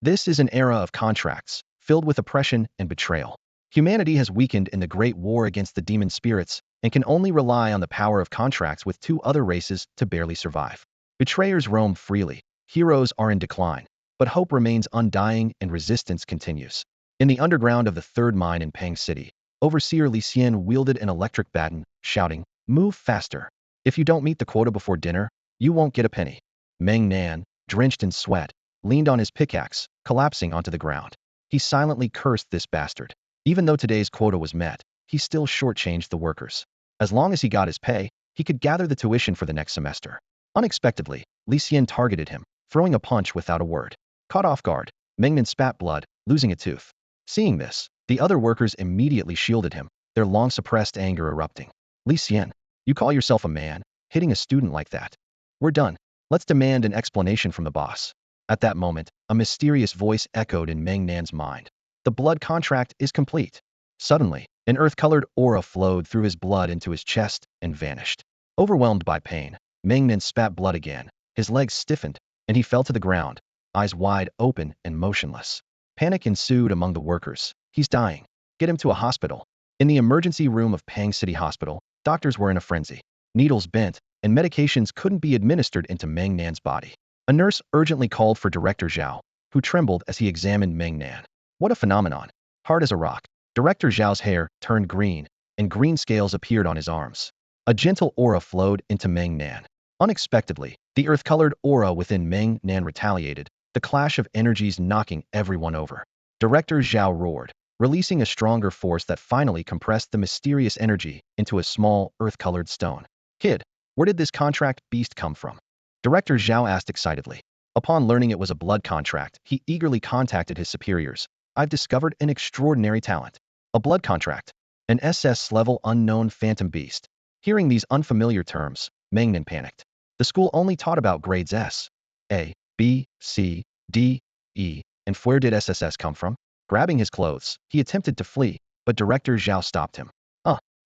This is an era of contracts, filled with oppression and betrayal. Humanity has weakened in the great war against the demon spirits and can only rely on the power of contracts with two other races to barely survive. Betrayers roam freely, heroes are in decline, but hope remains undying and resistance continues. In the underground of the third mine in Pang City, Overseer Li Xian wielded an electric baton, shouting, "Move faster. If you don't meet the quota before dinner, you won't get a penny." Meng Nan, drenched in sweat, leaned on his pickaxe, collapsing onto the ground. He silently cursed this bastard. Even though today's quota was met, he still shortchanged the workers. As long as he got his pay, he could gather the tuition for the next semester. Unexpectedly, Li Xian targeted him, throwing a punch without a word. Caught off guard, Meng Nan spat blood, losing a tooth. Seeing this, the other workers immediately shielded him, their long-suppressed anger erupting. "Li Xian, you call yourself a man, hitting a student like that? We're done. Let's demand an explanation from the boss." At that moment, a mysterious voice echoed in Meng Nan's mind. "The blood contract is complete." Suddenly, an earth-colored aura flowed through his blood into his chest and vanished. Overwhelmed by pain, Meng Nan spat blood again, his legs stiffened, and he fell to the ground, eyes wide open and motionless. Panic ensued among the workers. "He's dying. Get him to a hospital." In the emergency room of Pang City Hospital, doctors were in a frenzy. Needles bent, and medications couldn't be administered into Meng Nan's body. A nurse urgently called for Director Zhao, who trembled as he examined Meng Nan. What a phenomenon! Hard as a rock. Director Zhao's hair turned green, and green scales appeared on his arms. A gentle aura flowed into Meng Nan. Unexpectedly, the earth-colored aura within Meng Nan retaliated, the clash of energies knocking everyone over. Director Zhao roared, releasing a stronger force that finally compressed the mysterious energy into a small, earth-colored stone. "Kid, where did this contract beast come from?" Director Zhao asked excitedly. Upon learning it was a blood contract, he eagerly contacted his superiors. "I've discovered an extraordinary talent. A blood contract. An SS-level unknown phantom beast." Hearing these unfamiliar terms, Meng Nan panicked. The school only taught about grades S, A, B, C, D, E, and where did SSS come from? Grabbing his clothes, he attempted to flee, but Director Zhao stopped him.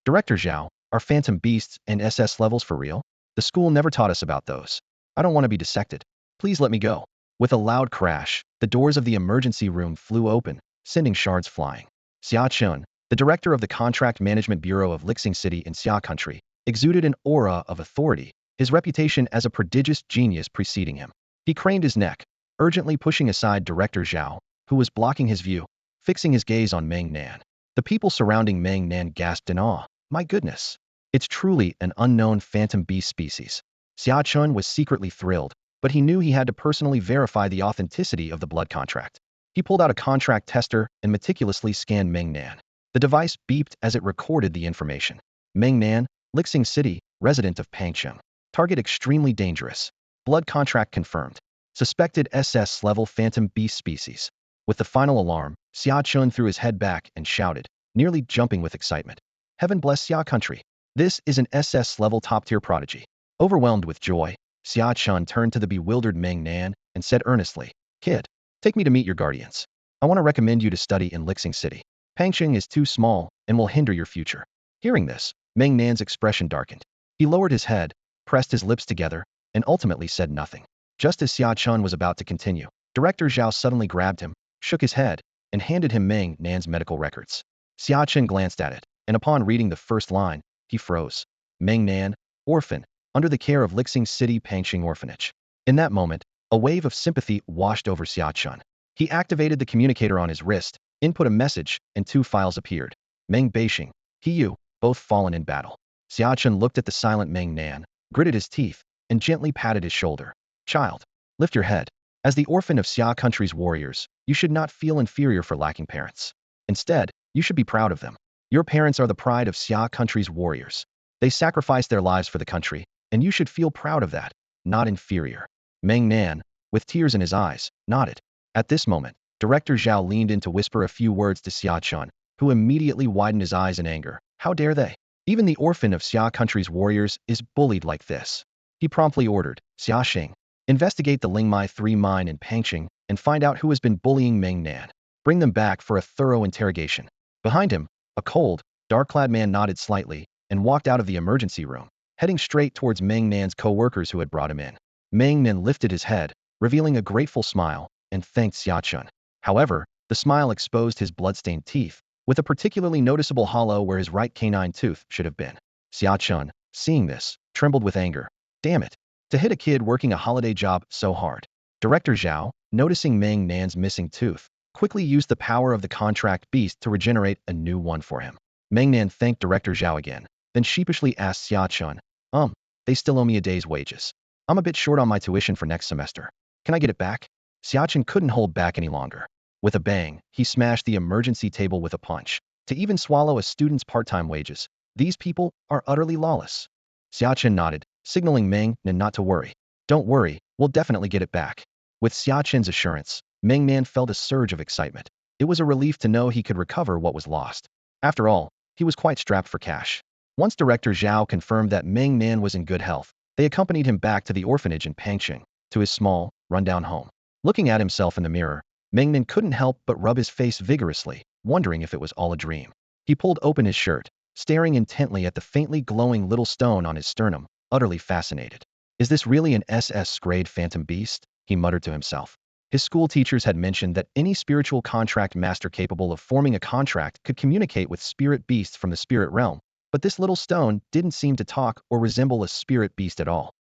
Director Zhao, are phantom beasts and SS levels for real? The school never taught us about those. I don't want to be dissected. Please let me go." With a loud crash, the doors of the emergency room flew open, sending shards flying. Xia Chun, the director of the Contract Management Bureau of Lixing City in Xia Country, exuded an aura of authority, his reputation as a prodigious genius preceding him. He craned his neck, urgently pushing aside Director Zhao, who was blocking his view, fixing his gaze on Meng Nan. The people surrounding Meng Nan gasped in awe. "My goodness! It's truly an unknown phantom beast species." Xia Chun was secretly thrilled, but he knew he had to personally verify the authenticity of the blood contract. He pulled out a contract tester and meticulously scanned Meng Nan. The device beeped as it recorded the information. Meng Nan, Lixing City, resident of Pangcheng. Target extremely dangerous. Blood contract confirmed. Suspected SS-level phantom beast species. With the final alarm, Xia Chun threw his head back and shouted, nearly jumping with excitement. "Heaven bless Xia Country. This is an SS-level top-tier prodigy." Overwhelmed with joy, Xia Chun turned to the bewildered Meng Nan and said earnestly, "Kid, take me to meet your guardians. I want to recommend you to study in Lixing City. Pangcheng is too small and will hinder your future." Hearing this, Meng Nan's expression darkened. He lowered his head, pressed his lips together, and ultimately said nothing. Just as Xia Chun was about to continue, Director Zhao suddenly grabbed him, shook his head, and handed him Meng Nan's medical records. Xia Chun glanced at it, and upon reading the first line, he froze. Meng Nan, orphan, under the care of Lixing City Pangcheng Orphanage. In that moment, a wave of sympathy washed over Xia Chun. He activated the communicator on his wrist, input a message, and two files appeared. Meng Beixing, he you, both fallen in battle. Xia Chun looked at the silent Meng Nan, gritted his teeth, and gently patted his shoulder. "Child, lift your head. As the orphan of Xia Country's warriors, you should not feel inferior for lacking parents. Instead, you should be proud of them. Your parents are the pride of Xia Country's warriors. They sacrificed their lives for the country, and you should feel proud of that, not inferior." Meng Nan, with tears in his eyes, nodded. At this moment, Director Zhao leaned in to whisper a few words to Xia Chun, who immediately widened his eyes in anger. How dare they? Even the orphan of Xia Country's warriors is bullied like this. He promptly ordered, "Xia Xing, investigate the Lingmai 3 mine in Pangcheng and find out who has been bullying Meng Nan. Bring them back for a thorough interrogation." Behind him, a cold, dark-clad man nodded slightly and walked out of the emergency room, heading straight towards Meng Nan's co-workers who had brought him in. Meng Nan lifted his head, revealing a grateful smile, and thanked Xia Chun. However, the smile exposed his blood-stained teeth, with a particularly noticeable hollow where his right canine tooth should have been. Xia Chun, seeing this, trembled with anger. Damn it! To hit a kid working a holiday job so hard. Director Zhao, noticing Meng Nan's missing tooth, quickly used the power of the contract beast to regenerate a new one for him. Meng Nan thanked Director Zhao again, then sheepishly asked Xia Chun, they still owe me a day's wages. I'm a bit short on my tuition for next semester. Can I get it back? Xia Chun couldn't hold back any longer. With a bang, he smashed the emergency table with a punch. To even swallow a student's part-time wages, these people are utterly lawless. Xia Chun nodded, signaling Meng Nan not to worry. Don't worry, we'll definitely get it back. With Xia Chun's assurance, Meng Nan felt a surge of excitement. It was a relief to know he could recover what was lost. After all, he was quite strapped for cash. Once Director Zhao confirmed that Meng Nan was in good health, they accompanied him back to the orphanage in Pangqing, to his small, rundown home. Looking at himself in the mirror, Meng Nan couldn't help but rub his face vigorously, wondering if it was all a dream. He pulled open his shirt, staring intently at the faintly glowing little stone on his sternum, utterly fascinated. Is this really an SS-grade phantom beast? He muttered to himself. His school teachers had mentioned that any spiritual contract master capable of forming a contract could communicate with spirit beasts from the spirit realm, but this little stone didn't seem to talk or resemble a spirit beast at all.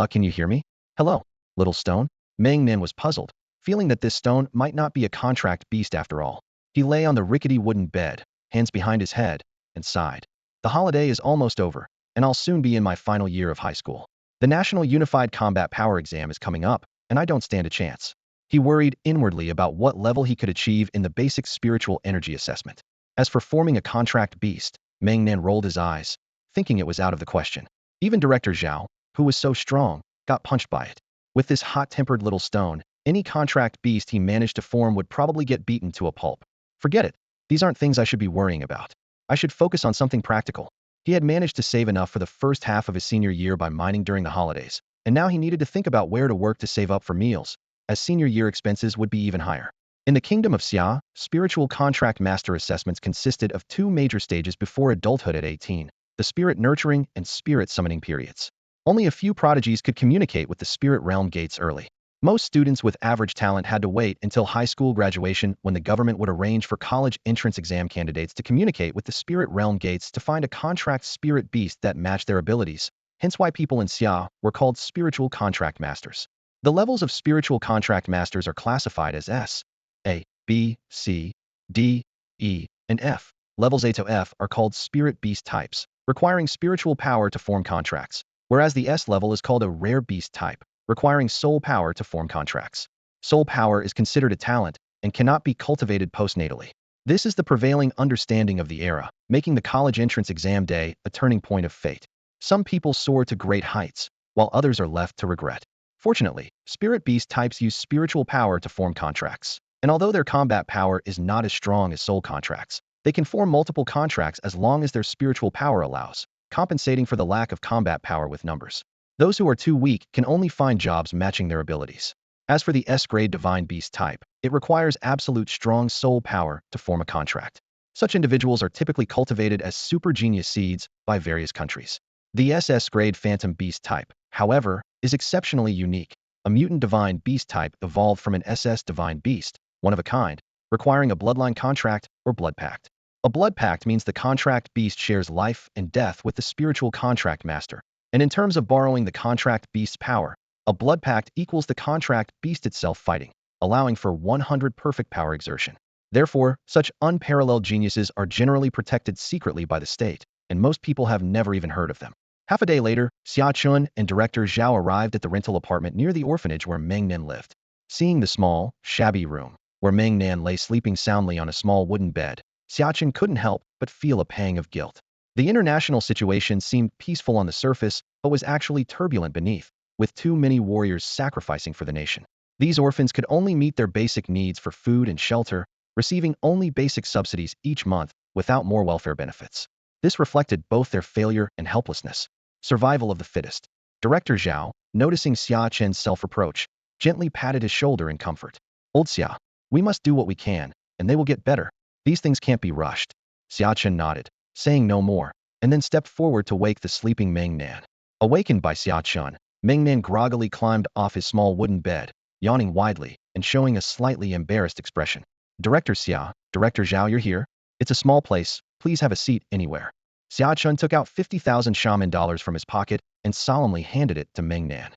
Can you hear me? Hello, little stone? Meng Nan was puzzled, feeling that this stone might not be a contract beast after all. He lay on the rickety wooden bed, hands behind his head, and sighed. The holiday is almost over, and I'll soon be in my final year of high school. The National Unified Combat Power exam is coming up, and I don't stand a chance. He worried inwardly about what level he could achieve in the basic spiritual energy assessment. As for forming a contract beast, Meng Nan rolled his eyes, thinking it was out of the question. Even Director Zhao, who was so strong, got punched by it. With this hot-tempered little stone, any contract beast he managed to form would probably get beaten to a pulp. Forget it. These aren't things I should be worrying about. I should focus on something practical. He had managed to save enough for the first half of his senior year by mining during the holidays, and now he needed to think about where to work to save up for meals, as senior year expenses would be even higher. In the kingdom of Xia, spiritual contract master assessments consisted of two major stages before adulthood at 18, the spirit nurturing and spirit summoning periods. Only a few prodigies could communicate with the spirit realm gates early. Most students with average talent had to wait until high school graduation when the government would arrange for college entrance exam candidates to communicate with the spirit realm gates to find a contract spirit beast that matched their abilities, hence why people in Xia were called spiritual contract masters. The levels of spiritual contract masters are classified as S, A, B, C, D, E, and F. Levels A to F are called spirit beast types, requiring spiritual power to form contracts, whereas the S level is called a rare beast type, requiring soul power to form contracts. Soul power is considered a talent and cannot be cultivated postnatally. This is the prevailing understanding of the era, making the college entrance exam day a turning point of fate. Some people soar to great heights, while others are left to regret. Fortunately, spirit beast types use spiritual power to form contracts, and although their combat power is not as strong as soul contracts, they can form multiple contracts as long as their spiritual power allows, compensating for the lack of combat power with numbers. Those who are too weak can only find jobs matching their abilities. As for the S-grade divine beast type, it requires absolute strong soul power to form a contract. Such individuals are typically cultivated as super genius seeds by various countries. The SS-grade phantom beast type, however, is exceptionally unique. A mutant divine beast type evolved from an SS divine beast, one of a kind, requiring a bloodline contract or blood pact. A blood pact means the contract beast shares life and death with the spiritual contract master. And in terms of borrowing the contract beast's power, a blood pact equals the contract beast itself fighting, allowing for 100 perfect power exertion. Therefore, such unparalleled geniuses are generally protected secretly by the state, and most people have never even heard of them. Half a day later, Xia Chun and Director Zhao arrived at the rental apartment near the orphanage where Meng Nan lived. Seeing the small, shabby room, where Meng Nan lay sleeping soundly on a small wooden bed, Xia Chun couldn't help but feel a pang of guilt. The international situation seemed peaceful on the surface, but was actually turbulent beneath, with too many warriors sacrificing for the nation. These orphans could only meet their basic needs for food and shelter, receiving only basic subsidies each month without more welfare benefits. This reflected both their failure and helplessness. Survival of the fittest. Director Zhao, noticing Xia Chen's self-reproach, gently patted his shoulder in comfort. Old Xia, we must do what we can, and they will get better. These things can't be rushed. Xia Chen nodded, saying no more, and then stepped forward to wake the sleeping Meng Nan. Awakened by Xia Chen, Meng Nan groggily climbed off his small wooden bed, yawning widely and showing a slightly embarrassed expression. Director Xia, Director Zhao, you're here? It's a small place. Please have a seat anywhere. Xia Chun took out 50,000 shaman dollars from his pocket and solemnly handed it to Meng Nan.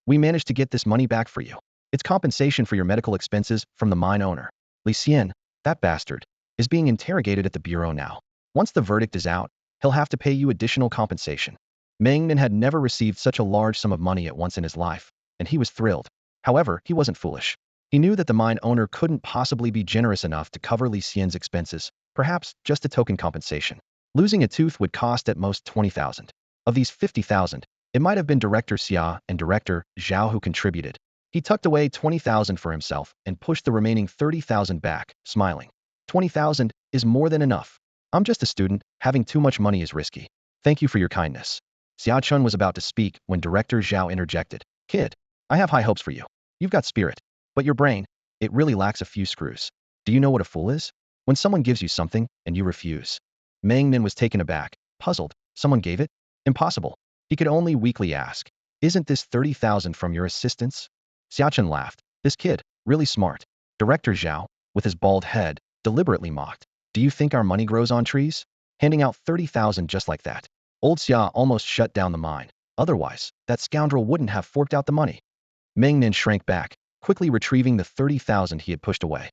We managed to get this money back for you. It's compensation for your medical expenses from the mine owner. Li Xian, that bastard, is being interrogated at the bureau now. Once the verdict is out, he'll have to pay you additional compensation. Meng Nan had never received such a large sum of money at once in his life, and he was thrilled. However, he wasn't foolish. He knew that the mine owner couldn't possibly be generous enough to cover Li Xian's expenses, perhaps just a token compensation. Losing a tooth would cost at most 20,000. Of these 50,000, it might have been Director Xia and Director Zhao who contributed. He tucked away 20,000 for himself and pushed the remaining 30,000 back, smiling. 20,000 is more than enough. I'm just a student. Having too much money is risky. Thank you for your kindness. Xia Chun was about to speak when Director Zhao interjected. Kid, I have high hopes for you. You've got spirit. But your brain, it really lacks a few screws. Do you know what a fool is? When someone gives you something and you refuse. Meng Nan was taken aback, puzzled. Someone gave it? Impossible. He could only weakly ask. Isn't this 30,000 from your assistants? Xia Chun laughed. This kid, really smart. Director Zhao, with his bald head, deliberately mocked. Do you think our money grows on trees? Handing out 30,000 just like that. Old Xia almost shut down the mine. Otherwise, that scoundrel wouldn't have forked out the money. Meng Nan shrank back, quickly retrieving the 30,000 he had pushed away.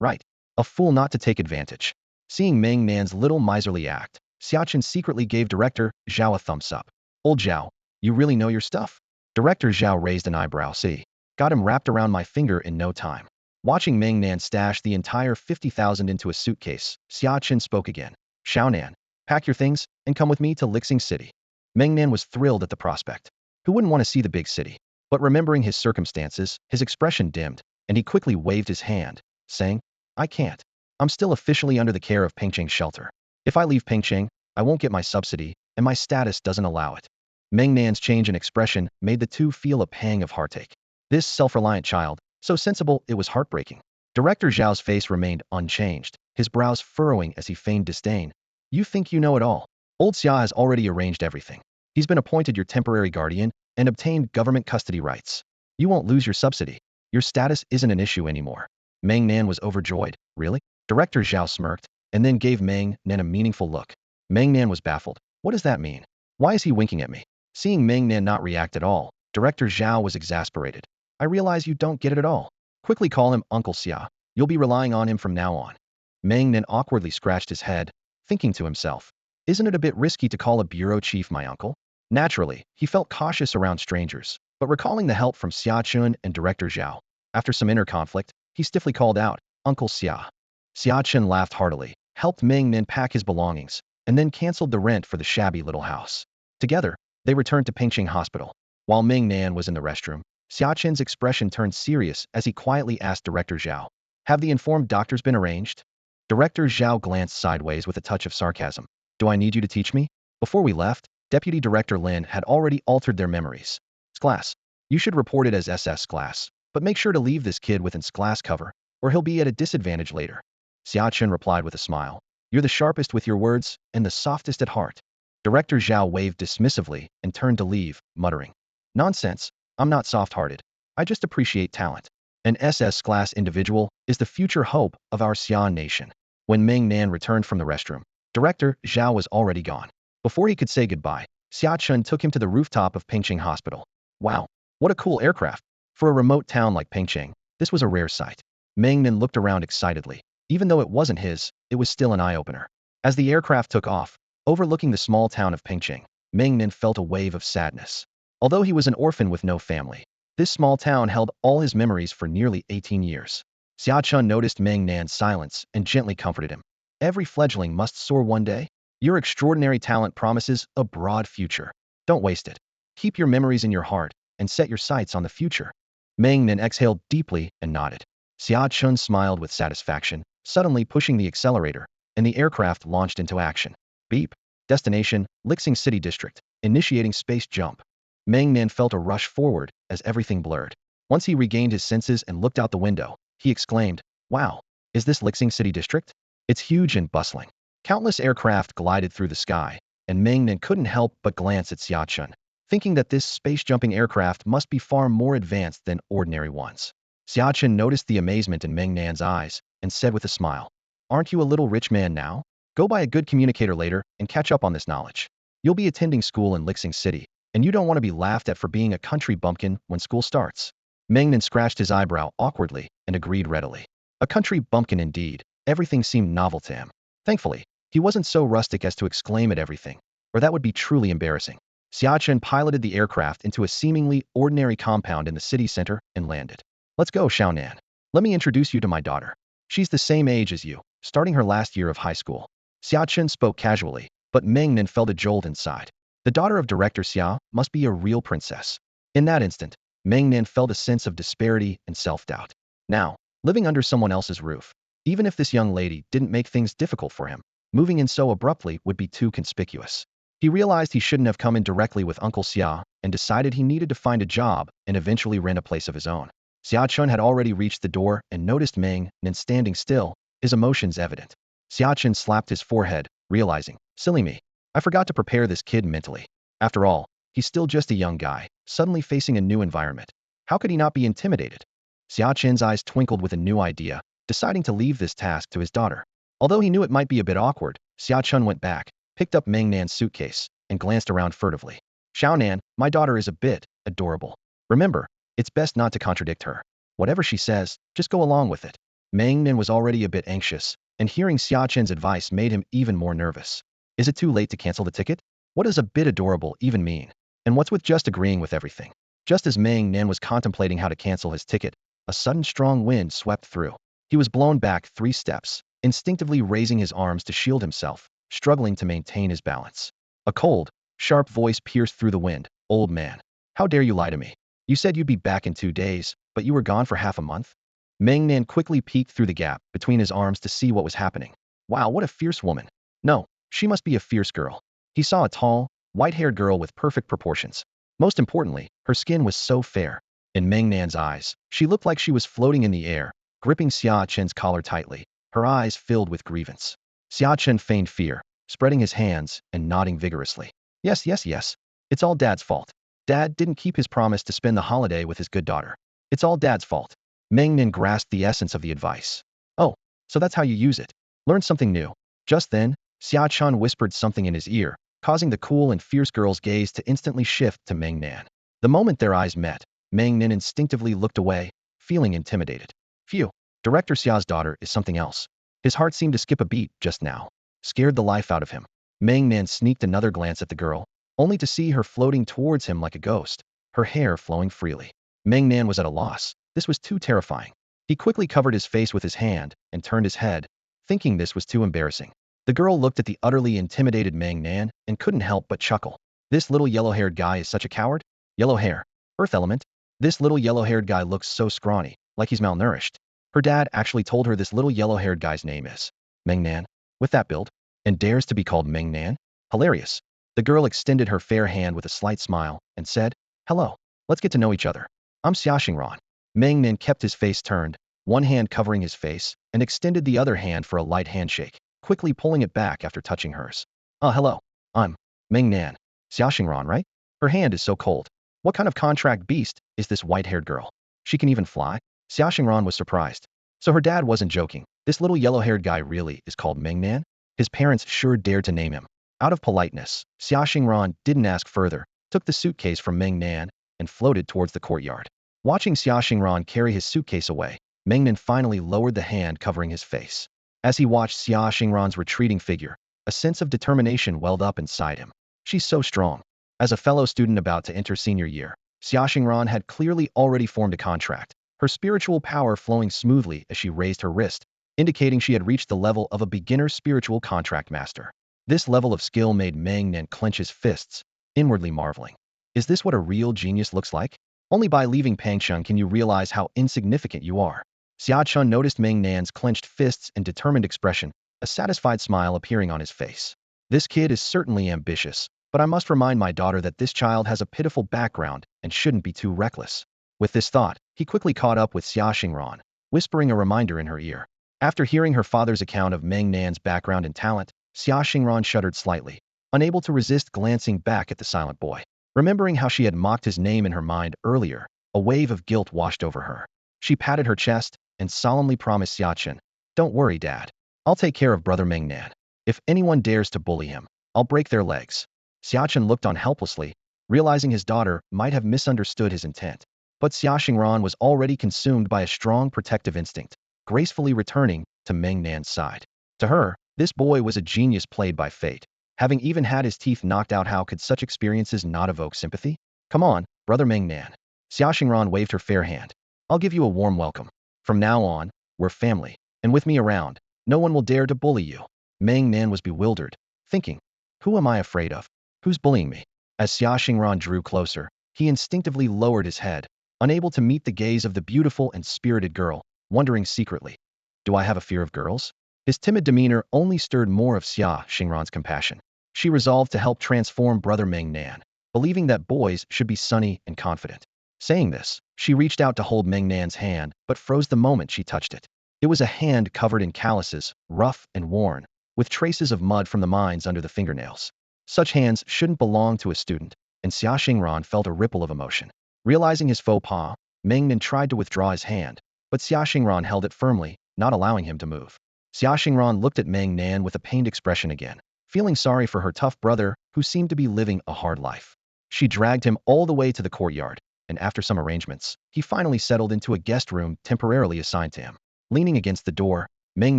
Right. A fool not to take advantage. Seeing Meng Nan's little miserly act, Xia Chun secretly gave Director Zhao a thumbs up. Old Zhao, you really know your stuff? Director Zhao raised an eyebrow. See, got him wrapped around my finger in no time. Watching Meng Nan stash the entire 50,000 into a suitcase, Xia Chun spoke again. Xiao Nan, pack your things and come with me to Lixing City. Meng Nan was thrilled at the prospect. Who wouldn't want to see the big city? But remembering his circumstances, his expression dimmed, and he quickly waved his hand, saying, I can't. I'm still officially under the care of Pengcheng's shelter. If I leave Pengcheng, I won't get my subsidy, and my status doesn't allow it. Meng Nan's change in expression made the two feel a pang of heartache. This self-reliant child, so sensible it was heartbreaking. Director Zhao's face remained unchanged, his brows furrowing as he feigned disdain. You think you know it all. Old Xia has already arranged everything. He's been appointed your temporary guardian and obtained government custody rights. You won't lose your subsidy. Your status isn't an issue anymore. Meng Nan was overjoyed. Really? Director Zhao smirked, and then gave Meng Nan a meaningful look. Meng Nan was baffled. What does that mean? Why is he winking at me? Seeing Meng Nan not react at all, Director Zhao was exasperated. I realize you don't get it at all. Quickly call him Uncle Xia. You'll be relying on him from now on. Meng Nan awkwardly scratched his head, thinking to himself, isn't it a bit risky to call a bureau chief my uncle? Naturally, he felt cautious around strangers, but recalling the help from Xia Chun and Director Zhao, after some inner conflict, he stiffly called out, Uncle Xia. Xia Chun laughed heartily, helped Meng Nan pack his belongings, and then canceled the rent for the shabby little house. Together, they returned to Pengcheng Hospital. While Meng Nan was in the restroom, Xia Chun's expression turned serious as he quietly asked Director Zhao, have the informed doctors been arranged? Director Zhao glanced sideways with a touch of sarcasm. Do I need you to teach me? Before we left, Deputy Director Lin had already altered their memories. Class, you should report it as SS class, but make sure to leave this kid within class cover, or he'll be at a disadvantage later. Xia Chun replied with a smile. You're the sharpest with your words and the softest at heart. Director Zhao waved dismissively and turned to leave, muttering. Nonsense, I'm not soft-hearted. I just appreciate talent. An SS class individual is the future hope of our Xian nation. When Meng Nan returned from the restroom, Director Zhao was already gone. Before he could say goodbye, Xia Chun took him to the rooftop of Pengcheng Hospital. Wow, what a cool aircraft. For a remote town like Pengcheng, this was a rare sight. Meng Nan looked around excitedly. Even though it wasn't his, it was still an eye-opener. As the aircraft took off, overlooking the small town of Pengcheng, Meng Nan felt a wave of sadness. Although he was an orphan with no family, this small town held all his memories for nearly 18 years. Xia Chun noticed Meng Nan's silence and gently comforted him. Every fledgling must soar one day. Your extraordinary talent promises a broad future. Don't waste it. Keep your memories in your heart and set your sights on the future. Meng Nan exhaled deeply and nodded. Xia Chun smiled with satisfaction, suddenly pushing the accelerator, and the aircraft launched into action. Beep. Destination, Lixing City District. Initiating space jump. Meng Nan felt a rush forward as everything blurred. Once he regained his senses and looked out the window, he exclaimed, wow, is this Lixing City District? It's huge and bustling. Countless aircraft glided through the sky, and Meng Nan couldn't help but glance at Xia Chun, thinking that this space-jumping aircraft must be far more advanced than ordinary ones. Xia Chen noticed the amazement in Meng Nan's eyes and said with a smile, "Aren't you a little rich man now? Go buy a good communicator later and catch up on this knowledge. You'll be attending school in Lixing City, and you don't want to be laughed at for being a country bumpkin when school starts." Meng Nan scratched his eyebrow awkwardly and agreed readily. A country bumpkin indeed. Everything seemed novel to him. Thankfully, he wasn't so rustic as to exclaim at everything, or that would be truly embarrassing. Xia Chen piloted the aircraft into a seemingly ordinary compound in the city center and landed. "Let's go, Xiao Nan. Let me introduce you to my daughter. She's the same age as you, starting her last year of high school." Xia Chen spoke casually, but Meng Nan felt a jolt inside. The daughter of Director Xia must be a real princess. In that instant, Meng Nan felt a sense of disparity and self-doubt. Now, living under someone else's roof, even if this young lady didn't make things difficult for him, moving in so abruptly would be too conspicuous. He realized he shouldn't have come in directly with Uncle Xia and decided he needed to find a job and eventually rent a place of his own. Xia Chen had already reached the door and noticed Meng Nan standing still, his emotions evident. Xia Chen slapped his forehead, realizing, "Silly me. I forgot to prepare this kid mentally. After all, he's still just a young guy, suddenly facing a new environment. How could he not be intimidated?" Xia Chen's eyes twinkled with a new idea, deciding to leave this task to his daughter. Although he knew it might be a bit awkward, Xia Chen went back, picked up Meng Nan's suitcase, and glanced around furtively. "Xiao Nan, my daughter is a bit adorable. Remember, it's best not to contradict her. Whatever she says, just go along with it." Meng Nan was already a bit anxious, and hearing Xia Chen's advice made him even more nervous. Is it too late to cancel the ticket? What does a bit adorable even mean? And what's with just agreeing with everything? Just as Meng Nan was contemplating how to cancel his ticket, a sudden strong wind swept through. He was blown back 3 steps, instinctively raising his arms to shield himself, struggling to maintain his balance. A cold, sharp voice pierced through the wind. "Old man, how dare you lie to me? You said you'd be back in 2 days, but you were gone for half a month?" Meng Nan quickly peeked through the gap between his arms to see what was happening. Wow, what a fierce woman. No, she must be a fierce girl. He saw a tall, white-haired girl with perfect proportions. Most importantly, her skin was so fair. In Meng Nan's eyes, she looked like she was floating in the air, gripping Xia Chen's collar tightly, her eyes filled with grievance. Xia Chen feigned fear, spreading his hands and nodding vigorously. "Yes, yes, yes. It's all Dad's fault. Dad didn't keep his promise to spend the holiday with his good daughter. It's all Dad's fault." Meng Nan grasped the essence of the advice. "Oh, so that's how you use it. Learn something new." Just then, Xia Chen whispered something in his ear, causing the cool and fierce girl's gaze to instantly shift to Meng Nan. The moment their eyes met, Meng Nan instinctively looked away, feeling intimidated. Phew, Director Xia's daughter is something else. His heart seemed to skip a beat just now. Scared the life out of him. Meng Nan sneaked another glance at the girl, only to see her floating towards him like a ghost, her hair flowing freely. Meng Nan was at a loss. This was too terrifying. He quickly covered his face with his hand and turned his head, thinking this was too embarrassing. The girl looked at the utterly intimidated Meng Nan and couldn't help but chuckle. This little yellow-haired guy is such a coward? Yellow hair. Earth element. This little yellow-haired guy looks so scrawny, like he's malnourished. Her dad actually told her this little yellow-haired guy's name is Meng Nan, with that build, and dares to be called Meng Nan? Hilarious. The girl extended her fair hand with a slight smile and said, "Hello. Let's get to know each other. I'm Xia Xingran." Meng Nan kept his face turned, one hand covering his face, and extended the other hand for a light handshake, quickly pulling it back after touching hers. Hello. I'm Meng Nan. Xia Xingran, right? Her hand is so cold. What kind of contract beast is this white-haired girl? She can even fly?" Xia Xingran was surprised. So her dad wasn't joking. This little yellow-haired guy really is called Meng Nan? His parents sure dared to name him. Out of politeness, Xia Xingran didn't ask further, took the suitcase from Meng Nan, and floated towards the courtyard. Watching Xia Xingran carry his suitcase away, Meng Nan finally lowered the hand covering his face. As he watched Xia Xingran's retreating figure, a sense of determination welled up inside him. She's so strong. As a fellow student about to enter senior year, Xia Xingran had clearly already formed a contract, her spiritual power flowing smoothly as she raised her wrist, indicating she had reached the level of a beginner spiritual contract master. This level of skill made Meng Nan clench his fists, inwardly marveling. Is this what a real genius looks like? Only by leaving Pangcheng can you realize how insignificant you are. Xia Chun noticed Meng Nan's clenched fists and determined expression, a satisfied smile appearing on his face. This kid is certainly ambitious, but I must remind my daughter that this child has a pitiful background and shouldn't be too reckless. With this thought, he quickly caught up with Xia Xingran, whispering a reminder in her ear. After hearing her father's account of Meng Nan's background and talent, Xia Xingran shuddered slightly, unable to resist glancing back at the silent boy. Remembering how she had mocked his name in her mind earlier, a wave of guilt washed over her. She patted her chest and solemnly promised Xiachen, "Don't worry, Dad. I'll take care of brother Meng Nan. If anyone dares to bully him, I'll break their legs." Xiachen looked on helplessly, realizing his daughter might have misunderstood his intent. But Xia Xingran was already consumed by a strong protective instinct, gracefully returning to Meng Nan's side. To her, this boy was a genius played by fate. Having even had his teeth knocked out, how could such experiences not evoke sympathy? "Come on, brother Meng Nan." Xia Xingran waved her fair hand. "I'll give you a warm welcome. From now on, we're family, and with me around, no one will dare to bully you." Meng Nan was bewildered, thinking, "Who am I afraid of? Who's bullying me?" As Xia Xingran drew closer, he instinctively lowered his head, unable to meet the gaze of the beautiful and spirited girl, wondering secretly, "Do I have a fear of girls?" His timid demeanor only stirred more of Xia Xingran's compassion. She resolved to help transform brother Meng Nan, believing that boys should be sunny and confident. Saying this, she reached out to hold Meng Nan's hand, but froze the moment she touched it. It was a hand covered in calluses, rough and worn, with traces of mud from the mines under the fingernails. Such hands shouldn't belong to a student, and Xia Xingran felt a ripple of emotion. Realizing his faux pas, Meng Nan tried to withdraw his hand, but Xia Xingran held it firmly, not allowing him to move. Xia Xingran looked at Meng Nan with a pained expression again, feeling sorry for her tough brother who seemed to be living a hard life. She dragged him all the way to the courtyard, and after some arrangements, he finally settled into a guest room temporarily assigned to him. Leaning against the door, Meng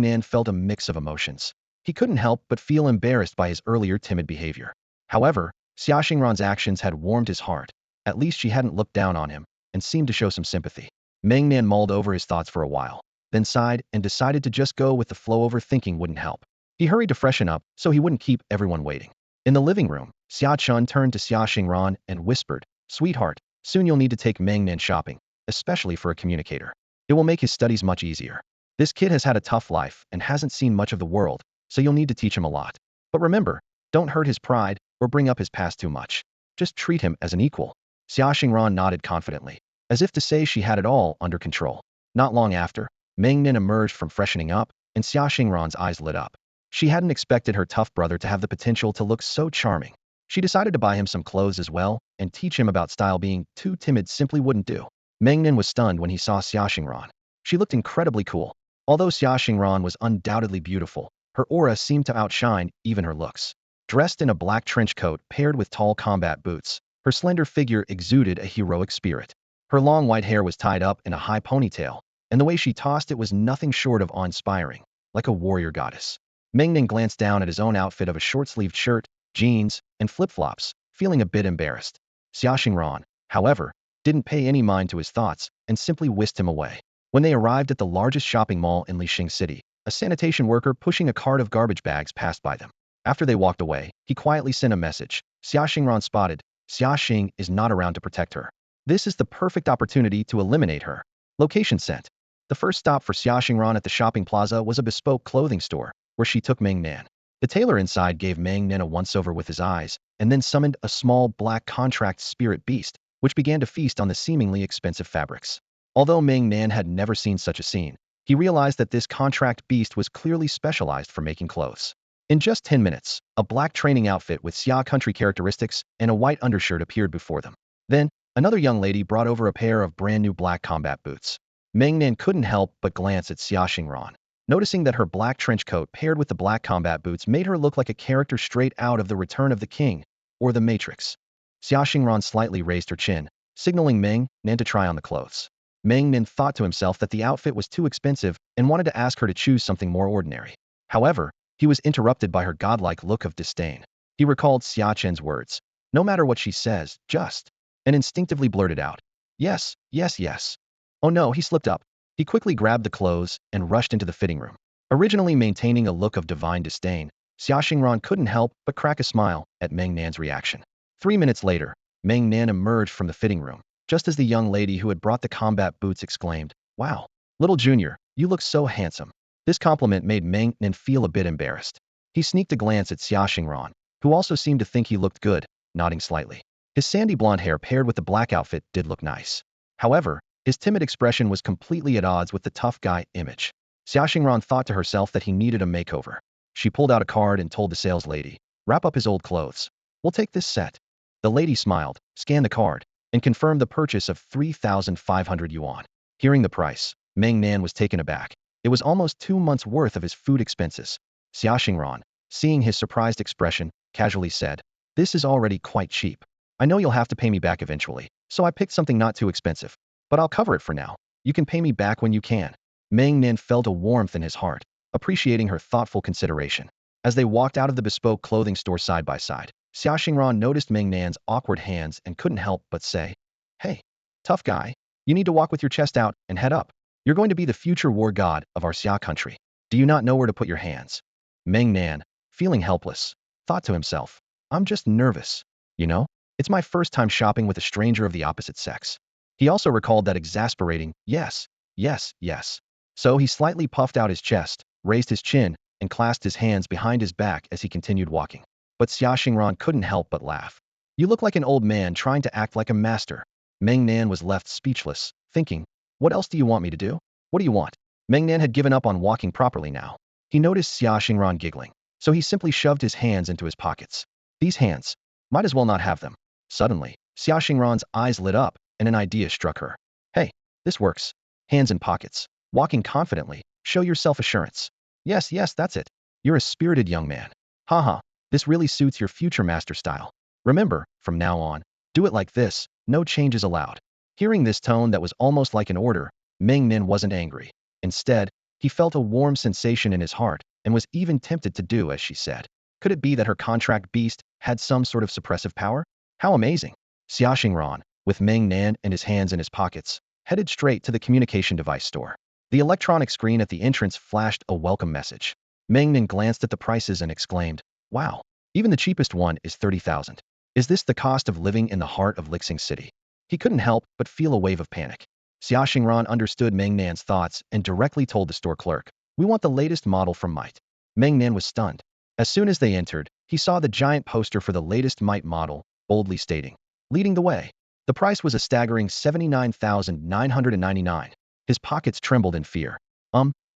Nan felt a mix of emotions. He couldn't help but feel embarrassed by his earlier timid behavior. However, Xia Xingran's actions had warmed his heart. At least she hadn't looked down on him, and seemed to show some sympathy. Meng Nan mulled over his thoughts for a while, then sighed and decided to just go with the flow. Overthinking wouldn't help. He hurried to freshen up so he wouldn't keep everyone waiting. In the living room, Xia Chun turned to Xia Xingran and whispered, "Sweetheart, soon you'll need to take Meng Nan shopping, especially for a communicator. It will make his studies much easier. This kid has had a tough life and hasn't seen much of the world, so you'll need to teach him a lot. But remember, don't hurt his pride or bring up his past too much. Just treat him as an equal." Xia Xingran nodded confidently, as if to say she had it all under control. Not long after, Meng Nan emerged from freshening up, and Xia Xingran's eyes lit up. She hadn't expected her tough brother to have the potential to look so charming. She decided to buy him some clothes as well, and teach him about style. Being too timid simply wouldn't do. Meng Nan was stunned when he saw Xia Xingran. She looked incredibly cool. Although Xia Xingran was undoubtedly beautiful, her aura seemed to outshine even her looks. Dressed in a black trench coat paired with tall combat boots, her slender figure exuded a heroic spirit. Her long white hair was tied up in a high ponytail, and the way she tossed it was nothing short of awe-inspiring, like a warrior goddess. Meng Nan glanced down at his own outfit of a short-sleeved shirt, jeans, and flip-flops, feeling a bit embarrassed. Xia Xingran, however, didn't pay any mind to his thoughts and simply whisked him away. When they arrived at the largest shopping mall in Lixing City, a sanitation worker pushing a cart of garbage bags passed by them. After they walked away, he quietly sent a message. Xia Xingran spotted, Xia Xing is not around to protect her. This is the perfect opportunity to eliminate her. Location sent. The first stop for Xia Xingran at the shopping plaza was a bespoke clothing store, where she took Meng Nan. The tailor inside gave Meng Nan a once-over with his eyes, and then summoned a small black contract spirit beast, which began to feast on the seemingly expensive fabrics. Although Meng Nan had never seen such a scene, he realized that this contract beast was clearly specialized for making clothes. In just 10 minutes, a black training outfit with Xia country characteristics and a white undershirt appeared before them. Then, another young lady brought over a pair of brand-new black combat boots. Meng Nan couldn't help but glance at Xia Xingran, noticing that her black trench coat paired with the black combat boots made her look like a character straight out of The Return of the King or The Matrix. Xia Xingran slightly raised her chin, signaling Meng Nan to try on the clothes. Meng Nan thought to himself that the outfit was too expensive and wanted to ask her to choose something more ordinary. However, he was interrupted by her godlike look of disdain. He recalled Xia Chen's words, "No matter what she says, just," and instinctively blurted out, "Yes, yes, yes." Oh no, he slipped up. He quickly grabbed the clothes and rushed into the fitting room. Originally maintaining a look of divine disdain, Xia Xingran couldn't help but crack a smile at Meng Nan's reaction. 3 minutes later, Meng Nan emerged from the fitting room, just as the young lady who had brought the combat boots exclaimed, "Wow, little junior, you look so handsome." This compliment made Meng Nan feel a bit embarrassed. He sneaked a glance at Xia Xingran, who also seemed to think he looked good, nodding slightly. His sandy blonde hair paired with the black outfit did look nice. However, his timid expression was completely at odds with the tough guy image. Xia Xingran thought to herself that he needed a makeover. She pulled out a card and told the sales lady, "Wrap up his old clothes. We'll take this set." The lady smiled, scanned the card, and confirmed the purchase of 3,500 yuan. Hearing the price, Meng Nan was taken aback. It was almost 2 months' worth of his food expenses. Xia Xingran, seeing his surprised expression, casually said, "This is already quite cheap. I know you'll have to pay me back eventually, so I picked something not too expensive. But I'll cover it for now. You can pay me back when you can." Meng Nan felt a warmth in his heart, appreciating her thoughtful consideration. As they walked out of the bespoke clothing store side by side, Xia Xingran noticed Meng Nan's awkward hands and couldn't help but say, "Hey, tough guy, you need to walk with your chest out and head up. You're going to be the future war god of our Xia country. Do you not know where to put your hands?" Meng Nan, feeling helpless, thought to himself, "I'm just nervous. You know, it's my first time shopping with a stranger of the opposite sex." He also recalled that exasperating, "Yes, yes, yes." So he slightly puffed out his chest, raised his chin, and clasped his hands behind his back as he continued walking. But Xia Xingran couldn't help but laugh. "You look like an old man trying to act like a master." Meng Nan was left speechless, thinking, "What else do you want me to do? What do you want?" Meng Nan had given up on walking properly now. He noticed Xia Xingran giggling, so he simply shoved his hands into his pockets. These hands, might as well not have them. Suddenly, Xia Xingran's eyes lit up, and an idea struck her. "Hey, this works. Hands in pockets. Walking confidently. Show your self-assurance. Yes, yes, that's it. You're a spirited young man. Haha, this really suits your future master style. Remember, from now on, do it like this, no changes allowed." Hearing this tone that was almost like an order, Meng Nan wasn't angry. Instead, he felt a warm sensation in his heart and was even tempted to do as she said. Could it be that her contract beast had some sort of suppressive power? How amazing! Xia Xingran, with Meng Nan and his hands in his pockets, headed straight to the communication device store. The electronic screen at the entrance flashed a welcome message. Meng Nan glanced at the prices and exclaimed, "Wow, even the cheapest one is 30,000. Is this the cost of living in the heart of Lixing City?" He couldn't help but feel a wave of panic. Xia Xingran understood Meng Nan's thoughts and directly told the store clerk, "We want the latest model from Might." Meng Nan was stunned. As soon as they entered, he saw the giant poster for the latest Might model, boldly stating, "Leading the way." The price was a staggering 79,999. His pockets trembled in fear.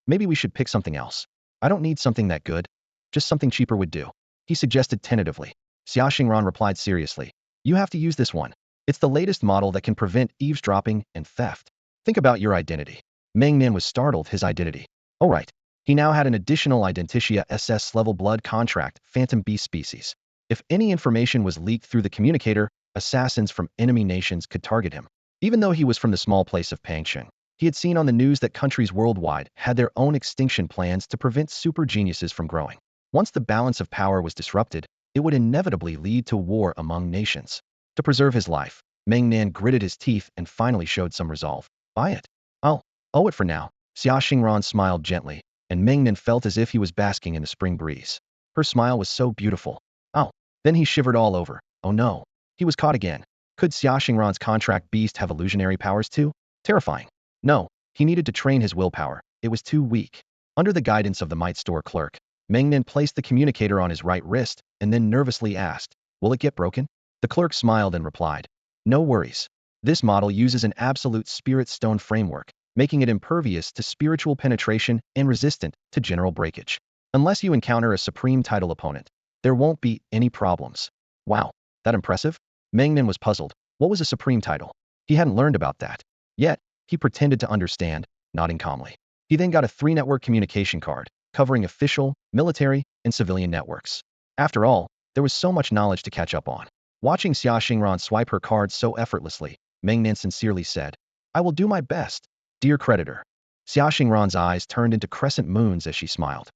Maybe we should pick something else. I don't need something that good. Just something cheaper would do," he suggested tentatively. Xia Xingran replied seriously, "You have to use this one. It's the latest model that can prevent eavesdropping and theft. Think about your identity." Meng Nan was startled. His identity. Oh right. He now had an additional Identitia SS level blood contract, Phantom Beast species. If any information was leaked through the communicator, assassins from enemy nations could target him. Even though he was from the small place of Pangsheng, he had seen on the news that countries worldwide had their own extinction plans to prevent super geniuses from growing. Once the balance of power was disrupted, it would inevitably lead to war among nations. To preserve his life, Meng Nan gritted his teeth and finally showed some resolve. "Buy it. I'll owe it for now." Xia Xingran smiled gently, and Meng Nan felt as if he was basking in the spring breeze. Her smile was so beautiful. Oh, then he shivered all over. Oh no. He was caught again. Could Xia Xingran's contract beast have illusionary powers too? Terrifying. No, he needed to train his willpower. It was too weak. Under the guidance of the Might Store clerk, Meng Nan placed the communicator on his right wrist and then nervously asked, "Will it get broken?" The clerk smiled and replied, "No worries. This model uses an absolute spirit stone framework, making it impervious to spiritual penetration and resistant to general breakage. Unless you encounter a supreme title opponent, there won't be any problems." Wow, that impressive? Meng Nan was puzzled. What was a supreme title? He hadn't learned about that. Yet, he pretended to understand, nodding calmly. He then got a 3-network communication card, covering official, military, and civilian networks. After all, there was so much knowledge to catch up on. Watching Xia Xingran swipe her cards so effortlessly, Meng Nan sincerely said, "I will do my best, dear creditor." Xia Xingran's eyes turned into crescent moons as she smiled.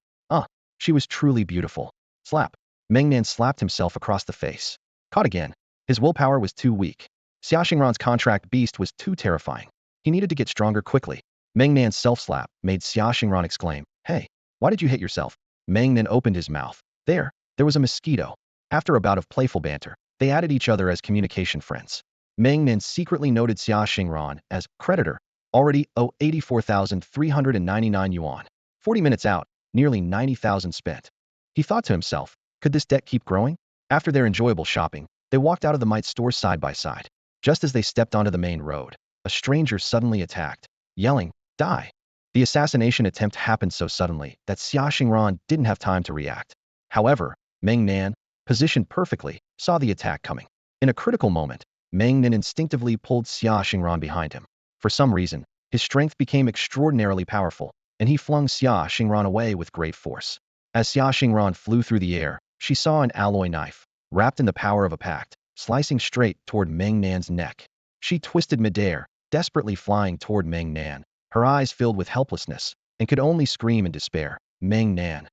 She was truly beautiful. Slap. Meng Nan slapped himself across the face. Caught again. His willpower was too weak. Xia Xingran's contract beast was too terrifying. He needed to get stronger quickly. Meng Nan's self-slap made Xia Xingran exclaim, "Hey, why did you hit yourself?" Meng Nan opened his mouth. There was a mosquito. After a bout of playful banter, they added each other as communication friends. Meng Nan secretly noted Xia Xingran as creditor, already owe 84,399 yuan. 40 minutes out, nearly 90,000 spent. He thought to himself, could this debt keep growing? After their enjoyable shopping, they walked out of the Might store side by side. Just as they stepped onto the main road, a stranger suddenly attacked, yelling, "Die!" The assassination attempt happened so suddenly that Xia Xingran didn't have time to react. However, Meng Nan, positioned perfectly, saw the attack coming. In a critical moment, Meng Nan instinctively pulled Xia Xingran behind him. For some reason, His strength became extraordinarily powerful, and he flung Xia Xingran away with great force. As Xia Xingran flew through the air, she saw an alloy knife, wrapped in the power of a pact, slicing straight toward Meng Nan's neck. She twisted midair, desperately flying toward Meng Nan, her eyes filled with helplessness, and could only scream in despair, "Meng Nan."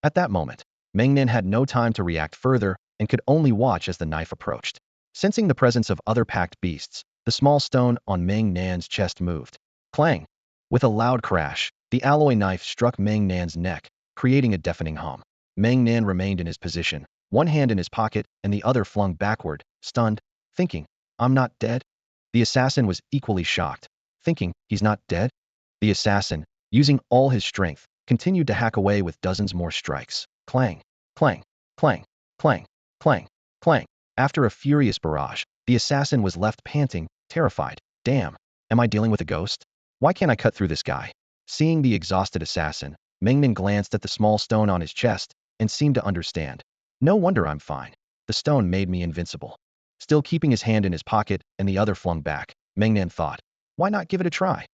At that moment, Meng Nan had no time to react further and could only watch as the knife approached. Sensing the presence of other packed beasts, the small stone on Meng Nan's chest moved. Clang! With a loud crash, the alloy knife struck Meng Nan's neck, creating a deafening hum. Meng Nan remained in his position, one hand in his pocket and the other flung backward, stunned, thinking, "I'm not dead?" The assassin was equally shocked, thinking, "He's not dead?" The assassin, using all his strength, continued to hack away with dozens more strikes. Clang! Clang! Clang! Clang! Clang! Clang! After a furious barrage, the assassin was left panting, terrified. "Damn, am I dealing with a ghost? Why can't I cut through this guy?" Seeing the exhausted assassin, Meng Nan glanced at the small stone on his chest and seemed to understand. "No wonder I'm fine. The stone made me invincible." Still keeping his hand in his pocket and the other flung back, Meng Nan thought, "Why not give it a try?"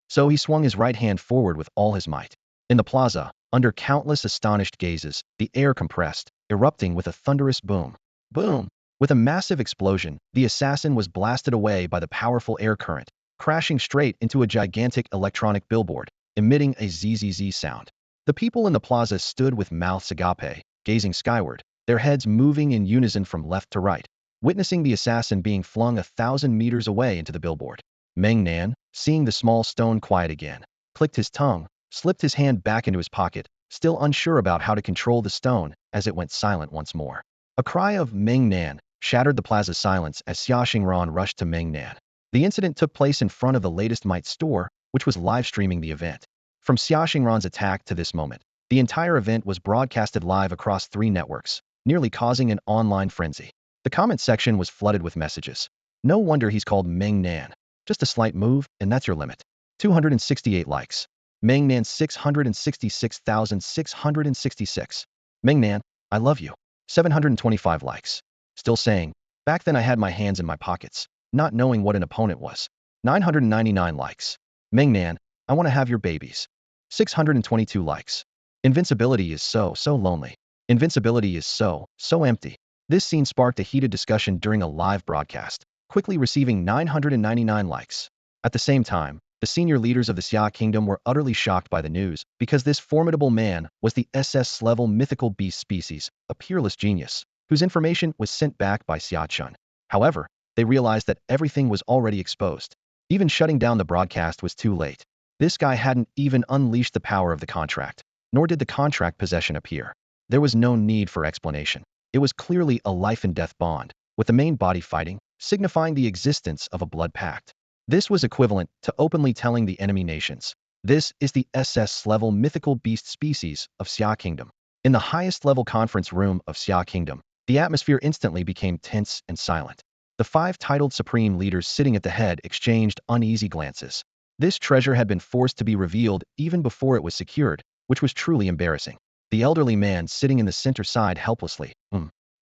So he swung his right hand forward with all his might. In the plaza, under countless astonished gazes, the air compressed, erupting with a thunderous boom. Boom! With a massive explosion, the assassin was blasted away by the powerful air current, crashing straight into a gigantic electronic billboard, emitting a zzz sound. The people in the plaza stood with mouths agape, gazing skyward, their heads moving in unison from left to right, witnessing the assassin being flung 1,000 meters away into the billboard. Meng Nan, seeing the small stone quiet again, clicked his tongue, slipped his hand back into his pocket, still unsure about how to control the stone as it went silent once more. A cry of "Meng Nan" shattered the plaza's silence as Xia Xingran rushed to Meng Nan. The incident took place in front of the latest Might store, which was live streaming the event. From Xia Xingran's attack to this moment, the entire event was broadcasted live across 3 networks, nearly causing an online frenzy. The comment section was flooded with messages. "No wonder he's called Meng Nan. Just a slight move, and that's your limit." 268 likes. Meng Nan 666,666. Meng Nan, I love you. 725 likes. Still saying, "Back then I had my hands in my pockets, not knowing what an opponent was." 999 likes. Meng Nan, I want to have your babies. 622 likes. Invincibility is so lonely. Invincibility is so empty. This scene sparked a heated discussion during a live broadcast, quickly receiving 999 likes. At the same time, the senior leaders of the Xia Kingdom were utterly shocked by the news because this formidable man was the SS-level mythical beast species, a peerless genius, whose information was sent back by Xia Chun. However, they realized that everything was already exposed. Even shutting down the broadcast was too late. This guy hadn't even unleashed the power of the contract, nor did the contract possession appear. There was no need for explanation. It was clearly a life-and-death bond, with the main body fighting, signifying the existence of a blood pact. This was equivalent to openly telling the enemy nations, "This is the SS-level mythical beast species of Xia Kingdom." In the highest-level conference room of Xia Kingdom, the atmosphere instantly became tense and silent. The 5 titled supreme leaders sitting at the head exchanged uneasy glances. This treasure had been forced to be revealed even before it was secured, which was truly embarrassing. The elderly man sitting in the center sighed helplessly.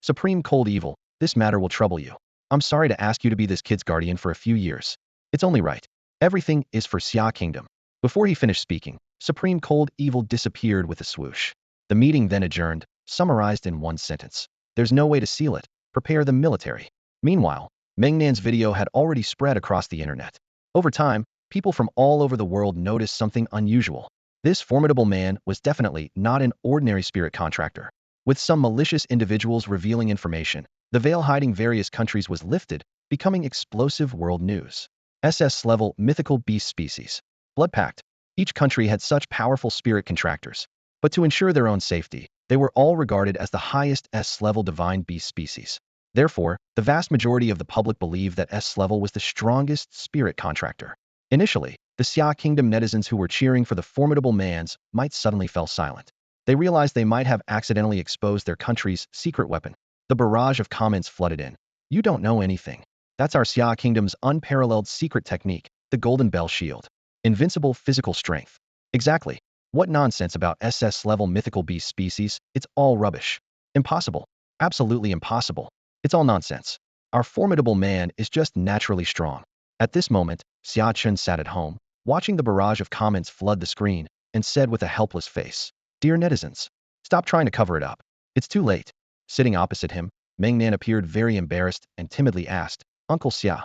Supreme Cold Evil, this matter will trouble you. I'm sorry to ask you to be this kid's guardian for a few years. It's only right. Everything is for Xia Kingdom." Before he finished speaking, Supreme Cold Evil disappeared with a swoosh. The meeting then adjourned, summarized in one sentence. "There's no way to seal it. Prepare the military." Meanwhile, Meng Nan's video had already spread across the internet. Over time, people from all over the world noticed something unusual. This formidable man was definitely not an ordinary spirit contractor. With some malicious individuals revealing information, the veil hiding various countries was lifted, becoming explosive world news. SS-level mythical beast species. Blood pact. Each country had such powerful spirit contractors. But to ensure their own safety, they were all regarded as the highest S-level divine beast species. Therefore, the vast majority of the public believed that S-level was the strongest spirit contractor. Initially, the Xia Kingdom netizens who were cheering for the formidable man's might suddenly fell silent. They realized they might have accidentally exposed their country's secret weapon. The barrage of comments flooded in. "You don't know anything. That's our Xia Kingdom's unparalleled secret technique, the Golden Bell Shield. Invincible physical strength." Exactly. What nonsense about SS-level mythical beast species, it's all rubbish. Impossible. Absolutely impossible. It's all nonsense. Our formidable man is just naturally strong. At this moment, Xia Chun sat at home, watching the barrage of comments flood the screen, and said with a helpless face, "Dear netizens, stop trying to cover it up. It's too late." Sitting opposite him, Meng Nan appeared very embarrassed and timidly asked, "Uncle Xia,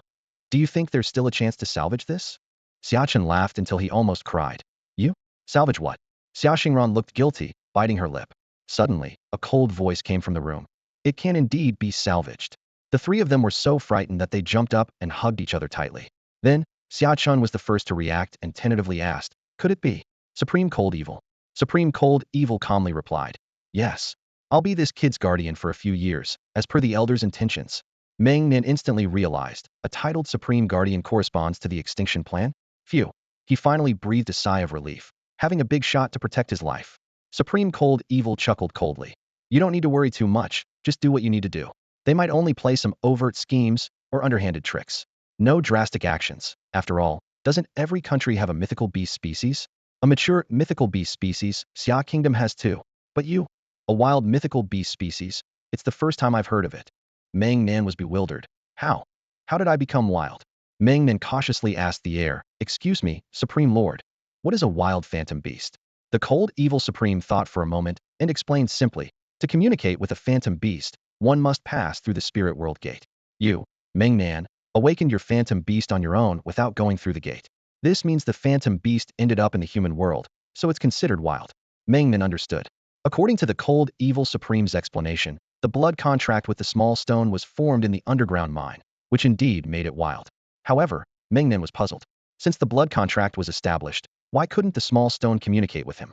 do you think there's still a chance to salvage this?" Xiachen laughed until he almost cried. "You? Salvage what?" Xia Xingran looked guilty, biting her lip. Suddenly, a cold voice came from the room. "It can indeed be salvaged." The three of them were so frightened that they jumped up and hugged each other tightly. Then, Xiachun was the first to react and tentatively asked, "Could it be Supreme Cold Evil?" Supreme Cold Evil calmly replied, "Yes. I'll be this kid's guardian for a few years, as per the elder's intentions." Meng Nan instantly realized, a titled Supreme Guardian corresponds to the extinction plan? Phew. He finally breathed a sigh of relief, having a big shot to protect his life. Supreme Cold Evil chuckled coldly. "You don't need to worry too much, just do what you need to do. They might only play some overt schemes or underhanded tricks. No drastic actions. After all, doesn't every country have a mythical beast species? A mature mythical beast species, Xia Kingdom has too. But you? A wild mythical beast species? It's the first time I've heard of it." Meng Nan was bewildered. "How? How did I become wild?" Meng Nan cautiously asked the heir, "Excuse me, Supreme Lord. What is a wild phantom beast?" The cold evil Supreme thought for a moment and explained simply, "To communicate with a phantom beast, one must pass through the spirit world gate. You, Meng Nan, awakened your phantom beast on your own without going through the gate. This means the phantom beast ended up in the human world, so it's considered wild." Meng Nan understood. According to the cold evil Supreme's explanation, the blood contract with the small stone was formed in the underground mine, which indeed made it wild. However, Meng Nan was puzzled. Since the blood contract was established, why couldn't the small stone communicate with him?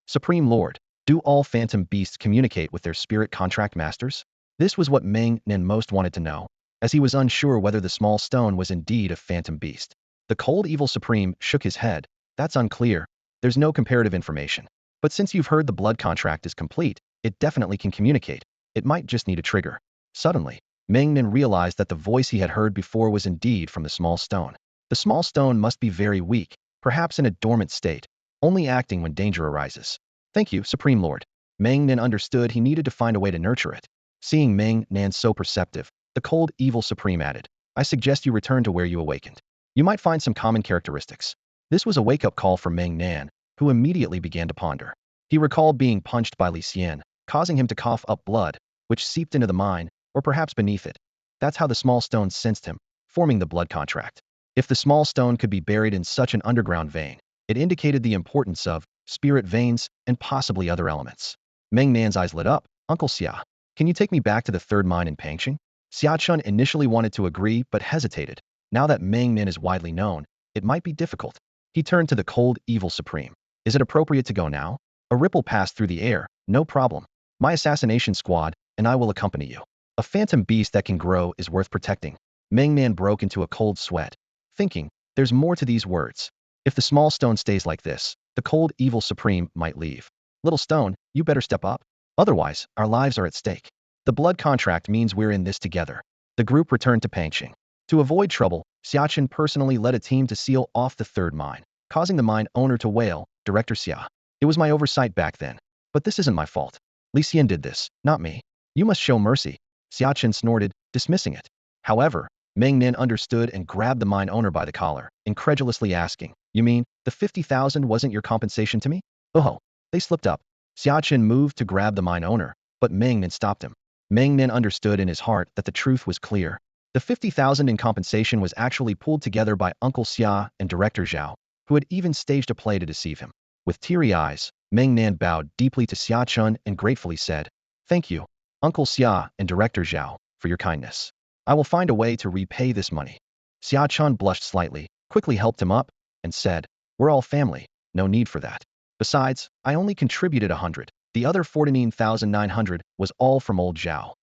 Supreme Lord, do all phantom beasts communicate with their spirit contract masters? This was what Meng Nan most wanted to know, as he was unsure whether the small stone was indeed a phantom beast. The cold evil Supreme shook his head. "That's unclear. There's no comparative information. But since you've heard the blood contract is complete, it definitely can communicate. It might just need a trigger." Suddenly, Meng Nan realized that the voice he had heard before was indeed from the small stone. The small stone must be very weak, perhaps in a dormant state, only acting when danger arises. "Thank you, Supreme Lord." Meng Nan understood he needed to find a way to nurture it. Seeing Meng Nan so perceptive, the cold evil Supreme added, "I suggest you return to where you awakened. You might find some common characteristics." This was a wake-up call for Meng Nan, who immediately began to ponder. He recalled being punched by Li Xian, causing him to cough up blood, which seeped into the mine, or perhaps beneath it. That's how the small stone sensed him, forming the blood contract. If the small stone could be buried in such an underground vein, it indicated the importance of spirit veins and possibly other elements. Meng Nan's eyes lit up. "Uncle Xia, can you take me back to the third mine in Pangcheng?" Xia Chun initially wanted to agree but hesitated. Now that Meng Nan is widely known, it might be difficult. He turned to the cold evil Supreme. "Is it appropriate to go now?" A ripple passed through the air. "No problem. My assassination squad and I will accompany you. A phantom beast that can grow is worth protecting." Meng Nan broke into a cold sweat, thinking, there's more to these words. If the small stone stays like this, the cold evil Supreme might leave. "Little stone, you better step up. Otherwise, our lives are at stake. The blood contract means we're in this together." The group returned to Pangcheng. To avoid trouble, Xiachen personally led a team to seal off the third mine, causing the mine owner to wail, "Director Xia, it was my oversight back then. But this isn't my fault. Li Xian did this, not me. You must show mercy." Xiachen snorted, dismissing it. However, Meng Nan understood and grabbed the mine owner by the collar, incredulously asking, "You mean, the 50,000 wasn't your compensation to me?" "Oh." They slipped up. Xiachen moved to grab the mine owner, but Meng Nan stopped him. Meng Nan understood in his heart that the truth was clear. The 50,000 in compensation was actually pulled together by Uncle Xia and Director Zhao, who had even staged a play to deceive him. With teary eyes, Meng Nan bowed deeply to Xia Chun and gratefully said, "Thank you, Uncle Xia and Director Zhao, for your kindness. I will find a way to repay this money." Xia Chun blushed slightly, quickly helped him up, and said, "We're all family, no need for that. Besides, I only contributed 100. The other 49,900 was all from old Zhao."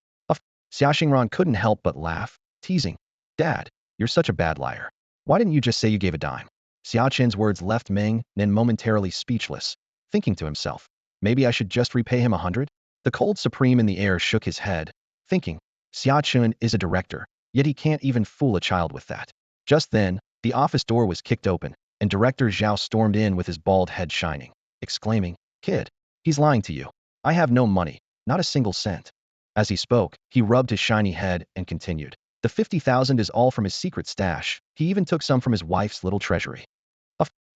Xia Xingran couldn't help but laugh, teasing, "Dad, you're such a bad liar. Why didn't you just say you gave a dime?" Xiao Chen's words left Meng Nan momentarily speechless, thinking to himself, maybe I should just repay him 100? The cold Supreme in the air shook his head, thinking, Xia Chun is a director, yet he can't even fool a child with that. Just then, the office door was kicked open, and Director Zhao stormed in with his bald head shining, exclaiming, "Kid, he's lying to you. I have no money, not a single cent." As he spoke, he rubbed his shiny head and continued, "The 50,000 is all from his secret stash. He even took some from his wife's little treasury."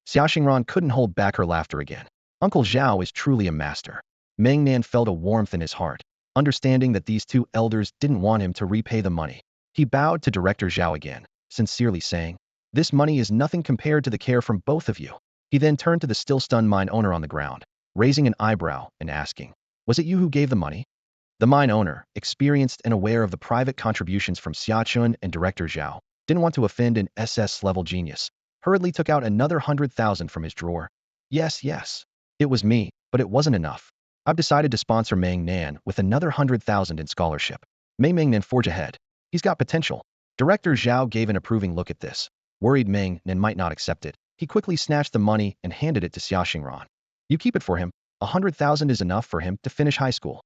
Xia Xingran couldn't hold back her laughter again. Uncle Zhao is truly a master. Meng Nan felt a warmth in his heart, understanding that these two elders didn't want him to repay the money. He bowed to Director Zhao again, sincerely saying, "This money is nothing compared to the care from both of you." He then turned to the still stunned mine owner on the ground, raising an eyebrow and asking, "Was it you who gave the money?" The mine owner, experienced and aware of the private contributions from Xia Chun and Director Zhao, didn't want to offend an SS-level genius, hurriedly took out another 100,000 from his drawer. Yes, yes. It was me, but it wasn't enough. I've decided to sponsor Meng Nan with another 100,000 in scholarship. Meng Nan forge ahead. He's got potential. Director Zhao gave an approving look at this. Worried Meng Nan might not accept it, he quickly snatched the money and handed it to Xia Xingran. You keep it for him. 100,000 is enough for him to finish high school.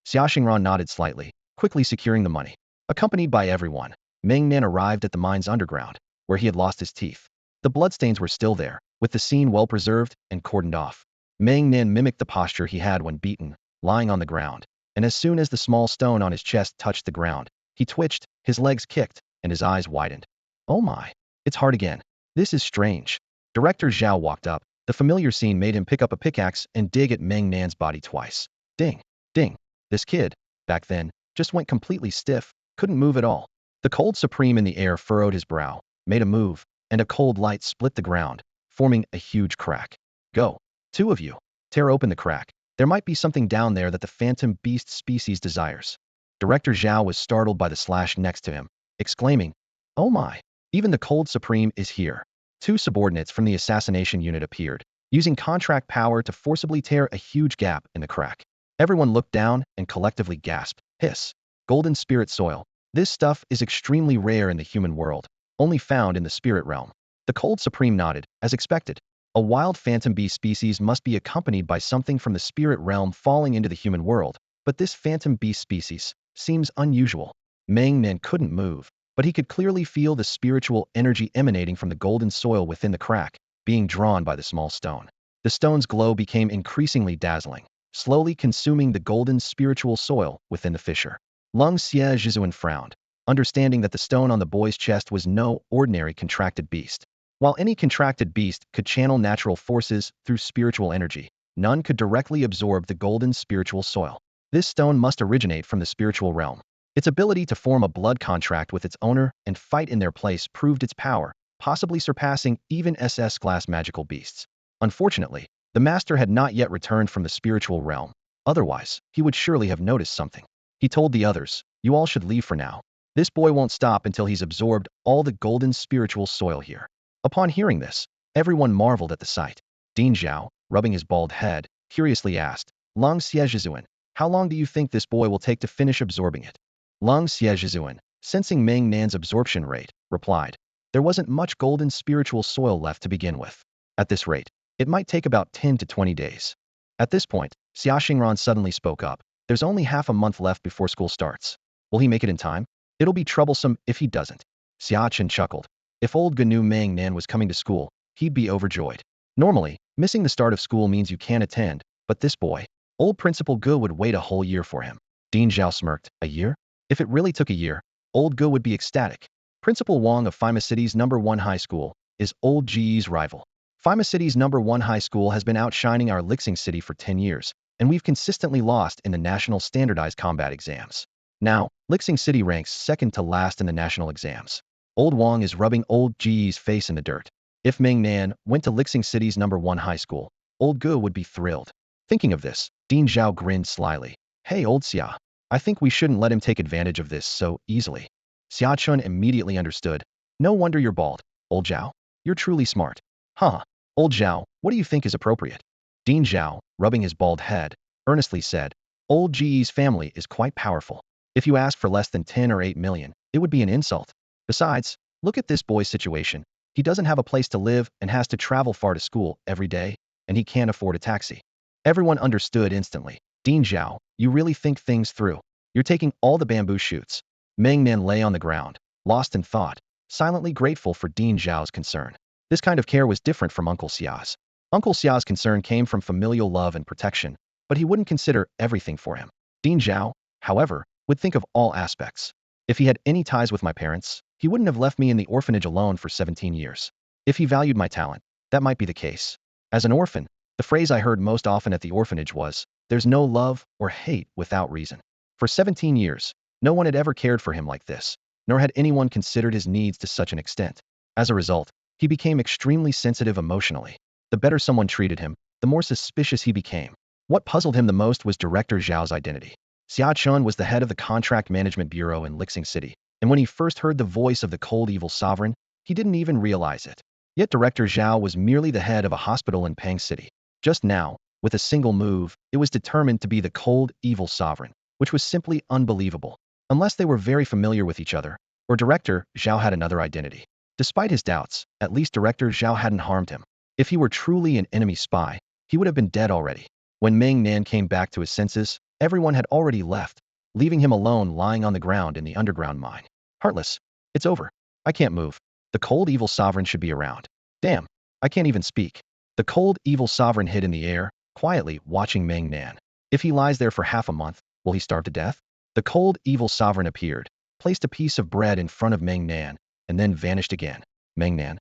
Xia Xingran nodded slightly, quickly securing the money. Accompanied by everyone, Meng Nan arrived at the mine's underground, where he had lost his teeth. The bloodstains were still there, with the scene well preserved and cordoned off. Meng Nan mimicked the posture he had when beaten, lying on the ground, and as soon as the small stone on his chest touched the ground, he twitched, his legs kicked, and his eyes widened. Oh my! It's hard again. This is strange. Director Zhao walked up. The familiar scene made him pick up a pickaxe and dig at Meng Nan's body twice. Ding! Ding! This kid, back then, just went completely stiff, couldn't move at all. The cold supreme in the air furrowed his brow, made a move, and a cold light split the ground, forming a huge crack. Go. Two of you. Tear open the crack. There might be something down there that the phantom beast species desires. Director Zhao was startled by the slash next to him, exclaiming, "Oh my! Even the cold supreme is here." Two subordinates from the assassination unit appeared, using contract power to forcibly tear a huge gap in the crack. Everyone looked down and collectively gasped. Hiss. Golden spirit soil. This stuff is extremely rare in the human world, only found in the spirit realm. The cold supreme nodded, as expected. A wild phantom bee species must be accompanied by something from the spirit realm falling into the human world, but this phantom bee species seems unusual. Meng Nan couldn't move, but he could clearly feel the spiritual energy emanating from the golden soil within the crack, being drawn by the small stone. The stone's glow became increasingly dazzling, slowly consuming the golden spiritual soil within the fissure. Lung Xie Zhizuan frowned, understanding that the stone on the boy's chest was no ordinary contracted beast. While any contracted beast could channel natural forces through spiritual energy, none could directly absorb the golden spiritual soil. This stone must originate from the spiritual realm. Its ability to form a blood contract with its owner and fight in their place proved its power, possibly surpassing even SS-class magical beasts. Unfortunately, the master had not yet returned from the spiritual realm. Otherwise, he would surely have noticed something. He told the others, "You all should leave for now. This boy won't stop until he's absorbed all the golden spiritual soil here." Upon hearing this, everyone marveled at the sight. Dean Zhao, rubbing his bald head, curiously asked, "Lung Xie, how long do you think this boy will take to finish absorbing it?" Lung Xie, sensing Meng Nan's absorption rate, replied, "There wasn't much golden spiritual soil left to begin with. At this rate, it might take about 10 to 20 days. At this point, Xia Xingran suddenly spoke up. "There's only half a month left before school starts. Will he make it in time? It'll be troublesome if he doesn't." Xia Chen chuckled. If old Gnu Meng Nan was coming to school, he'd be overjoyed. Normally, missing the start of school means you can't attend, but this boy, old Principal Gu would wait a whole year for him. Dean Zhao smirked. A year? If it really took a year, old Gu would be ecstatic. Principal Wang of Fima City's #1 high school is old Ji's rival. Fima City's #1 high school has been outshining our Lixing City for 10 years, and we've consistently lost in the national standardized combat exams. Now, Lixing City ranks second to last in the national exams. Old Wang is rubbing old Ji's face in the dirt. If Meng Nan went to Lixing City's #1 high school, old Gu would be thrilled. Thinking of this, Dean Zhao grinned slyly. "Hey, old Xia, I think we shouldn't let him take advantage of this so easily." Xia Chun immediately understood. "No wonder you're bald, old Zhao. You're truly smart." "Huh. Old Zhao, what do you think is appropriate?" Dean Zhao, rubbing his bald head, earnestly said, "Old Ji's family is quite powerful. If you ask for less than 10 or 8 million, it would be an insult. Besides, look at this boy's situation. He doesn't have a place to live and has to travel far to school every day, and he can't afford a taxi." Everyone understood instantly. "Dean Zhao, you really think things through. You're taking all the bamboo shoots." Meng Nan lay on the ground, lost in thought, silently grateful for Dean Zhao's concern. This kind of care was different from Uncle Xia's. Uncle Xia's concern came from familial love and protection, but he wouldn't consider everything for him. Dean Zhao, however, would think of all aspects. If he had any ties with my parents, he wouldn't have left me in the orphanage alone for 17 years. If he valued my talent, That might be the case. As an orphan, the phrase I heard most often at the orphanage was, "There's no love or hate without reason." For 17 years, no one had ever cared for him like this, nor had anyone considered his needs to such an extent. As a result, he became extremely sensitive emotionally. The better someone treated him, the more suspicious he became. What puzzled him the most was Director Zhao's identity. Xia Chun was the head of the Contract Management Bureau in Lixing City, and when he first heard the voice of the cold evil sovereign, he didn't even realize it. Yet Director Zhao was merely the head of a hospital in Pang City. Just now, with a single move, it was determined to be the cold evil sovereign, which was simply unbelievable. Unless they were very familiar with each other, or Director Zhao had another identity. Despite his doubts, at least Director Zhao hadn't harmed him. If he were truly an enemy spy, he would have been dead already. When Meng Nan came back to his senses, everyone had already left, leaving him alone lying on the ground in the underground mine. Heartless. It's over. I can't move. The cold evil sovereign should be around. Damn. I can't even speak. The cold evil sovereign hid in the air, quietly watching Meng Nan. If he lies there for half a month, will he starve to death? The cold evil sovereign appeared, placed a piece of bread in front of Meng Nan, and then vanished again. Meng Nan?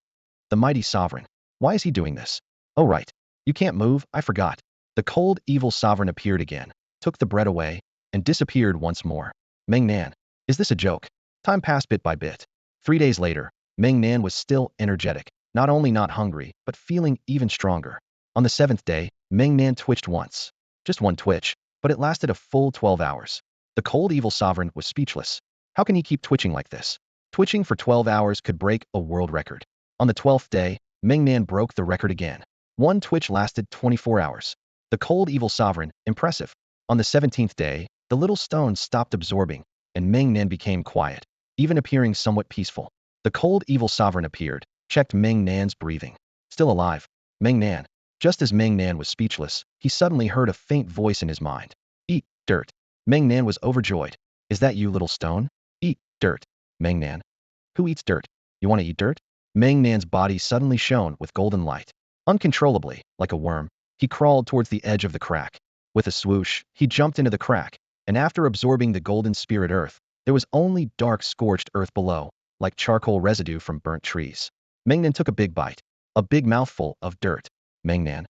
The mighty sovereign. Why is he doing this? Oh right. You can't move, I forgot. The cold evil sovereign appeared again, took the bread away, and disappeared once more. Meng Nan. Is this a joke? Time passed bit by bit. 3 days later, Meng Nan was still energetic, not only not hungry, but feeling even stronger. On the 7th day, Meng Nan twitched once. Just one twitch, but it lasted a full 12 hours. The cold evil sovereign was speechless. How can he keep twitching like this? Twitching for 12 hours could break a world record. On the 12th day, Meng Nan broke the record again. One twitch lasted 24 hours. The cold evil sovereign, impressive. On the 17th day, the little stone stopped absorbing, and Meng Nan became quiet, even appearing somewhat peaceful. The cold evil sovereign appeared, checked Meng Nan's breathing. Still alive. Meng Nan. Just as Meng Nan was speechless, he suddenly heard a faint voice in his mind. Eat dirt. Meng Nan was overjoyed. Is that you, little stone? Eat dirt. Meng Nan. Who eats dirt? You want to eat dirt? Meng Nan's body suddenly shone with golden light. Uncontrollably, like a worm, he crawled towards the edge of the crack. With a swoosh, he jumped into the crack, and after absorbing the golden spirit earth, there was only dark scorched earth below, like charcoal residue from burnt trees. Meng Nan took a big bite, a big mouthful of dirt. Meng Nan.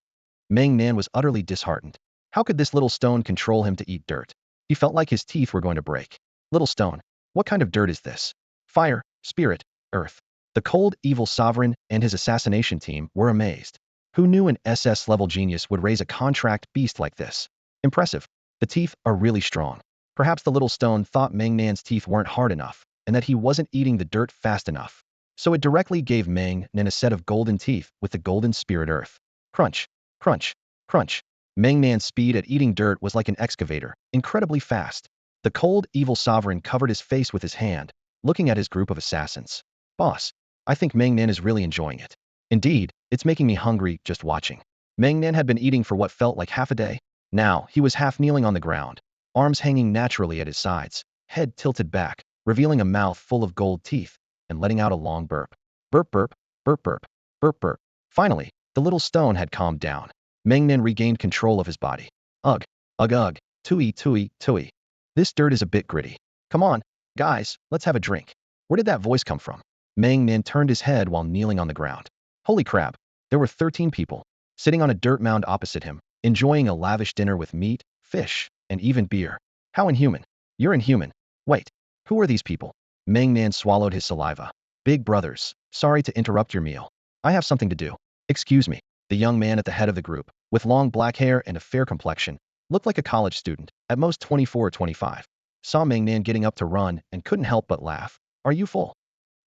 Meng Nan was utterly disheartened. How could this little stone control him to eat dirt? He felt like his teeth were going to break. Little stone, what kind of dirt is this? Fire, spirit, earth. The cold, evil sovereign and his assassination team were amazed. Who knew an SS-level genius would raise a contract beast like this? Impressive. The teeth are really strong. Perhaps the little stone thought Meng Nan's teeth weren't hard enough, and that he wasn't eating the dirt fast enough. So it directly gave Meng Nan a set of golden teeth with the golden spirit earth. Crunch, crunch, crunch. Meng Nan's speed at eating dirt was like an excavator, incredibly fast. The cold, evil sovereign covered his face with his hand, looking at his group of assassins. Boss, I think Meng Nan is really enjoying it. Indeed, it's making me hungry just watching. Meng Nan had been eating for what felt like half a day. Now, he was half kneeling on the ground, arms hanging naturally at his sides, head tilted back, revealing a mouth full of gold teeth, and letting out a long burp. Burp burp, burp burp, burp burp. Finally, the little stone had calmed down. Meng Nan regained control of his body. Ugh, ugh ugh, tooey tooey tooey. This dirt is a bit gritty. Come on, guys, let's have a drink. Where did that voice come from? Meng Nan turned his head while kneeling on the ground. Holy crap, there were 13 people, sitting on a dirt mound opposite him, enjoying a lavish dinner with meat, fish, and even beer. How inhuman. You're inhuman. Wait, who are these people? Meng Nan swallowed his saliva. Big brothers, sorry to interrupt your meal. I have something to do. Excuse me. The young man at the head of the group, with long black hair and a fair complexion, looked like a college student, at most 24 or 25. Saw Meng Nan getting up to run and couldn't help but laugh. Are you full?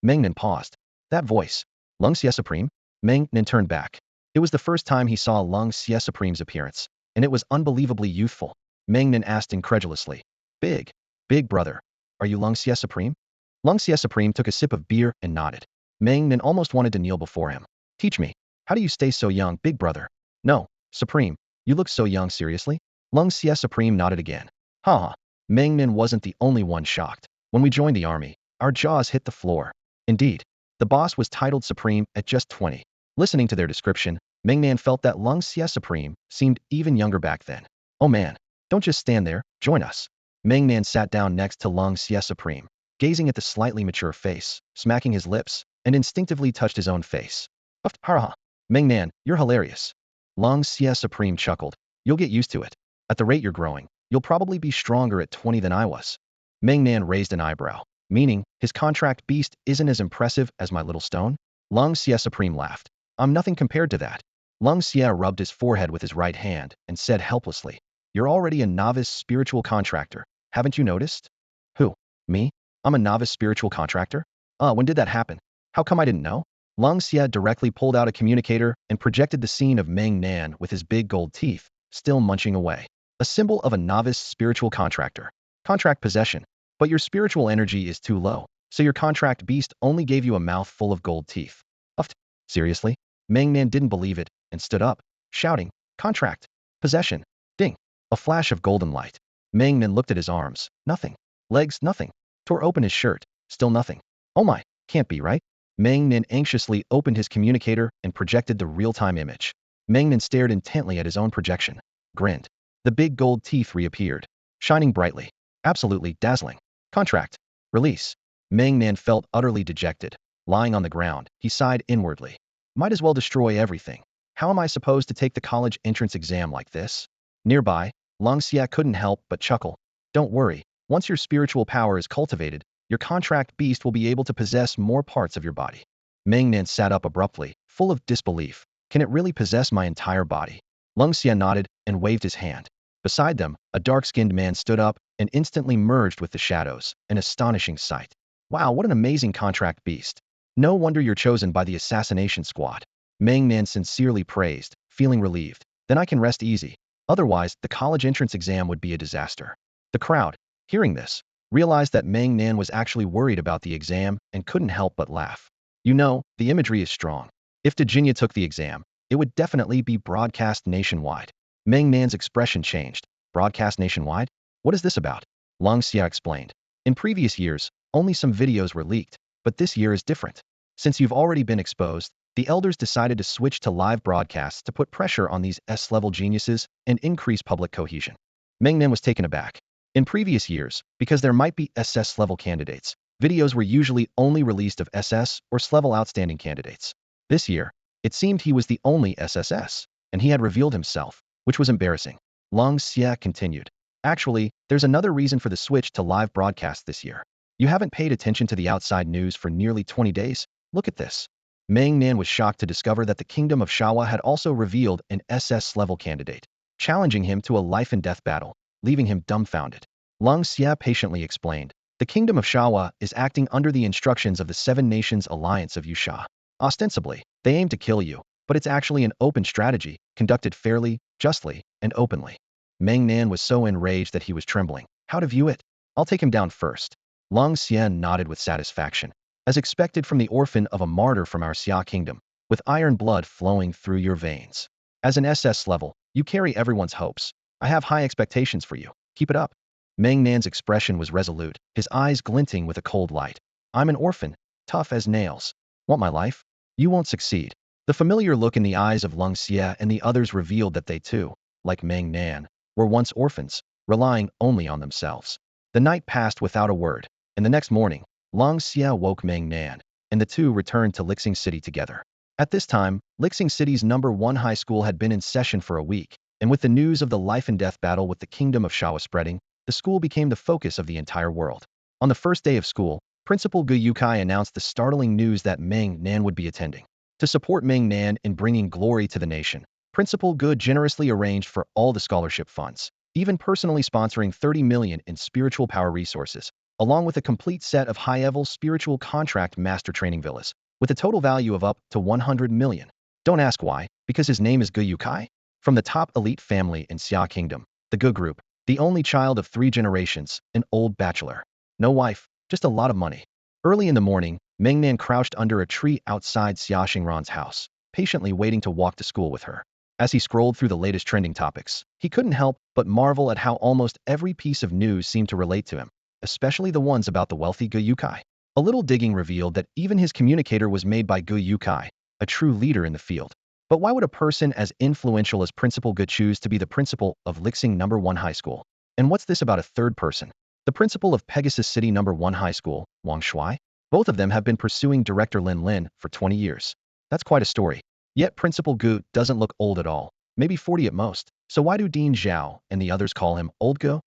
Meng Nan paused. That voice. Lung Xie Supreme? Meng Nan turned back. It was the first time he saw Lung Xie Supreme's appearance, and it was unbelievably youthful. Meng Nan asked incredulously. Big brother. Are you Lung Xie Supreme? Lung Xie Supreme took a sip of beer and nodded. Meng Nan almost wanted to kneel before him. Teach me. How do you stay so young, big brother? No, Supreme. You look so young, seriously? Lung Xie Supreme nodded again. Haha. Meng Nan wasn't the only one shocked. When we joined the army, our jaws hit the floor. Indeed. The boss was titled Supreme at just 20. Listening to their description, Meng Nan felt that Lung Xie Supreme seemed even younger back then. Oh man, don't just stand there, join us. Meng Nan sat down next to Lung Xie Supreme, gazing at the slightly mature face, smacking his lips, and instinctively touched his own face. Hara. Meng Nan, you're hilarious. Long Xie Supreme chuckled. You'll get used to it. At the rate you're growing, you'll probably be stronger at 20 than I was. Meng Nan raised an eyebrow, meaning his contract beast isn't as impressive as my little stone? Long Xie Supreme laughed. I'm nothing compared to that. Long Xie rubbed his forehead with his right hand and said helplessly, You're already a novice spiritual contractor. Haven't you noticed? Who? Me? I'm a novice spiritual contractor? When did that happen? How come I didn't know? Long Xie directly pulled out a communicator and projected the scene of Meng Nan with his big gold teeth, still munching away. A symbol of a novice spiritual contractor. Contract possession. But your spiritual energy is too low, so your contract beast only gave you a mouth full of gold teeth. Uffed. Seriously? Meng Nan didn't believe it and stood up, shouting, Contract. Possession. Ding. A flash of golden light. Meng Nan looked at his arms. Nothing. Legs, nothing. Tore open his shirt. Still nothing. Oh my, can't be right? Meng Nan anxiously opened his communicator and projected the real-time image. Meng Nan stared intently at his own projection. Grinned. The big gold teeth reappeared, shining brightly. Absolutely dazzling. Contract. Release. Meng Nan felt utterly dejected. Lying on the ground, he sighed inwardly. Might as well destroy everything. How am I supposed to take the college entrance exam like this? Nearby, Long Xie couldn't help but chuckle. Don't worry, once your spiritual power is cultivated, your contract beast will be able to possess more parts of your body. Meng Nan sat up abruptly, full of disbelief. Can it really possess my entire body? Long Xie nodded and waved his hand. Beside them, a dark-skinned man stood up and instantly merged with the shadows, an astonishing sight. Wow, what an amazing contract beast. No wonder you're chosen by the assassination squad. Meng Nan sincerely praised, feeling relieved. Then I can rest easy. Otherwise, the college entrance exam would be a disaster. The crowd, hearing this, realized that Meng Nan was actually worried about the exam and couldn't help but laugh. You know, the imagery is strong. If Virginia took the exam, it would definitely be broadcast nationwide. Meng Nan's expression changed. Broadcast nationwide? What is this about? Long Xia explained. In previous years, only some videos were leaked, but this year is different. Since you've already been exposed, the elders decided to switch to live broadcasts to put pressure on these S-level geniuses and increase public cohesion. Meng Nan was taken aback. In previous years, because there might be SS-level candidates, videos were usually only released of SS or S-level outstanding candidates. This year, it seemed he was the only SSS, and he had revealed himself, which was embarrassing. Long Xie continued. Actually, there's another reason for the switch to live broadcast this year. You haven't paid attention to the outside news for nearly 20 days? Look at this. Meng Nan was shocked to discover that the Kingdom of Shawa had also revealed an SS-level candidate, challenging him to a life-and-death battle, leaving him dumbfounded. Long Xie patiently explained. The Kingdom of Shawa is acting under the instructions of the Seven Nations Alliance of Yusha. Ostensibly, they aim to kill you, but it's actually an open strategy, conducted fairly, justly, and openly. Meng Nan was so enraged that he was trembling. How to view it? I'll take him down first. Long Xie nodded with satisfaction. As expected from the orphan of a martyr from our Xia kingdom, with iron blood flowing through your veins. As an SS level, you carry everyone's hopes. I have high expectations for you. Keep it up. Meng Nan's expression was resolute, his eyes glinting with a cold light. I'm an orphan, tough as nails. Want my life? You won't succeed. The familiar look in the eyes of Long Xie and the others revealed that they too, like Meng Nan, were once orphans, relying only on themselves. The night passed without a word, and the next morning, Long Xie woke Meng Nan, and the two returned to Lixing City together. At this time, Lixing City's #1 high school had been in session for a week, and with the news of the life-and-death battle with the Kingdom of Shawa spreading, the school became the focus of the entire world. On the first day of school, Principal Gu Yukai announced the startling news that Meng Nan would be attending. To support Meng Nan in bringing glory to the nation, Principal Gu generously arranged for all the scholarship funds, even personally sponsoring 30 million in spiritual power resources, along with a complete set of high-level spiritual contract master training villas, with a total value of up to 100 million. Don't ask why, because his name is Gu Yukai. From the top elite family in Xia Kingdom, the Gu Group, the only child of 3 generations, an old bachelor. No wife, just a lot of money. Early in the morning, Meng Nan crouched under a tree outside Xia Xingran's house, patiently waiting to walk to school with her. As he scrolled through the latest trending topics, he couldn't help but marvel at how almost every piece of news seemed to relate to him, especially the ones about the wealthy Gu Yukai. A little digging revealed that even his communicator was made by Gu Yukai, a true leader in the field. But why would a person as influential as Principal Gu choose to be the principal of Lixing #1 High School? And what's this about a third person? The principal of Pegasus City #1 High School, Wang Shuai? Both of them have been pursuing Director Lin Lin for 20 years. That's quite a story. Yet Principal Gu doesn't look old at all, maybe 40 at most. So why do Dean Zhao and the others call him Old Gu?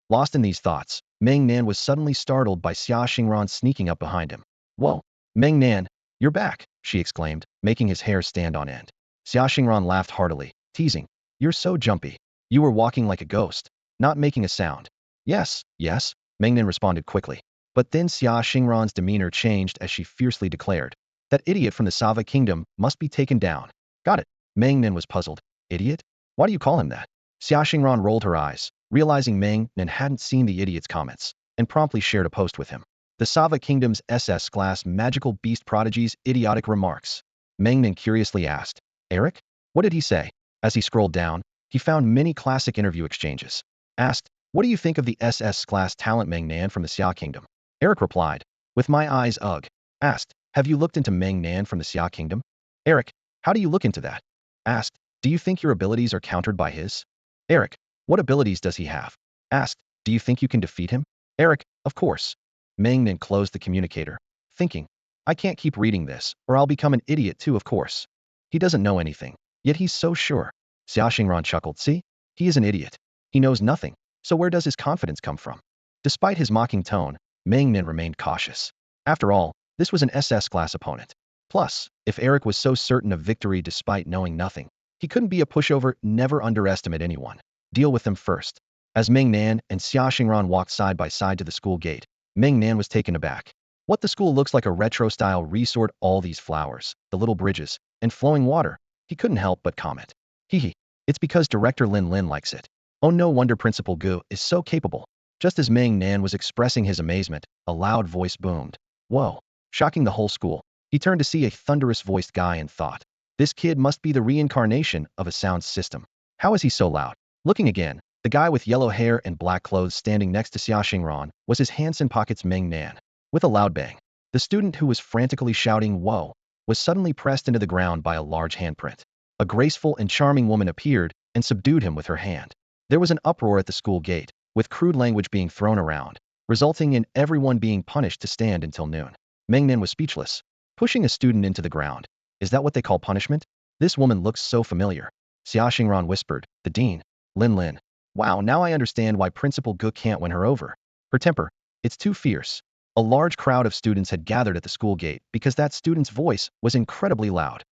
Lost in these thoughts, Meng Nan was suddenly startled by Xia Xingran sneaking up behind him. Whoa, Meng Nan, you're back, she exclaimed, making his hair stand on end. Xia Xingran laughed heartily, teasing. You're so jumpy. You were walking like a ghost, not making a sound. Yes, yes, Meng Nan responded quickly. But then Xia Xingran's demeanor changed as she fiercely declared. That idiot from the Sava kingdom must be taken down. Got it. Meng Nan was puzzled. Idiot? Why do you call him that? Xia Xingran rolled her eyes, realizing Meng Nan hadn't seen the idiot's comments, and promptly shared a post with him. The Sava Kingdom's SS-class magical beast prodigy's idiotic remarks. Meng Nan curiously asked, Eric? What did he say? As he scrolled down, he found many classic interview exchanges. Asked, what do you think of the SS-class talent Meng Nan from the Xia Kingdom? Eric replied, with my eyes ugh. Asked, have you looked into Meng Nan from the Xia Kingdom? Eric, how do you look into that? Asked, do you think your abilities are countered by his? Eric, what abilities does he have? Asked, do you think you can defeat him? Eric, of course. Meng Nan closed the communicator, thinking, I can't keep reading this, or I'll become an idiot too, of course. He doesn't know anything, yet he's so sure. Xia Xingran chuckled, see? He is an idiot. He knows nothing, so where does his confidence come from? Despite his mocking tone, Meng Nan remained cautious. After all, this was an SS-class opponent. Plus, if Eric was so certain of victory despite knowing nothing, he couldn't be a pushover. Never underestimate anyone. Deal with them first. As Meng Nan and Xia Xingran walked side by side to the school gate, Meng Nan was taken aback. What the school looks like a retro-style resort, all these flowers, the little bridges, and flowing water. He couldn't help but comment. Hee, it's because Director Lin Lin likes it. Oh, no wonder Principal Gu is so capable. Just as Meng Nan was expressing his amazement, a loud voice boomed. Whoa, shocking the whole school. He turned to see a thunderous-voiced guy and thought, this kid must be the reincarnation of a sound system. How is he so loud? Looking again, the guy with yellow hair and black clothes standing next to Xia Xingran was his hands in pockets Meng Nan. With a loud bang, the student who was frantically shouting, whoa, was suddenly pressed into the ground by a large handprint. A graceful and charming woman appeared and subdued him with her hand. There was an uproar at the school gate, with crude language being thrown around, resulting in everyone being punished to stand until noon. Meng Nan was speechless, pushing a student into the ground. Is that what they call punishment? This woman looks so familiar. Xia Xingran whispered, the dean, Lin Lin. Wow, now I understand why Principal Gu can't win her over. Her temper, it's too fierce. A large crowd of students had gathered at the school gate because that student's voice was incredibly loud.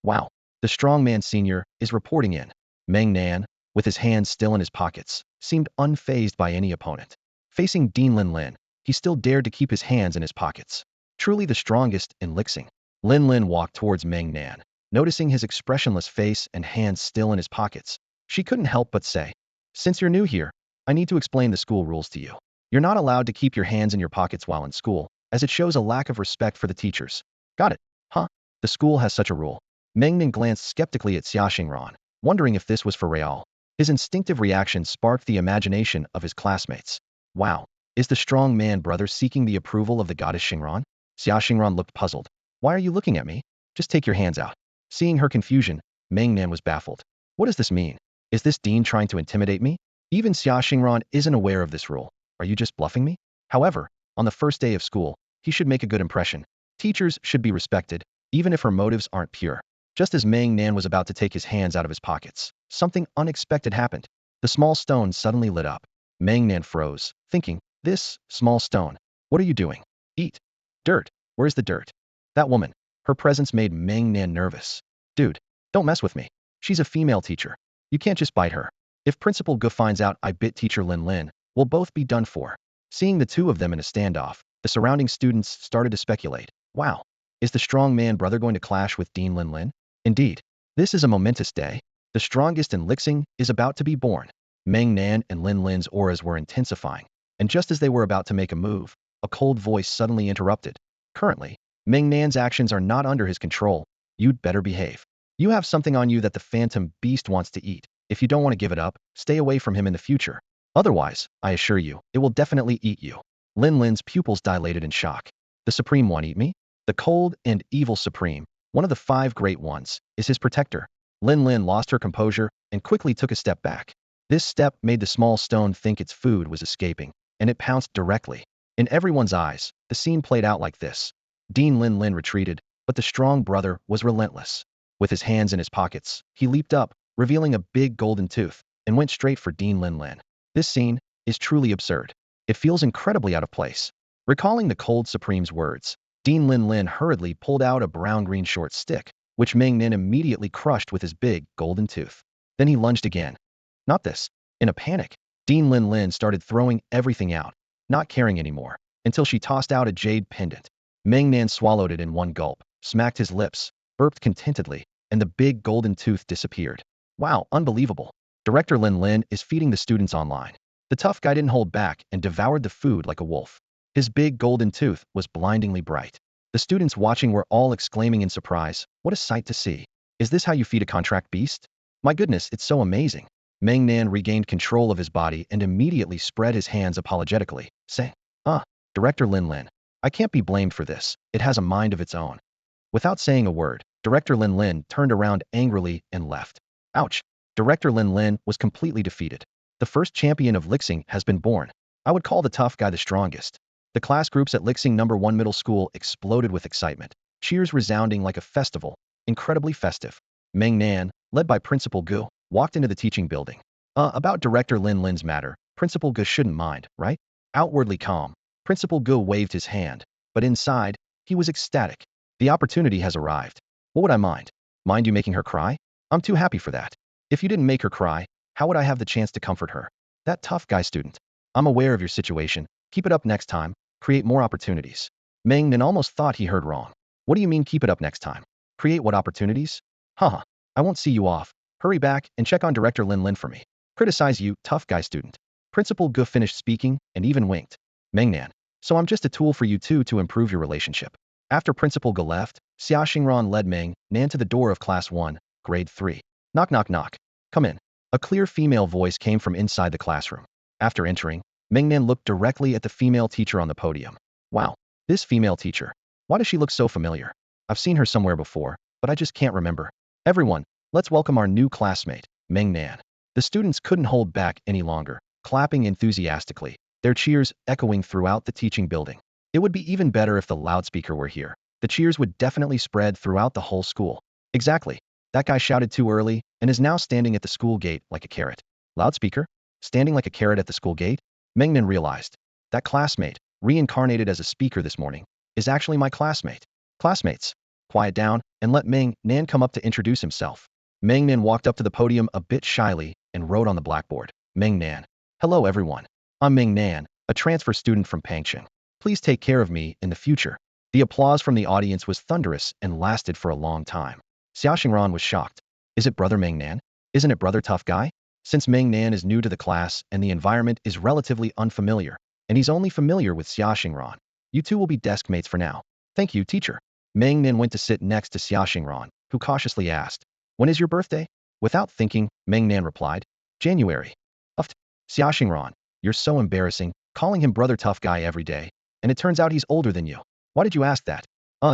Wow, the strongman senior is reporting in. Meng Nan, with his hands still in his pockets, seemed unfazed by any opponent. Facing Dean Lin Lin, he still dared to keep his hands in his pockets. Truly the strongest in Lixing. Lin Lin walked towards Meng Nan. Noticing his expressionless face and hands still in his pockets, she couldn't help but say, since you're new here, I need to explain the school rules to you. You're not allowed to keep your hands in your pockets while in school, as it shows a lack of respect for the teachers. Got it, huh? The school has such a rule. Meng Nan glanced skeptically at Xia Xingran, wondering if this was for real. His instinctive reaction sparked the imagination of his classmates. Wow, is the strong man brother seeking the approval of the goddess Xingran? Xia Xingran looked puzzled. Why are you looking at me? Just take your hands out. Seeing her confusion, Meng Nan was baffled. What does this mean? Is this dean trying to intimidate me? Even Xia Xingran isn't aware of this rule. Are you just bluffing me? However, on the first day of school, he should make a good impression. Teachers should be respected, even if her motives aren't pure. Just as Meng Nan was about to take his hands out of his pockets, something unexpected happened. The small stone suddenly lit up. Meng Nan froze, thinking, this, small stone, what are you doing? Eat. Dirt. Where's the dirt? That woman. Her presence made Meng Nan nervous. Dude, don't mess with me. She's a female teacher. You can't just bite her. If Principal Gu finds out I bit teacher Lin Lin, we'll both be done for. Seeing the two of them in a standoff, the surrounding students started to speculate. Wow, is the strong man brother going to clash with Dean Lin Lin? Indeed, this is a momentous day. The strongest in Lixing is about to be born. Meng Nan and Lin Lin's auras were intensifying, and just as they were about to make a move, a cold voice suddenly interrupted. Currently, Meng Nan's actions are not under his control. You'd better behave. You have something on you that the phantom beast wants to eat. If you don't want to give it up, stay away from him in the future. Otherwise, I assure you, it will definitely eat you. Lin Lin's pupils dilated in shock. The Supreme One eat me? The cold and evil Supreme, one of the 5 great ones, is his protector. Lin Lin lost her composure and quickly took a step back. This step made the small stone think its food was escaping, and it pounced directly. In everyone's eyes, the scene played out like this. Dean Lin Lin retreated, but the strong brother was relentless. With his hands in his pockets, he leaped up, revealing a big golden tooth, and went straight for Dean Lin Lin. This scene is truly absurd. It feels incredibly out of place. Recalling the Cold Supreme's words, Dean Lin Lin hurriedly pulled out a brown-green short stick, which Meng Nan immediately crushed with his big, golden tooth. Then he lunged again. Not this. In a panic, Dean Lin Lin started throwing everything out, not caring anymore, until she tossed out a jade pendant. Meng Nan swallowed it in one gulp, smacked his lips, burped contentedly, and the big golden tooth disappeared. Wow, unbelievable. Director Lin Lin is feeding the students online. The tough guy didn't hold back and devoured the food like a wolf. His big golden tooth was blindingly bright. The students watching were all exclaiming in surprise, "What a sight to see. Is this how you feed a contract beast? My goodness, it's so amazing." Meng Nan regained control of his body and immediately spread his hands apologetically, saying, Director Lin Lin, I can't be blamed for this. It has a mind of its own." Without saying a word, Director Lin Lin turned around angrily and left. Ouch. Director Lin Lin was completely defeated. The first champion of Lixing has been born. I would call the tough guy the strongest. The class groups at Lixing No. 1 Middle School exploded with excitement, cheers resounding like a festival, incredibly festive. Meng Nan, led by Principal Gu, walked into the teaching building. About Director Lin Lin's matter, Principal Gu shouldn't mind, right? Outwardly calm, Principal Gu waved his hand, but inside, he was ecstatic. The opportunity has arrived. What would I mind? Mind you making her cry? I'm too happy for that. If you didn't make her cry, how would I have the chance to comfort her? That tough guy student. I'm aware of your situation. Keep it up next time. Create more opportunities. Meng Nan almost thought he heard wrong. What do you mean keep it up next time? Create what opportunities? Haha, I won't see you off. Hurry back and check on Director Lin Lin for me. Criticize you, tough guy student. Principal Gu finished speaking and even winked. Meng Nan, so I'm just a tool for you two to improve your relationship. After Principal Gu left, Xia Xingran led Meng Nan to the door of Class 1, Grade 3. Knock knock knock. Come in. A clear female voice came from inside the classroom. After entering, Meng Nan looked directly at the female teacher on the podium. Wow, this female teacher. Why does she look so familiar? I've seen her somewhere before, but I just can't remember. Everyone, let's welcome our new classmate, Meng Nan. The students couldn't hold back any longer, clapping enthusiastically, their cheers echoing throughout the teaching building. It would be even better if the loudspeaker were here. The cheers would definitely spread throughout the whole school. Exactly. That guy shouted too early and is now standing at the school gate like a carrot. Loudspeaker? Standing like a carrot at the school gate? Meng Nan realized. That classmate, reincarnated as a speaker this morning, is actually my classmate. Classmates, quiet down and let Meng Nan come up to introduce himself. Meng Nan walked up to the podium a bit shyly and wrote on the blackboard, Meng Nan. Hello everyone. I'm Meng Nan, a transfer student from Pangcheng. Please take care of me in the future. The applause from the audience was thunderous and lasted for a long time. Xia Xingran was shocked. Is it Brother Meng Nan? Isn't it Brother Tough Guy? Since Meng Nan is new to the class and the environment is relatively unfamiliar, and he's only familiar with Xia Xingran, you two will be desk mates for now. Thank you, teacher. Meng Nan went to sit next to Xia Xingran, who cautiously asked, When is your birthday? Without thinking, Meng Nan replied, January. Uft. Xia Xingran, you're so embarrassing, calling him Brother Tough Guy every day, and it turns out he's older than you. Why did you ask that?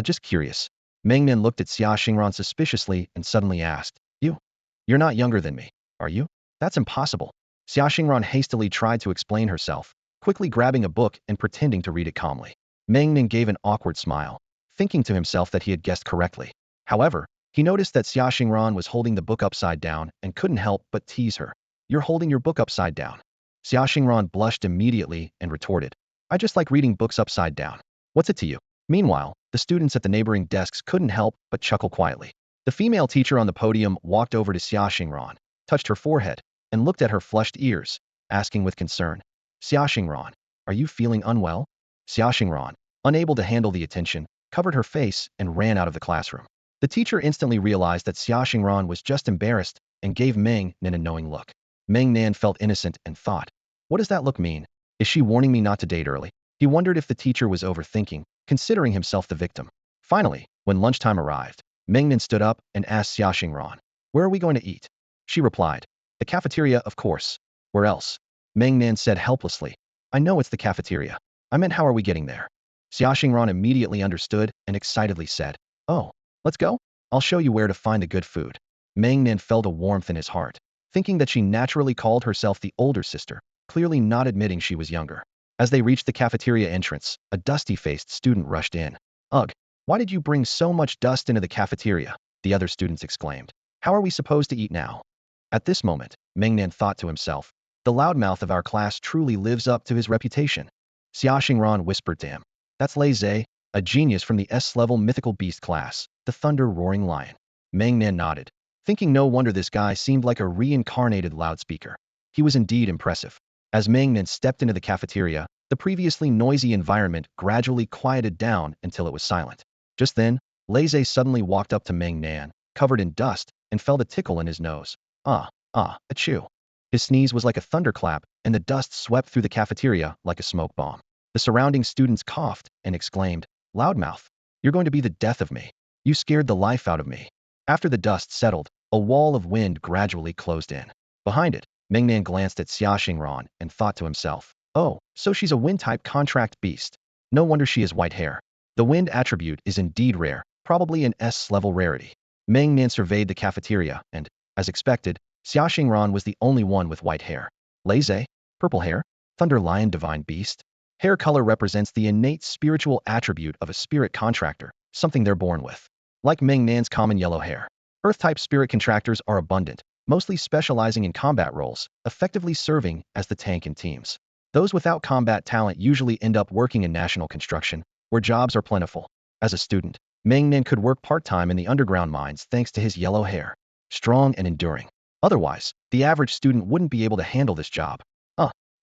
Just curious. Meng Nan looked at Xia Xingran suspiciously and suddenly asked, You're not younger than me, are you? That's impossible. Xia Xingran hastily tried to explain herself, quickly grabbing a book and pretending to read it calmly. Meng Nan gave an awkward smile, thinking to himself that he had guessed correctly. However, he noticed that Xia Xingran was holding the book upside down and couldn't help but tease her. You're holding your book upside down. Xia Xingran blushed immediately and retorted, I just like reading books upside down. What's it to you? Meanwhile, the students at the neighboring desks couldn't help but chuckle quietly. The female teacher on the podium walked over to Xia Xingran, touched her forehead, and looked at her flushed ears, asking with concern, Xia Xingran, are you feeling unwell? Xia Xingran, unable to handle the attention, covered her face and ran out of the classroom. The teacher instantly realized that Xia Xingran was just embarrassed and gave Meng Nan a knowing look. Meng Nan felt innocent and thought, what does that look mean? Is she warning me not to date early? He wondered if the teacher was overthinking, considering himself the victim. Finally, when lunchtime arrived, Meng Nan stood up and asked Xia Xingran, Where are we going to eat? She replied, The cafeteria, of course. Where else? Meng Nan said helplessly, I know it's the cafeteria. I meant how are we getting there? Xia Xingran immediately understood and excitedly said, Oh, let's go? I'll show you where to find the good food. Meng Nan felt a warmth in his heart, thinking that she naturally called herself the older sister, clearly not admitting she was younger. As they reached the cafeteria entrance, a dusty-faced student rushed in. Ugh, why did you bring so much dust into the cafeteria? the other students exclaimed. How are we supposed to eat now? At this moment, Meng Nan thought to himself, the loudmouth of our class truly lives up to his reputation. Xia Xingran whispered to him. That's Lei Zhe, a genius from the S-level mythical beast class, the thunder-roaring lion. Meng Nan nodded, thinking no wonder this guy seemed like a reincarnated loudspeaker. He was indeed impressive. As Meng Nan stepped into the cafeteria, the previously noisy environment gradually quieted down until it was silent. Just then, Lei Zhe suddenly walked up to Meng Nan, covered in dust, and felt a tickle in his nose. Achoo. His sneeze was like a thunderclap, and the dust swept through the cafeteria like a smoke bomb. The surrounding students coughed and exclaimed, Loudmouth, you're going to be the death of me. You scared the life out of me. After the dust settled, a wall of wind gradually closed in. Behind it, Meng Nan glanced at Xia Xingran and thought to himself, oh, so she's a wind-type contract beast. No wonder she has white hair. The wind attribute is indeed rare, probably an S-level rarity. Meng Nan surveyed the cafeteria and, as expected, Xia Xingran was the only one with white hair. Lei Zhe, purple hair, thunder lion divine beast. Hair color represents the innate spiritual attribute of a spirit contractor, something they're born with. Like Meng Nan's common yellow hair, Earth-type spirit contractors are abundant, mostly specializing in combat roles, effectively serving as the tank in teams. Those without combat talent usually end up working in national construction, where jobs are plentiful. As a student, Meng Nan could work part-time in the underground mines thanks to his yellow hair. Strong and enduring. Otherwise, the average student wouldn't be able to handle this job.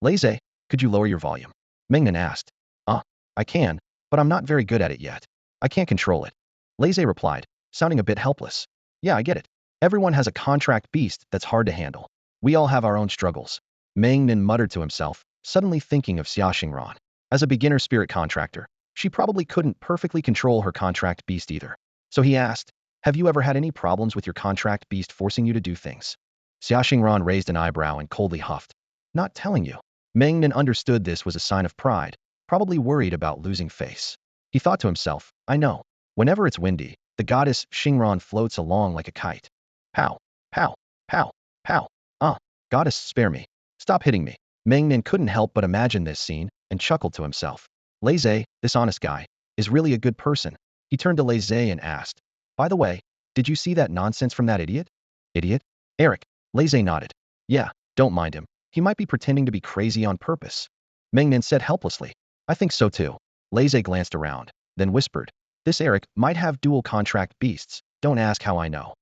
Lei Zhe, could you lower your volume? Meng Nan asked. I can, but I'm not very good at it yet. I can't control it. Lei Zhe replied, sounding a bit helpless. Yeah, I get it. Everyone has a contract beast that's hard to handle. We all have our own struggles. Meng Nan muttered to himself, suddenly thinking of Xia Xingran. As a beginner spirit contractor, she probably couldn't perfectly control her contract beast either. So he asked, have you ever had any problems with your contract beast forcing you to do things? Xia Xingran raised an eyebrow and coldly huffed. Not telling you. Meng Nan understood this was a sign of pride, probably worried about losing face. He thought to himself, I know. Whenever it's windy, the goddess Xingran floats along like a kite. Pow, pow, pow, pow. Goddess, spare me. Stop hitting me. Meng Nan couldn't help but imagine this scene and chuckled to himself. Lei Zhe, this honest guy, is really a good person. He turned to Lei Zhe and asked, by the way, did you see that nonsense from that idiot? Idiot? Eric. Lei Zhe nodded. Yeah, don't mind him. He might be pretending to be crazy on purpose. Meng Nan said helplessly. I think so too. Lei Zhe glanced around, then whispered, this Eric might have dual contract beasts. Don't ask how I know.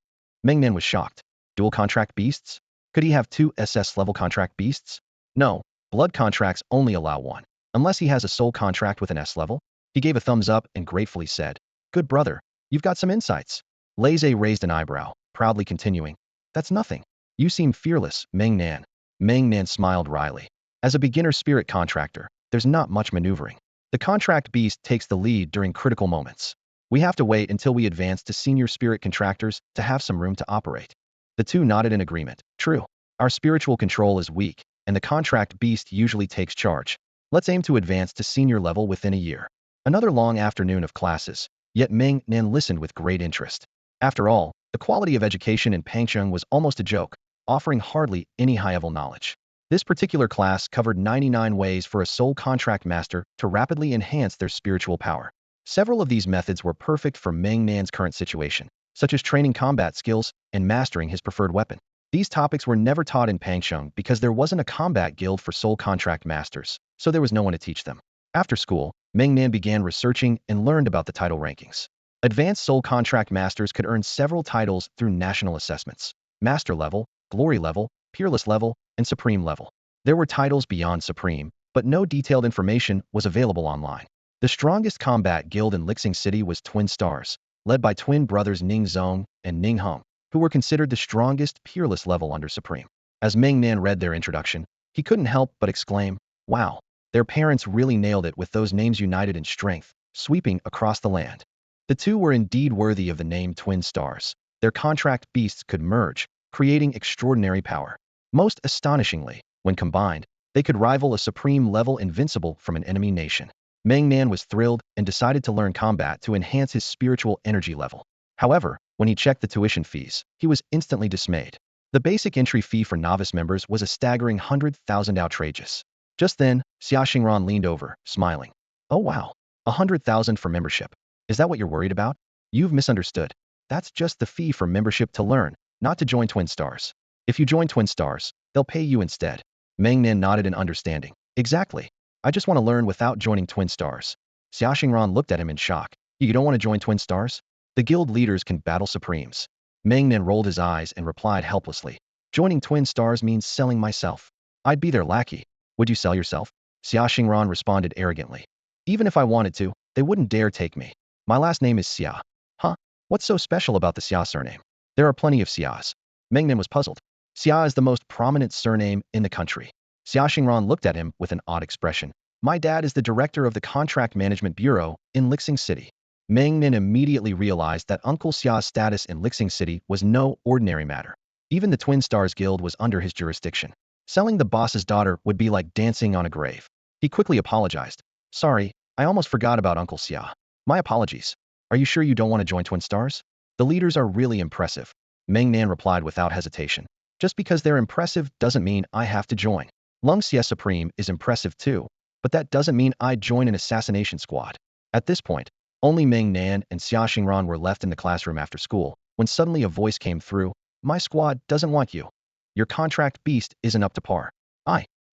Meng Nan was shocked. Dual contract beasts? Could he have two SS-level contract beasts? No, blood contracts only allow one. Unless he has a soul contract with an S-level? He gave a thumbs up and gratefully said, good brother, you've got some insights. Lei Zhe raised an eyebrow, proudly continuing, that's nothing. You seem fearless, Meng Nan. Meng Nan smiled wryly. As a beginner spirit contractor, there's not much maneuvering. The contract beast takes the lead during critical moments. We have to wait until we advance to senior spirit contractors to have some room to operate. The two nodded in agreement. True. Our spiritual control is weak, and the contract beast usually takes charge. Let's aim to advance to senior level within a year. Another long afternoon of classes, yet Meng Nan listened with great interest. After all, the quality of education in Pangcheng was almost a joke, offering hardly any high-level knowledge. This particular class covered 99 ways for a soul contract master to rapidly enhance their spiritual power. Several of these methods were perfect for Meng Nan's current situation, such as training combat skills and mastering his preferred weapon. These topics were never taught in Pangcheng because there wasn't a combat guild for soul contract masters, so there was no one to teach them. After school, Meng Nan began researching and learned about the title rankings. Advanced soul contract masters could earn several titles through national assessments: master level, glory level, peerless level, and supreme level. There were titles beyond supreme, but no detailed information was available online. The strongest combat guild in Lixing City was Twin Stars, led by twin brothers Ning Zong and Ning Hong, who were considered the strongest peerless level under supreme. As Meng Nan read their introduction, he couldn't help but exclaim, wow, their parents really nailed it with those names united in strength, sweeping across the land. The two were indeed worthy of the name Twin Stars. Their contract beasts could merge, creating extraordinary power. Most astonishingly, when combined, they could rival a supreme-level invincible from an enemy nation. Meng Nan was thrilled and decided to learn combat to enhance his spiritual energy level. However, when he checked the tuition fees, he was instantly dismayed. The basic entry fee for novice members was a staggering 100,000 outrageous. Just then, Xia Xingran leaned over, smiling. Oh wow, 100,000 for membership. Is that what you're worried about? You've misunderstood. That's just the fee for membership to learn, not to join Twin Stars. If you join Twin Stars, they'll pay you instead. Meng Nan nodded in understanding. Exactly. I just want to learn without joining Twin Stars. Xia Xingran looked at him in shock. You don't want to join Twin Stars? The guild leaders can battle supremes. Meng Nan rolled his eyes and replied helplessly. Joining Twin Stars means selling myself. I'd be their lackey. Would you sell yourself? Xia Xingran responded arrogantly. Even if I wanted to, they wouldn't dare take me. My last name is Xia. Huh? What's so special about the Xia surname? There are plenty of Xias. Meng Nan was puzzled. Xia is the most prominent surname in the country. Xia Xingran looked at him with an odd expression. My dad is the director of the Contract Management Bureau in Lixing City. Meng Nan immediately realized that Uncle Xia's status in Lixing City was no ordinary matter. Even the Twin Stars Guild was under his jurisdiction. Selling the boss's daughter would be like dancing on a grave. He quickly apologized. Sorry, I almost forgot about Uncle Xia. My apologies. Are you sure you don't want to join Twin Stars? The leaders are really impressive. Meng Nan replied without hesitation. Just because they're impressive doesn't mean I have to join. Lung Xie Supreme is impressive too, but that doesn't mean I'd join an assassination squad. At this point, only Meng Nan and Xia Xingran were left in the classroom after school, when suddenly a voice came through. My squad doesn't want you. Your contract beast isn't up to par.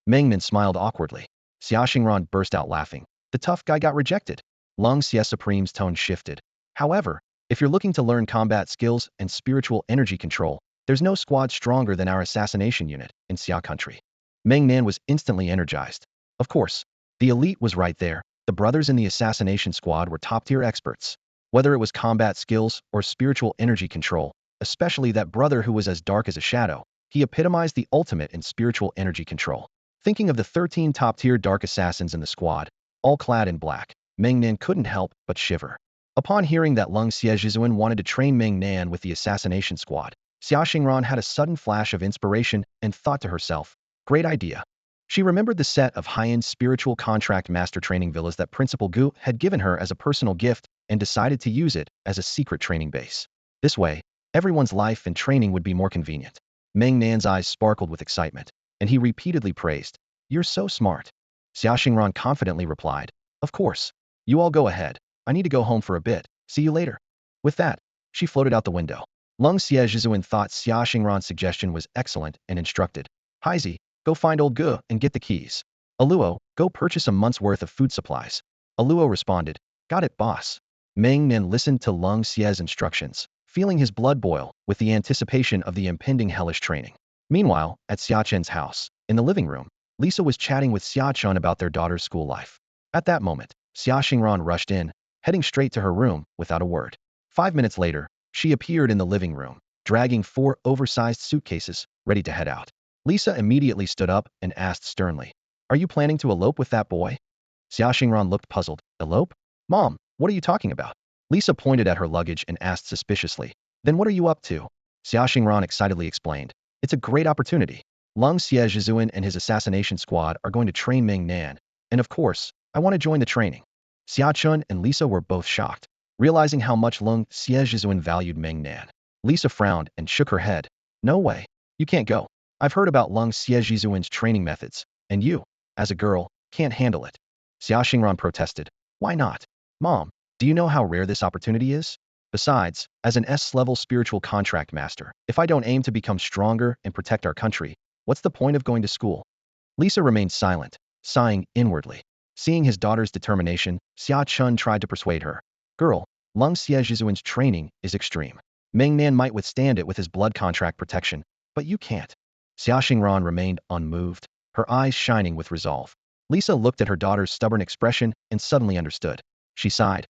Meng Nan smiled awkwardly. Xia Xingran burst out laughing. The tough guy got rejected. Lung Xie Supreme's tone shifted. However, if you're looking to learn combat skills and spiritual energy control, there's no squad stronger than our assassination unit in Xia country. Meng Nan was instantly energized. Of course, the elite was right there. The brothers in the assassination squad were top-tier experts. Whether it was combat skills or spiritual energy control, especially that brother who was as dark as a shadow, he epitomized the ultimate in spiritual energy control. Thinking of the 13 top-tier dark assassins in the squad, all clad in black, Meng Nan couldn't help but shiver. Upon hearing that Lung Xiejizuan wanted to train Meng Nan with the assassination squad, Xia Xingran had a sudden flash of inspiration and thought to herself, great idea. She remembered the set of high-end spiritual contract master training villas that Principal Gu had given her as a personal gift and decided to use it as a secret training base. This way, everyone's life and training would be more convenient. Meng Nan's eyes sparkled with excitement, and he repeatedly praised, You're so smart. Xia Xingran confidently replied, Of course. You all go ahead. I need to go home for a bit. See you later. With that, she floated out the window. Lung Xiejizuan thought Xia Xingran's suggestion was excellent and instructed, Haizi, go find old Gu and get the keys. Aluo, go purchase a month's worth of food supplies. Aluo responded, Got it, boss. Meng Nan listened to Lung Xie's instructions, feeling his blood boil with the anticipation of the impending hellish training. Meanwhile, at Xia Chen's house, in the living room, Lisa was chatting with Xia Chen about their daughter's school life. At that moment, Xia Xingran rushed in, heading straight to her room without a word. 5 minutes later, she appeared in the living room, dragging 4 oversized suitcases, ready to head out. Lisa immediately stood up and asked sternly, Are you planning to elope with that boy? Xia Xingran looked puzzled. Elope? Mom, what are you talking about? Lisa pointed at her luggage and asked suspiciously, Then what are you up to? Xia Xingran excitedly explained, It's a great opportunity. Lung Xiejizuan and his assassination squad are going to train Meng Nan, and of course, I want to join the training. Xia Chun and Lisa were both shocked, realizing how much Lung Xiejizuan valued Meng Nan. Lisa frowned and shook her head. No way. You can't go. I've heard about Lung Xiejizuan's training methods, and you, as a girl, can't handle it. Xia Xingran protested. Why not? Mom, do you know how rare this opportunity is? Besides, as an S-level spiritual contract master, if I don't aim to become stronger and protect our country, what's the point of going to school? Lisa remained silent, sighing inwardly. Seeing his daughter's determination, Xia Chun tried to persuade her. Girl, Lung Xiejizuan's training is extreme. Meng Nan might withstand it with his blood contract protection, but you can't. Xia Xingran remained unmoved, her eyes shining with resolve. Lisa looked at her daughter's stubborn expression and suddenly understood. She sighed.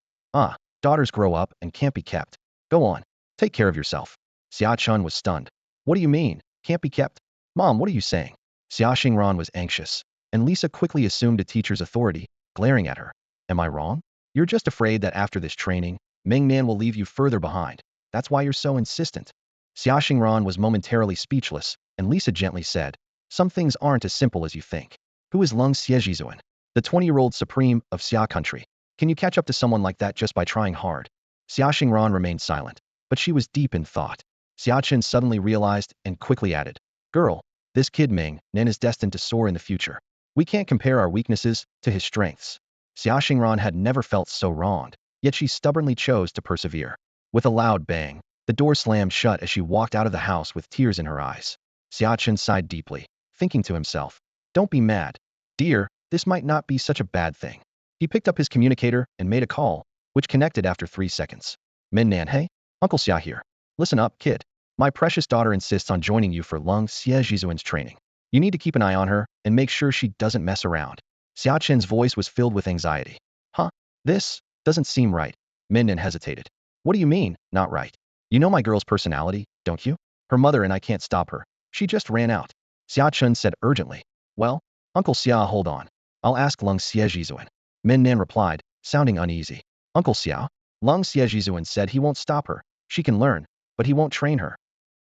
Daughters grow up and can't be kept. Go on. Take care of yourself. Xia Chun was stunned. What do you mean, can't be kept? Mom, what are you saying? Xia Xingran was anxious, and Lisa quickly assumed a teacher's authority, glaring at her. Am I wrong? You're just afraid that after this training, Meng Nan will leave you further behind. That's why you're so insistent. Xia Xingran was momentarily speechless, and Lisa gently said, Some things aren't as simple as you think. Who is Lung Xiejizuan? The 20-year-old supreme of Xia country. Can you catch up to someone like that just by trying hard? Xia Xingran remained silent, but she was deep in thought. Xia Chen suddenly realized and quickly added, Girl, this kid Meng Nan is destined to soar in the future. We can't compare our weaknesses to his strengths. Xia Xingran had never felt so wronged, yet she stubbornly chose to persevere. With a loud bang, The door slammed shut as she walked out of the house with tears in her eyes. Xiachen sighed deeply, thinking to himself, "Don't be mad, dear, this might not be such a bad thing." He picked up his communicator and made a call, which connected after 3 seconds. Meng Nan, hey, Uncle Xia here. Listen up, kid. My precious daughter insists on joining you for Lung Xie Jizuan's training. You need to keep an eye on her and make sure she doesn't mess around. Xiaoqian's voice was filled with anxiety. Huh? This doesn't seem right. Meng Nan hesitated. What do you mean, not right? You know my girl's personality, don't you? Her mother and I can't stop her. She just ran out. Xiaochun said urgently. Well, Uncle Xia, hold on. I'll ask Lung Xie Jizuan. Meng Nan replied, sounding uneasy. Uncle Xia? Lung Xie Jizuan said he won't stop her. She can learn, but he won't train her.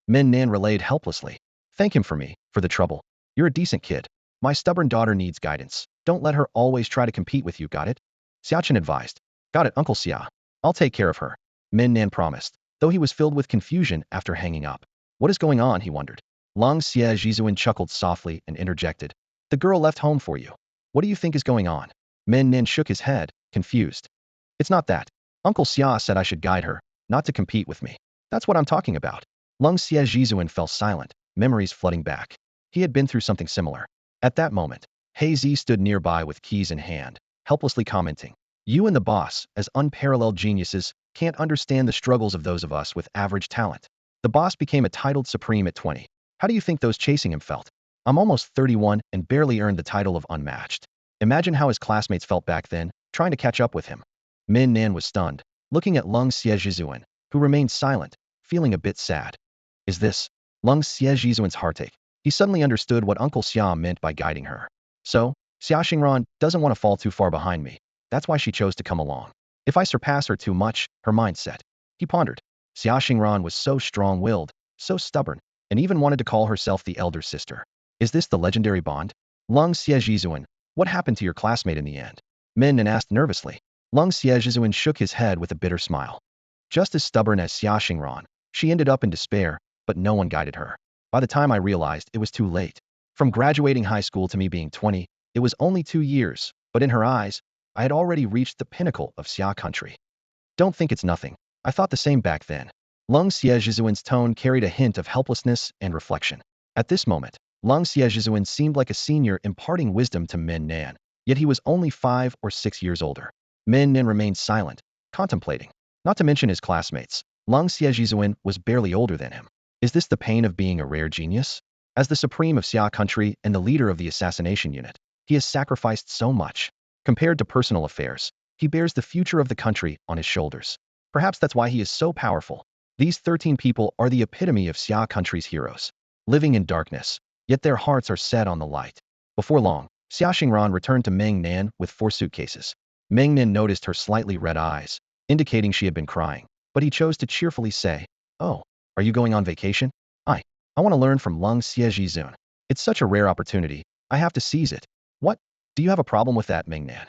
Meng Nan relayed helplessly. Thank him for me, for the trouble. You're a decent kid. My stubborn daughter needs guidance. Don't let her always try to compete with you, got it? Xiaochen advised. Got it, Uncle Xia. I'll take care of her. Meng Nan promised, though he was filled with confusion after hanging up. What is going on, he wondered. Lung Xie Jizuan chuckled softly and interjected. The girl left home for you. What do you think is going on? Meng Nan shook his head, confused. It's not that. Uncle Xia said I should guide her, not to compete with me. That's what I'm talking about. Lung Xie Jizuan fell silent, memories flooding back. He had been through something similar. At that moment, Hei Zi stood nearby with keys in hand, helplessly commenting. You and the boss, as unparalleled geniuses, can't understand the struggles of those of us with average talent. The boss became a titled supreme at 20. How do you think those chasing him felt? I'm almost 31 and barely earned the title of unmatched. Imagine how his classmates felt back then, trying to catch up with him. Meng Nan was stunned, looking at Lung Xie Jizuan, who remained silent, feeling a bit sad. Is this Lung Xie Jizuan's heartache? He suddenly understood what Uncle Xia meant by guiding her. So, Xia Xingran doesn't want to fall too far behind me. That's why she chose to come along. If I surpass her too much, her mindset. He pondered. Xia Xingran was so strong-willed, so stubborn, and even wanted to call herself the elder sister. Is this the legendary bond? Lung Xie Jizuan, what happened to your classmate in the end? Meng Nan asked nervously. Lung Xie Jizuan shook his head with a bitter smile. Just as stubborn as Xia Xingran, she ended up in despair, but no one guided her. By the time I realized, it was too late. From graduating high school to me being 20, it was only 2 years, but in her eyes, I had already reached the pinnacle of Xia country. Don't think it's nothing. I thought the same back then. Lung Xie Jizuan's tone carried a hint of helplessness and reflection. At this moment, Lung Xie Jizuan seemed like a senior imparting wisdom to Meng Nan, yet he was only 5 or 6 years older. Meng Nan remained silent, contemplating. Not to mention his classmates, Lung Xie Jizuan was barely older than him. Is this the pain of being a rare genius? As the supreme of Xia country and the leader of the assassination unit, he has sacrificed so much. Compared to personal affairs, he bears the future of the country on his shoulders. Perhaps that's why he is so powerful. These 13 people are the epitome of Xia country's heroes, living in darkness, yet their hearts are set on the light. Before long, Xia Xingran returned to Meng Nan with 4 suitcases. Meng Nan noticed her slightly red eyes, indicating she had been crying, but he chose to cheerfully say, Oh, are you going on vacation? I want to learn from Lung Xie Jizuan. It's such a rare opportunity, I have to seize it. What? Do you have a problem with that, Meng Nan?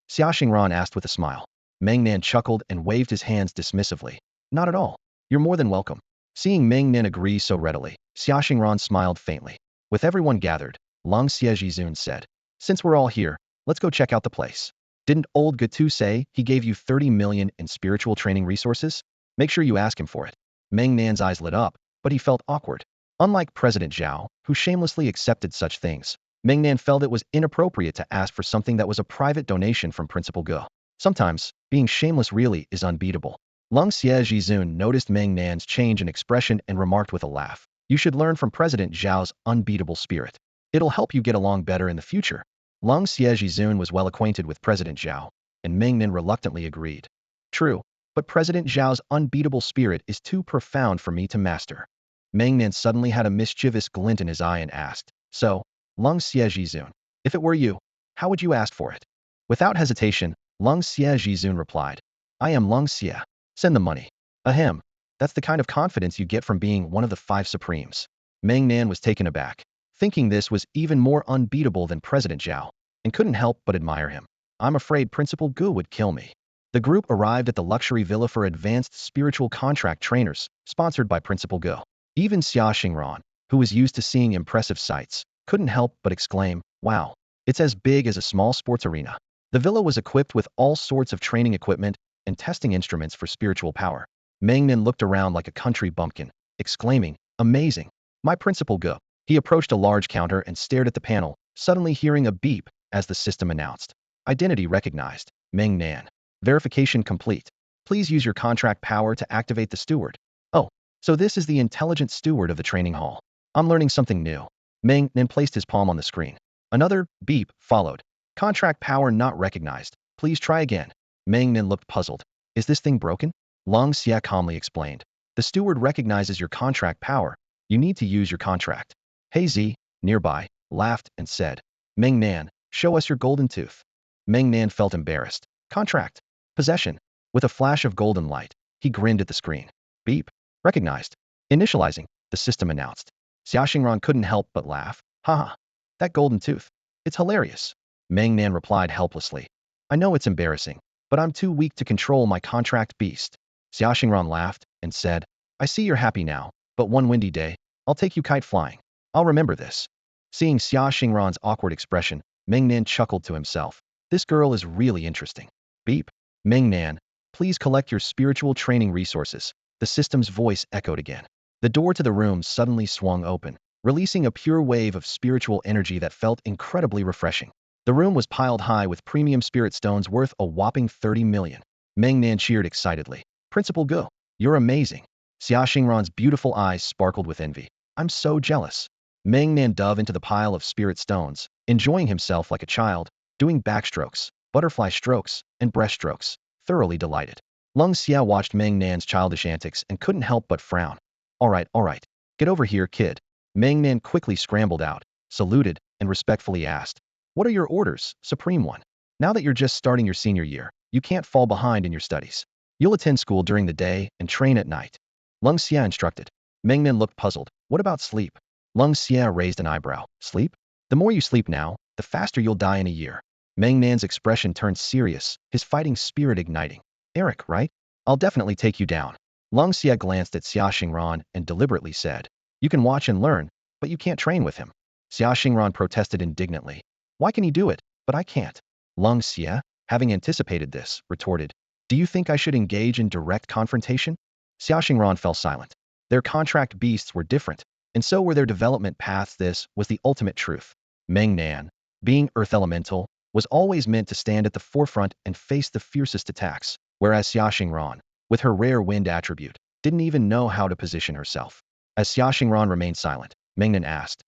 Xia Xingran asked with a smile. Meng Nan chuckled and waved his hands dismissively. Not at all. You're more than welcome. Seeing Meng Nan agree so readily, Xia Xingran smiled faintly. With everyone gathered, Lung Xie Jizuan said, Since we're all here, let's go check out the place. Didn't old Gatu say he gave you 30 million in spiritual training resources? Make sure you ask him for it. Meng Nan's eyes lit up, but he felt awkward. Unlike President Zhao, who shamelessly accepted such things, Meng Nan felt it was inappropriate to ask for something that was a private donation from Principal Ge. Sometimes, being shameless really is unbeatable. Lung Xie Jizuan noticed Meng Nan's change in expression and remarked with a laugh, You should learn from President Zhao's unbeatable spirit. It'll help you get along better in the future. Lung Xie Jizuan was well acquainted with President Zhao, and Meng Nan reluctantly agreed. True, but President Zhao's unbeatable spirit is too profound for me to master. Meng Nan suddenly had a mischievous glint in his eye and asked, So, Lung Xie Jizuan, if it were you, how would you ask for it? Without hesitation, Lung Xie Jizuan replied, I am Lung Xie. Send the money. Ahem. That's the kind of confidence you get from being one of the 5 supremes. Meng Nan was taken aback, thinking this was even more unbeatable than President Zhao, and couldn't help but admire him. I'm afraid Principal Gu would kill me. The group arrived at the luxury villa for advanced spiritual contract trainers, sponsored by Principal Gu. Even Xia Xingran, who was used to seeing impressive sights, couldn't help but exclaim, Wow, it's as big as a small sports arena. The villa was equipped with all sorts of training equipment and testing instruments for spiritual power. Meng Nan looked around like a country bumpkin, exclaiming, "Amazing! My principal go." He approached a large counter and stared at the panel, suddenly hearing a beep as the system announced, "Identity recognized. Meng Nan. Verification complete. Please use your contract power to activate the steward." Oh, so this is the intelligent steward of the training hall. I'm learning something new. Meng Nan placed his palm on the screen. Another beep followed. "Contract power not recognized. Please try again." Meng Nan looked puzzled. "Is this thing broken?" Long Xia calmly explained. "The steward recognizes your contract power. You need to use your contract." Hey Z, nearby, laughed and said, "Meng Nan, show us your golden tooth." Meng Nan felt embarrassed. "Contract. Possession." With a flash of golden light, he grinned at the screen. "Beep. Recognized. Initializing," the system announced. Xiaoxingran couldn't help but laugh. "Haha. That golden tooth. It's hilarious." Meng Nan replied helplessly. "I know it's embarrassing, but I'm too weak to control my contract beast." Xiaoxingran laughed and said, "I see you're happy now, but one windy day, I'll take you kite flying. I'll remember this." Seeing Xiaoxingran's awkward expression, Meng Nan chuckled to himself. "This girl is really interesting." Beep. "Meng Nan, please collect your spiritual training resources." The system's voice echoed again. The door to the room suddenly swung open, releasing a pure wave of spiritual energy that felt incredibly refreshing. The room was piled high with premium spirit stones worth a whopping 30 million. Meng Nan cheered excitedly. "Principal Go, you're amazing." Xiaoxingran's beautiful eyes sparkled with envy. "I'm so jealous." Meng Nan dove into the pile of spirit stones, enjoying himself like a child, doing backstrokes, butterfly strokes, and breaststrokes, thoroughly delighted. Lung Xia watched Meng Nan's childish antics and couldn't help but frown. All right. Get over here, kid." Meng Nan quickly scrambled out, saluted, and respectfully asked, "What are your orders, Supreme One? Now that you're just starting your senior year, you can't fall behind in your studies. You'll attend school during the day and train at night." Lung Xia instructed. Meng Nan looked puzzled. "What about sleep?" Lung Xia raised an eyebrow. "Sleep? The more you sleep now, the faster you'll die in a year." Meng Nan's expression turned serious, his fighting spirit igniting. "Eric, right? I'll definitely take you down." Lung Xia glanced at Xiaoxingran and deliberately said, "You can watch and learn, but you can't train with him." Xiaoxingran protested indignantly. "Why can he do it, but I can't?" Lung Xia, having anticipated this, retorted, "Do you think I should engage in direct confrontation?" Xiaoxingran fell silent. Their contract beasts were different, and so were their development paths. This was the ultimate truth. Meng Nan, being Earth Elemental, was always meant to stand at the forefront and face the fiercest attacks, whereas Xiaoxingran, with her rare wind attribute, didn't even know how to position herself. As Xiaoxingran remained silent, Meng Nan asked,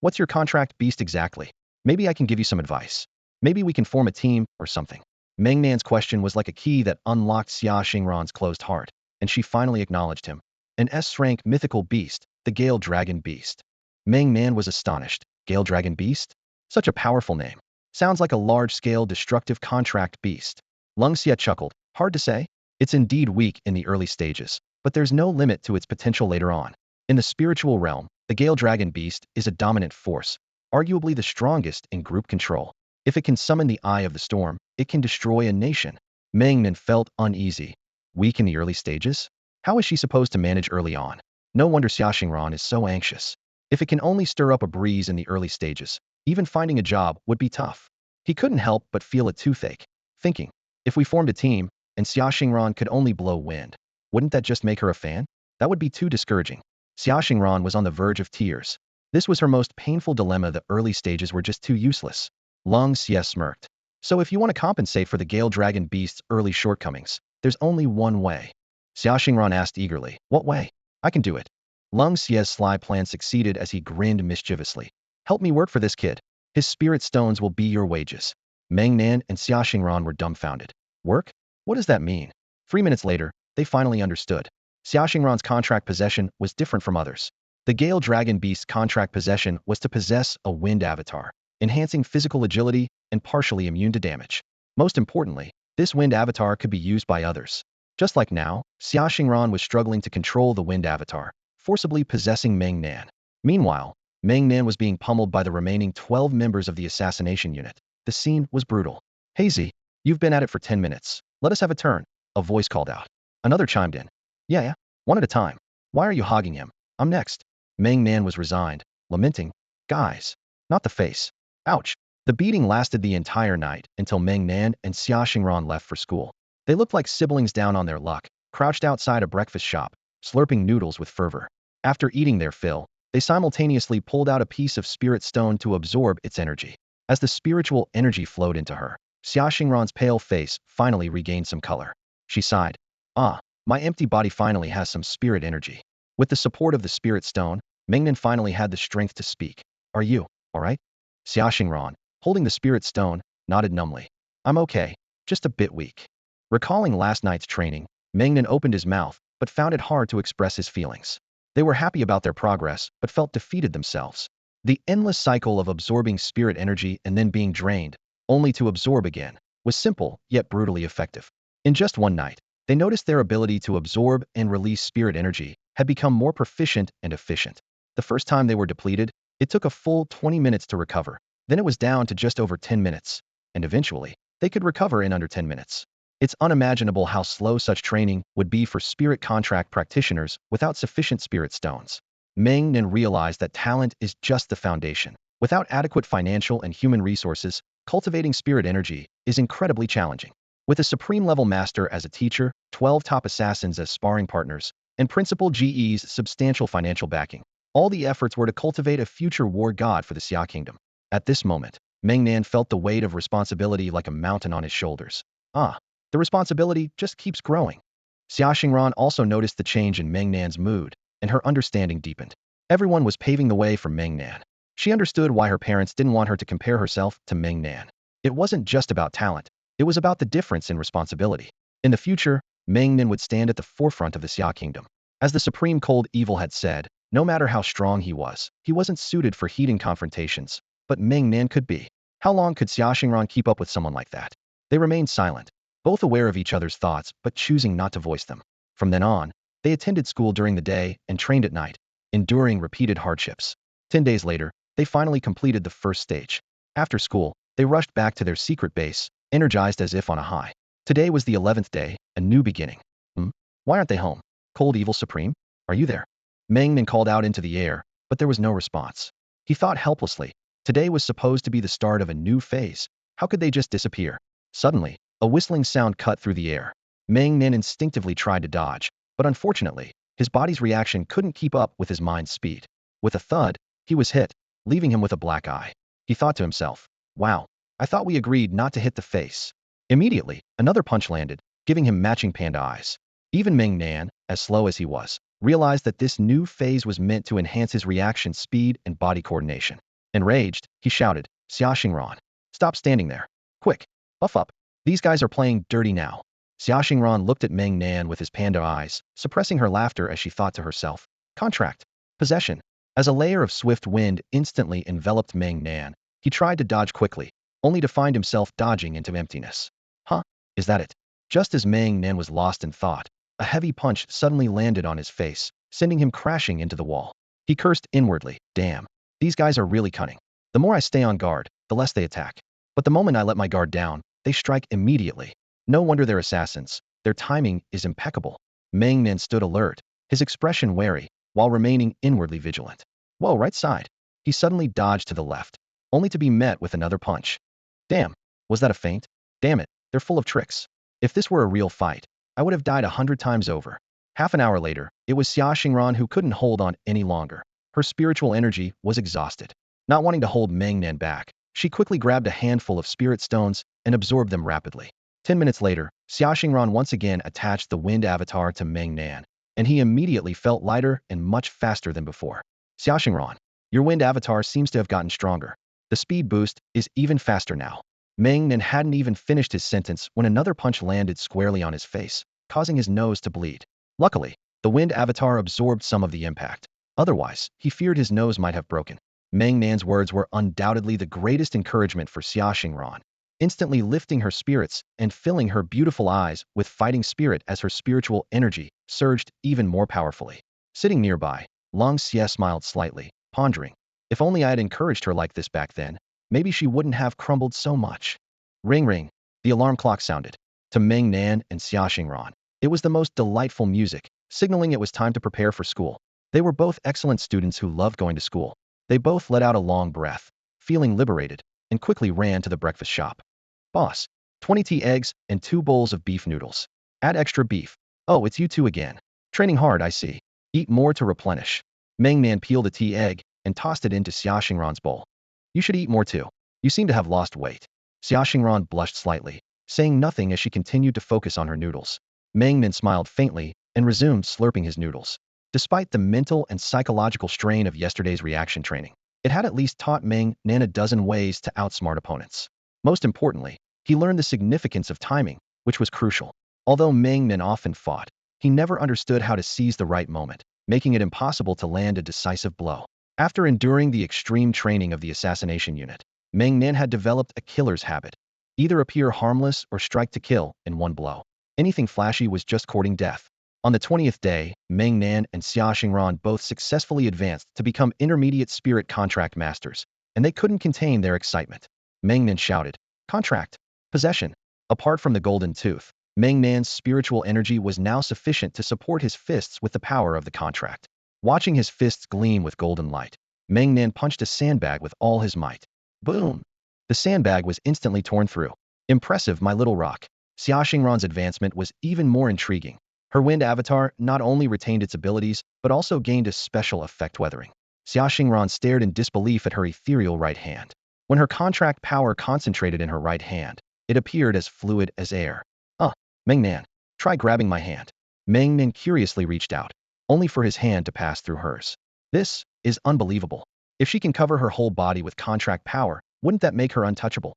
"What's your contract beast exactly? Maybe I can give you some advice. Maybe we can form a team or something." Meng Nan's question was like a key that unlocked Xiaoxingran's closed heart, and she finally acknowledged him. An S-rank mythical beast, the Gale Dragon Beast. Meng Nan was astonished. Gale Dragon Beast? Such a powerful name. Sounds like a large-scale destructive contract beast. Lung Xia chuckled. "Hard to say. It's indeed weak in the early stages, but there's no limit to its potential later on. In the spiritual realm, the Gale Dragon Beast is a dominant force, arguably the strongest in group control. If it can summon the Eye of the Storm, it can destroy a nation." Meng Nan felt uneasy. Weak in the early stages? How is she supposed to manage early on? No wonder Xiaoxingran is so anxious. If it can only stir up a breeze in the early stages, even finding a job would be tough. He couldn't help but feel a toothache, thinking, if we formed a team, and Xiaoxingran could only blow wind, wouldn't that just make her a fan? That would be too discouraging. Xiaoxingran was on the verge of tears. This was her most painful dilemma. The early stages were just too useless. Lung Xia smirked. "So if you want to compensate for the Gale Dragon Beast's early shortcomings, there's only one way." Xiaoxingran asked eagerly, "What way?" "I can do it." Lung Xia's sly plan succeeded as he grinned mischievously. "Help me work for this kid. His spirit stones will be your wages." Meng Nan and Xiaoxingran were dumbfounded. "Work? What does that mean?" 3 minutes later, they finally understood. Xiaoxingran's contract possession was different from others. The Gale Dragon Beast's contract possession was to possess a wind avatar, enhancing physical agility and partially immune to damage. Most importantly, this wind avatar could be used by others. Just like now, Xiaoxingran was struggling to control the wind avatar, forcibly possessing Meng Nan. Meanwhile, Meng Nan was being pummeled by the remaining 12 members of the assassination unit. The scene was brutal. "Hazy, you've been at it for 10 minutes. Let us have a turn," a voice called out. Another chimed in. Yeah, one at a time. Why are you hogging him? I'm next." Meng Nan was resigned, lamenting, "Guys, not the face. Ouch." The beating lasted the entire night until Meng Nan and Xiaoxingran left for school. They looked like siblings down on their luck, crouched outside a breakfast shop, slurping noodles with fervor. After eating their fill, they simultaneously pulled out a piece of spirit stone to absorb its energy. As the spiritual energy flowed into her, Xia Xingran's pale face finally regained some color. She sighed. Ah, my empty body finally has some spirit energy. With the support of the spirit stone, Meng Nan finally had the strength to speak. Are you all right? Xia Xingran, holding the spirit stone, nodded numbly. I'm okay, just a bit weak. Recalling last night's training, Meng Nan opened his mouth, but found it hard to express his feelings. They were happy about their progress, but felt defeated themselves. The endless cycle of absorbing spirit energy and then being drained, only to absorb again, was simple, yet brutally effective. In just one night, they noticed their ability to absorb and release spirit energy had become more proficient and efficient. The first time they were depleted, it took a full 20 minutes to recover. Then it was down to just over 10 minutes. And eventually, they could recover in under 10 minutes. It's unimaginable how slow such training would be for spirit contract practitioners without sufficient spirit stones. Meng Nan realized that talent is just the foundation. Without adequate financial and human resources, cultivating spirit energy is incredibly challenging. With a supreme level master as a teacher, 12 top assassins as sparring partners, and Principal GE's substantial financial backing, all the efforts were to cultivate a future war god for the Xia Kingdom. At this moment, Meng Nan felt the weight of responsibility like a mountain on his shoulders. Ah, the responsibility just keeps growing. Xia Xingran also noticed the change in Meng Nan's mood, and her understanding deepened. Everyone was paving the way for Meng Nan. She understood why her parents didn't want her to compare herself to Meng Nan. It wasn't just about talent, it was about the difference in responsibility. In the future, Meng Nan would stand at the forefront of the Xia Kingdom. As the Supreme Cold Evil had said, no matter how strong he wasn't suited for heated confrontations, but Meng Nan could be. How long could Xia Xingran keep up with someone like that? They remained silent, both aware of each other's thoughts but choosing not to voice them. From then on, they attended school during the day and trained at night, enduring repeated hardships. 10 days later, they finally completed the first stage. After school, they rushed back to their secret base, energized as if on a high. Today was the 11th day, a new beginning. Why aren't they home? Cold Evil Supreme? Are you there? Meng Nan called out into the air, but there was no response. He thought helplessly. Today was supposed to be the start of a new phase. How could they just disappear? Suddenly, a whistling sound cut through the air. Meng Nan instinctively tried to dodge, but unfortunately, his body's reaction couldn't keep up with his mind's speed. With a thud, he was hit, leaving him with a black eye. He thought to himself, wow, I thought we agreed not to hit the face. Immediately, another punch landed, giving him matching panda eyes. Even Meng Nan, as slow as he was, realized that this new phase was meant to enhance his reaction speed and body coordination. Enraged, he shouted, Xia Xingran, stop standing there. Quick, buff up. These guys are playing dirty now. Xia Xingran looked at Meng Nan with his panda eyes, suppressing her laughter as she thought to herself, contract, possession. As a layer of swift wind instantly enveloped Meng Nan, he tried to dodge quickly, only to find himself dodging into emptiness. Huh? Is that it? Just as Meng Nan was lost in thought, a heavy punch suddenly landed on his face, sending him crashing into the wall. He cursed inwardly, damn. These guys are really cunning. The more I stay on guard, the less they attack. But the moment I let my guard down, they strike immediately. No wonder they're assassins. Their timing is impeccable. Meng Nan stood alert, his expression wary, while remaining inwardly vigilant. Whoa, right side. He suddenly dodged to the left, only to be met with another punch. Damn, was that a feint? Damn it, they're full of tricks. If this were a real fight, I would have died 100 times over. Half an hour later, it was Xia Xingran who couldn't hold on any longer. Her spiritual energy was exhausted. Not wanting to hold Meng Nan back, she quickly grabbed a handful of spirit stones and absorbed them rapidly. 10 minutes later, Xia Xingran once again attached the wind avatar to Meng Nan, and he immediately felt lighter and much faster than before. Xia Xingran, your wind avatar seems to have gotten stronger. The speed boost is even faster now. Meng Nan hadn't even finished his sentence when another punch landed squarely on his face, causing his nose to bleed. Luckily, the wind avatar absorbed some of the impact. Otherwise, he feared his nose might have broken. Meng Nan's words were undoubtedly the greatest encouragement for Xia Xingran, instantly lifting her spirits and filling her beautiful eyes with fighting spirit as her spiritual energy surged even more powerfully. Sitting nearby, Long Xie smiled slightly, pondering, if only I had encouraged her like this back then, maybe she wouldn't have crumbled so much. Ring ring, the alarm clock sounded. To Meng Nan and Xia Xingran, it was the most delightful music, signaling it was time to prepare for school. They were both excellent students who loved going to school. They both let out a long breath, feeling liberated, and quickly ran to the breakfast shop. Boss, 20 tea eggs and 2 bowls of beef noodles. Add extra beef. Oh, it's you two again. Training hard, I see. Eat more to replenish. Meng Nan peeled a tea egg and tossed it into Xia Xingran's bowl. You should eat more too. You seem to have lost weight. Xia Xingran blushed slightly, saying nothing as she continued to focus on her noodles. Meng Nan smiled faintly and resumed slurping his noodles. Despite the mental and psychological strain of yesterday's reaction training, it had at least taught Meng Nan a dozen ways to outsmart opponents. Most importantly, he learned the significance of timing, which was crucial. Although Meng Nan often fought, he never understood how to seize the right moment, making it impossible to land a decisive blow. After enduring the extreme training of the assassination unit, Meng Nan had developed a killer's habit. Either appear harmless or strike to kill in one blow. Anything flashy was just courting death. On the 20th day, Meng Nan and Xia Xingran both successfully advanced to become intermediate spirit contract masters, and they couldn't contain their excitement. Meng Nan shouted, "Contract! Possession!" Apart from the golden tooth, Meng Nan's spiritual energy was now sufficient to support his fists with the power of the contract. Watching his fists gleam with golden light, Meng Nan punched a sandbag with all his might. Boom! The sandbag was instantly torn through. Impressive, my little rock. Xia Xingran's advancement was even more intriguing. Her wind avatar not only retained its abilities, but also gained a special effect weathering. Xia Xingran stared in disbelief at her ethereal right hand. When her contract power concentrated in her right hand, it appeared as fluid as air. Meng Nan, try grabbing my hand. Meng Nan curiously reached out, only for his hand to pass through hers. This is unbelievable. If she can cover her whole body with contract power, wouldn't that make her untouchable?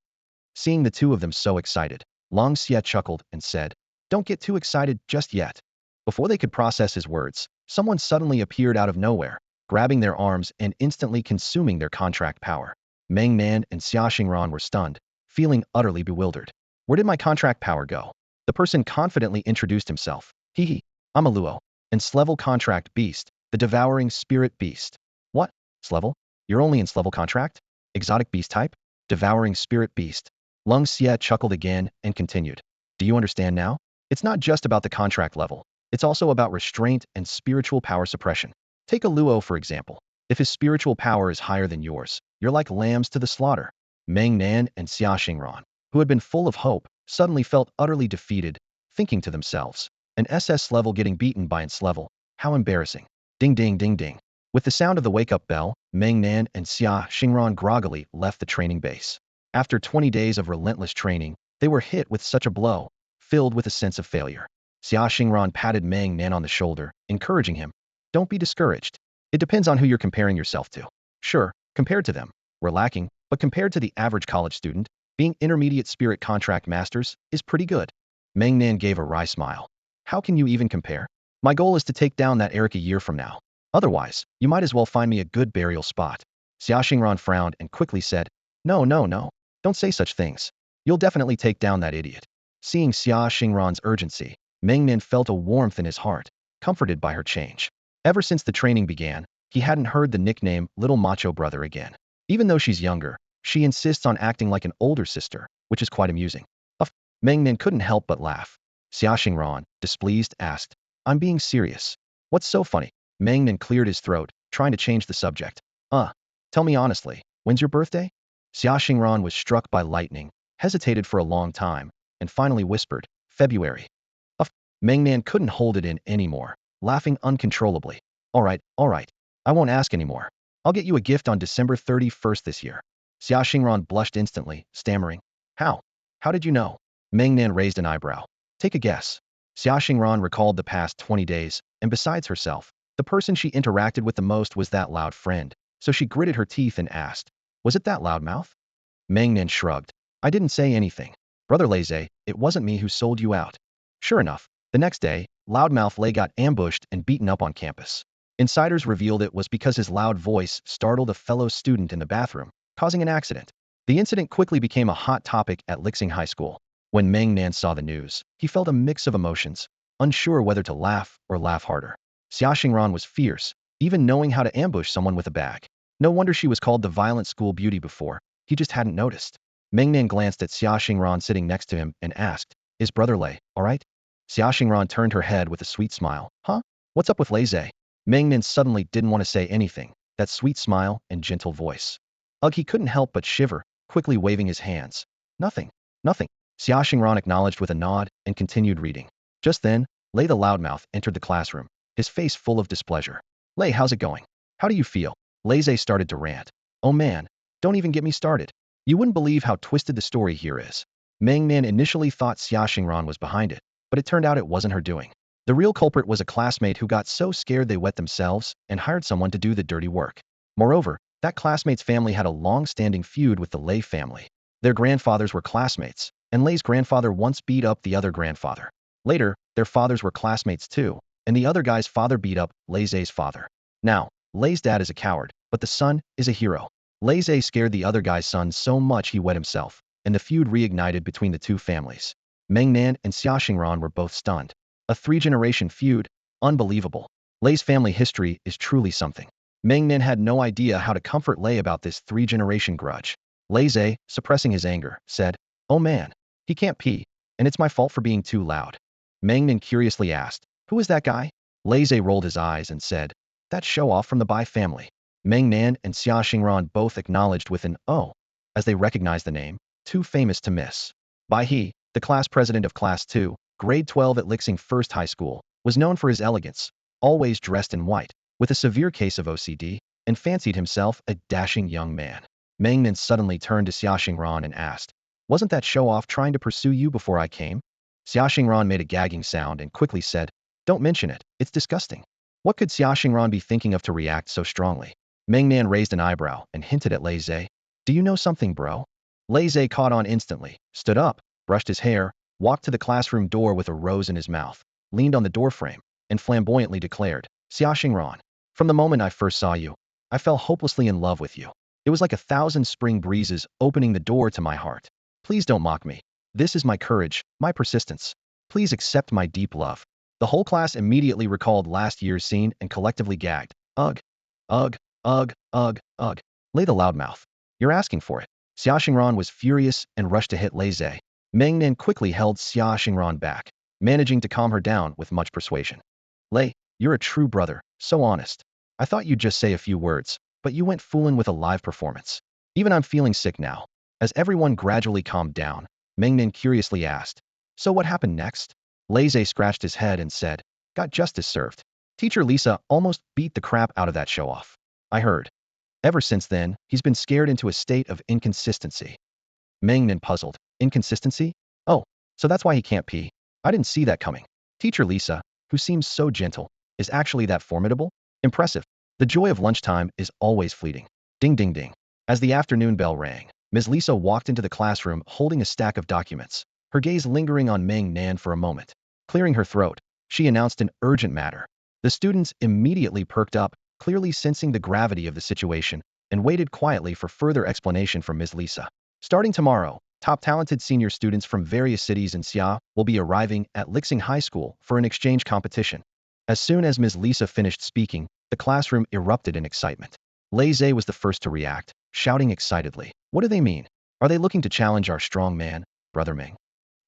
Seeing the two of them so excited, Long Xie chuckled and said, "Don't get too excited just yet." Before they could process his words, someone suddenly appeared out of nowhere, grabbing their arms and instantly consuming their contract power. Meng Nan and Xia Xingran were stunned, feeling utterly bewildered. Where did my contract power go? The person confidently introduced himself. I'm a Luo, and Slevel contract beast, the devouring spirit beast. What? Slevel? You're only in Slevel contract? Exotic beast type? Devouring spirit beast. Lung Xie chuckled again and continued. Do you understand now? It's not just about the contract level. It's also about restraint and spiritual power suppression. Take a Luo, for example. If his spiritual power is higher than yours, you're like lambs to the slaughter. Meng Nan and Xia Xingran, who had been full of hope, suddenly felt utterly defeated, thinking to themselves, an SS level getting beaten by its level, how embarrassing. Ding ding ding ding. With the sound of the wake-up bell, Meng Nan and Xia Xingran groggily left the training base. After 20 days of relentless training, they were hit with such a blow, filled with a sense of failure. Xia Xingran patted Meng Nan on the shoulder, encouraging him. Don't be discouraged. It depends on who you're comparing yourself to. Sure, compared to them, we're lacking, but compared to the average college student, being intermediate spirit contract masters is pretty good. Meng Nan gave a wry smile. How can you even compare? My goal is to take down that Eric a year from now. Otherwise, you might as well find me a good burial spot. Xia Xingran frowned and quickly said, No, no, no. Don't say such things. You'll definitely take down that idiot. Seeing Xia Xingran's urgency, Meng Nan felt a warmth in his heart, comforted by her change. Ever since the training began, he hadn't heard the nickname Little Macho Brother again. Even though she's younger, she insists on acting like an older sister, which is quite amusing. Meng Nan couldn't help but laugh. Xia Xingran, displeased, asked, I'm being serious. What's so funny? Meng Nan cleared his throat, trying to change the subject. Tell me honestly, when's your birthday? Xia Xingran was struck by lightning, hesitated for a long time, and finally whispered, February. Meng Nan couldn't hold it in anymore, laughing uncontrollably. All right, I won't ask anymore. I'll get you a gift on December 31st this year. Xia Xingran blushed instantly, stammering. How? How did you know? Meng Nan raised an eyebrow. Take a guess. Xia Xingran recalled the past 20 days, and besides herself, the person she interacted with the most was that loud friend, so she gritted her teeth and asked, Was it that loudmouth? Meng Nan shrugged. I didn't say anything. Brother Laze, it wasn't me who sold you out. Sure enough, the next day, Loudmouth Lay got ambushed and beaten up on campus. Insiders revealed it was because his loud voice startled a fellow student in the bathroom, causing an accident. The incident quickly became a hot topic at Lixing High School. When Meng Nan saw the news, he felt a mix of emotions, unsure whether to laugh or laugh harder. Xia Xingran was fierce, even knowing how to ambush someone with a bag. No wonder she was called the violent school beauty before, he just hadn't noticed. Meng Nan glanced at Xia Xingran sitting next to him and asked, Is Brother Lei all right? Xia Xingran turned her head with a sweet smile. Huh? What's up with Laze? Meng Nan suddenly didn't want to say anything, that sweet smile and gentle voice. He couldn't help but shiver, quickly waving his hands. Nothing. Xia Xingran acknowledged with a nod and continued reading. Just then, Lei the loudmouth entered the classroom, his face full of displeasure. Lei, how's it going? How do you feel? Lei started to rant. Oh man, don't even get me started. You wouldn't believe how twisted the story here is. Meng Nan initially thought Xia Xingran was behind it, but it turned out it wasn't her doing. The real culprit was a classmate who got so scared they wet themselves and hired someone to do the dirty work. Moreover, that classmate's family had a long-standing feud with the Lei family. Their grandfathers were classmates, and Lei's grandfather once beat up the other grandfather. Later, their fathers were classmates too, and the other guy's father beat up Lei's father. Now, Lei's dad is a coward, but the son is a hero. Lei's scared the other guy's son so much he wet himself, and the feud reignited between the two families. Meng Nan and Xia Xingran were both stunned. A three-generation feud? Unbelievable. Lei's family history is truly something. Meng Nan had no idea how to comfort Lei about this three-generation grudge. Lei, suppressing his anger, said, "Oh man, he can't pee, and it's my fault for being too loud." Meng Nan curiously asked, "Who is that guy?" Lei rolled his eyes and said, "That show-off from the Bai family." Meng Nan and Xia Xingran both acknowledged with an "oh," as they recognized the name, too famous to miss. Bai He, the class president of Class 2, Grade 12 at Lixing First High School, was known for his elegance, always dressed in white, with a severe case of OCD, and fancied himself a dashing young man. Meng Nan suddenly turned to Xia Xingran and asked, "Wasn't that show-off trying to pursue you before I came?" Xia Xingran made a gagging sound and quickly said, "Don't mention it, it's disgusting." What could Xia Xingran be thinking of to react so strongly? Meng Nan raised an eyebrow and hinted at Lei. "Do you know something, bro?" Lei caught on instantly, stood up, brushed his hair, walked to the classroom door with a rose in his mouth, leaned on the doorframe, and flamboyantly declared, "Xia Xingran, from the moment I first saw you, I fell hopelessly in love with you. It was like 1,000 spring breezes opening the door to my heart. Please don't mock me. This is my courage, my persistence. Please accept my deep love." The whole class immediately recalled last year's scene and collectively gagged. Ugh. Ugh. Ugh. Ugh. Ugh. Lei the loudmouth. You're asking for it. Xia Xingran was furious and rushed to hit Lei. Meng Nan quickly held Xia Xingran back, managing to calm her down with much persuasion. "Lei, you're a true brother, so honest. I thought you'd just say a few words, but you went fooling with a live performance. Even I'm feeling sick now." As everyone gradually calmed down, Meng Nan curiously asked, "So what happened next?" Lei scratched his head and said, "Got justice served. Teacher Lisa almost beat the crap out of that show-off. I heard. Ever since then, he's been scared into a state of inconsistency." Meng Nan puzzled. Inconsistency? Oh, so that's why he can't pee. I didn't see that coming. Teacher Lisa, who seems so gentle, is actually that formidable? Impressive. The joy of lunchtime is always fleeting. Ding ding ding. As the afternoon bell rang, Ms. Lisa walked into the classroom holding a stack of documents, her gaze lingering on Meng Nan for a moment. Clearing her throat, she announced an urgent matter. The students immediately perked up, clearly sensing the gravity of the situation, and waited quietly for further explanation from Ms. Lisa. Starting tomorrow, top talented senior students from various cities in Xia will be arriving at Lixing High School for an exchange competition. As soon as Ms. Lisa finished speaking, the classroom erupted in excitement. Lei was the first to react, shouting excitedly, "What do they mean? Are they looking to challenge our strong man, Brother Meng?"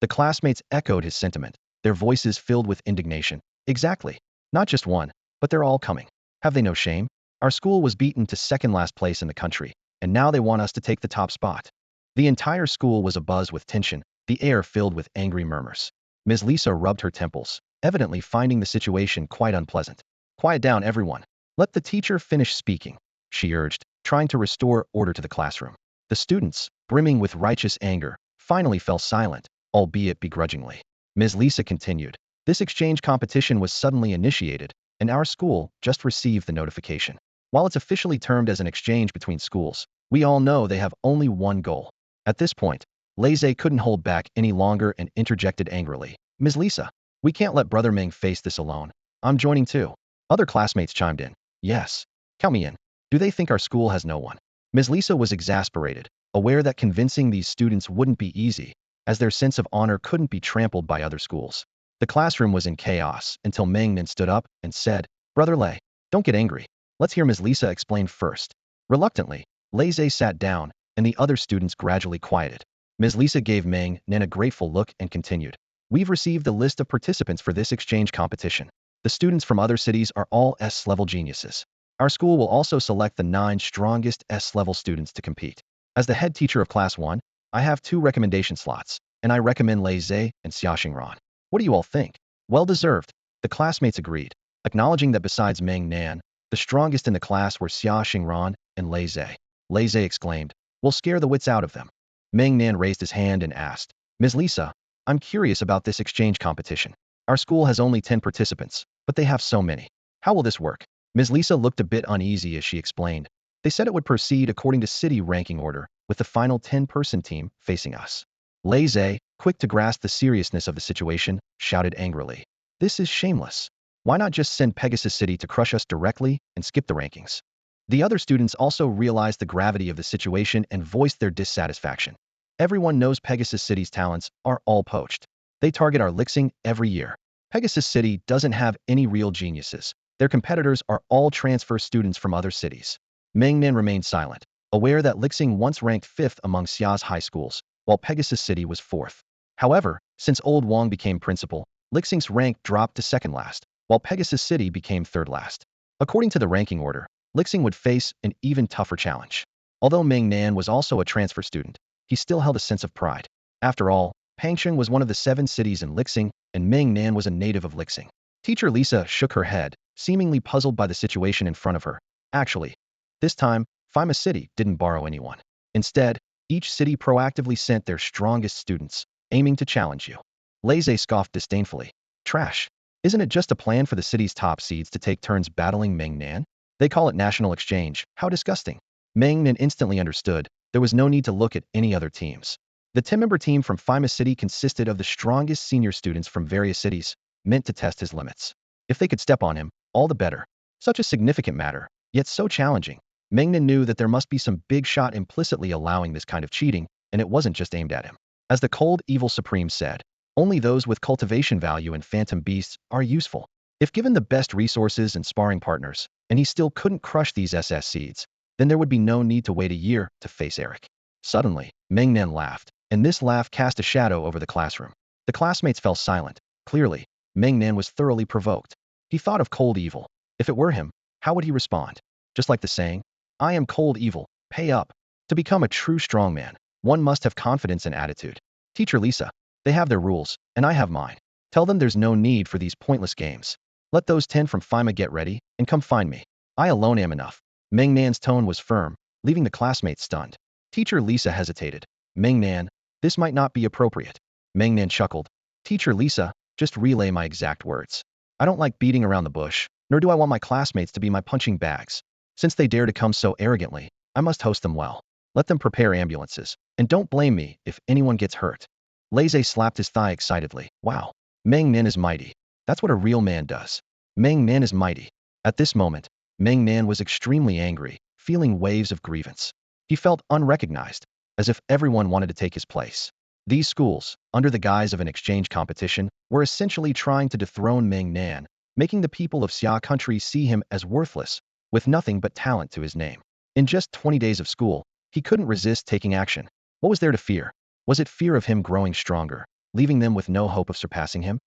The classmates echoed his sentiment, their voices filled with indignation. "Exactly. Not just one, but they're all coming. Have they no shame? Our school was beaten to second last place in the country, and now they want us to take the top spot." The entire school was abuzz with tension, the air filled with angry murmurs. Ms. Lisa rubbed her temples, evidently finding the situation quite unpleasant. "Quiet down, everyone. Let the teacher finish speaking," she urged, trying to restore order to the classroom. The students, brimming with righteous anger, finally fell silent, albeit begrudgingly. Ms. Lisa continued, "This exchange competition was suddenly initiated, and our school just received the notification. While it's officially termed as an exchange between schools, we all know they have only one goal." At this point, Lei couldn't hold back any longer and interjected angrily, "Ms. Lisa, we can't let Brother Meng face this alone. I'm joining too." Other classmates chimed in. "Yes. Count me in. Do they think our school has no one?" Ms. Lisa was exasperated, aware that convincing these students wouldn't be easy, as their sense of honor couldn't be trampled by other schools. The classroom was in chaos until Meng Nan stood up and said, "Brother Lei, don't get angry. Let's hear Ms. Lisa explain first." Reluctantly, Lei sat down, and the other students gradually quieted. Ms. Lisa gave Meng Nan a grateful look and continued, "We've received a list of participants for this exchange competition. The students from other cities are all S-level geniuses. Our school will also select the 9 strongest S-level students to compete. As the head teacher of Class 1, I have 2 recommendation slots, and I recommend Lei and Xia Xingran. What do you all think?" Well deserved, the classmates agreed, acknowledging that besides Meng Nan, the strongest in the class were Xia Xingran and Lei Zhe. Lei Zhe exclaimed, "We'll scare the wits out of them." Meng Nan raised his hand and asked, "Ms. Lisa, I'm curious about this exchange competition. Our school has only 10 participants, but they have so many. How will this work?" Ms. Lisa looked a bit uneasy as she explained. "They said it would proceed according to city ranking order, with the final 10-person team facing us." Lei Zhe, quick to grasp the seriousness of the situation, shouted angrily, "This is shameless. Why not just send Pegasus City to crush us directly and skip the rankings?" The other students also realized the gravity of the situation and voiced their dissatisfaction. "Everyone knows Pegasus City's talents are all poached. They target our Lixing every year. Pegasus City doesn't have any real geniuses. Their competitors are all transfer students from other cities." Meng Nan remained silent, aware that Lixing once ranked 5th among Xia's high schools, while Pegasus City was 4th. However, since Old Wang became principal, Lixing's rank dropped to 2nd last, while Pegasus City became 3rd last. According to the ranking order, Lixing would face an even tougher challenge. Although Meng Nan was also a transfer student, he still held a sense of pride. After all, Pangsheng was one of the 7 cities in Lixing, and Meng Nan was a native of Lixing. Teacher Lisa shook her head, seemingly puzzled by the situation in front of her. Actually, this time, Fima City didn't borrow anyone. Instead, each city proactively sent their strongest students, aiming to challenge you. Lei Zhe scoffed disdainfully. "Trash. Isn't it just a plan for the city's top seeds to take turns battling Meng Nan? They call it national exchange. How disgusting." Meng Nan instantly understood there was no need to look at any other teams. The 10-member team from Fima City consisted of the strongest senior students from various cities, meant to test his limits. If they could step on him, all the better. Such a significant matter, yet so challenging. Meng Nan knew that there must be some big shot implicitly allowing this kind of cheating, and it wasn't just aimed at him. As the cold, evil Supreme said, "Only those with cultivation value and phantom beasts are useful." If given the best resources and sparring partners, and he still couldn't crush these SS seeds, then there would be no need to wait a year to face Eric. Suddenly, Meng Nan laughed, and this laugh cast a shadow over the classroom. The classmates fell silent. Clearly, Meng Nan was thoroughly provoked. He thought of cold evil. If it were him, how would he respond? Just like the saying, "I am cold evil, pay up." To become a true strongman, one must have confidence and attitude. "Teacher Lisa, they have their rules, and I have mine. Tell them there's no need for these pointless games. Let those 10 from Fima get ready, and come find me. I alone am enough." Meng Nan's tone was firm, leaving the classmates stunned. Teacher Lisa hesitated. "Meng Nan, this might not be appropriate." Meng Nan chuckled. "Teacher Lisa, just relay my exact words. I don't like beating around the bush, nor do I want my classmates to be my punching bags. Since they dare to come so arrogantly, I must host them well. Let them prepare ambulances, and don't blame me if anyone gets hurt." Lei Zhe slapped his thigh excitedly. "Wow, Meng Nan is mighty. That's what a real man does. Meng Nan is mighty." At this moment, Meng Nan was extremely angry, feeling waves of grievance. He felt unrecognized, as if everyone wanted to take his place. These schools, under the guise of an exchange competition, were essentially trying to dethrone Meng Nan, making the people of Xia country see him as worthless, with nothing but talent to his name. In just 20 days of school, he couldn't resist taking action. What was there to fear? Was it fear of him growing stronger, leaving them with no hope of surpassing him?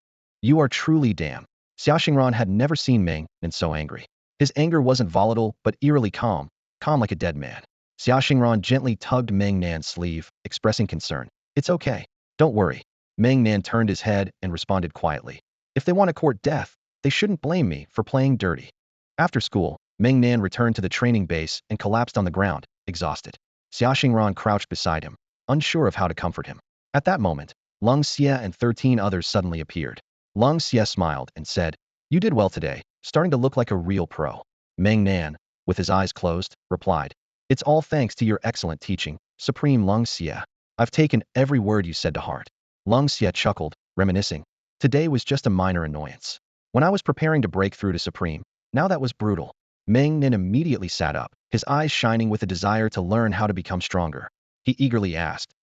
"You are truly damn." Xia Xingran had never seen Meng Nan so angry. His anger wasn't volatile, but eerily calm, calm like a dead man. Xia Xingran gently tugged Meng Nan's sleeve, expressing concern. "It's okay. Don't worry." Meng Nan turned his head and responded quietly. "If they want to court death, they shouldn't blame me for playing dirty." After school, Meng Nan returned to the training base and collapsed on the ground, exhausted. Xia Xingran crouched beside him, unsure of how to comfort him. At that moment, Leng Xie and 13 others suddenly appeared. Leng Xie smiled and said, "You did well today, starting to look like a real pro." Meng Nan, with his eyes closed, replied, "It's all thanks to your excellent teaching, Supreme Leng Xie. I've taken every word you said to heart." Leng Xie chuckled, reminiscing. "Today was just a minor annoyance. When I was preparing to break through to Supreme, now that was brutal." Meng Nan immediately sat up, his eyes shining with a desire to learn how to become stronger. He eagerly asked,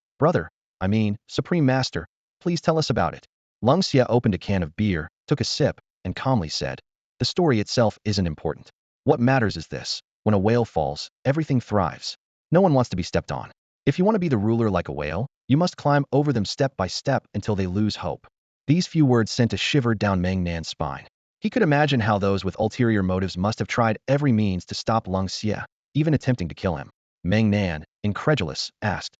Supreme Master, please tell us about it." Leng Xie opened a can of beer, took a sip, and calmly said, "The story itself isn't important. What matters is this. When a whale falls, everything thrives. No one wants to be stepped on. If you want to be the ruler like a whale, you must climb over them step by step until they lose hope." These few words sent a shiver down Meng Nan's spine. He could imagine how those with ulterior motives must have tried every means to stop Leng Xie, even attempting to kill him. Meng Nan, incredulous, asked,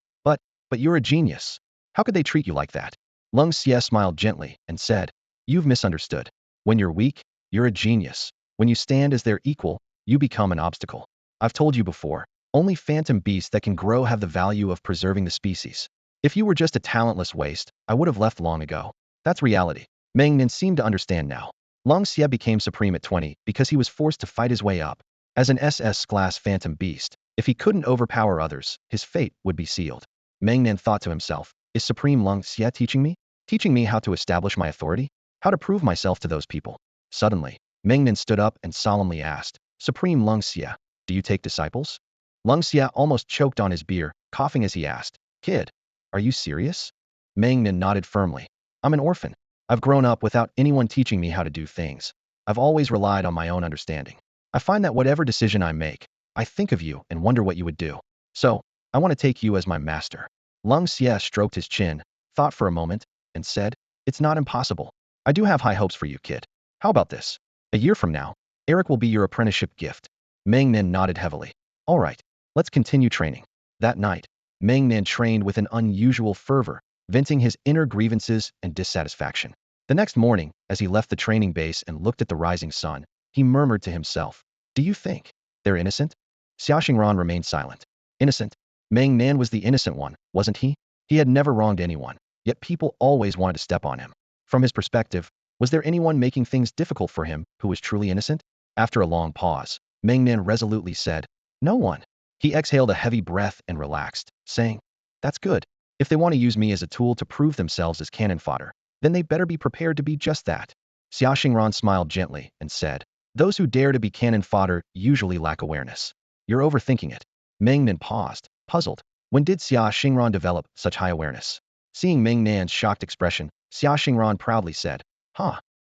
But you're a genius. How could they treat you like that?" Leng Xie smiled gently and said, You've misunderstood. When you're weak, you're a genius. When you stand as their equal, you become an obstacle. I've told you before, only phantom beasts that can grow have the value of preserving the species. If you were just a talentless waste, I would have left long ago. That's reality. Meng Nan seemed to understand now. Long Xie became supreme at 20 because he was forced to fight his way up. As an SS-class phantom beast, if he couldn't overpower others, his fate would be sealed. Meng Nan thought to himself, is Supreme Long Xie teaching me? Teaching me how to establish my authority? How to prove myself to those people? Suddenly, Meng Nan stood up and solemnly asked, Supreme Long Xie, do you take disciples? Long Xie almost choked on his beer, coughing as he asked, Kid, are you serious? Meng Nan nodded firmly. I'm an orphan. I've grown up without anyone teaching me how to do things. I've always relied on my own understanding. I find that whatever decision I make, I think of you and wonder what you would do. So, I want to take you as my master. Long Xie stroked his chin, thought for a moment, and said, It's not impossible. I do have high hopes for you, kid. How about this? A year from now, Eric will be your apprenticeship gift. Meng Nan nodded heavily. All right, let's continue training. That night, Meng Nan trained with an unusual fervor, venting his inner grievances and dissatisfaction. The next morning, as he left the training base and looked at the rising sun, he murmured to himself, Do you think they're innocent? Xiaoxingran remained silent. Innocent? Meng Nan was the innocent one, wasn't he? He had never wronged anyone, yet people always wanted to step on him. From his perspective, was there anyone making things difficult for him who was truly innocent? After a long pause, Meng Nan resolutely said, No one. He exhaled a heavy breath and relaxed, saying, That's good. If they want to use me as a tool to prove themselves as cannon fodder, then they better be prepared to be just that. Xiaoxingran smiled gently and said, Those who dare to be cannon fodder usually lack awareness. You're overthinking it. Meng Nan paused, puzzled. When did Xiaoxingran develop such high awareness? Seeing Meng Nan's shocked expression, Xiaoxingran proudly said,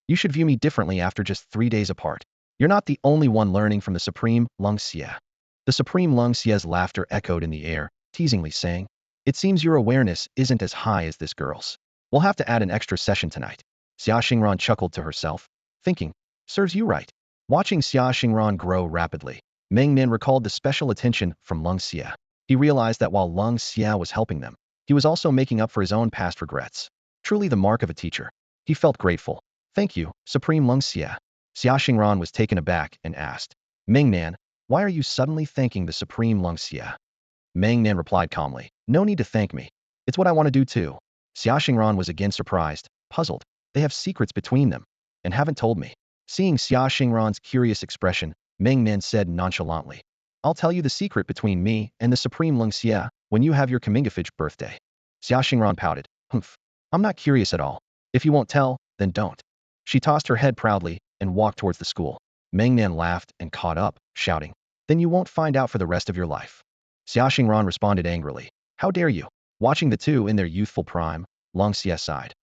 You should view me differently after just 3 days apart. You're not the only one learning from the Supreme Long Xie. The Supreme Long Xie's laughter echoed in the air, teasingly saying, It seems your awareness isn't as high as this girl's. We'll have to add an extra session tonight. Xiaoxingran chuckled to herself, thinking, Serves you right. Watching Xiaoxingran grow rapidly, Meng Nan recalled the special attention from Long Xie. He realized that while Long Xie was helping them, he was also making up for his own past regrets. Truly the mark of a teacher. He felt grateful. Thank you, Supreme Long Xie. Xiaoxingran was taken aback and asked, Meng Nan, why are you suddenly thanking the Supreme Long Xie? Meng Nan replied calmly, No need to thank me. It's what I want to do too. Xiaoxingran was again surprised, puzzled. They have secrets between them, and haven't told me. Seeing Xiaoxingran's curious expression, Meng Nan said nonchalantly, I'll tell you the secret between me and the Supreme Long Xie when you have your Kamingafage birthday. Xiaoxingran pouted, Humph. I'm not curious at all. If you won't tell, then don't. She tossed her head proudly and walked towards the school. Meng Nan laughed and caught up, shouting, Then you won't find out for the rest of your life. Xiaoxingran responded angrily, How dare you? Watching the two in their youthful prime, Long Xie sighed.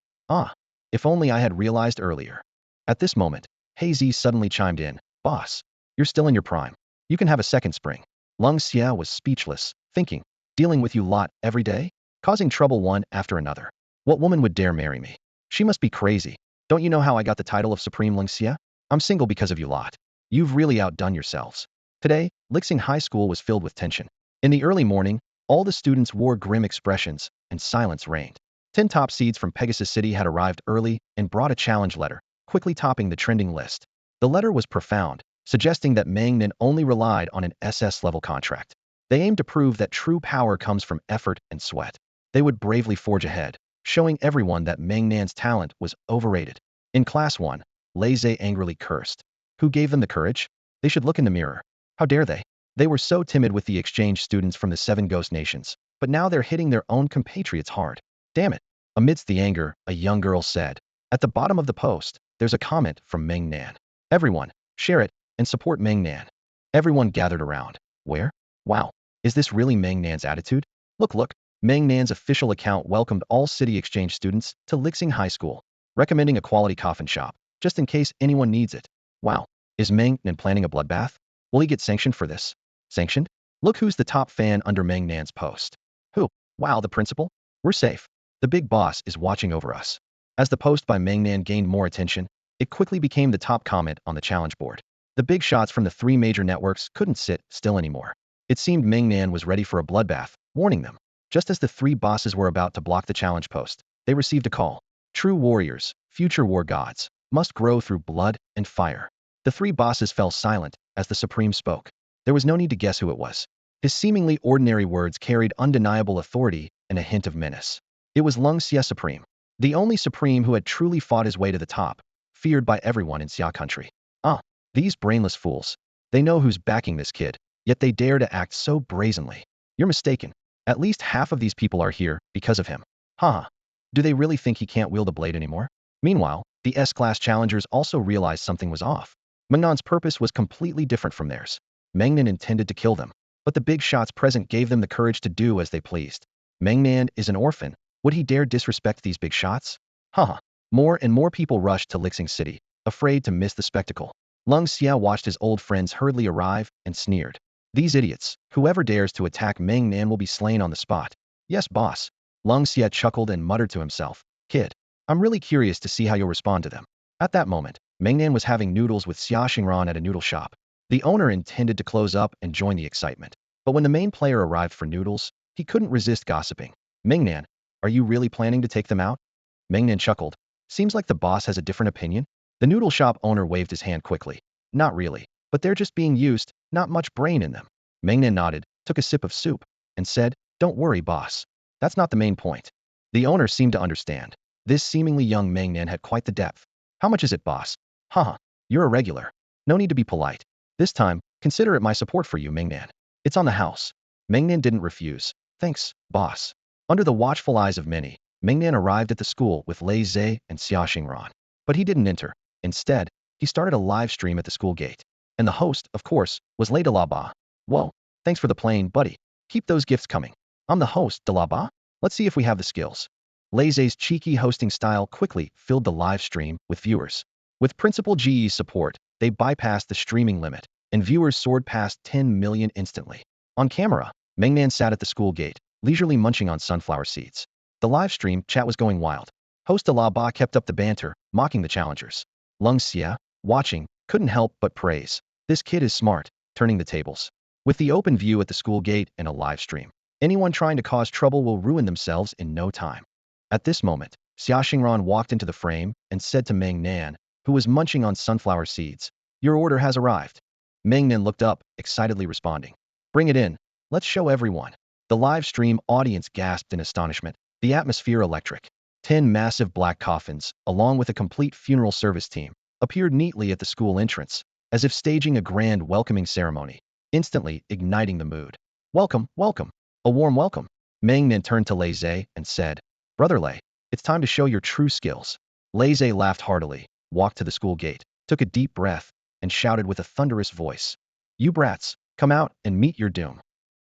If only I had realized earlier. At this moment, Hazy suddenly chimed in, Boss, you're still in your prime. You can have a second spring. Long Xie was speechless, thinking, Dealing with you lot every day? Causing trouble one after another. What woman would dare marry me? She must be crazy. Don't you know how I got the title of Supreme Long Xie? I'm single because of you lot. You've really outdone yourselves. Today, Lixing High School was filled with tension. In the early morning, all the students wore grim expressions, and silence reigned. 10 top seeds from Pegasus City had arrived early and brought a challenge letter, quickly topping the trending list. The letter was profound, suggesting that Meng Nan only relied on an SS-level contract. They aimed to prove that true power comes from effort and sweat. They would bravely forge ahead, showing everyone that Meng Nan's talent was overrated. In Class 1, Laze angrily cursed. Who gave them the courage? They should look in the mirror. How dare they? They were so timid with the exchange students from the 7 ghost nations, but now they're hitting their own compatriots hard. Damn it. Amidst the anger, a young girl said. At the bottom of the post, there's a comment from Meng Nan. Everyone, share it, and support Meng Nan. Everyone gathered around. Where? Wow. Is this really Meng Nan's attitude? Look. Meng Nan's official account welcomed all city exchange students to Lixing High School, recommending a quality coffin shop, just in case anyone needs it. Wow. Is Meng Nan planning a bloodbath? Will he get sanctioned for this? Sanctioned? Look who's the top fan under Meng Nan's post. Who? Wow, the principal? We're safe. The big boss is watching over us. As the post by Meng Nan gained more attention, it quickly became the top comment on the challenge board. The big shots from the 3 major networks couldn't sit still anymore. It seemed Meng Nan was ready for a bloodbath, warning them. Just as the 3 bosses were about to block the challenge post, they received a call. True warriors, future war gods. must grow through blood and fire. The three bosses fell silent as the Supreme spoke. There was no need to guess who it was. His seemingly ordinary words carried undeniable authority and a hint of menace. It was Lung Xia Supreme, the only Supreme who had truly fought his way to the top, feared by everyone in Xia country. Ah, these brainless fools. They know who's backing this kid, yet they dare to act so brazenly. You're mistaken. At least half of these people are here because of him. Haha. Do they really think he can't wield a blade anymore? Meanwhile, the S-class challengers also realized something was off. Meng Nan's purpose was completely different from theirs. Meng Nan intended to kill them, but the big shots present gave them the courage to do as they pleased. Meng Nan is an orphan. Would he dare disrespect these big shots? Haha. More and more people rushed to Lixing City, afraid to miss the spectacle. Lung Xia watched his old friends hurriedly arrive and sneered. These idiots, whoever dares to attack Meng Nan will be slain on the spot. Yes, boss. Lung Xia chuckled and muttered to himself. Kid, I'm really curious to see how you'll respond to them. At that moment, Meng Nan was having noodles with Xia Xingran at a noodle shop. The owner intended to close up and join the excitement. But when the main player arrived for noodles, he couldn't resist gossiping. Meng Nan, are you really planning to take them out? Meng Nan chuckled. Seems like the boss has a different opinion. The noodle shop owner waved his hand quickly. Not really, but they're just being used, not much brain in them. Meng Nan nodded, took a sip of soup, and said, Don't worry, boss. That's not the main point. The owner seemed to understand. This seemingly young Meng Nan had quite the depth. How much is it, boss? Haha, you're a regular. No need to be polite. This time, consider it my support for you, Meng Nan. It's on the house. Meng Nan didn't refuse. Thanks, boss. Under the watchful eyes of many, Meng Nan arrived at the school with Lei Zhe and Xia Xingran. But he didn't enter. Instead, he started a live stream at the school gate. And the host, of course, was Lei Dalaba. Whoa, thanks for the plane, buddy. Keep those gifts coming. I'm the host, Dalaba. Let's see if we have the skills. Lei Zhe's cheeky hosting style quickly filled the live stream with viewers. With Principal Ge's support, they bypassed the streaming limit, and viewers soared past 10 million instantly. On camera, Meng Nan sat at the school gate, leisurely munching on sunflower seeds. The live stream chat was going wild. Host Dalaba kept up the banter, mocking the challengers. Lung Xia, watching, couldn't help but praise. This kid is smart, turning the tables. With the open view at the school gate and a live stream, anyone trying to cause trouble will ruin themselves in no time. At this moment, Xia Xingran walked into the frame and said to Meng Nan, who was munching on sunflower seeds, Your order has arrived. Meng Nan looked up, excitedly responding. Bring it in. Let's show everyone. The live stream audience gasped in astonishment, the atmosphere electric. 10 massive black coffins, along with a complete funeral service team, appeared neatly at the school entrance, as if staging a grand welcoming ceremony, instantly igniting the mood. Welcome, welcome. A warm welcome. Meng Nan turned to Lei Zhe and said, Brother Lei, it's time to show your true skills. Lei Zhe laughed heartily, walked to the school gate, took a deep breath, and shouted with a thunderous voice. You brats, come out and meet your doom.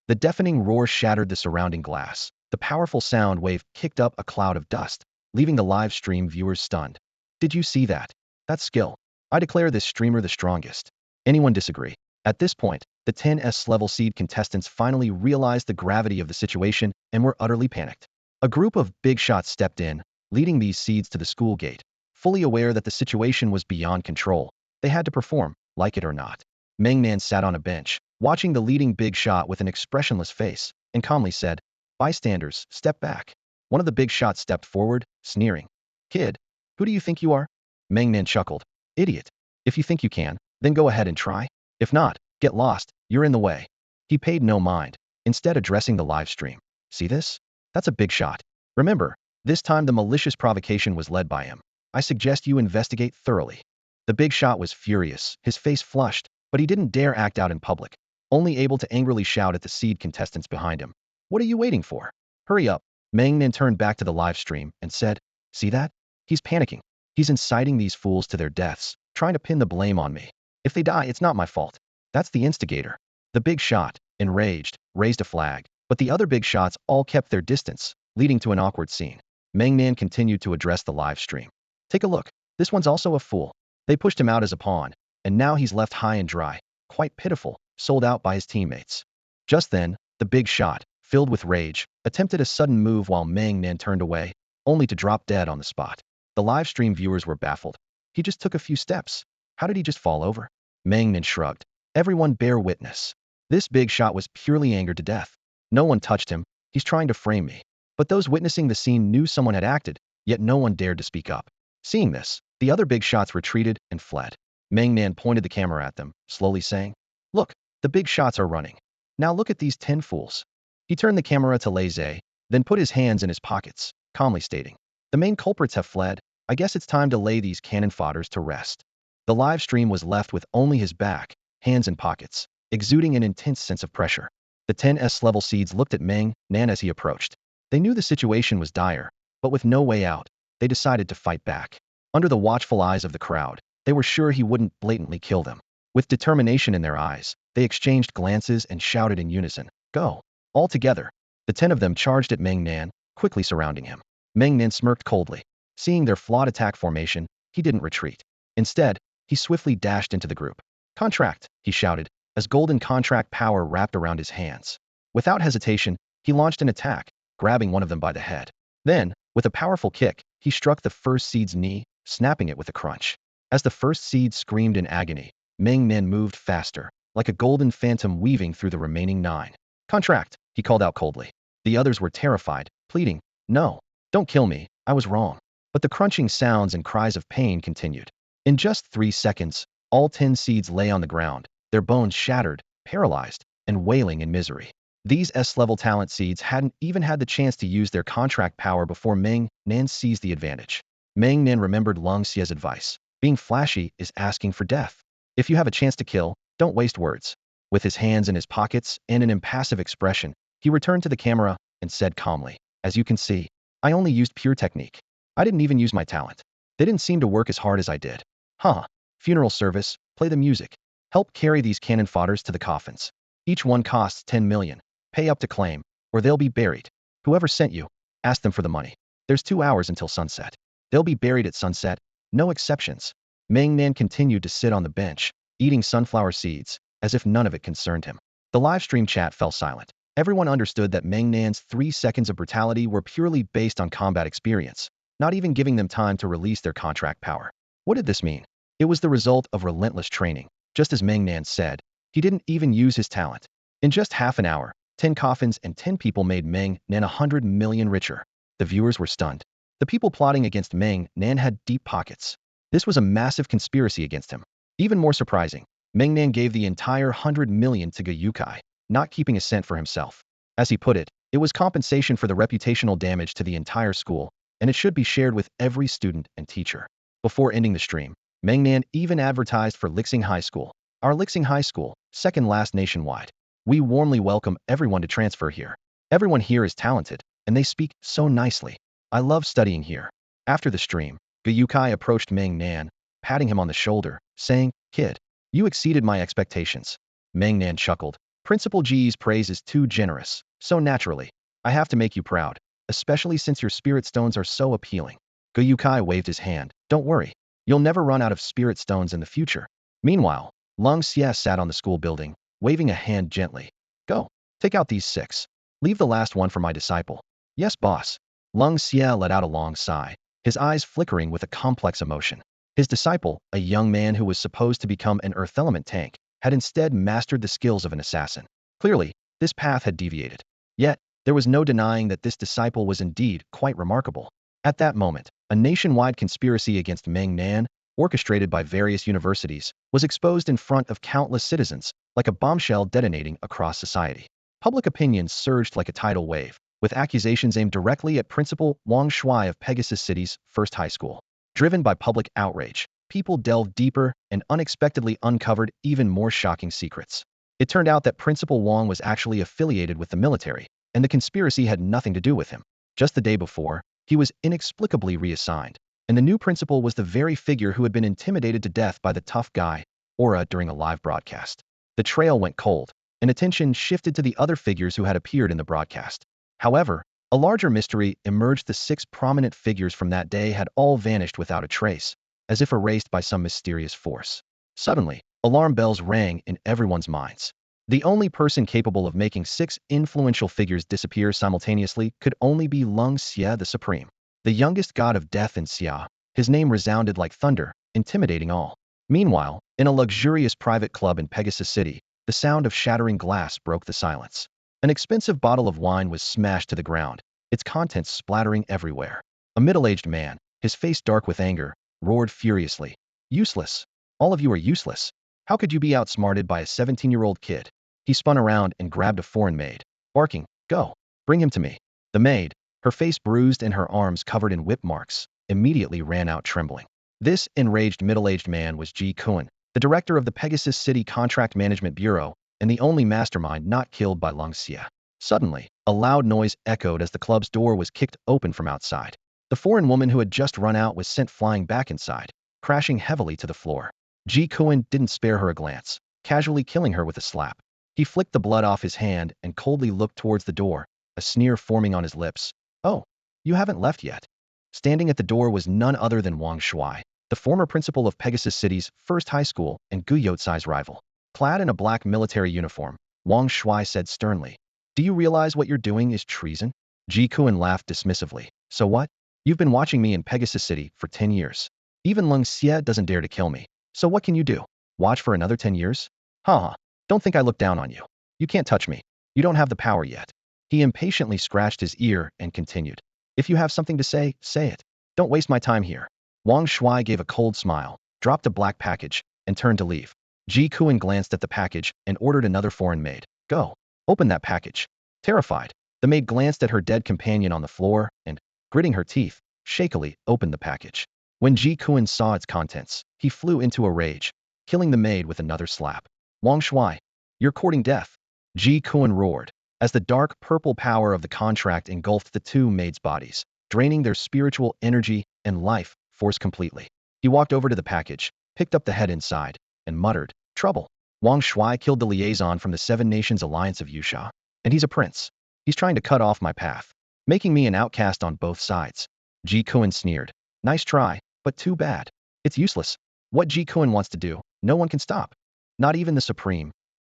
The deafening roar shattered the surrounding glass. The powerful sound wave kicked up a cloud of dust, leaving the live stream viewers stunned. Did you see that? That's skill. I declare this streamer the strongest. Anyone disagree? At this point, the 10S level seed contestants finally realized the gravity of the situation and were utterly panicked. A group of big shots stepped in, leading these seeds to the school gate. Fully aware that the situation was beyond control, they had to perform, like it or not. Meng Nan sat on a bench, watching the leading big shot with an expressionless face, and calmly said, Bystanders, step back. One of the big shots stepped forward, sneering. Kid, who do you think you are? Meng Nan chuckled. Idiot. If you think you can, then go ahead and try. If not, get lost, you're in the way. He paid no mind, instead addressing the live stream. See this? That's a big shot. Remember, this time the malicious provocation was led by him. I suggest you investigate thoroughly. The big shot was furious, his face flushed, but he didn't dare act out in public, only able to angrily shout at the seed contestants behind him. What are you waiting for? Hurry up. Meng Nan turned back to the live stream and said, See that? He's panicking. He's inciting these fools to their deaths, trying to pin the blame on me. If they die, it's not my fault. That's the instigator. The big shot, enraged, raised a flag, but the other big shots all kept their distance, leading to an awkward scene. Meng Nan continued to address the live stream. Take a look. This one's also a fool. They pushed him out as a pawn, and now he's left high and dry, quite pitiful, sold out by his teammates. Just then, the big shot, filled with rage, attempted a sudden move while Meng Nan turned away, only to drop dead on the spot. The live stream viewers were baffled. He just took a few steps. How did he just fall over? Meng Nan shrugged. Everyone bear witness. This big shot was purely angered to death. No one touched him. He's trying to frame me. But those witnessing the scene knew someone had acted, yet no one dared to speak up. Seeing this, The other big shots retreated and fled. Meng Nan pointed the camera at them, slowly saying, "Look, the big shots are running. Now look at these 10 fools." He turned the camera to Lei Zhe, then put his hands in his pockets, calmly stating, "The main culprits have fled. I guess it's time to lay these cannon fodders to rest." The live stream was left with only his back, hands and pockets, exuding an intense sense of pressure. The 10 S-level seeds looked at Meng Nan as he approached. They knew the situation was dire, but with no way out, they decided to fight back. Under the watchful eyes of the crowd, they were sure he wouldn't blatantly kill them. With determination in their eyes, they exchanged glances and shouted in unison, "Go!" All together, the 10 of them charged at Meng Nan, quickly surrounding him. Meng Nan smirked coldly. Seeing their flawed attack formation, he didn't retreat. Instead, he swiftly dashed into the group. "Contract!" he shouted, as golden contract power wrapped around his hands. Without hesitation, he launched an attack, grabbing one of them by the head. Then, with a powerful kick, he struck the first seed's knee, snapping it with a crunch. As the first seed screamed in agony, Meng Nan moved faster, like a golden phantom weaving through the remaining 9. "Contract!" he called out coldly. The others were terrified, pleading, "No, don't kill me, I was wrong." But the crunching sounds and cries of pain continued. In just 3 seconds, all 10 seeds lay on the ground, their bones shattered, paralyzed, and wailing in misery. These S-level talent seeds hadn't even had the chance to use their contract power before Meng Nan seized the advantage. Meng Nan remembered Long Xie's advice. Being flashy is asking for death. If you have a chance to kill, don't waste words. With his hands in his pockets and an impassive expression, he returned to the camera and said calmly, "As you can see, I only used pure technique. I didn't even use my talent. They didn't seem to work as hard as I did. Huh. Funeral service, play the music. Help carry these cannon fodders to the coffins. Each one costs 10 million. Pay up to claim, or they'll be buried. Whoever sent you, ask them for the money. There's 2 hours until sunset. They'll be buried at sunset, no exceptions." Meng Nan continued to sit on the bench, eating sunflower seeds, as if none of it concerned him. The live stream chat fell silent. Everyone understood that Meng Nan's 3 seconds of brutality were purely based on combat experience, not even giving them time to release their contract power. What did this mean? It was the result of relentless training. Just as Meng Nan said, he didn't even use his talent. In just half an hour, 10 coffins and 10 people made Meng Nan 100 million richer. The viewers were stunned. The people plotting against Meng Nan had deep pockets. This was a massive conspiracy against him. Even more surprising, Meng Nan gave the entire 100 million to Ge, not keeping a cent for himself. As he put it, it was compensation for the reputational damage to the entire school, and it should be shared with every student and teacher. Before ending the stream, Meng Nan even advertised for Lixing High School. "Our Lixing High School, second last nationwide. We warmly welcome everyone to transfer here. Everyone here is talented, and they speak so nicely. I love studying here." After the stream, Ge approached Meng Nan, patting him on the shoulder, saying, "Kid, you exceeded my expectations." Meng Nan chuckled. "Principal G's praise is too generous, so naturally, I have to make you proud, especially since your spirit stones are so appealing." Ge waved his hand. "Don't worry, you'll never run out of spirit stones in the future." Meanwhile, Long Xie sat on the school building, waving a hand gently. "Go, take out these 6. Leave the last one for my disciple." "Yes, boss." Long Xie let out a long sigh, his eyes flickering with a complex emotion. His disciple, a young man who was supposed to become an earth element tank, had instead mastered the skills of an assassin. Clearly, this path had deviated. Yet, there was no denying that this disciple was indeed quite remarkable. At that moment, a nationwide conspiracy against Meng Nan, orchestrated by various universities, was exposed in front of countless citizens, like a bombshell detonating across society. Public opinion surged like a tidal wave, with accusations aimed directly at Principal Wang Shui of Pegasus City's first high school. Driven by public outrage, people delved deeper and unexpectedly uncovered even more shocking secrets. It turned out that Principal Wang was actually affiliated with the military, and the conspiracy had nothing to do with him. Just the day before, he was inexplicably reassigned, and the new principal was the very figure who had been intimidated to death by the tough guy, Aura, during a live broadcast. The trail went cold, and attention shifted to the other figures who had appeared in the broadcast. However, a larger mystery emerged. The 6 prominent figures from that day had all vanished without a trace, as if erased by some mysterious force. Suddenly, alarm bells rang in everyone's minds. The only person capable of making 6 influential figures disappear simultaneously could only be Long Xie the Supreme, the youngest god of death in Xia. His name resounded like thunder, intimidating all. Meanwhile, in a luxurious private club in Pegasus City, the sound of shattering glass broke the silence. An expensive bottle of wine was smashed to the ground, its contents splattering everywhere. A middle-aged man, his face dark with anger, roared furiously. Useless. All of you are useless. How could you be outsmarted by a 17-year-old kid? He spun around and grabbed a foreign maid, barking, Go! Bring him to me. The maid, her face bruised and her arms covered in whip marks, immediately ran out trembling. This enraged middle-aged man was Ji Kun, the director of the Pegasus City Contract Management Bureau, and the only mastermind not killed by Lung Xia. Suddenly, a loud noise echoed as the club's door was kicked open from outside. The foreign woman who had just run out was sent flying back inside, crashing heavily to the floor. Ji Kun didn't spare her a glance, casually killing her with a slap. He flicked the blood off his hand and coldly looked towards the door, a sneer forming on his lips. Oh, you haven't left yet. Standing at the door was none other than Wang Shuai, the former principal of Pegasus City's first high school and Gu Youcai's rival. Clad in a black military uniform, Wang Shuai said sternly, Do you realize what you're doing is treason? Ji Kun laughed dismissively. So what? You've been watching me in Pegasus City for 10 years. Even Lung Xie doesn't dare to kill me. So what can you do? Watch for another 10 years? Haha, don't think I look down on you. You can't touch me. You don't have the power yet. He impatiently scratched his ear and continued. If you have something to say, say it. Don't waste my time here. Wang Shuai gave a cold smile, dropped a black package, and turned to leave. Ji Kun glanced at the package and ordered another foreign maid. Go. Open that package. Terrified, the maid glanced at her dead companion on the floor and, gritting her teeth, shakily opened the package. When Ji Kun saw its contents, he flew into a rage, killing the maid with another slap. Wang Shuai, you're courting death. Ji Kun roared, as the dark purple power of the contract engulfed the two maids' bodies, draining their spiritual energy and life force completely. He walked over to the package, picked up the head inside, and muttered, Trouble. Wang Shuai killed the liaison from the Seven Nations Alliance of Yusha, and he's a prince. He's trying to cut off my path, making me an outcast on both sides. Ji Kun sneered. Nice try, but too bad. It's useless. What Ji Kun wants to do, no one can stop. Not even the Supreme.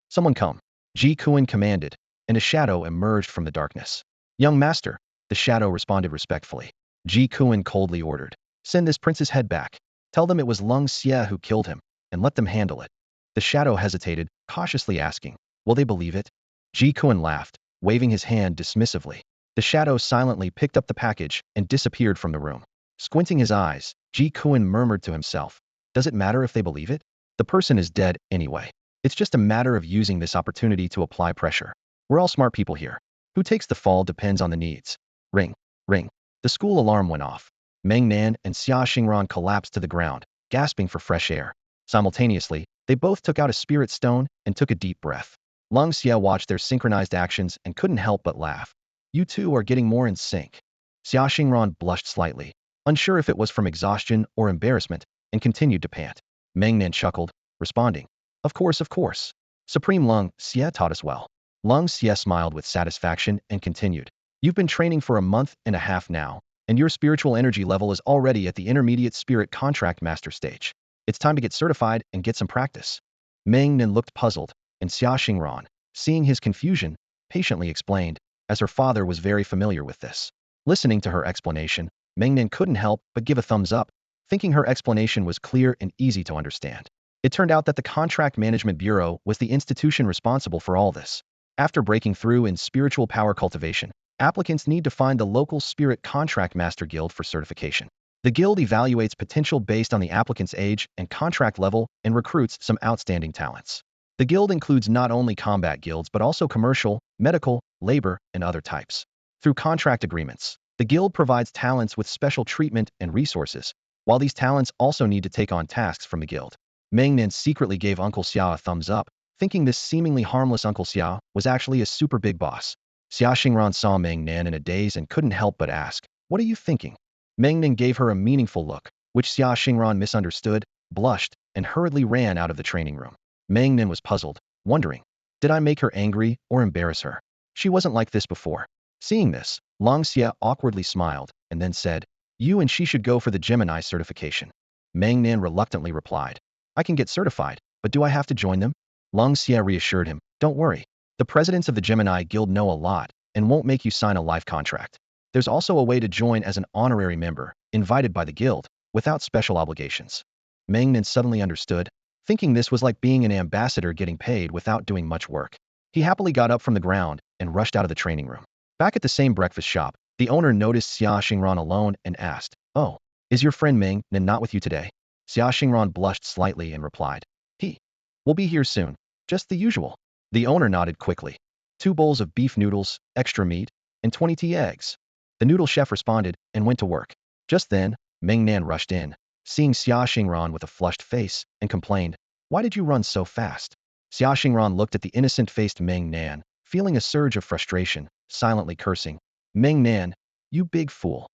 Someone come. Ji Kun commanded, and a shadow emerged from the darkness. Young master, the shadow responded respectfully. Ji Kun coldly ordered. Send this prince's head back. Tell them it was Lung Xie who killed him, and let them handle it. The shadow hesitated, cautiously asking, Will they believe it? Ji Kun laughed, waving his hand dismissively. The shadow silently picked up the package and disappeared from the room. Squinting his eyes, Ji Kun murmured to himself, Does it matter if they believe it? The person is dead anyway. It's just a matter of using this opportunity to apply pressure. We're all smart people here. Who takes the fall depends on the needs. Ring, ring. The school alarm went off. Meng Nan and Xia Xingran collapsed to the ground, gasping for fresh air. Simultaneously, they both took out a spirit stone and took a deep breath. Lung Xia watched their synchronized actions and couldn't help but laugh. You two are getting more in sync. Xia Xingran blushed slightly, unsure if it was from exhaustion or embarrassment, and continued to pant. Meng Nan chuckled, responding, Of course. Supreme Lung Xie taught us well. Lung Xie smiled with satisfaction and continued. You've been training for a month and a half now, and your spiritual energy level is already at the intermediate spirit contract master stage. It's time to get certified and get some practice. Meng Nan looked puzzled, and Xia Xingran, seeing his confusion, patiently explained, as her father was very familiar with this. Listening to her explanation, Meng Nan couldn't help but give a thumbs up, thinking her explanation was clear and easy to understand. It turned out that the Contract Management Bureau was the institution responsible for all this. After breaking through in spiritual power cultivation, applicants need to find the local Spirit Contract Master Guild for certification. The guild evaluates potential based on the applicant's age and contract level and recruits some outstanding talents. The guild includes not only combat guilds but also commercial, medical, labor, and other types. Through contract agreements, the guild provides talents with special treatment and resources, while these talents also need to take on tasks from the guild. Meng Nan secretly gave Uncle Xia a thumbs up, thinking this seemingly harmless Uncle Xia was actually a super big boss. Xia Xingran saw Meng Nan in a daze and couldn't help but ask, What are you thinking? Meng Nan gave her a meaningful look, which Xia Xingran misunderstood, blushed, and hurriedly ran out of the training room. Meng Nan was puzzled, wondering, did I make her angry or embarrass her? She wasn't like this before. Seeing this, Long Xia awkwardly smiled and then said, You and she should go for the Gemini certification. Meng Nan reluctantly replied, I can get certified, but do I have to join them? Long Xia reassured him, Don't worry. The presidents of the Gemini Guild know a lot and won't make you sign a life contract. There's also a way to join as an honorary member, invited by the guild, without special obligations. Meng Nan suddenly understood, thinking this was like being an ambassador getting paid without doing much work. He happily got up from the ground and rushed out of the training room. Back at the same breakfast shop, the owner noticed Xia Xingran alone and asked, Oh, Is your friend Meng Nan not with you today? Xia Xingran blushed slightly and replied. He will be here soon. Just the usual. The owner nodded quickly. 2 bowls of beef noodles, extra meat, and 20 tea eggs. The noodle chef responded and went to work. Just then, Meng Nan rushed in, seeing Xia Xingran with a flushed face, and complained, Why did you run so fast? Xia Xingran looked at the innocent-faced Meng Nan, feeling a surge of frustration, silently cursing, Meng Nan, you big fool.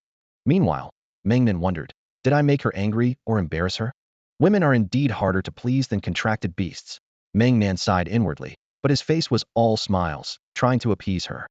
Meanwhile, Meng Nan wondered, did I make her angry or embarrass her? Women are indeed harder to please than contracted beasts. Meng Nan sighed inwardly, but his face was all smiles, trying to appease her.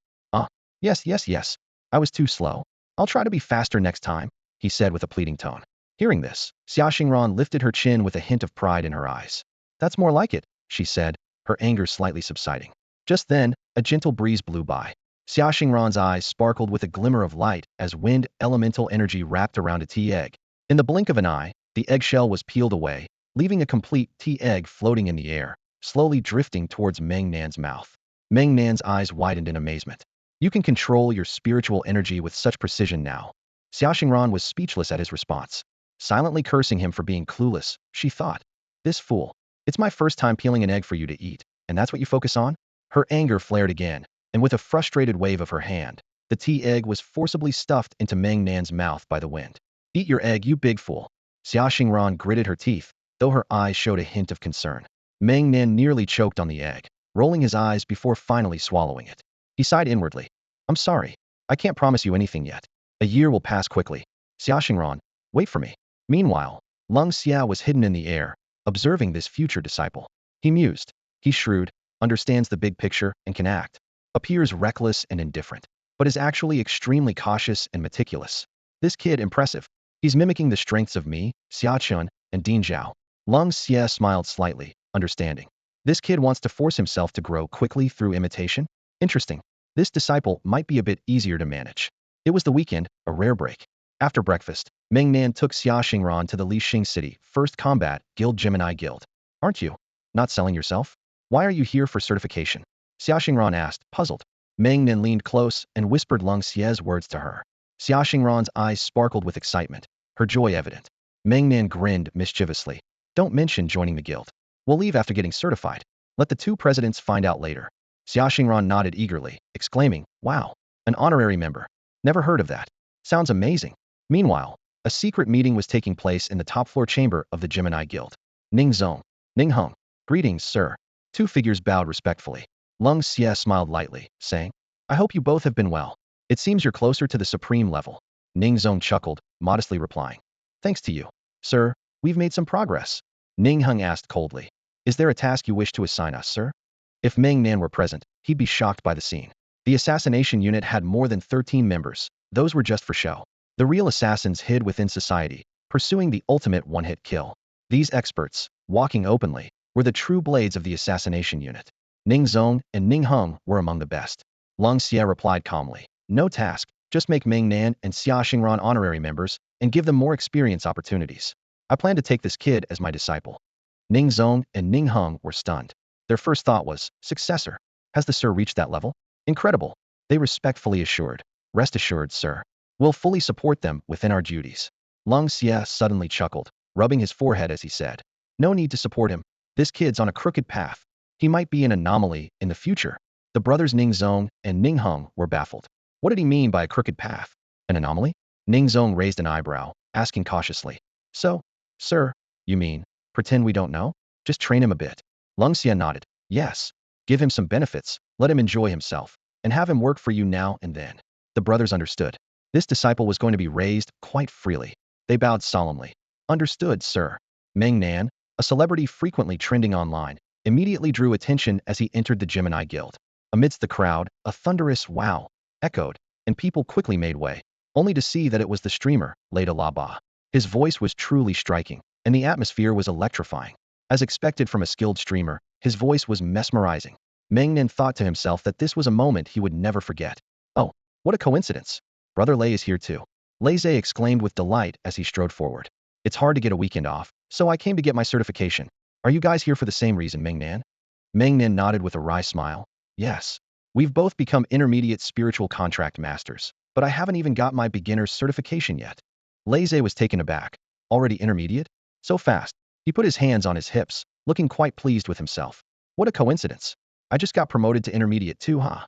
Yes. I was too slow. I'll try to be faster next time, he said with a pleading tone. Hearing this, Xia Xingran lifted her chin with a hint of pride in her eyes. That's more like it, she said, her anger slightly subsiding. Just then, a gentle breeze blew by. Xia Xingran's eyes sparkled with a glimmer of light as wind elemental energy wrapped around a tea egg. In the blink of an eye, the eggshell was peeled away, leaving a complete tea egg floating in the air, slowly drifting towards Meng Nan's mouth. Meng Nan's eyes widened in amazement. You can control your spiritual energy with such precision now. Xia Xingran was speechless at his response. Silently cursing him for being clueless, she thought, this fool. It's my first time peeling an egg for you to eat, and that's what you focus on? Her anger flared again, and with a frustrated wave of her hand, the tea egg was forcibly stuffed into Meng Nan's mouth by the wind. Eat your egg, you big fool. Xia Xingran gritted her teeth, though her eyes showed a hint of concern. Meng Nan nearly choked on the egg, rolling his eyes before finally swallowing it. He sighed inwardly. I'm sorry. I can't promise you anything yet. A year will pass quickly. Xia Xingran, wait for me. Meanwhile, Lung Xia was hidden in the air, observing this future disciple. He mused. He's shrewd, understands the big picture, and can act. Appears reckless and indifferent, but is actually extremely cautious and meticulous. This kid impressive. He's mimicking the strengths of me, Xia Chun, and Ding Zhao. Lung Xia smiled slightly, understanding. This kid wants to force himself to grow quickly through imitation? Interesting. This disciple might be a bit easier to manage. It was the weekend, a rare break. After breakfast, Meng Nan took Xia Xingran to the Lixing City First Combat Guild Gemini Guild. Aren't you not selling yourself? Why are you here for certification? Xia Xingran asked, puzzled. Meng Nan leaned close and whispered Lung Xia's words to her. Xia Xingran's eyes sparkled with excitement, her joy evident. Meng Nan grinned mischievously. Don't mention joining the guild. We'll leave after getting certified. Let the 2 presidents find out later. Xia Xingran nodded eagerly, exclaiming, Wow, an honorary member. Never heard of that. Sounds amazing. Meanwhile, a secret meeting was taking place in the top-floor chamber of the Gemini Guild. Ning Zong. Ning Hung. Greetings, sir. 2 figures bowed respectfully. Lung Xia smiled lightly, saying, I hope you both have been well. It seems you're closer to the supreme level. Ning Zong chuckled, modestly replying. Thanks to you, sir, we've made some progress. Ning Hung asked coldly. Is there a task you wish to assign us, sir? If Meng Nan were present, he'd be shocked by the scene. The assassination unit had more than 13 members. Those were just for show. The real assassins hid within society, pursuing the ultimate one-hit kill. These experts, walking openly, were the true blades of the assassination unit. Ning Zong and Ning Hung were among the best. Lung Xia replied calmly. No task, just make Meng Nan and Xia Xingran honorary members and give them more experience opportunities. I plan to take this kid as my disciple. Ning Zong and Ning Hung were stunned. Their first thought was, successor. Has the sir reached that level? Incredible. They respectfully assured. Rest assured, sir. We'll fully support them within our duties. Lung Xia suddenly chuckled, rubbing his forehead as he said. No need to support him. This kid's on a crooked path. He might be an anomaly in the future. The brothers Ning Zong and Ning Hung were baffled. What did he mean by a crooked path? An anomaly? Ning Zong raised an eyebrow, asking cautiously. So, sir, you mean, pretend we don't know? Just train him a bit. Lung Xia nodded. Yes. Give him some benefits, let him enjoy himself, and have him work for you now and then. The brothers understood. This disciple was going to be raised quite freely. They bowed solemnly. Understood, sir. Meng Nan, a celebrity frequently trending online, immediately drew attention as he entered the Gemini Guild. Amidst the crowd, a thunderous wow echoed, and people quickly made way, only to see that it was the streamer, Leda Laba. His voice was truly striking, and the atmosphere was electrifying. As expected from a skilled streamer, his voice was mesmerizing. Meng Nan thought to himself that this was a moment he would never forget. Oh, what a coincidence. Brother Lei is here too. Lei Zhe exclaimed with delight as he strode forward. It's hard to get a weekend off, so I came to get my certification. Are you guys here for the same reason, Meng Nan? Meng Nan nodded with a wry smile. Yes. We've both become intermediate spiritual contract masters, but I haven't even got my beginner's certification yet. Lei was taken aback. Already intermediate? So fast. He put his hands on his hips, looking quite pleased with himself. What a coincidence. I just got promoted to intermediate too, huh?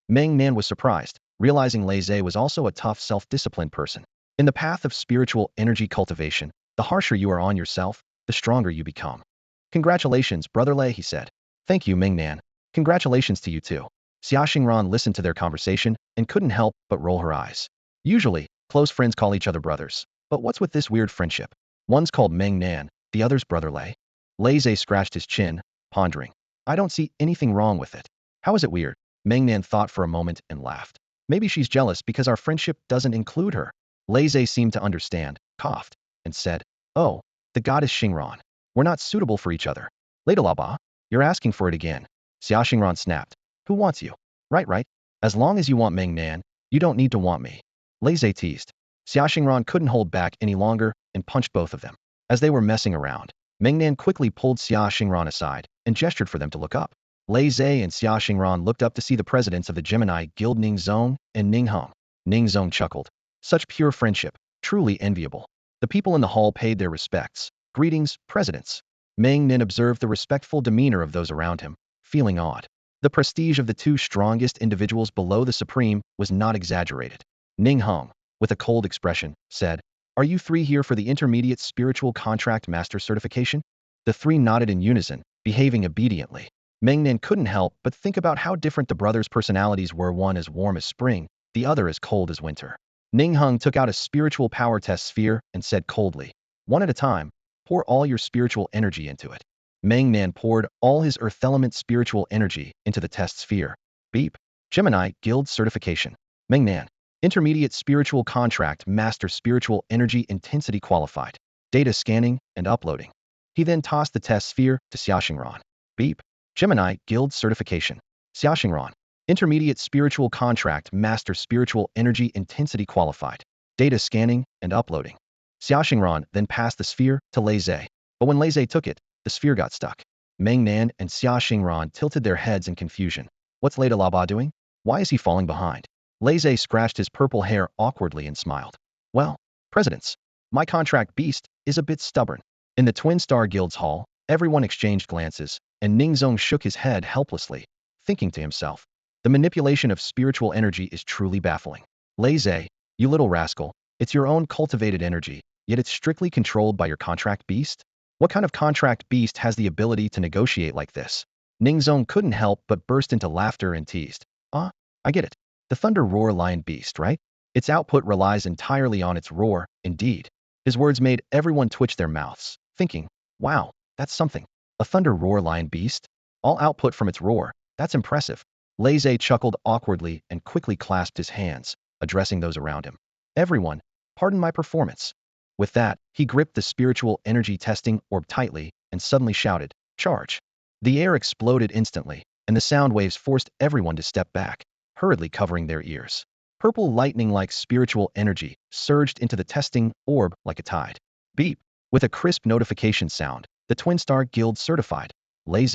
Meng Nan was surprised, realizing Lei was also a tough, self-disciplined person. In the path of spiritual energy cultivation, the harsher you are on yourself, the stronger you become. Congratulations, Brother Lei, he said. Thank you, Meng Nan. Congratulations to you too. Xia Xingran listened to their conversation and couldn't help but roll her eyes. Usually, close friends call each other brothers. But what's with this weird friendship? One's called Meng Nan, the other's Brother Lei. Lei scratched his chin, pondering. I don't see anything wrong with it. How is it weird? Meng Nan thought for a moment and laughed. Maybe she's jealous because our friendship doesn't include her. Lei seemed to understand, coughed, and said, Oh, the goddess Xingran. We're not suitable for each other. Lady Laba, you're asking for it again. Xia Xingran snapped. Who wants you? Right. As long as you want Meng Nan, you don't need to want me. Lei teased. Xia Xingran couldn't hold back any longer and punched both of them. As they were messing around, Meng Nan quickly pulled Xia Xingran aside and gestured for them to look up. Lei and Xia Xingran looked up to see the presidents of the Gemini Guild Ning Zong and Ning Hong. Ning Zong chuckled. Such pure friendship, truly enviable. The people in the hall paid their respects. Greetings, presidents. Meng Nan observed the respectful demeanor of those around him, feeling awed. The prestige of the two strongest individuals below the Supreme was not exaggerated. Ning Hong, with a cold expression, said, Are you three here for the Intermediate Spiritual Contract Master Certification? The three nodded in unison, behaving obediently. Meng Nan couldn't help but think about how different the brothers' personalities were, one as warm as spring, the other as cold as winter. Ning Hong took out a spiritual power test sphere and said coldly, One at a time, pour all your spiritual energy into it. Meng Nan poured all his earth element spiritual energy into the test sphere. Beep. Gemini Guild Certification. Meng Nan. Intermediate Spiritual Contract Master Spiritual Energy Intensity Qualified. Data scanning and uploading. He then tossed the test sphere to Xia Xingran. Beep. Gemini Guild Certification. Xia Xingran. Intermediate Spiritual Contract Master Spiritual Energy Intensity Qualified. Data scanning and uploading. Xia Xingran then passed the sphere to Lei. But when Lei took it, the sphere got stuck. Meng Nan and Xia Xingran tilted their heads in confusion. What's Lei Laba doing? Why is he falling behind? Lei scratched his purple hair awkwardly and smiled. Well, presidents, my contract beast is a bit stubborn. In the Twin Star Guild's hall, everyone exchanged glances, and Ning Zong shook his head helplessly, thinking to himself, the manipulation of spiritual energy is truly baffling. Lei, you little rascal, it's your own cultivated energy, yet it's strictly controlled by your contract beast? What kind of contract beast has the ability to negotiate like this? Ning Zong couldn't help but burst into laughter and teased. I get it. The Thunder Roar Lion Beast, right? Its output relies entirely on its roar, indeed. His words made everyone twitch their mouths, thinking, wow, that's something. A Thunder Roar Lion Beast? All output from its roar, that's impressive. Lei chuckled awkwardly and quickly clasped his hands, addressing those around him. Everyone, pardon my performance. With that, he gripped the spiritual energy testing orb tightly and suddenly shouted, Charge! The air exploded instantly, and the sound waves forced everyone to step back, hurriedly covering their ears. Purple lightning-like spiritual energy surged into the testing orb like a tide. Beep! With a crisp notification sound, the Twin Star Guild certified. Lei,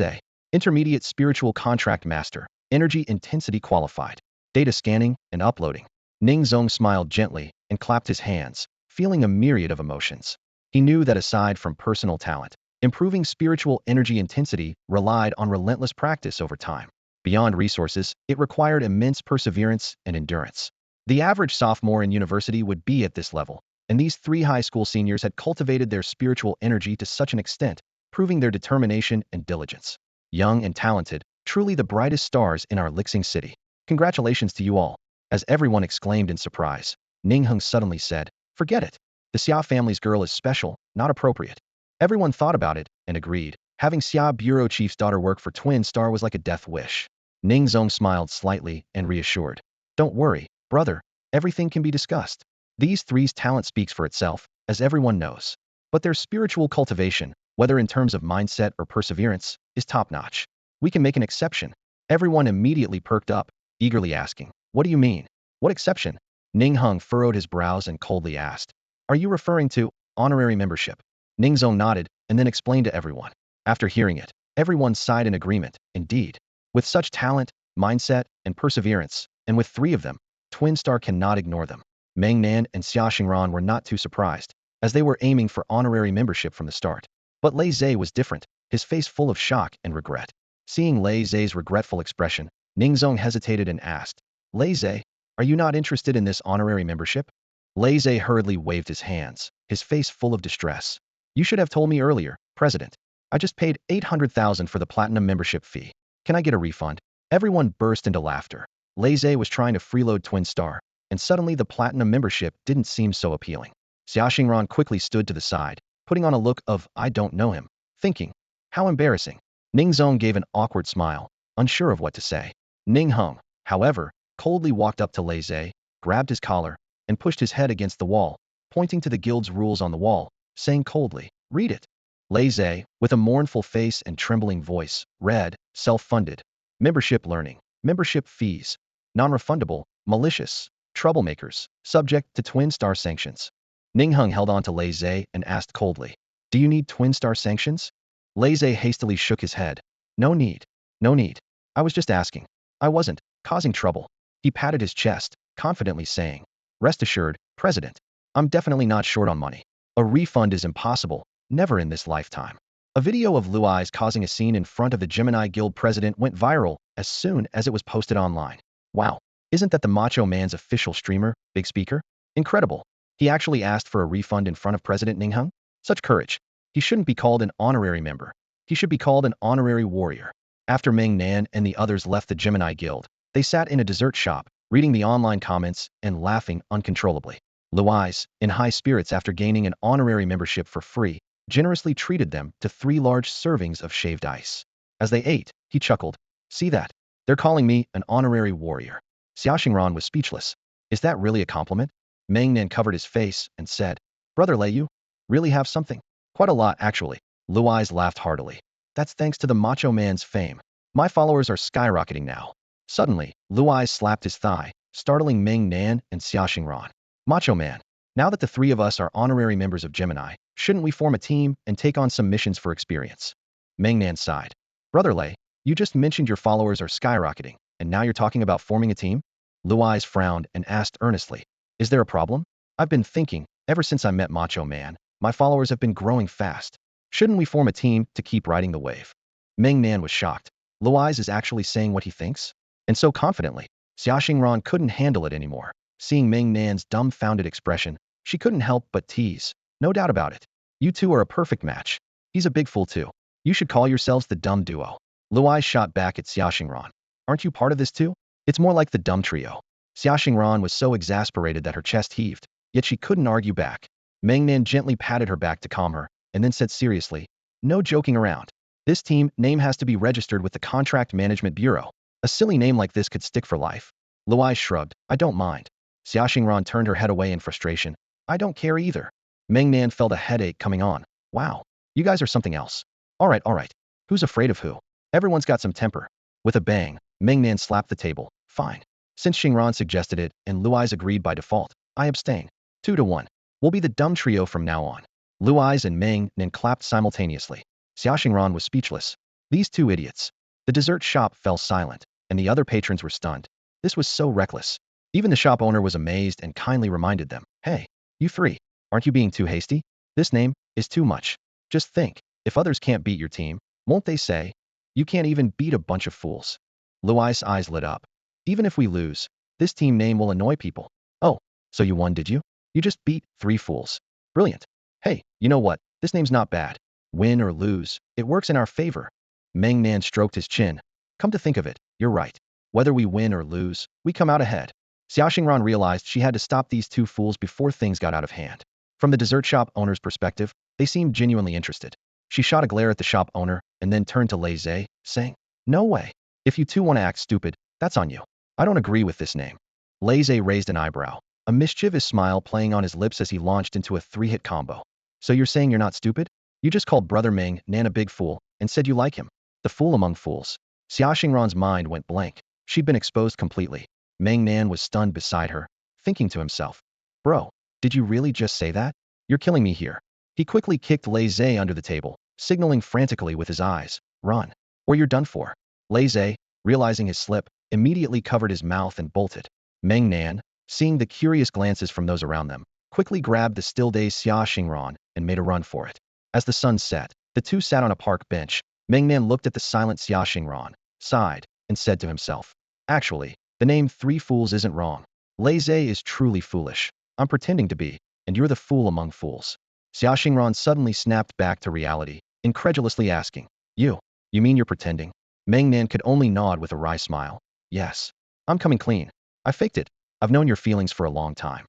Intermediate Spiritual Contract Master, Energy Intensity Qualified. Data scanning and uploading. Ning Zong smiled gently and clapped his hands, feeling a myriad of emotions. He knew that aside from personal talent, improving spiritual energy intensity relied on relentless practice over time. Beyond resources, it required immense perseverance and endurance. The average sophomore in university would be at this level, and these three high school seniors had cultivated their spiritual energy to such an extent, proving their determination and diligence. Young and talented, truly the brightest stars in our Lixing city. Congratulations to you all. As everyone exclaimed in surprise, Ning Hung suddenly said, Forget it. The Xia family's girl is special, not appropriate. Everyone thought about it and agreed. Having Xia bureau chief's daughter work for Twin Star was like a death wish. Ning Zong smiled slightly and reassured. Don't worry, brother. Everything can be discussed. These three's talent speaks for itself, as everyone knows. But their spiritual cultivation, whether in terms of mindset or perseverance, is top-notch. We can make an exception. Everyone immediately perked up, eagerly asking, What do you mean? What exception? Ning Hung furrowed his brows and coldly asked, Are you referring to honorary membership? Ning Zong nodded and then explained to everyone. After hearing it, everyone sighed in agreement, indeed. With such talent, mindset, and perseverance, and with three of them, Twin Star cannot ignore them. Meng Nan and Xia Xingran were not too surprised, as they were aiming for honorary membership from the start. But Lei Zhe was different, his face full of shock and regret. Seeing Lei Zhe's regretful expression, Ningzong hesitated and asked, Lei Zhe, are you not interested in this honorary membership? Lei Zhe hurriedly waved his hands, his face full of distress. You should have told me earlier, President. I just paid 800,000 for the platinum membership fee. Can I get a refund? Everyone burst into laughter. Lei Zhe was trying to freeload Twin Star, and suddenly the platinum membership didn't seem so appealing. Xia Xingran quickly stood to the side, putting on a look of I don't know him, thinking, how embarrassing. Ning Zong gave an awkward smile, unsure of what to say. Ning Hung, however, coldly walked up to Lei Zhe, grabbed his collar, and pushed his head against the wall, pointing to the guild's rules on the wall, saying coldly, read it. Lei Zhe, with a mournful face and trembling voice, read, self-funded, membership learning, membership fees, non-refundable, malicious, troublemakers, subject to Twin Star sanctions. Ning Hung held on to Lei Zhe and asked coldly, do you need Twin Star sanctions? Lei Zhe hastily shook his head. No need. No need. I was just asking. I wasn't causing trouble. He patted his chest, confidently saying, rest assured, President, I'm definitely not short on money. A refund is impossible, never in this lifetime. A video of Luai's causing a scene in front of the Gemini Guild president went viral as soon as it was posted online. Wow, isn't that the Macho Man's official streamer, big speaker? Incredible. He actually asked for a refund in front of President Ninghung? Such courage. He shouldn't be called an honorary member. He should be called an honorary warrior. After Meng Nan and the others left the Gemini Guild, they sat in a dessert shop, reading the online comments and laughing uncontrollably. Luais, in high spirits after gaining an honorary membership for free, generously treated them to 3 large servings of shaved ice. As they ate, he chuckled. See that? They're calling me an honorary warrior. Xia Xingran was speechless. Is that really a compliment? Meng Nan covered his face and said, Brother Lei, you really have something? Quite a lot, actually. Luais laughed heartily. That's thanks to the Macho Man's fame. My followers are skyrocketing now. Suddenly, Luais slapped his thigh, startling Meng Nan and Xia Xingran. Macho Man, now that the 3 of us are honorary members of Gemini, shouldn't we form a team and take on some missions for experience? Meng Nan sighed. Brother Lei, you just mentioned your followers are skyrocketing, and now you're talking about forming a team? Luais frowned and asked earnestly, is there a problem? I've been thinking, ever since I met Macho Man, my followers have been growing fast. Shouldn't we form a team to keep riding the wave? Meng Nan was shocked. Luais is actually saying what he thinks? And so confidently. Xia Xingran couldn't handle it anymore. Seeing Meng Nan's dumbfounded expression, she couldn't help but tease. No doubt about it. You two are a perfect match. He's a big fool too. You should call yourselves the dumb duo. Luai shot back at Xia Xingran. Aren't you part of this too? It's more like the dumb trio. Xia Xingran was so exasperated that her chest heaved, yet she couldn't argue back. Meng Nan gently patted her back to calm her, and then said seriously, no joking around. This team name has to be registered with the Contract Management Bureau. A silly name like this could stick for life. Luai shrugged. I don't mind. Xia Xingran turned her head away in frustration. I don't care either. Meng Nan felt a headache coming on. Wow, you guys are something else. All right. Who's afraid of who? Everyone's got some temper. With a bang, Meng Nan slapped the table. Fine. Since Xingran suggested it and Luai's agreed by default, I abstain. 2-1. We'll be the dumb trio from now on. Luai's and Meng Nan clapped simultaneously. Xia Xingran was speechless. These 2 idiots. The dessert shop fell silent, and the other patrons were stunned. This was so reckless. Even the shop owner was amazed and kindly reminded them, hey, you 3, aren't you being too hasty? This name is too much. Just think, if others can't beat your team, won't they say, you can't even beat a bunch of fools? Luai's eyes lit up. Even if we lose, this team name will annoy people. Oh, so you won, did you? You just beat 3 fools. Brilliant. Hey, you know what? This name's not bad. Win or lose, it works in our favor. Meng Nan stroked his chin. Come to think of it, you're right. Whether we win or lose, we come out ahead. Xia Xingran realized she had to stop these 2 fools before things got out of hand. From the dessert shop owner's perspective, they seemed genuinely interested. She shot a glare at the shop owner and then turned to Lei Zhe, saying, no way. If you 2 want to act stupid, that's on you. I don't agree with this name. Lei Zhe raised an eyebrow, a mischievous smile playing on his lips as he launched into a 3-hit combo. So you're saying you're not stupid? You just called Brother Meng Nan a big fool and said you like him. The fool among fools. Xia Xingran's mind went blank. She'd been exposed completely. Meng Nan was stunned beside her, thinking to himself, bro, did you really just say that? You're killing me here. He quickly kicked Lei Zhe under the table, signaling frantically with his eyes, run, or you're done for. Lei Zhe, realizing his slip, immediately covered his mouth and bolted. Meng Nan, seeing the curious glances from those around them, quickly grabbed the still-dazed Xia Xingran and made a run for it. As the sun set, the two sat on a park bench. Meng Nan looked at the silent Xia Xingran, sighed, and said to himself, "Actually, the name Three Fools isn't wrong. Laze is truly foolish. I'm pretending to be, and you're the fool among fools." Xia Xingran suddenly snapped back to reality, incredulously asking, You mean you're pretending?" Meng Nan could only nod with a wry smile. "Yes. I'm coming clean. I faked it. I've known your feelings for a long time."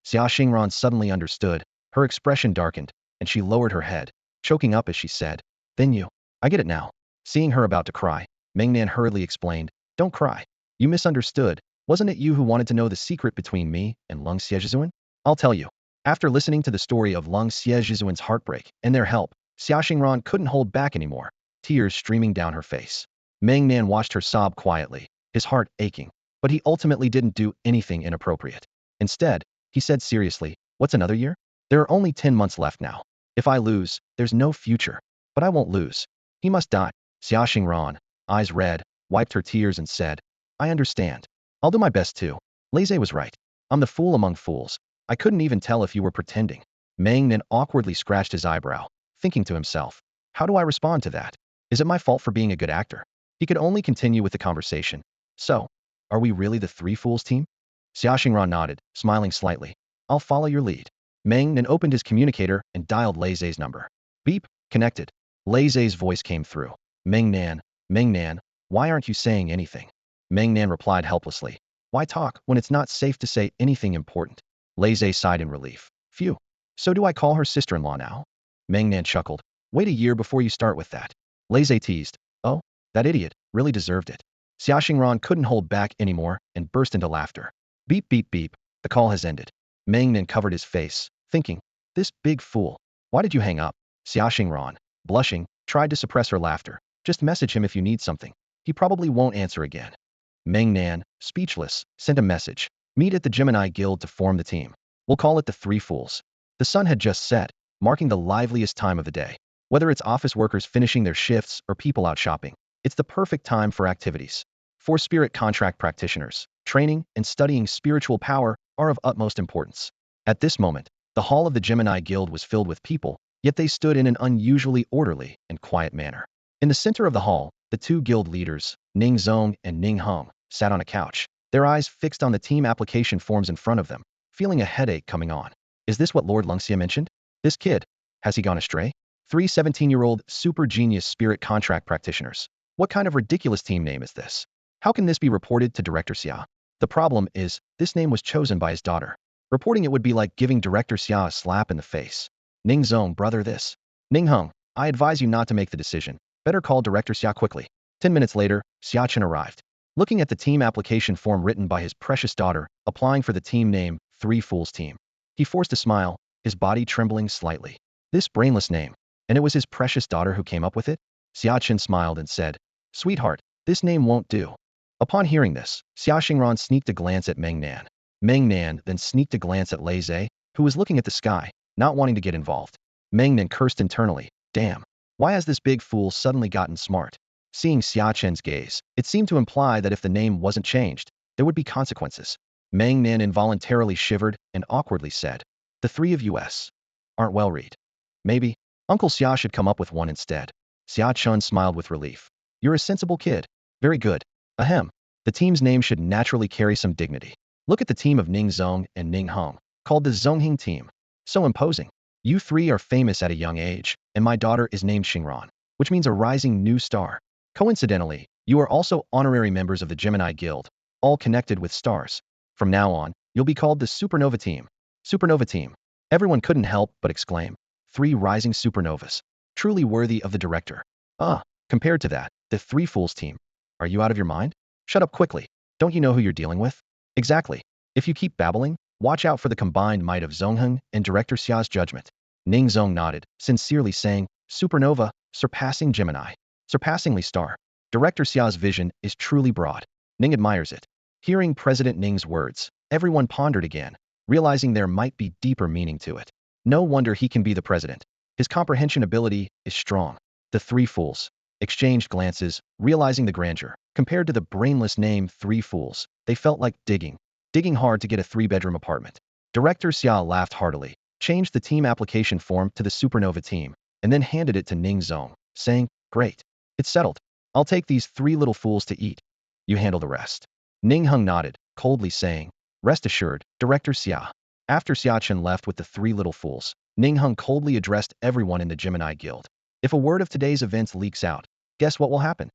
Xia Xingran suddenly understood. Her expression darkened, and she lowered her head, choking up as she said, "Then you. I get it now." Seeing her about to cry, Meng Nan hurriedly explained, "Don't cry. You misunderstood. Wasn't it you who wanted to know the secret between me and Lung Xiejizuan? I'll tell you." After listening to the story of Lung Xiejizuan's heartbreak and their help, Xia Xingran couldn't hold back anymore, tears streaming down her face. Meng Nan watched her sob quietly, his heart aching, but he ultimately didn't do anything inappropriate. Instead, he said seriously, "What's another year? There are only 10 months left now. If I lose, there's no future. But I won't lose. He must die." Xia Xingran, eyes red, wiped her tears and said, "I understand. I'll do my best too. Laze was right. I'm the fool among fools. I couldn't even tell if you were pretending." Meng Nan awkwardly scratched his eyebrow, thinking to himself, "How do I respond to that? Is it my fault for being a good actor?" He could only continue with the conversation. "So, are we really the Three Fools team?" Xia Xingran nodded, smiling slightly. "I'll follow your lead." Meng Nan opened his communicator and dialed Laze's number. Beep, connected. Laze's voice came through. Meng Nan, why aren't you saying anything?" Meng Nan replied helplessly. "Why talk when it's not safe to say anything important?" Laze sighed in relief. "Phew. So do I call her sister-in-law now?" Meng Nan chuckled. "Wait a year before you start with that." Laze teased. "Oh, that idiot really deserved it." Xia Xingran couldn't hold back anymore and burst into laughter. Beep beep beep. The call has ended. Meng Nan covered his face, thinking, "This big fool. Why did you hang up?" Xia Xingran, blushing, tried to suppress her laughter. "Just message him if you need something. He probably won't answer again." Meng Nan, speechless, sent a message. "Meet at the Gemini Guild to form the team. We'll call it the Three Fools." The sun had just set, marking the liveliest time of the day. Whether it's office workers finishing their shifts or people out shopping, it's the perfect time for activities. For spirit contract practitioners, training and studying spiritual power are of utmost importance. At this moment, the hall of the Gemini Guild was filled with people, yet they stood in an unusually orderly and quiet manner. In the center of the hall, the two guild leaders, Ning Zong and Ning Heng, sat on a couch, their eyes fixed on the team application forms in front of them, feeling a headache coming on. Is this what Lord Lungxia mentioned? This kid, has he gone astray? Three 17-year-old super genius spirit contract practitioners. What kind of ridiculous team name is this? How can this be reported to Director Xia? The problem is, this name was chosen by his daughter. Reporting it would be like giving Director Xia a slap in the face. Ning Zong, brother this. Ning Heng, I advise you not to make the decision. Better call Director Xia quickly. 10 minutes later, Xia Chen arrived. Looking at the team application form written by his precious daughter, applying for the team name, Three Fools Team. He forced a smile, his body trembling slightly. This brainless name. And it was his precious daughter who came up with it? Xia Chen smiled and said, "Sweetheart, this name won't do." Upon hearing this, Xia Xingran sneaked a glance at Meng Nan. Meng Nan then sneaked a glance at Lei Zhe, who was looking at the sky, not wanting to get involved. Meng Nan cursed internally. Damn. Why has this big fool suddenly gotten smart? Seeing Xia Chen's gaze, it seemed to imply that if the name wasn't changed, there would be consequences. Meng Nan involuntarily shivered and awkwardly said, "The three of us aren't well read. Maybe Uncle Xia should come up with one instead." Xia Chun smiled with relief. "You're a sensible kid. Very good. Ahem. The team's name should naturally carry some dignity. Look at the team of Ning Zong and Ning Heng, called the Zonghing team. So imposing. You three are famous at a young age, and my daughter is named Xingran, which means a rising new star. Coincidentally, you are also honorary members of the Gemini Guild, all connected with stars. From now on, you'll be called the Supernova Team." Supernova Team. Everyone couldn't help but exclaim. Three rising supernovas. Truly worthy of the director. Compared to that, the Three Fools Team. Are you out of your mind? Shut up quickly. Don't you know who you're dealing with? Exactly. If you keep babbling, watch out for the combined might of Zongheng and Director Xia's judgment. Ning Zong nodded, sincerely saying, "Supernova, surpassing Gemini. Surpassingly star. Director Xia's vision is truly broad. Ning admires it." Hearing President Ning's words, everyone pondered again, realizing there might be deeper meaning to it. No wonder he can be the president. His comprehension ability is strong. The three fools exchanged glances, realizing the grandeur. Compared to the brainless name Three Fools, they felt like digging. digging hard to get a 3-bedroom apartment. Director Xia laughed heartily, changed the team application form to the Supernova team, and then handed it to Ning Zong, saying, "Great. It's settled. I'll take these 3 little fools to eat. You handle the rest." Ning Hung nodded, coldly saying, "Rest assured, Director Xia." After Xia Chen left with the 3 little fools, Ning Hung coldly addressed everyone in the Gemini Guild. "If a word of today's events leaks out, guess what will happen?"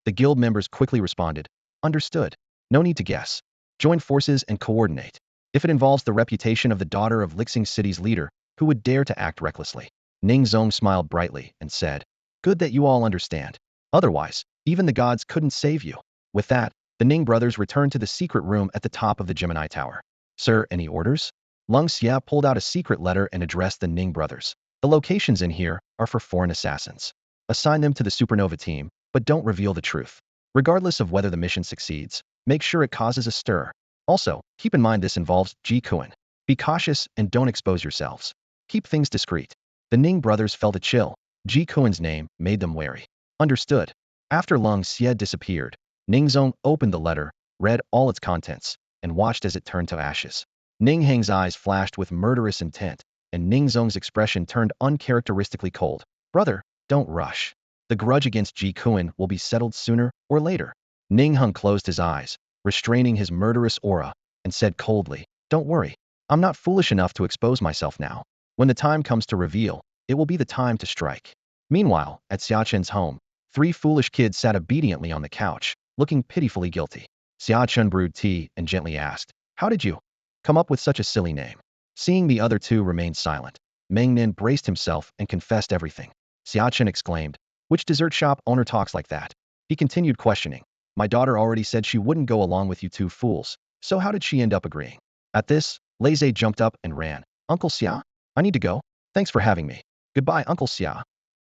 The guild members quickly responded, "Understood. No need to guess. Join forces and coordinate. If it involves the reputation of the daughter of Lixing City's leader, who would dare to act recklessly?" Ning Zong smiled brightly and said, "Good that you all understand. Otherwise, even the gods couldn't save you." With that, the Ning brothers returned to the secret room at the top of the Gemini Tower. "Sir, any orders?" Lung Xia pulled out a secret letter and addressed the Ning brothers. "The locations in here are for foreign assassins. Assign them to the Supernova team, but don't reveal the truth. Regardless of whether the mission succeeds, make sure it causes a stir. Also, keep in mind this involves Ji Kuan. Be cautious and don't expose yourselves. Keep things discreet." The Ning brothers felt a chill. Ji Kuan's name made them wary. "Understood." After Lung Xie disappeared, Ning Zong opened the letter, read all its contents, and watched as it turned to ashes. Ning Hang's eyes flashed with murderous intent, and Ning Zong's expression turned uncharacteristically cold. "Brother, don't rush. The grudge against Ji Kuan will be settled sooner or later." Ning Hung closed his eyes, restraining his murderous aura, and said coldly, "Don't worry. I'm not foolish enough to expose myself now. When the time comes to reveal, it will be the time to strike." Meanwhile, at Xia Chen's home, 3 foolish kids sat obediently on the couch, looking pitifully guilty. Xia Chen brewed tea and gently asked, "How did you come up with such a silly name?" Seeing the other 2 remain silent, Meng Nan braced himself and confessed everything. Xia Chen exclaimed, "Which dessert shop owner talks like that?" He continued questioning, "My daughter already said she wouldn't go along with you 2 fools, so how did she end up agreeing?" At this, Lei jumped up and ran. "Uncle Xia? I need to go. Thanks for having me. Goodbye, Uncle Xia."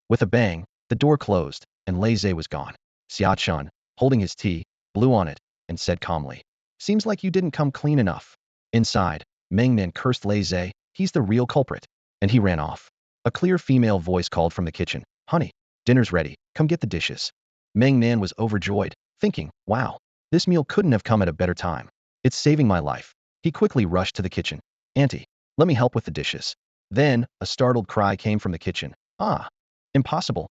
With a bang, the door closed, and Lei was gone. Xia Chen, holding his tea, blew on it, and said calmly, "Seems like you didn't come clean enough." Inside, Meng Nan cursed Lei, "He's the real culprit." And he ran off. A clear female voice called from the kitchen, "Honey, dinner's ready. Come get the dishes." Meng Nan was overjoyed, thinking, "Wow, this meal couldn't have come at a better time. It's saving my life." He quickly rushed to the kitchen. "Auntie, let me help with the dishes." Then, a startled cry came from the kitchen. "Ah, impossible.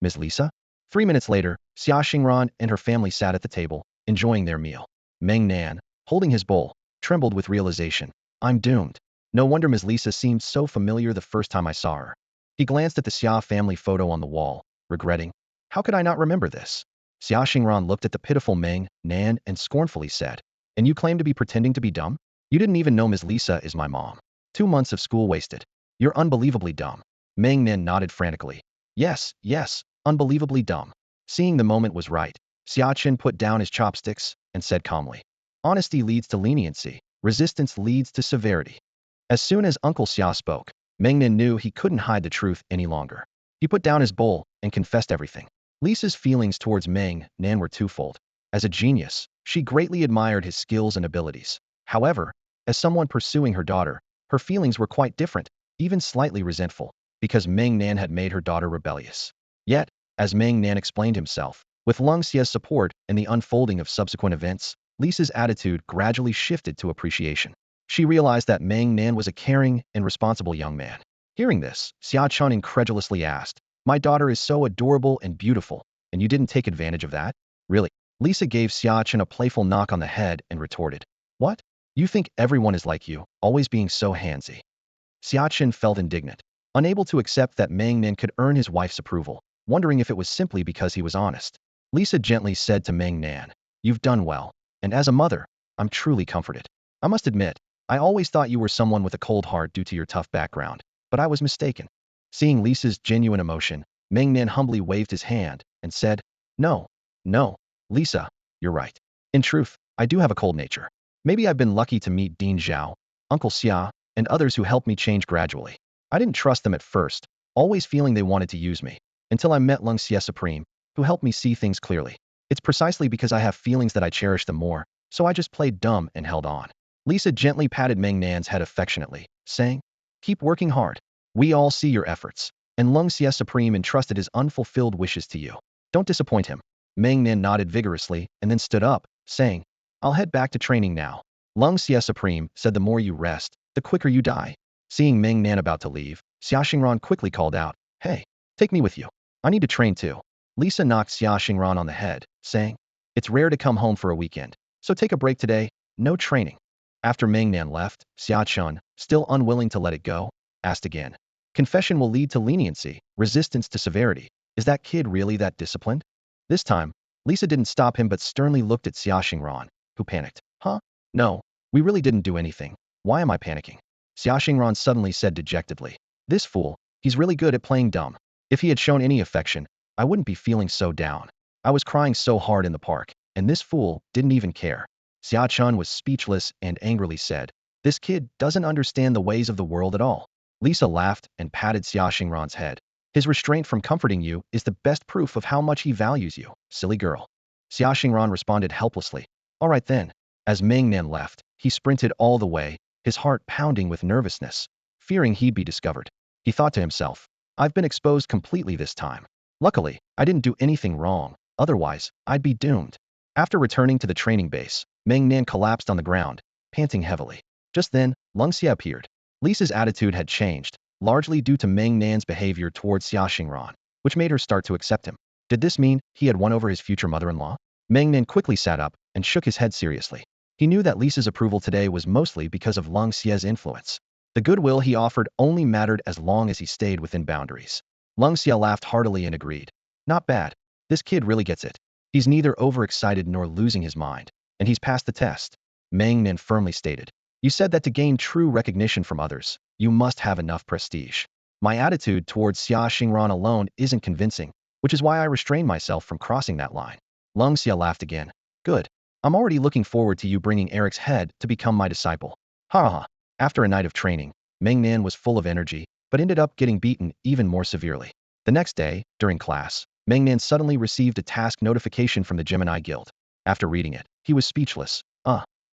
Miss Lisa?" 3 minutes later, Xia Xingran and her family sat at the table, enjoying their meal. Meng Nan, holding his bowl, trembled with realization. "I'm doomed. No wonder Miss Lisa seemed so familiar the first time I saw her." He glanced at the Xia family photo on the wall, regretting, "How could I not remember this?" Xia Xingran looked at the pitiful Meng Nan and scornfully said, "And you claim to be pretending to be dumb? You didn't even know Miss Lisa is my mom. 2 months of school wasted. You're unbelievably dumb." Meng Nan nodded frantically. Yes, yes, unbelievably dumb." Seeing the moment was right, Xia Chen put down his chopsticks and said calmly, "Honesty leads to leniency. Resistance leads to severity." As soon as Uncle Xia spoke, Meng Nan knew he couldn't hide the truth any longer. He put down his bowl and confessed everything. Lisa's feelings towards Meng Nan were twofold. As a genius, she greatly admired his skills and abilities. However, as someone pursuing her daughter, her feelings were quite different, even slightly resentful, because Meng Nan had made her daughter rebellious. Yet, as Meng Nan explained himself, with Lung Xia's support and the unfolding of subsequent events, Lisa's attitude gradually shifted to appreciation. She realized that Meng Nan was a caring and responsible young man. Hearing this, Xia Chun incredulously asked, "My daughter is so adorable and beautiful, and you didn't take advantage of that? Really?" Lisa gave Xia Chun a playful knock on the head and retorted, "What? You think everyone is like you, always being so handsy?" Xia Chun felt indignant, unable to accept that Meng Nan could earn his wife's approval, wondering if it was simply because he was honest. Lisa gently said to Meng Nan, "You've done well, and as a mother, I'm truly comforted. I must admit, I always thought you were someone with a cold heart due to your tough background, but I was mistaken." Seeing Lisa's genuine emotion, Meng Nan humbly waved his hand and said, "No, no, Lisa, you're right. In truth, I do have a cold nature. Maybe I've been lucky to meet Dean Zhao, Uncle Xia, and others who helped me change gradually. I didn't trust them at first, always feeling they wanted to use me, until I met Lung Xie Supreme, who helped me see things clearly. It's precisely because I have feelings that I cherish them more, so I just played dumb and held on." Lisa gently patted Meng Nan's head affectionately, saying, "Keep working hard. We all see your efforts, and Lung Xie Supreme entrusted his unfulfilled wishes to you. Don't disappoint him." Meng Nan nodded vigorously and then stood up, saying, "I'll head back to training now." Lung Xie Supreme said the more you rest, the quicker you die. Seeing Meng Nan about to leave, Xia Xingran quickly called out, "Hey, take me with you. I need to train too." Lisa knocked Xia Xingran on the head, saying, "It's rare to come home for a weekend, so take a break today, no training." After Meng Nan left, Xia Chun, still unwilling to let it go, asked again, "Confession will lead to leniency, resistance to severity. Is that kid really that disciplined?" This time, Lisa didn't stop him but sternly looked at Xia Xingran, who panicked. "Huh? No, we really didn't do anything. Why am I panicking?" Xia Xingran suddenly said dejectedly, "This fool, he's really good at playing dumb. If he had shown any affection, I wouldn't be feeling so down. I was crying so hard in the park, and this fool didn't even care." Xia Chun was speechless and angrily said, "This kid doesn't understand the ways of the world at all." Lisa laughed and patted Xia Xingran's head. "His restraint from comforting you is the best proof of how much he values you, silly girl." Xia Xingran responded helplessly, "All right then." As Meng Nan left, he sprinted all the way, his heart pounding with nervousness, fearing he'd be discovered. He thought to himself, "I've been exposed completely this time. Luckily, I didn't do anything wrong, otherwise, I'd be doomed." After returning to the training base, Meng Nan collapsed on the ground, panting heavily. Just then, Lung Xie appeared. Lisa's attitude had changed, largely due to Meng Nan's behavior towards Xia Xingran, which made her start to accept him. Did this mean he had won over his future mother-in-law? Meng Nan quickly sat up and shook his head seriously. He knew that Lisa's approval today was mostly because of Lung Xie's influence. The goodwill he offered only mattered as long as he stayed within boundaries. Lung Xie laughed heartily and agreed. "Not bad. This kid really gets it. He's neither overexcited nor losing his mind, and he's passed the test." Meng Nan firmly stated, "You said that to gain true recognition from others, you must have enough prestige. My attitude towards Xia Xingran alone isn't convincing, which is why I restrain myself from crossing that line." Lung Xie laughed again. "Good. I'm already looking forward to you bringing Eric's head to become my disciple." Ha ha ha. After a night of training, Meng Nan was full of energy, but ended up getting beaten even more severely. The next day, during class, Meng Nan suddenly received a task notification from the Gemini Guild. After reading it, he was speechless.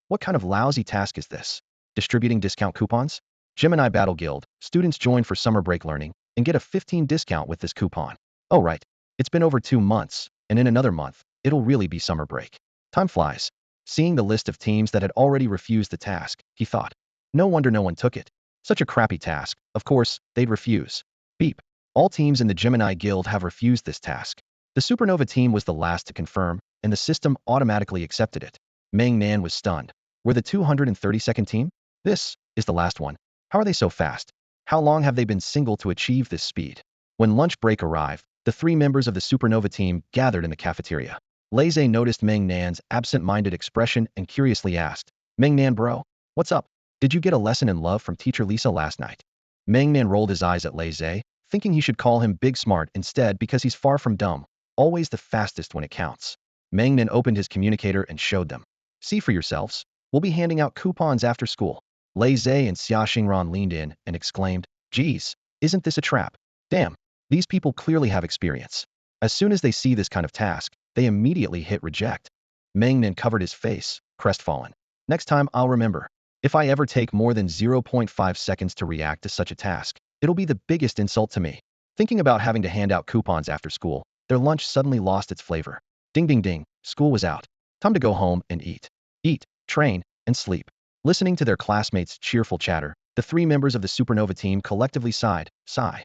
What kind of lousy task is this? Distributing discount coupons? Gemini Battle Guild, students join for summer break learning and get a 15% discount with this coupon. Oh right, it's been over 2 months, and in another month, it'll really be summer break. Time flies. Seeing the list of teams that had already refused the task, he thought, no wonder no one took it. Such a crappy task, of course, they'd refuse. Beep. All teams in the Gemini Guild have refused this task. The Supernova team was the last to confirm, and the system automatically accepted it. Meng Nan was stunned. We're the 232nd team? This is the last one. How are they so fast? How long have they been single to achieve this speed? When lunch break arrived, the 3 members of the Supernova team gathered in the cafeteria. Laze noticed Meng Nan's absent-minded expression and curiously asked, "Meng Nan bro, what's up? Did you get a lesson in love from teacher Lisa last night?" Meng Nan rolled his eyes at Laze, thinking he should call him Big Smart instead because he's far from dumb, always the fastest when it counts. Meng Nan opened his communicator and showed them. "See for yourselves. We'll be handing out coupons after school." Laze and Xia Xingran leaned in and exclaimed, "Geez, isn't this a trap? Damn, these people clearly have experience." As soon as they see this kind of task, they immediately hit reject. Meng Nan covered his face, crestfallen. "Next time I'll remember. If I ever take more than 0.5 seconds to react to such a task, it'll be the biggest insult to me." Thinking about having to hand out coupons after school, their lunch suddenly lost its flavor. Ding ding ding, school was out. Time to go home and eat. Eat, train, and sleep. Listening to their classmates' cheerful chatter, the 3 members of the Supernova team collectively sighed. Sigh.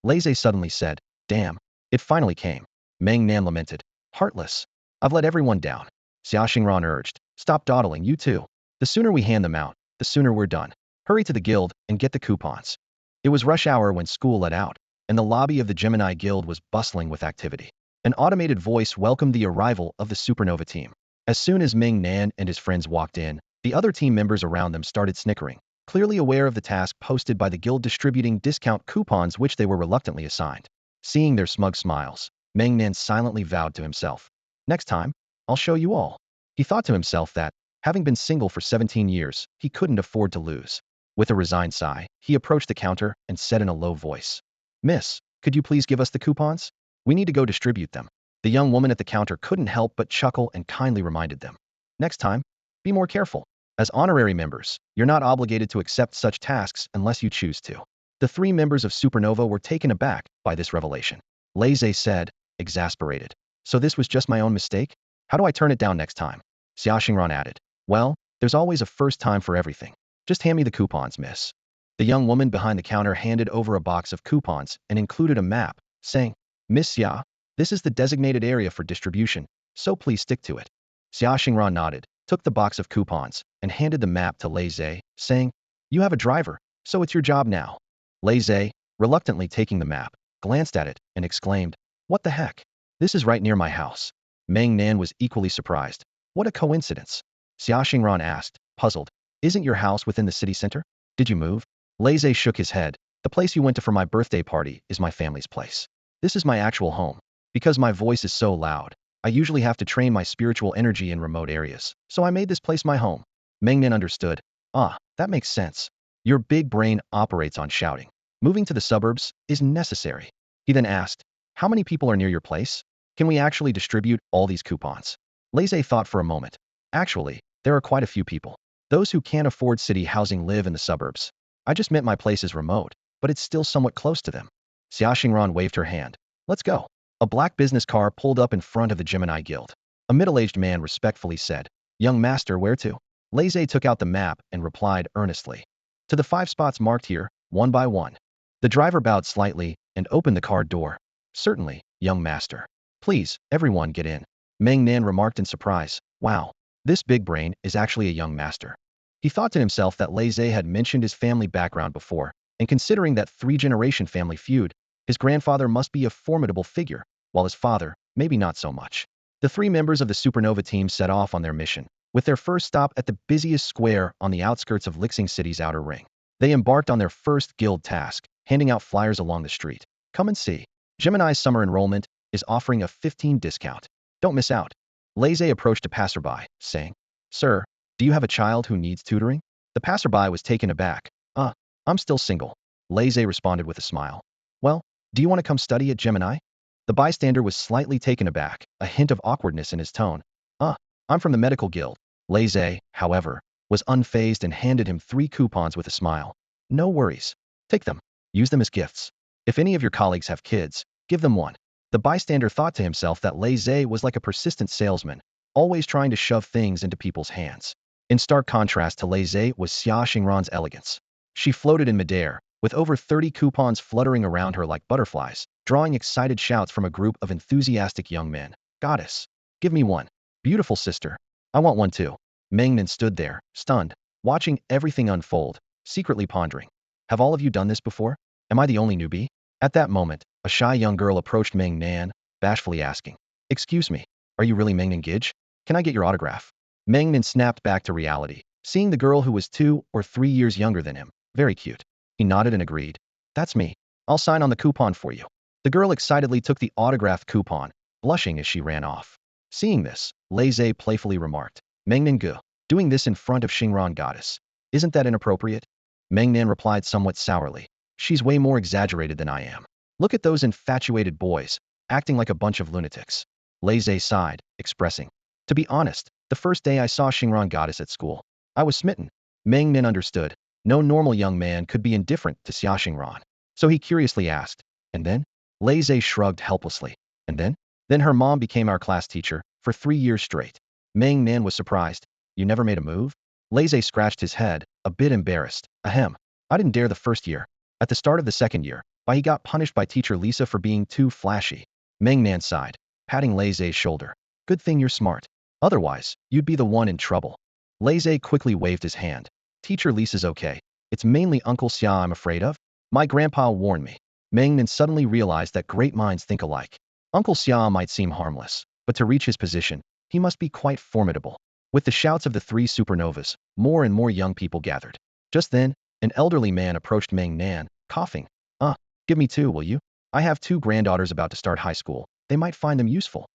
Laze suddenly said, "Damn, it finally came." Meng Nan lamented, "Heartless. I've let everyone down." Xia Xingran urged, "Stop dawdling, you too. The sooner we hand them out, the sooner we're done. Hurry to the guild and get the coupons." It was rush hour when school let out, and the lobby of the Gemini Guild was bustling with activity. An automated voice welcomed the arrival of the Supernova team. As soon as Meng Nan and his friends walked in, the other team members around them started snickering, clearly aware of the task posted by the guild distributing discount coupons which they were reluctantly assigned. Seeing their smug smiles, Meng Nan silently vowed to himself, "Next time, I'll show you all." He thought to himself that, having been single for 17 years, he couldn't afford to lose. With a resigned sigh, he approached the counter and said in a low voice, "Miss, could you please give us the coupons? We need to go distribute them." The young woman at the counter couldn't help but chuckle and kindly reminded them, "Next time, be more careful. As honorary members, you're not obligated to accept such tasks unless you choose to." The 3 members of Supernova were taken aback by this revelation. Laze said, exasperated, "So this was just my own mistake? How do I turn it down next time?" Xia Xingran added, "Well, There's always a first time for everything. Just hand me the coupons, miss. The young woman behind the counter handed over a box of coupons and included a map, saying, Miss Xia, this is the designated area for distribution, so please stick to it. Xia Xingran nodded, took the box of coupons, and handed the map to Lei Zhe, saying, You have a driver, so it's your job now. Lei Zhe, reluctantly taking the map, glanced at it and exclaimed, What the heck? This is right near my house. Meng Nan was equally surprised. What a coincidence. Xia Xingran asked, puzzled, Isn't your house within the city center? Did you move? Lei Zhe shook his head. The place you went to for my birthday party is my family's place. This is my actual home. Because my voice is so loud, I usually have to train my spiritual energy in remote areas, so I made this place my home. Meng Nan understood. Ah, that makes sense. Your big brain operates on shouting. Moving to the suburbs is necessary. He then asked, How many people are near your place? Can we actually distribute all these coupons? Lei Zhe thought for a moment. Actually, there are quite a few people. Those who can't afford city housing live in the suburbs. I just meant my place is remote, but it's still somewhat close to them. Xia Xingran waved her hand. Let's go. A black business car pulled up in front of the Gemini Guild. A middle-aged man respectfully said, Young master, where to? Lei Zhe took out the map and replied earnestly. To the 5 spots marked here, one by one. The driver bowed slightly and opened the car door. Certainly, young master. Please, everyone get in. Meng Nan remarked in surprise. Wow, this big brain is actually a young master. He thought to himself that Lei Zhe had mentioned his family background before, and considering that 3-generation family feud, his grandfather must be a formidable figure, while his father, maybe not so much. The 3 members of the supernova team set off on their mission, with their first stop at the busiest square on the outskirts of Lixing City's outer ring. They embarked on their first guild task, handing out flyers along the street. Come and see. Gemini's summer enrollment is offering a 15% discount. Don't miss out. Lei Zhe approached a passerby, saying, Sir, do you have a child who needs tutoring? The passerby was taken aback. I'm still single. Lei Zhe responded with a smile. Well, do you want to come study at Gemini? The bystander was slightly taken aback, a hint of awkwardness in his tone. I'm from the medical guild. Lei Zhe, however, was unfazed and handed him 3 coupons with a smile. No worries. Take them. Use them as gifts. If any of your colleagues have kids, give them one. The bystander thought to himself that Lei Zhe was like a persistent salesman, always trying to shove things into people's hands. In stark contrast to Lei Zhe was Xia Xingran's elegance. She floated in midair, with over 30 coupons fluttering around her like butterflies, drawing excited shouts from a group of enthusiastic young men. Goddess, give me one. Beautiful sister. I want one too. Meng Nan stood there, stunned, watching everything unfold, secretly pondering. Have all of you done this before? Am I the only newbie? At that moment, a shy young girl approached Meng Nan, bashfully asking, Excuse me, are you really Meng Nan Gij? Can I get your autograph? Meng Nan snapped back to reality, seeing the girl who was 2 or 3 years younger than him. Very cute. He nodded and agreed. That's me. I'll sign on the coupon for you. The girl excitedly took the autographed coupon, blushing as she ran off. Seeing this, Lei Zhe playfully remarked, Meng Nan Gu, doing this in front of Xingran goddess. Isn't that inappropriate? Meng Nan replied somewhat sourly. She's way more exaggerated than I am. Look at those infatuated boys, acting like a bunch of lunatics. Lei Zhe sighed, expressing, To be honest, the first day I saw Xingran goddess at school, I was smitten. Meng Nan understood. No normal young man could be indifferent to Xia Xingran. So he curiously asked, And then? Lei Zhe shrugged helplessly. And then? Then her mom became our class teacher, for 3 years straight. Meng Nan was surprised. You never made a move? Lei Zhe scratched his head, a bit embarrassed. Ahem. I didn't dare the first year. At the start of the second year, he got punished by teacher Lisa for being too flashy. Meng Nan sighed, patting Lei Zhe's shoulder. Good thing you're smart. Otherwise, you'd be the one in trouble. Lei Zhe quickly waved his hand. Teacher Lisa's okay. It's mainly Uncle Xia I'm afraid of. My grandpa warned me. Meng Nan suddenly realized that great minds think alike. Uncle Xia might seem harmless, but to reach his position, he must be quite formidable. With the shouts of the 3 supernovas, more and more young people gathered. Just then, an elderly man approached Meng Nan, coughing. Give me 2, will you? I have 2 granddaughters about to start high school. They might find them useful.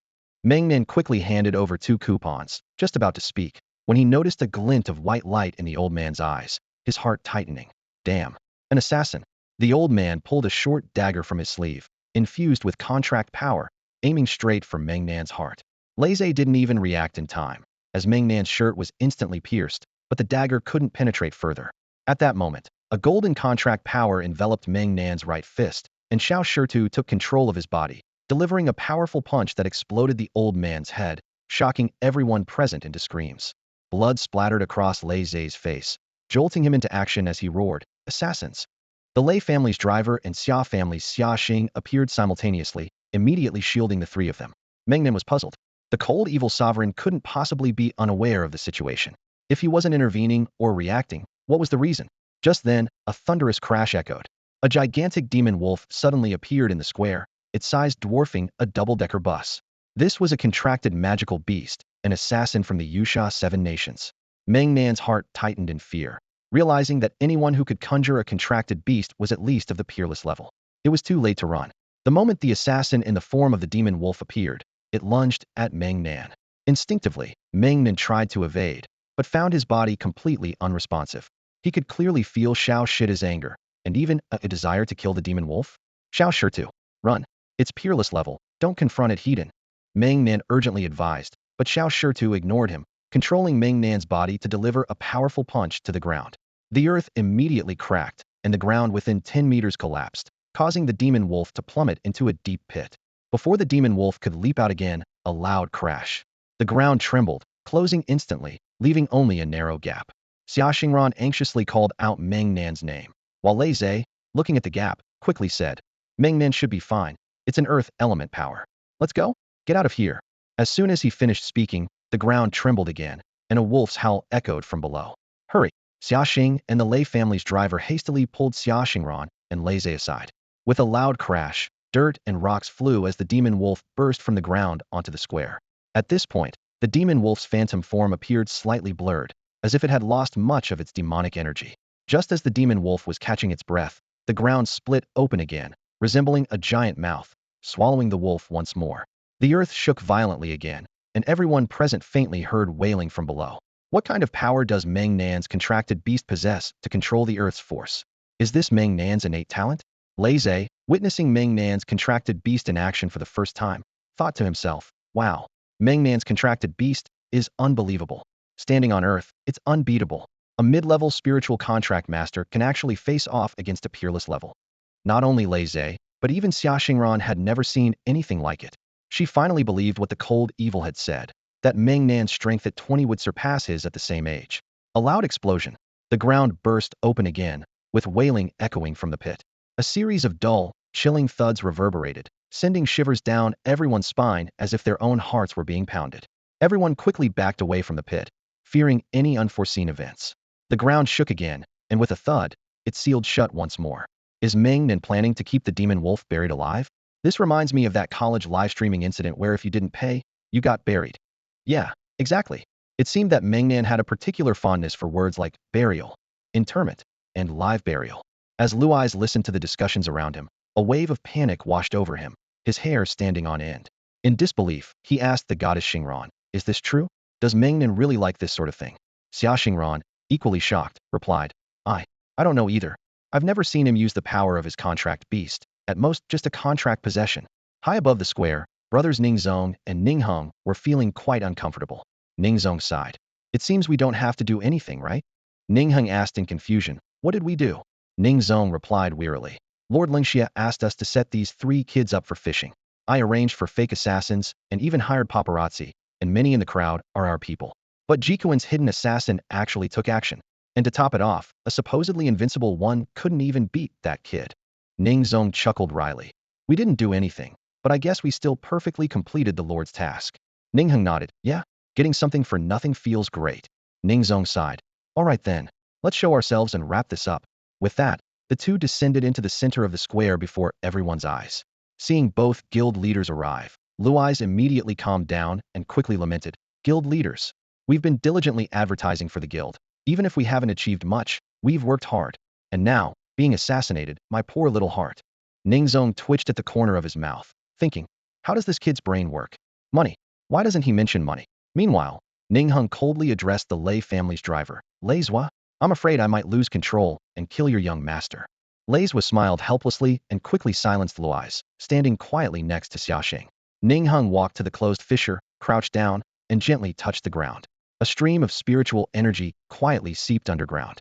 Meng Nan quickly handed over 2 coupons, just about to speak, when he noticed a glint of white light in the old man's eyes, his heart tightening. Damn. An assassin. The old man pulled a short dagger from his sleeve, infused with contract power, aiming straight for Meng Nan's heart. Lei Zhe didn't even react in time, as Meng Nan's shirt was instantly pierced, but the dagger couldn't penetrate further. At that moment, a golden contract power enveloped Meng Nan's right fist, and Xiao Shirtu took control of his body, delivering a powerful punch that exploded the old man's head, shocking everyone present into screams. Blood splattered across Lei Zhe's face, jolting him into action as he roared, "Assassins!" The Lei family's driver and Xia family's Xia Xing appeared simultaneously, immediately shielding the three of them. Meng Nan was puzzled. The cold, evil sovereign couldn't possibly be unaware of the situation. If he wasn't intervening or reacting, what was the reason? Just then, a thunderous crash echoed. A gigantic demon wolf suddenly appeared in the square, its size dwarfing a double-decker bus. This was a contracted magical beast, an assassin from the Yusha Seven Nations. Meng Nan's heart tightened in fear, realizing that anyone who could conjure a contracted beast was at least of the peerless level. It was too late to run. The moment the assassin in the form of the demon wolf appeared, it lunged at Meng Nan. Instinctively, Meng Nan tried to evade, but found his body completely unresponsive. He could clearly feel Xiao Shida's anger, and even a desire to kill the demon wolf. Xiao Shitu, run. It's peerless level, don't confront it Heiden. Meng Nan urgently advised, but Xiao Shitu ignored him, controlling Meng Nan's body to deliver a powerful punch to the ground. The earth immediately cracked, and the ground within 10 meters collapsed, causing the demon wolf to plummet into a deep pit. Before the demon wolf could leap out again, a loud crash. The ground trembled, closing instantly, leaving only a narrow gap. Xia Xingran anxiously called out Meng Nan's name, while Lei Zhe, looking at the gap, quickly said, "Meng Nan should be fine. It's an earth element power. Let's go? Get out of here." As soon as he finished speaking, the ground trembled again, and a wolf's howl echoed from below. "Hurry!" Xia Xing and the Lei family's driver hastily pulled Xia Xingran and Lei Zhe aside. With a loud crash, dirt and rocks flew as the demon wolf burst from the ground onto the square. At this point, the demon wolf's phantom form appeared slightly blurred, as if it had lost much of its demonic energy. Just as the demon wolf was catching its breath, the ground split open again, resembling a giant mouth, swallowing the wolf once more. The earth shook violently again, and everyone present faintly heard wailing from below. What kind of power does Meng Nan's contracted beast possess to control the earth's force? Is this Meng Nan's innate talent? Lei Zhe, witnessing Meng Nan's contracted beast in action for the first time, thought to himself, "Wow, Meng Nan's contracted beast is unbelievable. Standing on Earth, it's unbeatable. A mid-level spiritual contract master can actually face off against a peerless level." Not only Lei Zhe, but even Xia Xingran had never seen anything like it. She finally believed what the cold evil had said, that Meng Nan's strength at 20 would surpass his at the same age. A loud explosion. The ground burst open again, with wailing echoing from the pit. A series of dull, chilling thuds reverberated, sending shivers down everyone's spine as if their own hearts were being pounded. Everyone quickly backed away from the pit, fearing any unforeseen events. The ground shook again, and with a thud, it sealed shut once more. Is Meng Nan planning to keep the demon wolf buried alive? This reminds me of that college live streaming incident where if you didn't pay, you got buried. Yeah, exactly. It seemed that Meng Nan had a particular fondness for words like burial, interment, and live burial. As Luai's listened to the discussions around him, a wave of panic washed over him, his hair standing on end. In disbelief, he asked the goddess Xingran, "Is this true? Does Meng Nan really like this sort of thing?" Xia Xingran, equally shocked, replied, I don't know either. I've never seen him use the power of his contract beast, at most just a contract possession." High above the square, brothers Ningzong and Ningheng were feeling quite uncomfortable. Ningzong sighed. "It seems we don't have to do anything, right?" Ningheng asked in confusion, "What did we do?" Ningzong replied wearily, "Lord Lingxia asked us to set these 3 kids up for fishing. I arranged for fake assassins and even hired paparazzi, and many in the crowd are our people. But Jikuan's hidden assassin actually took action. And to top it off, a supposedly invincible one couldn't even beat that kid." Ningzong chuckled wryly. "We didn't do anything, but I guess we still perfectly completed the Lord's task." Ningheng nodded. "Yeah, getting something for nothing feels great." Ningzong sighed. "All right then, let's show ourselves and wrap this up." With that, the two descended into the center of the square before everyone's eyes. Seeing both guild leaders arrive, Luai's immediately calmed down and quickly lamented, "Guild leaders, we've been diligently advertising for the guild. Even if we haven't achieved much, we've worked hard. And now, being assassinated, my poor little heart." Ningzong twitched at the corner of his mouth, thinking, how does this kid's brain work? Money. Why doesn't he mention money? Meanwhile, Ningheng coldly addressed the Lei family's driver, "Lei Zhua, I'm afraid I might lose control and kill your young master." Lei Zhua smiled helplessly and quickly silenced Luai's, standing quietly next to Xiaoxing. Ningheng walked to the closed fissure, crouched down, and gently touched the ground. A stream of spiritual energy quietly seeped underground.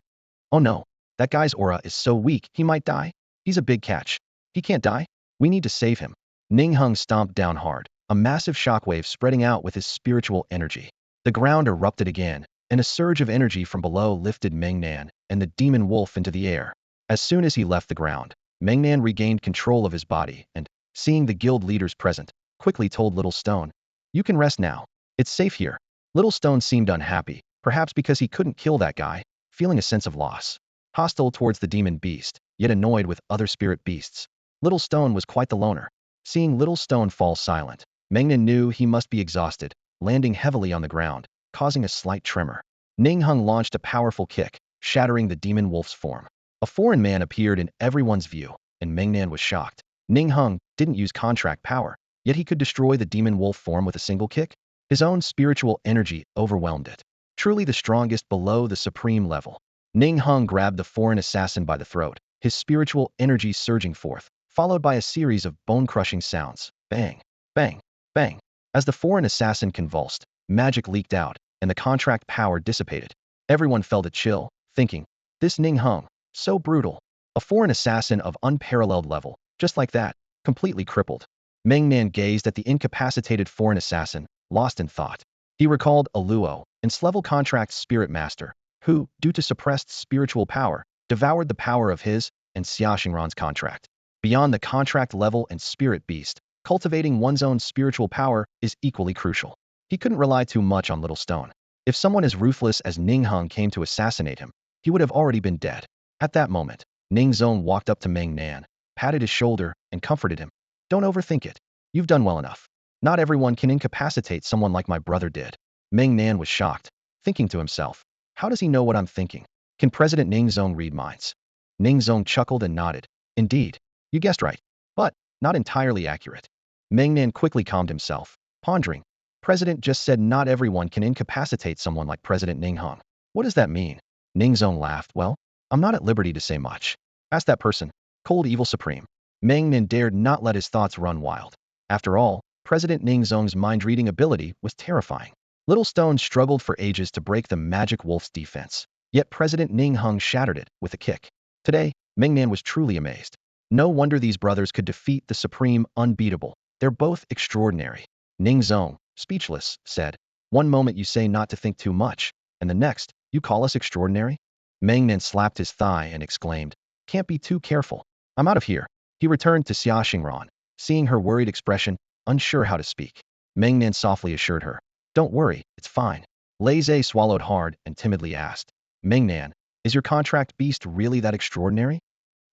"Oh no, that guy's aura is so weak he might die. He's a big catch. He can't die. We need to save him." Ningheng stomped down hard, a massive shockwave spreading out with his spiritual energy. The ground erupted again, and a surge of energy from below lifted Meng Nan and the demon wolf into the air. As soon as he left the ground, Meng Nan regained control of his body and, seeing the guild leaders present, quickly told Little Stone, "You can rest now. It's safe here." Little Stone seemed unhappy, perhaps because he couldn't kill that guy, feeling a sense of loss. Hostile towards the demon beast, yet annoyed with other spirit beasts. Little Stone was quite the loner. Seeing Little Stone fall silent, Meng Nan knew he must be exhausted, landing heavily on the ground, causing a slight tremor. Ning Hung launched a powerful kick, shattering the demon wolf's form. A foreign man appeared in everyone's view, and Meng Nan was shocked. Ning Hung didn't use contract power, yet he could destroy the demon wolf form with a single kick? His own spiritual energy overwhelmed it. Truly the strongest below the supreme level. Ning Hung grabbed the foreign assassin by the throat, his spiritual energy surging forth, followed by a series of bone-crushing sounds. Bang, bang, bang. As the foreign assassin convulsed, magic leaked out, and the contract power dissipated. Everyone felt a chill, thinking, this Ning Hung, so brutal. A foreign assassin of unparalleled level, just like that, completely crippled. Meng Nan gazed at the incapacitated foreign assassin, lost in thought. He recalled Aluo, enslevel contract's spirit master, who, due to suppressed spiritual power, devoured the power of his and Xia Xingran's contract. Beyond the contract level and spirit beast, cultivating one's own spiritual power is equally crucial. He couldn't rely too much on Little Stone. If someone as ruthless as Ning Hung came to assassinate him, he would have already been dead. At that moment, Ning Zong walked up to Meng Nan, patted his shoulder, and comforted him. Don't overthink it. You've done well enough. Not everyone can incapacitate someone like my brother did. Meng Nan was shocked, thinking to himself, how does he know what I'm thinking? Can President Ning Zong read minds? Ning Zong chuckled and nodded. Indeed, you guessed right, but not entirely accurate. Meng Nan quickly calmed himself, pondering. President just said not everyone can incapacitate someone like President Ning Hung. What does that mean? Ning Zong laughed. Well, I'm not at liberty to say much. Ask that person, Cold Evil Supreme. Meng Nan dared not let his thoughts run wild. After all, President Ning Zong's mind-reading ability was terrifying. Little Stone struggled for ages to break the magic wolf's defense, yet President Ning Hung shattered it with a kick. Today, Meng Nan was truly amazed. No wonder these brothers could defeat the supreme unbeatable. They're both extraordinary. Ning Zong, speechless, said, one moment you say not to think too much, and the next, you call us extraordinary? Meng Nan slapped his thigh and exclaimed, can't be too careful. I'm out of here. He returned to Xia Xingran, seeing her worried expression, unsure how to speak. Meng Nan softly assured her, don't worry, it's fine. Lei Zhe swallowed hard and timidly asked, Meng Nan, is your contract beast really that extraordinary?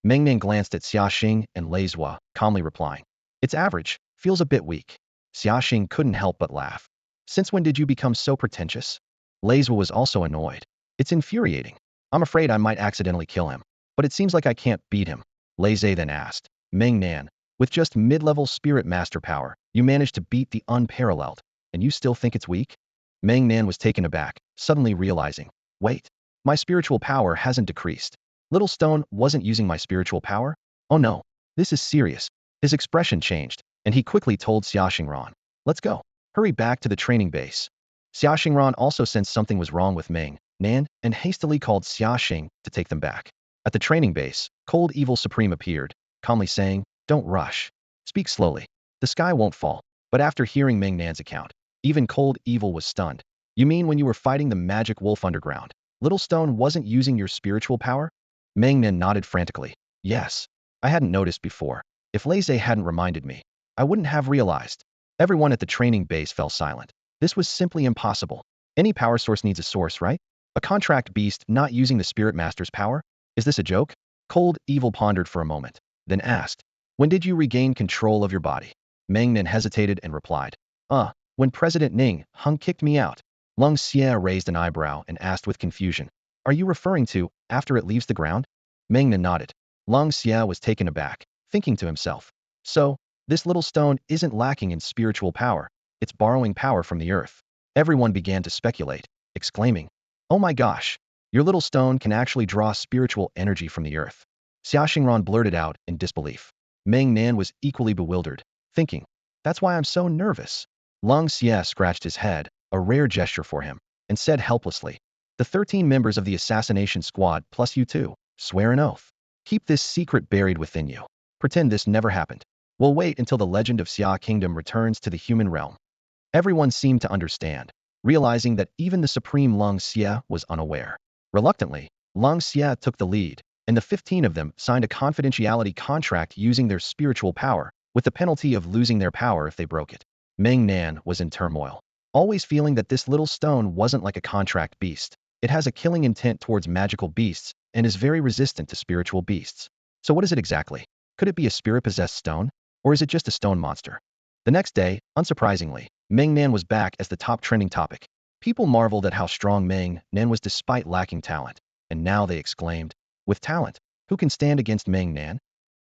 Meng Nan glanced at Xia Xing and Lei Zhua, calmly replying, it's average, feels a bit weak. Xia Xing couldn't help but laugh. Since when did you become so pretentious? Lei Zhua was also annoyed. It's infuriating. I'm afraid I might accidentally kill him, but it seems like I can't beat him. Lei Zhe then asked, Meng Nan, with just mid-level spirit master power, you managed to beat the unparalleled, and you still think it's weak? Meng Nan was taken aback, suddenly realizing, wait, my spiritual power hasn't decreased. Little Stone wasn't using my spiritual power? Oh no, this is serious. His expression changed, and he quickly told Xia Xingran, let's go. Hurry back to the training base. Xia Xingran also sensed something was wrong with Meng Nan and hastily called Xia Xing to take them back. At the training base, Cold Evil Supreme appeared, calmly saying, don't rush. Speak slowly. The sky won't fall. But after hearing Meng Nan's account, even Cold Evil was stunned. You mean when you were fighting the magic wolf underground, Little Stone wasn't using your spiritual power? Meng Nan nodded frantically. Yes. I hadn't noticed before. If Lei Zhe hadn't reminded me, I wouldn't have realized. Everyone at the training base fell silent. This was simply impossible. Any power source needs a source, right? A contract beast not using the Spirit Master's power? Is this a joke? Cold Evil pondered for a moment, then asked, when did you regain control of your body? Meng Nan hesitated and replied, when President Ning Hung kicked me out. Lung Xie raised an eyebrow and asked with confusion, are you referring to after it leaves the ground? Meng Nan nodded. Lung Xie was taken aback, thinking to himself, so, this little stone isn't lacking in spiritual power, it's borrowing power from the earth. Everyone began to speculate, exclaiming, oh my gosh, your little stone can actually draw spiritual energy from the earth. Xia Xingran blurted out in disbelief. Meng Nan was equally bewildered, thinking, that's why I'm so nervous. Lung Xie scratched his head, a rare gesture for him, and said helplessly, the 13 members of the assassination squad plus you two, swear an oath. Keep this secret buried within you. Pretend this never happened. We'll wait until the legend of Xia Kingdom returns to the human realm. Everyone seemed to understand. realizing that even the supreme Lung Xie was unaware. Reluctantly, Lung Xie took the lead, and the 15 of them signed a confidentiality contract using their spiritual power, with the penalty of losing their power if they broke it. Meng Nan was in turmoil, always feeling that this little stone wasn't like a contract beast. It has a killing intent towards magical beasts and is very resistant to spiritual beasts. So what is it exactly? Could it be a spirit-possessed stone? Or is it just a stone monster? The next day, unsurprisingly, Meng Nan was back as the top trending topic. People marveled at how strong Meng Nan was despite lacking talent. And now they exclaimed, with talent, who can stand against Meng Nan?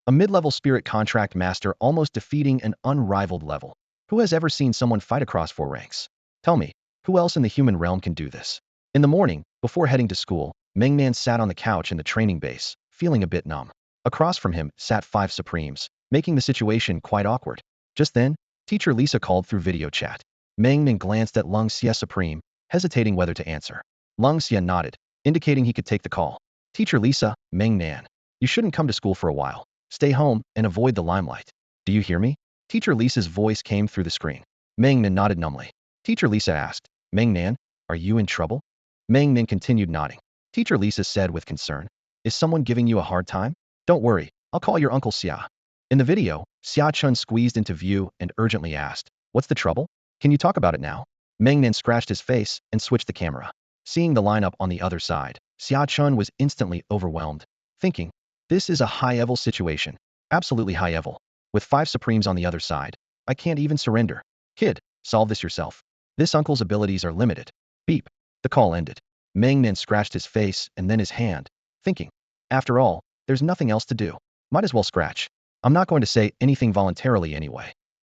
A mid-level spirit contract master almost defeating an unrivaled level. Who has ever seen someone fight across 4 ranks? Tell me, who else in the human realm can do this? In the morning, before heading to school, Meng Nan sat on the couch in the training base, feeling a bit numb. Across from him sat 5 Supremes, making the situation quite awkward. Just then, Teacher Lisa called through video chat. Meng Nan glanced at Lung Xie Supreme, hesitating whether to answer. Lung Xie nodded, indicating he could take the call. Teacher Lisa, Meng Nan, you shouldn't come to school for a while. Stay home and avoid the limelight. Do you hear me? Teacher Lisa's voice came through the screen. Meng Nan nodded numbly. Teacher Lisa asked, Meng Nan, are you in trouble? Meng Nan continued nodding. Teacher Lisa said with concern, is someone giving you a hard time? Don't worry, I'll call your Uncle Xia. In the video, Xia Chun squeezed into view and urgently asked, what's the trouble? Can you talk about it now? Meng Nan scratched his face and switched the camera. Seeing the lineup on the other side, Xia Chun was instantly overwhelmed, thinking, this is a high-level situation. Absolutely high-level. With 5 Supremes on the other side, I can't even surrender. Kid, solve this yourself. This uncle's abilities are limited. Beep. The call ended. Meng Nan scratched his face and then his hand, thinking, after all, there's nothing else to do. Might as well scratch. I'm not going to say anything voluntarily anyway.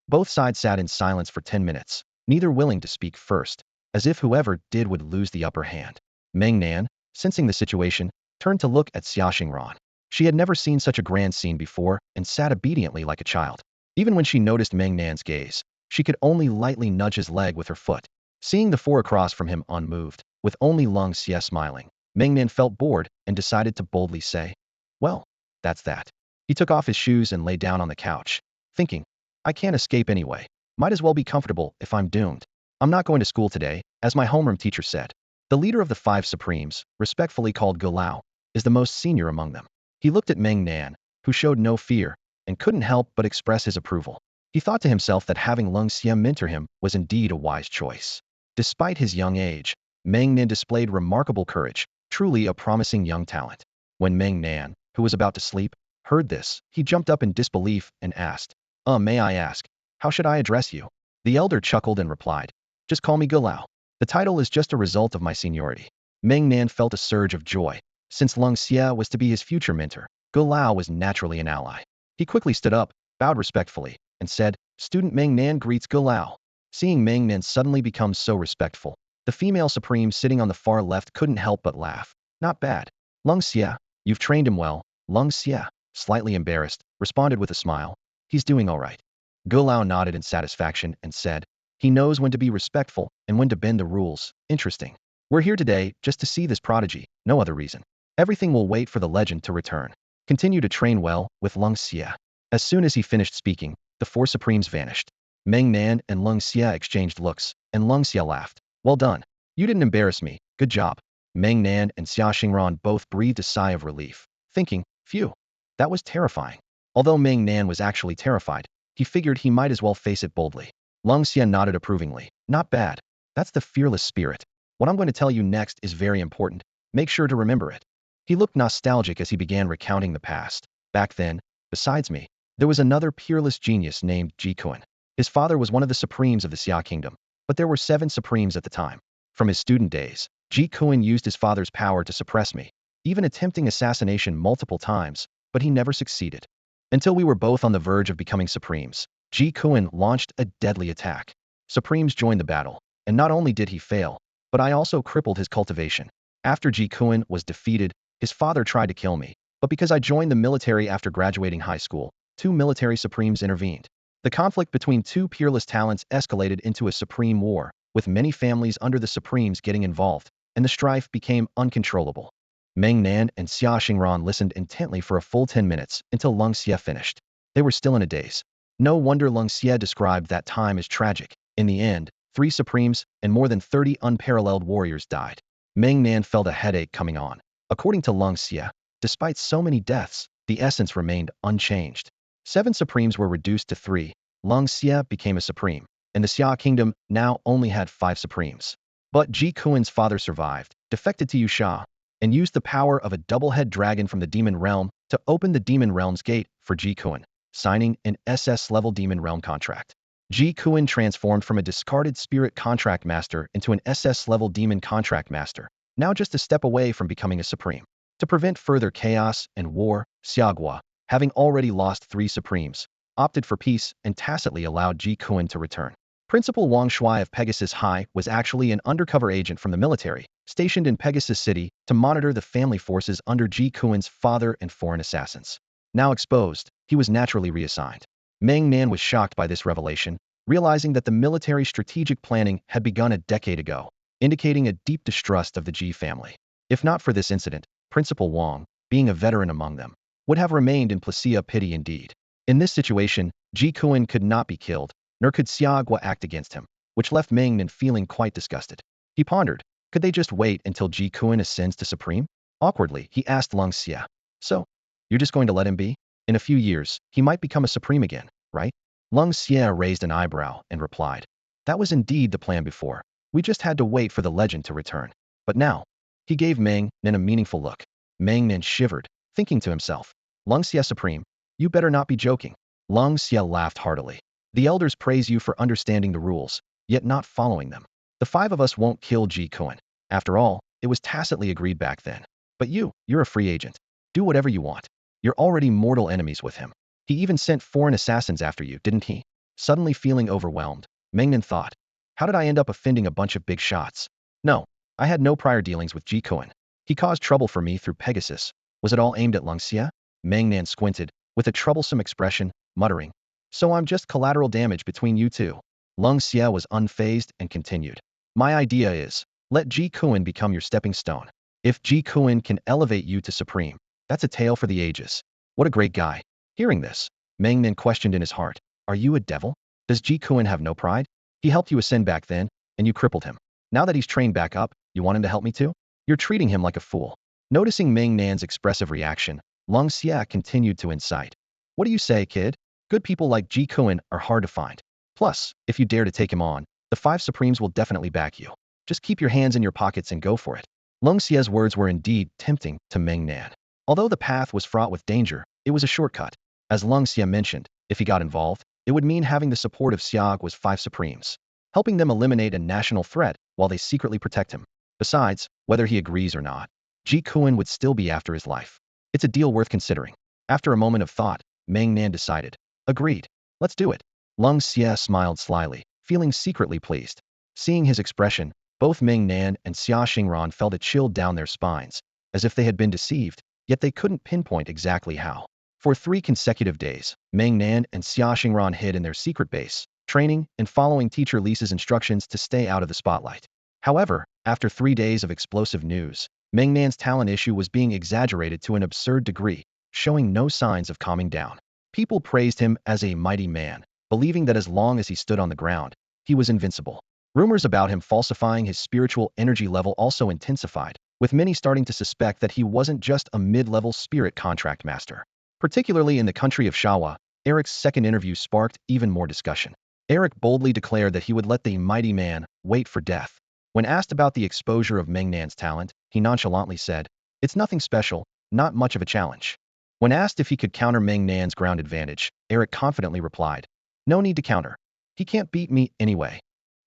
Both sides sat in silence for 10 minutes, neither willing to speak first, as if whoever did would lose the upper hand. Meng Nan, sensing the situation, turned to look at Xia Xingran. She had never seen such a grand scene before and sat obediently like a child. Even when she noticed Meng Nan's gaze, she could only lightly nudge his leg with her foot. Seeing the 4 across from him unmoved, with only Lung Xie smiling, Meng Nan felt bored and decided to boldly say, well, that's that. He took off his shoes and lay down on the couch, thinking, I can't escape anyway. Might as well be comfortable if I'm doomed. I'm not going to school today, as my homeroom teacher said. The leader of the 5 Supremes, respectfully called Gulao, is the most senior among them. He looked at Meng Nan, who showed no fear, and couldn't help but express his approval. He thought to himself that having Lung Xie mentor him was indeed a wise choice. Despite his young age, Meng Nan displayed remarkable courage, truly a promising young talent. When Meng Nan, who was about to sleep, heard this, he jumped up in disbelief and asked, may I ask, how should I address you? The elder chuckled and replied, just call me Gulao. The title is just a result of my seniority. Meng Nan felt a surge of joy. Since Lung Xie was to be his future mentor, Gulao was naturally an ally. He quickly stood up, bowed respectfully, and said, Student Meng Nan greets Gulao. Seeing Meng Nan suddenly become so respectful, the female supreme sitting on the far left couldn't help but laugh. Not bad. Lung Xie, you've trained him well. Lung Xie, slightly embarrassed, responded with a smile. He's doing all right. Gulao nodded in satisfaction and said, he knows when to be respectful and when to bend the rules. Interesting. We're here today just to see this prodigy, no other reason. Everything will wait for the legend to return. Continue to train well with Lung Xie. As soon as he finished speaking, the 4 Supremes vanished. Meng Nan and Lung Xie exchanged looks, and Lung Xie laughed. Well done. You didn't embarrass me. Good job. Meng Nan and Xia Xingran both breathed a sigh of relief, thinking, phew, that was terrifying. Although Meng Nan was actually terrified, he figured he might as well face it boldly. Lung Xie nodded approvingly. Not bad. That's the fearless spirit. What I'm going to tell you next is very important. Make sure to remember it. He looked nostalgic as he began recounting the past. Back then, besides me, there was another peerless genius named Ji Kun. His father was one of the Supremes of the Xia Kingdom, but there were 7 Supremes at the time. From his student days, Ji Kun used his father's power to suppress me, even attempting assassination multiple times, but he never succeeded. Until we were both on the verge of becoming Supremes, Ji Kun launched a deadly attack. Supremes joined the battle, and not only did he fail, but I also crippled his cultivation. After Ji Kun was defeated, his father tried to kill me, but because I joined the military after graduating high school, 2 military Supremes intervened. The conflict between 2 peerless talents escalated into a supreme war, with many families under the Supremes getting involved, and the strife became uncontrollable. Meng Nan and Xia Xingran listened intently for a full 10 minutes until Lung Xie finished. They were still in a daze. No wonder Lung Xie described that time as tragic. In the end, 3 supremes, and more than 30 unparalleled warriors died. Meng Nan felt a headache coming on. According to Leng Xie, despite so many deaths, the essence remained unchanged. 7 supremes were reduced to 3. Leng Xie became a supreme, and the Xia kingdom now only had 5 supremes. But Ji Kuan's father survived, defected to Yusha, and used the power of a double-head dragon from the demon realm to open the demon realm's gate for Ji Kuan, signing an SS-level demon realm contract. Ji Kuan transformed from a discarded spirit contract master into an SS-level demon contract master, now just a step away from becoming a supreme. To prevent further chaos and war, Xiagua, having already lost 3 supremes, opted for peace and tacitly allowed Ji Kuan to return. Principal Wang Shui of Pegasus High was actually an undercover agent from the military, stationed in Pegasus City to monitor the family forces under Ji Kuan's father and foreign assassins. Now exposed, he was naturally reassigned. Meng Nan was shocked by this revelation, realizing that the military strategic planning had begun a decade ago, indicating a deep distrust of the Ji family. If not for this incident, Principal Wang, being a veteran among them, would have remained in Placia pity indeed. In this situation, Ji Kuan could not be killed, nor could Xiagua act against him, which left Meng Nan feeling quite disgusted. He pondered, could they just wait until Ji Kuan ascends to supreme? Awkwardly, he asked Leng Xie, so, you're just going to let him be? In a few years, he might become a supreme again, right? Leng Xie raised an eyebrow and replied, that was indeed the plan before. We just had to wait for the legend to return. But now, he gave Meng Nan a meaningful look. Meng Nan shivered, thinking to himself, Leng Xie supreme, you better not be joking. Leng Xie laughed heartily. The elders praise you for understanding the rules, yet not following them. The 5 of us won't kill Ji Kuan. After all, it was tacitly agreed back then. But you're a free agent. Do whatever you want. You're already mortal enemies with him. He even sent foreign assassins after you, didn't he? Suddenly feeling overwhelmed, Meng Nan thought, how did I end up offending a bunch of big shots? No, I had no prior dealings with Ji Kuan. He caused trouble for me through Pegasus. Was it all aimed at Leng Xie? Meng Nan squinted, with a troublesome expression, muttering, so I'm just collateral damage between you two. Leng Xie was unfazed and continued, my idea is, let Ji Kuan become your stepping stone. If Ji Kuan can elevate you to supreme, that's a tale for the ages. What a great guy. Hearing this, Meng Nan questioned in his heart, are you a devil? Does Ji Kuan have no pride? He helped you ascend back then, and you crippled him. Now that he's trained back up, you want him to help me too? You're treating him like a fool. Noticing Meng Nan's expressive reaction, Leng Xie continued to incite. What do you say, kid? Good people like Ji Kuan are hard to find. Plus, if you dare to take him on, the 5 supremes will definitely back you. Just keep your hands in your pockets and go for it. Leng Xie's words were indeed tempting to Meng Nan. Although the path was fraught with danger, it was a shortcut. As Leng Xie mentioned, if he got involved, it would mean having the support of Xiagua's 5 supremes, helping them eliminate a national threat while they secretly protect him. Besides, whether he agrees or not, Ji Kuan would still be after his life. It's a deal worth considering. After a moment of thought, Meng Nan decided, agreed, let's do it. Leng Xie smiled slyly, feeling secretly pleased. Seeing his expression, both Meng Nan and Xia Xingran felt a chill down their spines, as if they had been deceived, yet they couldn't pinpoint exactly how. For 3 consecutive days, Meng Nan and Xia Xingran hid in their secret base, training and following teacher Lisa's instructions to stay out of the spotlight. However, after 3 days of explosive news, Meng Nan's talent issue was being exaggerated to an absurd degree, showing no signs of calming down. People praised him as a mighty man, believing that as long as he stood on the ground, he was invincible. Rumors about him falsifying his spiritual energy level also intensified, with many starting to suspect that he wasn't just a mid-level spirit contract master. Particularly in the country of Shawa, Eric's second interview sparked even more discussion. Eric boldly declared that he would let the mighty man wait for death. When asked about the exposure of Meng Nan's talent, he nonchalantly said, it's nothing special, not much of a challenge. When asked if he could counter Meng Nan's ground advantage, Eric confidently replied, no need to counter. He can't beat me anyway.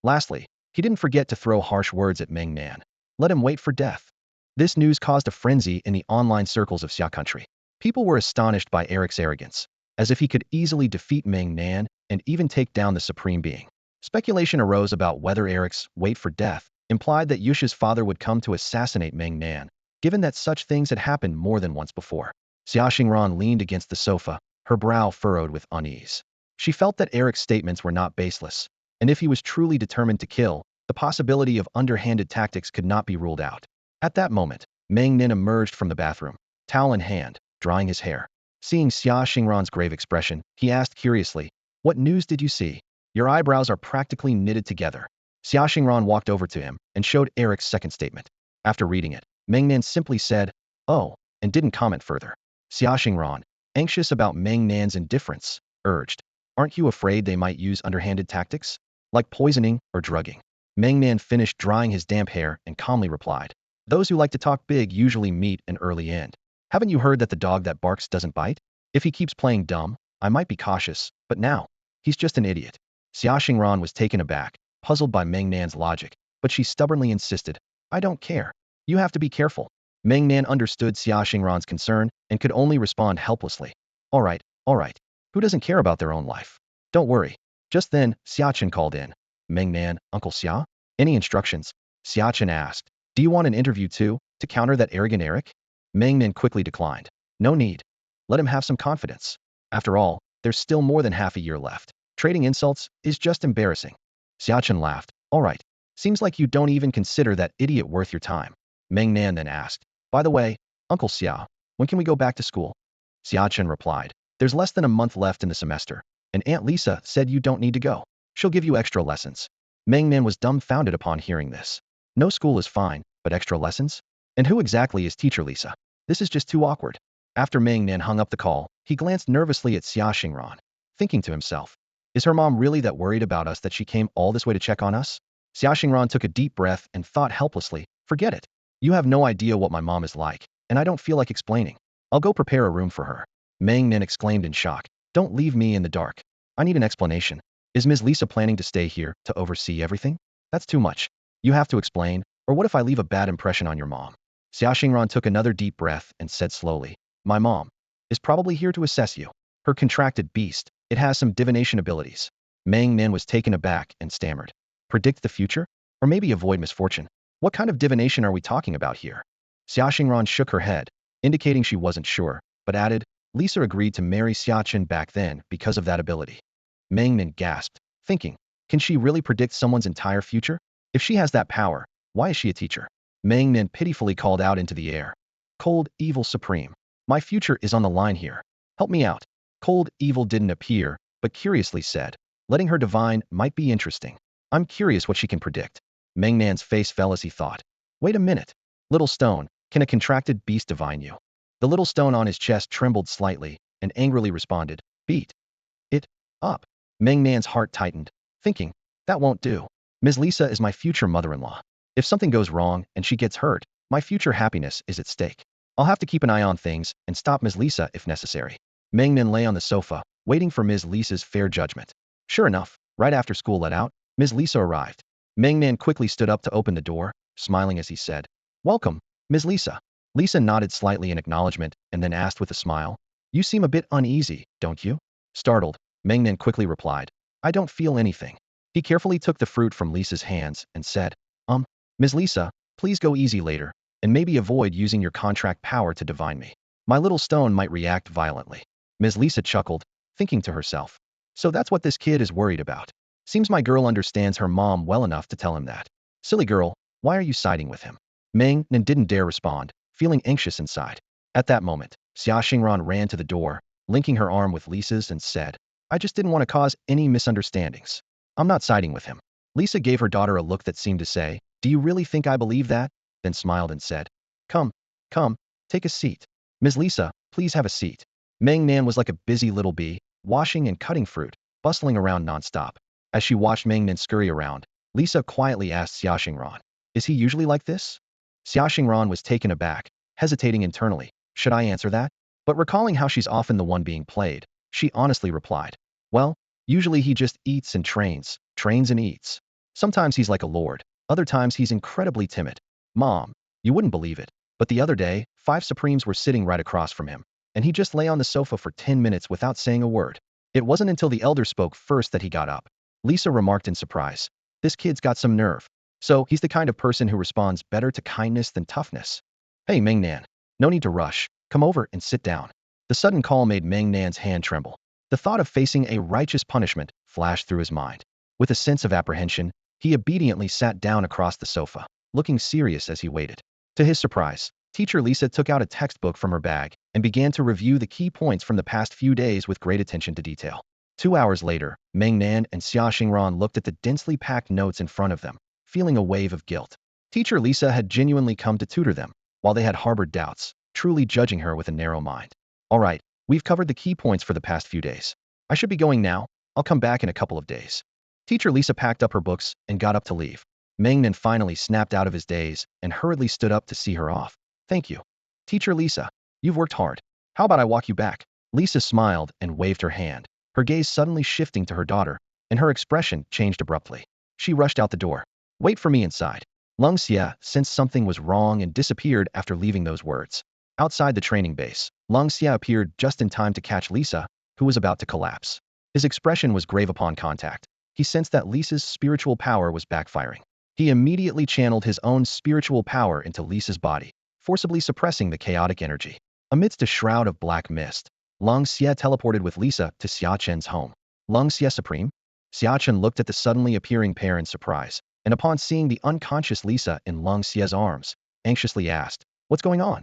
Lastly, he didn't forget to throw harsh words at Meng Nan. Let him wait for death. This news caused a frenzy in the online circles of Xia country. People were astonished by Eric's arrogance, as if he could easily defeat Meng Nan and even take down the Supreme Being. Speculation arose about whether Eric's wait for death implied that Yusha's father would come to assassinate Meng Nan, given that such things had happened more than once before. Xia Xingran leaned against the sofa, her brow furrowed with unease. She felt that Eric's statements were not baseless, and if he was truly determined to kill, the possibility of underhanded tactics could not be ruled out. At that moment, Meng Nan emerged from the bathroom, towel in hand, drying his hair. Seeing Xia Xingran's grave expression, he asked curiously, what news did you see? Your eyebrows are practically knitted together. Xia Xingran walked over to him and showed Eric's second statement. After reading it, Meng Nan simply said, "Oh," and didn't comment further. Xia Xingran, anxious about Meng Nan's indifference, urged, "Aren't you afraid they might use underhanded tactics? Like poisoning or drugging?" Meng Nan finished drying his damp hair and calmly replied, "Those who like to talk big usually meet an early end. Haven't you heard that the dog that barks doesn't bite? If he keeps playing dumb, I might be cautious, but now, he's just an idiot." Xia Xingran was taken aback, puzzled by Meng Nan's logic, but she stubbornly insisted, "I don't care. You have to be careful." Meng Nan understood Xia Xingran's concern and could only respond helplessly. All right. Who doesn't care about their own life? Don't worry." Just then, Xiachen called in. "Meng Nan, Uncle Xia? Any instructions?" Xiachen asked. "Do you want an interview too, to counter that arrogant Eric?" Meng Nan quickly declined. "No need. Let him have some confidence. After all, there's still more than half a year left. Trading insults is just embarrassing." Xiachen laughed. "All right. Seems like you don't even consider that idiot worth your time." Meng Nan then asked, "By the way, Uncle Xia, when can we go back to school?" Xiachen replied, "There's less than a month left in the semester, and Aunt Lisa said you don't need to go. She'll give you extra lessons." Meng Nan was dumbfounded upon hearing this. No school is fine, but extra lessons? And who exactly is Teacher Lisa? This is just too awkward. After Meng Nan hung up the call, he glanced nervously at Xia Xingran, thinking to himself, "Is her mom really that worried about us that she came all this way to check on us?" Xia Xingran took a deep breath and thought helplessly, "Forget it. You have no idea what my mom is like, and I don't feel like explaining. I'll go prepare a room for her." Meng Nan exclaimed in shock, "Don't leave me in the dark. I need an explanation. Is Ms. Lisa planning to stay here to oversee everything? That's too much. You have to explain, or what if I leave a bad impression on your mom?" Xia Xingran took another deep breath and said slowly, "My mom is probably here to assess you. Her contracted beast, it has some divination abilities." Meng Nan was taken aback and stammered, "Predict the future? Or maybe avoid misfortune? What kind of divination are we talking about here?" Xia Xingran shook her head, indicating she wasn't sure, but added, "Lisa agreed to marry Xiachen back then because of that ability." Meng Nan gasped, thinking, "Can she really predict someone's entire future? If she has that power, why is she a teacher?" Meng Nan pitifully called out into the air, "Cold, evil supreme. My future is on the line here. Help me out." Cold Evil didn't appear, but curiously said, "Letting her divine might be interesting. I'm curious what she can predict." Meng Nan's face fell as he thought, "Wait a minute. Little stone, can a contracted beast divine you?" The little stone on his chest trembled slightly and angrily responded, "Beat it up." Meng Nan's heart tightened, thinking, "That won't do. Ms. Lisa is my future mother-in-law. If something goes wrong and she gets hurt, my future happiness is at stake. I'll have to keep an eye on things and stop Ms. Lisa if necessary." Meng Nan lay on the sofa, waiting for Ms. Lisa's fair judgment. Sure enough, right after school let out, Ms. Lisa arrived. Meng Nan quickly stood up to open the door, smiling as he said, "Welcome, Ms. Lisa." Lisa nodded slightly in acknowledgement and then asked with a smile, "You seem a bit uneasy, don't you?" Startled, Meng Nan quickly replied, "I don't feel anything." He carefully took the fruit from Lisa's hands and said, Ms. Lisa, please go easy later, and maybe avoid using your contract power to divine me. My little stone might react violently." Ms. Lisa chuckled, thinking to herself, "So that's what this kid is worried about. Seems my girl understands her mom well enough to tell him that. Silly girl, why are you siding with him?" Meng Nan didn't dare respond, feeling anxious inside. At that moment, Xia Xingran ran to the door, linking her arm with Lisa's and said, "I just didn't want to cause any misunderstandings. I'm not siding with him." Lisa gave her daughter a look that seemed to say, "Do you really think I believe that?" Then smiled and said, Come, take a seat. Ms. Lisa, please have a seat." Meng Nan was like a busy little bee, washing and cutting fruit, bustling around nonstop. As she watched Meng Nan scurry around, Lisa quietly asked Xia Xingran, "Is he usually like this?" Xia Xingran was taken aback, hesitating internally. Should I answer that? But recalling how she's often the one being played, she honestly replied, "Well, usually he just eats and trains and eats. Sometimes he's like a lord. Other times he's incredibly timid. Mom, you wouldn't believe it, but the other day, 5 Supremes were sitting right across from him, and he just lay on the sofa for 10 minutes without saying a word. It wasn't until the elder spoke first that he got up." Lisa remarked in surprise, "This kid's got some nerve. So he's the kind of person who responds better to kindness than toughness." "Hey Meng Nan, no need to rush. Come over and sit down." The sudden call made Meng Nan's hand tremble. The thought of facing a righteous punishment flashed through his mind. With a sense of apprehension, he obediently sat down across the sofa, looking serious as he waited. To his surprise, Teacher Lisa took out a textbook from her bag and began to review the key points from the past few days with great attention to detail. 2 hours later, Meng Nan and Xia Xingran looked at the densely packed notes in front of them, feeling a wave of guilt. Teacher Lisa had genuinely come to tutor them, while they had harbored doubts, truly judging her with a narrow mind. All right, we've covered the key points for the past few days. I should be going now. I'll come back in a couple of days. Teacher Lisa packed up her books and got up to leave. Meng Nan finally snapped out of his daze and hurriedly stood up to see her off. Thank you. Teacher Lisa, you've worked hard. How about I walk you back? Lisa smiled and waved her hand, her gaze suddenly shifting to her daughter, and her expression changed abruptly. She rushed out the door. Wait for me inside. Lung Xia sensed something was wrong and disappeared after leaving those words. Outside the training base, Lung Xia appeared just in time to catch Lisa, who was about to collapse. His expression was grave upon contact. He sensed that Lisa's spiritual power was backfiring. He immediately channeled his own spiritual power into Lisa's body, forcibly suppressing the chaotic energy. Amidst a shroud of black mist, Lung Xia teleported with Lisa to Xia Chen's home. Lung Xia Supreme? Xia Chen looked at the suddenly appearing pair in surprise, and upon seeing the unconscious Lisa in Lung Xia's arms, anxiously asked, "What's going on?"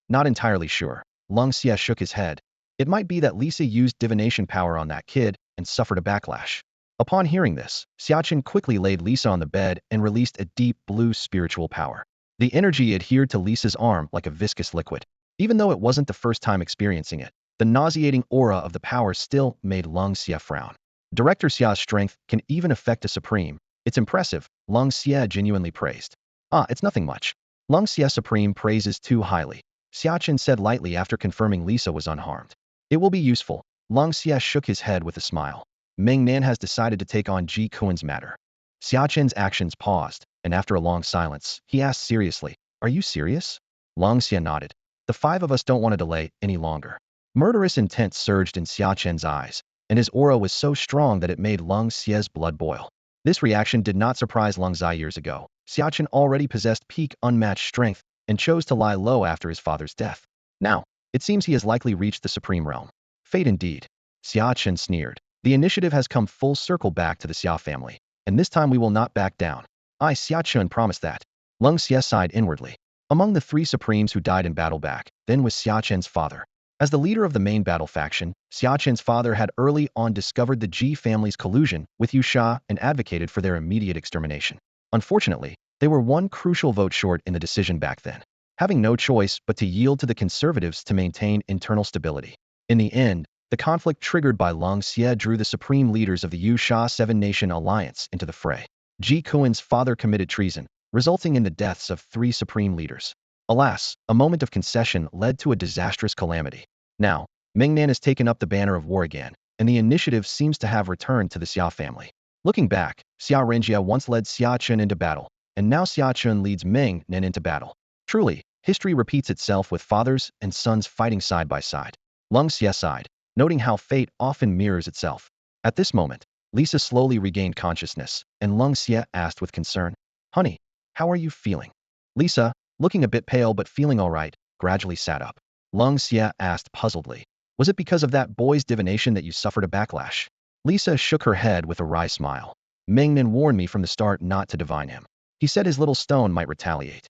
Not entirely sure. Lung Xia shook his head. It might be that Lisa used divination power on that kid and suffered a backlash. Upon hearing this, Xia Chen quickly laid Lisa on the bed and released a deep blue spiritual power. The energy adhered to Lisa's arm like a viscous liquid. Even though it wasn't the first time experiencing it, the nauseating aura of the power still made Lung Xia frown. Director Xia's strength can even affect a supreme. It's impressive, Lung Xia genuinely praised. It's nothing much. Lung Xia Supreme praises too highly, Xia Chen said lightly after confirming Lisa was unharmed. It will be useful. Lung Xia shook his head with a smile. Meng Nan has decided to take on Ji Kuan's matter. Xia Chen's actions paused, and after a long silence, he asked seriously, "Are you serious?" Lung Xia nodded. "The five of us don't want to delay any longer." Murderous intent surged in Xia Chen's eyes, and his aura was so strong that it made Lung Xia's blood boil. This reaction did not surprise Lung Xia years ago. Xia Chen already possessed peak unmatched strength and chose to lie low after his father's death. Now, it seems he has likely reached the supreme realm. Fate indeed. Xia Chen sneered. The initiative has come full circle back to the Xia family, and this time we will not back down. I, Xia Chen, promise that. Lung Xia sighed inwardly. Among the three supremes who died in battle back then was Xia Chen's father. As the leader of the main battle faction, Xia Chen's father had early on discovered the Ji family's collusion with Yu Sha and advocated for their immediate extermination. Unfortunately, they were one crucial vote short in the decision back then, having no choice but to yield to the conservatives to maintain internal stability. In the end, the conflict triggered by Lung Xia drew the supreme leaders of the Yu Sha Seven-Nation Alliance into the fray. Ji Kuan's father committed treason, resulting in the deaths of three supreme leaders. Alas, a moment of concession led to a disastrous calamity. Now, Meng Nan has taken up the banner of war again, and the initiative seems to have returned to the Xia family. Looking back, Xia Renjia once led Xia Chen into battle, and now Xia Chen leads Meng Nan into battle. Truly, history repeats itself with fathers and sons fighting side by side. Lung Xia sighed, noting how fate often mirrors itself. At this moment, Lisa slowly regained consciousness, and Lung Xia asked with concern, "Honey, how are you feeling?" Lisa, looking a bit pale but feeling all right, gradually sat up. Lung Xia asked puzzledly, "Was it because of that boy's divination that you suffered a backlash?" Lisa shook her head with a wry smile. "Meng Nan warned me from the start not to divine him. He said his little stone might retaliate.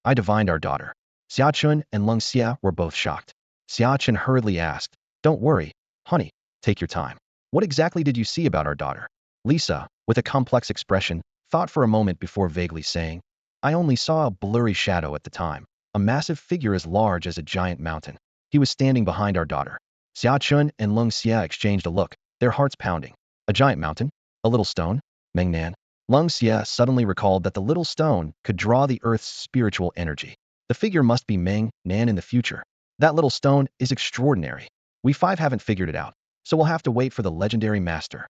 I divined our daughter." Xia Chun and Lung Xia were both shocked. Xia Chen hurriedly asked, "Don't worry, honey, take your time. What exactly did you see about our daughter?" Lisa, with a complex expression, thought for a moment before vaguely saying, "I only saw a blurry shadow at the time, a massive figure as large as a giant mountain. He was standing behind our daughter." Xia Chun and Lung Xia exchanged a look, their hearts pounding. A giant mountain? A little stone? Meng Nan? Lung Xia suddenly recalled that the little stone could draw the earth's spiritual energy. The figure must be Meng Nan in the future. That little stone is extraordinary. We five haven't figured it out, so we'll have to wait for the legendary master.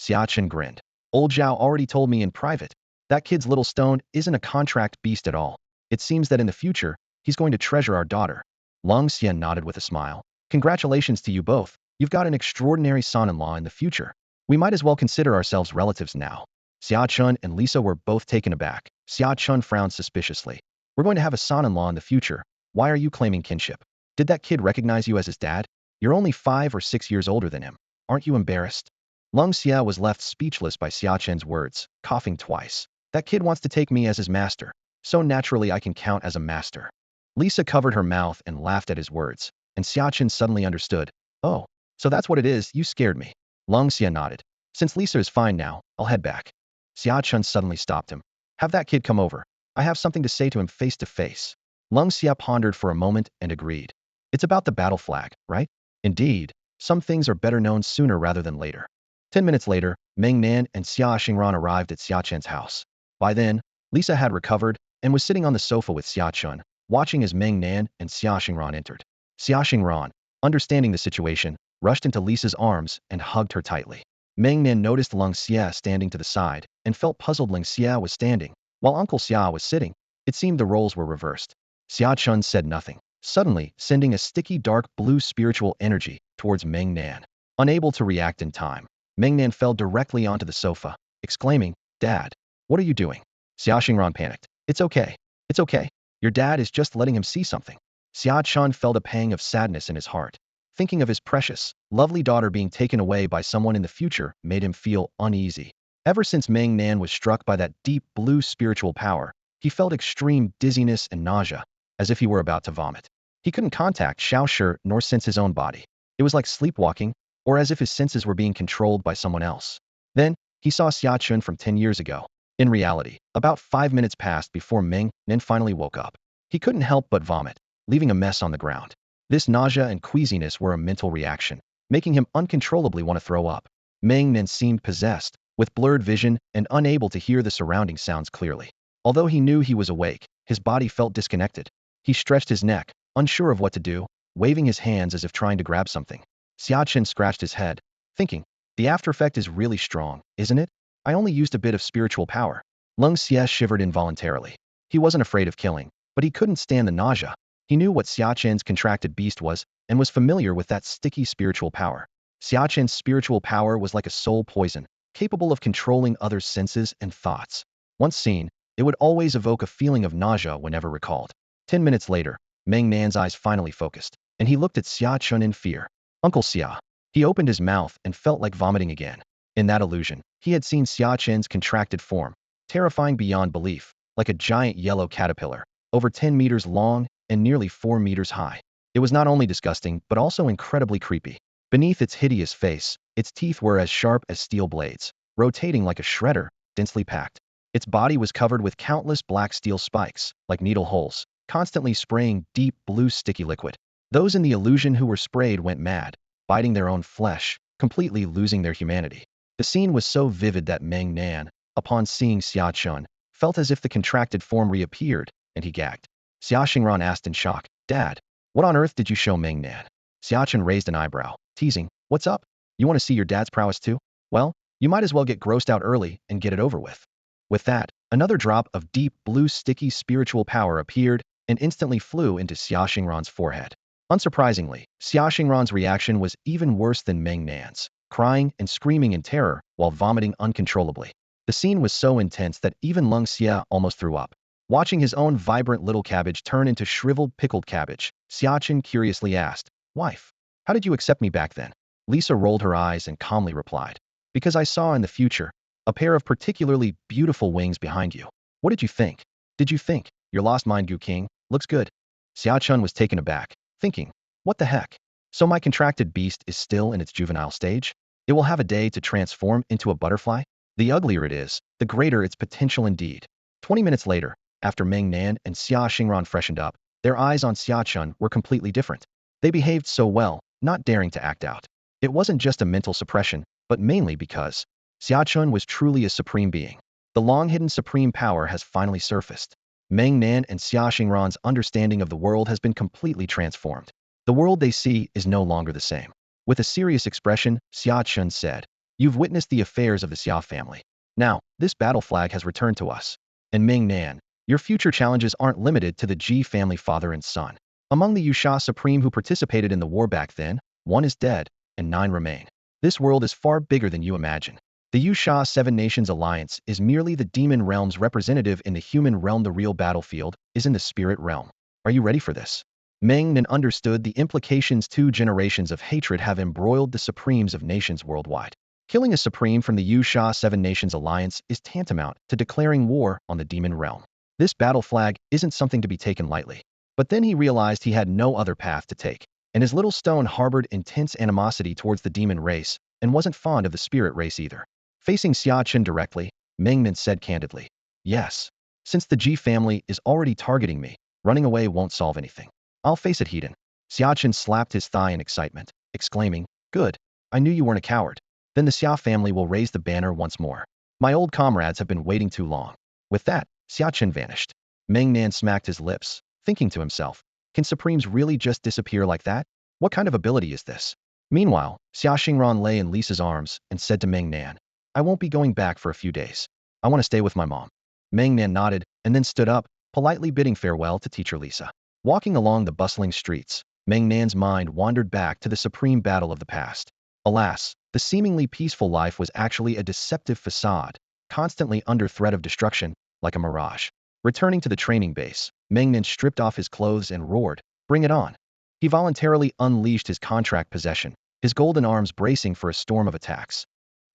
Xia Chen grinned. Old Zhao already told me in private. That kid's little stone isn't a contract beast at all. It seems that in the future, he's going to treasure our daughter. Lung Xia nodded with a smile. Congratulations to you both. You've got an extraordinary son-in-law in the future. We might as well consider ourselves relatives now. Xia Chun and Lisa were both taken aback. Xia Chun frowned suspiciously. We're going to have a son-in-law in the future. Why are you claiming kinship? Did that kid recognize you as his dad? You're only 5 or 6 years older than him. Aren't you embarrassed? Lung Xia was left speechless by Xia Chen's words, coughing twice. That kid wants to take me as his master, so naturally I can count as a master. Lisa covered her mouth and laughed at his words, and Xia Chen suddenly understood. Oh, so that's what it is, you scared me. Lung Xia nodded. Since Lisa is fine now, I'll head back. Xia Chun suddenly stopped him. Have that kid come over. I have something to say to him face to face. Lung Xia pondered for a moment and agreed. It's about the battle flag, right? Indeed, some things are better known sooner rather than later. 10 minutes later, Meng Nan and Xia Xingran arrived at Xia Chen's house. By then, Lisa had recovered and was sitting on the sofa with Xia Chun, watching as Meng Nan and Xia Xingran entered. Xia Xingran, understanding the situation, rushed into Lisa's arms and hugged her tightly. Meng Nan noticed Lung Xia standing to the side and felt puzzled. Lung Xia was standing, while Uncle Xia was sitting. It seemed the roles were reversed. Xia Chun said nothing, suddenly sending a sticky dark blue spiritual energy towards Meng Nan. Unable to react in time, Meng Nan fell directly onto the sofa, exclaiming, "Dad, what are you doing?" Xia Xingran panicked. "It's okay. It's okay. Your dad is just letting him see something." Xia Chun felt a pang of sadness in his heart. Thinking of his precious, lovely daughter being taken away by someone in the future made him feel uneasy. Ever since Meng Nan was struck by that deep blue spiritual power, he felt extreme dizziness and nausea, as if he were about to vomit. He couldn't contact Xiao Shi nor sense his own body. It was like sleepwalking, or as if his senses were being controlled by someone else. Then, he saw Xia Chun from 10 years ago. In reality, about 5 minutes passed before Meng Nan finally woke up. He couldn't help but vomit, leaving a mess on the ground. This nausea and queasiness were a mental reaction, making him uncontrollably want to throw up. Meng Nan seemed possessed, with blurred vision and unable to hear the surrounding sounds clearly. Although he knew he was awake, his body felt disconnected. He stretched his neck, unsure of what to do, waving his hands as if trying to grab something. Xia Chen scratched his head, thinking, the after effect is really strong, isn't it? I only used a bit of spiritual power. Lung Xia shivered involuntarily. He wasn't afraid of killing, but he couldn't stand the nausea. He knew what Xia Chen's contracted beast was and was familiar with that sticky spiritual power. Xia Chen's spiritual power was like a soul poison, capable of controlling others' senses and thoughts. Once seen, it would always evoke a feeling of nausea whenever recalled. 10 minutes later, Meng Nan's eyes finally focused, and he looked at Xia Chun in fear. Uncle Xia. He opened his mouth and felt like vomiting again. In that illusion, he had seen Xia Chen's contracted form, terrifying beyond belief, like a giant yellow caterpillar, over 10 meters long and nearly 4 meters high. It was not only disgusting, but also incredibly creepy. Beneath its hideous face, its teeth were as sharp as steel blades, rotating like a shredder, densely packed. Its body was covered with countless black steel spikes, like needle holes, constantly spraying deep blue sticky liquid. Those in the illusion who were sprayed went mad, biting their own flesh, completely losing their humanity. The scene was so vivid that Meng Nan, upon seeing Xia Chun, felt as if the contracted form reappeared, and he gagged. Xia Xingran asked in shock, "Dad, what on earth did you show Meng Nan?" Xia Chun raised an eyebrow, teasing, "What's up? You want to see your dad's prowess too? Well, you might as well get grossed out early and get it over with." With that, another drop of deep blue sticky spiritual power appeared and instantly flew into Xia Xingran's forehead. Unsurprisingly, Xia Xingran's reaction was even worse than Meng Nan's, crying and screaming in terror while vomiting uncontrollably. The scene was so intense that even Lung Xia almost threw up. Watching his own vibrant little cabbage turn into shriveled pickled cabbage, Xia Chen curiously asked, "Wife, how did you accept me back then?" Lisa rolled her eyes and calmly replied, "Because I saw in the future a pair of particularly beautiful wings behind you. What did you think? Did you think your lost mind, Gu King, looks good?" Xia Chun was taken aback, thinking, "What the heck? So my contracted beast is still in its juvenile stage? It will have a day to transform into a butterfly? The uglier it is, the greater its potential indeed." 20 minutes later, after Meng Nan and Xia Xingran freshened up, their eyes on Xia Chun were completely different. They behaved so well, not daring to act out. It wasn't just a mental suppression, but mainly because Xia Chun was truly a supreme being. The long-hidden supreme power has finally surfaced. Meng Nan and Xia Xingran's understanding of the world has been completely transformed. The world they see is no longer the same. With a serious expression, Xia Chun said, "You've witnessed the affairs of the Xia family. Now, this battle flag has returned to us. And Meng Nan, your future challenges aren't limited to the Ji family father and son. Among the Yusha Supreme who participated in the war back then, 1 is dead, and 9 remain. This world is far bigger than you imagine. The Yusha Seven Nations Alliance is merely the demon realm's representative in the human realm. The real battlefield is in the spirit realm. Are you ready for this?" Meng Nan understood the implications. 2 generations of hatred have embroiled the supremes of nations worldwide. Killing a supreme from the Yusha Seven Nations Alliance is tantamount to declaring war on the demon realm. This battle flag isn't something to be taken lightly. But then he realized he had no other path to take, and his little stone harbored intense animosity towards the demon race, and wasn't fond of the spirit race either. Facing Xia Chen directly, Meng Nan said candidly, "Yes. Since the Ji family is already targeting me, running away won't solve anything. I'll face it, Heaton." Xia Chen slapped his thigh in excitement, exclaiming, "Good. I knew you weren't a coward. Then the Xia family will raise the banner once more. My old comrades have been waiting too long." With that, Xia Chen vanished. Meng Nan smacked his lips, thinking to himself, can Supremes really just disappear like that? What kind of ability is this? Meanwhile, Xia Xingran lay in Lisa's arms and said to Meng Nan, "I won't be going back for a few days. I want to stay with my mom." Meng Nan nodded and then stood up, politely bidding farewell to teacher Lisa. Walking along the bustling streets, Meng Nan's mind wandered back to the supreme battle of the past. Alas, the seemingly peaceful life was actually a deceptive facade, constantly under threat of destruction, like a mirage. Returning to the training base, Meng Nan stripped off his clothes and roared, "Bring it on." He voluntarily unleashed his contract possession, his golden arms bracing for a storm of attacks.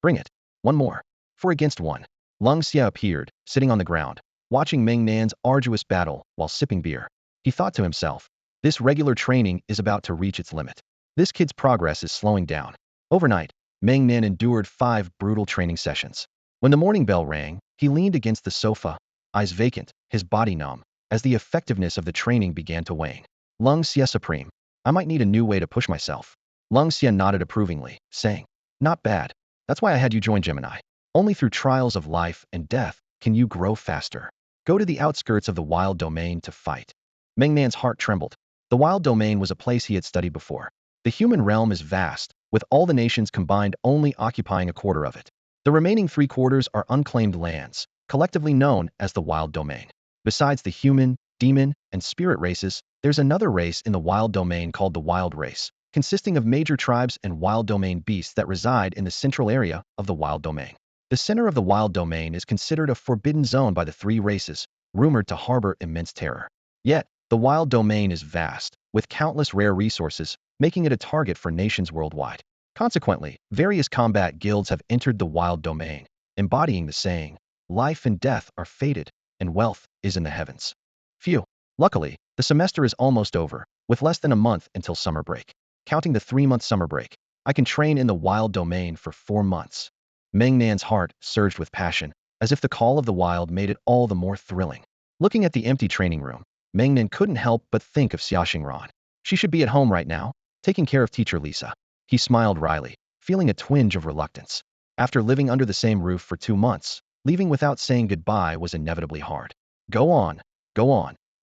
"Bring it. One more. 4 against 1. Lung Xia appeared, sitting on the ground, watching Meng Nan's arduous battle while sipping beer. He thought to himself, this regular training is about to reach its limit. This kid's progress is slowing down. Overnight, Meng Nan endured 5 brutal training sessions. When the morning bell rang, he leaned against the sofa, eyes vacant, his body numb, as the effectiveness of the training began to wane. "Lung Xia Supreme, I might need a new way to push myself." Lung Xia nodded approvingly, saying, "Not bad. That's why I had you join Gemini. Only through trials of life and death can you grow faster. Go to the outskirts of the wild domain to fight." Meng Nan's heart trembled. The wild domain was a place he had studied before. The human realm is vast, with all the nations combined only occupying a quarter of it. The remaining 3/4 are unclaimed lands, collectively known as the wild domain. Besides the human, demon, and spirit races, there's another race in the wild domain called the wild race, consisting of major tribes and wild domain beasts that reside in the central area of the wild domain. The center of the wild domain is considered a forbidden zone by the 3 races, rumored to harbor immense terror. Yet, the wild domain is vast, with countless rare resources, making it a target for nations worldwide. Consequently, various combat guilds have entered the wild domain, embodying the saying, "Life and death are fated, and wealth is in the heavens." Phew. Luckily, the semester is almost over, with less than a month until summer break. Counting the 3-month summer break, I can train in the wild domain for 4 months. Meng Nan's heart surged with passion, as if the call of the wild made it all the more thrilling. Looking at the empty training room, Meng Nan couldn't help but think of Xia Xingran. She should be at home right now, taking care of teacher Lisa. He smiled wryly, feeling a twinge of reluctance. After living under the same roof for 2 months, leaving without saying goodbye was inevitably hard. Go on,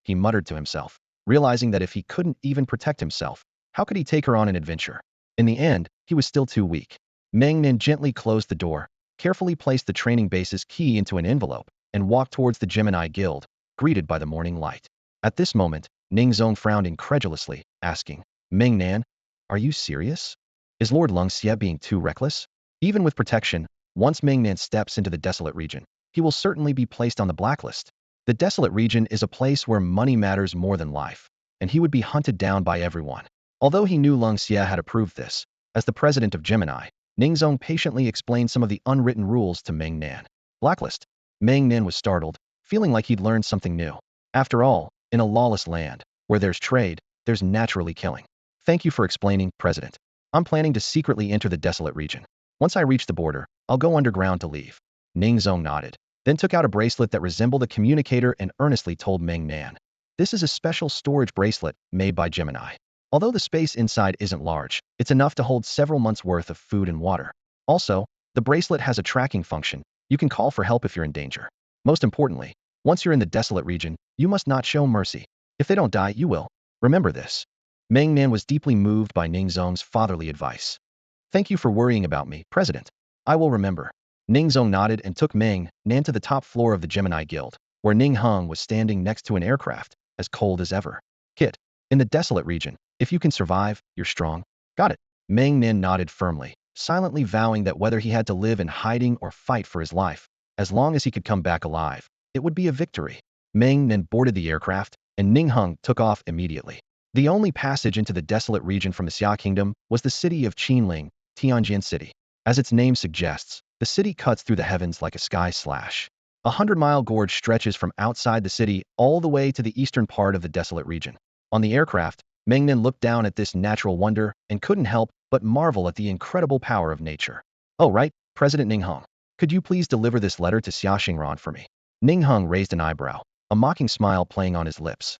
he muttered to himself, realizing that if he couldn't even protect himself, how could he take her on an adventure? In the end, he was still too weak. Meng Nan gently closed the door, carefully placed the training base's key into an envelope, and walked towards the Gemini Guild, greeted by the morning light. At this moment, Ning Zong frowned incredulously, asking, "Meng Nan, are you serious? Is Lord Lung Xie being too reckless?" Even with protection, once Meng Nan steps into the desolate region, he will certainly be placed on the blacklist. The desolate region is a place where money matters more than life, and he would be hunted down by everyone. Although he knew Lung Xie had approved this, as the president of Gemini, Ning Zong patiently explained some of the unwritten rules to Meng Nan. Blacklist. Meng Nan was startled, feeling like he'd learned something new. After all, in a lawless land, where there's trade, there's naturally killing. "Thank you for explaining, President. I'm planning to secretly enter the desolate region. Once I reach the border, I'll go underground to leave." Ning Zong nodded, then took out a bracelet that resembled a communicator and earnestly told Meng Nan, "This is a special storage bracelet made by Gemini. Although the space inside isn't large, it's enough to hold several months' worth of food and water. Also, the bracelet has a tracking function. You can call for help if you're in danger. Most importantly, once you're in the desolate region, you must not show mercy. If they don't die, you will. Remember this." Meng Nan was deeply moved by Ning Zong's fatherly advice. "Thank you for worrying about me, President. I will remember." Ning Zong nodded and took Meng Nan to the top floor of the Gemini Guild, where Ning Hung was standing next to an aircraft, as cold as ever. "Kit, in the desolate region, if you can survive, you're strong." "Got it." Meng Nan nodded firmly, silently vowing that whether he had to live in hiding or fight for his life, as long as he could come back alive, it would be a victory. Meng Nan boarded the aircraft, and Ning Hung took off immediately. The only passage into the desolate region from the Xia Kingdom was the city of Qinling, Tianjin City. As its name suggests, the city cuts through the heavens like a sky slash. 100-mile gorge stretches from outside the city all the way to the eastern part of the desolate region. On the aircraft, Meng Nan looked down at this natural wonder and couldn't help but marvel at the incredible power of nature. Oh, right, President Ning Hung. Could you please deliver this letter to Xia Xingran for me? Ning Hung raised an eyebrow, a mocking smile playing on his lips.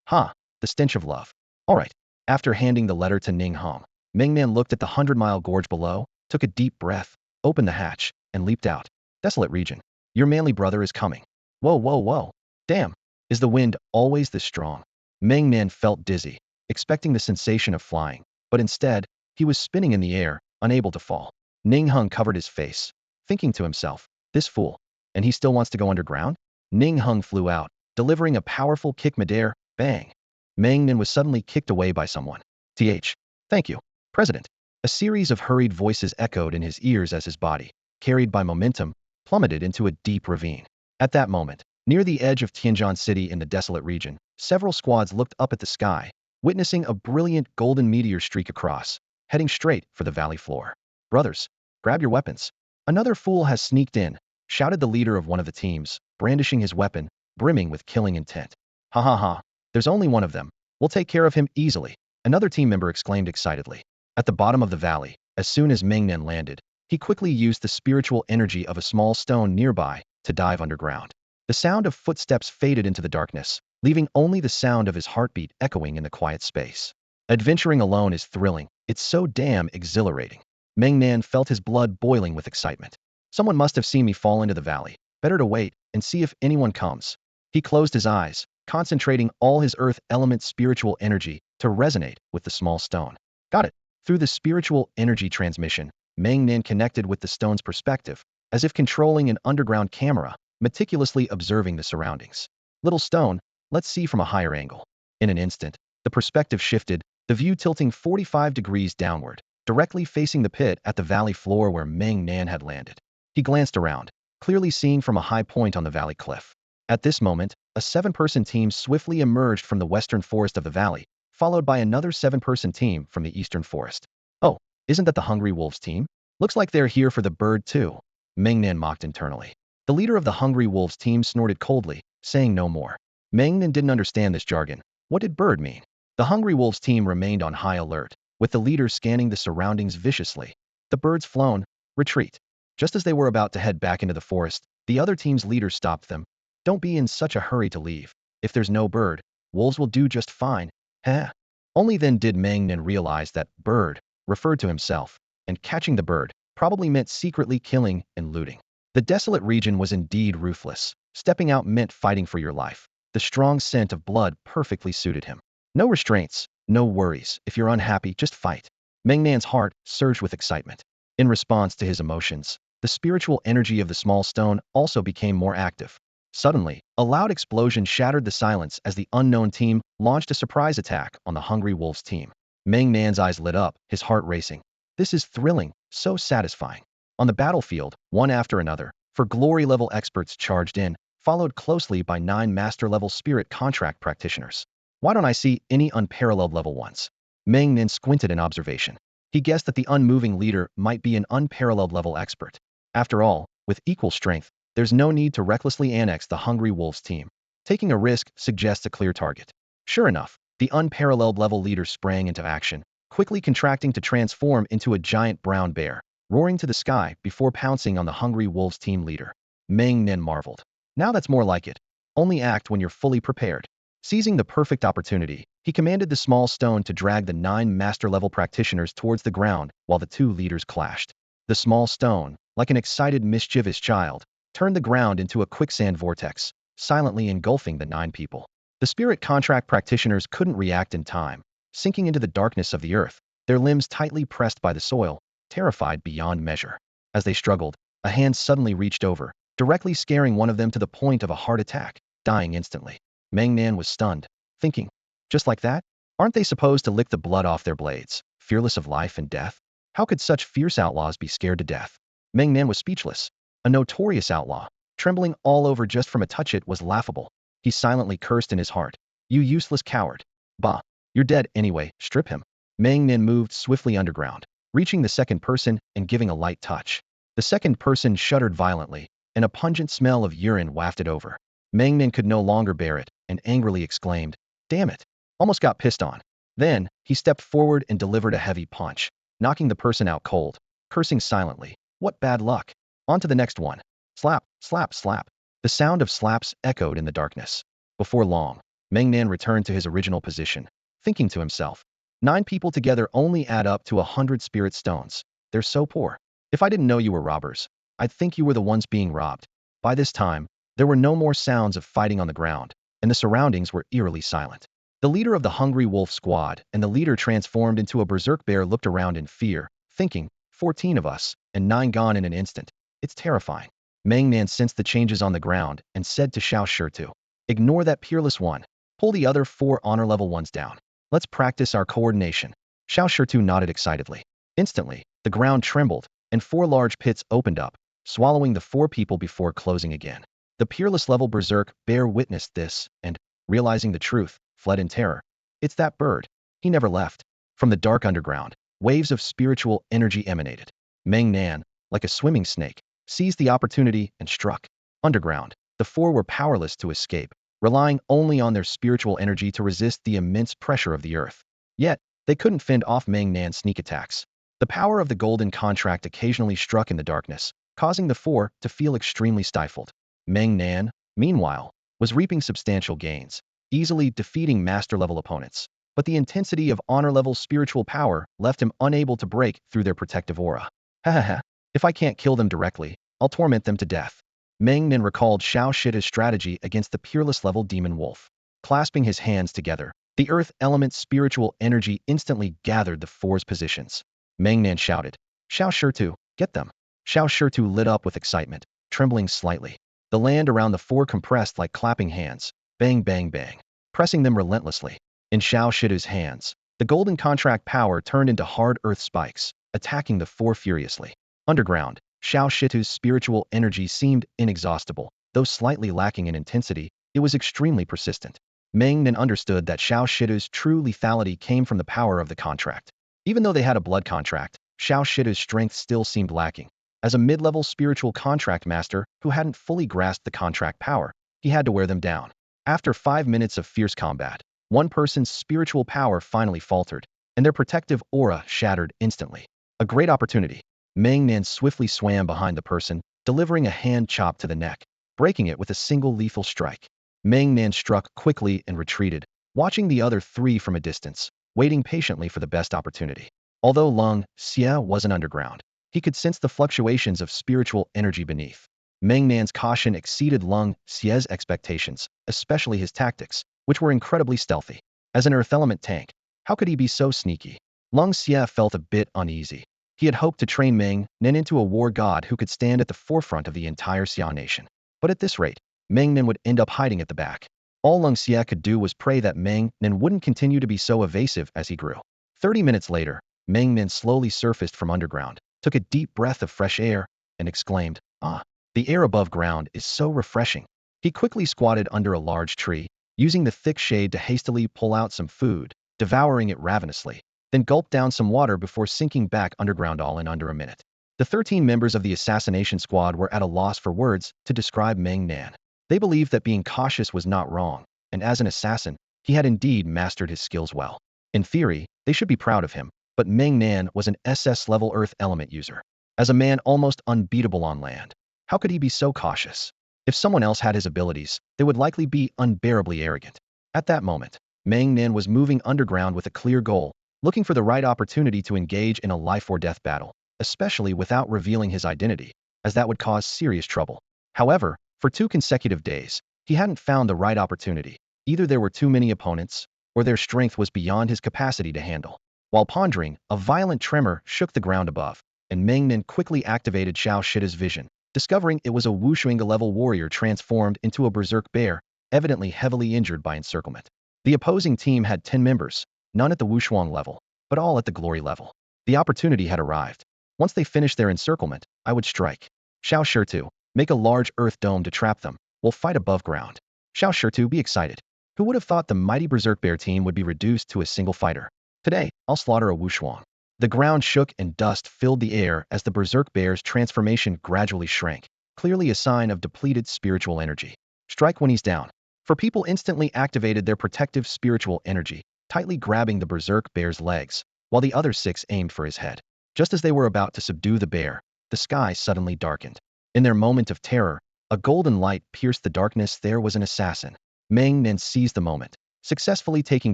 Ha, the stench of love. All right. After handing the letter to Ning Hung, Meng Nan looked at the 100-mile gorge below, took a deep breath, opened the hatch, and leaped out. Desolate region. Your manly brother is coming. Whoa, whoa, whoa. Damn. Is the wind always this strong? Meng Nan felt dizzy, expecting the sensation of flying, but instead, he was spinning in the air, unable to fall. Ning Hung covered his face, thinking to himself, this fool. And he still wants to go underground? Ning Hung flew out, delivering a powerful kick midair, bang. Meng Nan was suddenly kicked away by someone. Thank you, President. A series of hurried voices echoed in his ears as his body, carried by momentum, plummeted into a deep ravine. At that moment, near the edge of Tianjin City in the desolate region, several squads looked up at the sky, witnessing a brilliant golden meteor streak across, heading straight for the valley floor. Brothers, grab your weapons. Another fool has sneaked in, shouted the leader of one of the teams, brandishing his weapon, brimming with killing intent. Ha ha ha, there's only one of them. We'll take care of him easily, another team member exclaimed excitedly. At the bottom of the valley, as soon as Meng Nan landed, he quickly used the spiritual energy of a small stone nearby to dive underground. The sound of footsteps faded into the darkness, leaving only the sound of his heartbeat echoing in the quiet space. Adventuring alone is thrilling, it's so damn exhilarating. Meng Nan felt his blood boiling with excitement. Someone must have seen me fall into the valley. Better to wait and see if anyone comes. He closed his eyes, concentrating all his earth element spiritual energy to resonate with the small stone. Got it. Through the spiritual energy transmission, Meng Nan connected with the stone's perspective, as if controlling an underground camera, meticulously observing the surroundings. Little stone, let's see from a higher angle. In an instant, the perspective shifted, the view tilting 45 degrees downward, directly facing the pit at the valley floor where Meng Nan had landed. He glanced around, clearly seeing from a high point on the valley cliff. At this moment, a 7-person team swiftly emerged from the western forest of the valley, followed by another 7-person team from the eastern forest. Oh, isn't that the Hungry Wolves team? Looks like they're here for the bird too. Meng Nan mocked internally. The leader of the Hungry Wolves team snorted coldly, saying no more. Meng Nan didn't understand this jargon. What did bird mean? The Hungry Wolves team remained on high alert, with the leader scanning the surroundings viciously. The birds flown, retreat. Just as they were about to head back into the forest, the other team's leader stopped them. Don't be in such a hurry to leave. If there's no bird, wolves will do just fine. Heh. Only then did Meng Nan realize that bird referred to himself, and catching the bird probably meant secretly killing and looting. The desolate region was indeed ruthless. Stepping out meant fighting for your life. The strong scent of blood perfectly suited him. No restraints, no worries. If you're unhappy, just fight. Meng Nan's heart surged with excitement. In response to his emotions, the spiritual energy of the small stone also became more active. Suddenly, a loud explosion shattered the silence as the unknown team launched a surprise attack on the Hungry Wolves team. Meng Nan's eyes lit up, his heart racing. This is thrilling, so satisfying. On the battlefield, one after another, for glory-level experts charged in, followed closely by 9 master-level spirit contract practitioners. Why don't I see any unparalleled level ones? Meng Nan squinted in observation. He guessed that the unmoving leader might be an unparalleled level expert. After all, with equal strength, there's no need to recklessly annex the Hungry Wolves team. Taking a risk suggests a clear target. Sure enough, the unparalleled level leader sprang into action, quickly contracting to transform into a giant brown bear, roaring to the sky before pouncing on the Hungry Wolves team leader. Meng Nan marveled. Now that's more like it. Only act when you're fully prepared. Seizing the perfect opportunity, he commanded the small stone to drag the 9 master-level practitioners towards the ground while the 2 leaders clashed. The small stone, like an excited mischievous child, turned the ground into a quicksand vortex, silently engulfing the 9 people. The spirit contract practitioners couldn't react in time, sinking into the darkness of the earth, their limbs tightly pressed by the soil, terrified beyond measure. As they struggled, a hand suddenly reached over, directly scaring one of them to the point of a heart attack, dying instantly. Meng Nan was stunned, thinking, just like that? Aren't they supposed to lick the blood off their blades, fearless of life and death? How could such fierce outlaws be scared to death? Meng Nan was speechless. A notorious outlaw, trembling all over just from a touch it was laughable. He silently cursed in his heart. You useless coward. Bah, you're dead anyway, strip him. Meng Nan moved swiftly underground, reaching the second person and giving a light touch. The second person shuddered violently, and a pungent smell of urine wafted over. Meng Nan could no longer bear it, and angrily exclaimed, damn it, almost got pissed on. Then, he stepped forward and delivered a heavy punch. knocking the person out cold, cursing silently. What bad luck. On to the next one. Slap, slap, slap. The sound of slaps echoed in the darkness. Before long, Meng Nan returned to his original position, thinking to himself, 9 people together only add up to 100 spirit stones. They're so poor. If I didn't know you were robbers, I'd think you were the ones being robbed. By this time, there were no more sounds of fighting on the ground, and the surroundings were eerily silent. The leader of the Hungry Wolf squad and the leader transformed into a berserk bear looked around in fear, thinking, 14 of us, and 9 gone in an instant. It's terrifying. Meng Nan sensed the changes on the ground and said to Xiao Shirtu, ignore that peerless one. Pull the other 4 honor level ones down. Let's practice our coordination. Xiao Shirtu nodded excitedly. Instantly, the ground trembled, and 4 large pits opened up, swallowing the 4 people before closing again. The peerless level berserk bear witnessed this and, realizing the truth, fled in terror. It's that bird. He never left. From the dark underground, waves of spiritual energy emanated. Meng Nan, like a swimming snake, seized the opportunity and struck. Underground, the 4 were powerless to escape, relying only on their spiritual energy to resist the immense pressure of the earth. Yet, they couldn't fend off Meng Nan's sneak attacks. The power of the golden contract occasionally struck in the darkness, causing the 4 to feel extremely stifled. Meng Nan, meanwhile, was reaping substantial gains, easily defeating master-level opponents. But the intensity of honor-level spiritual power left him unable to break through their protective aura. Hahaha, if I can't kill them directly, I'll torment them to death. Meng Nan recalled Xiao Shita's strategy against the peerless-level demon wolf. Clasping his hands together, the earth element's spiritual energy instantly gathered the 4's positions. Meng Nan shouted, Xiao Shirtu, get them. Xiao Shirtu lit up with excitement, trembling slightly. The land around the 4 compressed like clapping hands, bang bang bang, pressing them relentlessly. In Xiao Shitu's hands, the golden contract power turned into hard earth spikes, attacking the 4 furiously. Underground, Xiao Shitu's spiritual energy seemed inexhaustible. Though slightly lacking in intensity, it was extremely persistent. Meng Nan understood that Xiao Shitu's true lethality came from the power of the contract. Even though they had a blood contract, Xiao Shitu's strength still seemed lacking. As a mid-level spiritual contract master who hadn't fully grasped the contract power, he had to wear them down. After 5 minutes of fierce combat, one person's spiritual power finally faltered, and their protective aura shattered instantly. A great opportunity. Meng Nan swiftly swam behind the person, delivering a hand chop to the neck, breaking it with a single lethal strike. Meng Nan struck quickly and retreated, watching the other 3 from a distance, waiting patiently for the best opportunity. Although Leng Xie wasn't underground, he could sense the fluctuations of spiritual energy beneath. Meng Nan's caution exceeded Leng Xie's expectations, especially his tactics, which were incredibly stealthy. As an earth element tank, how could he be so sneaky? Leng Xie felt a bit uneasy. He had hoped to train Meng Nan into a war god who could stand at the forefront of the entire Xia nation. But at this rate, Meng Nan would end up hiding at the back. All Leng Xie could do was pray that Meng Nan wouldn't continue to be so evasive as he grew. 30 minutes later, Meng Nan slowly surfaced from underground, took a deep breath of fresh air, and exclaimed, ah, the air above ground is so refreshing. He quickly squatted under a large tree, using the thick shade to hastily pull out some food, devouring it ravenously, then gulped down some water before sinking back underground all in under a minute. The 13 members of the assassination squad were at a loss for words to describe Meng Nan. They believed that being cautious was not wrong, and as an assassin, he had indeed mastered his skills well. In theory, they should be proud of him, but Meng Nan was an SS-level Earth element user. As a man almost unbeatable on land, how could he be so cautious? If someone else had his abilities, they would likely be unbearably arrogant. At that moment, Meng Nan was moving underground with a clear goal, looking for the right opportunity to engage in a life-or-death battle, especially without revealing his identity, as that would cause serious trouble. However, for 2 consecutive days, he hadn't found the right opportunity. Either there were too many opponents, or their strength was beyond his capacity to handle. While pondering, a violent tremor shook the ground above, and Meng Nan quickly activated Xiao Shita's vision, discovering it was a Wushuang-level warrior transformed into a berserk bear, evidently heavily injured by encirclement. The opposing team had 10 members, none at the Wushuang level, but all at the glory level. The opportunity had arrived. Once they finished their encirclement, I would strike. Xiao Shirtu, make a large earth dome to trap them. We'll fight above ground. Xiao Shirtu, be excited. Who would have thought the mighty berserk bear team would be reduced to a single fighter? Today, I'll slaughter a Wushuang. The ground shook and dust filled the air as the berserk bear's transformation gradually shrank, clearly a sign of depleted spiritual energy. Strike when he's down. For people instantly activated their protective spiritual energy, tightly grabbing the berserk bear's legs, while the other 6 aimed for his head. Just as they were about to subdue the bear, the sky suddenly darkened. In their moment of terror, a golden light pierced the darkness. There was an assassin. Meng Nan seized the moment, successfully taking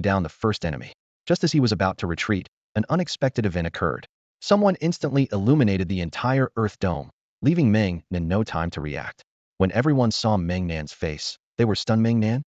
down the first enemy. Just as he was about to retreat, an unexpected event occurred. Someone instantly illuminated the entire Earth dome, leaving Meng Nan no time to react. When everyone saw Meng Nan's face, they were stunned. Meng Nan?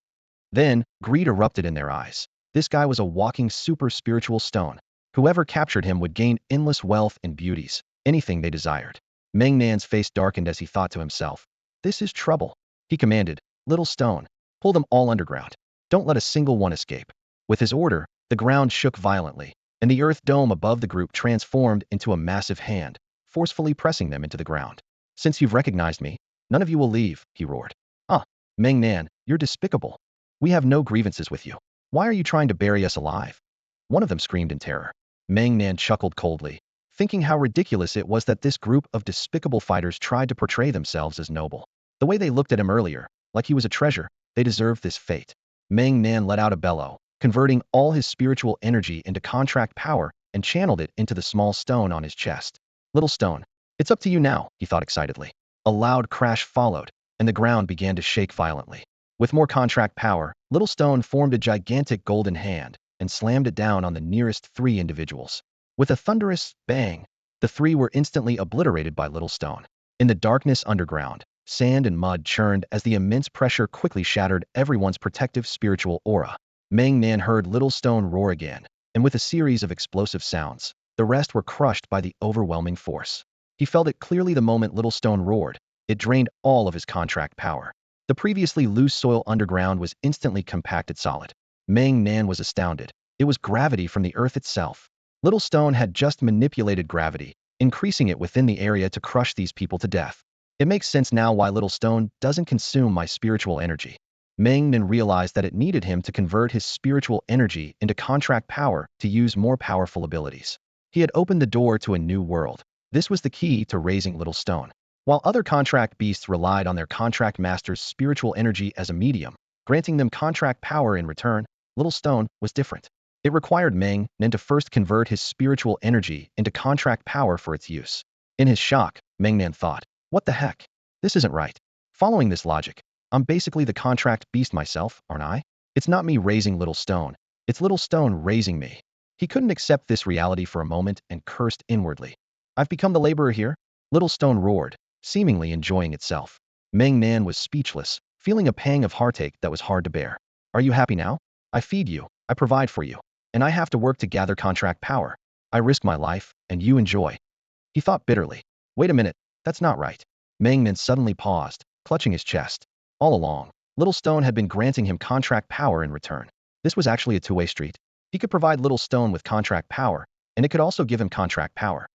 Then, greed erupted in their eyes. This guy was a walking super spiritual stone. Whoever captured him would gain endless wealth and beauties, anything they desired. Meng Nan's face darkened as he thought to himself, "This is trouble." He commanded, "Little stone, pull them all underground. Don't let a single one escape." With his order, the ground shook violently, and the earth dome above the group transformed into a massive hand, forcefully pressing them into the ground. "Since you've recognized me, none of you will leave," he roared. "Ah, Meng Nan, you're despicable. We have no grievances with you. Why are you trying to bury us alive?" One of them screamed in terror. Meng Nan chuckled coldly, thinking how ridiculous it was that this group of despicable fighters tried to portray themselves as noble. The way they looked at him earlier, like he was a treasure, they deserved this fate. Meng Nan let out a bellow, converting all his spiritual energy into contract power and channeled it into the small stone on his chest. "Little stone, it's up to you now," he thought excitedly. A loud crash followed, and the ground began to shake violently. With more contract power, Little Stone formed a gigantic golden hand and slammed it down on the nearest 3 individuals. With a thunderous bang, the 3 were instantly obliterated by Little Stone. In the darkness underground, sand and mud churned as the immense pressure quickly shattered everyone's protective spiritual aura. Meng Nan heard Little Stone roar again, and with a series of explosive sounds, the rest were crushed by the overwhelming force. He felt it clearly the moment Little Stone roared. It drained all of his contract power. The previously loose soil underground was instantly compacted solid. Meng Nan was astounded. It was gravity from the earth itself. Little Stone had just manipulated gravity, increasing it within the area to crush these people to death. It makes sense now why Little Stone doesn't consume my spiritual energy. Meng Nan realized that it needed him to convert his spiritual energy into contract power to use more powerful abilities. He had opened the door to a new world. This was the key to raising Little Stone. While other contract beasts relied on their contract master's spiritual energy as a medium, granting them contract power in return, Little Stone was different. It required Meng Nan to first convert his spiritual energy into contract power for its use. In his shock, Meng Nan thought, "What the heck? This isn't right. Following this logic, I'm basically the contract beast myself, aren't I? It's not me raising Little Stone. It's Little Stone raising me." He couldn't accept this reality for a moment and cursed inwardly. "I've become the laborer here?" Little Stone roared, seemingly enjoying itself. Meng Nan was speechless, feeling a pang of heartache that was hard to bear. "Are you happy now? I feed you, I provide for you, and I have to work to gather contract power. I risk my life, and you enjoy." He thought bitterly. "Wait a minute, that's not right." Meng Nan suddenly paused, clutching his chest. All along, Little Stone had been granting him contract power in return. This was actually a two-way street. He could provide Little Stone with contract power, and it could also give him contract power.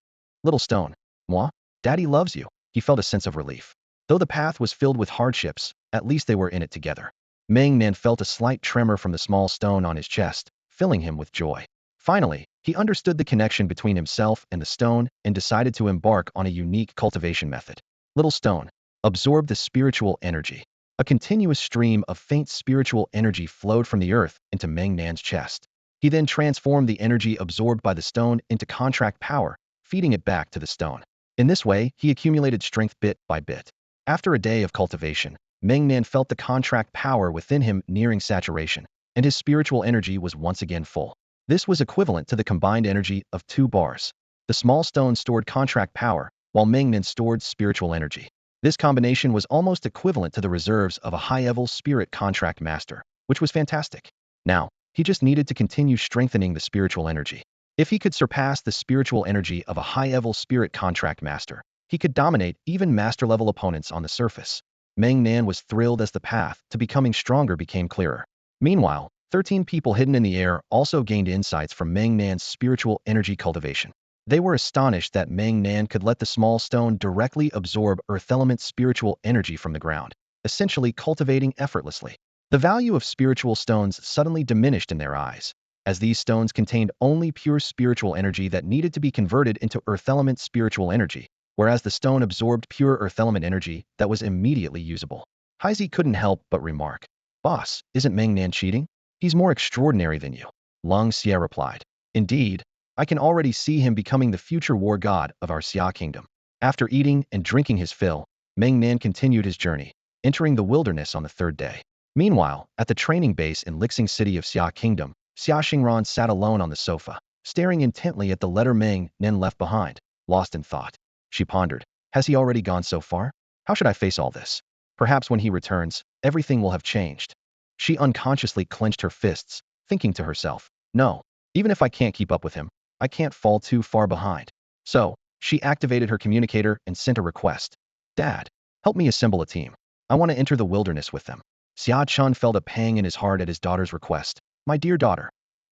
"Little Stone, moi, Daddy loves you." He felt a sense of relief. Though the path was filled with hardships, at least they were in it together. Meng Nan felt a slight tremor from the small stone on his chest, filling him with joy. Finally, he understood the connection between himself and the stone and decided to embark on a unique cultivation method. Little Stone, absorb the spiritual energy. A continuous stream of faint spiritual energy flowed from the earth into Meng Nan's chest. He then transformed the energy absorbed by the stone into contract power, feeding it back to the stone. In this way, he accumulated strength bit by bit. After a day of cultivation, Meng Nan felt the contract power within him nearing saturation, and his spiritual energy was once again full. This was equivalent to the combined energy of 2 bars. The small stone stored contract power, while Meng Nan stored spiritual energy. This combination was almost equivalent to the reserves of a high-level spirit contract master, which was fantastic. Now, he just needed to continue strengthening the spiritual energy. If he could surpass the spiritual energy of a high-level spirit contract master, he could dominate even master-level opponents on the surface. Meng Nan was thrilled as the path to becoming stronger became clearer. Meanwhile, 13 people hidden in the air also gained insights from Meng Nan's spiritual energy cultivation. They were astonished that Meng Nan could let the small stone directly absorb earth element spiritual energy from the ground, essentially cultivating effortlessly. The value of spiritual stones suddenly diminished in their eyes, as these stones contained only pure spiritual energy that needed to be converted into earth element spiritual energy, whereas the stone absorbed pure earth element energy that was immediately usable. Heisey couldn't help but remark, "Boss, isn't Meng Nan cheating? He's more extraordinary than you." Long Xie replied, "Indeed, I can already see him becoming the future war god of our Xia kingdom. After eating and drinking his fill, Meng Nan continued his journey, entering the wilderness on the third day. Meanwhile, at the training base in Lixing city of Xia kingdom, Xia Xingran sat alone on the sofa, staring intently at the letter Meng Nan left behind, lost in thought. She pondered, has he already gone so far? How should I face all this? Perhaps when he returns, everything will have changed. She unconsciously clenched her fists, thinking to herself, no, even if I can't keep up with him, I can't fall too far behind. So, she activated her communicator and sent a request. Dad, help me assemble a team. I want to enter the wilderness with them. Xia Chun felt a pang in his heart at his daughter's request. My dear daughter,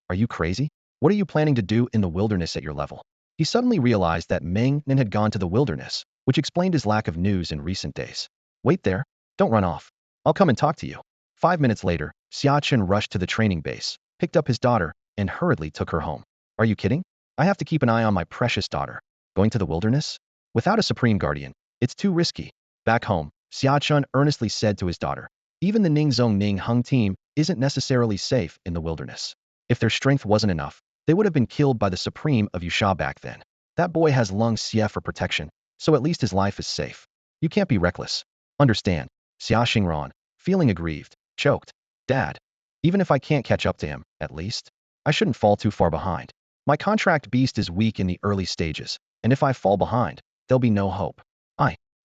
are you crazy? What are you planning to do in the wilderness at your level? He suddenly realized that Meng Nan had gone to the wilderness, which explained his lack of news in recent days. Wait there. Don't run off. I'll come and talk to you. 5 minutes later, Xia Chun rushed to the training base, picked up his daughter, and hurriedly took her home. Are you kidding? I have to keep an eye on my precious daughter. Going to the wilderness? Without a supreme guardian, it's too risky. Back home, Xia Chun earnestly said to his daughter, even the Ningzong Ning Hung team isn't necessarily safe in the wilderness. If their strength wasn't enough, they would have been killed by the supreme of Yusha back then. That boy has Lung Xie for protection, so at least his life is safe. You can't be reckless. Understand? Xia Xingran, feeling aggrieved, choked. Dad, even if I can't catch up to him, at least, I shouldn't fall too far behind. My contract beast is weak in the early stages, and if I fall behind, there'll be no hope.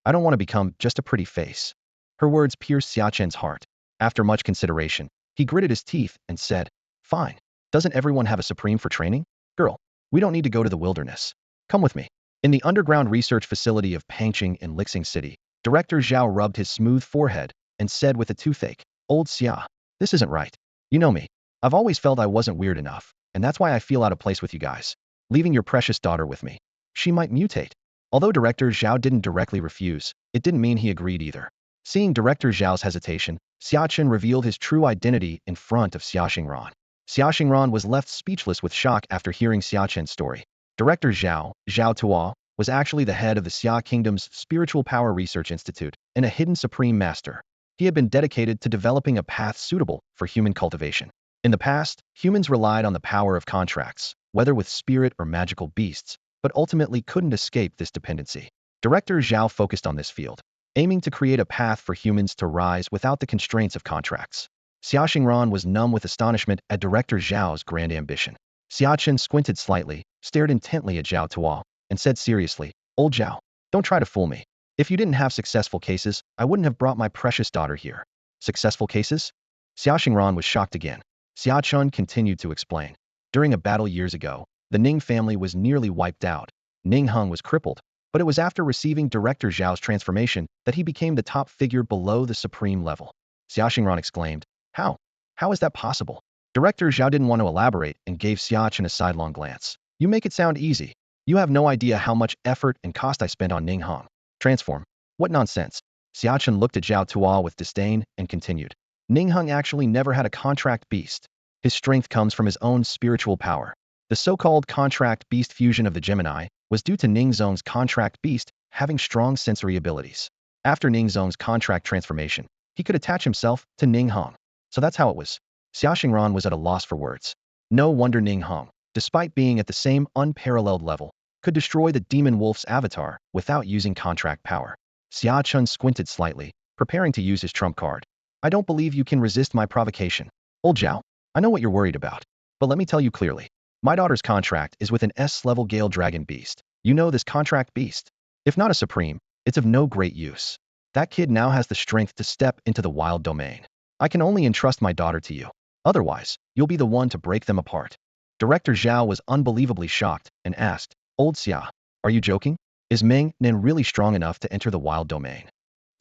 I don't want to become just a pretty face. Her words pierced Xia Chen's heart. After much consideration, he gritted his teeth and said, fine. Doesn't everyone have a supreme for training? Girl, we don't need to go to the wilderness. Come with me. In the underground research facility of Pangqing in Lixing City, Director Zhao rubbed his smooth forehead and said with a toothache, Old Xia, this isn't right. You know me. I've always felt I wasn't weird enough, and that's why I feel out of place with you guys. Leaving your precious daughter with me. She might mutate. Although Director Zhao didn't directly refuse, it didn't mean he agreed either. Seeing Director Zhao's hesitation, Xia Chen revealed his true identity in front of Xia Xingran. Xia Xingran was left speechless with shock after hearing Xia Chen's story. Director Zhao, Zhao Tuo, was actually the head of the Xia Kingdom's Spiritual Power Research Institute and a hidden supreme master. He had been dedicated to developing a path suitable for human cultivation. In the past, humans relied on the power of contracts, whether with spirit or magical beasts, but ultimately couldn't escape this dependency. Director Zhao focused on this field, aiming to create a path for humans to rise without the constraints of contracts. Xia Xingran was numb with astonishment at Director Zhao's grand ambition. Xia Chen squinted slightly, stared intently at Zhao Tuo, and said seriously, Old Zhao, don't try to fool me. If you didn't have successful cases, I wouldn't have brought my precious daughter here. Successful cases? Xia Xingran was shocked again. Xia Chun continued to explain. During a battle years ago, the Ning family was nearly wiped out. Ning Hung was crippled, but it was after receiving Director Zhao's transformation that he became the top figure below the supreme level. Xia Xingran exclaimed, How? How is that possible? Director Zhao didn't want to elaborate and gave Xia Chen a sidelong glance. You make it sound easy. You have no idea how much effort and cost I spent on Ning Hong. Transform. What nonsense. Xia Chen looked at Zhao Tuo with disdain and continued. Ning Hung actually never had a contract beast. His strength comes from his own spiritual power. The so-called contract beast fusion of the Gemini was due to Ning Zong's contract beast having strong sensory abilities. After Ning Zong's contract transformation, he could attach himself to Ning Hong. So that's how it was. Xia Xingran was at a loss for words. No wonder Ning Hong, despite being at the same unparalleled level, could destroy the demon wolf's avatar without using contract power. Xia Chun squinted slightly, preparing to use his trump card. I don't believe you can resist my provocation. Old Zhao, I know what you're worried about, but let me tell you clearly. My daughter's contract is with an S-level Gale Dragon Beast. You know this contract beast? If not a supreme, it's of no great use. That kid now has the strength to step into the wild domain. I can only entrust my daughter to you. Otherwise, you'll be the one to break them apart. Director Zhao was unbelievably shocked and asked, Old Xia, are you joking? Is Meng Nan really strong enough to enter the wild domain?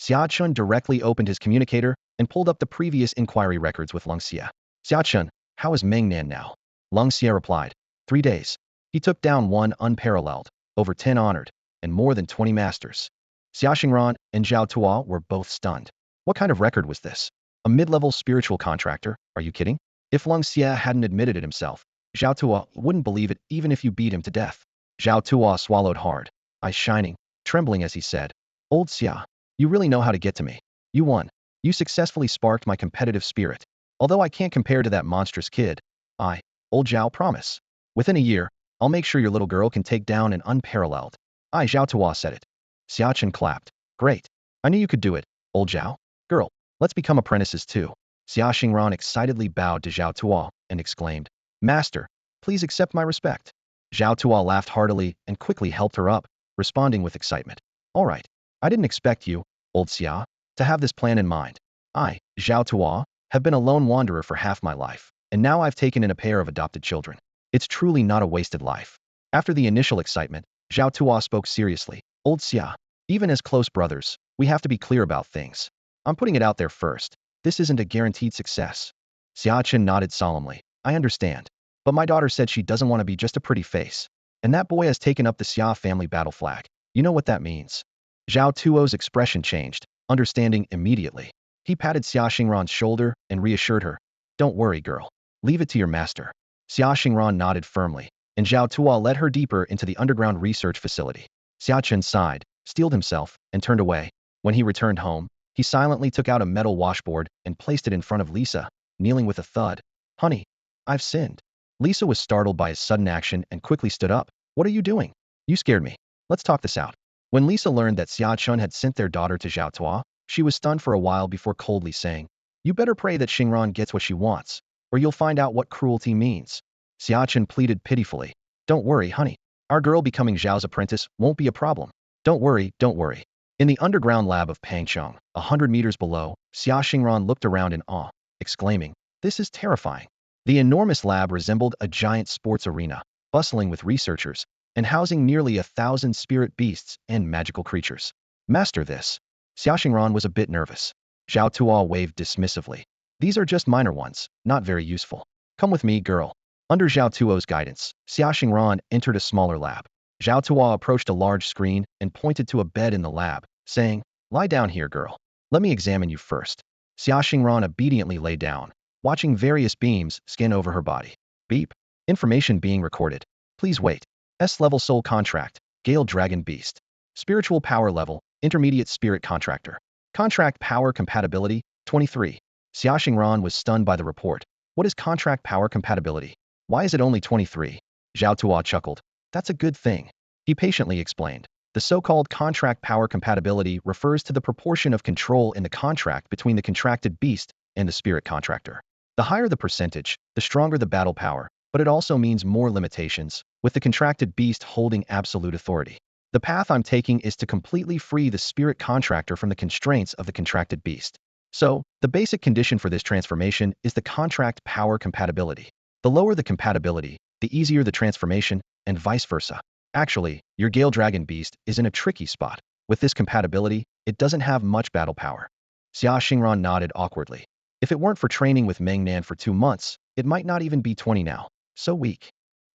Xia Chun directly opened his communicator and pulled up the previous inquiry records with Lung Xia. Xia Chun, how is Meng Nan now? Lung Xia replied, 3 days. He took down 1 unparalleled, over 10 honored, and more than 20 masters. Xia Xingran and Zhao Tuo were both stunned. What kind of record was this? A mid-level spiritual contractor? Are you kidding? If Lung Xia hadn't admitted it himself, Zhao Tuo wouldn't believe it even if you beat him to death. Zhao Tuo swallowed hard, eyes shining, trembling as he said, Old Xia, you really know how to get to me. You won. You successfully sparked my competitive spirit. Although I can't compare to that monstrous kid, Old Zhao, promise. Within a year, I'll make sure your little girl can take down an unparalleled. I, Zhao Tuo said it. Xiachen clapped. Great. I knew you could do it, old Zhao. Girl, let's become apprentices too. Xia Xingran excitedly bowed to Zhao Tuo and exclaimed, Master, please accept my respect. Zhao Tuo laughed heartily and quickly helped her up, responding with excitement. All right. I didn't expect you, old Xia, to have this plan in mind. I, Zhao Tuo, have been a lone wanderer for half my life, and now I've taken in a pair of adopted children. It's truly not a wasted life. After the initial excitement, Zhao Tuo spoke seriously. Old Xia, even as close brothers, we have to be clear about things. I'm putting it out there first. This isn't a guaranteed success. Xia Chen nodded solemnly. I understand. But my daughter said she doesn't want to be just a pretty face. And that boy has taken up the Xia family battle flag. You know what that means. Zhao Tuo's expression changed, understanding immediately. He patted Xia Xingran's shoulder and reassured her. Don't worry, girl. Leave it to your master. Xia Xingran nodded firmly, and Zhao Tuo led her deeper into the underground research facility. Xia Chen sighed, steeled himself, and turned away. When he returned home, he silently took out a metal washboard and placed it in front of Lisa, kneeling with a thud. Honey, I've sinned. Lisa was startled by his sudden action and quickly stood up. What are you doing? You scared me. Let's talk this out. When Lisa learned that Xia Chun had sent their daughter to Zhao Tuo, she was stunned for a while before coldly saying, You better pray that Xingran gets what she wants, or you'll find out what cruelty means. Xia Chen pleaded pitifully. Don't worry, honey. Our girl becoming Zhao's apprentice won't be a problem. Don't worry, don't worry. In the underground lab of Pangcheng, 100 meters below, Xia Xingran looked around in awe, exclaiming, This is terrifying. The enormous lab resembled a giant sports arena, bustling with researchers, and housing nearly 1,000 spirit beasts and magical creatures. Master this. Xia Xingran was a bit nervous. Zhao Tuo waved dismissively. These are just minor ones, not very useful. Come with me, girl. Under Zhao Tuo's guidance, Xia Xingran entered a smaller lab. Zhao Tuo approached a large screen and pointed to a bed in the lab, saying, Lie down here, girl. Let me examine you first. Xia Xingran obediently lay down, watching various beams scan over her body. Beep. Information being recorded. Please wait. S-level soul contract, Gale Dragon Beast. Spiritual power level, intermediate spirit contractor. Contract power compatibility, 23. Xia Xingran was stunned by the report. What is contract power compatibility? Why is it only 23? Zhao Tuo chuckled. That's a good thing. He patiently explained. The so-called contract power compatibility refers to the proportion of control in the contract between the contracted beast and the spirit contractor. The higher the percentage, the stronger the battle power, but it also means more limitations, with the contracted beast holding absolute authority. The path I'm taking is to completely free the spirit contractor from the constraints of the contracted beast. So, the basic condition for this transformation is the contract power compatibility. The lower the compatibility, the easier the transformation, and vice versa. Actually, your Gale Dragon Beast is in a tricky spot. With this compatibility, it doesn't have much battle power. Xia Xingran nodded awkwardly. If it weren't for training with Meng Nan for 2 months, it might not even be 20 now. So weak.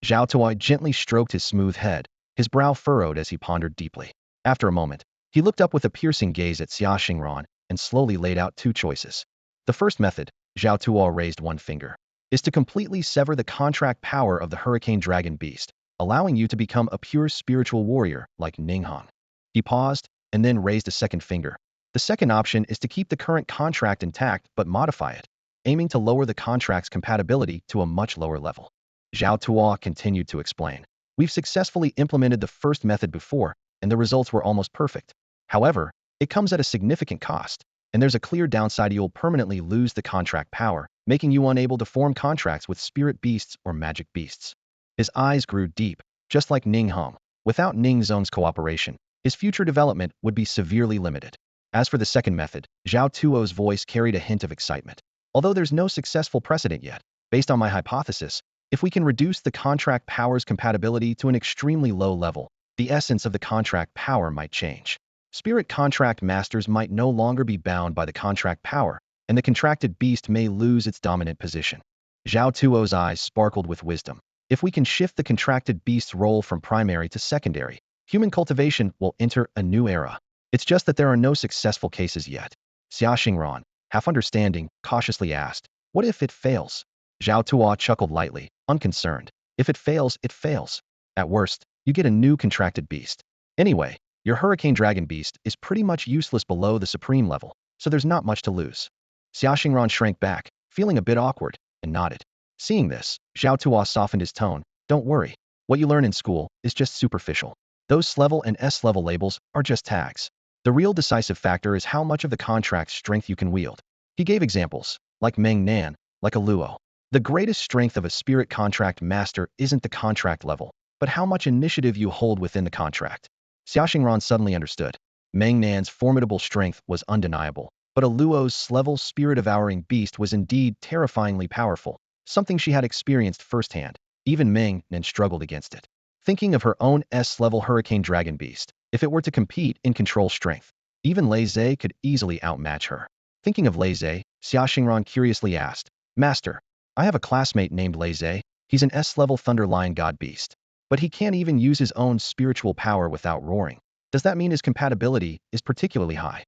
Zhao Tuo gently stroked his smooth head, his brow furrowed as he pondered deeply. After a moment, he looked up with a piercing gaze at Xia Xingran and slowly laid out 2 choices. The first method, Zhao Tuo raised one finger, is to completely sever the contract power of the Hurricane Dragon Beast, allowing you to become a pure spiritual warrior like Ninghong. He paused, and then raised a second finger. The second option is to keep the current contract intact but modify it, aiming to lower the contract's compatibility to a much lower level. Zhao Tuo continued to explain. We've successfully implemented the first method before, and the results were almost perfect. However, it comes at a significant cost, and there's a clear downside: you'll permanently lose the contract power, making you unable to form contracts with spirit beasts or magic beasts. His eyes grew deep, just like Ning Hong. Without Ning Zong's cooperation, his future development would be severely limited. As for the second method, Zhao Tuo's voice carried a hint of excitement. Although there's no successful precedent yet, based on my hypothesis, if we can reduce the contract power's compatibility to an extremely low level, the essence of the contract power might change. Spirit contract masters might no longer be bound by the contract power, and the contracted beast may lose its dominant position. Zhao Tuo's eyes sparkled with wisdom. If we can shift the contracted beast's role from primary to secondary, human cultivation will enter a new era. It's just that there are no successful cases yet. Xia Xingran, half understanding, cautiously asked, What if it fails? Zhao Tuo chuckled lightly, unconcerned. If it fails, it fails. At worst, you get a new contracted beast. Anyway, your Hurricane Dragon Beast is pretty much useless below the supreme level, so there's not much to lose. Xia Xingran shrank back, feeling a bit awkward, and nodded. Seeing this, Zhao Tuo softened his tone. Don't worry. What you learn in school is just superficial. Those S-level and S-level labels are just tags. The real decisive factor is how much of the contract's strength you can wield. He gave examples, like Meng Nan, like a Luo. The greatest strength of a spirit contract master isn't the contract level, but how much initiative you hold within the contract. Xiaoxingran suddenly understood. Meng Nan's formidable strength was undeniable, but a Luo's S-level spirit-devouring beast was indeed terrifyingly powerful, something she had experienced firsthand. Even Meng Nan struggled against it. Thinking of her own S-level hurricane dragon beast, if it were to compete in control strength, even Lei Zhe could easily outmatch her. Thinking of Lei Zhe, Xiaoxingran curiously asked, Master, I have a classmate named Lei Zhe. He's an S-level thunder lion god beast, but he can't even use his own spiritual power without roaring. Does that mean his compatibility is particularly high?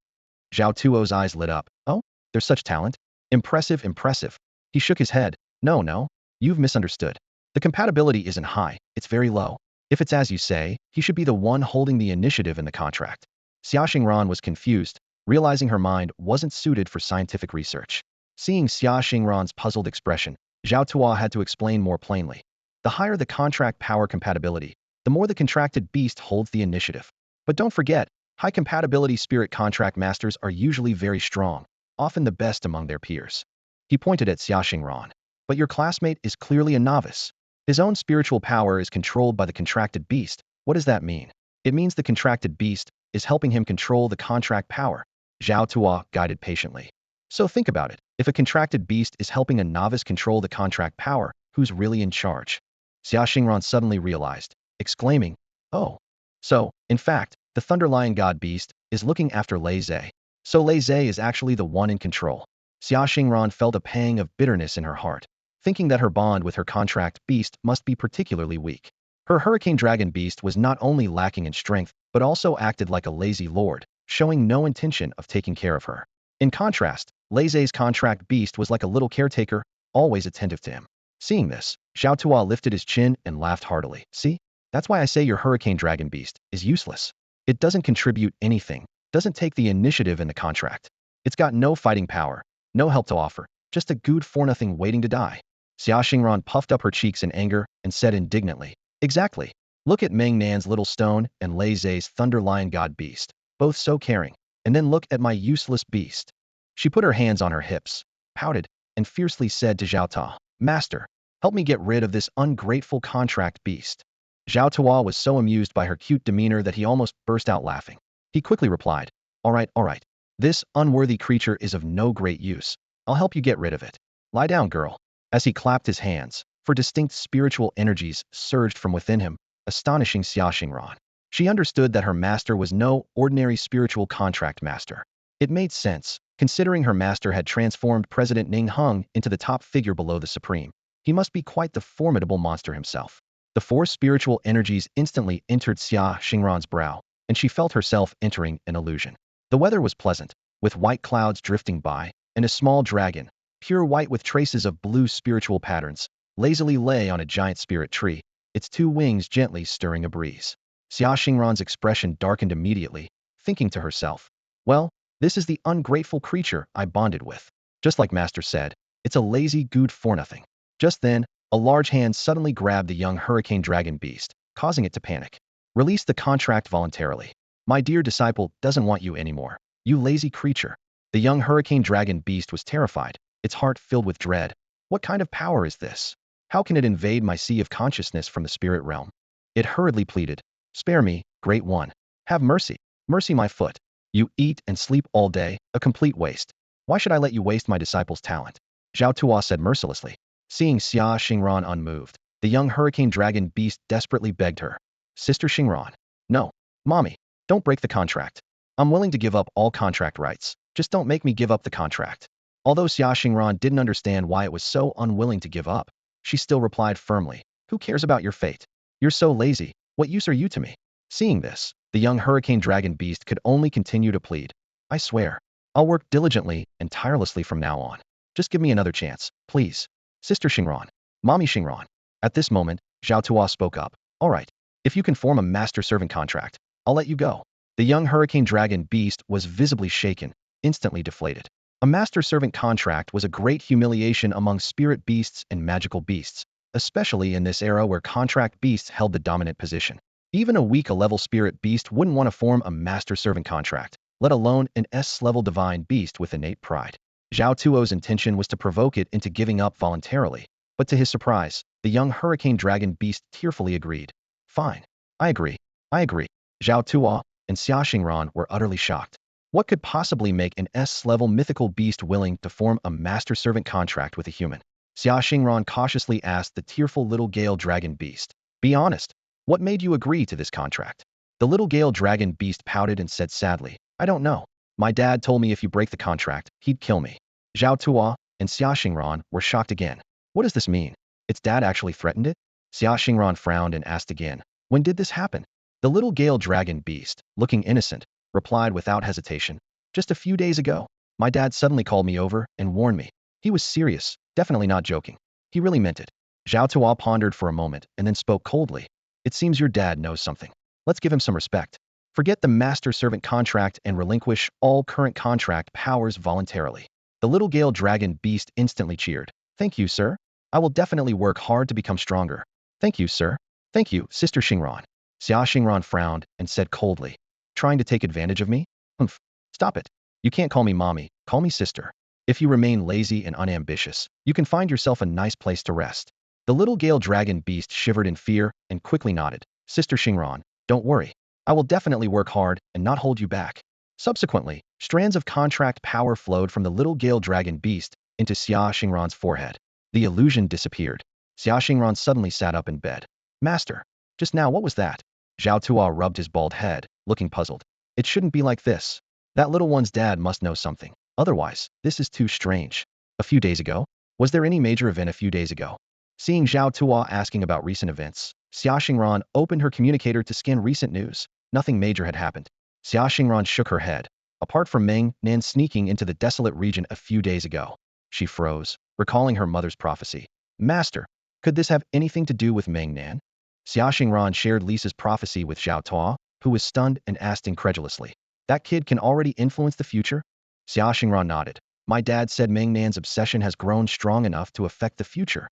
Zhao Tuo's eyes lit up. Oh, there's such talent? Impressive, impressive. He shook his head. No, you've misunderstood. The compatibility isn't high, it's very low. If it's as you say, he should be the one holding the initiative in the contract. Xiaoxingran was confused, realizing her mind wasn't suited for scientific research. Seeing Xiaoxingran's puzzled expression, Zhao Tuo had to explain more plainly. The higher the contract power compatibility, the more the contracted beast holds the initiative. But don't forget, high compatibility spirit contract masters are usually very strong, often the best among their peers. He pointed at Xiaoxingran. But your classmate is clearly a novice. His own spiritual power is controlled by the contracted beast. What does that mean? It means the contracted beast is helping him control the contract power. Zhao Tuo guided patiently. So think about it. If a contracted beast is helping a novice control the contract power, who's really in charge? Xiaoxingran suddenly realized, exclaiming, oh. So, in fact, the Thunder Lion God beast is looking after Lei Zhe. So Lei Zhe is actually the one in control. Xiaoxingran felt a pang of bitterness in her heart, thinking that her bond with her contract beast must be particularly weak. Her hurricane dragon beast was not only lacking in strength, but also acted like a lazy lord, showing no intention of taking care of her. In contrast, Lei Zhe's contract beast was like a little caretaker, always attentive to him. Seeing this, Zhao Tuo lifted his chin and laughed heartily. See? That's why I say your hurricane dragon beast is useless. It doesn't contribute anything, doesn't take the initiative in the contract. It's got no fighting power, no help to offer, just a good for nothing waiting to die. Xiaoxingran puffed up her cheeks in anger and said indignantly, exactly. Look at Meng Nan's little stone and Lei Zhe's thunder lion god beast, both so caring, and then look at my useless beast. She put her hands on her hips, pouted, and fiercely said to Zhao Tuo, Master, help me get rid of this ungrateful contract beast. Zhao Tuo was so amused by her cute demeanor that he almost burst out laughing. He quickly replied, all right. This unworthy creature is of no great use. I'll help you get rid of it. Lie down, girl. As he clapped his hands, for distinct spiritual energies surged from within him, astonishing Xiaoxingran. She understood that her master was no ordinary spiritual contract master. It made sense, considering her master had transformed President Ning Hung into the top figure below the Supreme. He must be quite the formidable monster himself. The four spiritual energies instantly entered Xiaoxingran's brow, and she felt herself entering an illusion. The weather was pleasant, with white clouds drifting by, and a small dragon, pure white with traces of blue spiritual patterns, lazily lay on a giant spirit tree, its two wings gently stirring a breeze. Xiaoxingran's expression darkened immediately, thinking to herself, well, this is the ungrateful creature I bonded with. Just like Master said, it's a lazy good for nothing. Just then, a large hand suddenly grabbed the young hurricane dragon beast, causing it to panic. Release the contract voluntarily. My dear disciple doesn't want you anymore. You lazy creature. The young hurricane dragon beast was terrified, its heart filled with dread. What kind of power is this? How can it invade my sea of consciousness from the spirit realm? It hurriedly pleaded, spare me, great one. Have mercy. Mercy my foot. You eat and sleep all day, a complete waste. Why should I let you waste my disciple's talent? Zhao Tuo said mercilessly. Seeing Xiaoxingran unmoved, the young hurricane dragon beast desperately begged her. Sister Xingran. No. Mommy, don't break the contract. I'm willing to give up all contract rights. Just don't make me give up the contract. Although Xiaoxingran didn't understand why it was so unwilling to give up, she still replied firmly, who cares about your fate? You're so lazy, what use are you to me? Seeing this, the young hurricane dragon beast could only continue to plead. I swear, I'll work diligently and tirelessly from now on. Just give me another chance, please. Sister Xingran. Mommy Xingran. At this moment, Zhao Tuo spoke up. All right, if you can form a master-servant contract, I'll let you go. The young hurricane dragon beast was visibly shaken, instantly deflated. A master-servant contract was a great humiliation among spirit beasts and magical beasts. especially in this era where contract beasts held the dominant position. Even a weak level spirit beast wouldn't want to form a master-servant contract, let alone an S-level divine beast with innate pride. Zhao Tuo's intention was to provoke it into giving up voluntarily, but to his surprise, the young hurricane dragon beast tearfully agreed. Fine. I agree. I agree. Zhao Tuo and Xia Xingran were utterly shocked. What could possibly make an S-level mythical beast willing to form a master-servant contract with a human? Xia Xingran cautiously asked the tearful little gale dragon beast. Be honest. What made you agree to this contract? The little gale dragon beast pouted and said sadly, I don't know. My dad told me if you break the contract, he'd kill me. Zhao Tuo and Xia Xingran were shocked again. What does this mean? Its dad actually threatened it? Xia Xingran frowned and asked again. When did this happen? The little gale dragon beast, looking innocent, replied without hesitation. Just a few days ago. My dad suddenly called me over and warned me. He was serious, definitely not joking. He really meant it. Zhao Tuo pondered for a moment and then spoke coldly. It seems your dad knows something. Let's give him some respect. Forget the master-servant contract and relinquish all current contract powers voluntarily. The little gale dragon beast instantly cheered. Thank you, sir. I will definitely work hard to become stronger. Thank you, sir. Thank you, Sister Xingran. Xia Xingran frowned and said coldly. Trying to take advantage of me? Humph. Stop it. You can't call me mommy, call me sister. If you remain lazy and unambitious, you can find yourself a nice place to rest. The little gale dragon beast shivered in fear and quickly nodded. Sister Xingran, don't worry. I will definitely work hard and not hold you back. Subsequently, strands of contract power flowed from the little gale dragon beast into Xia Xingran's forehead. The illusion disappeared. Xia Xingran suddenly sat up in bed. Master, just now what was that? Zhao Tuo rubbed his bald head, looking puzzled. It shouldn't be like this. That little one's dad must know something. Otherwise, this is too strange. A few days ago? Was there any major event a few days ago? Seeing Zhao Tuo asking about recent events, Xia Xingran opened her communicator to scan recent news. Nothing major had happened. Xia Xingran shook her head. Apart from Meng Nan sneaking into the desolate region a few days ago. She froze, recalling her mother's prophecy. Master, could this have anything to do with Meng Nan? Xia Xingran shared Lisa's prophecy with Zhao Tuo, who was stunned and asked incredulously. That kid can already influence the future? Xia Xingran nodded. My dad said Meng Nan's obsession has grown strong enough to affect the future.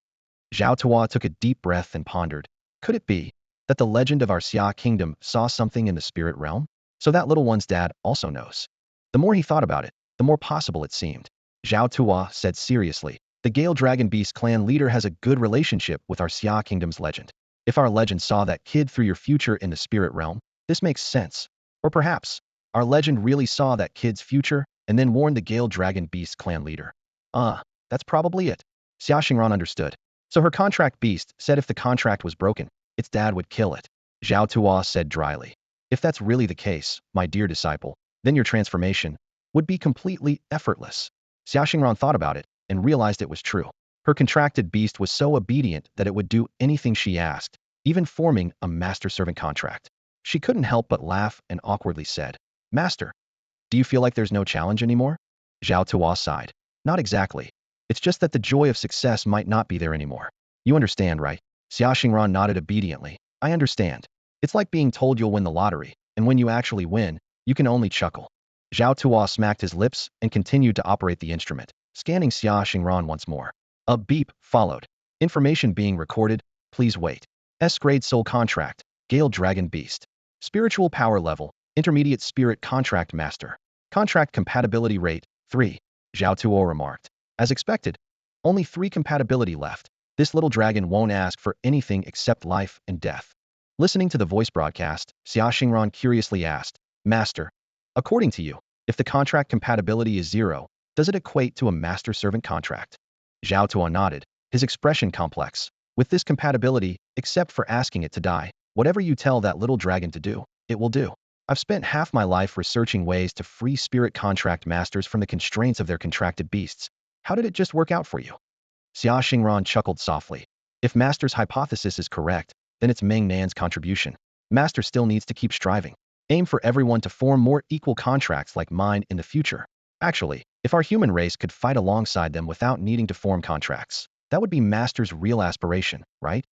Zhao Tuo took a deep breath and pondered. Could it be that the legend of our Xia kingdom saw something in the spirit realm? So that little one's dad also knows. The more he thought about it, the more possible it seemed. Zhao Tuo said seriously, the Gale Dragon Beast clan leader has a good relationship with our Xia kingdom's legend. If our legend saw that kid through your future in the spirit realm, this makes sense. Or perhaps, our legend really saw that kid's future and then warned the Gale Dragon Beast clan leader. That's probably it. Xia Xingran understood. So her contract beast said if the contract was broken, its dad would kill it. Zhao Tuo said dryly. If that's really the case, my dear disciple, then your transformation would be completely effortless. Xia Xingran thought about it and realized it was true. Her contracted beast was so obedient that it would do anything she asked, even forming a master-servant contract. She couldn't help but laugh and awkwardly said, Master, do you feel like there's no challenge anymore? Zhao Tuo sighed. Not exactly. It's just that the joy of success might not be there anymore. You understand, right? Xia Xingran nodded obediently. I understand. It's like being told you'll win the lottery, and when you actually win, you can only chuckle. Zhao Tuo smacked his lips and continued to operate the instrument, scanning Xia Xingran once more. A beep followed. Information being recorded. Please wait. S-grade soul contract. Gale Dragon Beast. Spiritual power level. Intermediate spirit contract master. Contract compatibility rate 3. Zhao Tuo remarked. As expected, only 3 compatibility left. This little dragon won't ask for anything except life and death. Listening to the voice broadcast, Xia Xingran curiously asked, Master, according to you, if the contract compatibility is 0, does it equate to a master-servant contract? Zhao Tuo nodded, his expression complex. With this compatibility, except for asking it to die, whatever you tell that little dragon to do, it will do. I've spent half my life researching ways to free spirit contract masters from the constraints of their contracted beasts. How did it just work out for you? Xia Xingran chuckled softly. If Master's hypothesis is correct, then it's Meng Nan's contribution. Master still needs to keep striving. Aim for everyone to form more equal contracts like mine in the future. Actually, if our human race could fight alongside them without needing to form contracts, that would be Master's real aspiration, right?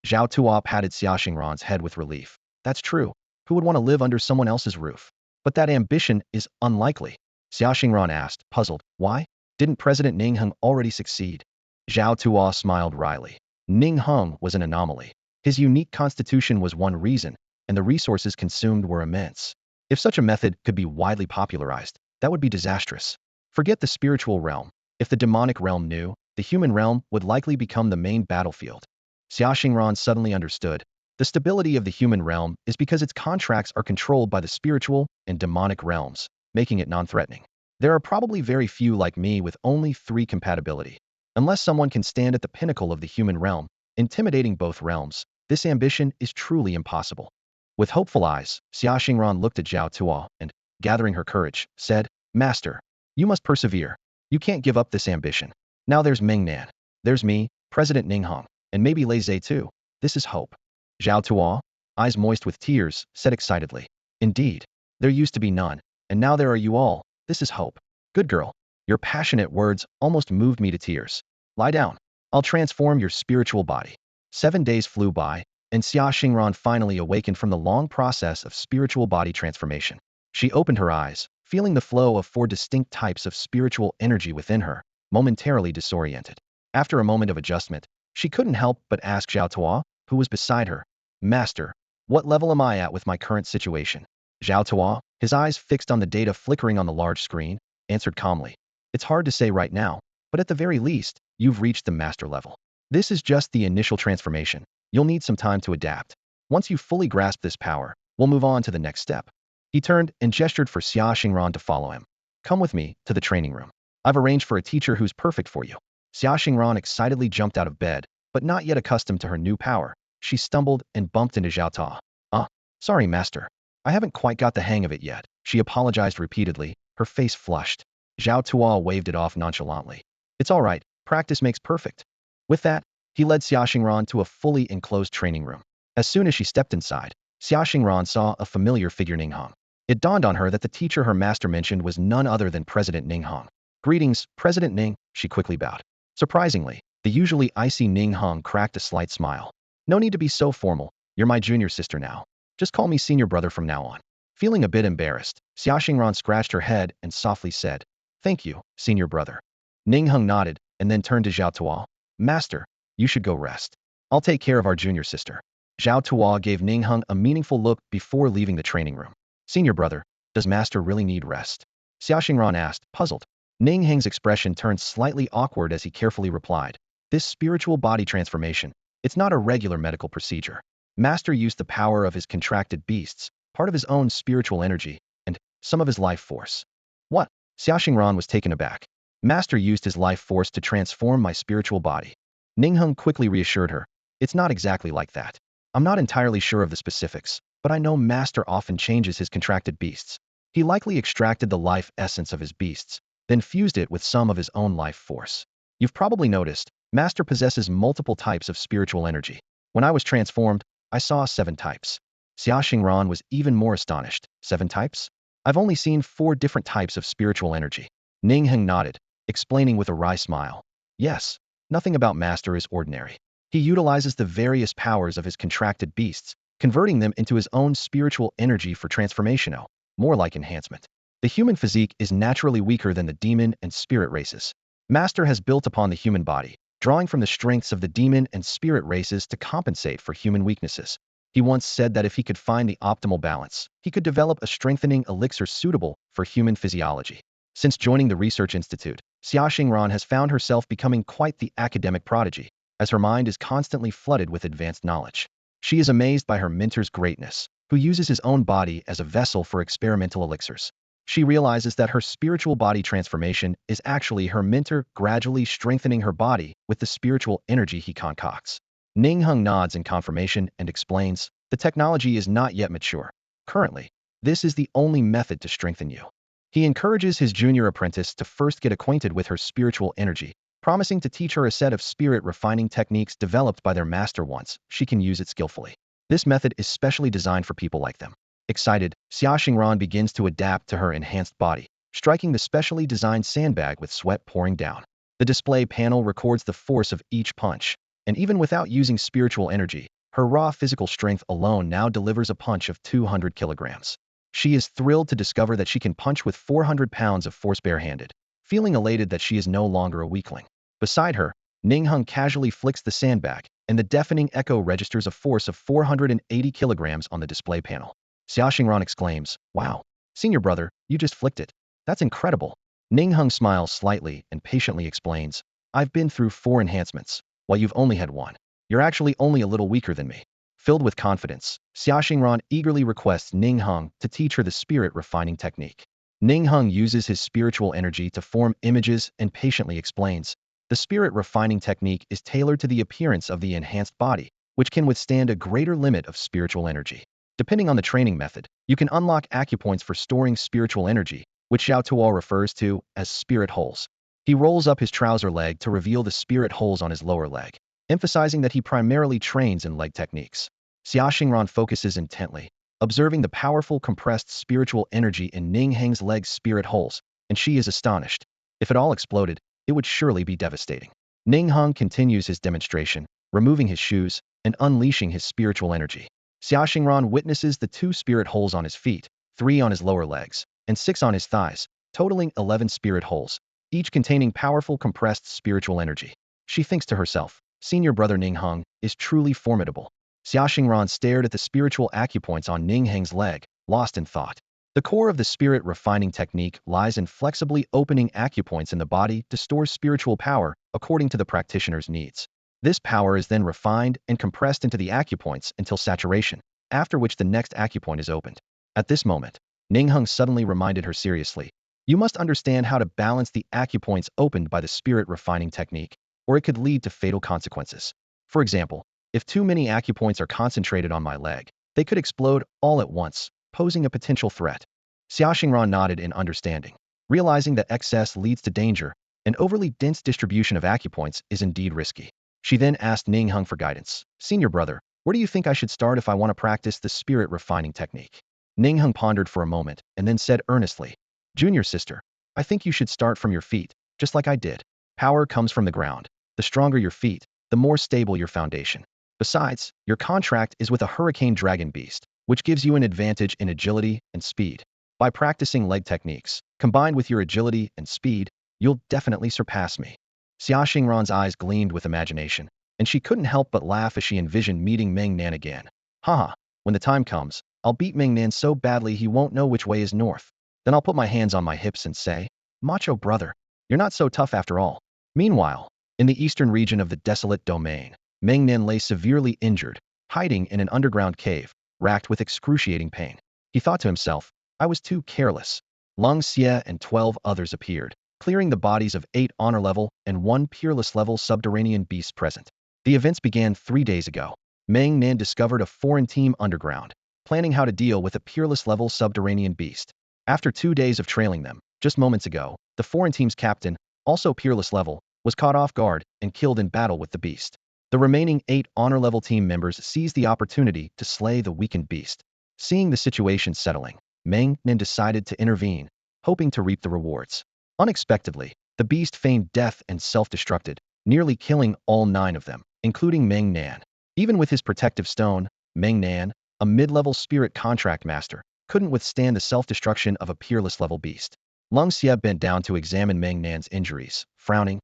Zhao Tuo patted Xia Xingran's head with relief. That's true. Who would want to live under someone else's roof? But that ambition is unlikely. Xia Xingran asked, puzzled. Why? Didn't President Ningheng already succeed? Zhao Tuo smiled wryly. Ning Hung was an anomaly. His unique constitution was one reason, and the resources consumed were immense. If such a method could be widely popularized, that would be disastrous. Forget the spiritual realm. If the demonic realm knew, the human realm would likely become the main battlefield. Xiaoxingran suddenly understood. The stability of the human realm is because its contracts are controlled by the spiritual and demonic realms, making it non-threatening. There are probably very few like me with only 3 compatibility. Unless someone can stand at the pinnacle of the human realm, intimidating both realms, this ambition is truly impossible. With hopeful eyes, Xiaoxingran looked at Zhao Tuo and, gathering her courage, said, Master, you must persevere. You can't give up this ambition. Now there's Meng Nan. There's me, President Ninghong, and maybe Lei Zhe too. This is hope. Zhao Tuo, eyes moist with tears, said excitedly. Indeed. There used to be none, and now there are you all. This is hope. Good girl. Your passionate words almost moved me to tears. Lie down. I'll transform your spiritual body. 7 days flew by, and Xia Xingran finally awakened from the long process of spiritual body transformation. She opened her eyes, feeling the flow of 4 distinct types of spiritual energy within her, momentarily disoriented. After a moment of adjustment, she couldn't help but ask Zhao Tuo, who was beside her, Master, what level am I at with my current situation? Zhao Tuo, his eyes fixed on the data flickering on the large screen, answered calmly. It's hard to say right now, but at the very least, you've reached the master level. This is just the initial transformation. You'll need some time to adapt. Once you fully grasp this power, we'll move on to the next step. He turned and gestured for Xia Xingran to follow him. Come with me to the training room. I've arranged for a teacher who's perfect for you. Xia Xingran excitedly jumped out of bed, but not yet accustomed to her new power. She stumbled and bumped into Zhao Tuo. Sorry, master. I haven't quite got the hang of it yet. She apologized repeatedly, her face flushed. Zhao Tuo waved it off nonchalantly. It's all right. Practice makes perfect. With that, he led Xia Xingran to a fully enclosed training room. As soon as she stepped inside, Xia Xingran saw a familiar figure Ninghong. It dawned on her that the teacher her master mentioned was none other than President Ninghong. Greetings, President Ning, she quickly bowed. Surprisingly, the usually icy Ninghong cracked a slight smile. No need to be so formal. You're my junior sister now. Just call me senior brother from now on. Feeling a bit embarrassed, Xia Xingran scratched her head and softly said, Thank you, senior brother. Ninghong nodded and then turned to Zhao Tuo. Master, you should go rest. I'll take care of our junior sister. Zhao Tuo gave Ninghong a meaningful look before leaving the training room. Senior brother, does master really need rest? Xia Xingran asked, puzzled. Ninghong's expression turned slightly awkward as he carefully replied. This spiritual body transformation, it's not a regular medical procedure. Master used the power of his contracted beasts, part of his own spiritual energy, and some of his life force. What? Xia Xingran was taken aback. Master used his life force to transform my spiritual body. Ninghong quickly reassured her. It's not exactly like that. I'm not entirely sure of the specifics, but I know Master often changes his contracted beasts. He likely extracted the life essence of his beasts, then fused it with some of his own life force. You've probably noticed, Master possesses multiple types of spiritual energy. When I was transformed, I saw 7 types. Xia Xingran was even more astonished. 7 types? I've only seen 4 different types of spiritual energy. Ninghong nodded, explaining with a wry smile. Yes, nothing about Master is ordinary. He utilizes the various powers of his contracted beasts, converting them into his own spiritual energy for transformation, more like enhancement. The human physique is naturally weaker than the demon and spirit races. Master has built upon the human body, drawing from the strengths of the demon and spirit races to compensate for human weaknesses. He once said that if he could find the optimal balance, he could develop a strengthening elixir suitable for human physiology. Since joining the research institute, Xia Xingran has found herself becoming quite the academic prodigy, as her mind is constantly flooded with advanced knowledge. She is amazed by her mentor's greatness, who uses his own body as a vessel for experimental elixirs. She realizes that her spiritual body transformation is actually her mentor gradually strengthening her body with the spiritual energy he concocts. Ninghong nods in confirmation and explains, the technology is not yet mature. Currently, this is the only method to strengthen you. He encourages his junior apprentice to first get acquainted with her spiritual energy, promising to teach her a set of spirit refining techniques developed by their master once she can use it skillfully. This method is specially designed for people like them. Excited, Xia Xingran begins to adapt to her enhanced body, striking the specially designed sandbag with sweat pouring down. The display panel records the force of each punch, and even without using spiritual energy, her raw physical strength alone now delivers a punch of 200 kilograms. She is thrilled to discover that she can punch with 400 pounds of force barehanded, feeling elated that she is no longer a weakling. Beside her, Ninghong casually flicks the sandbag, and the deafening echo registers a force of 480 kilograms on the display panel. Xiaoxingran exclaims, "Wow, senior brother, you just flicked it. That's incredible." Ningheng smiles slightly and patiently explains, "I've been through 4 enhancements, while you've only had 1. You're actually only a little weaker than me." Filled with confidence, Xiaoxingran eagerly requests Ningheng to teach her the spirit refining technique. Ningheng uses his spiritual energy to form images and patiently explains, "The spirit refining technique is tailored to the appearance of the enhanced body, which can withstand a greater limit of spiritual energy. Depending on the training method, you can unlock acupoints for storing spiritual energy, which Xiao Tuo refers to as spirit holes." He rolls up his trouser leg to reveal the spirit holes on his lower leg, emphasizing that he primarily trains in leg techniques. Xiaoxingran focuses intently, observing the powerful compressed spiritual energy in Ningheng's leg spirit holes, and she is astonished. If it all exploded, it would surely be devastating. Ningheng continues his demonstration, removing his shoes and unleashing his spiritual energy. Xiaoxingran witnesses the 2 spirit holes on his feet, 3 on his lower legs, and 6 on his thighs, totaling 11 spirit holes, each containing powerful compressed spiritual energy. She thinks to herself, "Senior brother Ningheng is truly formidable." Xiaoxingran stared at the spiritual acupoints on Ningheng's leg, lost in thought. The core of the spirit refining technique lies in flexibly opening acupoints in the body to store spiritual power according to the practitioner's needs. This power is then refined and compressed into the acupoints until saturation, after which the next acupoint is opened. At this moment, Ningheng suddenly reminded her seriously, "You must understand how to balance the acupoints opened by the spirit refining technique, or it could lead to fatal consequences. For example, if too many acupoints are concentrated on my leg, they could explode all at once, posing a potential threat." Xiaoxingran nodded in understanding, realizing that excess leads to danger. An overly dense distribution of acupoints is indeed risky. She then asked Ningheng for guidance. "Senior brother, where do you think I should start if I want to practice the spirit refining technique?" Ningheng pondered for a moment and then said earnestly, "Junior sister, I think you should start from your feet, just like I did. Power comes from the ground. The stronger your feet, the more stable your foundation. Besides, your contract is with a hurricane dragon beast, which gives you an advantage in agility and speed. By practicing leg techniques, combined with your agility and speed, you'll definitely surpass me." Xiaoxingran's eyes gleamed with imagination, and she couldn't help but laugh as she envisioned meeting Meng Nan again. "Haha, when the time comes, I'll beat Meng Nan so badly he won't know which way is north. Then I'll put my hands on my hips and say, 'Macho brother, you're not so tough after all.'" Meanwhile, in the eastern region of the desolate domain, Meng Nan lay severely injured, hiding in an underground cave, racked with excruciating pain. He thought to himself, "I was too careless." Lung Xie and 12 others appeared, clearing the bodies of 8 honor level and 1 peerless level subterranean beasts present. The events began 3 days ago. Meng Nan discovered a foreign team underground, planning how to deal with a peerless level subterranean beast. After 2 days of trailing them, just moments ago, the foreign team's captain, also peerless level, was caught off guard and killed in battle with the beast. The remaining 8 honor level team members seized the opportunity to slay the weakened beast. Seeing the situation settling, Meng Nan decided to intervene, hoping to reap the rewards. Unexpectedly, the beast feigned death and self-destructed, nearly killing all 9 of them, including Meng Nan. Even with his protective stone, Meng Nan, a mid-level spirit contract master, couldn't withstand the self-destruction of a peerless level beast. Lung Xie bent down to examine Meng Nan's injuries, frowning.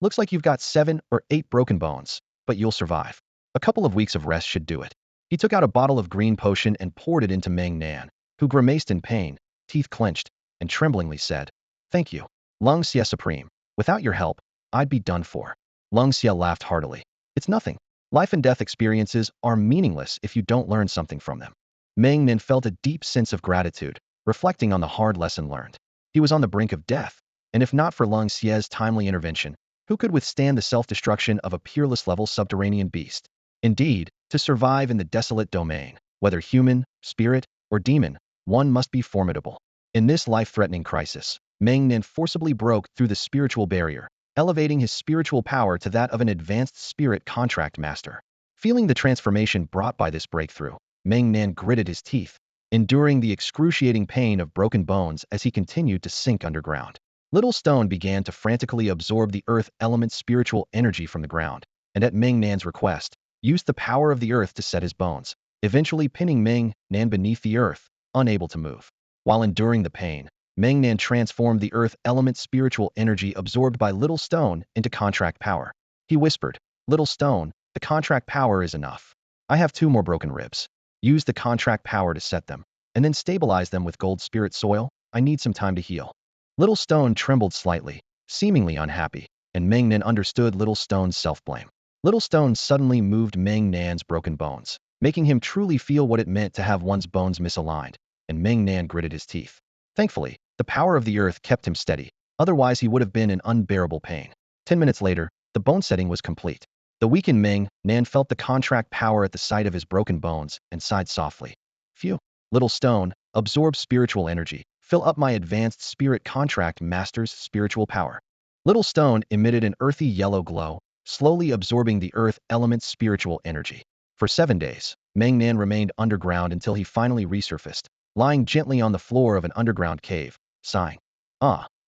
Looks like you've got 7 or 8 broken bones, but you'll survive. A couple of weeks of rest should do it." He took out a bottle of green potion and poured it into Meng Nan, who grimaced in pain, teeth clenched, and tremblingly said, "Thank you, Lung Xie Supreme. Without your help, I'd be done for." Lung Xie laughed heartily. "It's nothing. Life and death experiences are meaningless if you don't learn something from them." Meng Nan felt a deep sense of gratitude, reflecting on the hard lesson learned. He was on the brink of death, and if not for Lung Xie's timely intervention, who could withstand the self-destruction of a peerless level subterranean beast? Indeed, to survive in the desolate domain, whether human, spirit, or demon, one must be formidable. In this life-threatening crisis, Meng Nan forcibly broke through the spiritual barrier, elevating his spiritual power to that of an advanced spirit contract master. Feeling the transformation brought by this breakthrough, Meng Nan gritted his teeth, enduring the excruciating pain of broken bones as he continued to sink underground. Little Stone began to frantically absorb the earth element's spiritual energy from the ground, and at Meng Nan's request, used the power of the earth to set his bones, eventually pinning Meng Nan beneath the earth, unable to move. While enduring the pain, Meng Nan transformed the earth element's spiritual energy absorbed by Little Stone into contract power. He whispered, "Little Stone, The contract power is enough. I have 2 more broken ribs. Use the contract power to set them, and then stabilize them with gold spirit soil. I need some time to heal. Little Stone trembled slightly, seemingly unhappy, and Meng Nan understood Little Stone's self-blame. Little Stone suddenly moved Meng Nan's broken bones, making him truly feel what it meant to have one's bones misaligned, and Meng Nan gritted his teeth. Thankfully, the power of the earth kept him steady, otherwise he would have been in unbearable pain. 10 minutes later, the bone setting was complete. The weakened Meng Nan felt the contract power at the sight of his broken bones and sighed softly. Phew. Little Stone, absorb spiritual energy. Fill up my advanced spirit contract master's spiritual power. Little Stone emitted an earthy yellow glow, slowly absorbing the earth element's spiritual energy. For 7 days, Meng Nan remained underground until he finally resurfaced, lying gently on the floor of an underground cave, sighing.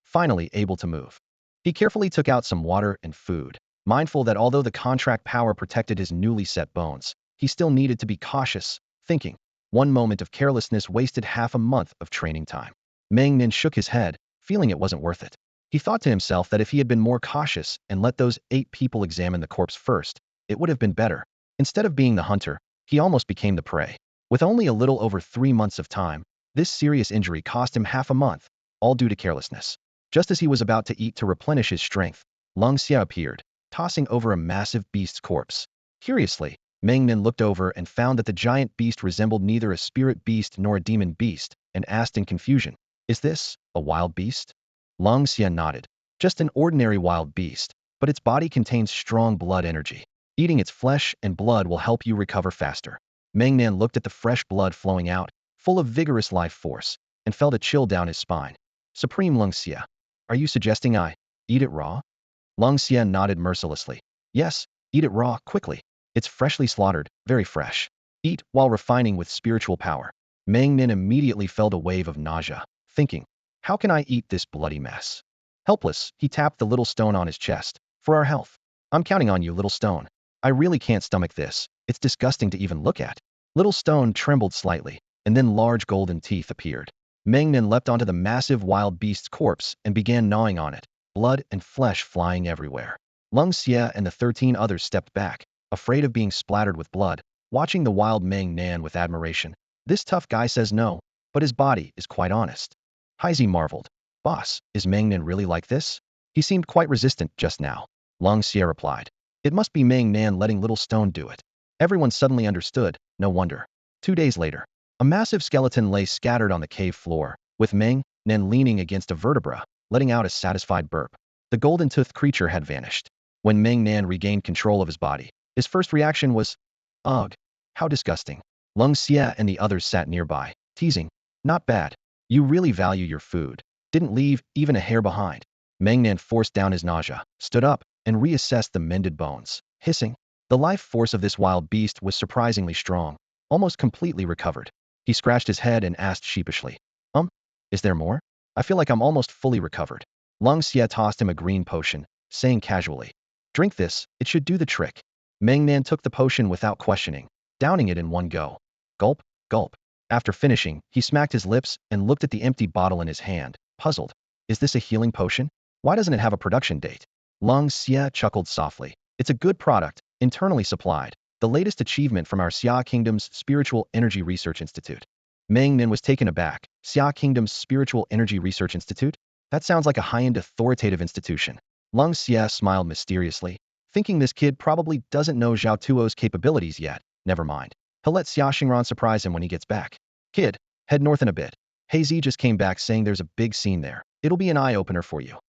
Finally able to move. He carefully took out some water and food, mindful that although the contract power protected his newly set bones, he still needed to be cautious, thinking. One moment of carelessness wasted half a month of training time. Meng Nan shook his head, feeling it wasn't worth it. He thought to himself that if he had been more cautious and let those 8 people examine the corpse first, it would have been better. Instead of being the hunter, he almost became the prey. With only a little over 3 months of time, this serious injury cost him half a month, all due to carelessness. Just as he was about to eat to replenish his strength, Long Xia appeared, tossing over a massive beast's corpse. Curiously, Meng Nan looked over and found that the giant beast resembled neither a spirit beast nor a demon beast, and asked in confusion, "Is this a wild beast?" Long Xia nodded. "Just an ordinary wild beast, but its body contains strong blood energy. Eating its flesh and blood will help you recover faster." Meng Nan looked at the fresh blood flowing out, full of vigorous life force, and felt a chill down his spine. "Supreme Long Xia, are you suggesting I eat it raw?" Long Xia nodded mercilessly. "Yes, eat it raw, quickly. It's freshly slaughtered, very fresh. Eat while refining with spiritual power." Meng Nan immediately felt a wave of nausea, thinking, "How can I eat this bloody mess?" Helpless, he tapped the little stone on his chest. "For our health. I'm counting on you, little stone. I really can't stomach this. It's disgusting to even look at." Little Stone trembled slightly, and then large golden teeth appeared. Meng Nan leapt onto the massive wild beast's corpse and began gnawing on it, blood and flesh flying everywhere. Lung Xia and the 13 others stepped back, afraid of being splattered with blood, watching the wild Meng Nan with admiration. "This tough guy says no, but his body is quite honest." Haizi marveled. "Boss, is Meng Nan really like this? He seemed quite resistant just now." Lung Xia replied. "It must be Meng Nan letting Little Stone do it." Everyone suddenly understood, no wonder. 2 days later, a massive skeleton lay scattered on the cave floor, with Meng Nan leaning against a vertebra, letting out a satisfied burp. The golden-toothed creature had vanished. When Meng Nan regained control of his body, his first reaction was, "Ugh, how disgusting." Lung Xia and the others sat nearby, teasing, "Not bad. You really value your food. Didn't leave even a hair behind." Meng Nan forced down his nausea, stood up, and reassessed the mended bones, hissing. The life force of this wild beast was surprisingly strong, almost completely recovered. He scratched his head and asked sheepishly, Is there more? I feel like I'm almost fully recovered." Lung Xia tossed him a green potion, saying casually, "Drink this, it should do the trick." Meng Nan took the potion without questioning, downing it in one go. Gulp, gulp. After finishing, he smacked his lips and looked at the empty bottle in his hand, puzzled. "Is this a healing potion? Why doesn't it have a production date?" Lung Xia chuckled softly. "It's a good product, internally supplied, the latest achievement from our Xia Kingdom's Spiritual Energy Research Institute." Meng Nan was taken aback. Xia Kingdom's Spiritual Energy Research Institute? That sounds like a high-end authoritative institution. Lung Xia smiled mysteriously, thinking this kid probably doesn't know Zhao Tuo's capabilities yet. Never mind. He'll let Xia Xingran surprise him when he gets back. "Kid, head north in a bit. Hazy just came back saying there's a big scene there. It'll be an eye-opener for you."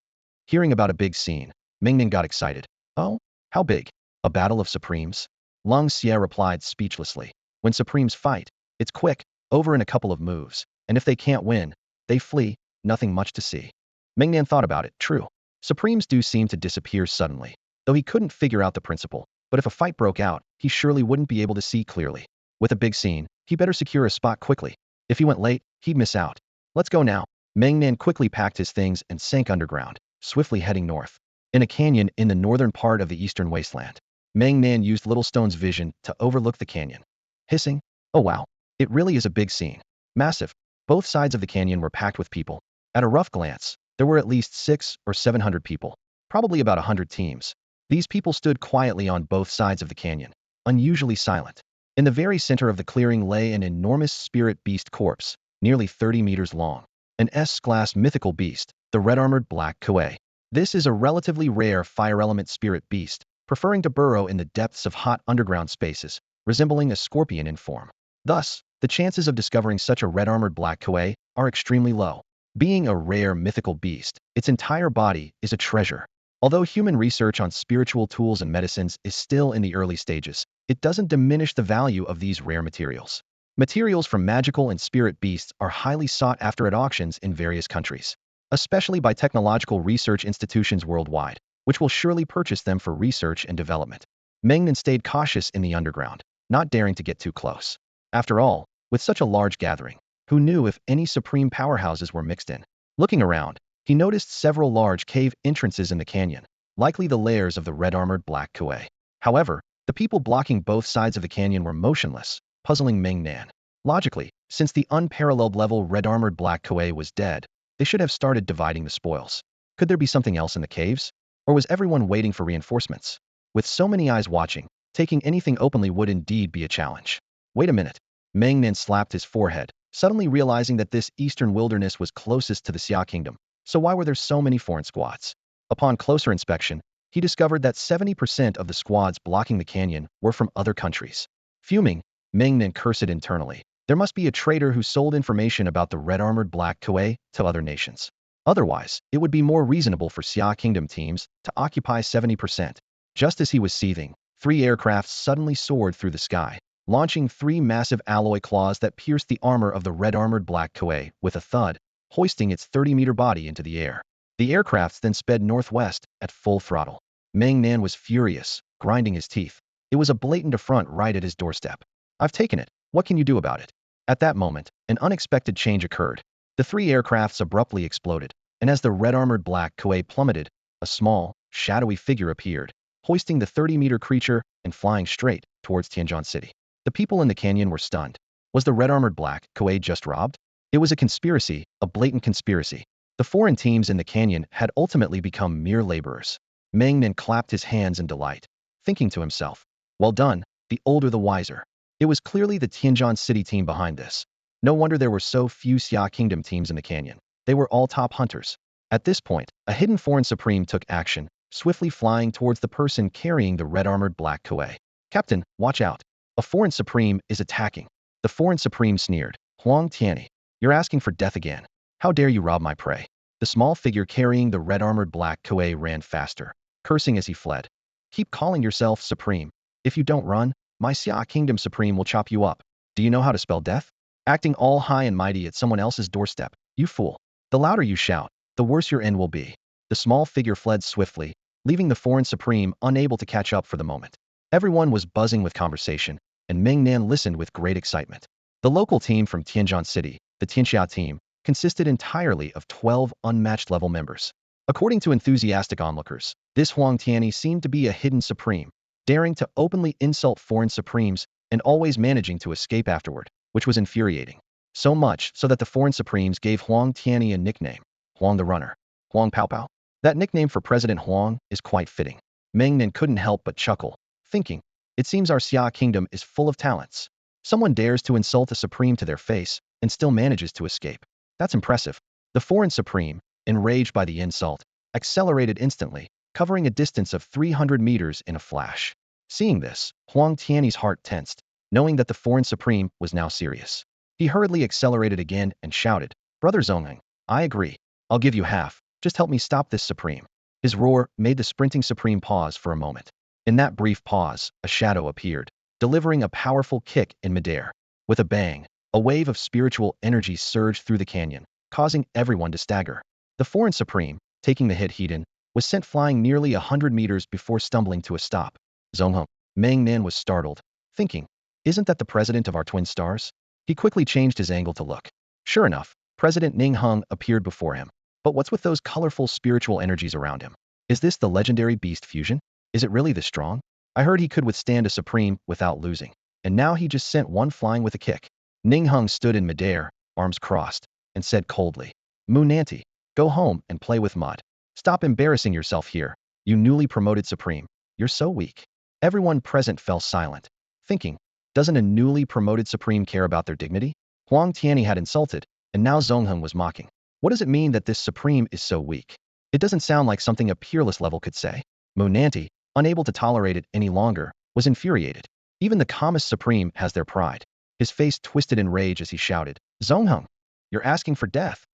Hearing about a big scene, Meng Nan got excited. "Oh? How big? A battle of Supremes?" Lung Xia replied speechlessly. "When Supremes fight, it's quick, over in a couple of moves, and if they can't win, they flee, nothing much to see." Meng Nan thought about it. True. Supremes do seem to disappear suddenly, though he couldn't figure out the principle. But if a fight broke out, he surely wouldn't be able to see clearly. With a big scene, he better secure a spot quickly. If he went late, he'd miss out. "Let's go now." Meng Nan quickly packed his things and sank underground, swiftly heading north. In a canyon in the northern part of the eastern wasteland, Meng Nan used Little Stone's vision to overlook the canyon. Hissing, "Oh wow, it really is a big scene. Massive." Both sides of the canyon were packed with people. At a rough glance, there were at least 600 or 700 people, probably about 100 teams. These people stood quietly on both sides of the canyon, unusually silent. In the very center of the clearing lay an enormous spirit beast corpse, nearly 30 meters long. An S-class mythical beast, the red-armored black Kuei. This is a relatively rare fire element spirit beast, preferring to burrow in the depths of hot underground spaces, resembling a scorpion in form. Thus, the chances of discovering such a red-armored black Kuei are extremely low. Being a rare mythical beast, its entire body is a treasure. Although human research on spiritual tools and medicines is still in the early stages, it doesn't diminish the value of these rare materials. Materials from magical and spirit beasts are highly sought after at auctions in various countries, especially by technological research institutions worldwide, which will surely purchase them for research and development. Meng Nan stayed cautious in the underground, not daring to get too close. After all, with such a large gathering, who knew if any supreme powerhouses were mixed in? Looking around, he noticed several large cave entrances in the canyon, likely the lairs of the red-armored black Kuei. However, the people blocking both sides of the canyon were motionless, puzzling Meng Nan. Logically, since the unparalleled level red-armored black Kuei was dead, they should have started dividing the spoils. Could there be something else in the caves? Or was everyone waiting for reinforcements? With so many eyes watching, taking anything openly would indeed be a challenge. Wait a minute. Meng Nan slapped his forehead, suddenly realizing that this eastern wilderness was closest to the Xia kingdom. So why were there so many foreign squads? Upon closer inspection, he discovered that 70% of the squads blocking the canyon were from other countries. Fuming, Meng Nan cursed internally. There must be a traitor who sold information about the red-armored black Kuei to other nations. Otherwise, it would be more reasonable for Xia Kingdom teams to occupy 70%. Just as he was seething, 3 aircrafts suddenly soared through the sky, launching 3 massive alloy claws that pierced the armor of the red-armored black Kuei with a thud, hoisting its 30-meter body into the air. The aircrafts then sped northwest at full throttle. Meng Nan was furious, grinding his teeth. It was a blatant affront right at his doorstep. I've taken it. What can you do about it? At that moment, an unexpected change occurred. The 3 aircrafts abruptly exploded, and as the red-armored black Kuei plummeted, a small, shadowy figure appeared, hoisting the 30-meter creature and flying straight towards Tianjin City. The people in the canyon were stunned. Was the red-armored black Kuei just robbed? It was a conspiracy, a blatant conspiracy. The foreign teams in the canyon had ultimately become mere laborers. Meng Nan clapped his hands in delight, thinking to himself, well done, the older the wiser. It was clearly the Tianjin City team behind this. No wonder there were so few Xia Kingdom teams in the canyon. They were all top hunters. At this point, a hidden foreign supreme took action, swiftly flying towards the person carrying the red-armored black Kuei. Captain, watch out. A foreign supreme is attacking. The foreign supreme sneered. Huang Tianyi, you're asking for death again. How dare you rob my prey? The small figure carrying the red-armored black Kuei ran faster, cursing as he fled. Keep calling yourself supreme. If you don't run, my Xia Kingdom Supreme will chop you up. Do you know how to spell death? Acting all high and mighty at someone else's doorstep, you fool. The louder you shout, the worse your end will be. The small figure fled swiftly, leaving the foreign supreme unable to catch up for the moment. Everyone was buzzing with conversation, and Meng Nan listened with great excitement. The local team from Tianjin City, the Tianxia team, consisted entirely of 12 unmatched level members. According to enthusiastic onlookers, this Huang Tianyi seemed to be a hidden supreme, daring to openly insult foreign supremes and always managing to escape afterward, which was infuriating. So much so that the foreign supremes gave Huang Tianyi a nickname, Huang the Runner. Huang Pao Pao? That nickname for President Huang is quite fitting. Meng Nan couldn't help but chuckle, thinking, it seems our Xia Kingdom is full of talents. Someone dares to insult a supreme to their face and still manages to escape. That's impressive. The foreign supreme, enraged by the insult, accelerated instantly, covering a distance of 300 meters in a flash. Seeing this, Huang Tianyi's heart tensed, knowing that the foreign supreme was now serious. He hurriedly accelerated again and shouted, Brother Zongheng, I agree. I'll give you half. Just help me stop this supreme. His roar made the sprinting supreme pause for a moment. In that brief pause, a shadow appeared, delivering a powerful kick in midair. With a bang, a wave of spiritual energy surged through the canyon, causing everyone to stagger. The foreign supreme, taking the hit head-on, was sent flying nearly 100 meters before stumbling to a stop. Zongheng. Meng Nan was startled, thinking, isn't that the president of our twin stars? He quickly changed his angle to look. Sure enough, President Ning Heng appeared before him. But what's with those colorful spiritual energies around him? Is this the legendary beast fusion? Is it really this strong? I heard he could withstand a supreme without losing. And now he just sent one flying with a kick. Ning Heng stood in midair, arms crossed, and said coldly, Mu Nanti, go home and play with mud. Stop embarrassing yourself here, you newly promoted supreme. you're so weak. Everyone present fell silent, thinking, doesn't a newly promoted supreme care about their dignity? Huang Tianyi had insulted, and now Zongheng was mocking. What does it mean that this supreme is so weak? It doesn't sound like something a peerless level could say. Monanti, unable to tolerate it any longer, was infuriated. Even the calmest supreme has their pride. His face twisted in rage as he shouted, Zongheng, you're asking for death.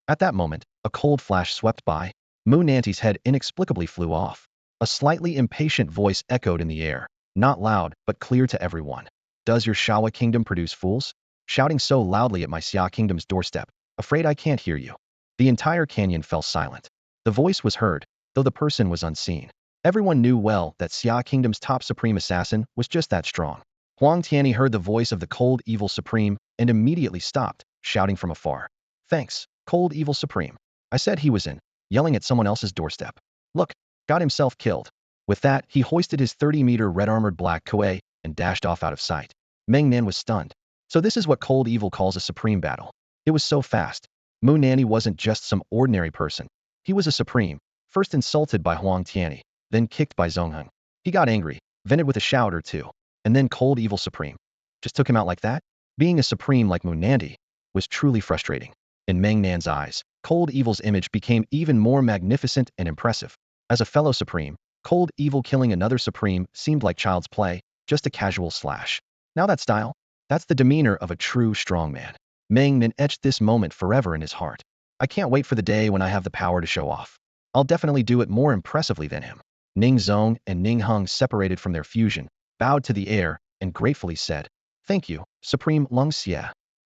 At that moment, a cold flash swept by. Monanti's head inexplicably flew off. A slightly impatient voice echoed in the air, not loud, but clear to everyone. Does your Shawa kingdom produce fools? Shouting so loudly at my Xia kingdom's doorstep. Afraid I can't hear you. The entire canyon fell silent. The voice was heard, though the person was unseen. Everyone knew well that Xia kingdom's top supreme assassin was just that strong. Huang Tianyi heard the voice of the cold evil supreme and immediately stopped, shouting from afar. Thanks, cold evil supreme. I said he was in, yelling at someone else's doorstep. Look, got himself killed. With that, he hoisted his 30-meter red-armored black kuei and dashed off out of sight. Meng Nan was stunned. So this is what cold evil calls a supreme battle. It was so fast. Mu Nanny wasn't just some ordinary person. He was a supreme, first insulted by Huang Tianyi, then kicked by Zongheng. He got angry, vented with a shout or two, and then cold evil supreme. Just took him out like that? Being a supreme like Mu Nandy was truly frustrating. In Meng Nan's eyes, cold evil's image became even more magnificent and impressive. As a fellow supreme, cold evil killing another supreme seemed like child's play, just a casual slash. Now that style? That's the demeanor of a true strongman. Meng Nan etched this moment forever in his heart. I can't wait for the day when I have the power to show off. I'll definitely do it more impressively than him. Ning Zong and Ning Hung separated from their fusion, bowed to the air, and gratefully said, Thank you, Supreme Lung Xie.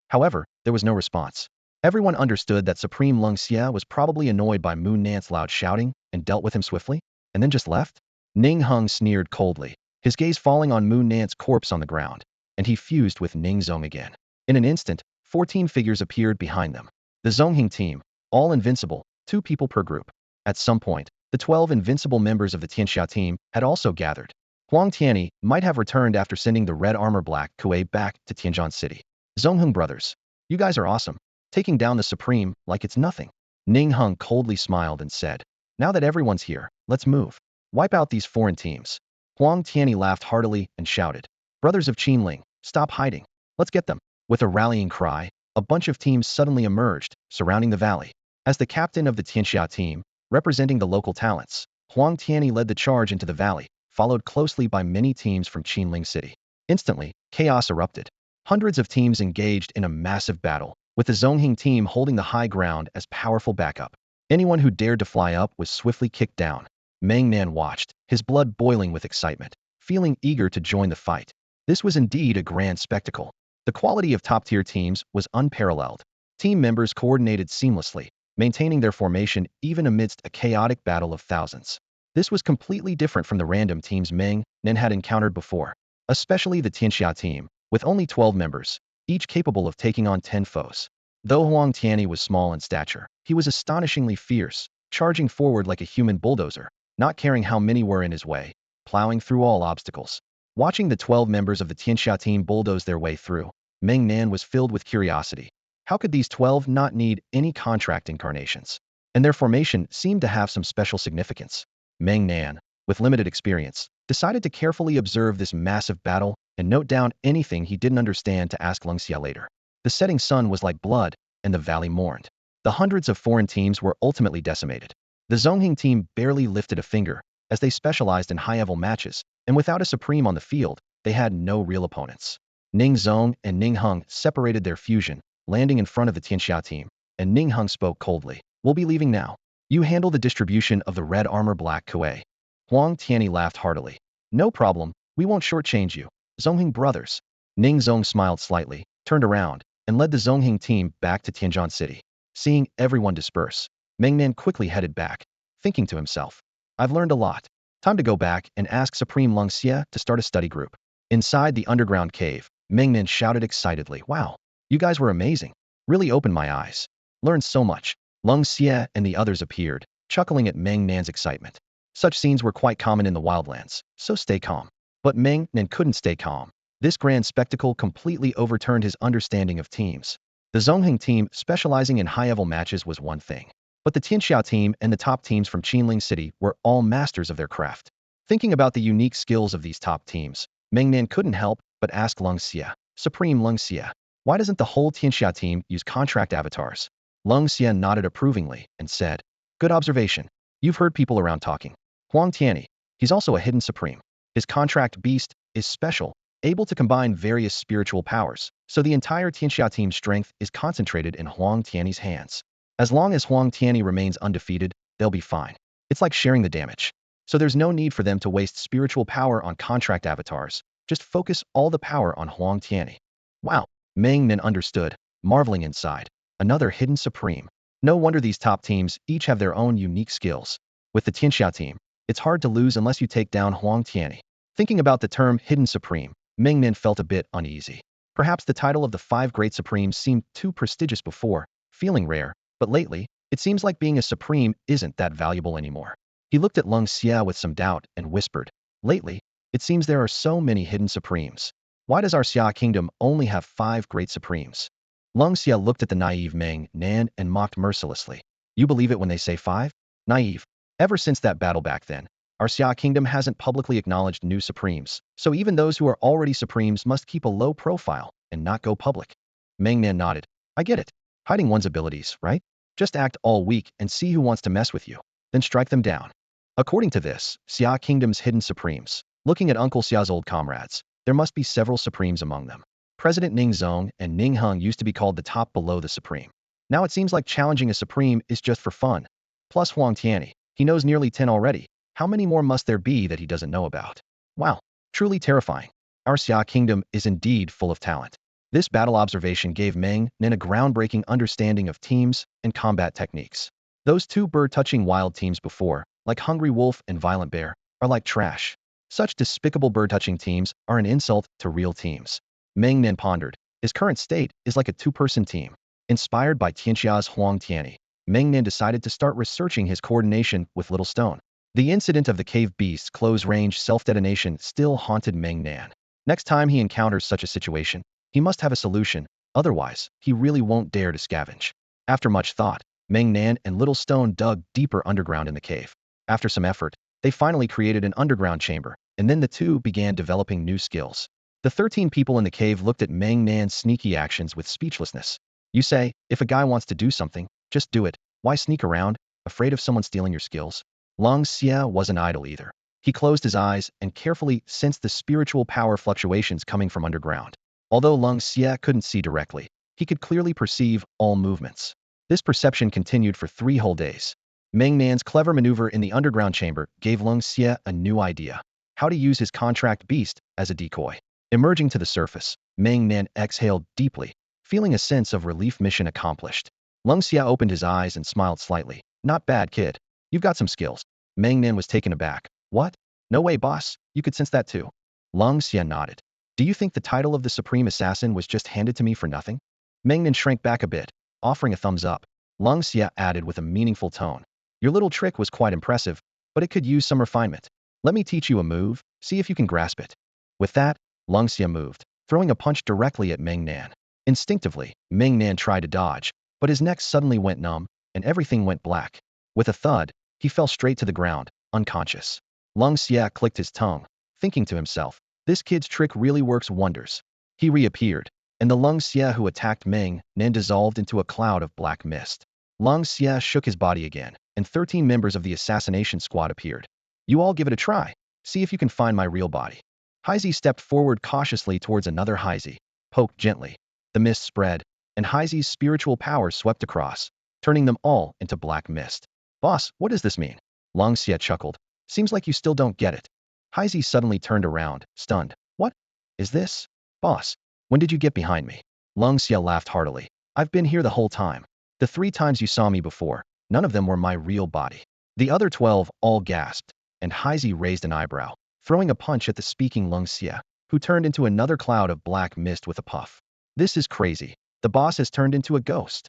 However, there was no response. Everyone understood that Supreme Lung Xie was probably annoyed by Mu Nan's loud shouting and dealt with him swiftly, and then just left. Ning Hung sneered coldly, his gaze falling on Mu Nan's corpse on the ground, and he fused with Ning Zong again. In an instant, 14 figures appeared behind them. The Zongheng team, all invincible, 2 people per group. At some point, the 12 invincible members of the Tianxia team had also gathered. Huang Tianyi might have returned after sending the red armor black kuei back to Tianjin City. Zongheng brothers, you guys are awesome, taking down the Supreme like it's nothing. Ning Hung coldly smiled and said, Now that everyone's here, let's move. Wipe out these foreign teams. Huang Tianyi laughed heartily and shouted, Brothers of Qinling, stop hiding. Let's get them. With a rallying cry, a bunch of teams suddenly emerged, surrounding the valley. As the captain of the Tianxia team, representing the local talents, Huang Tianyi led the charge into the valley, followed closely by many teams from Qinling City. Instantly, chaos erupted. Hundreds of teams engaged in a massive battle, with the Zongheng team holding the high ground as powerful backup. Anyone who dared to fly up was swiftly kicked down. Meng Nan watched, his blood boiling with excitement, feeling eager to join the fight. This was indeed a grand spectacle. The quality of top-tier teams was unparalleled. Team members coordinated seamlessly, maintaining their formation even amidst a chaotic battle of thousands. This was completely different from the random teams Meng Nan had encountered before, especially the Tianxia team, with only 12 members, each capable of taking on 10 foes. Though Huang Tianyi was small in stature, he was astonishingly fierce, charging forward like a human bulldozer, not caring how many were in his way, plowing through all obstacles. Watching the 12 members of the Tianxia team bulldoze their way through, Meng Nan was filled with curiosity. How could these 12 not need any contract incarnations? And their formation seemed to have some special significance. Meng Nan, with limited experience, decided to carefully observe this massive battle and note down anything he didn't understand to ask Lung Xia later. The setting sun was like blood, and the valley mourned. The hundreds of foreign teams were ultimately decimated. The Zongheng team barely lifted a finger, as they specialized in high-level matches, and without a supreme on the field, they had no real opponents. Ning Zong and Ning Hung separated their fusion, landing in front of the Tianxia team, and Ning Hung spoke coldly. We'll be leaving now. You handle the distribution of the red armor black kuei. Huang Tianyi laughed heartily. No problem, we won't shortchange you. Zongheng brothers. Ning Zong smiled slightly, turned around, and led the Zongheng team back to Tianjin City. Seeing everyone disperse, Meng Nan quickly headed back, thinking to himself, I've learned a lot. Time to go back and ask Supreme Lung Xie to start a study group. Inside the underground cave, Meng Nan shouted excitedly, Wow, you guys were amazing. Really opened my eyes. Learned so much. Lung Xie and the others appeared, chuckling at Meng Nan's excitement. Such scenes were quite common in the wildlands, so stay calm. But Meng Nan couldn't stay calm. This grand spectacle completely overturned his understanding of teams. The Zongheng team specializing in high-level matches was one thing, but the Tianxia team and the top teams from Qinling City were all masters of their craft. Thinking about the unique skills of these top teams, Meng Nan couldn't help but ask Lung Xia, Supreme Lung Xia, why doesn't the whole Tianxia team use contract avatars? Lung Xia nodded approvingly and said, good observation. You've heard people around talking. Huang Tianyi, he's also a hidden supreme. His contract beast is special, able to combine various spiritual powers, so the entire Tianxia team's strength is concentrated in Huang Tianyi's hands. As long as Huang Tianyi remains undefeated, they'll be fine. It's like sharing the damage. So there's no need for them to waste spiritual power on contract avatars. Just focus all the power on Huang Tianyi. Wow, Meng Nan understood, marveling inside. Another hidden supreme. No wonder these top teams each have their own unique skills. With the Tianxia team, it's hard to lose unless you take down Huang Tianyi. Thinking about the term hidden supreme, Meng Nan felt a bit uneasy. Perhaps the title of the five great supremes seemed too prestigious before, feeling rare, but lately, it seems like being a supreme isn't that valuable anymore. He looked at Lung Xia with some doubt and whispered, lately, it seems there are so many hidden supremes. Why does our Xia kingdom only have 5 great supremes? Lung Xia looked at the naive Meng Nan and mocked mercilessly. You believe it when they say 5? Naive. Ever since that battle back then, our Xia kingdom hasn't publicly acknowledged new supremes, so even those who are already supremes must keep a low profile and not go public. Meng Nan nodded. I get it. Hiding one's abilities, right? Just act all weak and see who wants to mess with you, then strike them down. According to this, Xia Kingdom's hidden supremes, looking at Uncle Xia's old comrades, there must be several supremes among them. President Ning Zong and Ning Heng used to be called the top below the supreme. Now it seems like challenging a supreme is just for fun. Plus Huang Tianyi, he knows nearly 10 already. How many more must there be that he doesn't know about? Wow, truly terrifying. Our Xia Kingdom is indeed full of talent. This battle observation gave Meng Nan a groundbreaking understanding of teams and combat techniques. Those two bird-touching wild teams before, like Hungry Wolf and Violent Bear, are like trash. Such despicable bird-touching teams are an insult to real teams. Meng Nan pondered. His current state is like a two-person team. Inspired by Tianxia's Huang Tianyi, Meng Nan decided to start researching his coordination with Little Stone. The incident of the cave beast's close-range self-detonation still haunted Meng Nan. Next time he encounters such a situation, he must have a solution, otherwise, he really won't dare to scavenge. After much thought, Meng Nan and Little Stone dug deeper underground in the cave. After some effort, they finally created an underground chamber, and then the two began developing new skills. The 13 people in the cave looked at Meng Nan's sneaky actions with speechlessness. You say, if a guy wants to do something, just do it. Why sneak around, afraid of someone stealing your skills? Lung Xia wasn't idle either. He closed his eyes and carefully sensed the spiritual power fluctuations coming from underground. Although Lung Xia couldn't see directly, he could clearly perceive all movements. This perception continued for 3 whole days. Meng Nan's clever maneuver in the underground chamber gave Lung Xia a new idea: how to use his contract beast as a decoy. Emerging to the surface, Meng Nan exhaled deeply, feeling a sense of relief. Mission accomplished. Lung Xia opened his eyes and smiled slightly. Not bad, kid. You've got some skills. Meng Nan was taken aback. What? No way, boss. You could sense that too. Lung Xia nodded. Do you think the title of the Supreme Assassin was just handed to me for nothing? Meng Nan shrank back a bit, offering a thumbs up. Lung Xia added with a meaningful tone. Your little trick was quite impressive, but it could use some refinement. Let me teach you a move, see if you can grasp it. With that, Lung Xia moved, throwing a punch directly at Meng Nan. Instinctively, Meng Nan tried to dodge, but his neck suddenly went numb, and everything went black. With a thud, he fell straight to the ground, unconscious. Lung Xia clicked his tongue, thinking to himself, this kid's trick really works wonders. He reappeared, and the Lung Xia who attacked Meng Nan dissolved into a cloud of black mist. Lung Xia shook his body again, and 13 members of the assassination squad appeared. You all give it a try. See if you can find my real body. Heizi stepped forward cautiously towards another Heizi, poked gently. The mist spread, and Heizi's spiritual power swept across, turning them all into black mist. Boss, what does this mean? Lung Xia chuckled. Seems like you still don't get it. Heizi suddenly turned around, stunned. What is this? Boss, when did you get behind me? Lung Xia laughed heartily. I've been here the whole time. The 3 times you saw me before, none of them were my real body. The other 12 all gasped, and Heizi raised an eyebrow, throwing a punch at the speaking Lung Xia, who turned into another cloud of black mist with a puff. This is crazy. The boss has turned into a ghost.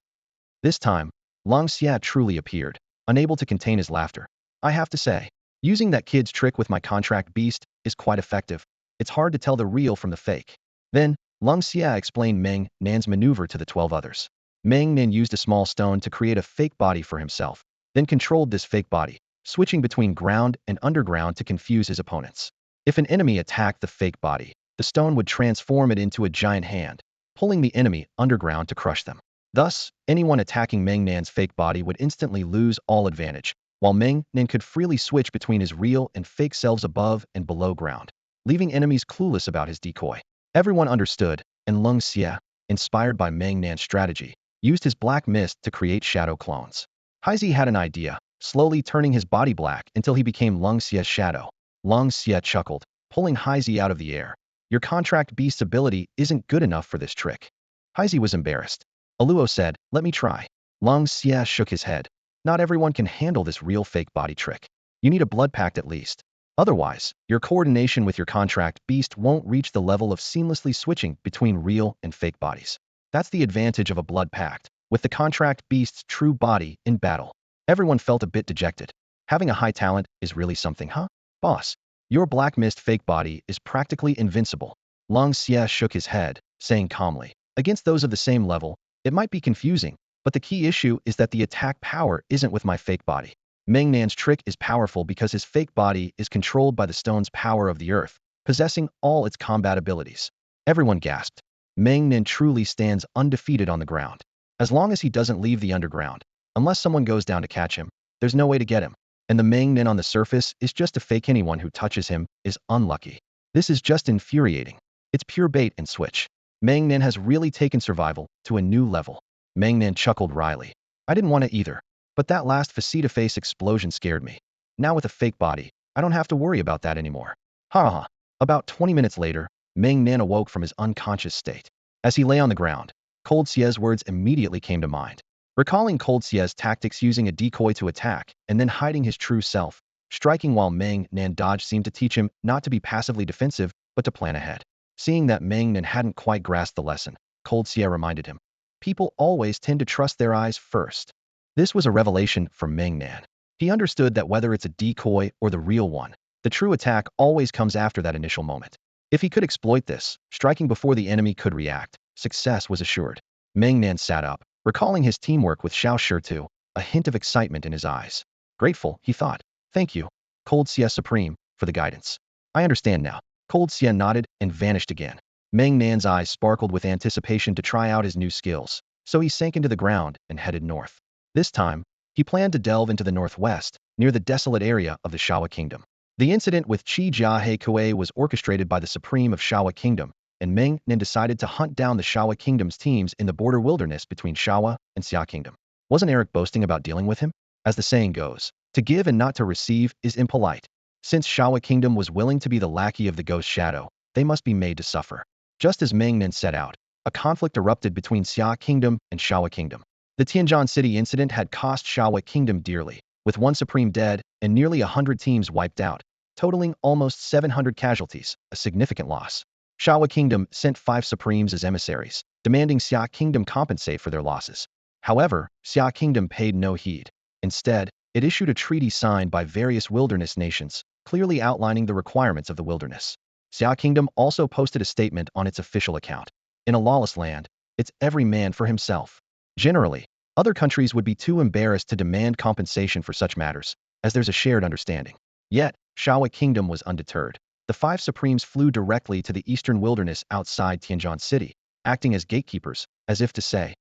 This time, Lung Xia truly appeared, unable to contain his laughter. I have to say, using that kid's trick with my contract beast is quite effective. It's hard to tell the real from the fake. Then, Lung Xia explained Meng Nan's maneuver to the 12 others. Meng Nan used a small stone to create a fake body for himself, then controlled this fake body, switching between ground and underground to confuse his opponents. If an enemy attacked the fake body, the stone would transform it into a giant hand, pulling the enemy underground to crush them. Thus, anyone attacking Meng Nan's fake body would instantly lose all advantage, while Meng Nan could freely switch between his real and fake selves above and below ground, leaving enemies clueless about his decoy. Everyone understood, and Leng Xie, inspired by Meng Nan's strategy, used his black mist to create shadow clones. Haizi had an idea, slowly turning his body black until he became Leng Xie's shadow. Leng Xie chuckled, pulling Haizi out of the air. Your contract beast's ability isn't good enough for this trick. Haizi was embarrassed. Aluo said, let me try. Leng Xie shook his head. Not everyone can handle this real fake body trick. You need a blood pact at least. Otherwise, your coordination with your contract beast won't reach the level of seamlessly switching between real and fake bodies. That's the advantage of a blood pact, with the contract beast's true body in battle. Everyone felt a bit dejected. Having a high talent is really something, huh? Boss, your black mist fake body is practically invincible. Leng Xie shook his head, saying calmly, against those of the same level, it might be confusing, but the key issue is that the attack power isn't with my fake body. Meng Nan's trick is powerful because his fake body is controlled by the stone's power of the earth, possessing all its combat abilities. Everyone gasped. Meng Nan truly stands undefeated on the ground. As long as he doesn't leave the underground, unless someone goes down to catch him, there's no way to get him. And the Meng Nan on the surface is just a fake. Anyone who touches him is unlucky. This is just infuriating. It's pure bait and switch. Meng Nan has really taken survival to a new level. Meng Nan chuckled wryly. I didn't want to either. But that last face-to-face explosion scared me. Now with a fake body, I don't have to worry about that anymore. Ha ha. About 20 minutes later, Meng Nan awoke from his unconscious state. As he lay on the ground, Cold Xie's words immediately came to mind. Recalling Cold Xie's tactics using a decoy to attack and then hiding his true self, striking while Meng Nan dodged seemed to teach him not to be passively defensive, but to plan ahead. Seeing that Meng Nan hadn't quite grasped the lesson, Cold Xie reminded him. People always tend to trust their eyes first. This was a revelation for Meng Nan. He understood that whether it's a decoy or the real one, the true attack always comes after that initial moment. If he could exploit this, striking before the enemy could react, success was assured. Meng Nan sat up, recalling his teamwork with Xiao Shi, a hint of excitement in his eyes. Grateful, he thought. Thank you, Cold Xie Supreme, for the guidance. I understand now. Cold Xie nodded and vanished again. Meng Nan's eyes sparkled with anticipation to try out his new skills, so he sank into the ground and headed north. This time, he planned to delve into the northwest, near the desolate area of the Shawa Kingdom. The incident with Qi Jiahe Kuei was orchestrated by the Supreme of Shawa Kingdom, and Meng Nan decided to hunt down the Shawa Kingdom's teams in the border wilderness between Shawa and Xia Kingdom. Wasn't Eric boasting about dealing with him? As the saying goes, to give and not to receive is impolite. Since Shawa Kingdom was willing to be the lackey of the Ghost Shadow, they must be made to suffer. Just as Meng Nan set out, a conflict erupted between Xia Kingdom and Shawa Kingdom. The Tianjin City incident had cost Shawa Kingdom dearly, with one supreme dead and nearly 100 teams wiped out, totaling almost 700 casualties, a significant loss. Shawa Kingdom sent 5 supremes as emissaries, demanding Xia Kingdom compensate for their losses. However, Xia Kingdom paid no heed. Instead, it issued a treaty signed by various wilderness nations, clearly outlining the requirements of the wilderness. Xia Kingdom also posted a statement on its official account. In a lawless land, it's every man for himself. Generally, other countries would be too embarrassed to demand compensation for such matters, as there's a shared understanding. Yet, Shawa Kingdom was undeterred. The 5 supremes flew directly to the eastern wilderness outside Tianjin City, acting as gatekeepers, as if to say,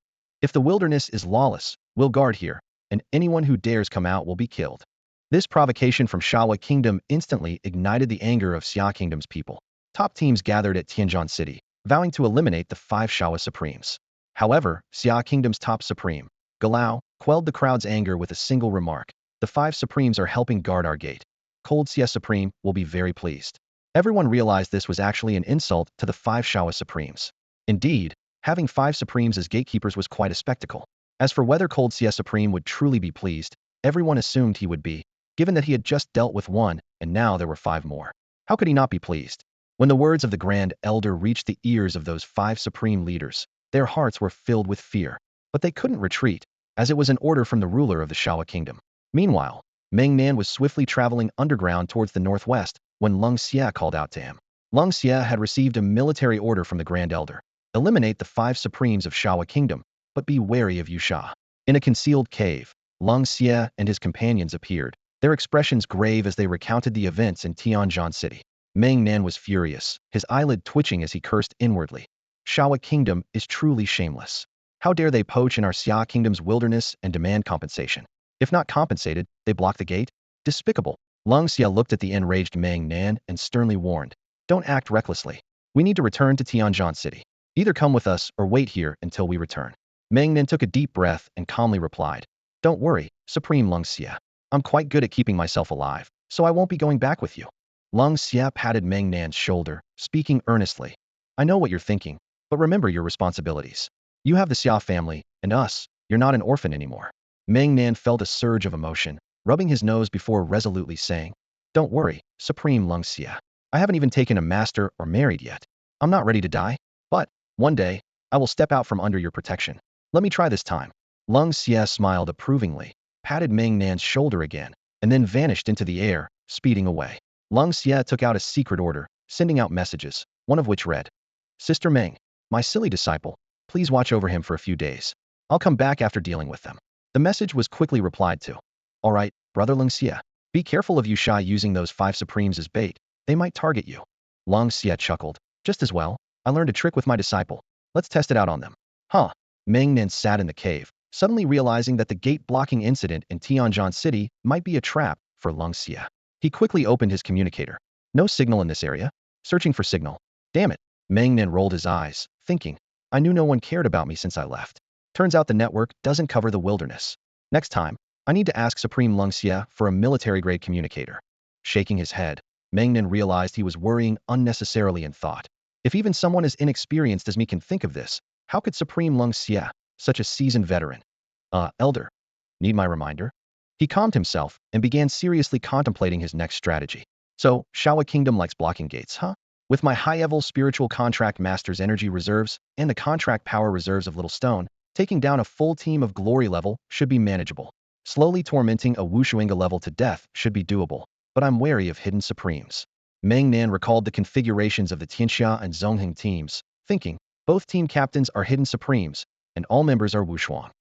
if the wilderness is lawless, we'll guard here, and anyone who dares come out will be killed. This provocation from Shawa Kingdom instantly ignited the anger of Xia Kingdom's people. Top teams gathered at Tianjin City, vowing to eliminate the 5 Shawa supremes. However, Xia Kingdom's top supreme, Galao, quelled the crowd's anger with a single remark. The 5 supremes are helping guard our gate. Cold Xie Supreme will be very pleased. Everyone realized this was actually an insult to the 5 Shawa supremes. Indeed, having 5 supremes as gatekeepers was quite a spectacle. As for whether Cold Xie Supreme would truly be pleased, everyone assumed he would be, given that he had just dealt with 1, and now there were 5 more. How could he not be pleased? When the words of the Grand Elder reached the ears of those 5 supreme leaders, their hearts were filled with fear. But they couldn't retreat, as it was an order from the ruler of the Shawa Kingdom. Meanwhile, Meng Nan was swiftly traveling underground towards the northwest when Leng Xie called out to him. Leng Xie had received a military order from the Grand Elder. Eliminate the 5 supremes of Shawa Kingdom, but be wary of Yusha. In a concealed cave, Leng Xie and his companions appeared, their expressions grave as they recounted the events in Tianjin City. Meng Nan was furious, his eyelid twitching as he cursed inwardly. Shawa Kingdom is truly shameless. How dare they poach in our Xia Kingdom's wilderness and demand compensation? If not compensated, they block the gate? Despicable. Lung Xia looked at the enraged Meng Nan and sternly warned, "Don't act recklessly. We need to return to Tianjin City. Either come with us or wait here until we return." Meng Nan took a deep breath and calmly replied, "Don't worry, Supreme Lung Xia. I'm quite good at keeping myself alive, so I won't be going back with you." Lung Xia patted Meng Nan's shoulder, speaking earnestly. "I know what you're thinking, but remember your responsibilities. You have the Xia family, and us. You're not an orphan anymore." Meng Nan felt a surge of emotion, rubbing his nose before resolutely saying, "Don't worry, Supreme Lung Xia. I haven't even taken a master or married yet. I'm not ready to die, but one day, I will step out from under your protection. Let me try this time." Lung Xia smiled approvingly, patted Meng Nan's shoulder again, and then vanished into the air, speeding away. Lung Xia took out a secret order, sending out messages, one of which read, "Sister Meng, my silly disciple, please watch over him for a few days. I'll come back after dealing with them." The message was quickly replied to. "All right, brother Lung Xia. Be careful of Yushai using those 5 supremes as bait. They might target you." Lung Xia chuckled. "Just as well. I learned a trick with my disciple. Let's test it out on them." Huh. Meng Nan sat in the cave, suddenly realizing that the gate-blocking incident in Tianjin City might be a trap for Lung Xia. He quickly opened his communicator. No signal in this area. Searching for signal. Damn it. Meng Nan rolled his eyes, thinking, I knew no one cared about me since I left. Turns out the network doesn't cover the wilderness. Next time, I need to ask Supreme Lung Xia for a military-grade communicator. Shaking his head, Meng Nan realized he was worrying unnecessarily and thought, if even someone as inexperienced as me can think of this, how could Supreme Lung Xia, such a seasoned veteran? Elder. Need my reminder? He calmed himself and began seriously contemplating his next strategy. So, Shawa Kingdom likes blocking gates, huh? With my high-level spiritual contract master's energy reserves and the contract power reserves of Little Stone, taking down a full team of glory level should be manageable. Slowly tormenting a Wushuinga level to death should be doable, but I'm wary of hidden supremes. Meng Nan recalled the configurations of the Tianxia and Zongheng teams, thinking, both team captains are hidden supremes, and all members are Wushuang.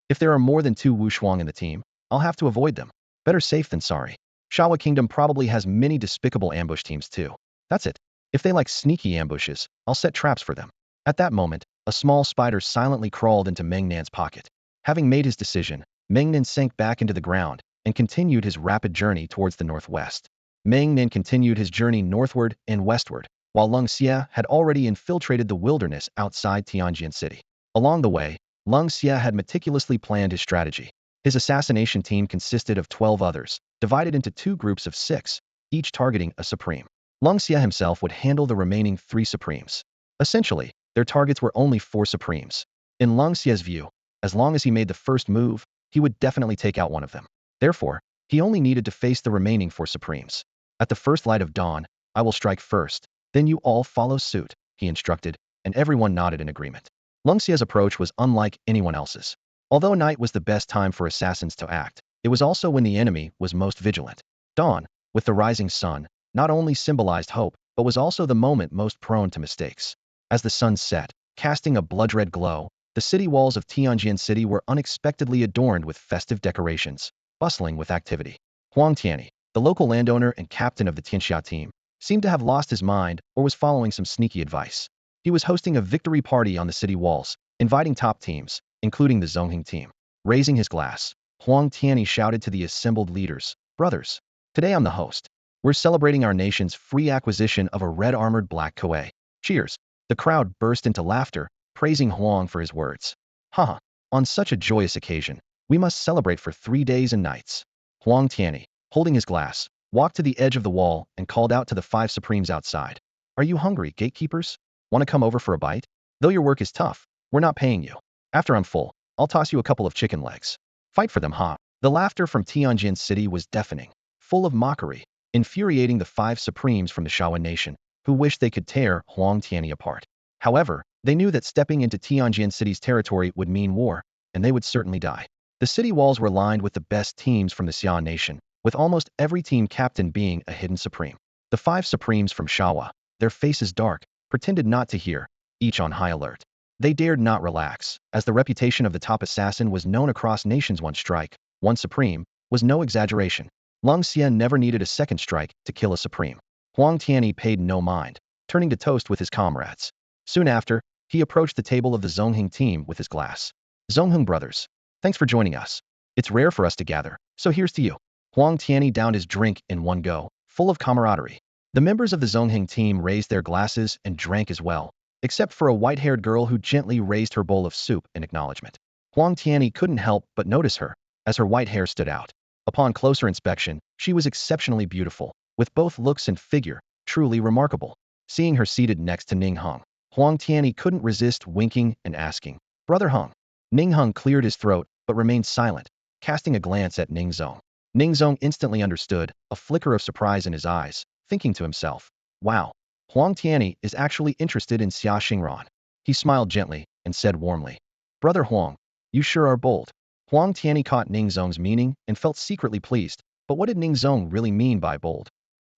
If there are more than 2 Wushuang in the team, I'll have to avoid them. Better safe than sorry. Shawa Kingdom probably has many despicable ambush teams too. That's it. If they like sneaky ambushes, I'll set traps for them. At that moment, a small spider silently crawled into Meng Nan's pocket. Having made his decision, Meng Nan sank back into the ground and continued his rapid journey towards the northwest. Meng Nan continued his journey northward and westward, while Lung Xia had already infiltrated the wilderness outside Tianjin City. Along the way, Lung Xia had meticulously planned his strategy. His assassination team consisted of 12 others, divided into 2 groups of 6, each targeting a supreme. Lung Xia himself would handle the remaining 3 supremes. Essentially, their targets were only 4 supremes. In Lung Xia's view, as long as he made the first move, he would definitely take out one of them. Therefore, he only needed to face the remaining 4 supremes. At the first light of dawn, I will strike first, then you all follow suit, he instructed, and everyone nodded in agreement. Lung Xia's approach was unlike anyone else's. Although night was the best time for assassins to act, it was also when the enemy was most vigilant. Dawn, with the rising sun, not only symbolized hope, but was also the moment most prone to mistakes. As the sun set, casting a blood-red glow, the city walls of Tianjin City were unexpectedly adorned with festive decorations, bustling with activity. Huang Tianyi, the local landowner and captain of the Tianxia team, seemed to have lost his mind or was following some sneaky advice. He was hosting a victory party on the city walls, inviting top teams, including the Zongheng team. Raising his glass, Huang Tianyi shouted to the assembled leaders, "Brothers, today I'm the host. We're celebrating our nation's free acquisition of a red-armored black Koei. Cheers." The crowd burst into laughter, praising Huang for his words. Haha, on such a joyous occasion, we must celebrate for 3 days and nights. Huang Tianyi, holding his glass, walked to the edge of the wall and called out to the 5 supremes outside. "Are you hungry, gatekeepers? Want to come over for a bite? Though your work is tough, we're not paying you. After I'm full, I'll toss you a couple of chicken legs. Fight for them, huh?" The laughter from Tianjin City was deafening, full of mockery, infuriating the 5 supremes from the Shawan nation, who wished they could tear Huang Tianyi apart. However, they knew that stepping into Tianjin City's territory would mean war, and they would certainly die. The city walls were lined with the best teams from the Xia nation, with almost every team captain being a hidden supreme. The 5 supremes from Shawa, their faces dark, pretended not to hear, each on high alert. They dared not relax, as the reputation of the top assassin was known across nations. One strike, one supreme, was no exaggeration. Lung Xie never needed a second strike to kill a supreme. Huang Tianyi paid no mind, turning to toast with his comrades. Soon after, he approached the table of the Zongheng team with his glass. Zongheng brothers, thanks for joining us. It's rare for us to gather, so here's to you. Huang Tianyi downed his drink in one go, full of camaraderie. The members of the Zongheng team raised their glasses and drank as well, except for a white-haired girl who gently raised her bowl of soup in acknowledgement. Huang Tianyi couldn't help but notice her, as her white hair stood out. Upon closer inspection, she was exceptionally beautiful, with both looks and figure, truly remarkable. Seeing her seated next to Ning Heng, Huang Tianyi couldn't resist winking and asking, "Brother Heng." Ning Heng cleared his throat, but remained silent, casting a glance at Ning Zong. Ning Zong instantly understood, a flicker of surprise in his eyes, thinking to himself, "Wow, Huang Tianyi is actually interested in Xia Xingran." He smiled gently and said warmly, "Brother Huang, you sure are bold." Huang Tianyi caught Ning Zong's meaning and felt secretly pleased, but what did Ning Zong really mean by bold?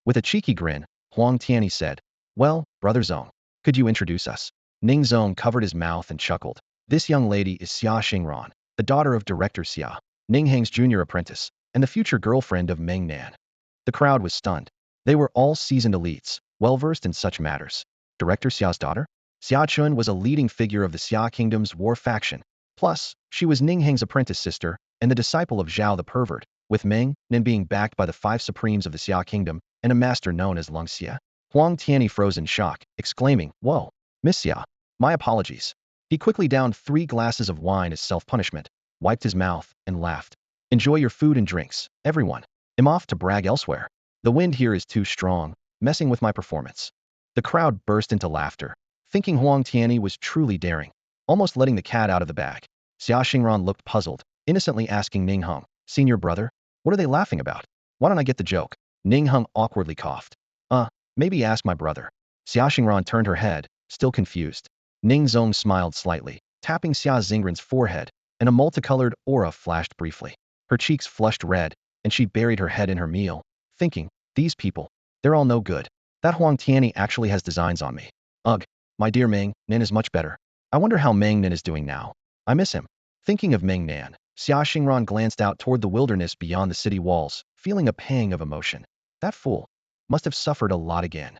With a cheeky grin, Huang Tianyi said, "Well, Brother Zong, could you introduce us?" Ning Zong covered his mouth and chuckled. "This young lady is Xia Xingran, the daughter of Director Xia, Ning Heng's junior apprentice, and the future girlfriend of Meng Nan." The crowd was stunned. They were all seasoned elites, well-versed in such matters. Director Xiao's daughter? Xia Chun was a leading figure of the Xia Kingdom's war faction. Plus, she was Ning Heng's apprentice sister and the disciple of Zhao the Pervert, with Meng Nan being backed by the 5 supremes of the Xia Kingdom and a master known as Lung Xie. Huang Tianyi froze in shock, exclaiming, "Whoa, Miss Xia, my apologies." He quickly downed 3 glasses of wine as self-punishment, wiped his mouth, and laughed. "Enjoy your food and drinks, everyone. I'm off to brag elsewhere. The wind here is too strong, messing with my performance." The crowd burst into laughter, thinking Huang Tianyi was truly daring, almost letting the cat out of the bag. Xia Xingran looked puzzled, innocently asking Ning Heng, "Senior brother, what are they laughing about? Why don't I get the joke?" Ning Heng awkwardly coughed. Maybe ask my brother." Xia Xingran turned her head, still confused. Ning Zong smiled slightly, tapping Xia Xingran's forehead, and a multicolored aura flashed briefly. Her cheeks flushed red, and she buried her head in her meal, thinking, "These people, they're all no good. That Huang Tianyi actually has designs on me. Ugh, my dear Meng Nan is much better. I wonder how Meng Nan is doing now. I miss him." Thinking of Meng Nan, Xia Xingran glanced out toward the wilderness beyond the city walls, feeling a pang of emotion. That fool must have suffered a lot again.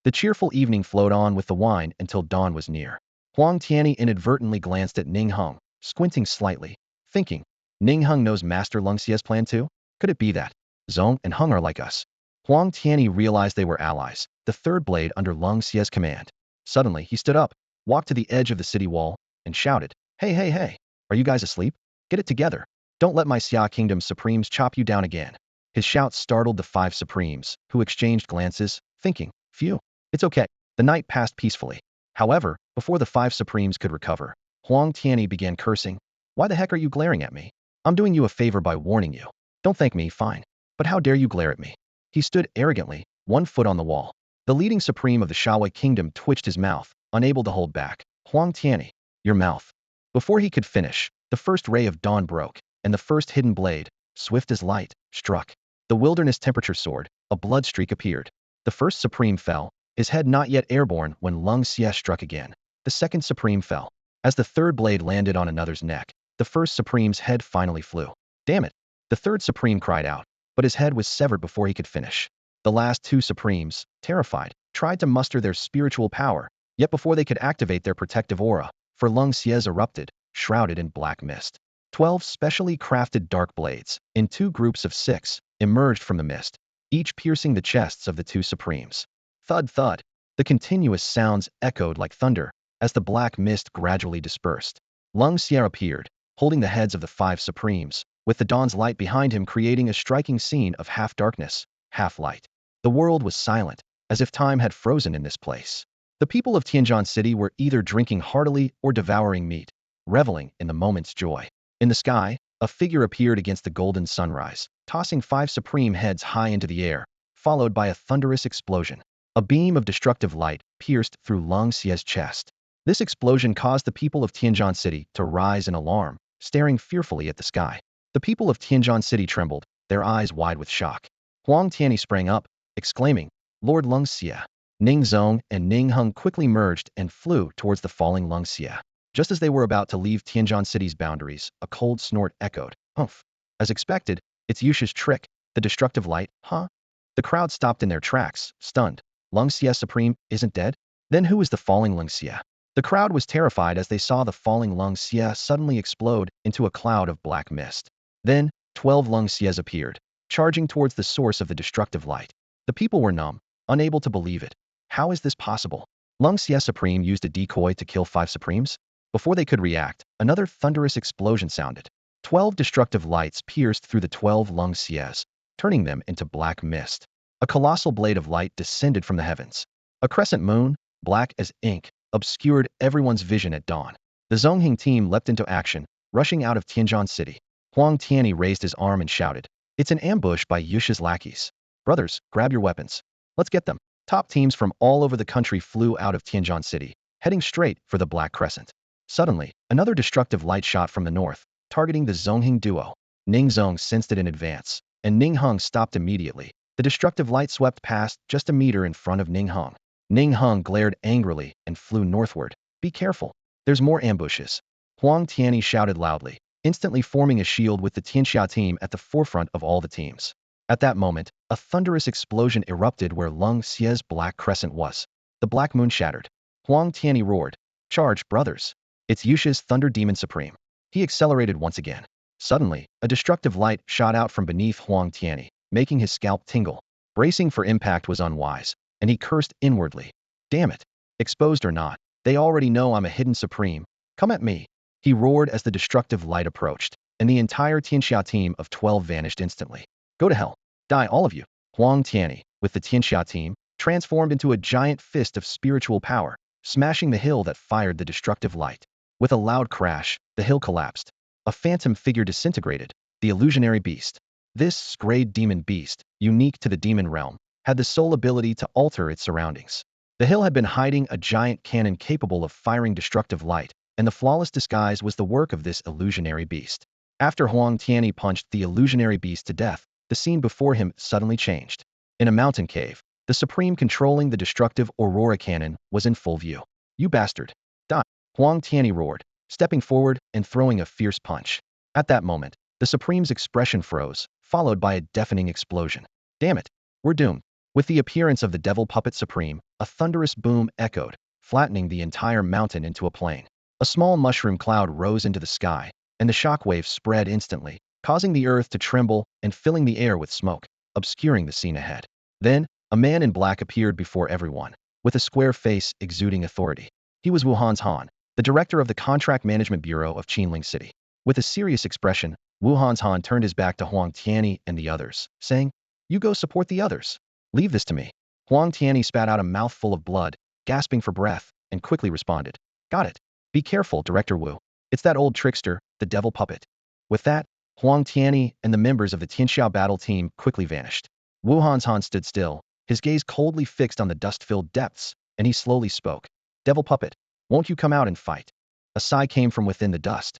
The cheerful evening flowed on with the wine until dawn was near. Huang Tianyi inadvertently glanced at Ning Heng, squinting slightly, thinking, "Ning Heng knows Master Lung Xie's plan too? Could it be that Zong and Heng are like us?" Huang Tianyi realized they were allies, the 3rd blade under Lung Xie's command. Suddenly, he stood up, walked to the edge of the city wall, and shouted, "Hey, hey, hey! Are you guys asleep? Get it together. Don't let my Xia Kingdom Supremes chop you down again." His shout startled the 5 Supremes, who exchanged glances, thinking, "Phew, it's okay." The night passed peacefully. However, before the 5 Supremes could recover, Huang Tianyi began cursing. "Why the heck are you glaring at me? I'm doing you a favor by warning you. Don't thank me, fine. But how dare you glare at me?" He stood arrogantly, 1 foot on the wall. The leading Supreme of the Shaowei Kingdom twitched his mouth, unable to hold back. "Huang Tianyi, your mouth." Before he could finish, the first ray of dawn broke, and the first hidden blade, swift as light, struck. The wilderness temperature soared, a blood streak appeared. The first Supreme fell, his head not yet airborne when Lung Xie struck again. The second Supreme fell. As the 3rd blade landed on another's neck, the first Supreme's head finally flew. "Damn it!" The 3rd Supreme cried out, but his head was severed before he could finish. The last 2 Supremes, terrified, tried to muster their spiritual power, yet before they could activate their protective aura, for Lung Xie's erupted, shrouded in black mist. 12 specially crafted dark blades, in 2 groups of 6, emerged from the mist, each piercing the chests of the 2 Supremes. Thud thud. The continuous sounds echoed like thunder, as the black mist gradually dispersed. Lung Xie appeared, holding the heads of the 5 Supremes, with the dawn's light behind him creating a striking scene of half darkness, half light. The world was silent, as if time had frozen in this place. The people of Tianjin City were either drinking heartily or devouring meat, reveling in the moment's joy. In the sky, a figure appeared against the golden sunrise, tossing 5 supreme heads high into the air, followed by a thunderous explosion. A beam of destructive light pierced through Lung Xie's chest. This explosion caused the people of Tianjin City to rise in alarm, staring fearfully at the sky. The people of Tianjin City trembled, their eyes wide with shock. Huang Tianyi sprang up, exclaiming, "Lord Lung Xie!" Ning Zong and Ning Heng quickly merged and flew towards the falling Lung Xie. Just as they were about to leave Tianjin City's boundaries, a cold snort echoed. "Humph." As expected, it's Yusha's trick. The destructive light, huh? The crowd stopped in their tracks, stunned. Lung Xie Supreme isn't dead? Then who is the falling Lung Xie? The crowd was terrified as they saw the falling Lung Xie suddenly explode into a cloud of black mist. Then, 12 Lung Xies appeared, charging towards the source of the destructive light. The people were numb, unable to believe it. How is this possible? Lung Xie Supreme used a decoy to kill 5 Supremes? Before they could react, another thunderous explosion sounded. 12 destructive lights pierced through the 12 Lung Xies, turning them into black mist. A colossal blade of light descended from the heavens. A crescent moon, black as ink, obscured everyone's vision at dawn. The Zongheng team leapt into action, rushing out of Tianjin City. Huang Tianyi raised his arm and shouted, "It's an ambush by Yusha's lackeys. Brothers, grab your weapons. Let's get them." Top teams from all over the country flew out of Tianjin City, heading straight for the Black Crescent. Suddenly, another destructive light shot from the north, targeting the Zongheng duo. Ning Zong sensed it in advance, and Ning Hung stopped immediately. The destructive light swept past just a meter in front of Ning Hung. Ning Hung glared angrily and flew northward. "Be careful. There's more ambushes." Huang Tianyi shouted loudly, instantly forming a shield with the Tianxia team at the forefront of all the teams. At that moment, a thunderous explosion erupted where Lung Xie's black crescent was. The black moon shattered. Huang Tianyi roared, "Charge, brothers! It's Yusha's Thunder Demon Supreme." He accelerated once again. Suddenly, a destructive light shot out from beneath Huang Tianyi, making his scalp tingle. Bracing for impact was unwise, and he cursed inwardly. "Damn it! Exposed or not, they already know I'm a hidden supreme. Come at me!" He roared as the destructive light approached, and the entire Tianxia team of 12 vanished instantly. "Go to hell. Die, all of you." Huang Tianyi, with the Tianxia team, transformed into a giant fist of spiritual power, smashing the hill that fired the destructive light. With a loud crash, the hill collapsed. A phantom figure disintegrated, the illusionary beast. This grade demon beast, unique to the demon realm, had the sole ability to alter its surroundings. The hill had been hiding a giant cannon capable of firing destructive light, and the flawless disguise was the work of this illusionary beast. After Huang Tianyi punched the illusionary beast to death, the scene before him suddenly changed. In a mountain cave, the supreme controlling the destructive aurora cannon was in full view. "You bastard! Die!" Huang Tianyi roared, stepping forward and throwing a fierce punch. At that moment, the supreme's expression froze, followed by a deafening explosion. "Damn it! We're doomed." With the appearance of the devil puppet supreme, a thunderous boom echoed, flattening the entire mountain into a plain. A small mushroom cloud rose into the sky, and the shockwave spread instantly, causing the earth to tremble and filling the air with smoke, obscuring the scene ahead. Then, a man in black appeared before everyone, with a square face exuding authority. He was Wu Han, the director of the Contract Management Bureau of Qinling City. With a serious expression, Wu Han turned his back to Huang Tianyi and the others, saying, "You go support the others. Leave this to me." Huang Tianyi spat out a mouthful of blood, gasping for breath, and quickly responded, "Got it. Be careful, Director Wu. It's that old trickster, the devil puppet." With that, Huang Tianyi and the members of the Tianxia battle team quickly vanished. Wu Han stood still, his gaze coldly fixed on the dust-filled depths, and he slowly spoke. "Devil puppet, won't you come out and fight?" A sigh came from within the dust.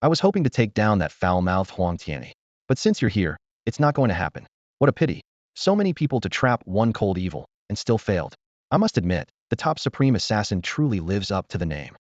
I was hoping to take down that foul-mouthed Huang Tianyi. But since you're here, it's not going to happen. What a pity. So many people to trap one cold evil, and still failed. I must admit, the top supreme assassin truly lives up to the name."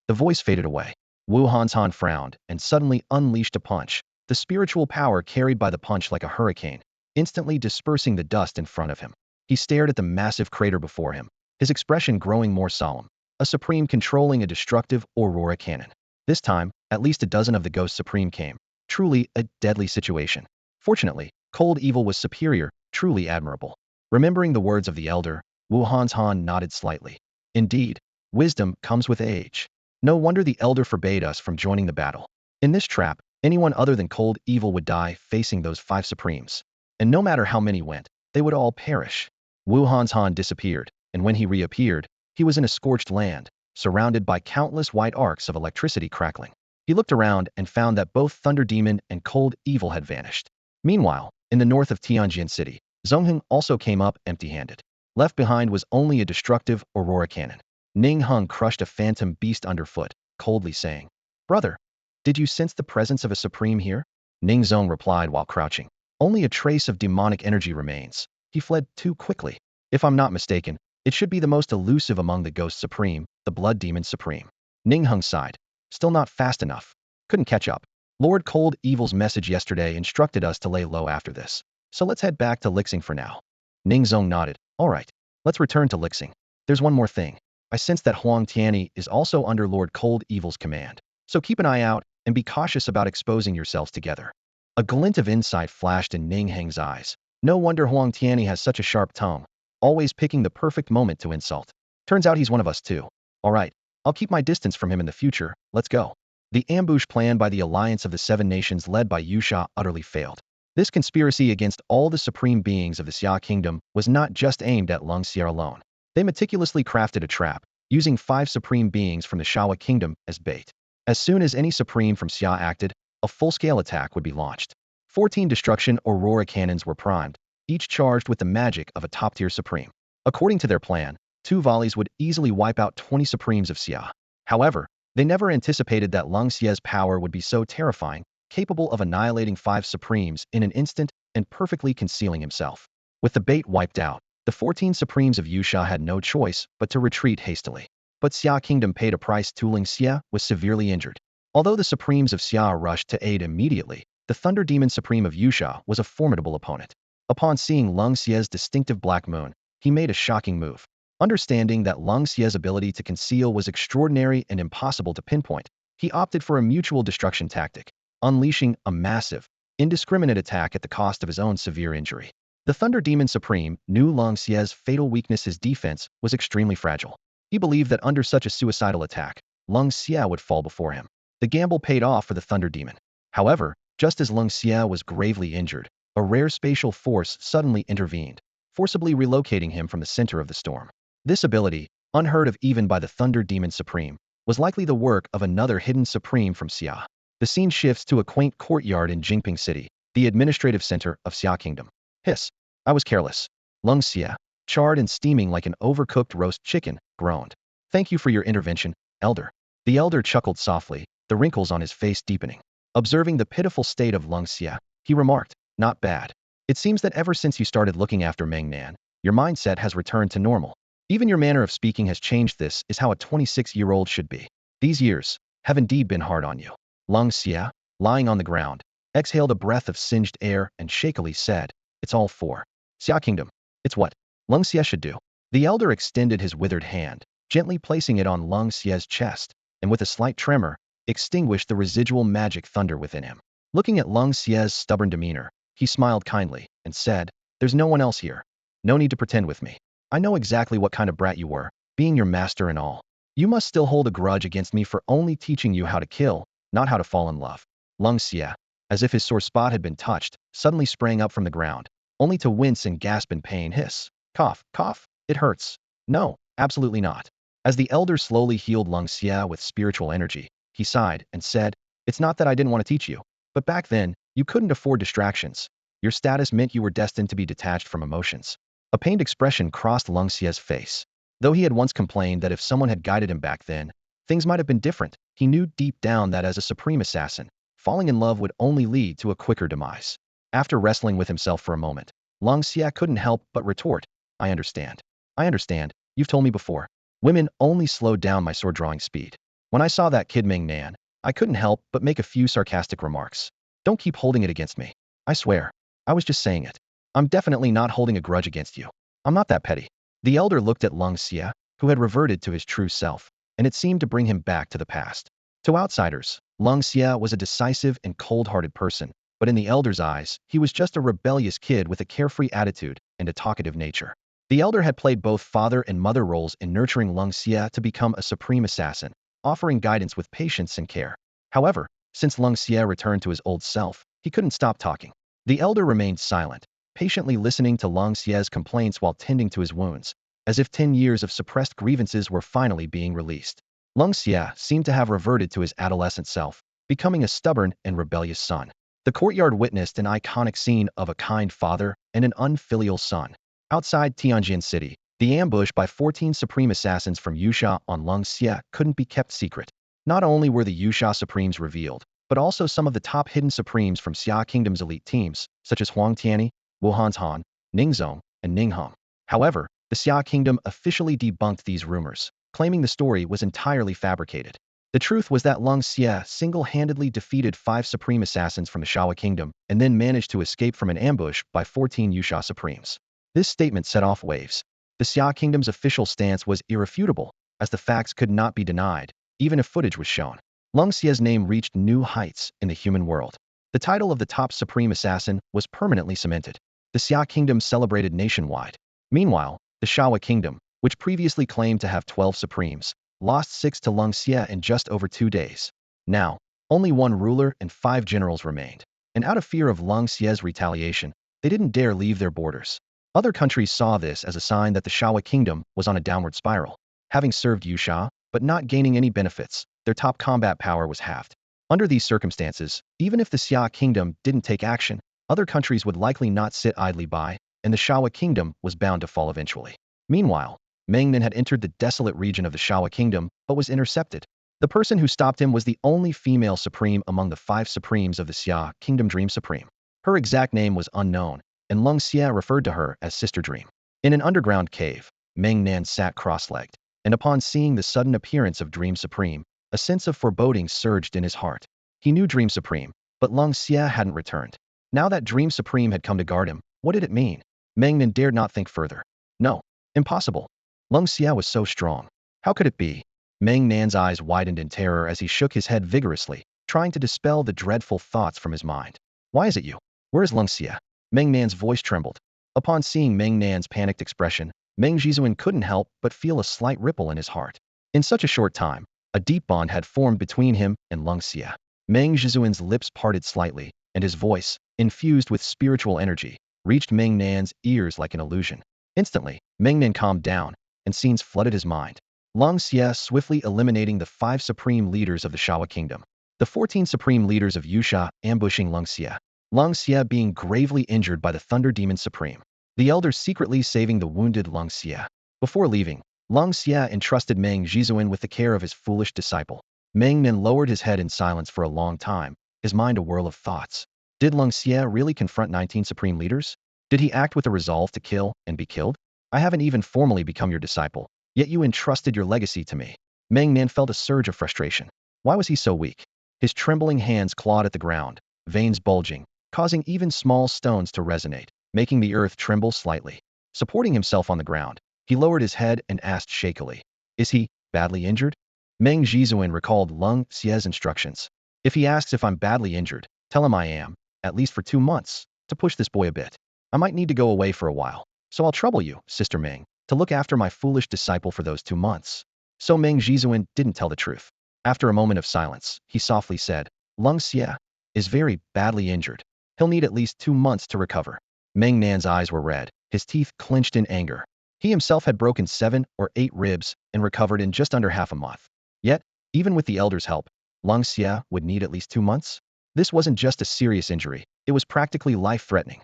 The voice faded away. Wu Han frowned and suddenly unleashed a punch, the spiritual power carried by the punch like a hurricane, instantly dispersing the dust in front of him. He stared at the massive crater before him, his expression growing more solemn. A supreme controlling a destructive aurora cannon. This time, at least a dozen of the Ghost Supreme came. Truly a deadly situation. Fortunately, cold evil was superior, truly admirable. Remembering the words of the elder, Wu Han nodded slightly. Indeed, wisdom comes with age. No wonder the elder forbade us from joining the battle. In this trap, anyone other than cold evil would die facing those 5 supremes. And no matter how many went, they would all perish. Wu Han disappeared, and when he reappeared, he was in a scorched land, surrounded by countless white arcs of electricity crackling. He looked around and found that both Thunder Demon and Cold Evil had vanished. Meanwhile, in the north of Tianjin City, Zongheng also came up empty-handed. Left behind was only a destructive aurora cannon. Ning Hung crushed a phantom beast underfoot, coldly saying, "Brother, did you sense the presence of a supreme here?" Ning Zong replied while crouching, "Only a trace of demonic energy remains. He fled too quickly. If I'm not mistaken, it should be the most elusive among the Ghost Supreme, the Blood Demon Supreme." Ning Hung sighed. "Still not fast enough. Couldn't catch up. Lord Cold Evil's message yesterday instructed us to lay low after this." So let's head back to Lixing for now. Ningzong nodded. All right, let's return to Lixing. There's one more thing. I sense that Huang Tianyi is also under Lord Cold Evil's command. So keep an eye out and be cautious about exposing yourselves together. A glint of insight flashed in Ning Heng's eyes. No wonder Huang Tianyi has such a sharp tongue, always picking the perfect moment to insult. Turns out he's one of us too. All right, I'll keep my distance from him in the future. Let's go. The ambush plan by the alliance of the Seven Nations led by Yusha utterly failed. This conspiracy against all the supreme beings of the Xia kingdom was not just aimed at Leng Xia alone. They meticulously crafted a trap, using 5 supreme beings from the Shawa kingdom as bait. As soon as any supreme from Xia acted, a full-scale attack would be launched. 14 destruction aurora cannons were primed, each charged with the magic of a top-tier supreme. According to their plan, 2 volleys would easily wipe out 20 supremes of Xia. However, they never anticipated that Leng Xia's power would be so terrifying, capable of annihilating 5 supremes in an instant and perfectly concealing himself. With the bait wiped out, the 14 supremes of Yusha had no choice but to retreat hastily. But Xia Kingdom paid a price. Leng Xia was severely injured. Although the supremes of Xia rushed to aid immediately, the Thunder Demon Supreme of Yusha was a formidable opponent. Upon seeing Leng Xia's distinctive black moon, he made a shocking move. Understanding that Leng Xia's ability to conceal was extraordinary and impossible to pinpoint, he opted for a mutual destruction tactic, unleashing a massive, indiscriminate attack at the cost of his own severe injury. The Thunder Demon Supreme knew Leng Xia's fatal weakness. His defense was extremely fragile. He believed that under such a suicidal attack, Leng Xia would fall before him. The gamble paid off for the Thunder Demon. However, just as Leng Xia was gravely injured, a rare spatial force suddenly intervened, forcibly relocating him from the center of the storm. This ability, unheard of even by the Thunder Demon Supreme, was likely the work of another hidden supreme from Xia. The scene shifts to a quaint courtyard in Jingping City, the administrative center of Xia Kingdom. Hiss. I was careless. Leng Xia, charred and steaming like an overcooked roast chicken, groaned. Thank you for your intervention, Elder. The Elder chuckled softly, the wrinkles on his face deepening. Observing the pitiful state of Leng Xia, he remarked, not bad. It seems that ever since you started looking after Meng Nan, your mindset has returned to normal. Even your manner of speaking has changed. This is how a 26-year-old should be. These years have indeed been hard on you. Leng Xia, lying on the ground, exhaled a breath of singed air and shakily said, it's all for Xia Kingdom. It's what Leng Xia should do. The Elder extended his withered hand, gently placing it on Leng Xia's chest, and with a slight tremor, extinguished the residual magic thunder within him. Looking at Leng Xia's stubborn demeanor, he smiled kindly and said, there's no one else here. No need to pretend with me. I know exactly what kind of brat you were, being your master and all. You must still hold a grudge against me for only teaching you how to kill, not how to fall in love. Leng Xia, as if his sore spot had been touched, suddenly sprang up from the ground, only to wince and gasp in pain. Hiss. Cough, cough. It hurts. No, absolutely not. As the Elder slowly healed Leng Xia with spiritual energy, he sighed and said, it's not that I didn't want to teach you, but back then, you couldn't afford distractions. Your status meant you were destined to be detached from emotions. A pained expression crossed Leng Xia's face. Though he had once complained that if someone had guided him back then, things might have been different, he knew deep down that as a supreme assassin, falling in love would only lead to a quicker demise. After wrestling with himself for a moment, Leng Xia couldn't help but retort, I understand. I understand, you've told me before. Women only slowed down my sword-drawing speed. When I saw that kid Meng Nan, I couldn't help but make a few sarcastic remarks. Don't keep holding it against me. I swear. I was just saying it. I'm definitely not holding a grudge against you. I'm not that petty. The Elder looked at Leng Xia, who had reverted to his true self, and it seemed to bring him back to the past. To outsiders, Leng Xia was a decisive and cold-hearted person, but in the Elder's eyes, he was just a rebellious kid with a carefree attitude and a talkative nature. The Elder had played both father and mother roles in nurturing Leng Xia to become a supreme assassin, offering guidance with patience and care. However, since Leng Xia returned to his old self, he couldn't stop talking. The Elder remained silent, patiently listening to Leng Xia's complaints while tending to his wounds, as if 10 years of suppressed grievances were finally being released. Leng Xia seemed to have reverted to his adolescent self, becoming a stubborn and rebellious son. The courtyard witnessed an iconic scene of a kind father and an unfilial son. Outside Tianjin City, the ambush by 14 supreme assassins from Yusha on Leng Xia couldn't be kept secret. Not only were the Yusha supremes revealed, but also some of the top hidden supremes from Xia Kingdom's elite teams, such as Huang Tianyi, Wu Hanshan, Ningzong, and Ningheng. However, the Xia Kingdom officially debunked these rumors, claiming the story was entirely fabricated. The truth was that Leng Xie single-handedly defeated 5 supreme assassins from the Shawa kingdom and then managed to escape from an ambush by 14 Yusha supremes. This statement set off waves. The Xia kingdom's official stance was irrefutable, as the facts could not be denied, even if footage was shown. Leng Xie's name reached new heights in the human world. The title of the top supreme assassin was permanently cemented. The Xia kingdom celebrated nationwide. Meanwhile, the Shawa kingdom, which previously claimed to have 12 supremes, lost 6 to Leng Xie in just over 2 days. Now, only 1 ruler and 5 generals remained. And out of fear of Leng Xie's retaliation, they didn't dare leave their borders. Other countries saw this as a sign that the Shawa kingdom was on a downward spiral. Having served Yusha, but not gaining any benefits, their top combat power was halved. Under these circumstances, even if the Xia kingdom didn't take action, other countries would likely not sit idly by, and the Shawa kingdom was bound to fall eventually. Meanwhile, Meng Nan had entered the desolate region of the Shawa kingdom, but was intercepted. The person who stopped him was the only female supreme among the 5 supremes of the Xia kingdom, Dream Supreme. Her exact name was unknown, and Leng Xie referred to her as Sister Dream. In an underground cave, Meng Nan sat cross-legged, and upon seeing the sudden appearance of Dream Supreme, a sense of foreboding surged in his heart. He knew Dream Supreme, but Leng Xie hadn't returned. Now that Dream Supreme had come to guard him, what did it mean? Meng Nan dared not think further. No, impossible. Leng Xie was so strong. How could it be? Meng Nan's eyes widened in terror as he shook his head vigorously, trying to dispel the dreadful thoughts from his mind. Why is it you? Where is Leng Xie? Meng Nan's voice trembled. Upon seeing Meng Nan's panicked expression, Meng Jizuan couldn't help but feel a slight ripple in his heart. In such a short time, a deep bond had formed between him and Leng Xie. Meng Jizuan's lips parted slightly, and his voice, infused with spiritual energy, reached Meng Nan's ears like an illusion. Instantly, Meng Nan calmed down, and scenes flooded his mind. Leng Xie swiftly eliminating the 5 supreme leaders of the Shawa kingdom. The 14 supreme leaders of Yusha ambushing Leng Xie. Leng Xie being gravely injured by the Thunder Demon Supreme. The elders secretly saving the wounded Leng Xie. Before leaving, Leng Xie entrusted Meng Jizuan with the care of his foolish disciple. Meng Nan lowered his head in silence for a long time, his mind a whirl of thoughts. Did Leng Xie really confront 19 supreme leaders? Did he act with a resolve to kill and be killed? I haven't even formally become your disciple, yet you entrusted your legacy to me. Meng Nan felt a surge of frustration. Why was he so weak? His trembling hands clawed at the ground, veins bulging, causing even small stones to resonate, making the earth tremble slightly. Supporting himself on the ground, he lowered his head and asked shakily, "Is he badly injured?" Meng Jizuan recalled Leng Xie's instructions. "If he asks if I'm badly injured, tell him I am, at least for 2 months, to push this boy a bit. I might need to go away for a while. So I'll trouble you, Sister Meng, to look after my foolish disciple for those 2 months." So Meng Jizuan didn't tell the truth. After a moment of silence, he softly said, "Leng Xie is very badly injured. He'll need at least 2 months to recover." Meng Nan's eyes were red, his teeth clenched in anger. He himself had broken 7 or 8 ribs and recovered in just under half a month. Yet, even with the elders' help, Leng Xie would need at least 2 months? This wasn't just a serious injury, it was practically life-threatening.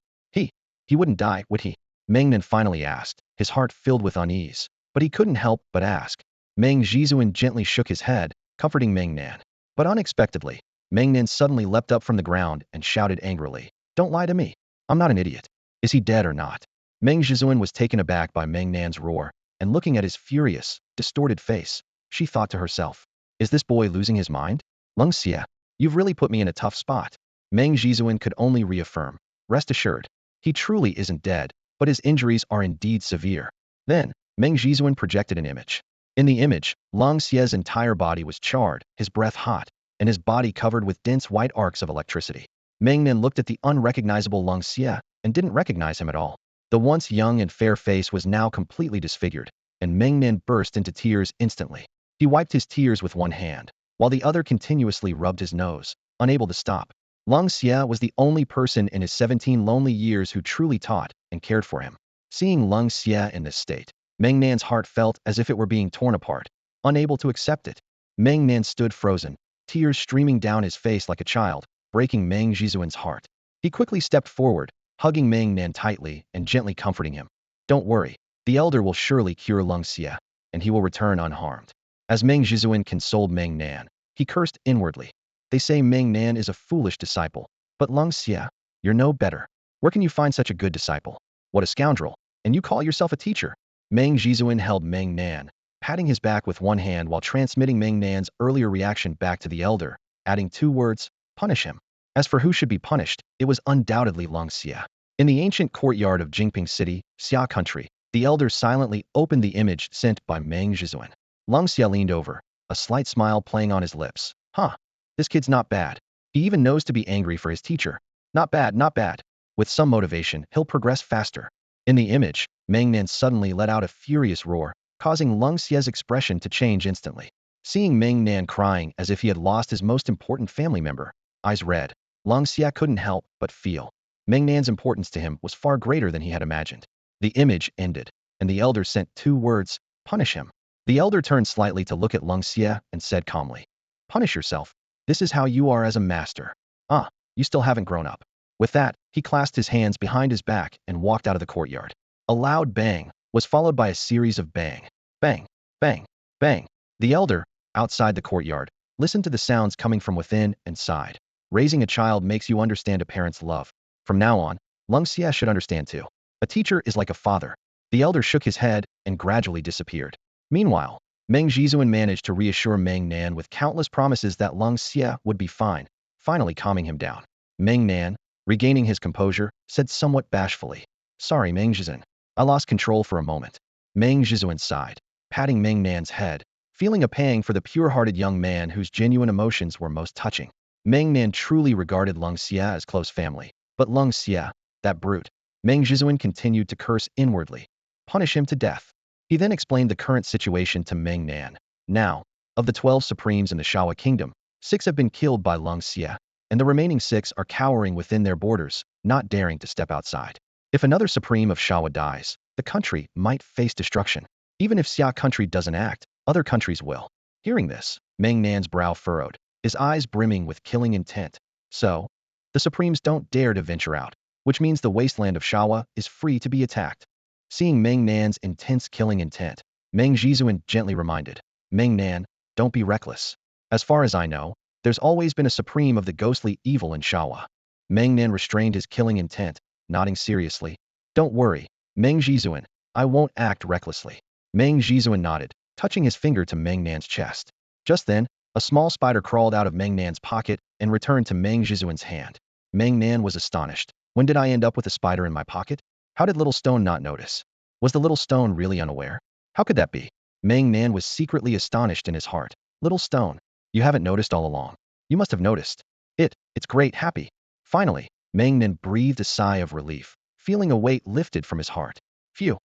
He wouldn't die, would he? Meng Nan finally asked, his heart filled with unease. But he couldn't help but ask. Meng Jizuan gently shook his head, comforting Meng Nan. But unexpectedly, Meng Nan suddenly leapt up from the ground and shouted angrily, "Don't lie to me. I'm not an idiot. Is he dead or not?" Meng Jizuan was taken aback by Meng Nan's roar, and looking at his furious, distorted face, she thought to herself, "Is this boy losing his mind? Leng Xie, you've really put me in a tough spot." Meng Jizuan could only reaffirm, "Rest assured, he truly isn't dead, but his injuries are indeed severe." Then, Meng Jizuan projected an image. In the image, Leng Xie's entire body was charred, his breath hot, and his body covered with dense white arcs of electricity. Meng Nan looked at the unrecognizable Leng Xie and didn't recognize him at all. The once young and fair face was now completely disfigured, and Meng Nan burst into tears instantly. He wiped his tears with one hand, while the other continuously rubbed his nose, unable to stop. Leng Xie was the only person in his 17 lonely years who truly taught and cared for him. Seeing Leng Xie in this state, Meng Nan's heart felt as if it were being torn apart, unable to accept it. Meng Nan stood frozen, tears streaming down his face like a child, breaking Meng Jizuan's heart. He quickly stepped forward, hugging Meng Nan tightly and gently comforting him. "Don't worry, the elder will surely cure Leng Xie, and he will return unharmed." As Meng Jizuan consoled Meng Nan, he cursed inwardly. "They say Meng Nan is a foolish disciple, but Leng Xie, you're no better. Where can you find such a good disciple? What a scoundrel, and you call yourself a teacher?" Meng Jizuan held Meng Nan, patting his back with one hand while transmitting Meng Nan's earlier reaction back to the elder, adding 2 words, punish him. As for who should be punished, it was undoubtedly Lung Xia. In the ancient courtyard of Jingping City, Xia country, the elder silently opened the image sent by Meng Zhizuan. Lung Xia leaned over, a slight smile playing on his lips. Huh, this kid's not bad. He even knows to be angry for his teacher. Not bad, not bad. With some motivation, he'll progress faster. In the image, Meng Nan suddenly let out a furious roar, causing Lung Xia's expression to change instantly. Seeing Meng Nan crying as if he had lost his most important family member, eyes red, Lung Xia couldn't help but feel. Meng Nan's importance to him was far greater than he had imagined. The image ended, and the elder sent 2 words, punish him. The elder turned slightly to look at Lung Xia and said calmly, punish yourself. This is how you are as a master. Ah, you still haven't grown up. With that, he clasped his hands behind his back and walked out of the courtyard. A loud bang was followed by a series of bang, bang, bang, bang. The elder, outside the courtyard, listened to the sounds coming from within and sighed. Raising a child makes you understand a parent's love. From now on, Lung Xia should understand too. A teacher is like a father. The elder shook his head and gradually disappeared. Meanwhile, Meng Zhizuan managed to reassure Meng Nan with countless promises that Lung Xia would be fine, finally calming him down. Meng Nan, regaining his composure, said somewhat bashfully, sorry Meng Zhizuan, I lost control for a moment. Meng Zhizuan sighed, patting Meng Nan's head, feeling a pang for the pure-hearted young man whose genuine emotions were most touching. Meng Nan truly regarded Lung Xia as close family, but Lung Xia, that brute. Meng Zhizuan continued to curse inwardly. Punish him to death. He then explained the current situation to Meng Nan. Now, of the 12 supremes in the Shawa kingdom, 6 have been killed by Lung Xia, and the remaining 6 are cowering within their borders, not daring to step outside. If another supreme of Shawa dies, the country might face destruction. Even if Xia country doesn't act, other countries will. Hearing this, Meng Nan's brow furrowed, his eyes brimming with killing intent. So, the supremes don't dare to venture out, which means the wasteland of Shawa is free to be attacked. Seeing Meng Nan's intense killing intent, Meng Zhizuan gently reminded, Meng Nan, don't be reckless. As far as I know, there's always been a supreme of the ghostly evil in Shawa. Meng Nan restrained his killing intent, nodding seriously. Don't worry, Meng Zhizuan, I won't act recklessly. Meng Zhizuan nodded, touching his finger to Meng Nan's chest. Just then, a small spider crawled out of Meng Nan's pocket and returned to Meng Zhizuan's hand. Meng Nan was astonished. When did I end up with a spider in my pocket? How did Little Stone not notice? Was the Little Stone really unaware? How could that be? Meng Nan was secretly astonished in his heart. Little Stone, you haven't noticed all along. You must have noticed. It's great, happy. Finally, Meng Nan breathed a sigh of relief, feeling a weight lifted from his heart. Phew.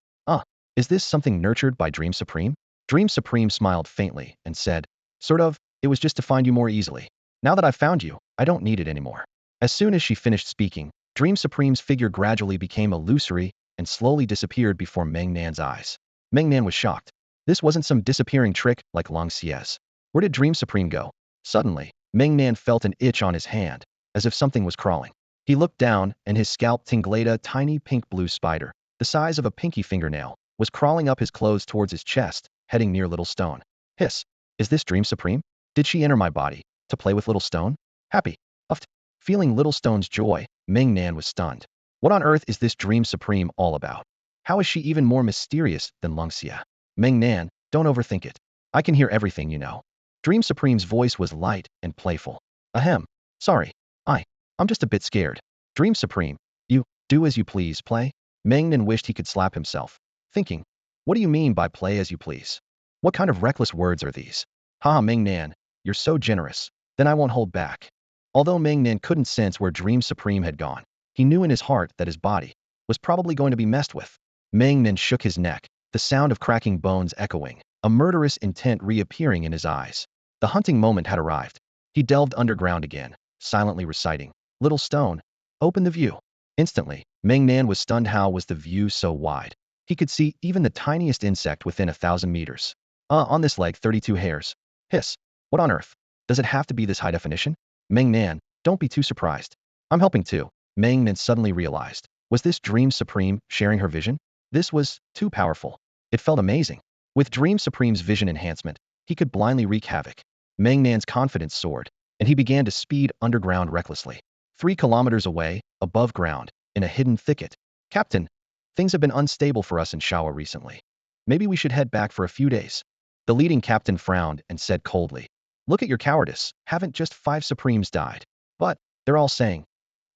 Is this something nurtured by Dream Supreme? Dream Supreme smiled faintly and said, sort of, it was just to find you more easily. Now that I've found you, I don't need it anymore. As soon as she finished speaking, Dream Supreme's figure gradually became illusory and slowly disappeared before Meng Nan's eyes. Meng Nan was shocked. This wasn't some disappearing trick like Lung Xia's. Where did Dream Supreme go? Suddenly, Meng Nan felt an itch on his hand, as if something was crawling. He looked down, and his scalp tingled. A tiny pink-blue spider, the size of a pinky fingernail, was crawling up his clothes towards his chest, heading near Little Stone. Hiss. Is this Dream Supreme? Did she enter my body to play with Little Stone? Happy. Uffed. Feeling Little Stone's joy, Meng Nan was stunned. What on earth is this Dream Supreme all about? How is she even more mysterious than Lung Xia? Meng Nan, don't overthink it. I can hear everything you know. Dream Supreme's voice was light and playful. Ahem. Sorry. I'm just a bit scared. Dream Supreme, you, do as you please, play? Meng Nan wished he could slap himself, thinking, what do you mean by play as you please? What kind of reckless words are these? Haha, Meng Nan, you're so generous. Then I won't hold back. Although Meng Nan couldn't sense where Dream Supreme had gone, he knew in his heart that his body was probably going to be messed with. Meng Nan shook his neck, the sound of cracking bones echoing, a murderous intent reappearing in his eyes. The hunting moment had arrived. He delved underground again, silently reciting, Little Stone, open the view. Instantly, Meng Nan was stunned. How was the view so wide? He could see even the tiniest insect within 1,000 meters. On this leg, 32 hairs. Hiss. What on earth? Does it have to be this high definition? Meng Nan, don't be too surprised. I'm helping too. Meng Nan suddenly realized. Was this Dream Supreme sharing her vision? This was too powerful. It felt amazing. With Dream Supreme's vision enhancement, he could blindly wreak havoc. Meng Nan's confidence soared, and he began to speed underground recklessly. 3 kilometers away, above ground, in a hidden thicket. Captain, things have been unstable for us in Shawa recently. Maybe we should head back for a few days. The leading captain frowned and said coldly, "Look at your cowardice. Haven't just 5 supremes died? But, they're all saying,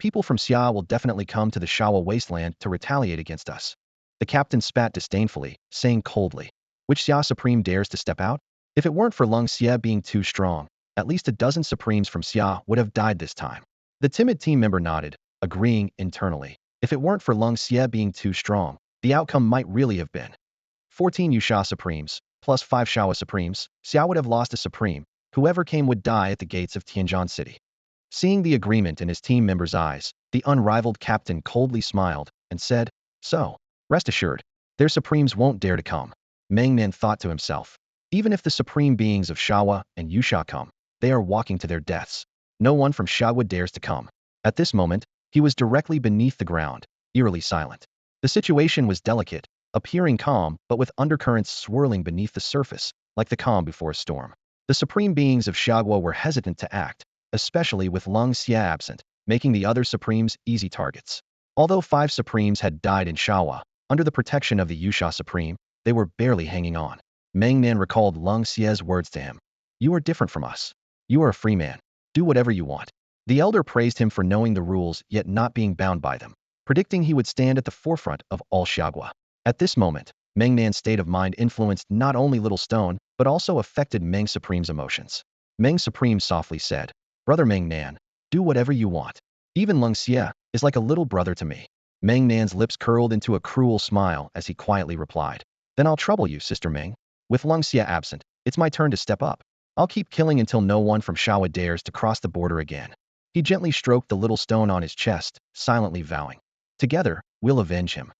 people from Xia will definitely come to the Shawa wasteland to retaliate against us." The captain spat disdainfully, saying coldly, "Which Xia supreme dares to step out? If it weren't for Lung Xia being too strong, at least a dozen supremes from Xia would have died this time." The timid team member nodded, agreeing internally. If it weren't for Lung Xia being too strong, the outcome might really have been 14 Yusha Supremes, plus 5 Shawa Supremes. Xia would have lost a Supreme. Whoever came would die at the gates of Tianjin City. Seeing the agreement in his team member's eyes, the unrivaled captain coldly smiled and said, "So, rest assured, their Supremes won't dare to come." Meng Nan thought to himself, even if the supreme beings of Shawa and Yusha come, they are walking to their deaths. No one from Shawa dares to come. At this moment, he was directly beneath the ground, eerily silent. The situation was delicate, appearing calm but with undercurrents swirling beneath the surface, like the calm before a storm. The supreme beings of Shagwa were hesitant to act, especially with Lung Xia absent, making the other supremes easy targets. Although 5 supremes had died in Shawa, under the protection of the Yusha supreme, they were barely hanging on. Meng Nan recalled Lung Xia's words to him. "You are different from us. You are a free man. Do whatever you want." The elder praised him for knowing the rules yet not being bound by them, predicting he would stand at the forefront of all Xiagua. At this moment, Meng Nan's state of mind influenced not only Little Stone, but also affected Meng Supreme's emotions. Meng Supreme softly said, "Brother Meng Nan, do whatever you want. Even Lung Xia is like a little brother to me." Meng Nan's lips curled into a cruel smile as he quietly replied, "Then I'll trouble you, Sister Meng. With Lung Xia absent, it's my turn to step up. I'll keep killing until no one from Shawa dares to cross the border again." He gently stroked the little stone on his chest, silently vowing, "Together, we'll avenge him."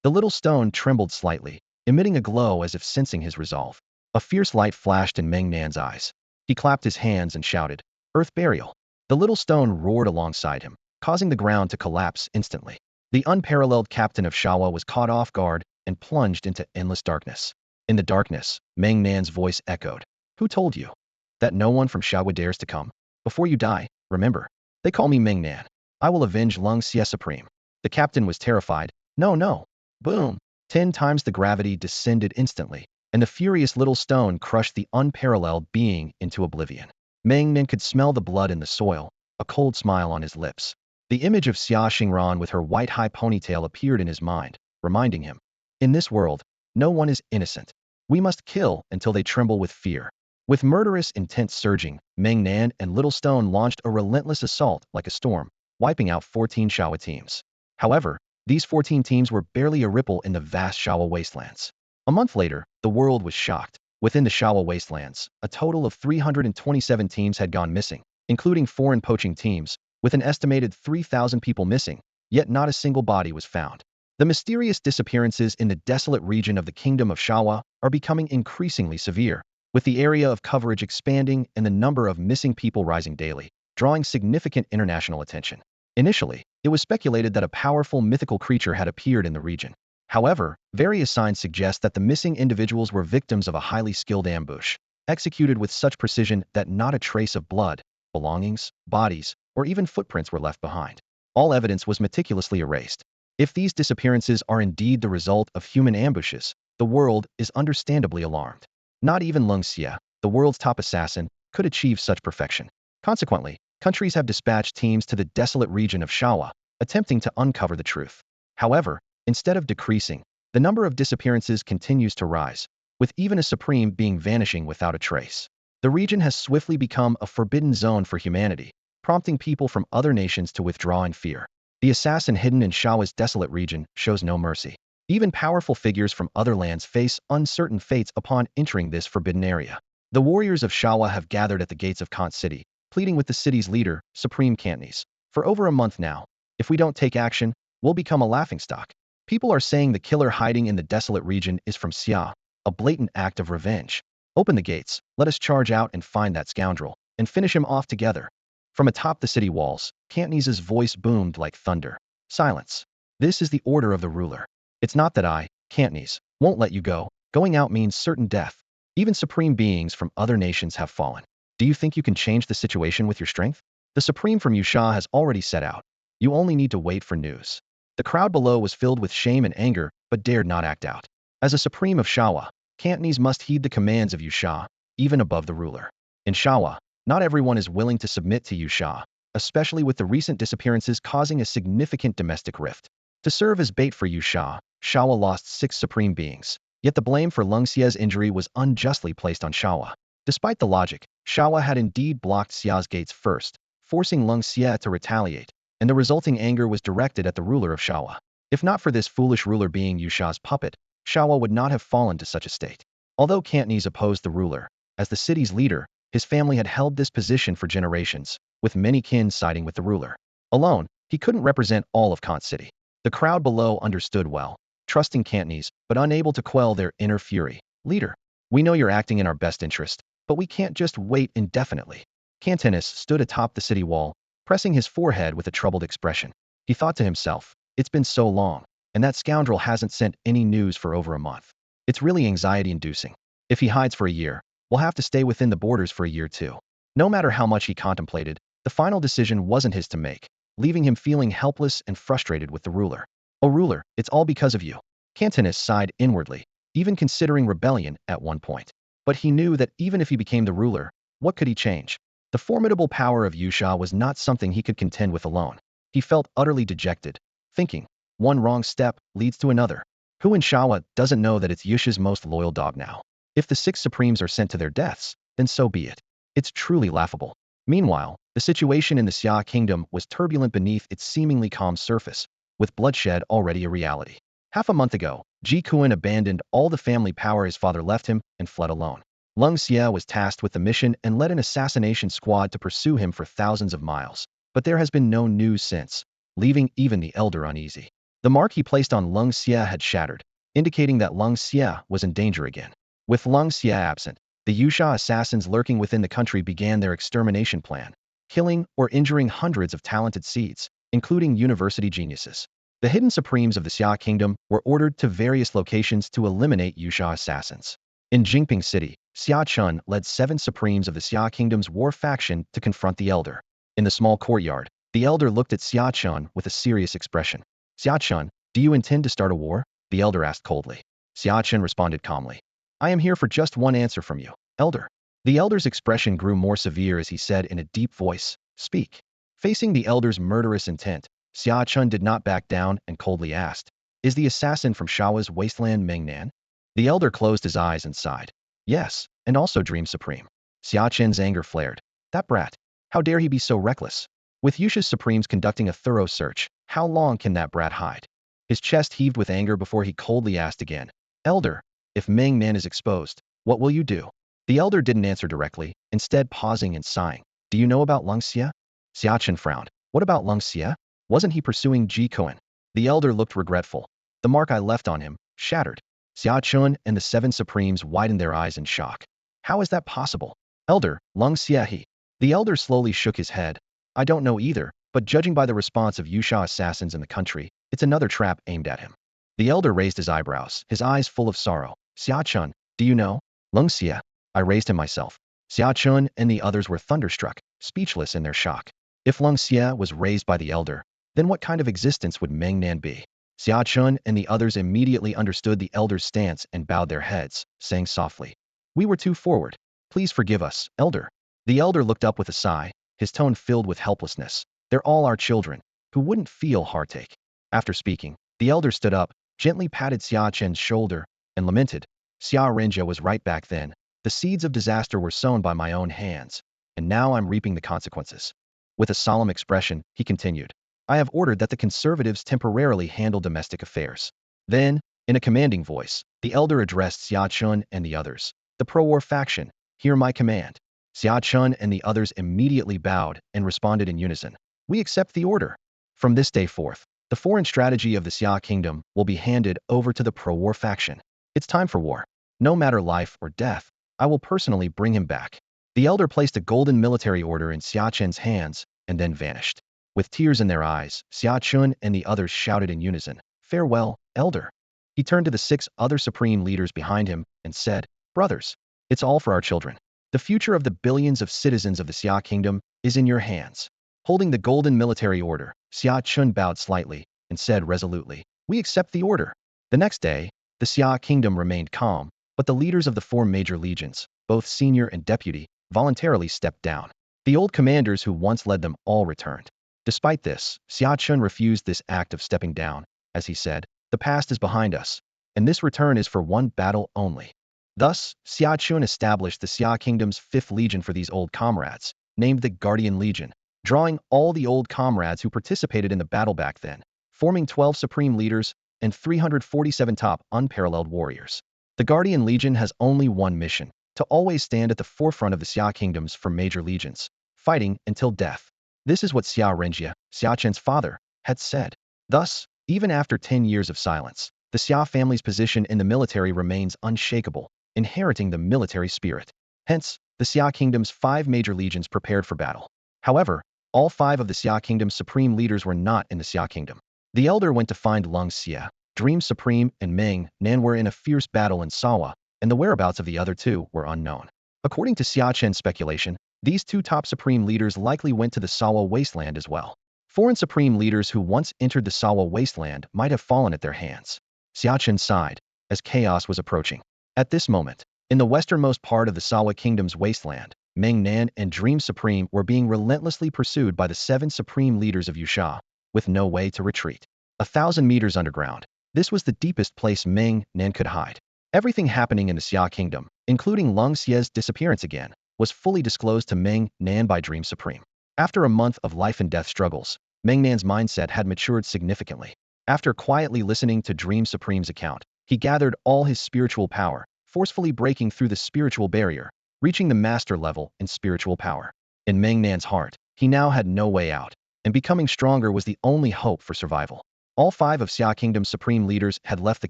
The little stone trembled slightly, emitting a glow as if sensing his resolve. A fierce light flashed in Meng Nan's eyes. He clapped his hands and shouted, "Earth burial." The little stone roared alongside him, causing the ground to collapse instantly. The unparalleled captain of Shawa was caught off guard and plunged into endless darkness. In the darkness, Meng Nan's voice echoed, "Who told you that no one from Shawa dares to come? Before you die, remember, they call me Meng Nan. I will avenge Lung Xia Supreme." The captain was terrified. "No, no." Boom! 10 times the gravity descended instantly, and the furious little stone crushed the unparalleled being into oblivion. Meng Nan could smell the blood in the soil, a cold smile on his lips. The image of Xia Xingran with her white high ponytail appeared in his mind, reminding him, "In this world, no one is innocent. We must kill until they tremble with fear." With murderous intent surging, Meng Nan and Little Stone launched a relentless assault like a storm, wiping out 14 Shawa teams. However, these 14 teams were barely a ripple in the vast Shawa wastelands. A month later, the world was shocked. Within the Shawa wastelands, a total of 327 teams had gone missing, including foreign poaching teams, with an estimated 3,000 people missing, yet not a single body was found. The mysterious disappearances in the desolate region of the Kingdom of Shawa are becoming increasingly severe, with the area of coverage expanding and the number of missing people rising daily, drawing significant international attention. Initially, it was speculated that a powerful mythical creature had appeared in the region. However, various signs suggest that the missing individuals were victims of a highly skilled ambush, executed with such precision that not a trace of blood, belongings, bodies, or even footprints were left behind. All evidence was meticulously erased. If these disappearances are indeed the result of human ambushes, the world is understandably alarmed. Not even Lung Xia, the world's top assassin, could achieve such perfection. Consequently, countries have dispatched teams to the desolate region of Shawa, attempting to uncover the truth. However, instead of decreasing, the number of disappearances continues to rise, with even a supreme being vanishing without a trace. The region has swiftly become a forbidden zone for humanity, prompting people from other nations to withdraw in fear. The assassin hidden in Shawa's desolate region shows no mercy. Even powerful figures from other lands face uncertain fates upon entering this forbidden area. The warriors of Shawa have gathered at the gates of Kant City, pleading with the city's leader, Supreme Cantonese, for over a month now. "If we don't take action, we'll become a laughingstock." People are saying the killer hiding in the desolate region is from Xia, a blatant act of revenge. "Open the gates, let us charge out and find that scoundrel, and finish him off together." From atop the city walls, Cantonese's voice boomed like thunder. "Silence. This is the order of the ruler. It's not that I, Cantonese, won't let you go. Going out means certain death. Even supreme beings from other nations have fallen. Do you think you can change the situation with your strength? The supreme from Yusha has already set out. You only need to wait for news." The crowd below was filled with shame and anger, but dared not act out. As a supreme of Shawa, Cantonese must heed the commands of Yusha, even above the ruler. In Shawa, not everyone is willing to submit to Yusha, especially with the recent disappearances causing a significant domestic rift. To serve as bait for Yusha, Shawa lost 6 supreme beings, yet the blame for Leng Xia's injury was unjustly placed on Shawa. Despite the logic, Shawa had indeed blocked Xia's gates first, forcing Leng Xia to retaliate, and the resulting anger was directed at the ruler of Shawa. If not for this foolish ruler being Yusha's puppet, Shawa would not have fallen to such a state. Although Cantonese opposed the ruler, as the city's leader, his family had held this position for generations, with many kin siding with the ruler. Alone, he couldn't represent all of Kant City. The crowd below understood well, trusting Cantonese, but unable to quell their inner fury. Leader, we know you're acting in our best interest, but we can't just wait indefinitely. Cantonese stood atop the city wall, pressing his forehead with a troubled expression. He thought to himself, it's been so long, and that scoundrel hasn't sent any news for over a month. It's really anxiety-inducing. If he hides for a year, we'll have to stay within the borders for a year too. No matter how much he contemplated, the final decision wasn't his to make, leaving him feeling helpless and frustrated with the ruler. Oh ruler, it's all because of you. Cantonese sighed inwardly, even considering rebellion at one point. But he knew that even if he became the ruler, what could he change? The formidable power of Yusha was not something he could contend with alone. He felt utterly dejected, thinking, one wrong step leads to another. Who in Shawa doesn't know that it's Yusha's most loyal dog now? If the 6 supremes are sent to their deaths, then so be it. It's truly laughable. Meanwhile, the situation in the Xia kingdom was turbulent beneath its seemingly calm surface, with bloodshed already a reality. Half a month ago, Ji Kuan abandoned all the family power his father left him and fled alone. Leng Xia was tasked with the mission and led an assassination squad to pursue him for thousands of miles. But there has been no news since, leaving even the elder uneasy. The mark he placed on Leng Xia had shattered, indicating that Leng Xia was in danger again. With Leng Xia absent, the Yusha assassins lurking within the country began their extermination plan, killing or injuring hundreds of talented seeds, including university geniuses. The hidden supremes of the Xia kingdom were ordered to various locations to eliminate Yusha assassins. In Jingping City, Xia Chun led 7 supremes of the Xia kingdom's war faction to confront the elder. In the small courtyard, the elder looked at Xia Chun with a serious expression. Xia Chun, do you intend to start a war? The elder asked coldly. Xia Chun responded calmly. I am here for just one answer from you, elder. The elder's expression grew more severe as he said in a deep voice, speak. Facing the elder's murderous intent, Xia Chun did not back down and coldly asked, is the assassin from Shawa's wasteland Meng Nan? The elder closed his eyes and sighed. Yes, and also Dream Supreme. Xia Chun's anger flared. That brat. How dare he be so reckless? With Yusha's supremes conducting a thorough search, how long can that brat hide? His chest heaved with anger before he coldly asked again, elder, if Meng Nan is exposed, what will you do? The elder didn't answer directly, instead pausing and sighing. Do you know about Leng Xia? Xia Chun frowned. What about Leng Xia? Wasn't he pursuing Ji Kuan? The elder looked regretful. The mark I left on him, shattered. Xia Chun and the 7 supremes widened their eyes in shock. How is that possible? Elder, Leng Xia he. The elder slowly shook his head. I don't know either, but judging by the response of Yusha assassins in the country, it's another trap aimed at him. The elder raised his eyebrows, his eyes full of sorrow. Xia Chun, do you know? Leng Xia. I raised him myself. Xia Chun and the others were thunderstruck, speechless in their shock. If Leng Xia was raised by the elder, then what kind of existence would Meng Nan be? Xia Chun and the others immediately understood the elder's stance and bowed their heads, saying softly, we were too forward. Please forgive us, elder. The elder looked up with a sigh, his tone filled with helplessness. They're all our children. Who wouldn't feel heartache? After speaking, the elder stood up, gently patted Xia Chen's shoulder, and lamented, Xia Renjia was right back then. The seeds of disaster were sown by my own hands, and now I'm reaping the consequences. With a solemn expression, he continued, I have ordered that the conservatives temporarily handle domestic affairs. Then, in a commanding voice, the elder addressed Xia Chun and the others. The pro-war faction, hear my command. Xia Chun and the others immediately bowed and responded in unison. We accept the order. From this day forth, the foreign strategy of the Xia kingdom will be handed over to the pro-war faction. It's time for war. No matter life or death, I will personally bring him back. The elder placed a golden military order in Xia Chen's hands and then vanished. With tears in their eyes, Xia Chun and the others shouted in unison, farewell, elder. He turned to the 6 other supreme leaders behind him and said, brothers, it's all for our children. The future of the billions of citizens of the Xia kingdom is in your hands. Holding the golden military order, Xia Chun bowed slightly and said resolutely, we accept the order. The next day, the Xia kingdom remained calm, but the leaders of the 4 major legions, both senior and deputy, voluntarily stepped down. The old commanders who once led them all returned. Despite this, Xia Chun refused this act of stepping down. As he said, the past is behind us, and this return is for one battle only. Thus, Xia Chun established the Xia Kingdom's 5th legion for these old comrades, named the Guardian Legion, drawing all the old comrades who participated in the battle back then, forming 12 supreme leaders and 347 top unparalleled warriors. The Guardian Legion has only one mission: to always stand at the forefront of the Xia Kingdoms for major legions, fighting until death. This is what Xia Renjie, Xia Chen's father, had said. Thus, even after 10 years of silence, the Xia family's position in the military remains unshakable, inheriting the military spirit. Hence, the Xia Kingdom's 5 major legions prepared for battle. However, all 5 of the Xia Kingdom's supreme leaders were not in the Xia Kingdom. The elder went to find Lung Xie, Dream Supreme, and Meng Nan were in a fierce battle in Sawa, and the whereabouts of the other 2 were unknown. According to Xia Chen's speculation, these 2 top supreme leaders likely went to the Sawa wasteland as well. Foreign supreme leaders who once entered the Sawa wasteland might have fallen at their hands. Xia Chen sighed as chaos was approaching. At this moment, in the westernmost part of the Sawa Kingdom's wasteland, Meng Nan and Dream Supreme were being relentlessly pursued by the 7 supreme leaders of Yusha, with no way to retreat. 1,000 meters underground, this was the deepest place Meng Nan could hide. Everything happening in the Xia Kingdom, including Lung Xie's disappearance again, was fully disclosed to Meng Nan by Dream Supreme. After a month of life and death struggles, Meng Nan's mindset had matured significantly. After quietly listening to Dream Supreme's account, he gathered all his spiritual power, forcefully breaking through the spiritual barrier, reaching the master level in spiritual power. In Meng Nan's heart, he now had no way out, and becoming stronger was the only hope for survival. All 5 of Xia Kingdom's supreme leaders had left the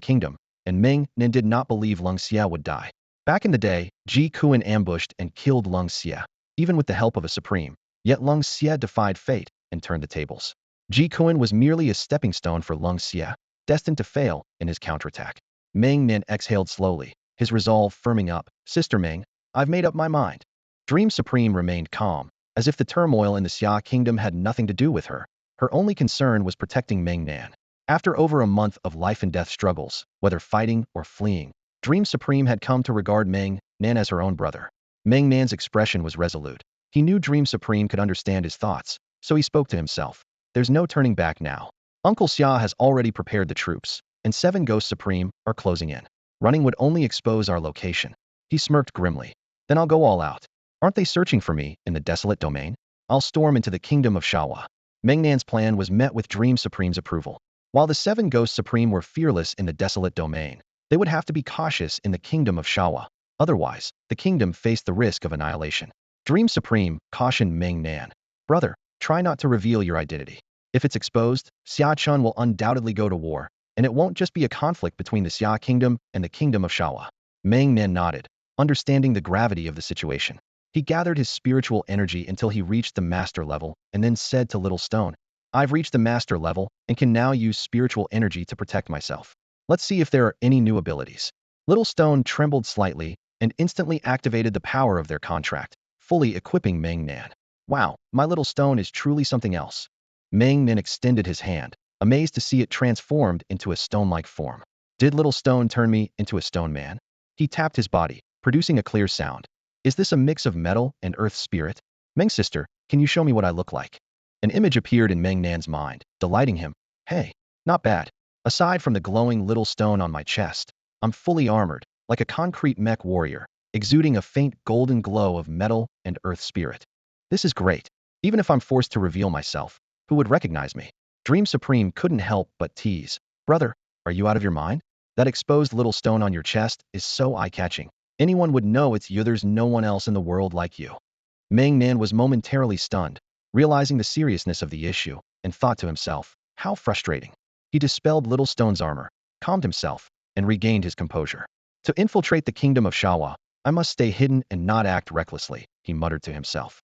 kingdom, and Meng Nan did not believe Lung Xie would die. Back in the day, Ji Kuan ambushed and killed Lung Xie, even with the help of a supreme. Yet Lung Xie defied fate and turned the tables. Ji Kuan was merely a stepping stone for Lung Xie, destined to fail in his counterattack. Meng Nan exhaled slowly, his resolve firming up. Sister Meng, I've made up my mind. Dream Supreme remained calm, as if the turmoil in the Xia Kingdom had nothing to do with her. Her only concern was protecting Meng Nan. After over a month of life and death struggles, whether fighting or fleeing, Dream Supreme had come to regard Meng Nan as her own brother. Meng Nan's expression was resolute. He knew Dream Supreme could understand his thoughts, so he spoke to himself. There's no turning back now. Uncle Xia has already prepared the troops, and 7 Ghost Supreme are closing in. Running would only expose our location. He smirked grimly. Then I'll go all out. Aren't they searching for me in the desolate domain? I'll storm into the kingdom of Shawa. Meng Nan's plan was met with Dream Supreme's approval. While the 7 Ghost Supreme were fearless in the desolate domain, they would have to be cautious in the kingdom of Shawa. Otherwise, the kingdom faced the risk of annihilation. Dream Supreme cautioned Meng Nan. Brother, try not to reveal your identity. If it's exposed, Xia Chun will undoubtedly go to war, and it won't just be a conflict between the Xia Kingdom and the kingdom of Shawa. Meng Nan nodded, understanding the gravity of the situation. He gathered his spiritual energy until he reached the master level, and then said to Little Stone, I've reached the master level and can now use spiritual energy to protect myself. Let's see if there are any new abilities. Little Stone trembled slightly and instantly activated the power of their contract, fully equipping Meng Nan. Wow, my Little Stone is truly something else. Meng Nan extended his hand, amazed to see it transformed into a stone-like form. Did Little Stone turn me into a stone man? He tapped his body, producing a clear sound. Is this a mix of metal and earth spirit? Meng sister, can you show me what I look like? An image appeared in Meng Nan's mind, delighting him. Hey, not bad. Aside from the glowing little stone on my chest, I'm fully armored, like a concrete mech warrior, exuding a faint golden glow of metal and earth spirit. This is great. Even if I'm forced to reveal myself, who would recognize me? Dream Supreme couldn't help but tease. Brother, are you out of your mind? That exposed little stone on your chest is so eye-catching. Anyone would know it's you. There's no one else in the world like you. Meng Nan was momentarily stunned, realizing the seriousness of the issue, and thought to himself, how frustrating. He dispelled Little Stone's armor, calmed himself, and regained his composure. To infiltrate the kingdom of Shawa, I must stay hidden and not act recklessly, he muttered to himself.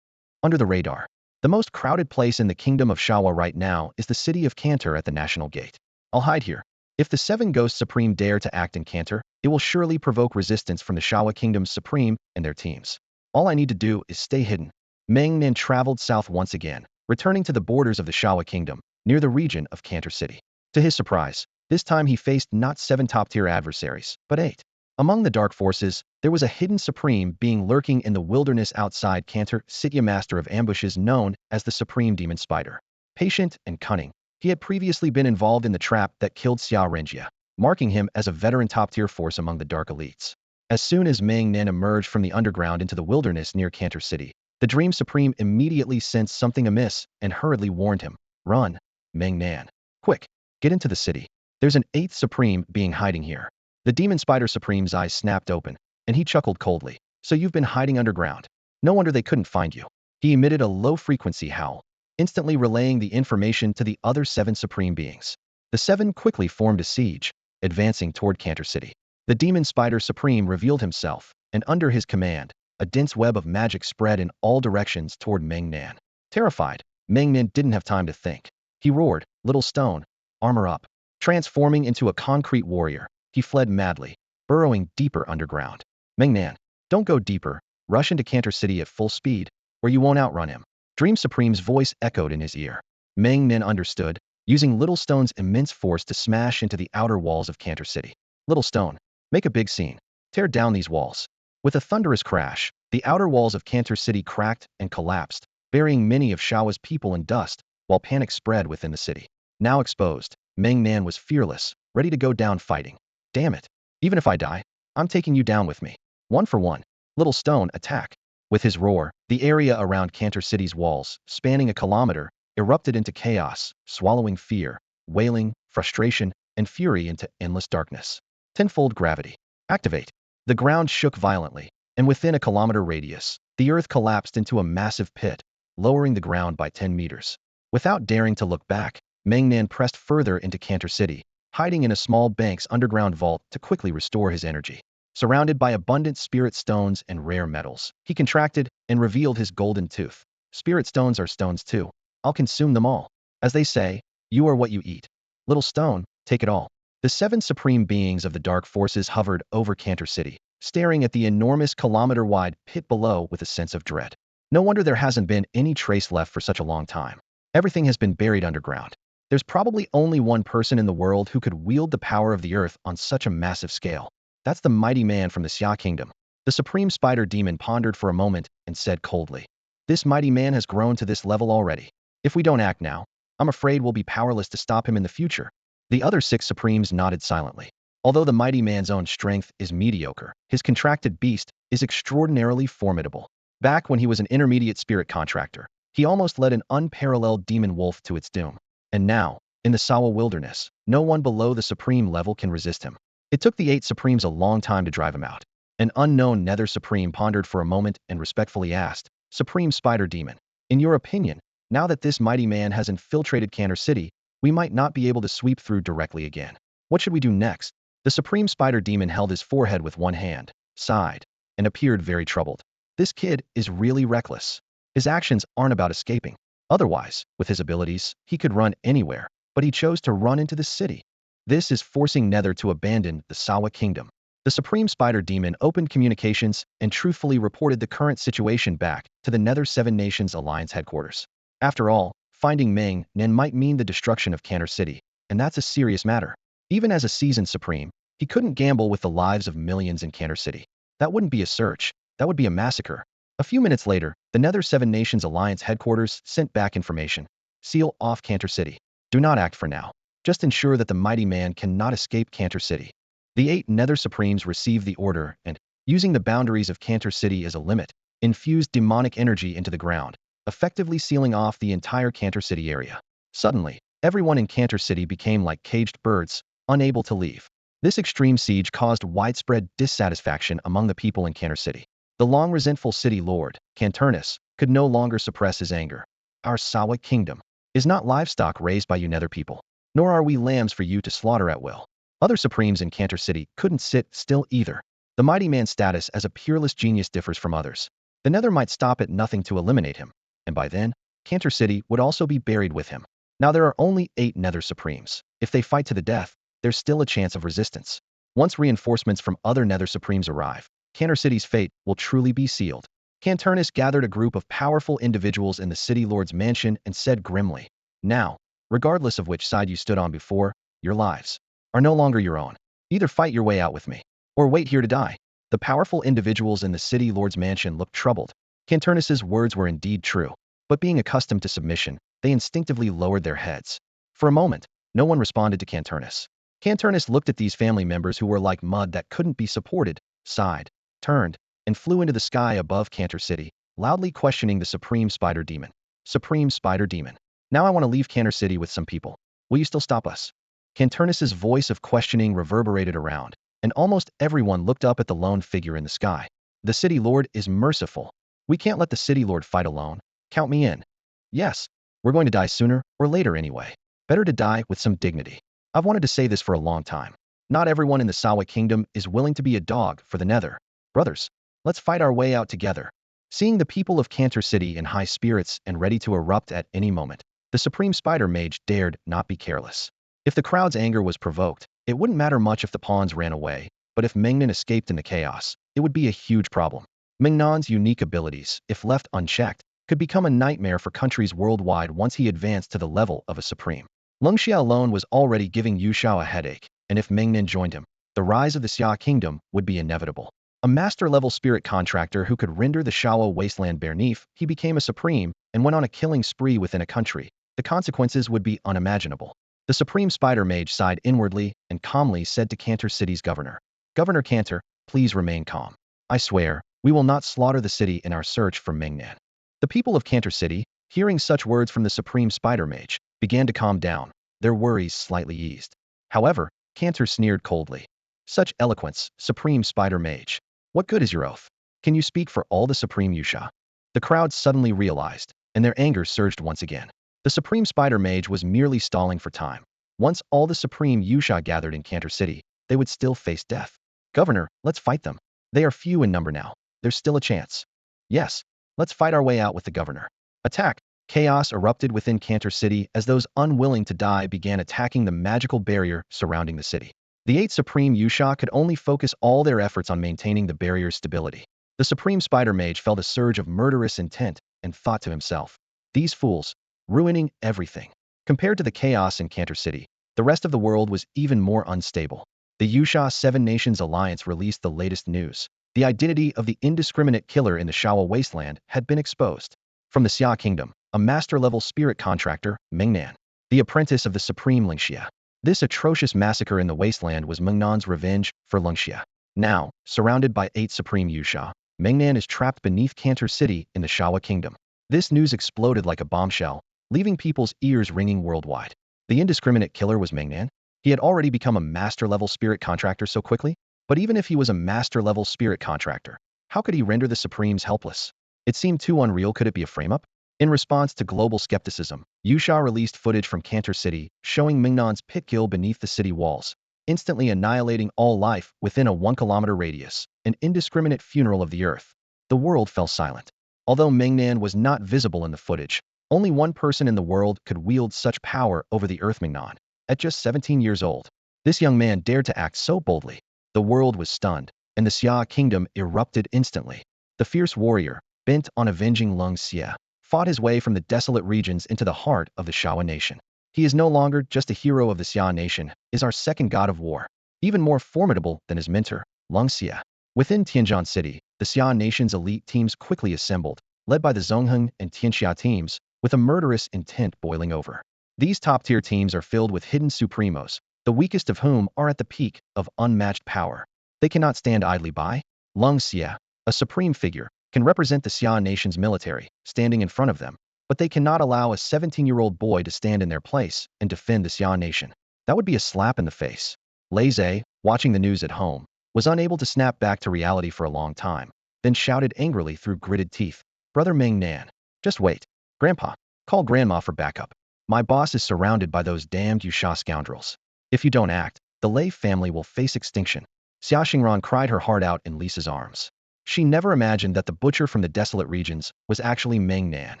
Under the radar. The most crowded place in the kingdom of Shawa right now is the city of Cantor at the National Gate. I'll hide here. If the 7 Ghosts Supreme dare to act in Cantor, it will surely provoke resistance from the Shawa Kingdom's Supreme and their teams. All I need to do is stay hidden. Meng Nan traveled south once again, returning to the borders of the Shawa Kingdom, near the region of Cantor City. To his surprise, this time he faced not 7 top-tier adversaries, but 8. Among the dark forces, there was a hidden supreme being lurking in the wilderness outside Cantor City, a master of ambushes known as the Supreme Demon Spider. Patient and cunning, he had previously been involved in the trap that killed Xia Renjia, marking him as a veteran top-tier force among the dark elites. As soon as Meng Nan emerged from the underground into the wilderness near Cantor City, the Dream Supreme immediately sensed something amiss and hurriedly warned him, "Run, Meng Nan. Quick, get into the city. There's an 8th Supreme being hiding here." The Demon Spider Supreme's eyes snapped open, and he chuckled coldly. "So you've been hiding underground. No wonder they couldn't find you." He emitted a low-frequency howl, instantly relaying the information to the other 7 Supreme beings. The 7 quickly formed a siege, advancing toward Cantor City. The Demon Spider Supreme revealed himself, and under his command, a dense web of magic spread in all directions toward Meng Nan. Terrified, Meng Nan didn't have time to think. He roared, "Little stone, armor up." Transforming into a concrete warrior, he fled madly, burrowing deeper underground. "Meng Nan, don't go deeper. Rush into Cantor City at full speed, or you won't outrun him." Dream Supreme's voice echoed in his ear. Meng Nan understood, using Little Stone's immense force to smash into the outer walls of Cantor City. "Little Stone, make a big scene. Tear down these walls." With a thunderous crash, the outer walls of Cantor City cracked and collapsed, burying many of Shao's people in dust, while panic spread within the city. Now exposed, Meng Nan was fearless, ready to go down fighting. "Damn it. Even if I die, I'm taking you down with me. One for one. Little Stone, attack." With his roar, the area around Cantor City's walls, spanning a kilometer, erupted into chaos, swallowing fear, wailing, frustration, and fury into endless darkness. Tenfold gravity. Activate. The ground shook violently, and within a kilometer radius, the earth collapsed into a massive pit, lowering the ground by 10 meters. Without daring to look back, Meng Nan pressed further into Cantor City, hiding in a small bank's underground vault to quickly restore his energy. Surrounded by abundant spirit stones and rare metals, he contracted and revealed his golden tooth. "Spirit stones are stones too. I'll consume them all. As they say, you are what you eat. Little Stone, take it all." The 7 supreme beings of the dark forces hovered over Cantor City, staring at the enormous kilometer-wide pit below with a sense of dread. No wonder there hasn't been any trace left for such a long time. Everything has been buried underground. There's probably only one person in the world who could wield the power of the earth on such a massive scale. That's the mighty man from the Xia Kingdom. The Supreme Spider Demon pondered for a moment and said coldly, "This mighty man has grown to this level already. If we don't act now, I'm afraid we'll be powerless to stop him in the future." The other 6 Supremes nodded silently. Although the mighty man's own strength is mediocre, his contracted beast is extraordinarily formidable. Back when he was an intermediate spirit contractor, he almost led an unparalleled demon wolf to its doom. And now, in the Sawa wilderness, no one below the supreme level can resist him. It took the 8 Supremes a long time to drive him out. An unknown Nether Supreme pondered for a moment and respectfully asked, "Supreme Spider Demon, in your opinion, now that this mighty man has infiltrated Cantor City, we might not be able to sweep through directly again. What should we do next?" The Supreme Spider Demon held his forehead with one hand, sighed, and appeared very troubled. This kid is really reckless. His actions aren't about escaping. Otherwise, with his abilities, he could run anywhere, but he chose to run into the city. This is forcing Nether to abandon the Sawa Kingdom. The Supreme Spider Demon opened communications and truthfully reported the current situation back to the Nether 7 Nations Alliance headquarters. After all, finding Meng Nan might mean the destruction of Cantor City, and that's a serious matter. Even as a seasoned Supreme, he couldn't gamble with the lives of millions in Cantor City. That wouldn't be a search, that would be a massacre. A few minutes later, the Nether 7 Nations Alliance headquarters sent back information. "Seal off Cantor City. Do not act for now. Just ensure that the mighty man cannot escape Cantor City." The 8 Nether Supremes received the order and, using the boundaries of Cantor City as a limit, infused demonic energy into the ground, effectively sealing off the entire Cantor City area. Suddenly, everyone in Cantor City became like caged birds, unable to leave. This extreme siege caused widespread dissatisfaction among the people in Cantor City. The long resentful city lord, Canturnus, could no longer suppress his anger. "Our Sawa Kingdom is not livestock raised by you Nether people, nor are we lambs for you to slaughter at will." Other Supremes in Cantor City couldn't sit still either. The mighty man's status as a peerless genius differs from others. The Nether might stop at nothing to eliminate him, and by then, Cantor City would also be buried with him. Now there are only 8 Nether Supremes. If they fight to the death, there's still a chance of resistance. Once reinforcements from other Nether Supremes arrive, Cantor City's fate will truly be sealed. Canturnus gathered a group of powerful individuals in the City Lord's mansion and said grimly, "Now, regardless of which side you stood on before, your lives are no longer your own. Either fight your way out with me, or wait here to die. The powerful individuals in the city lord's mansion looked troubled. Canturnus's words were indeed true, but being accustomed to submission, they instinctively lowered their heads. For a moment, no one responded to Canturnus. Canturnus looked at these family members who were like mud that couldn't be supported, sighed, turned, and flew into the sky above Cantor City, loudly questioning the Supreme Spider Demon. Supreme Spider Demon. Now I want to leave Cantor City with some people. Will you still stop us? Canturnus's voice of questioning reverberated around, and almost everyone looked up at the lone figure in the sky. The city lord is merciful. We can't let the city lord fight alone. Count me in. Yes, we're going to die sooner or later anyway. Better to die with some dignity. I've wanted to say this for a long time. Not everyone in the Sawa kingdom is willing to be a dog for the nether. Brothers, let's fight our way out together. Seeing the people of Cantor City in high spirits and ready to erupt at any moment, the Supreme Spider Mage dared not be careless. If the crowd's anger was provoked, it wouldn't matter much if the pawns ran away, but if Meng Nan escaped in the chaos, it would be a huge problem. Meng Nan's unique abilities, if left unchecked, could become a nightmare for countries worldwide once he advanced to the level of a supreme. Leng Xia alone was already giving Yu Xiao a headache, and if Meng Nan joined him, the rise of the Xia kingdom would be inevitable. A master-level spirit contractor who could render the Shaoa wasteland bare knife, he became a supreme and went on a killing spree within a country. The consequences would be unimaginable. The Supreme Spider Mage sighed inwardly and calmly said to Cantor City's governor, Governor Cantor, please remain calm. I swear, we will not slaughter the city in our search for Meng Nan. The people of Cantor City, hearing such words from the Supreme Spider Mage, began to calm down, their worries slightly eased. However, Cantor sneered coldly. Such eloquence, Supreme Spider Mage. What good is your oath? Can you speak for all the Supreme Yusha? The crowd suddenly realized, and their anger surged once again. The Supreme Spider Mage was merely stalling for time. Once all the Supreme Yusha gathered in Cantor City, they would still face death. Governor, let's fight them. They are few in number now. There's still a chance. Yes, let's fight our way out with the governor. Attack! Chaos erupted within Cantor City as those unwilling to die began attacking the magical barrier surrounding the city. The 8 Supreme Yusha could only focus all their efforts on maintaining the barrier's stability. The Supreme Spider Mage felt a surge of murderous intent and thought to himself, these fools, ruining everything. Compared to the chaos in Cantor City, the rest of the world was even more unstable. The Yusha Seven Nations Alliance released the latest news. The identity of the indiscriminate killer in the Shaoa wasteland had been exposed. From the Xia Kingdom, a master-level spirit contractor, Meng Nan, the apprentice of the Supreme Lingxia. This atrocious massacre in the wasteland was Meng Nan's revenge for Lingxia. Now, surrounded by 8 Supreme Yusha, Meng Nan is trapped beneath Cantor City in the Shaoa Kingdom. This news exploded like a bombshell, leaving people's ears ringing worldwide. The indiscriminate killer was Meng Nan? He had already become a master-level spirit contractor so quickly? But even if he was a master-level spirit contractor, how could he render the Supremes helpless? It seemed too unreal. Could it be a frame-up? In response to global skepticism, Yusha released footage from Cantor City showing Meng Nan's pit kill beneath the city walls, instantly annihilating all life within a 1-kilometer radius, an indiscriminate funeral of the earth. The world fell silent. Although Meng Nan was not visible in the footage, only one person in the world could wield such power over the earth. Meng Nan, at just 17 years old, this young man dared to act so boldly. The world was stunned, and the Xia kingdom erupted instantly. The fierce warrior, bent on avenging Leng Xia, fought his way from the desolate regions into the heart of the Shaoa nation. He is no longer just a hero of the Xia nation, is our second god of war, even more formidable than his mentor, Leng Xia. Within Tianjin City, the Xia nation's elite teams quickly assembled, led by the Zhongheng and Tianxia teams, with a murderous intent boiling over. These top-tier teams are filled with hidden supremos, the weakest of whom are at the peak of unmatched power. They cannot stand idly by. Leng Xia, a supreme figure, can represent the Xia nation's military, standing in front of them, but they cannot allow a 17-year-old boy to stand in their place and defend the Xia nation. That would be a slap in the face. Lei Zhe, watching the news at home, was unable to snap back to reality for a long time, then shouted angrily through gritted teeth, Brother Meng Nan, just wait. Grandpa, call Grandma for backup. My boss is surrounded by those damned Yusha scoundrels. If you don't act, the Lei family will face extinction. Xia Xingran cried her heart out in Lisa's arms. She never imagined that the butcher from the desolate regions was actually Meng Nan.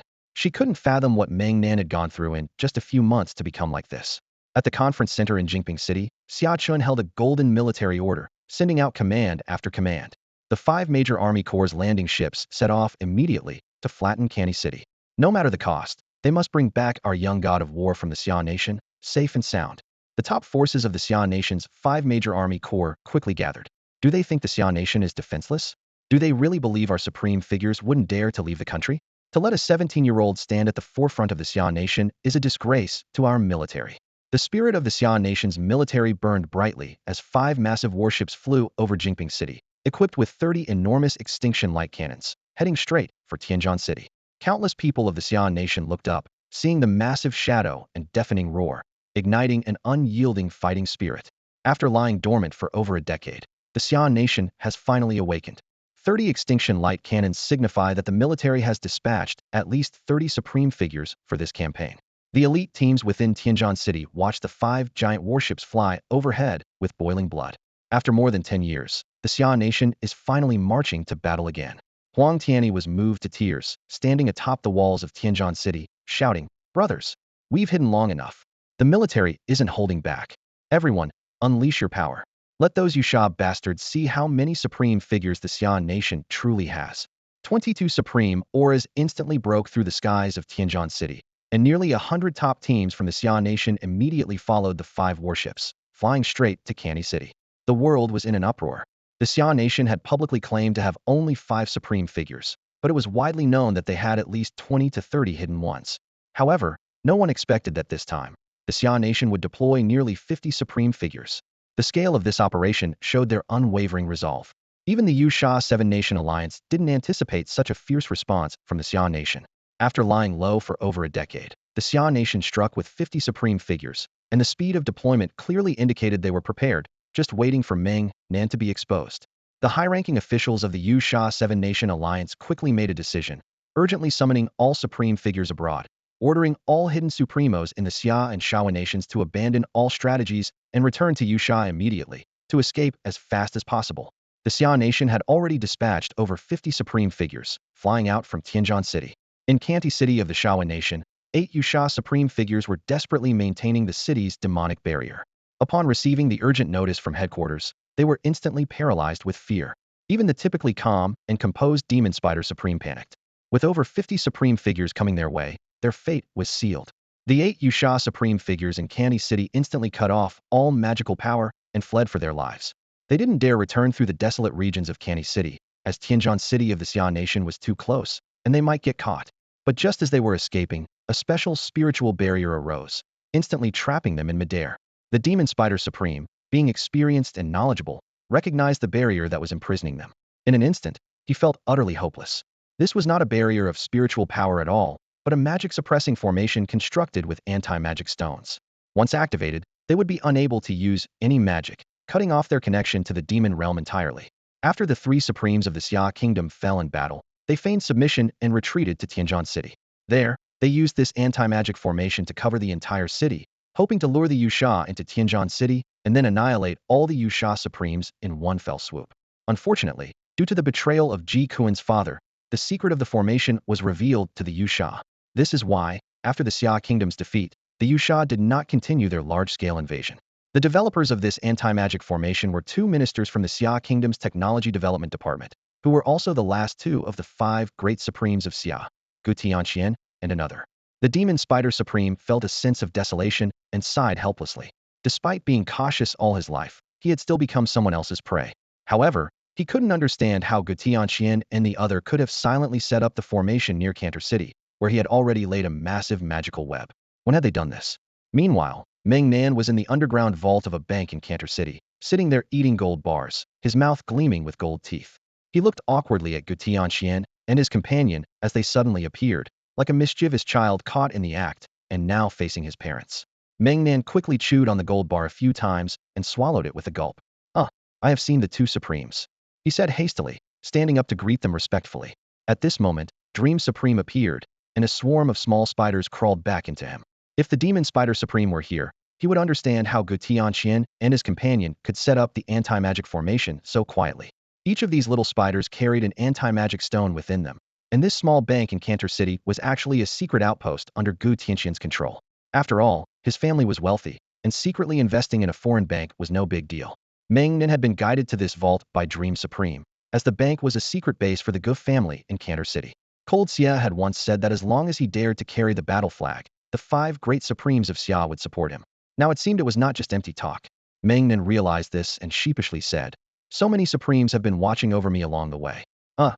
She couldn't fathom what Meng Nan had gone through in just a few months to become like this. At the conference center in Jingping City, Xia Chun held a golden military order, sending out command after command. The 5 major army corps' landing ships set off immediately to flatten Canny City. No matter the cost, they must bring back our young god of war from the Xia nation, safe and sound. The top forces of the Xia nation's 5 major army corps quickly gathered. Do they think the Xia nation is defenseless? Do they really believe our supreme figures wouldn't dare to leave the country? To let a 17-year-old stand at the forefront of the Xia nation is a disgrace to our military. The spirit of the Xia nation's military burned brightly as 5 massive warships flew over Jingping City, equipped with 30 enormous extinction-light cannons, heading straight for Tianjin City. Countless people of the Xia nation looked up, seeing the massive shadow and deafening roar, igniting an unyielding fighting spirit. After lying dormant for over a decade, the Xia nation has finally awakened. 30 extinction-light cannons signify that the military has dispatched at least 30 supreme figures for this campaign. The elite teams within Tianjin City watched the 5 giant warships fly overhead with boiling blood. After more than 10 years, the Xia nation is finally marching to battle again. Huang Tianyi was moved to tears, standing atop the walls of Tianjin City, shouting, "Brothers, we've hidden long enough. The military isn't holding back. Everyone, unleash your power. Let those Yusha bastards see how many supreme figures the Xia nation truly has." 22 supreme auras instantly broke through the skies of Tianjin City, and nearly 100 top teams from the Xia nation immediately followed the 5 warships, flying straight to Canny City. The world was in an uproar. The Xia nation had publicly claimed to have only 5 supreme figures, but it was widely known that they had at least 20 to 30 hidden ones. However, no one expected that this time, the Xia nation would deploy nearly 50 supreme figures. The scale of this operation showed their unwavering resolve. Even the Yusha 7-nation alliance didn't anticipate such a fierce response from the Xia nation. After lying low for over a decade, the Xia nation struck with 50 supreme figures, and the speed of deployment clearly indicated they were prepared, just waiting for Meng Nan to be exposed. The high-ranking officials of the Yusha 7-nation alliance quickly made a decision, urgently summoning all supreme figures abroad, ordering all hidden supremos in the Xia and Shawa nations to abandon all strategies and return to Yusha immediately, to escape as fast as possible. The Xia nation had already dispatched over 50 supreme figures, flying out from Tianjin City. In Canty City of the Shawa nation, 8 Yusha supreme figures were desperately maintaining the city's demonic barrier. Upon receiving the urgent notice from headquarters, they were instantly paralyzed with fear. Even the typically calm and composed Demon Spider Supreme panicked. With over 50 supreme figures coming their way, their fate was sealed. The 8 Yusha supreme figures in Canty City instantly cut off all magical power and fled for their lives. They didn't dare return through the desolate regions of Canty City, as Tianjin City of the Xia nation was too close, and they might get caught. But just as they were escaping, a special spiritual barrier arose, instantly trapping them in midair. The Demon Spider Supreme, being experienced and knowledgeable, recognized the barrier that was imprisoning them. In an instant, he felt utterly hopeless. This was not a barrier of spiritual power at all, but a magic-suppressing formation constructed with anti-magic stones. Once activated, they would be unable to use any magic, cutting off their connection to the demon realm entirely. After the 3 supremes of the Xia kingdom fell in battle, they feigned submission and retreated to Tianjin City. There, they used this anti-magic formation to cover the entire city, hoping to lure the Yusha into Tianjin City and then annihilate all the Yusha supremes in one fell swoop. Unfortunately, due to the betrayal of Ji Kuan's father, the secret of the formation was revealed to the Yusha. This is why, after the Xia kingdom's defeat, the Yusha did not continue their large-scale invasion. The developers of this anti-magic formation were 2 ministers from the Xia kingdom's technology development department, who were also the last 2 of the 5 great supremes of Xia, Gu Tianqian and another. The Demon Spider Supreme felt a sense of desolation and sighed helplessly. Despite being cautious all his life, he had still become someone else's prey. However, he couldn't understand how Gu Tianqian and the other could have silently set up the formation near Cantor City, where he had already laid a massive magical web. When had they done this? Meanwhile, Meng Nan was in the underground vault of a bank in Cantor City, sitting there eating gold bars, his mouth gleaming with gold teeth. He looked awkwardly at Gu Tianqian and his companion as they suddenly appeared, like a mischievous child caught in the act and now facing his parents. Meng Nan quickly chewed on the gold bar a few times and swallowed it with a gulp. I have seen the 2 supremes," he said hastily, standing up to greet them respectfully. At this moment, Dream Supreme appeared, and a swarm of small spiders crawled back into him. If the Demon Spider Supreme were here, he would understand how Gu Tianqian and his companion could set up the anti-magic formation so quietly. Each of these little spiders carried an anti-magic stone within them, and this small bank in Cantor City was actually a secret outpost under Gu Tianqian's control. After all, his family was wealthy, and secretly investing in a foreign bank was no big deal. Meng Nan had been guided to this vault by Dream Supreme, as the bank was a secret base for the Gu family in Cantor City. Cold Xia had once said that as long as he dared to carry the battle flag, the 5 great supremes of Xia would support him. Now it seemed it was not just empty talk. Meng Nan realized this and sheepishly said, So many Supremes have been watching over me along the way.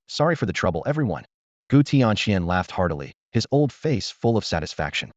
Sorry for the trouble, everyone. Gu Tianqian laughed heartily, his old face full of satisfaction.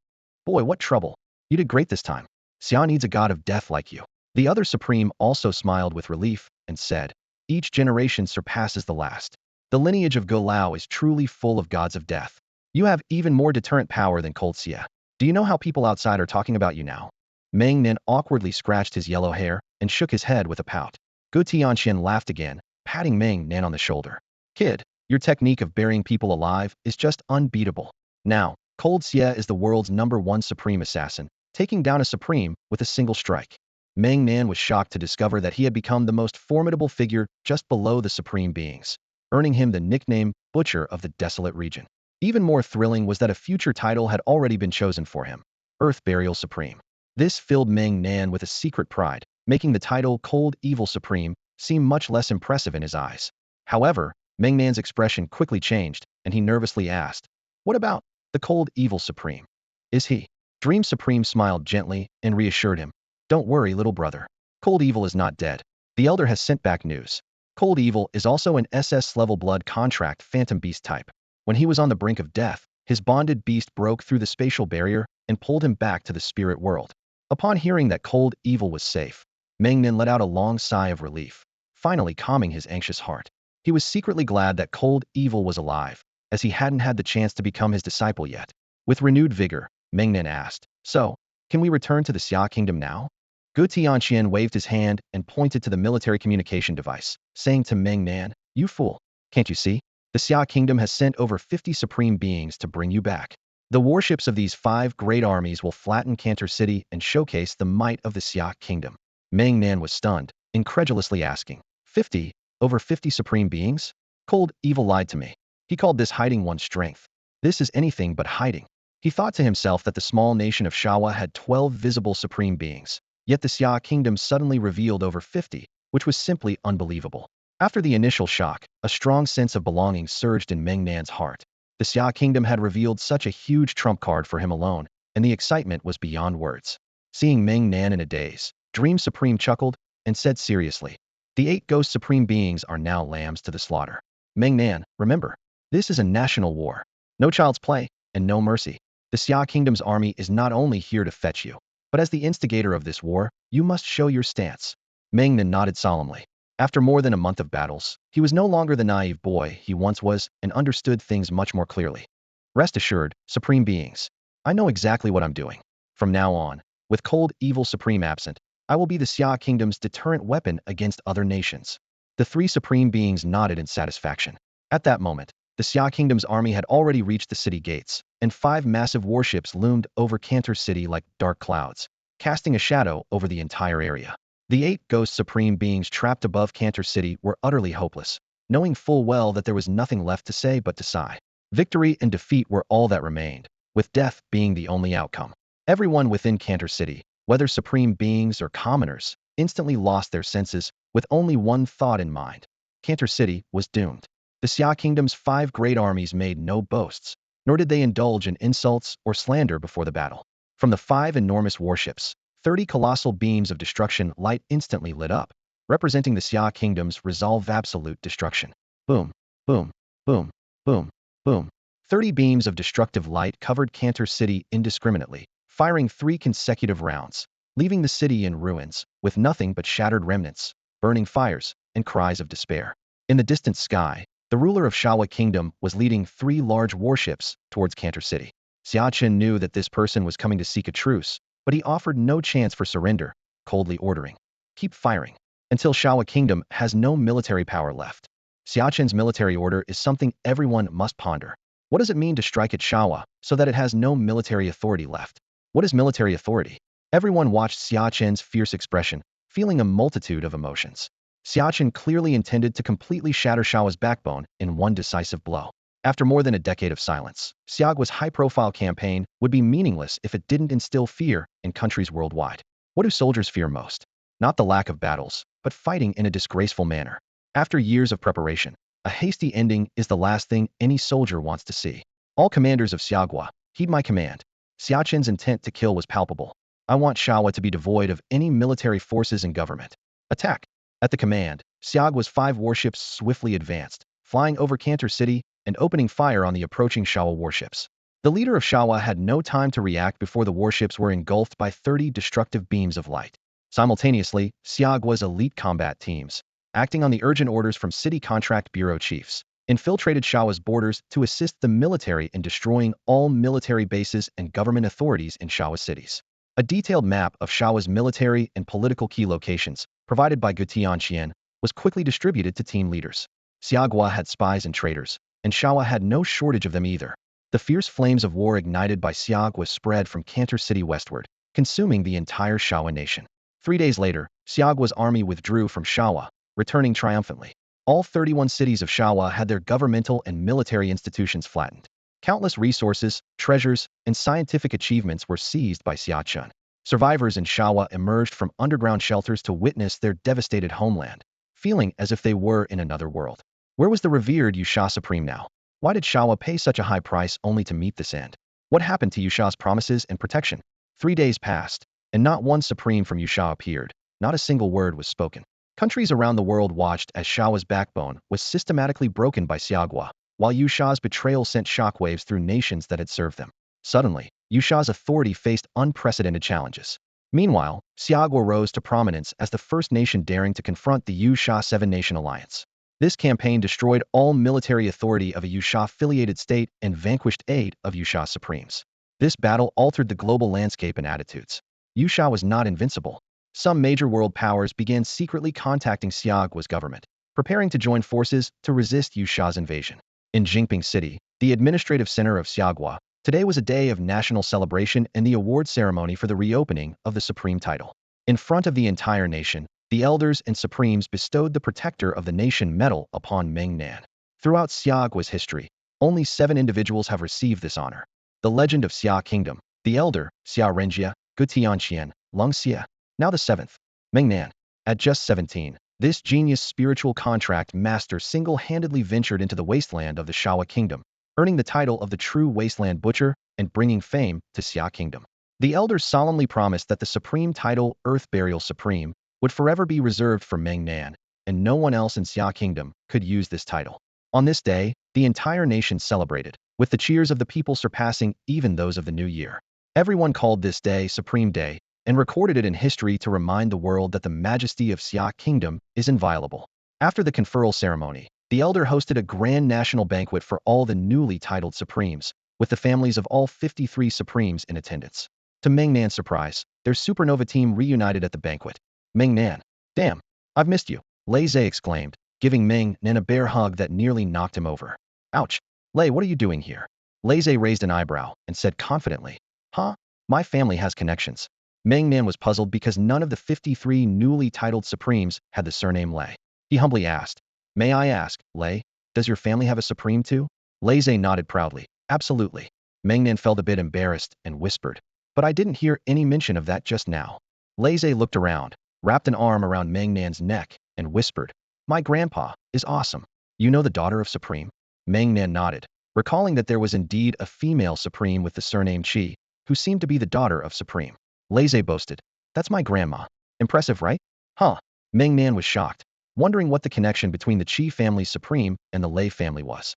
Boy, what trouble. You did great this time. Xia needs a god of death like you. The other Supreme also smiled with relief and said, each generation surpasses the last. The lineage of Go Lao is truly full of gods of death. You have even more deterrent power than Cold Xia. Do you know how people outside are talking about you now? Meng Nan awkwardly scratched his yellow hair and shook his head with a pout. Gu Tianqian laughed again, patting Meng Nan on the shoulder. Kid, your technique of burying people alive is just unbeatable. Now, Cold Xia is the world's #1 supreme assassin, taking down a supreme with a single strike. Meng Nan was shocked to discover that he had become the most formidable figure just below the supreme beings, earning him the nickname Butcher of the Desolate Region. Even more thrilling was that a future title had already been chosen for him, Earth Burial Supreme. This filled Meng Nan with a secret pride, making the title Cold Evil Supreme seem much less impressive in his eyes. However, Meng Nan's expression quickly changed, and he nervously asked, what about the Cold Evil Supreme? Is he? Dream Supreme smiled gently and reassured him. Don't worry, little brother. Cold Evil is not dead. The Elder has sent back news. Cold Evil is also an SS-level blood contract Phantom Beast type. When he was on the brink of death, his bonded beast broke through the spatial barrier and pulled him back to the spirit world. Upon hearing that Cold Evil was safe, Meng Nan let out a long sigh of relief, finally calming his anxious heart. He was secretly glad that Cold Evil was alive, as he hadn't had the chance to become his disciple yet. With renewed vigor, Meng Nan asked, so, can we return to the Xia Kingdom now? Gu Tianqian waved his hand and pointed to the military communication device, saying to Meng Nan, you fool, can't you see? The Xia Kingdom has sent over 50 supreme beings to bring you back. The warships of these 5 great armies will flatten Cantor City and showcase the might of the Xia Kingdom. Meng Nan was stunned, incredulously asking, 50? Over 50 supreme beings? Cold Evil lied to me. He called this hiding one's strength. This is anything but hiding. He thought to himself that the small nation of Shawa had 12 visible supreme beings, yet the Xia Kingdom suddenly revealed over 50, which was simply unbelievable. After the initial shock, a strong sense of belonging surged in Meng Nan's heart. The Xia Kingdom had revealed such a huge trump card for him alone, and the excitement was beyond words. Seeing Meng Nan in a daze, Dream Supreme chuckled and said seriously, the 8 ghost supreme beings are now lambs to the slaughter. Meng Nan, remember, this is a national war. No child's play, and no mercy. The Xia Kingdom's army is not only here to fetch you, but as the instigator of this war, you must show your stance. Meng Nan nodded solemnly. After more than a month of battles, he was no longer the naive boy he once was and understood things much more clearly. Rest assured, Supreme Beings, I know exactly what I'm doing. From now on, with Cold Evil Supreme absent, I will be the Xia Kingdom's deterrent weapon against other nations. The 3 Supreme Beings nodded in satisfaction. At that moment, the Xia Kingdom's army had already reached the city gates, and 5 massive warships loomed over Cantor City like dark clouds, casting a shadow over the entire area. The 8 ghost supreme beings trapped above Cantor City were utterly hopeless, knowing full well that there was nothing left to say but to sigh. Victory and defeat were all that remained, with death being the only outcome. Everyone within Cantor City, whether supreme beings or commoners, instantly lost their senses, with only one thought in mind. Cantor City was doomed. The Xia Kingdom's 5 great armies made no boasts, nor did they indulge in insults or slander before the battle. From the 5 enormous warships, 30 colossal beams of destruction light instantly lit up, representing the Xia Kingdom's resolve of absolute destruction. Boom, boom, boom, boom, boom. 30 beams of destructive light covered Cantor City indiscriminately, firing 3 consecutive rounds, leaving the city in ruins, with nothing but shattered remnants, burning fires, and cries of despair. In the distant sky, the ruler of Shawa Kingdom was leading 3 large warships towards Cantor City. Xia Chen knew that this person was coming to seek a truce, but he offered no chance for surrender, coldly ordering, keep firing, until Shawa Kingdom has no military power left. Xia Chen's military order is something everyone must ponder. What does it mean to strike at Shawa so that it has no military authority left? What is military authority? Everyone watched Xia Chen's fierce expression, feeling a multitude of emotions. Xia Chen clearly intended to completely shatter Shawa's backbone in one decisive blow. After more than a decade of silence, Xiagua's high-profile campaign would be meaningless if it didn't instill fear in countries worldwide. What do soldiers fear most? Not the lack of battles, but fighting in a disgraceful manner. After years of preparation, a hasty ending is the last thing any soldier wants to see. All commanders of Xiagua, heed my command. Xia Chen's intent to kill was palpable. I want Shawa to be devoid of any military forces and government. Attack! At the command, Xiagua's 5 warships swiftly advanced, flying over Cantor City and opening fire on the approaching Shawa warships. The leader of Shawa had no time to react before the warships were engulfed by 30 destructive beams of light. Simultaneously, Xiagua's elite combat teams, acting on the urgent orders from city contract bureau chiefs, infiltrated Shawa's borders to assist the military in destroying all military bases and government authorities in Shawa cities. A detailed map of Shawa's military and political key locations, provided by Gu Tianqian, was quickly distributed to team leaders. Xiagua had spies and traitors, and Shawa had no shortage of them either. The fierce flames of war ignited by Xiagua spread from Cantor City westward, consuming the entire Shawa nation. 3 days later, Xiagua's army withdrew from Shawa, returning triumphantly. All 31 cities of Shawa had their governmental and military institutions flattened. Countless resources, treasures, and scientific achievements were seized by Xiachun. Survivors in Shawa emerged from underground shelters to witness their devastated homeland, feeling as if they were in another world. Where was the revered Yusha Supreme now? Why did Shawa pay such a high price only to meet this end? What happened to Yusha's promises and protection? 3 days passed, and not one Supreme from Yusha appeared. Not a single word was spoken. Countries around the world watched as Shawa's backbone was systematically broken by Xiagua, while Yusha's betrayal sent shockwaves through nations that had served them. Suddenly, Yusha's authority faced unprecedented challenges. Meanwhile, Xiagua rose to prominence as the first nation daring to confront the Yusha Seven-Nation Alliance. This campaign destroyed all military authority of a Yusha-affiliated state and vanquished 8 of Yusha's supremes. This battle altered the global landscape and attitudes. Yusha was not invincible. Some major world powers began secretly contacting Xiagua's government, preparing to join forces to resist Yusha's invasion. In Jingping City, the administrative center of Xiagua, today was a day of national celebration and the award ceremony for the reopening of the supreme title. In front of the entire nation, the elders and supremes bestowed the Protector of the Nation medal upon Meng Nan. Throughout Xiagua's history, only 7 individuals have received this honor. The legend of Xia Kingdom, the elder, Xia Renjia, Gu Tianqian, Lung Xia, now the 7th, Meng Nan. At just 17, this genius spiritual contract master single-handedly ventured into the wasteland of the Shawa Kingdom, earning the title of the true wasteland butcher and bringing fame to Xia Kingdom. The elders solemnly promised that the supreme title, Earth Burial Supreme, would forever be reserved for Meng Nan, and no one else in Xia Kingdom could use this title. On this day, the entire nation celebrated, with the cheers of the people surpassing even those of the new year. Everyone called this day Supreme Day, and recorded it in history to remind the world that the majesty of Xia Kingdom is inviolable. After the conferral ceremony, the elder hosted a grand national banquet for all the newly titled Supremes, with the families of all 53 Supremes in attendance. To Meng Nan's surprise, their supernova team reunited at the banquet. Meng Nan. Damn, I've missed you, Lei Zhe exclaimed, giving Meng Nan a bear hug that nearly knocked him over. Ouch. Lei, what are you doing here? Lei Zhe raised an eyebrow and said confidently. Huh? My family has connections. Meng Nan was puzzled because none of the 53 newly titled Supremes had the surname Lei. He humbly asked, May I ask, Lei, does your family have a Supreme too? Lei Zhe nodded proudly. Absolutely. Meng Nan felt a bit embarrassed and whispered, but I didn't hear any mention of that just now. Lei Zhe looked around, wrapped an arm around Meng Nan's neck, and whispered, My grandpa is awesome. You know the daughter of Supreme? Meng Nan nodded, recalling that there was indeed a female Supreme with the surname Qi, who seemed to be the daughter of Supreme. Lei Zhe boasted, That's my grandma. Impressive, right? Huh. Meng Nan was shocked, wondering what the connection between the Qi family's Supreme and the Lei family was.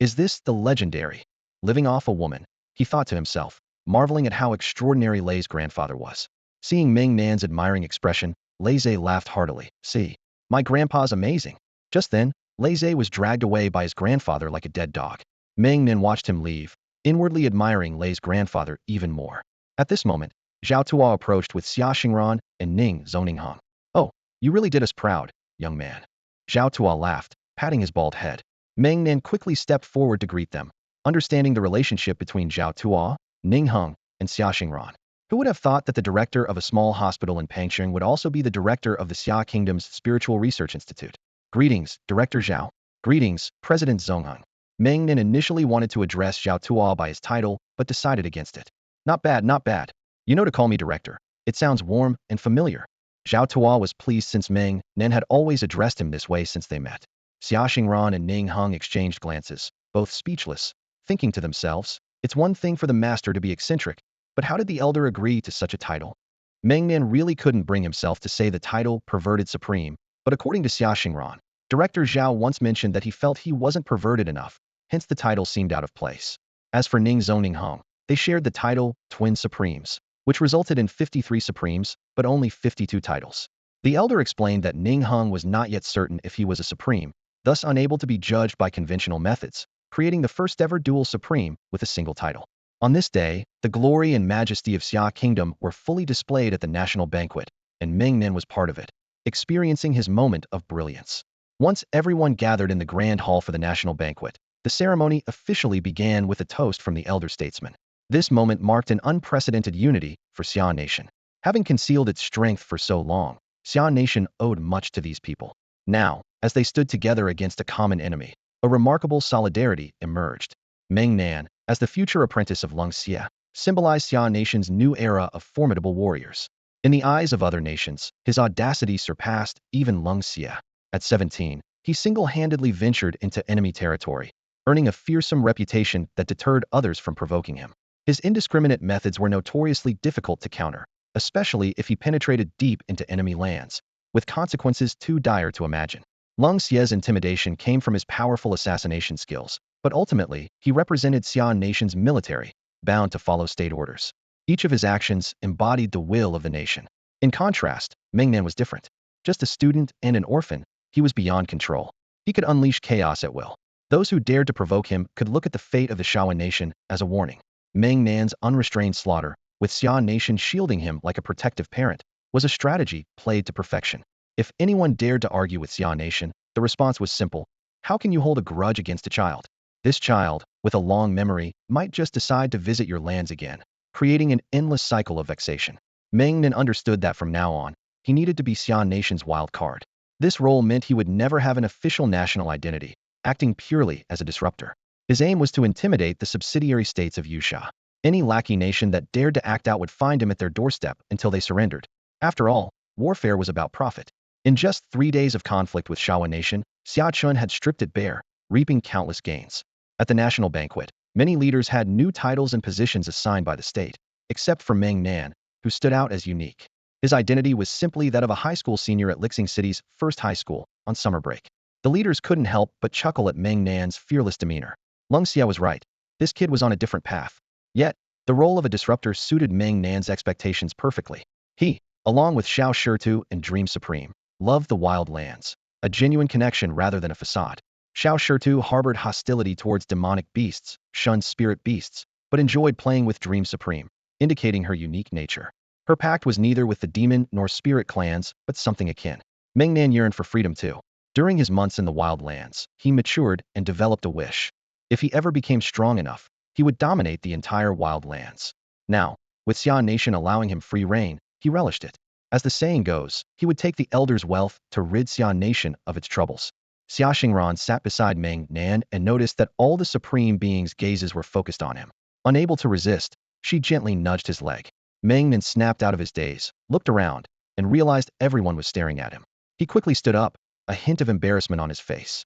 Is this the legendary living off a woman? He thought to himself, marveling at how extraordinary Lei's grandfather was. Seeing Meng Nan's admiring expression, Lei Zhe laughed heartily. See, my grandpa's amazing. Just then, Lei Zhe was dragged away by his grandfather like a dead dog. Meng Nan watched him leave, inwardly admiring Lei's grandfather even more. At this moment, Zhao Tuo approached with Xia Xingran and Ning Zoninghang. Oh, you really did us proud, young man. Zhao Tuo laughed, patting his bald head. Meng Nan quickly stepped forward to greet them, understanding the relationship between Zhao Tuo, Ning Heng, and Xia Xingran. Who would have thought that the director of a small hospital in Pangsheng would also be the director of the Xia Kingdom's Spiritual Research Institute? Greetings, Director Zhao. Greetings, President Zongheng. Meng Nan initially wanted to address Zhao Tuo by his title, but decided against it. Not bad, not bad. You know to call me director. It sounds warm and familiar. Zhao Tuo was pleased since Meng Nan had always addressed him this way since they met. Xia Xingran and Ning Heng exchanged glances, both speechless, thinking to themselves, it's one thing for the master to be eccentric, but how did the elder agree to such a title? Meng Nan really couldn't bring himself to say the title Perverted Supreme, But according to Xia Xingran, director Zhao once mentioned that he felt he wasn't perverted enough, hence the title seemed out of place. As for Ning Zhou Ning Heng, they shared the title Twin Supremes, which resulted in 53 Supremes, but only 52 titles. The elder explained that Ning Heng was not yet certain if he was a Supreme, thus unable to be judged by conventional methods, creating the first ever dual Supreme with a single title. On this day, the glory and majesty of Xia Kingdom were fully displayed at the national banquet, and Meng Nan was part of it, experiencing his moment of brilliance. Once everyone gathered in the grand hall for the national banquet, the ceremony officially began with a toast from the elder statesman. This moment marked an unprecedented unity for Xia Nation. Having concealed its strength for so long, Xia Nation owed much to these people. Now, as they stood together against a common enemy, a remarkable solidarity emerged. Meng Nan, as the future apprentice of Lung Xie, symbolized Xia Nation's new era of formidable warriors. In the eyes of other nations, his audacity surpassed even Lung Xie. At 17, he single-handedly ventured into enemy territory, earning a fearsome reputation that deterred others from provoking him. His indiscriminate methods were notoriously difficult to counter, especially if he penetrated deep into enemy lands, with consequences too dire to imagine. Lung Xie's intimidation came from his powerful assassination skills, but ultimately, he represented Xia Nation's military, bound to follow state orders. Each of his actions embodied the will of the nation. In contrast, Meng Nan was different. Just a student and an orphan, he was beyond control. He could unleash chaos at will. Those who dared to provoke him could look at the fate of the Shaoan nation as a warning. Meng Nan's unrestrained slaughter, with Xia Nation shielding him like a protective parent, was a strategy played to perfection. If anyone dared to argue with Xia Nation, the response was simple. How can you hold a grudge against a child? This child, with a long memory, might just decide to visit your lands again, creating an endless cycle of vexation. Meng Nan understood that from now on, he needed to be Xia Nation's wild card. This role meant he would never have an official national identity, acting purely as a disruptor. His aim was to intimidate the subsidiary states of Yusha. Any lackey nation that dared to act out would find him at their doorstep until they surrendered. After all, warfare was about profit. In just 3 days of conflict with Shaoan Nation, Xia Chun had stripped it bare, reaping countless gains. At the national banquet, many leaders had new titles and positions assigned by the state, except for Meng Nan, who stood out as unique. His identity was simply that of a high school senior at Lixing City's first high school, on summer break. The leaders couldn't help but chuckle at Meng Nan's fearless demeanor. Lung Xie was right. This kid was on a different path. Yet, the role of a disruptor suited Meng Nan's expectations perfectly. He, along with Xiao Shirtu and Dream Supreme, loved the wild lands, a genuine connection rather than a facade. Xiao Shirtu harbored hostility towards demonic beasts, shunned spirit beasts, but enjoyed playing with Dream Supreme, indicating her unique nature. Her pact was neither with the demon nor spirit clans, but something akin. Meng Nan yearned for freedom too. During his months in the wild lands, he matured and developed a wish. If he ever became strong enough, he would dominate the entire wild lands. Now, with Xia Nation allowing him free reign, he relished it. As the saying goes, he would take the elder's wealth to rid Xia Nation of its troubles. Xia Xingran sat beside Meng Nan and noticed that all the supreme beings' gazes were focused on him. Unable to resist, she gently nudged his leg. Meng Nan snapped out of his daze, looked around, and realized everyone was staring at him. He quickly stood up, a hint of embarrassment on his face.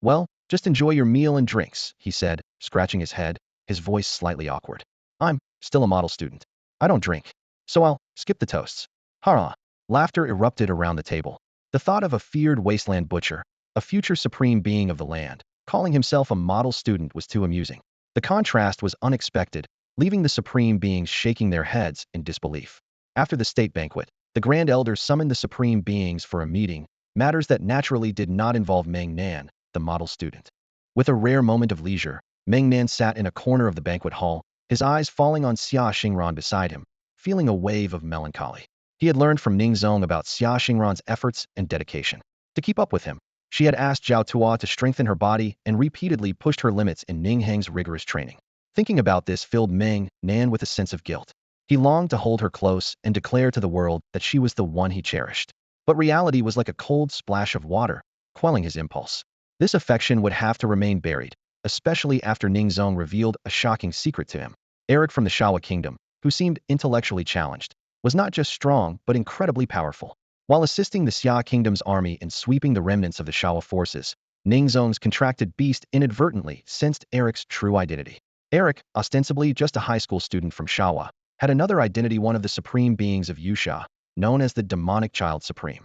Well, just enjoy your meal and drinks, he said, scratching his head, his voice slightly awkward. I'm still a model student. I don't drink, so I'll skip the toasts. Hurrah! Laughter erupted around the table. The thought of a feared wasteland butcher, a future supreme being of the land, calling himself a model student was too amusing. The contrast was unexpected, leaving the supreme beings shaking their heads in disbelief. After the state banquet, the Grand Elder summoned the supreme beings for a meeting, matters that naturally did not involve Meng Nan, the model student. With a rare moment of leisure, Meng Nan sat in a corner of the banquet hall, his eyes falling on Xia Xingran beside him, feeling a wave of melancholy. He had learned from Ning Zong about Xia Xingran's efforts and dedication. To keep up with him, she had asked Zhao Tua to strengthen her body and repeatedly pushed her limits in Ning Heng's rigorous training. Thinking about this filled Meng Nan with a sense of guilt. He longed to hold her close and declare to the world that she was the one he cherished. But reality was like a cold splash of water, quelling his impulse. This affection would have to remain buried, especially after Ning Zong revealed a shocking secret to him. Eric from the Shawa Kingdom, who seemed intellectually challenged, was not just strong but incredibly powerful. While assisting the Xia Kingdom's army in sweeping the remnants of the Shawa forces, Ning Zong's contracted beast inadvertently sensed Eric's true identity. Eric, ostensibly just a high school student from Shawa, had another identity, one of the supreme beings of Yusha, known as the demonic child supreme.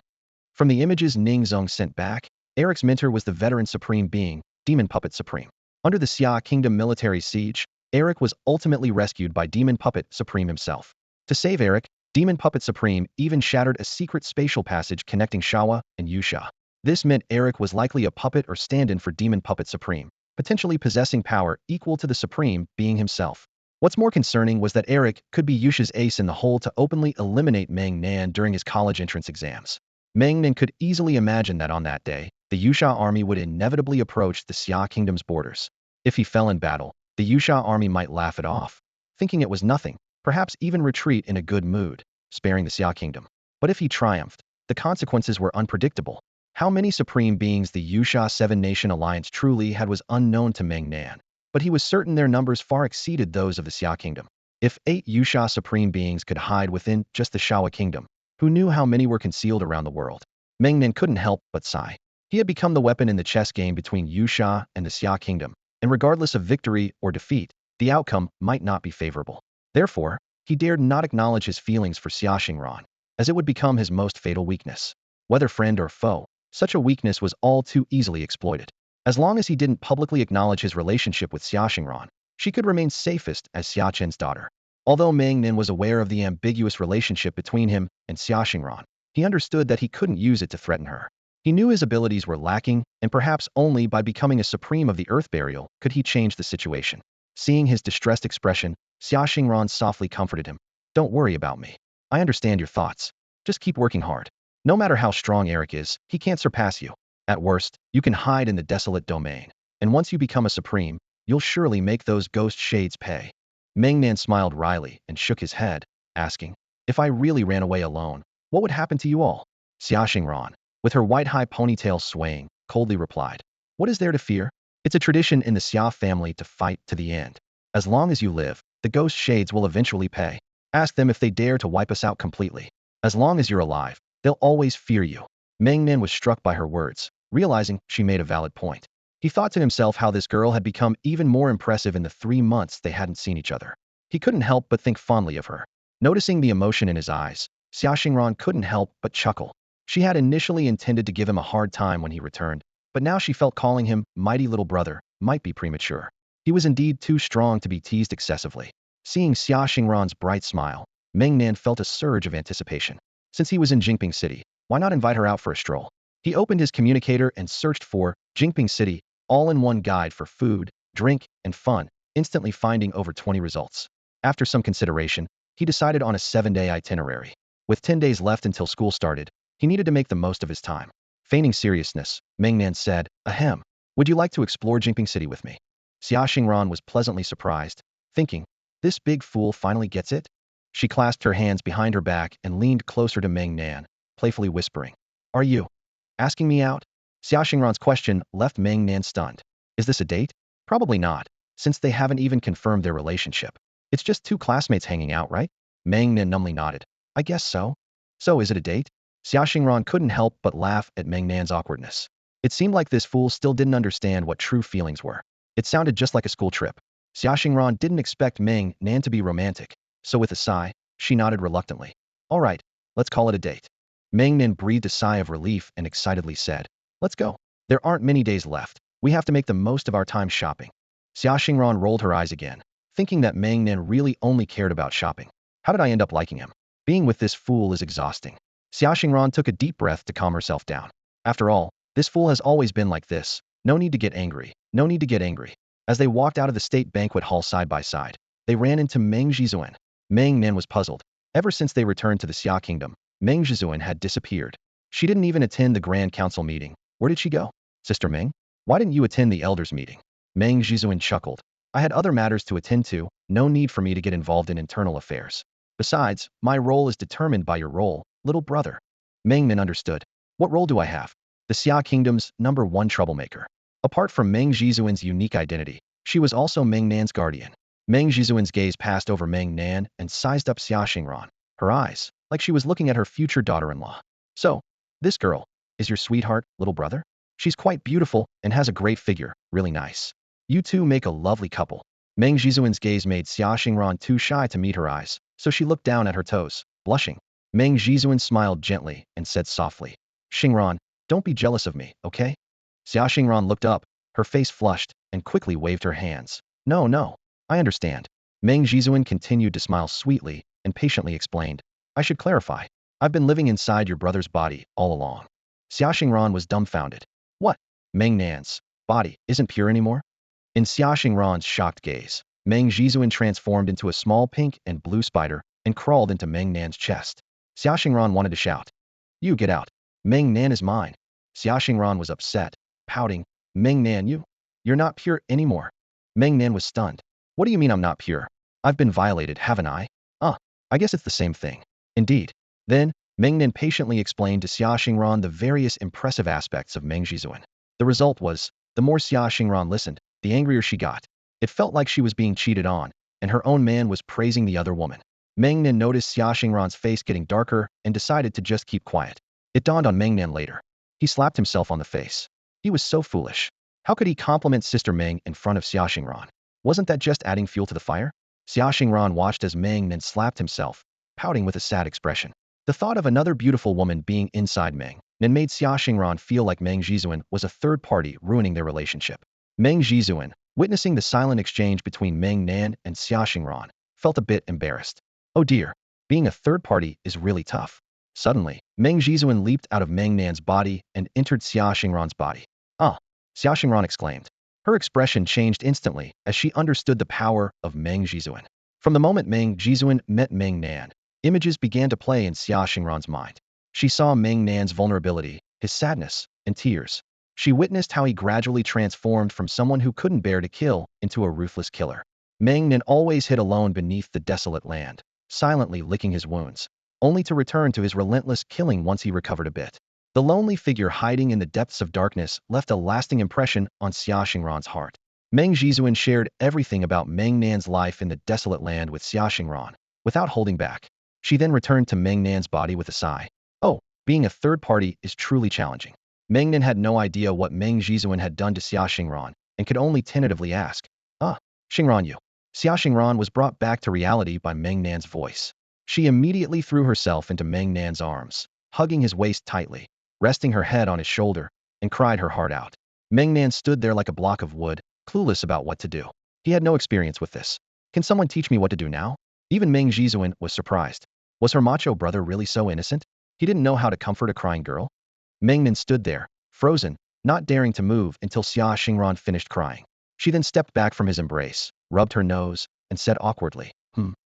From the images Ning Zong sent back, Eric's mentor was the veteran supreme being, Demon Puppet Supreme. Under the Xia Kingdom military siege, Eric was ultimately rescued by Demon Puppet Supreme himself. To save Eric, Demon Puppet Supreme even shattered a secret spatial passage connecting Shawa and Yusha. This meant Eric was likely a puppet or stand-in for Demon Puppet Supreme, potentially possessing power equal to the Supreme being himself. What's more concerning was that Eric could be Yusha's ace in the hole to openly eliminate Meng Nan during his college entrance exams. Meng Nan could easily imagine that on that day, the Yusha army would inevitably approach the Xia Kingdom's borders. If he fell in battle, the Yusha army might laugh it off, thinking it was nothing, perhaps even retreat in a good mood, sparing the Xia Kingdom. But if he triumphed, the consequences were unpredictable. How many supreme beings the Yusha Seven-Nation Alliance truly had was unknown to Meng Nan, but he was certain their numbers far exceeded those of the Xia Kingdom. If 8 Yusha supreme beings could hide within just the Shawa Kingdom, who knew how many were concealed around the world? Meng Nan couldn't help but sigh. He had become the weapon in the chess game between Yusha and the Xia Kingdom, and regardless of victory or defeat, the outcome might not be favorable. Therefore, he dared not acknowledge his feelings for Xia Xingran, as it would become his most fatal weakness. Whether friend or foe, such a weakness was all too easily exploited. As long as he didn't publicly acknowledge his relationship with Xia Xingran, she could remain safest as Xia Chen's daughter. Although Meng Nan was aware of the ambiguous relationship between him and Xia Xingran, he understood that he couldn't use it to threaten her. He knew his abilities were lacking, and perhaps only by becoming a supreme of the Earth Burial could he change the situation. Seeing his distressed expression, Xia Xingran softly comforted him. Don't worry about me. I understand your thoughts. Just keep working hard. No matter how strong Eric is, he can't surpass you. At worst, you can hide in the desolate domain. And once you become a supreme, you'll surely make those ghost shades pay. Meng Nan smiled wryly and shook his head, asking, if I really ran away alone, what would happen to you all? Xia Xingran, with her white high ponytail swaying, coldly replied, what is there to fear? It's a tradition in the Xia family to fight to the end. As long as you live, the ghost shades will eventually pay. Ask them if they dare to wipe us out completely. As long as you're alive, they'll always fear you. Meng Nan was struck by her words, realizing she made a valid point. He thought to himself how this girl had become even more impressive in the 3 months they hadn't seen each other. He couldn't help but think fondly of her. Noticing the emotion in his eyes, Xia Xingran couldn't help but chuckle. She had initially intended to give him a hard time when he returned, but now she felt calling him mighty little brother might be premature. He was indeed too strong to be teased excessively. Seeing Xia Xingran's bright smile, Meng Nan felt a surge of anticipation. Since he was in Jingping City, why not invite her out for a stroll? He opened his communicator and searched for Jingping City, all-in-one guide for food, drink, and fun, instantly finding over 20 results. After some consideration, he decided on a 7-day itinerary. With 10 days left until school started, he needed to make the most of his time. Feigning seriousness, Meng Nan said, ahem, would you like to explore Jingping City with me? Xia Xingran was pleasantly surprised, thinking, this big fool finally gets it? She clasped her hands behind her back and leaned closer to Meng Nan, playfully whispering, are you asking me out? Xia Xingran's question left Meng Nan stunned. Is this a date? Probably not, since they haven't even confirmed their relationship. It's just 2 classmates hanging out, right? Meng Nan numbly nodded. I guess so. So is it a date? Xia Xingran couldn't help but laugh at Meng Nan's awkwardness. It seemed like this fool still didn't understand what true feelings were. It sounded just like a school trip. Xia Xingran didn't expect Meng Nan to be romantic, so with a sigh, she nodded reluctantly. All right, let's call it a date. Meng Nan breathed a sigh of relief and excitedly said, let's go. There aren't many days left. We have to make the most of our time shopping. Xia Xingran rolled her eyes again, thinking that Meng Nan really only cared about shopping. How did I end up liking him? Being with this fool is exhausting. Xia Xingran took a deep breath to calm herself down. After all, this fool has always been like this. No need to get angry. No need to get angry. As they walked out of the state banquet hall side by side, they ran into Meng Zhizuan. Meng Nan was puzzled. Ever since they returned to the Xia Kingdom, Meng Zhizuan had disappeared. She didn't even attend the Grand Council meeting. Where did she go? Sister Meng? Why didn't you attend the elders meeting? Meng Zhizuan chuckled. I had other matters to attend to, no need for me to get involved in internal affairs. Besides, my role is determined by your role, little brother. Meng Nan understood. What role do I have? The Xia Kingdom's #1 troublemaker. Apart from Meng Zhizuan's unique identity, she was also Meng Nan's guardian. Meng Zhizuan's gaze passed over Meng Nan and sized up Xia Xingran. Her eyes, like she was looking at her future daughter-in-law. So, this girl is your sweetheart, little brother? She's quite beautiful and has a great figure, really nice. You two make a lovely couple. Meng Zhizuan's gaze made Xia Xingran too shy to meet her eyes, so she looked down at her toes, blushing. Meng Zhizuan smiled gently and said softly, Xingran, don't be jealous of me, okay? Xia Xingran looked up, her face flushed, and quickly waved her hands. No, no, I understand. Meng Jizuan continued to smile sweetly and patiently explained. I should clarify. I've been living inside your brother's body all along. Xia Xingran was dumbfounded. What? Meng Nan's body isn't pure anymore? In Xia Xingran's shocked gaze, Meng Jizuan transformed into a small pink and blue spider and crawled into Meng Nan's chest. Xia Xingran wanted to shout. You get out. Meng Nan is mine. Xia Xingran was upset, pouting. Meng Nan, you're not pure anymore. Meng Nan was stunned. What do you mean I'm not pure? I've been violated, haven't I? I guess it's the same thing. Indeed. Then, Meng Nan patiently explained to Xia Xingran the various impressive aspects of Meng Jizuan. The result was, the more Xia Xingran listened, the angrier she got. It felt like she was being cheated on, and her own man was praising the other woman. Meng Nan noticed Xia Xingran's face getting darker and decided to just keep quiet. It dawned on Meng Nan later. He slapped himself on the face. He was so foolish. How could he compliment Sister Meng in front of Xia Xingran? Wasn't that just adding fuel to the fire? Xia Xingran watched as Meng Nan slapped himself, pouting with a sad expression. The thought of another beautiful woman being inside Meng Nan made Xia Xingran feel like Meng Jizuan was a third party ruining their relationship. Meng Jizuan, witnessing the silent exchange between Meng Nan and Xia Xingran, felt a bit embarrassed. Oh dear, being a third party is really tough. Suddenly, Meng Jizuan leaped out of Meng Nan's body and entered Xia Xingran's body. Ah! Xia Xingran exclaimed. Her expression changed instantly as she understood the power of Meng Jizuan. From the moment Meng Jizuan met Meng Nan, images began to play in Xia Xingran's mind. She saw Meng Nan's vulnerability, his sadness, and tears. She witnessed how he gradually transformed from someone who couldn't bear to kill into a ruthless killer. Meng Nan always hid alone beneath the desolate land, silently licking his wounds, only to return to his relentless killing once he recovered a bit. The lonely figure hiding in the depths of darkness left a lasting impression on Xia Xingran's heart. Meng Jizuan shared everything about Meng Nan's life in the desolate land with Xia Xingran, without holding back. She then returned to Meng Nan's body with a sigh. Oh, being a third party is truly challenging. Meng Nan had no idea what Meng Jizuan had done to Xia Xingran, and could only tentatively ask, Xingran you. Xia Xingran was brought back to reality by Meng Nan's voice. She immediately threw herself into Meng Nan's arms, hugging his waist tightly, resting her head on his shoulder, and cried her heart out. Meng Nan stood there like a block of wood, clueless about what to do. He had no experience with this. Can someone teach me what to do now? Even Meng Jizuan was surprised. Was her macho brother really so innocent? He didn't know how to comfort a crying girl? Meng Nan stood there, frozen, not daring to move until Xia Xingran finished crying. She then stepped back from his embrace, rubbed her nose, and said awkwardly,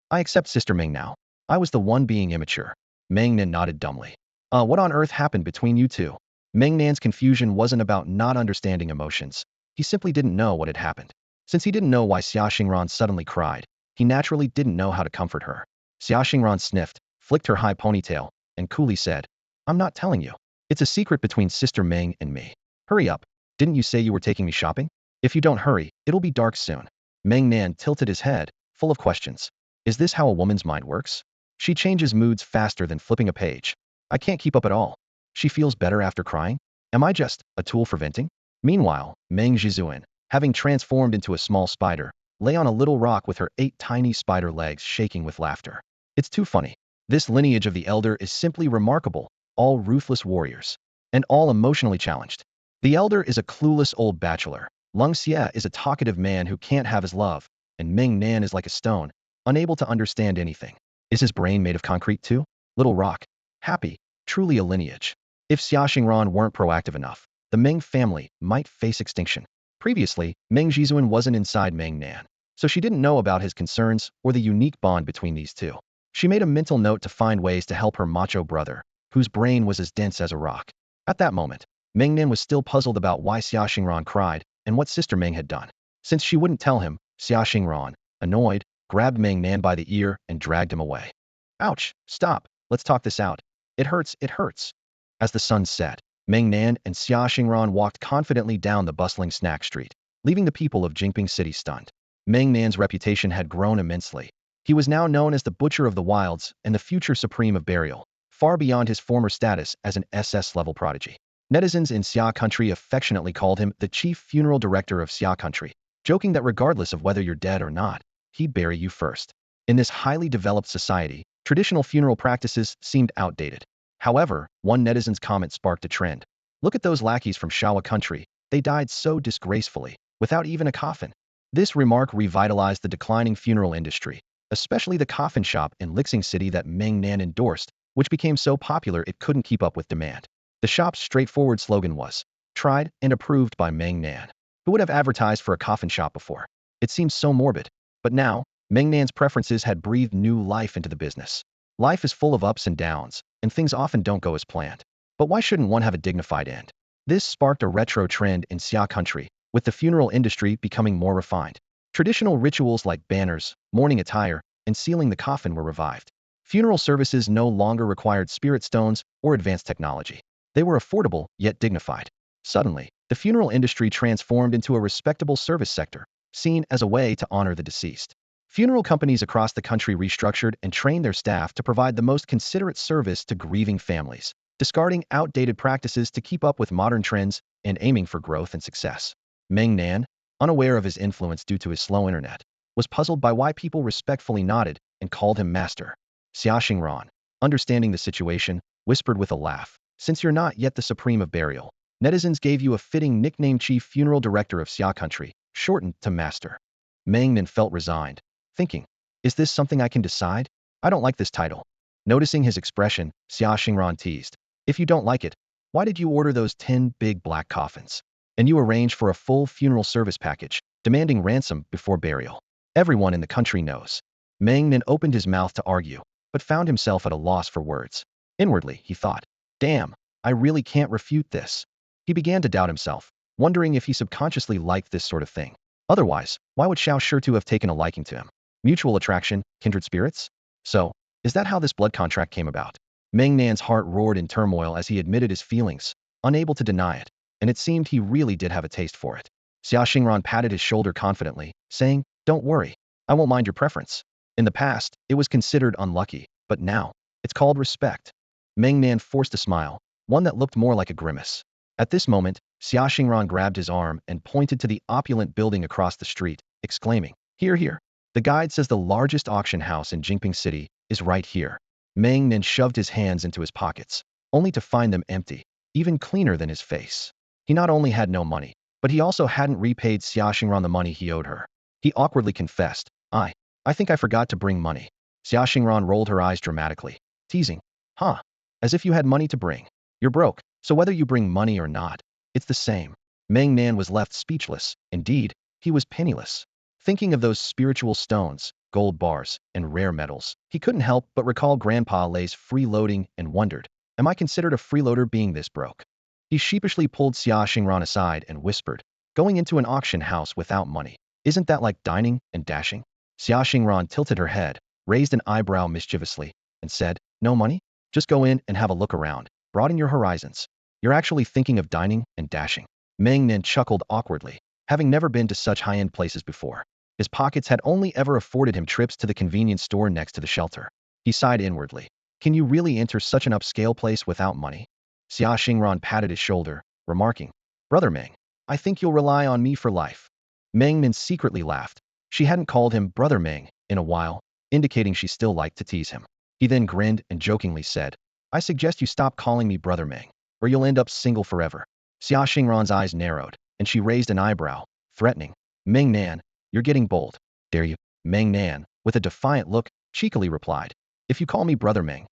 I accept Sister Meng now. I was the one being immature. Meng Nan nodded dumbly. What on earth happened between you two? Meng Nan's confusion wasn't about not understanding emotions. He simply didn't know what had happened. Since he didn't know why Xia Xingran suddenly cried, he naturally didn't know how to comfort her. Xia Xingran sniffed, flicked her high ponytail, and coolly said, I'm not telling you. It's a secret between Sister Meng and me. Hurry up. Didn't you say you were taking me shopping? If you don't hurry, it'll be dark soon. Meng Nan tilted his head, full of questions. Is this how a woman's mind works? She changes moods faster than flipping a page. I can't keep up at all. She feels better after crying? Am I just a tool for venting? Meanwhile, Meng Jizuan, having transformed into a small spider, lay on a little rock with her 8 tiny spider legs shaking with laughter. It's too funny. This lineage of the Elder is simply remarkable, all ruthless warriors, and all emotionally challenged. The Elder is a clueless old bachelor. Lung Xie is a talkative man who can't have his love, and Meng Nan is like a stone, unable to understand anything. Is his brain made of concrete too? Little rock. Happy, truly a lineage. If Xia Xingran weren't proactive enough, the Meng family might face extinction. Previously, Meng Jizuan wasn't inside Meng Nan, so she didn't know about his concerns or the unique bond between these two. She made a mental note to find ways to help her macho brother, whose brain was as dense as a rock. At that moment, Meng Nan was still puzzled about why Xia Xingran cried and what Sister Meng had done. Since she wouldn't tell him, Xia Xingran, annoyed, grabbed Meng Nan by the ear and dragged him away. Ouch, stop, let's talk this out. It hurts, it hurts. As the sun set, Meng Nan and Xia Xingran walked confidently down the bustling snack street, leaving the people of Jingping City stunned. Meng Nan's reputation had grown immensely. He was now known as the Butcher of the Wilds and the future Supreme of Burial, far beyond his former status as an SS-level prodigy. Netizens in Xia Country affectionately called him the Chief Funeral Director of Xia Country, joking that regardless of whether you're dead or not, he'd bury you first. In this highly developed society, traditional funeral practices seemed outdated. However, one netizen's comment sparked a trend. Look at those lackeys from Shawa country. They died so disgracefully, without even a coffin. This remark revitalized the declining funeral industry, especially the coffin shop in Lixing City that Meng Nan endorsed, which became so popular it couldn't keep up with demand. The shop's straightforward slogan was, "Tried and approved by Meng Nan." Who would have advertised for a coffin shop before? It seems so morbid. But now, Meng Nan's preferences had breathed new life into the business. Life is full of ups and downs, and things often don't go as planned. But why shouldn't one have a dignified end? This sparked a retro trend in Xia country, with the funeral industry becoming more refined. Traditional rituals like banners, mourning attire, and sealing the coffin were revived. Funeral services no longer required spirit stones or advanced technology. They were affordable, yet dignified. Suddenly, the funeral industry transformed into a respectable service sector, seen as a way to honor the deceased. Funeral companies across the country restructured and trained their staff to provide the most considerate service to grieving families, discarding outdated practices to keep up with modern trends and aiming for growth and success. Meng Nan, unaware of his influence due to his slow internet, was puzzled by why people respectfully nodded and called him master. Xia Xingran, understanding the situation, whispered with a laugh, "Since you're not yet the supreme of burial, netizens gave you a fitting nickname, Chief Funeral Director of Xia Country, shortened to Master." Meng Nan felt resigned, thinking, "Is this something I can decide? I don't like this title." Noticing his expression, Xia Xingran teased, "If you don't like it, why did you order those 10 big black coffins? And you arrange for a full funeral service package, demanding ransom before burial. Everyone in the country knows." Meng Nan opened his mouth to argue, but found himself at a loss for words. Inwardly, he thought, "Damn, I really can't refute this." He began to doubt himself, wondering if he subconsciously liked this sort of thing. Otherwise, why would Xiao Shi have taken a liking to him? Mutual attraction, kindred spirits? So, is that how this blood contract came about? Meng Nan's heart roared in turmoil as he admitted his feelings, unable to deny it, and it seemed he really did have a taste for it. Xia Xingran patted his shoulder confidently, saying, "Don't worry, I won't mind your preference. In the past, it was considered unlucky, but now, it's called respect." Meng Nan forced a smile, one that looked more like a grimace. At this moment, Xia Xingran grabbed his arm and pointed to the opulent building across the street, exclaiming, "Here, here. The guide says the largest auction house in Jingping City is right here." Meng Nan shoved his hands into his pockets, only to find them empty, even cleaner than his face. He not only had no money, but he also hadn't repaid Xia Xingran the money he owed her. He awkwardly confessed, I think I forgot to bring money." Xia Xingran rolled her eyes dramatically, teasing, "Huh? As if you had money to bring. You're broke, so whether you bring money or not, it's the same." Meng Nan was left speechless. Indeed, he was penniless. Thinking of those spiritual stones, gold bars, and rare metals, he couldn't help but recall Grandpa Lay's freeloading and wondered, "Am I considered a freeloader being this broke?" He sheepishly pulled Xia Xingran aside and whispered, "Going into an auction house without money, isn't that like dining and dashing?" Xia Xingran tilted her head, raised an eyebrow mischievously, and said, "No money? Just go in and have a look around, broaden your horizons. You're actually thinking of dining and dashing." Meng Nan chuckled awkwardly, having never been to such high-end places before. His pockets had only ever afforded him trips to the convenience store next to the shelter. He sighed inwardly. Can you really enter such an upscale place without money? Xia Xingran patted his shoulder, remarking, "Brother Meng, I think you'll rely on me for life." Meng Nan secretly laughed. She hadn't called him Brother Meng in a while, indicating she still liked to tease him. He then grinned and jokingly said, "I suggest you stop calling me Brother Meng, or you'll end up single forever." Xia Xingran's eyes narrowed, and she raised an eyebrow, threatening, "Meng Nan, you're getting bold. Dare you?" Meng Nan, with a defiant look, cheekily replied, "If you call me Brother Meng,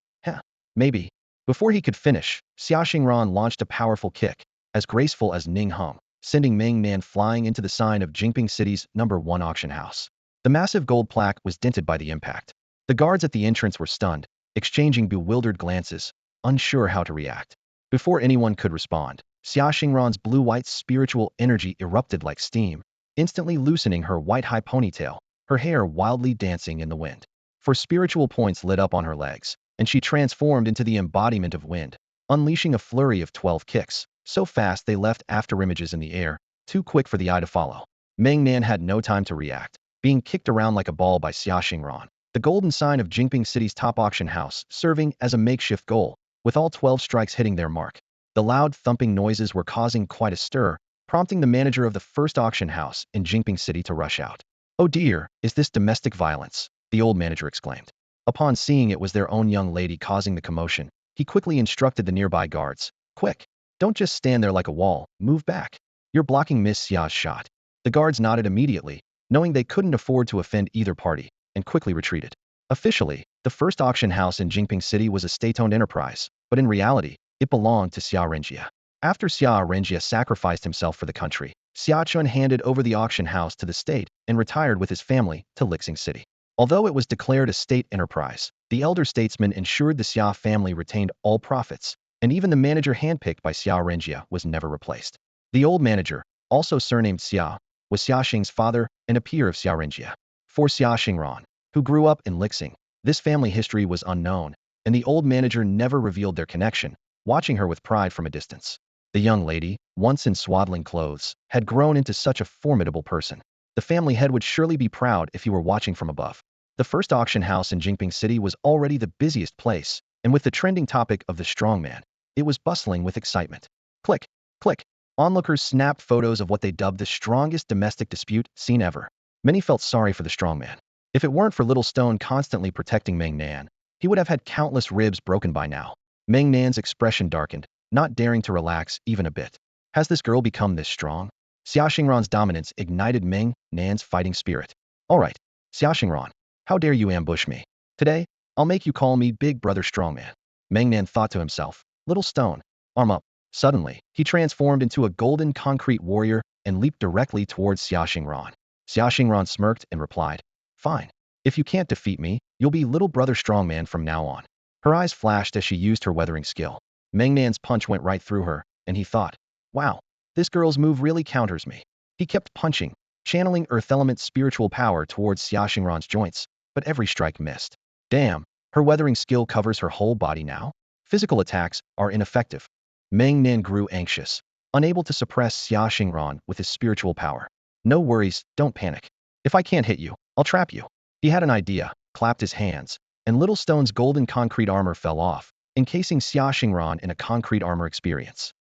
maybe." Before he could finish, Xia Xingran launched a powerful kick, as graceful as Ning Hung, sending Meng Nan flying into the sign of Jingping City's #1 auction house. The massive gold plaque was dented by the impact. The guards at the entrance were stunned, exchanging bewildered glances, unsure how to react. Before anyone could respond, Xia Xingran's blue-white spiritual energy erupted like steam, instantly loosening her white high ponytail, her hair wildly dancing in the wind. For spiritual points lit up on her legs, and she transformed into the embodiment of wind, unleashing a flurry of 12 kicks, so fast they left afterimages in the air, too quick for the eye to follow. Meng Nan had no time to react, being kicked around like a ball by Xia Xingran, the golden sign of Jingping City's top auction house serving as a makeshift goal, with all 12 strikes hitting their mark. The loud thumping noises were causing quite a stir, prompting the manager of the first auction house in Jingping City to rush out. "Oh dear, is this domestic violence?" the old manager exclaimed. Upon seeing it was their own young lady causing the commotion, He quickly instructed the nearby guards. Quick! Don't just stand there like a wall, move back. You're blocking Miss Xia's shot. The guards nodded immediately, knowing they couldn't afford to offend either party, and quickly retreated. Officially, the first auction house in Jingping City was a state-owned enterprise, but in reality, it belonged to Xia Renjia. After Xia Renjia sacrificed himself for the country, Xia Chun handed over the auction house to the state and retired with his family to Lixing City. Although it was declared a state enterprise, the elder statesman ensured the Xia family retained all profits, and even the manager handpicked by Xia Renjia was never replaced. The old manager, also surnamed Xia, was Xia Xing's father and a peer of Xia Renjia. For Xia Xingran, who grew up in Lixing, this family history was unknown, and the old manager never revealed their connection, watching her with pride from a distance. The young lady, once in swaddling clothes, had grown into such a formidable person. The family head would surely be proud if he were watching from above. The first auction house in Jingping City was already the busiest place, and with the trending topic of the strongman, it was bustling with excitement. Click, click. Onlookers snapped photos of what they dubbed the strongest domestic dispute seen ever. Many felt sorry for the strongman. If it weren't for Little Stone constantly protecting Meng Nan, he would have had countless ribs broken by now. Meng Nan's expression darkened, not daring to relax even a bit. Has this girl become this strong? Xia Xingran's dominance ignited Meng Nan's fighting spirit. All right, Xia Xingran, how dare you ambush me? Today, I'll make you call me Big Brother Strongman. Meng Nan thought to himself. Little Stone, arm up. Suddenly, he transformed into a golden concrete warrior and leaped directly towards Xia Xingran. Xia Xingran smirked and replied, Fine. If you can't defeat me, you'll be Little Brother Strongman from now on. Her eyes flashed as she used her weathering skill. Meng Nan's punch went right through her, and he thought, wow, this girl's move really counters me. He kept punching, channeling Earth Element spiritual power towards Xia Xingran's joints, but every strike missed. Damn, her weathering skill covers her whole body now? Physical attacks are ineffective. Meng Nan grew anxious, unable to suppress Xia Xingran with his spiritual power. No worries, don't panic. If I can't hit you, I'll trap you. He had an idea, clapped his hands, and Little Stone's golden concrete armor fell off, encasing Xia Xingran in a concrete armor experience.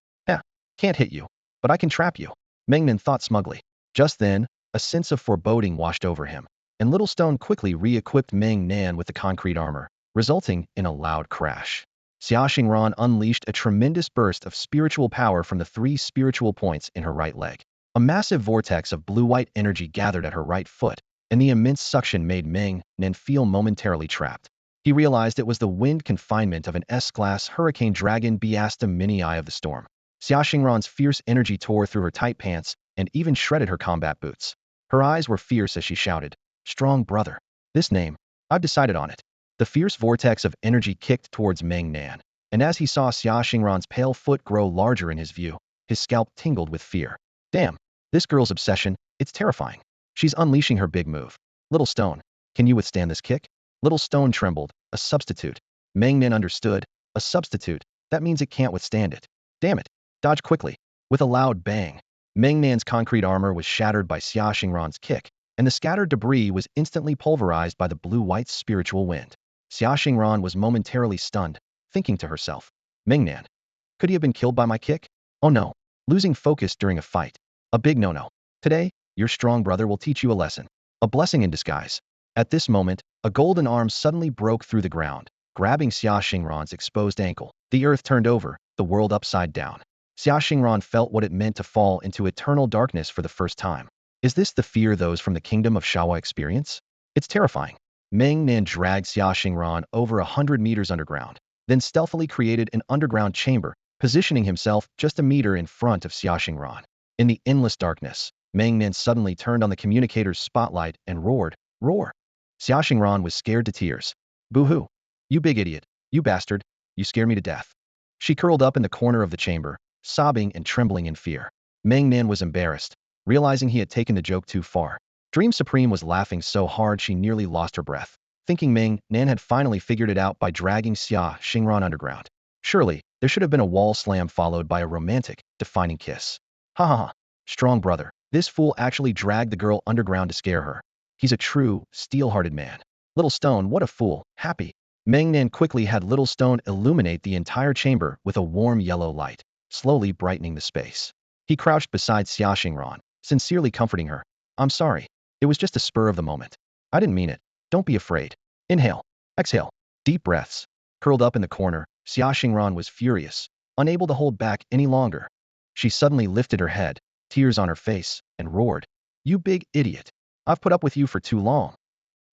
Can't hit you, but I can trap you, Meng Nan thought smugly. Just then, a sense of foreboding washed over him, and Little Stone quickly re-equipped Meng Nan with the concrete armor, resulting in a loud crash. Xia Xingran unleashed a tremendous burst of spiritual power from the 3 spiritual points in her right leg. A massive vortex of blue-white energy gathered at her right foot, and the immense suction made Meng Nan feel momentarily trapped. He realized it was the wind confinement of an S-class Hurricane Dragon Biasta mini-eye of the storm. Xia Xingran's fierce energy tore through her tight pants and even shredded her combat boots. Her eyes were fierce as she shouted, Strong brother. This name, I've decided on it. The fierce vortex of energy kicked towards Meng Nan, and as he saw Xia Xingran's pale foot grow larger in his view, his scalp tingled with fear. Damn, this girl's obsession, it's terrifying. She's unleashing her big move. Little Stone, can you withstand this kick? Little Stone trembled. A substitute. Meng Nan understood. A substitute. That means it can't withstand it. Damn it. Dodge quickly. With a loud bang, Meng Nan's concrete armor was shattered by Xia Xingran's kick, and the scattered debris was instantly pulverized by the blue-white spiritual wind. Xia Xingran was momentarily stunned, thinking to herself, Meng Nan, could he have been killed by my kick? Oh no. Losing focus during a fight. A big no-no. Today, your strong brother will teach you a lesson. A blessing in disguise. At this moment, a golden arm suddenly broke through the ground, grabbing Xia Xingran's exposed ankle. The earth turned over, the world upside down. Xia Xingran felt what it meant to fall into eternal darkness for the first time. Is this the fear those from the kingdom of Shawa experience? It's terrifying. Meng Nan dragged Xia Xingran over 100 meters underground, then stealthily created an underground chamber, positioning himself just a meter in front of Xia Xingran. In the endless darkness, Meng Nan suddenly turned on the communicator's spotlight and roared, Roar! Xia Xingran was scared to tears. Boo-hoo! You big idiot! You bastard! You scare me to death. She curled up in the corner of the chamber, sobbing and trembling in fear. Meng Nan was embarrassed, realizing he had taken the joke too far. Dream Supreme was laughing so hard she nearly lost her breath, thinking Meng Nan had finally figured it out by dragging Xia Xingran underground. Surely, there should have been a wall slam followed by a romantic, defining kiss. Ha ha ha. Strong brother. This fool actually dragged the girl underground to scare her. He's a true, steel-hearted man. Little Stone, what a fool. Happy. Meng Nan quickly had Little Stone illuminate the entire chamber with a warm yellow light, slowly brightening the space. He crouched beside Xia Xingran, sincerely comforting her. I'm sorry. It was just a spur of the moment. I didn't mean it. Don't be afraid. Inhale. Exhale. Deep breaths. Curled up in the corner, Xia Xingran was furious, unable to hold back any longer. She suddenly lifted her head, tears on her face, and roared, "You big idiot! I've put up with you for too long."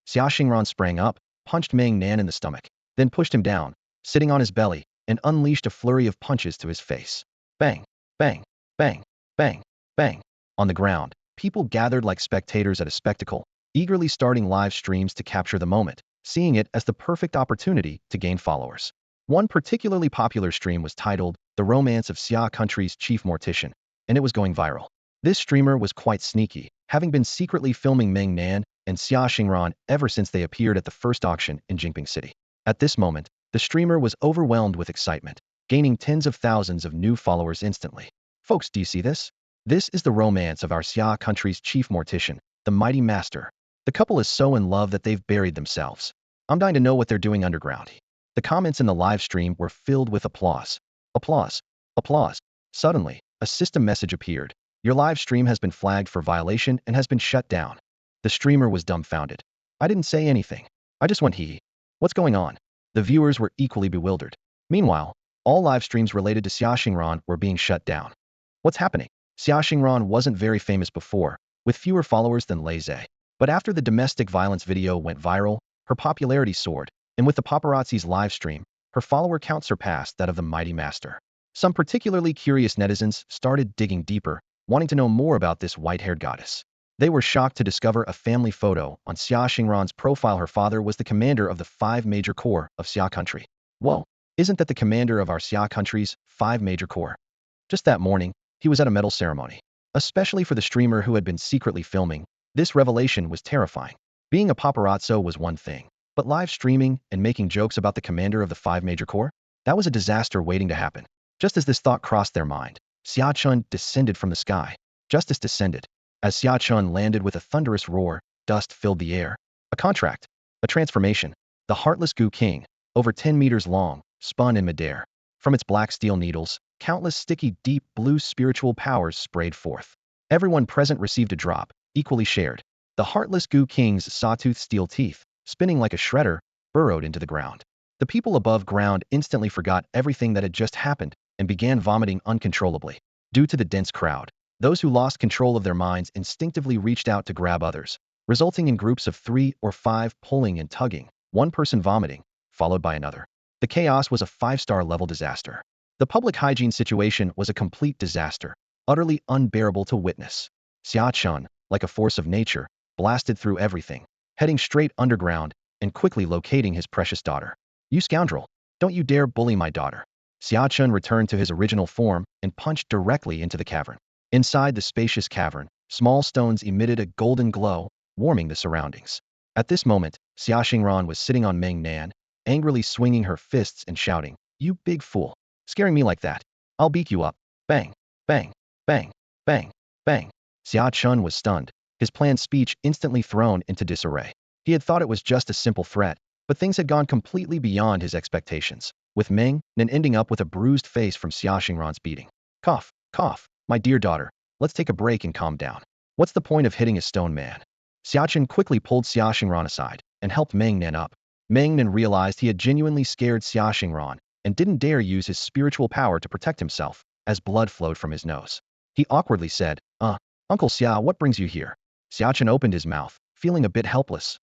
Xia Xingran sprang up, punched Meng Nan in the stomach, then pushed him down, sitting on his belly, and unleashed a flurry of punches to his face. Bang! Bang! Bang! Bang! Bang! On the ground, people gathered like spectators at a spectacle, eagerly starting live streams to capture the moment, seeing it as the perfect opportunity to gain followers. One particularly popular stream was titled The Romance of Xia Country's Chief Mortician, and it was going viral. This streamer was quite sneaky, having been secretly filming Meng Nan and Xia Xingran ever since they appeared at the first auction in Jingping City. At this moment, the streamer was overwhelmed with excitement, gaining tens of thousands of new followers instantly. Folks, do you see this? This is the romance of our Xia Country's chief mortician, the mighty master. The couple is so in love that they've buried themselves. I'm dying to know what they're doing underground. The comments in the live stream were filled with applause. Applause. Applause. Suddenly, a system message appeared. Your live stream has been flagged for violation and has been shut down. The streamer was dumbfounded. I didn't say anything. I just went hee. What's going on? The viewers were equally bewildered. Meanwhile, all live streams related to Xia Xingran were being shut down. What's happening? Xia Xingran wasn't very famous before, with fewer followers than Lei Zhe. But after the domestic violence video went viral, her popularity soared, and with the paparazzi's live stream, her follower count surpassed that of the mighty master. Some particularly curious netizens started digging deeper, wanting to know more about this white-haired goddess. They were shocked to discover a family photo on Xia Xingran's profile. Her father was the commander of the 5 major corps of Xia country. Whoa, isn't that the commander of our Xia country's 5 major corps? Just that morning, he was at a medal ceremony. Especially for the streamer who had been secretly filming, this revelation was terrifying. Being a paparazzo was one thing, but live streaming and making jokes about the commander of the 5 major corps? That was a disaster waiting to happen. Just as this thought crossed their mind, Xia Chun descended from the sky. Justice descended. As Xia Chun landed with a thunderous roar, dust filled the air. A contract. A transformation. The Heartless Goo King, over 10 meters long, spun in midair. From its black steel needles, countless sticky deep blue spiritual powers sprayed forth. Everyone present received a drop, equally shared. The Heartless Goo King's sawtooth steel teeth, spinning like a shredder, burrowed into the ground. The people above ground instantly forgot everything that had just happened and began vomiting uncontrollably. Due to the dense crowd, those who lost control of their minds instinctively reached out to grab others, resulting in groups of 3 or 5 pulling and tugging, one person vomiting, followed by another. The chaos was a 5-star level disaster. The public hygiene situation was a complete disaster, utterly unbearable to witness. Xia Chun, like a force of nature, blasted through everything, heading straight underground and quickly locating his precious daughter. You scoundrel! Don't you dare bully my daughter! Xia Chun returned to his original form and punched directly into the cavern. Inside the spacious cavern, small stones emitted a golden glow, warming the surroundings. At this moment, Xia Xingran was sitting on Meng Nan, angrily swinging her fists and shouting, "You big fool! Scaring me like that! I'll beat you up!" Bang! Bang! Bang! Bang! Bang! Xia Chun was stunned, his planned speech instantly thrown into disarray. He had thought it was just a simple threat, but things had gone completely beyond his expectations, with Meng Nan ending up with a bruised face from Xia Xingran's beating. Cough! Cough! My dear daughter, let's take a break and calm down. What's the point of hitting a stone man? Xia Chun quickly pulled Xia Xingran aside and helped Meng Nan up. Meng Nan realized he had genuinely scared Xia Xingran and didn't dare use his spiritual power to protect himself, as blood flowed from his nose. He awkwardly said, Uncle Xia, what brings you here? Xia Chun opened his mouth, feeling a bit helpless.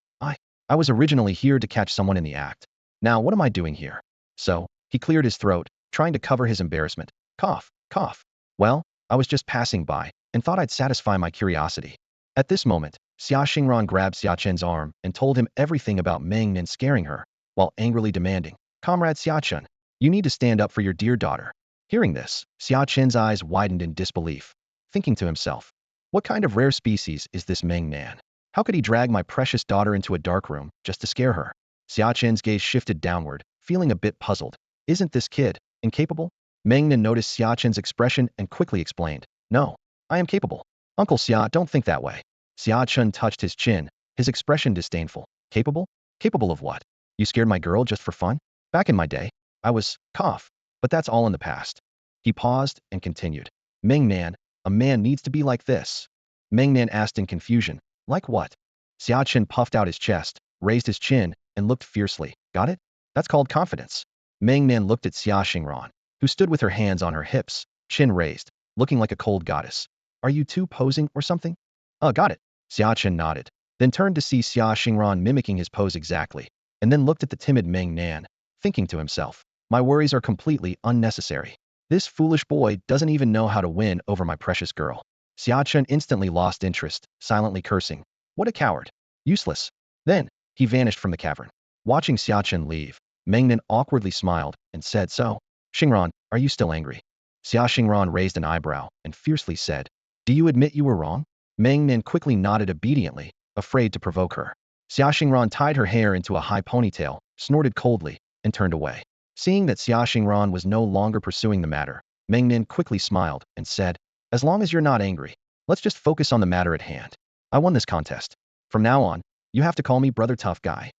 I was originally here to catch someone in the act. Now what am I doing here? So, he cleared his throat, trying to cover his embarrassment. Cough, cough. Well, I was just passing by and thought I'd satisfy my curiosity. At this moment, Xia Xingran grabbed Xia Chen's arm and told him everything about Meng Nan scaring her, while angrily demanding, Comrade Xia Chen, you need to stand up for your dear daughter. Hearing this, Xia Chen's eyes widened in disbelief, thinking to himself, what kind of rare species is this Meng Nan? How could he drag my precious daughter into a dark room just to scare her? Xia Chen's gaze shifted downward, feeling a bit puzzled. Isn't this kid incapable? Meng Nan noticed Xia Chen's expression and quickly explained, no, I am capable. Uncle Xia, don't think that way. Xia Chen touched his chin, his expression disdainful. Capable? Capable of what? You scared my girl just for fun? Back in my day, I was, cough, but that's all in the past. He paused and continued. Meng Nan, a man needs to be like this. Meng Nan asked in confusion, like what? Xia Chen puffed out his chest, raised his chin, and looked fiercely. Got it? That's called confidence. Meng Nan looked at Xia Xingran, who stood with her hands on her hips, chin raised, looking like a cold goddess. Are you two posing or something? Got it. Xia Chen nodded, then turned to see Xia Xingran mimicking his pose exactly, and then looked at the timid Meng Nan, thinking to himself, my worries are completely unnecessary. This foolish boy doesn't even know how to win over my precious girl. Xia Chen instantly lost interest, silently cursing. What a coward. Useless. Then, he vanished from the cavern. Watching Xia Chen leave, Meng Nan awkwardly smiled and said, so, Xingran, are you still angry? Xia Xingran raised an eyebrow and fiercely said, do you admit you were wrong? Meng Nan quickly nodded obediently, afraid to provoke her. Xia Xingran tied her hair into a high ponytail, snorted coldly, and turned away. Seeing that Xia Xingran was no longer pursuing the matter, Meng Nan quickly smiled and said, as long as you're not angry, let's just focus on the matter at hand. I won this contest. From now on, you have to call me Brother Tough Guy.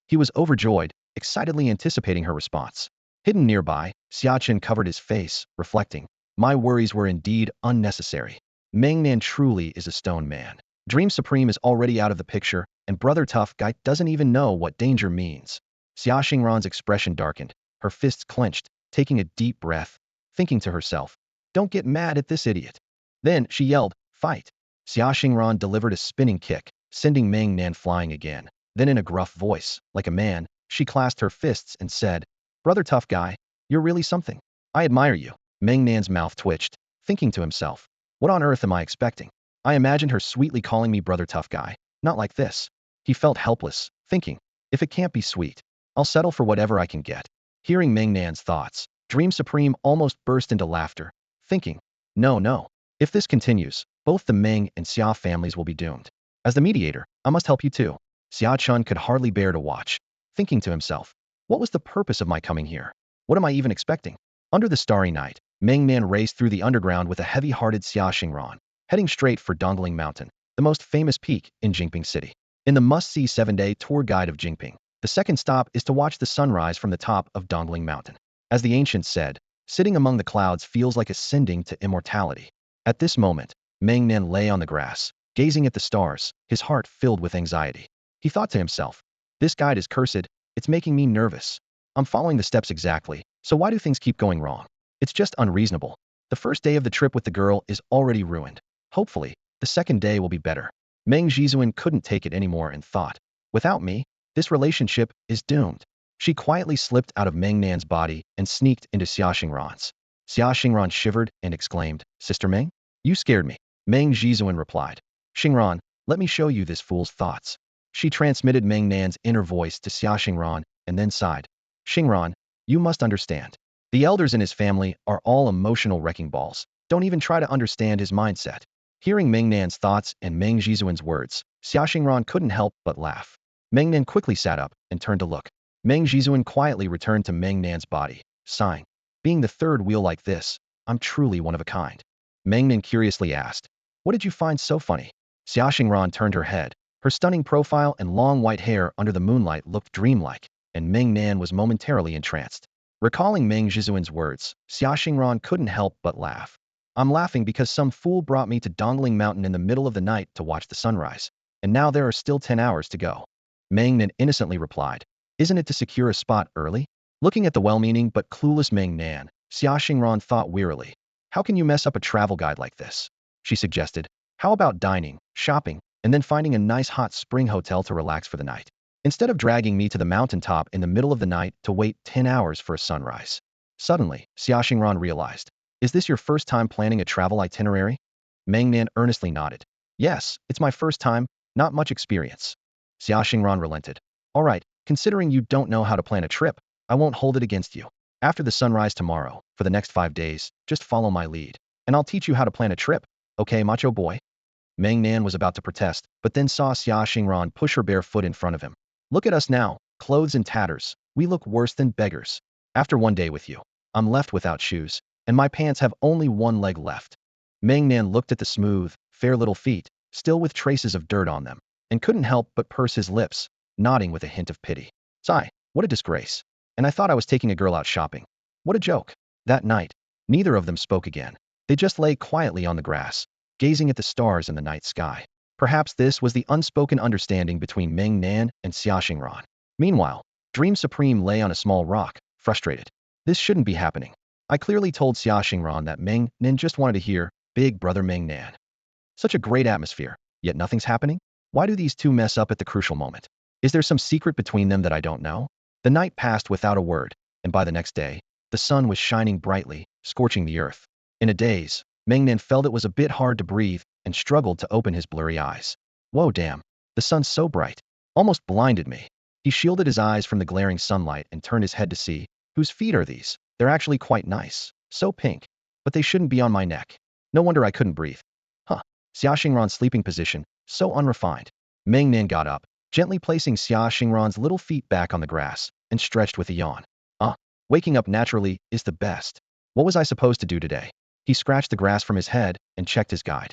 He was overjoyed, excitedly anticipating her response. Hidden nearby, Xia Chen covered his face, reflecting, my worries were indeed unnecessary. Meng Nan truly is a stone man. Dream Supreme is already out of the picture, and Brother Tough Guy doesn't even know what danger means. Xia Xingran's expression darkened, her fists clenched, taking a deep breath, thinking to herself, don't get mad at this idiot. Then she yelled, fight. Xia Xingran delivered a spinning kick, sending Meng Nan flying again. Then in a gruff voice, like a man, she clasped her fists and said, Brother Tough Guy, you're really something. I admire you. Meng Nan's mouth twitched, thinking to himself, what on earth am I expecting? I imagined her sweetly calling me Brother Tough Guy, not like this. He felt helpless, thinking, if it can't be sweet, I'll settle for whatever I can get. Hearing Meng Nan's thoughts, Dream Supreme almost burst into laughter, thinking, no. If this continues, both the Meng and Xia families will be doomed. As the mediator, I must help you too. Xia Chun could hardly bear to watch, thinking to himself, what was the purpose of my coming here? What am I even expecting? Under the starry night, Meng Nan raced through the underground with a heavy-hearted Xia Xingran, heading straight for Dongling Mountain, the most famous peak in Jingping City. In the must-see 7-day tour guide of Jingping, the second stop is to watch the sunrise from the top of Dongling Mountain. As the ancients said, sitting among the clouds feels like ascending to immortality. At this moment, Meng Nan lay on the grass, gazing at the stars, his heart filled with anxiety. He thought to himself, this guide is cursed, it's making me nervous. I'm following the steps exactly, so why do things keep going wrong? It's just unreasonable. The first day of the trip with the girl is already ruined. Hopefully, the second day will be better. Meng Jizuan couldn't take it anymore and thought, without me, this relationship is doomed. She quietly slipped out of Meng Nan's body and sneaked into Xia Xingran's. Xia Xingran shivered and exclaimed, Sister Meng? You scared me. Meng Jizuan replied, Xingran, let me show you this fool's thoughts. She transmitted Meng Nan's inner voice to Xia Xingran and then sighed, Xingran, you must understand. The elders in his family are all emotional wrecking balls. Don't even try to understand his mindset. Hearing Meng Nan's thoughts and Meng Jizuan's words, Xia Xingran couldn't help but laugh. Meng Nan quickly sat up and turned to look. Meng Jizuan quietly returned to Meng Nan's body, sighing, being the third wheel like this, I'm truly one of a kind. Meng Nan curiously asked, what did you find so funny? Xia Xingran turned her head. Her stunning profile and long white hair under the moonlight looked dreamlike, and Meng Nan was momentarily entranced. Recalling Meng Jizuan's words, Xia Xingran couldn't help but laugh. I'm laughing because some fool brought me to Dongling Mountain in the middle of the night to watch the sunrise, and now there are still 10 hours to go. Meng Nan innocently replied, isn't it to secure a spot early? Looking at the well-meaning but clueless Meng Nan, Xia Xingran thought wearily, how can you mess up a travel guide like this? She suggested, how about dining, shopping, and then finding a nice hot spring hotel to relax for the night, instead of dragging me to the mountaintop in the middle of the night to wait 10 hours for a sunrise. Suddenly, Xia Xingran realized, is this your first time planning a travel itinerary? Meng Nan earnestly nodded. Yes, it's my first time, not much experience. Xia Xingran relented. All right, considering you don't know how to plan a trip, I won't hold it against you. After the sunrise tomorrow, for the next 5 days, just follow my lead, and I'll teach you how to plan a trip. Okay, macho boy? Meng Nan was about to protest, but then saw Xia Xingran push her bare foot in front of him. Look at us now, clothes in tatters. We look worse than beggars. After one day with you, I'm left without shoes, and my pants have only one leg left. Meng Nan looked at the smooth, fair little feet, still with traces of dirt on them, and couldn't help but purse his lips, nodding with a hint of pity. Sigh, what a disgrace. And I thought I was taking a girl out shopping. What a joke. That night, neither of them spoke again. They just lay quietly on the grass, gazing at the stars in the night sky. Perhaps this was the unspoken understanding between Meng Nan and Xia Xingran. Meanwhile, Dream Supreme lay on a small rock, frustrated. This shouldn't be happening. I clearly told Xia Xingran that Meng Nan just wanted to hear, big brother Meng Nan. Such a great atmosphere, yet nothing's happening? Why do these two mess up at the crucial moment? Is there some secret between them that I don't know? The night passed without a word, and by the next day, the sun was shining brightly, scorching the earth. In a daze, Meng Nan felt it was a bit hard to breathe and struggled to open his blurry eyes. Whoa, damn. The sun's so bright. Almost blinded me. He shielded his eyes from the glaring sunlight and turned his head to see. Whose feet are these? They're actually quite nice. So pink. But they shouldn't be on my neck. No wonder I couldn't breathe. Huh. Xia Xingran's sleeping position, so unrefined. Meng Nan got up, gently placing Xia Xingran's little feet back on the grass, and stretched with a yawn. Waking up naturally is the best. What was I supposed to do today? He scratched the grass from his head and checked his guide.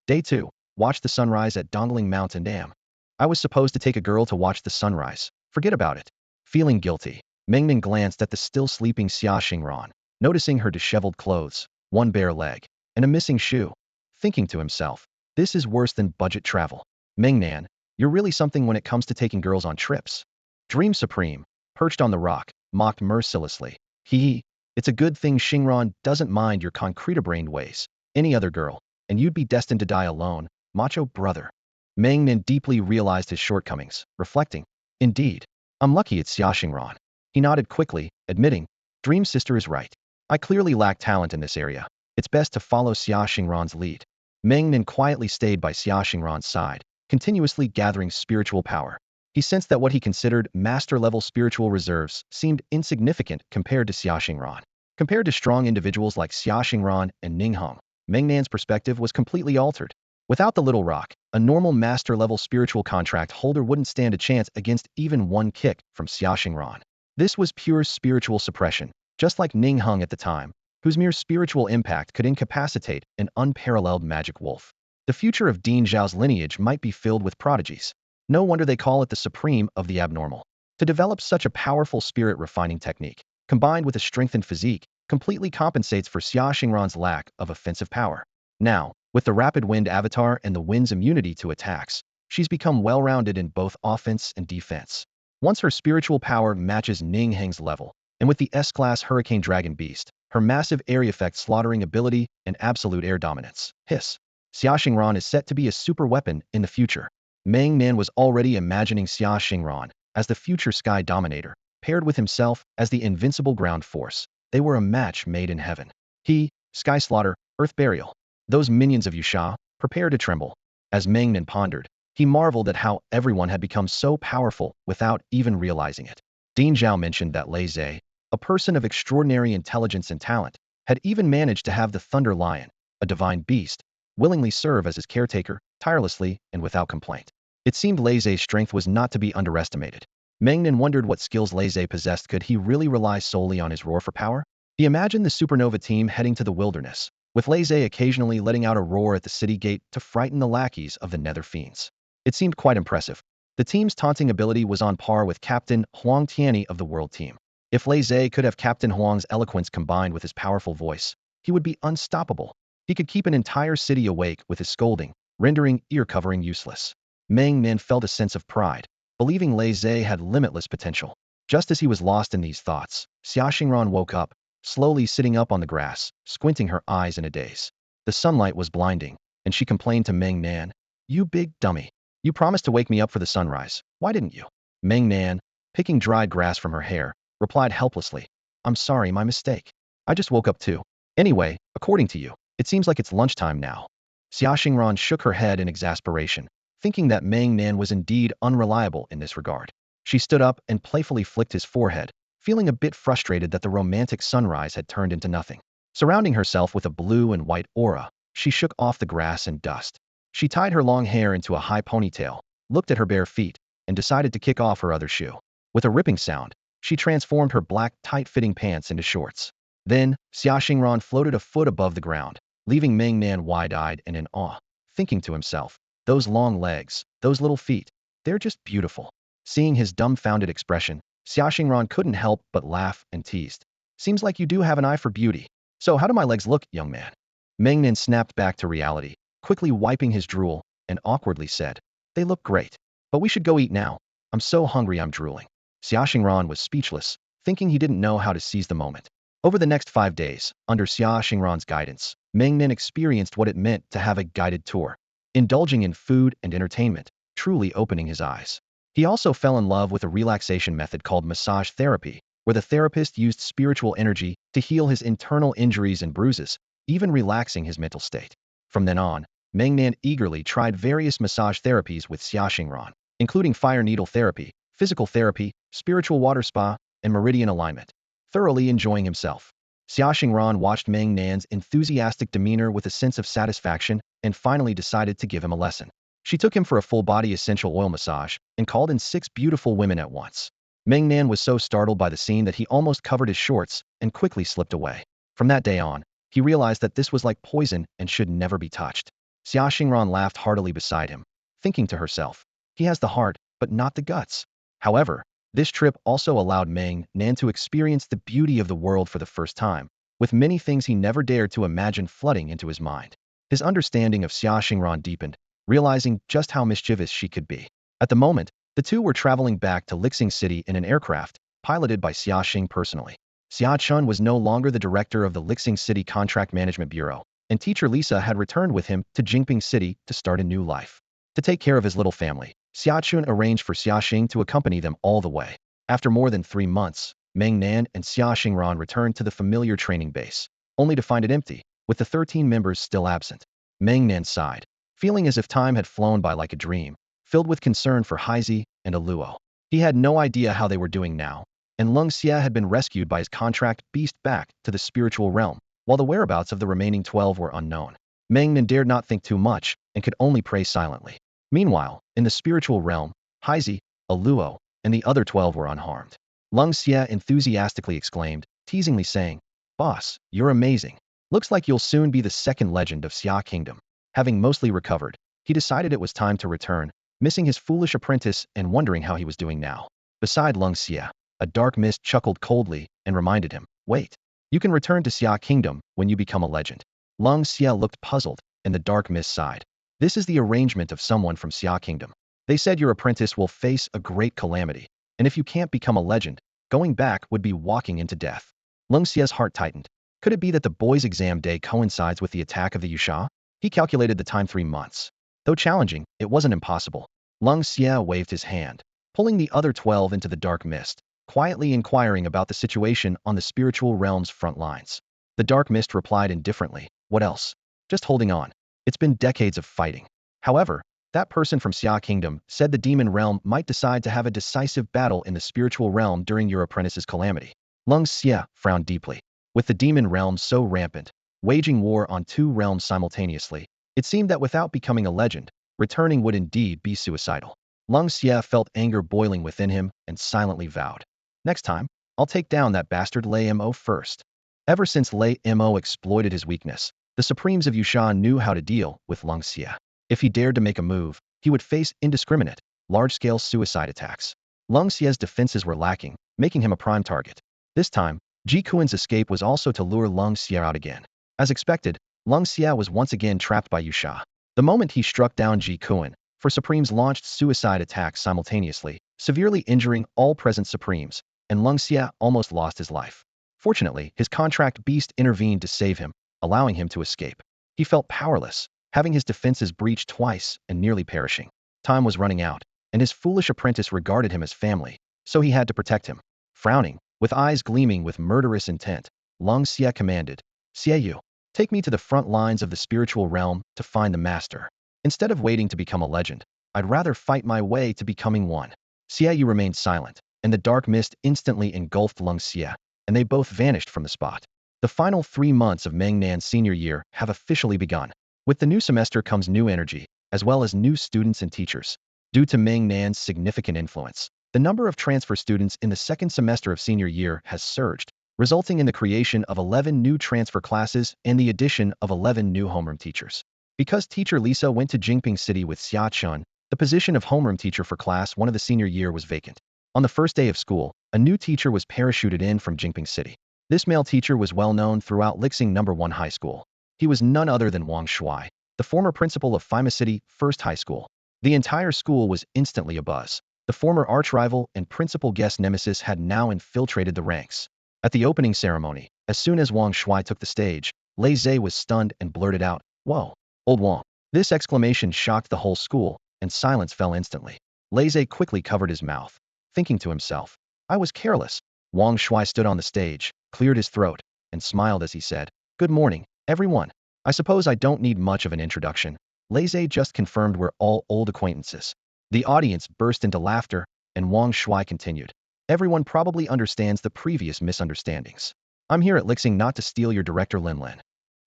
Day 2. Watch the sunrise at Dongling Mountain Dam. I was supposed to take a girl to watch the sunrise. Forget about it. Feeling guilty, Meng Nan glanced at the still sleeping Xia Xingran, noticing her disheveled clothes, one bare leg, and a missing shoe. Thinking to himself, this is worse than budget travel. Meng Nan, you're really something when it comes to taking girls on trips. Dream Supreme, perched on the rock, mocked mercilessly. Hee. It's a good thing Xingran doesn't mind your concrete-brained ways. Any other girl, and you'd be destined to die alone, macho brother. Meng Nan deeply realized his shortcomings, reflecting, indeed, I'm lucky it's Xia Xingran. He nodded quickly, admitting, Dream Sister is right. I clearly lack talent in this area. It's best to follow Xia Xingran's lead. Meng Nan quietly stayed by Xia Xingran's side, continuously gathering spiritual power. He sensed that what he considered master-level spiritual reserves seemed insignificant compared to Xia Xingran. Compared to strong individuals like Xia Xingran and Ning Heng, Meng Nan's perspective was completely altered. Without the little rock, a normal master-level spiritual contract holder wouldn't stand a chance against even one kick from Xia Xingran. This was pure spiritual suppression, just like Ning Heng at the time, whose mere spiritual impact could incapacitate an unparalleled magic wolf. The future of Ding Zhao's lineage might be filled with prodigies. No wonder they call it the supreme of the abnormal. To develop such a powerful spirit-refining technique, combined with a strengthened physique, completely compensates for Xia Xingran's lack of offensive power. Now, with the rapid wind avatar and the wind's immunity to attacks, she's become well-rounded in both offense and defense. Once her spiritual power matches Ning Heng's level, and with the S-class Hurricane Dragon Beast, her massive area effect slaughtering ability and absolute air dominance. Hiss. Xia Xingran is set to be a super weapon in the future. Meng Nan was already imagining Xia Xingran as the future Sky Dominator, paired with himself as the invincible ground force. They were a match made in heaven. He, Sky Slaughter, Earth Burial. Those minions of Yusha, prepare to tremble. As Meng Nan pondered, he marveled at how everyone had become so powerful without even realizing it. Ding Zhao mentioned that Lei Zhe, a person of extraordinary intelligence and talent, had even managed to have the Thunder Lion, a divine beast, willingly serve as his caretaker, tirelessly and without complaint. It seemed Lei Zhe's strength was not to be underestimated. Meng Nan wondered what skills Lei Zhe possessed. Could he really rely solely on his roar for power? He imagined the supernova team heading to the wilderness, with Lei Zhe occasionally letting out a roar at the city gate to frighten the lackeys of the nether fiends. It seemed quite impressive. The team's taunting ability was on par with Captain Huang Tianyi of the World Team. If Lei Zhe could have Captain Huang's eloquence combined with his powerful voice, he would be unstoppable. He could keep an entire city awake with his scolding, rendering ear-covering useless. Meng Nan felt a sense of pride, believing Lei Zhe had limitless potential. Just as he was lost in these thoughts, Xia Xingran woke up, slowly sitting up on the grass, squinting her eyes in a daze. The sunlight was blinding, and she complained to Meng Nan, "You big dummy. You promised to wake me up for the sunrise. Why didn't you?" Meng Nan, picking dried grass from her hair, replied helplessly, "I'm sorry, my mistake. I just woke up too. Anyway, according to you, it seems like it's lunchtime now." Xia Xingran shook her head in exasperation, thinking that Meng Nan was indeed unreliable in this regard. She stood up and playfully flicked his forehead, feeling a bit frustrated that the romantic sunrise had turned into nothing. Surrounding herself with a blue and white aura, she shook off the grass and dust. She tied her long hair into a high ponytail, looked at her bare feet, and decided to kick off her other shoe. With a ripping sound, she transformed her black, tight-fitting pants into shorts. Then, Xia Xingran floated a foot above the ground, leaving Meng Nan wide-eyed and in awe, thinking to himself, those long legs, those little feet, they're just beautiful. Seeing his dumbfounded expression, Xia Xingran couldn't help but laugh and teased. "Seems like you do have an eye for beauty. So how do my legs look, young man?" Meng Nan snapped back to reality, quickly wiping his drool, and awkwardly said, "They look great. But we should go eat now. I'm so hungry I'm drooling." Xia Xingran was speechless, thinking he didn't know how to seize the moment. Over the next 5 days, under Xia Xingran's guidance, Meng Nan experienced what it meant to have a guided tour, indulging in food and entertainment, truly opening his eyes. He also fell in love with a relaxation method called massage therapy, where the therapist used spiritual energy to heal his internal injuries and bruises, even relaxing his mental state. From then on, Meng Nan eagerly tried various massage therapies with Xia Xingran, including fire needle therapy, physical therapy, spiritual water spa, and meridian alignment, thoroughly enjoying himself. Xia Xingran watched Meng Nan's enthusiastic demeanor with a sense of satisfaction and finally decided to give him a lesson. She took him for a full-body essential oil massage and called in 6 beautiful women at once. Meng Nan was so startled by the scene that he almost covered his shorts and quickly slipped away. From that day on, he realized that this was like poison and should never be touched. Xia Xingran laughed heartily beside him, thinking to herself, he has the heart, but not the guts. However, this trip also allowed Meng Nan to experience the beauty of the world for the first time, with many things he never dared to imagine flooding into his mind. His understanding of Xia Xingran deepened, realizing just how mischievous she could be. At the moment, the two were traveling back to Lixing City in an aircraft, piloted by Xia Xing personally. Xia Chun was no longer the director of the Lixing City Contract Management Bureau, and teacher Lisa had returned with him to Jingping City to start a new life. To take care of his little family, Xia Chun arranged for Xia Xing to accompany them all the way. After more than 3 months, Meng Nan and Xia Xingran returned to the familiar training base, only to find it empty, with the 13 members still absent. Meng Nan sighed, feeling as if time had flown by like a dream, filled with concern for Haizi and Aluo. He had no idea how they were doing now, and Lung Xia had been rescued by his contract beast back to the spiritual realm, while the whereabouts of the remaining 12 were unknown. Meng Nan dared not think too much and could only pray silently. Meanwhile, in the spiritual realm, Haizi, Aluo, and the other 12 were unharmed. Lung Xia enthusiastically exclaimed, teasingly saying, "Boss, you're amazing. Looks like you'll soon be the second legend of Xia Kingdom." Having mostly recovered, he decided it was time to return, missing his foolish apprentice and wondering how he was doing now. Beside Lung Xia, a dark mist chuckled coldly and reminded him, "Wait. You can return to Xia Kingdom when you become a legend." Lung Xia looked puzzled, and the dark mist sighed. "This is the arrangement of someone from Xia Kingdom. They said your apprentice will face a great calamity, and if you can't become a legend, going back would be walking into death." Lung Xia's heart tightened. Could it be that the boy's exam day coincides with the attack of the Yusha? He calculated the time 3 months. Though challenging, it wasn't impossible. Lung Xia waved his hand, pulling the other 12 into the dark mist, quietly inquiring about the situation on the spiritual realm's front lines. The dark mist replied indifferently, "What else? Just holding on. It's been decades of fighting." However, that person from Xia Kingdom said the demon realm might decide to have a decisive battle in the spiritual realm during your apprentice's calamity. Lung Xia frowned deeply. With the demon realm so rampant, waging war on 2 realms simultaneously, it seemed that without becoming a legend, returning would indeed be suicidal. Lung Xia felt anger boiling within him and silently vowed, "Next time, I'll take down that bastard Lei Mo first." Ever since Lei Mo exploited his weakness, the Supremes of Yushan knew how to deal with Lung Xia. If he dared to make a move, he would face indiscriminate, large-scale suicide attacks. Lung Xia's defenses were lacking, making him a prime target. This time, Ji Kuan's escape was also to lure Lung Xia out again. As expected, Lung Xia was once again trapped by Yusha. The moment he struck down Ji Kuan, 4 Supremes launched suicide attacks simultaneously, severely injuring all present Supremes, and Lung Xia almost lost his life. Fortunately, his contract beast intervened to save him, allowing him to escape. He felt powerless, having his defenses breached twice and nearly perishing. Time was running out, and his foolish apprentice regarded him as family, so he had to protect him. Frowning, with eyes gleaming with murderous intent, Lung Xia commanded, "Xie Yu, take me to the front lines of the spiritual realm to find the master. Instead of waiting to become a legend, I'd rather fight my way to becoming one." Xie Yu remained silent, and the dark mist instantly engulfed Lung Xia, and they both vanished from the spot. The final 3 months of Meng Nan's senior year have officially begun. With the new semester comes new energy, as well as new students and teachers. Due to Meng Nan's significant influence, the number of transfer students in the 2nd semester of senior year has surged, resulting in the creation of 11 new transfer classes and the addition of 11 new homeroom teachers. Because teacher Lisa went to Jingping City with Xia Chun, the position of homeroom teacher for class 1 of the senior year was vacant. On the first day of school, a new teacher was parachuted in from Jingping City. This male teacher was well known throughout Lixing No. 1 High School. He was none other than Wang Shuai, the former principal of Fima City First High School. The entire school was instantly abuzz. The former arch-rival and principal guest nemesis had now infiltrated the ranks. At the opening ceremony, as soon as Wang Shuai took the stage, Lei Zhe was stunned and blurted out, "Whoa, old Wang." This exclamation shocked the whole school, and silence fell instantly. Lei Zhe quickly covered his mouth, thinking to himself, "I was careless." Wang Shuai stood on the stage, cleared his throat, and smiled as he said, "Good morning, everyone. I suppose I don't need much of an introduction. Lei Zhe just confirmed we're all old acquaintances." The audience burst into laughter, and Wang Shuai continued, "Everyone probably understands the previous misunderstandings. I'm here at Lixing not to steal your director Lin Lin."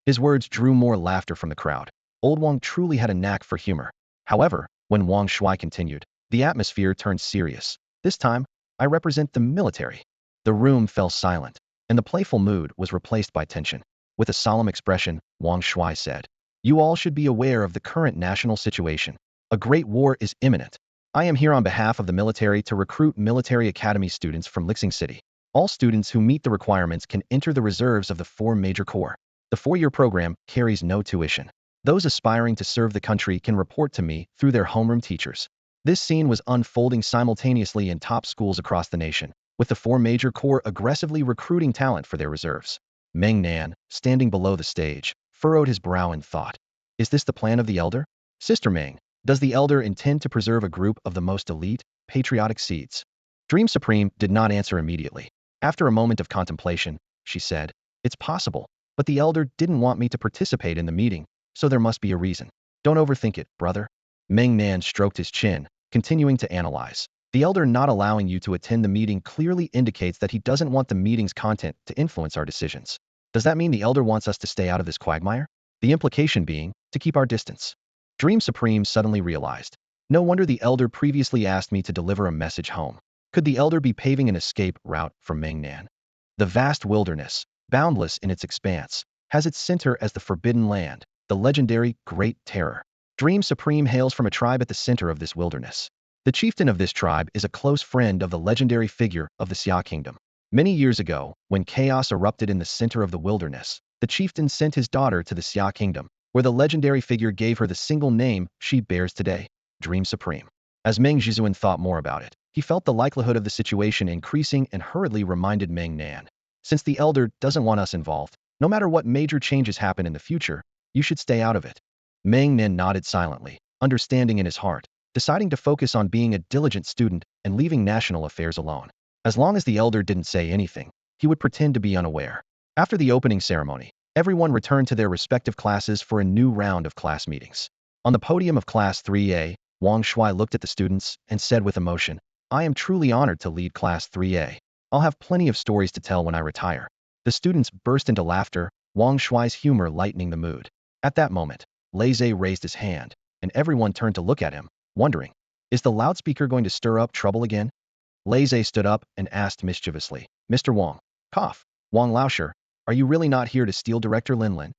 His words drew more laughter from the crowd. Old Wang truly had a knack for humor. However, when Wang Shuai continued, the atmosphere turned serious. "This time, I represent the military." The room fell silent, and the playful mood was replaced by tension. With a solemn expression, Wang Shuai said, "You all should be aware of the current national situation. A great war is imminent. I am here on behalf of the military to recruit military academy students from Lixing City. All students who meet the requirements can enter the reserves of the 4 major corps. The 4-year program carries no tuition. Those aspiring to serve the country can report to me through their homeroom teachers." This scene was unfolding simultaneously in top schools across the nation, with the 4 major corps aggressively recruiting talent for their reserves. Meng Nan, standing below the stage, furrowed his brow in thought. Is this the plan of the elder? Sister Meng, does the elder intend to preserve a group of the most elite, patriotic seeds? Dream Supreme did not answer immediately. After a moment of contemplation, she said, "It's possible, but the elder didn't want me to participate in the meeting, so there must be a reason. Don't overthink it, brother." Meng Nan stroked his chin, continuing to analyze. "The elder not allowing you to attend the meeting clearly indicates that he doesn't want the meeting's content to influence our decisions. Does that mean the elder wants us to stay out of this quagmire? The implication being, to keep our distance." Dream Supreme suddenly realized. No wonder the elder previously asked me to deliver a message home. Could the elder be paving an escape route for Meng Nan? The vast wilderness, boundless in its expanse, has its center as the Forbidden Land, the legendary Great Terror. Dream Supreme hails from a tribe at the center of this wilderness. The chieftain of this tribe is a close friend of the legendary figure of the Xia Kingdom. Many years ago, when chaos erupted in the center of the wilderness, the chieftain sent his daughter to the Xia Kingdom, where the legendary figure gave her the single name she bears today, Dream Supreme. As Meng Jizuan thought more about it, he felt the likelihood of the situation increasing and hurriedly reminded Meng Nan. "Since the elder doesn't want us involved, no matter what major changes happen in the future, you should stay out of it." Meng Nan nodded silently, understanding in his heart, deciding to focus on being a diligent student and leaving national affairs alone. As long as the elder didn't say anything, he would pretend to be unaware. After the opening ceremony, everyone returned to their respective classes for a new round of class meetings. On the podium of Class 3A, Wang Shuai looked at the students and said with emotion, "I am truly honored to lead Class 3A. I'll have plenty of stories to tell when I retire." The students burst into laughter, Wang Shuai's humor lightening the mood. At that moment, Lei Zhe raised his hand, and everyone turned to look at him, wondering, is the loudspeaker going to stir up trouble again? Lei Zhe stood up and asked mischievously, "Mr. Wang, cough, Wang Laosher, are you really not here to steal Director Lin Lin?"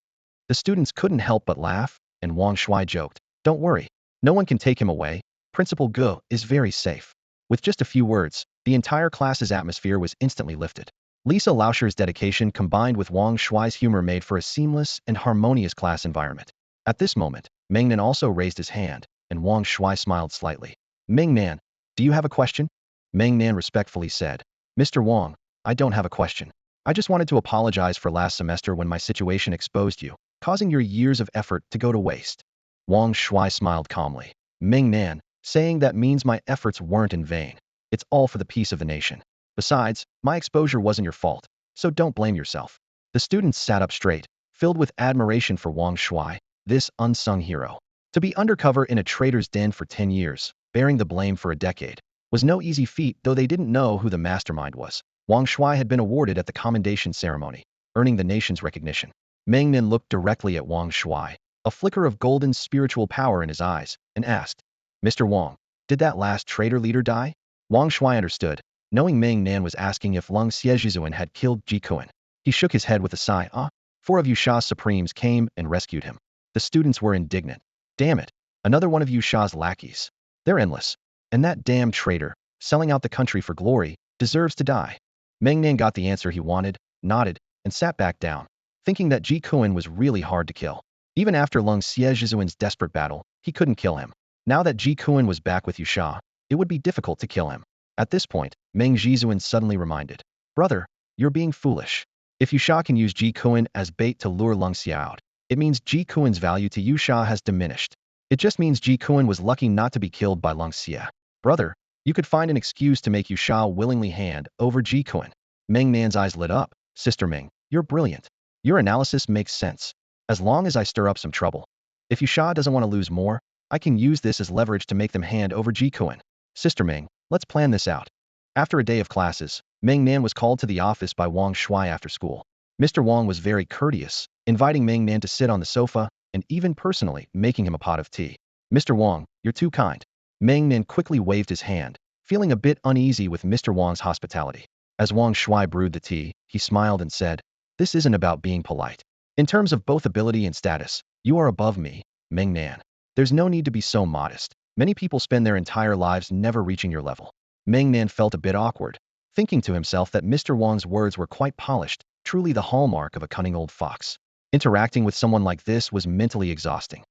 The students couldn't help but laugh, and Wang Shuai joked, "Don't worry, no one can take him away. Principal Ge is very safe." With just a few words, the entire class's atmosphere was instantly lifted. Lisa Laosher's dedication combined with Wang Shuai's humor made for a seamless and harmonious class environment. At this moment, Meng Nan also raised his hand, and Wang Shuai smiled slightly. "Meng Nan, do you have a question?" Meng Nan respectfully said, "Mr. Wang, I don't have a question. I just wanted to apologize for last semester when my situation exposed you, causing your years of effort to go to waste." Wang Shuai smiled calmly. "Meng Nan, saying that means my efforts weren't in vain. It's all for the peace of the nation. Besides, my exposure wasn't your fault, so don't blame yourself." The students sat up straight, filled with admiration for Wang Shuai, this unsung hero. To be undercover in a traitor's den for 10 years, bearing the blame for a decade, was no easy feat, though they didn't know who the mastermind was. Wang Shuai had been awarded at the commendation ceremony, earning the nation's recognition. Meng Nan looked directly at Wang Shuai, a flicker of golden spiritual power in his eyes, and asked, "Mr. Wang, did that last traitor leader die?" Wang Shuai understood, knowing Meng Nan was asking if Lung Xiejizuan had killed Ji Kuan. He shook his head with a sigh. "4 of Yusha's Supremes came and rescued him." The students were indignant. "Damn it, another one of Yusha's lackeys. They're endless. And that damn traitor, selling out the country for glory, deserves to die." Meng Nan got the answer he wanted, nodded, and sat back down, thinking that Ji Kuan was really hard to kill. Even after Lung Xiejizuan's desperate battle, he couldn't kill him. Now that Ji Kuan was back with Yusha, it would be difficult to kill him. At this point, Meng Jizuan suddenly reminded, "Brother, you're being foolish. If Yusha can use Ji Kuan as bait to lure Lung Xia out, it means Ji Kuan's value to Yusha has diminished. It just means Ji Kuan was lucky not to be killed by Lung Xia. Brother, you could find an excuse to make Yusha willingly hand over Ji Kuan." Meng Nan's eyes lit up. "Sister Meng, you're brilliant. Your analysis makes sense. As long as I stir up some trouble. If Yusha doesn't want to lose more, I can use this as leverage to make them hand over Ji Kuan. Sister Meng, let's plan this out." After a day of classes, Meng Nan was called to the office by Wang Shui after school. Mr. Wang was very courteous, inviting Meng Nan to sit on the sofa and even personally making him a pot of tea. "Mr. Wang, you're too kind." Meng Nan quickly waved his hand, feeling a bit uneasy with Mr. Wang's hospitality. As Wang Shui brewed the tea, he smiled and said, "This isn't about being polite. In terms of both ability and status, you are above me, Meng Nan. There's no need to be so modest. Many people spend their entire lives never reaching your level." Meng Nan felt a bit awkward, thinking to himself that Mr. Wang's words were quite polished, truly the hallmark of a cunning old fox. Interacting with someone like this was mentally exhausting.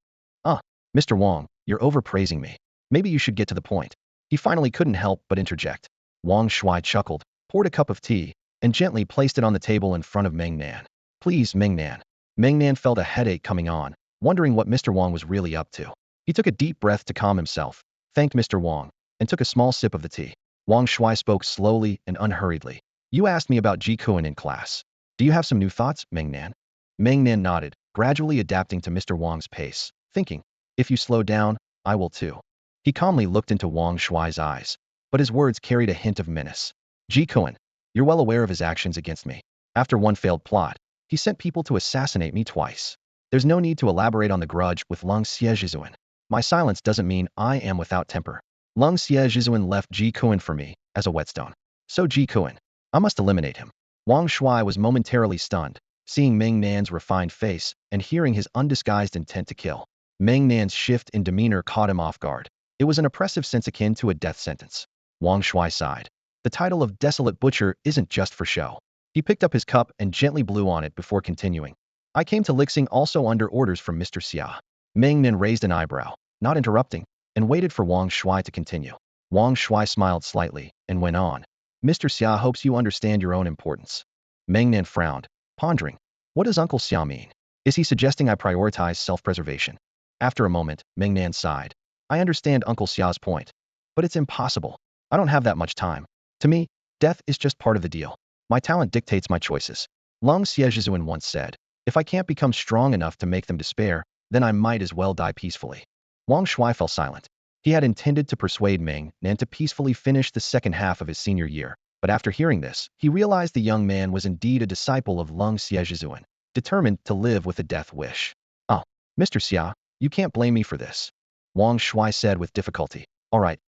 Mr. Wang, you're overpraising me. Maybe you should get to the point." He finally couldn't help but interject. Wang Shui chuckled, poured a cup of tea, and gently placed it on the table in front of Meng Nan. "Please, Meng Nan." Meng Nan felt a headache coming on, wondering what Mr. Wang was really up to. He took a deep breath to calm himself, thanked Mr. Wang, and took a small sip of the tea. Wang Shui spoke slowly and unhurriedly. "You asked me about Ji Kuan in class. Do you have some new thoughts, Meng Nan?" Meng Nan nodded, gradually adapting to Mr. Wang's pace, thinking, "If you slow down, I will too." He calmly looked into Wang Shui's eyes, but his words carried a hint of menace. "Ji Kuan, you're well aware of his actions against me. After one failed plot, he sent people to assassinate me twice. There's no need to elaborate on the grudge with Lung Xiejizuan. My silence doesn't mean I am without temper. Lung Xiejizuan left Ji Kuan for me as a whetstone. So Ji Kuan, I must eliminate him." Wang Shui was momentarily stunned, seeing Meng Nan's refined face and hearing his undisguised intent to kill. Meng Nan's shift in demeanor caught him off guard. It was an oppressive sense akin to a death sentence. Wang Shui sighed. The title of Desolate Butcher isn't just for show. He picked up his cup and gently blew on it before continuing. "I came to Lixing also under orders from Mr. Xia." Meng Nan raised an eyebrow, not interrupting, and waited for Wang Shui to continue. Wang Shui smiled slightly and went on. "Mr. Xia hopes you understand your own importance." Meng Nan frowned, pondering. What does Uncle Xia mean? Is he suggesting I prioritize self-preservation? After a moment, Meng Nan sighed. "I understand Uncle Xia's point, but it's impossible. I don't have that much time. To me, death is just part of the deal. My talent dictates my choices." Lung Xiejizuan once said, "If I can't become strong enough to make them despair, then I might as well die peacefully." Wang Shui fell silent. He had intended to persuade Meng Nan to peacefully finish the second half of his senior year, but after hearing this, he realized the young man was indeed a disciple of Lung Xiejizuan, determined to live with a death wish. "Oh, Mr. Xia, you can't blame me for this," Wang Shui said with difficulty. "All right,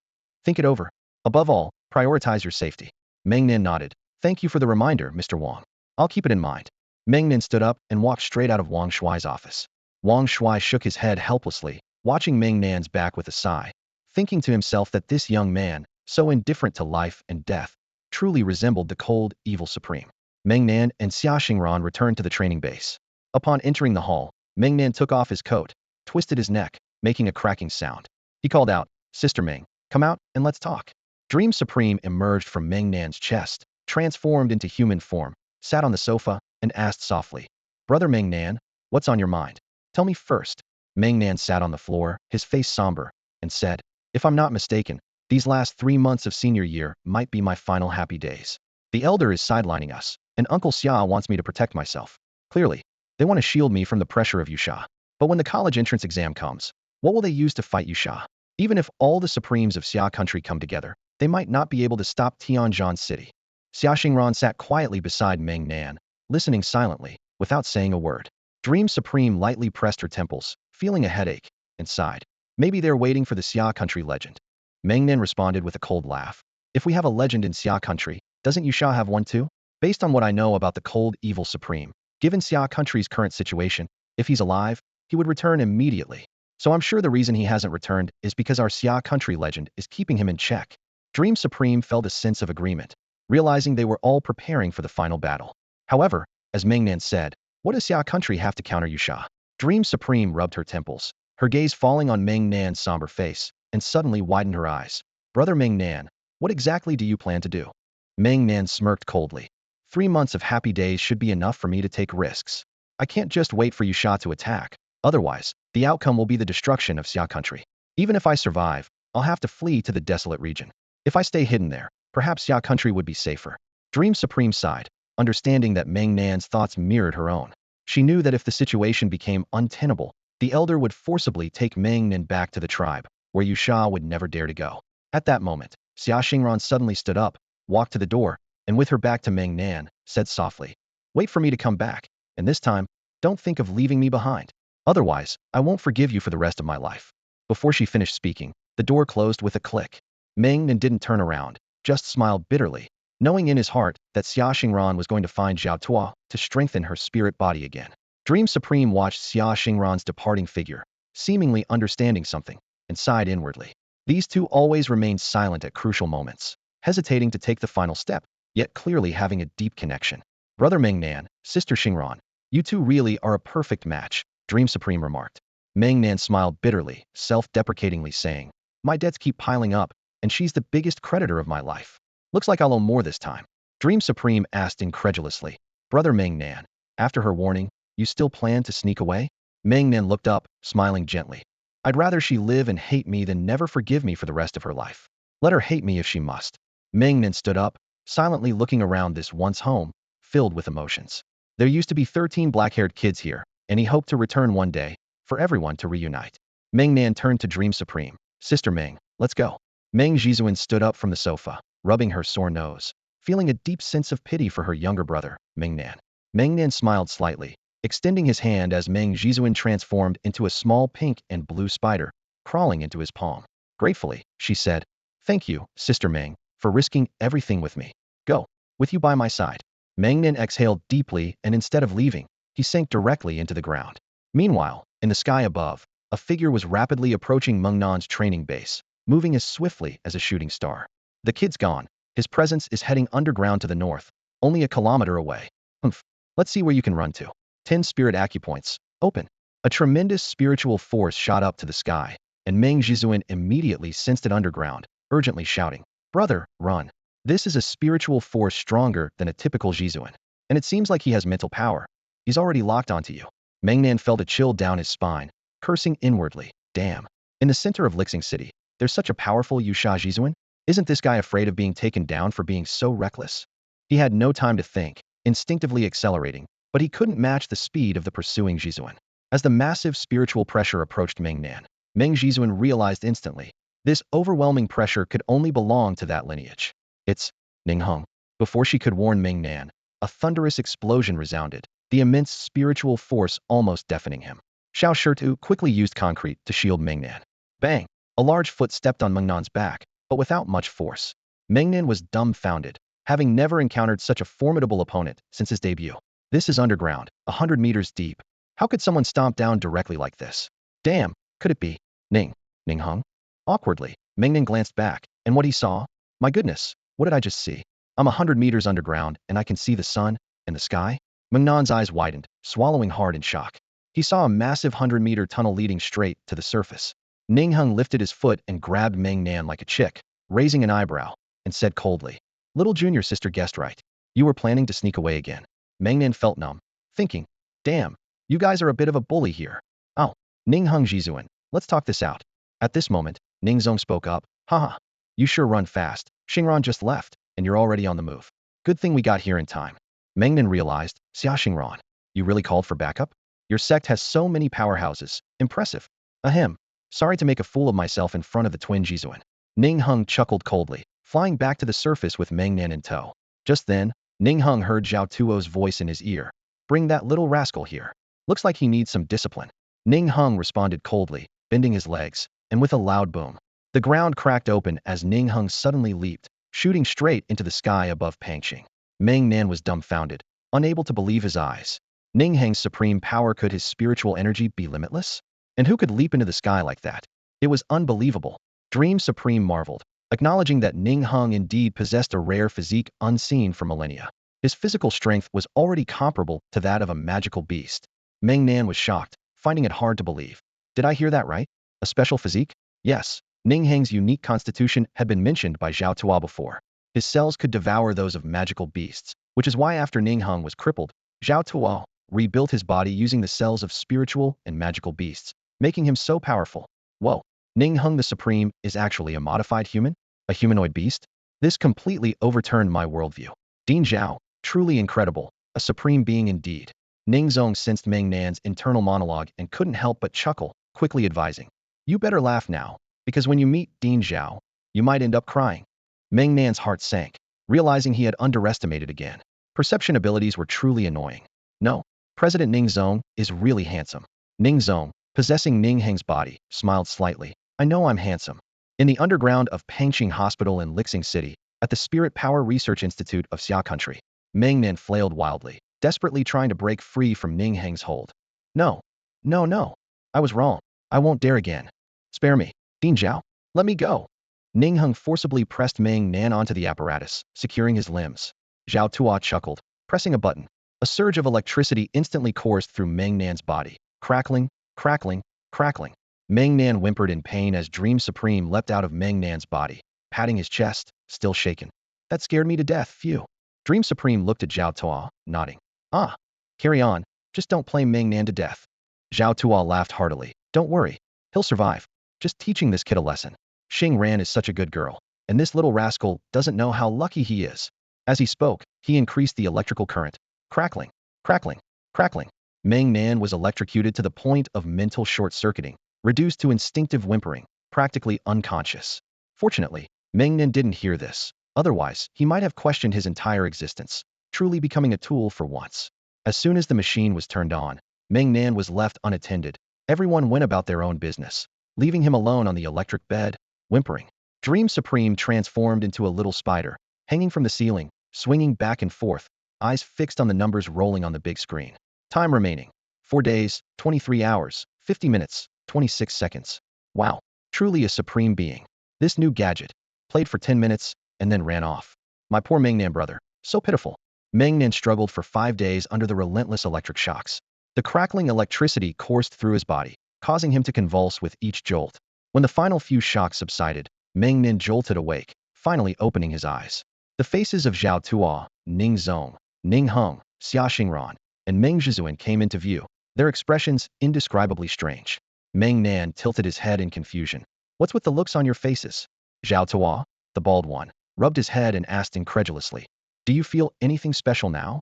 think it over. Above all, prioritize your safety." Meng Nan nodded. "Thank you for the reminder, Mr. Wang. I'll keep it in mind." Meng Nan stood up and walked straight out of Wang Shui's office. Wang Shui shook his head helplessly, watching Meng Nan's back with a sigh, thinking to himself that this young man, so indifferent to life and death, truly resembled the cold, evil supreme. Meng Nan and Xia Xingran returned to the training base. Upon entering the hall, Meng Nan took off his coat, twisted his neck, making a cracking sound. He called out, "Sister Meng, come out and let's talk." Dream Supreme emerged from Meng Nan's chest, transformed into human form, sat on the sofa, and asked softly, "Brother Meng Nan, what's on your mind? Tell me first." Meng Nan sat on the floor, his face somber, and said, "If I'm not mistaken, these last 3 months of senior year might be my final happy days. The elder is sidelining us, and Uncle Xia wants me to protect myself. Clearly, they want to shield me from the pressure of Yusha. But when the college entrance exam comes, what will they use to fight Yusha? Even if all the supremes of Xia country come together, they might not be able to stop Tianjin City." Xia Xingran sat quietly beside Meng Nan, listening silently, without saying a word. Dream Supreme lightly pressed her temples, feeling a headache, and sighed. "Maybe they're waiting for the Xia country legend." Meng Nan responded with a cold laugh. "If we have a legend in Xia country, doesn't Yusha have one too? Based on what I know about the cold, evil supreme, given Xia country's current situation, if he's alive, he would return immediately. So I'm sure the reason he hasn't returned is because our Xia country legend is keeping him in check." Dream Supreme felt a sense of agreement, realizing they were all preparing for the final battle. However, as Meng Nan said, what does Xia country have to counter Yusha? Dream Supreme rubbed her temples, her gaze falling on Meng Nan's somber face, and suddenly widened her eyes. Brother Meng Nan, what exactly do you plan to do? Meng Nan smirked coldly. 3 months of happy days should be enough for me to take risks. I can't just wait for Yusha to attack. Otherwise, the outcome will be the destruction of Xia country. Even if I survive, I'll have to flee to the desolate region. If I stay hidden there, perhaps Xia country would be safer. Dream Supreme sighed, understanding that Meng Nan's thoughts mirrored her own. She knew that if the situation became untenable, the elder would forcibly take Meng Nan back to the tribe, where Yusha would never dare to go. At that moment, Xia Xingran suddenly stood up, walked to the door, and with her back to Meng Nan, said softly, "Wait for me to come back, and this time, don't think of leaving me behind. Otherwise, I won't forgive you for the rest of my life." Before she finished speaking, the door closed with a click. Meng Nan didn't turn around, just smiled bitterly, knowing in his heart that Xia Xingran was going to find Zhao Tuo to strengthen her spirit body again. Dream Supreme watched Xia Xingran's departing figure, seemingly understanding something, and sighed inwardly. These two always remained silent at crucial moments, hesitating to take the final step, yet clearly having a deep connection. Brother Meng Nan, Sister Xingran, you two really are a perfect match, Dream Supreme remarked. Meng Nan smiled bitterly, self-deprecatingly saying, "My debts keep piling up, and she's the biggest creditor of my life. Looks like I'll owe more this time." Dream Supreme asked incredulously, "Brother Meng Nan, after her warning, you still plan to sneak away?" Meng Nan looked up, smiling gently. "I'd rather she live and hate me than never forgive me for the rest of her life. Let her hate me if she must." Meng Nan stood up, silently looking around this once home, filled with emotions. There used to be 13 black-haired kids here, and he hoped to return one day, for everyone to reunite. Meng Nan turned to Dream Supreme. "Sister Meng, let's go." Meng Jizuan stood up from the sofa, rubbing her sore nose, feeling a deep sense of pity for her younger brother, Meng Nan. Meng Nan smiled slightly, extending his hand as Meng Jizuan transformed into a small pink and blue spider, crawling into his palm. Gratefully, she said, "Thank you, Sister Meng, for risking everything with me. Go, with you by my side." Meng Nan exhaled deeply, and instead of leaving, he sank directly into the ground. Meanwhile, in the sky above, a figure was rapidly approaching Meng Nan's training base, moving as swiftly as a shooting star. "The kid's gone. His presence is heading underground to the north, only a kilometer away. Humph. Let's see where you can run to." 10 spirit acupoints. Open. A tremendous spiritual force shot up to the sky, and Meng Jizuan immediately sensed it underground, urgently shouting, "Brother, run. This is a spiritual force stronger than a typical Jizuan. And it seems like he has mental power. He's already locked onto you." Meng Nan felt a chill down his spine, cursing inwardly, "Damn. In the center of Lixing City, there's such a powerful Yusha Jizuan? Isn't this guy afraid of being taken down for being so reckless?" He had no time to think, instinctively accelerating, but he couldn't match the speed of the pursuing Jizuan. As the massive spiritual pressure approached Meng Nan, Meng Jizuan realized instantly, this overwhelming pressure could only belong to that lineage. "It's Ning Hung." Before she could warn Meng Nan, a thunderous explosion resounded, the immense spiritual force almost deafening him. Xiao Shirtu quickly used concrete to shield Meng Nan. Bang! A large foot stepped on Meng Nan's back, but without much force. Meng Nan was dumbfounded, having never encountered such a formidable opponent since his debut. This is underground, 100 meters deep. How could someone stomp down directly like this? Damn, could it be Ning Hung? Awkwardly, Meng Nan glanced back, and what he saw? My goodness, what did I just see? I'm 100 meters underground, and I can see the sun and the sky? Meng Nan's eyes widened, swallowing hard in shock. He saw a massive 100-meter tunnel leading straight to the surface. Ning Hung lifted his foot and grabbed Meng Nan like a chick, raising an eyebrow, and said coldly, "Little junior sister guessed right. You were planning to sneak away again." Meng Nan felt numb, thinking, "Damn, you guys are a bit of a bully here." "Oh, Ning Hung Jizuan, let's talk this out." At this moment, Ning Zong spoke up, "Haha, you sure run fast. Xingran just left, and you're already on the move. Good thing we got here in time." Meng Nan realized, "Xia Xingran, you really called for backup? Your sect has so many powerhouses. Impressive." "Ahem. Sorry to make a fool of myself in front of the twin Jizuan." Ning Hung chuckled coldly, flying back to the surface with Meng Nan in tow. Just then, Ning Hung heard Zhao Tuo's voice in his ear. "Bring that little rascal here. Looks like he needs some discipline." Ning Hung responded coldly, bending his legs, and with a loud boom, the ground cracked open as Ning Hung suddenly leaped, shooting straight into the sky above Pangxing. Meng Nan was dumbfounded, unable to believe his eyes. Ning Hang's supreme power, could his spiritual energy be limitless? And who could leap into the sky like that? It was unbelievable. Dream Supreme marveled, acknowledging that Ning Hung indeed possessed a rare physique unseen for millennia. His physical strength was already comparable to that of a magical beast. Meng Nan was shocked, finding it hard to believe. Did I hear that right? A special physique? Yes, Ning Heng's unique constitution had been mentioned by Zhao Tuo before. His cells could devour those of magical beasts, which is why after Ning Heng was crippled, Zhao Tuo rebuilt his body using the cells of spiritual and magical beasts, making him so powerful. Whoa, Ning Heng the Supreme is actually a modified human? A humanoid beast? This completely overturned my worldview. Ding Zhao, truly incredible, a supreme being indeed. Ning Zong sensed Meng Nan's internal monologue and couldn't help but chuckle, quickly advising, "You better laugh now, because when you meet Ding Zhao, you might end up crying." Meng Nan's heart sank, realizing he had underestimated again. Perception abilities were truly annoying. No, President Ning Zong is really handsome. Ning Zong, possessing Ning Heng's body, smiled slightly. "I know I'm handsome." In the underground of Pangqing Hospital in Lixing City, at the Spirit Power Research Institute of Xia Country, Meng Nan flailed wildly, desperately trying to break free from Ning Heng's hold. "No, no, no. I was wrong. I won't dare again. Spare me. Ding Zhao, let me go." Ning Heng forcibly pressed Meng Nan onto the apparatus, securing his limbs. Zhao Tuo chuckled, pressing a button. A surge of electricity instantly coursed through Meng Nan's body, crackling, crackling, crackling. Meng Nan whimpered in pain as Dream Supreme leapt out of Meng Nan's body, patting his chest, still shaken. "That scared me to death, phew." Dream Supreme looked at Zhao Tuo, nodding. "Ah, carry on, just don't play Meng Nan to death." Zhao Tuo laughed heartily. "Don't worry, he'll survive. Just teaching this kid a lesson. Xing Ran is such a good girl, and this little rascal doesn't know how lucky he is." As he spoke, he increased the electrical current. Crackling, crackling, crackling. Meng Nan was electrocuted to the point of mental short-circuiting, reduced to instinctive whimpering, practically unconscious. Fortunately, Meng Nan didn't hear this. Otherwise, he might have questioned his entire existence, truly becoming a tool for once. As soon as the machine was turned on, Meng Nan was left unattended. Everyone went about their own business, leaving him alone on the electric bed, whimpering. Dream Supreme transformed into a little spider, hanging from the ceiling, swinging back and forth, eyes fixed on the numbers rolling on the big screen. Time remaining: 4 days, 23 hours, 50 minutes, 26 seconds. Wow, truly a supreme being. This new gadget played for 10 minutes and then ran off. My poor Meng Nan brother, so pitiful. Meng Nan struggled for 5 days under the relentless electric shocks. The crackling electricity coursed through his body, causing him to convulse with each jolt. When the final few shocks subsided, Meng Nan jolted awake, finally opening his eyes. The faces of Zhao Tuo, Ning Zong, Ning Heng, Xia Xingran, and Meng Zhizuan came into view, their expressions indescribably strange. Meng Nan tilted his head in confusion. "What's with the looks on your faces?" Zhao Tuo, the bald one, rubbed his head and asked incredulously, "Do you feel anything special now?"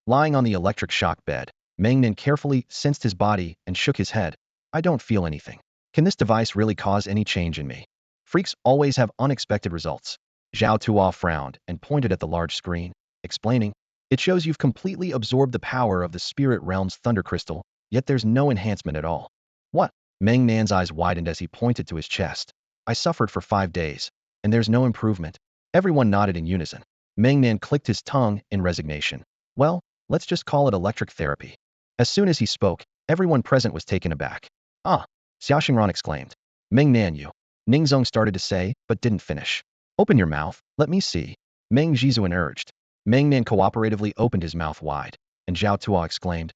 Lying on the electric shock bed, Meng Nan carefully sensed his body and shook his head. "I don't feel anything. Can this device really cause any change in me? Freaks always have unexpected results." Zhao Tuo frowned and pointed at the large screen, explaining, "It shows you've completely absorbed the power of the spirit realm's thunder crystal, yet there's no enhancement at all." "What?" Meng Nan's eyes widened as he pointed to his chest. "I suffered for 5 days, and there's no improvement." Everyone nodded in unison. Meng Nan clicked his tongue in resignation. "Well, let's just call it electric therapy." As soon as he spoke, everyone present was taken aback. "Ah!" Xiao Xingran exclaimed. "Meng Nan, you." Ning Zong started to say, but didn't finish. "Open your mouth, let me see." Meng Zhizuan urged. Meng Nan cooperatively opened his mouth wide, and Zhao Tuo exclaimed,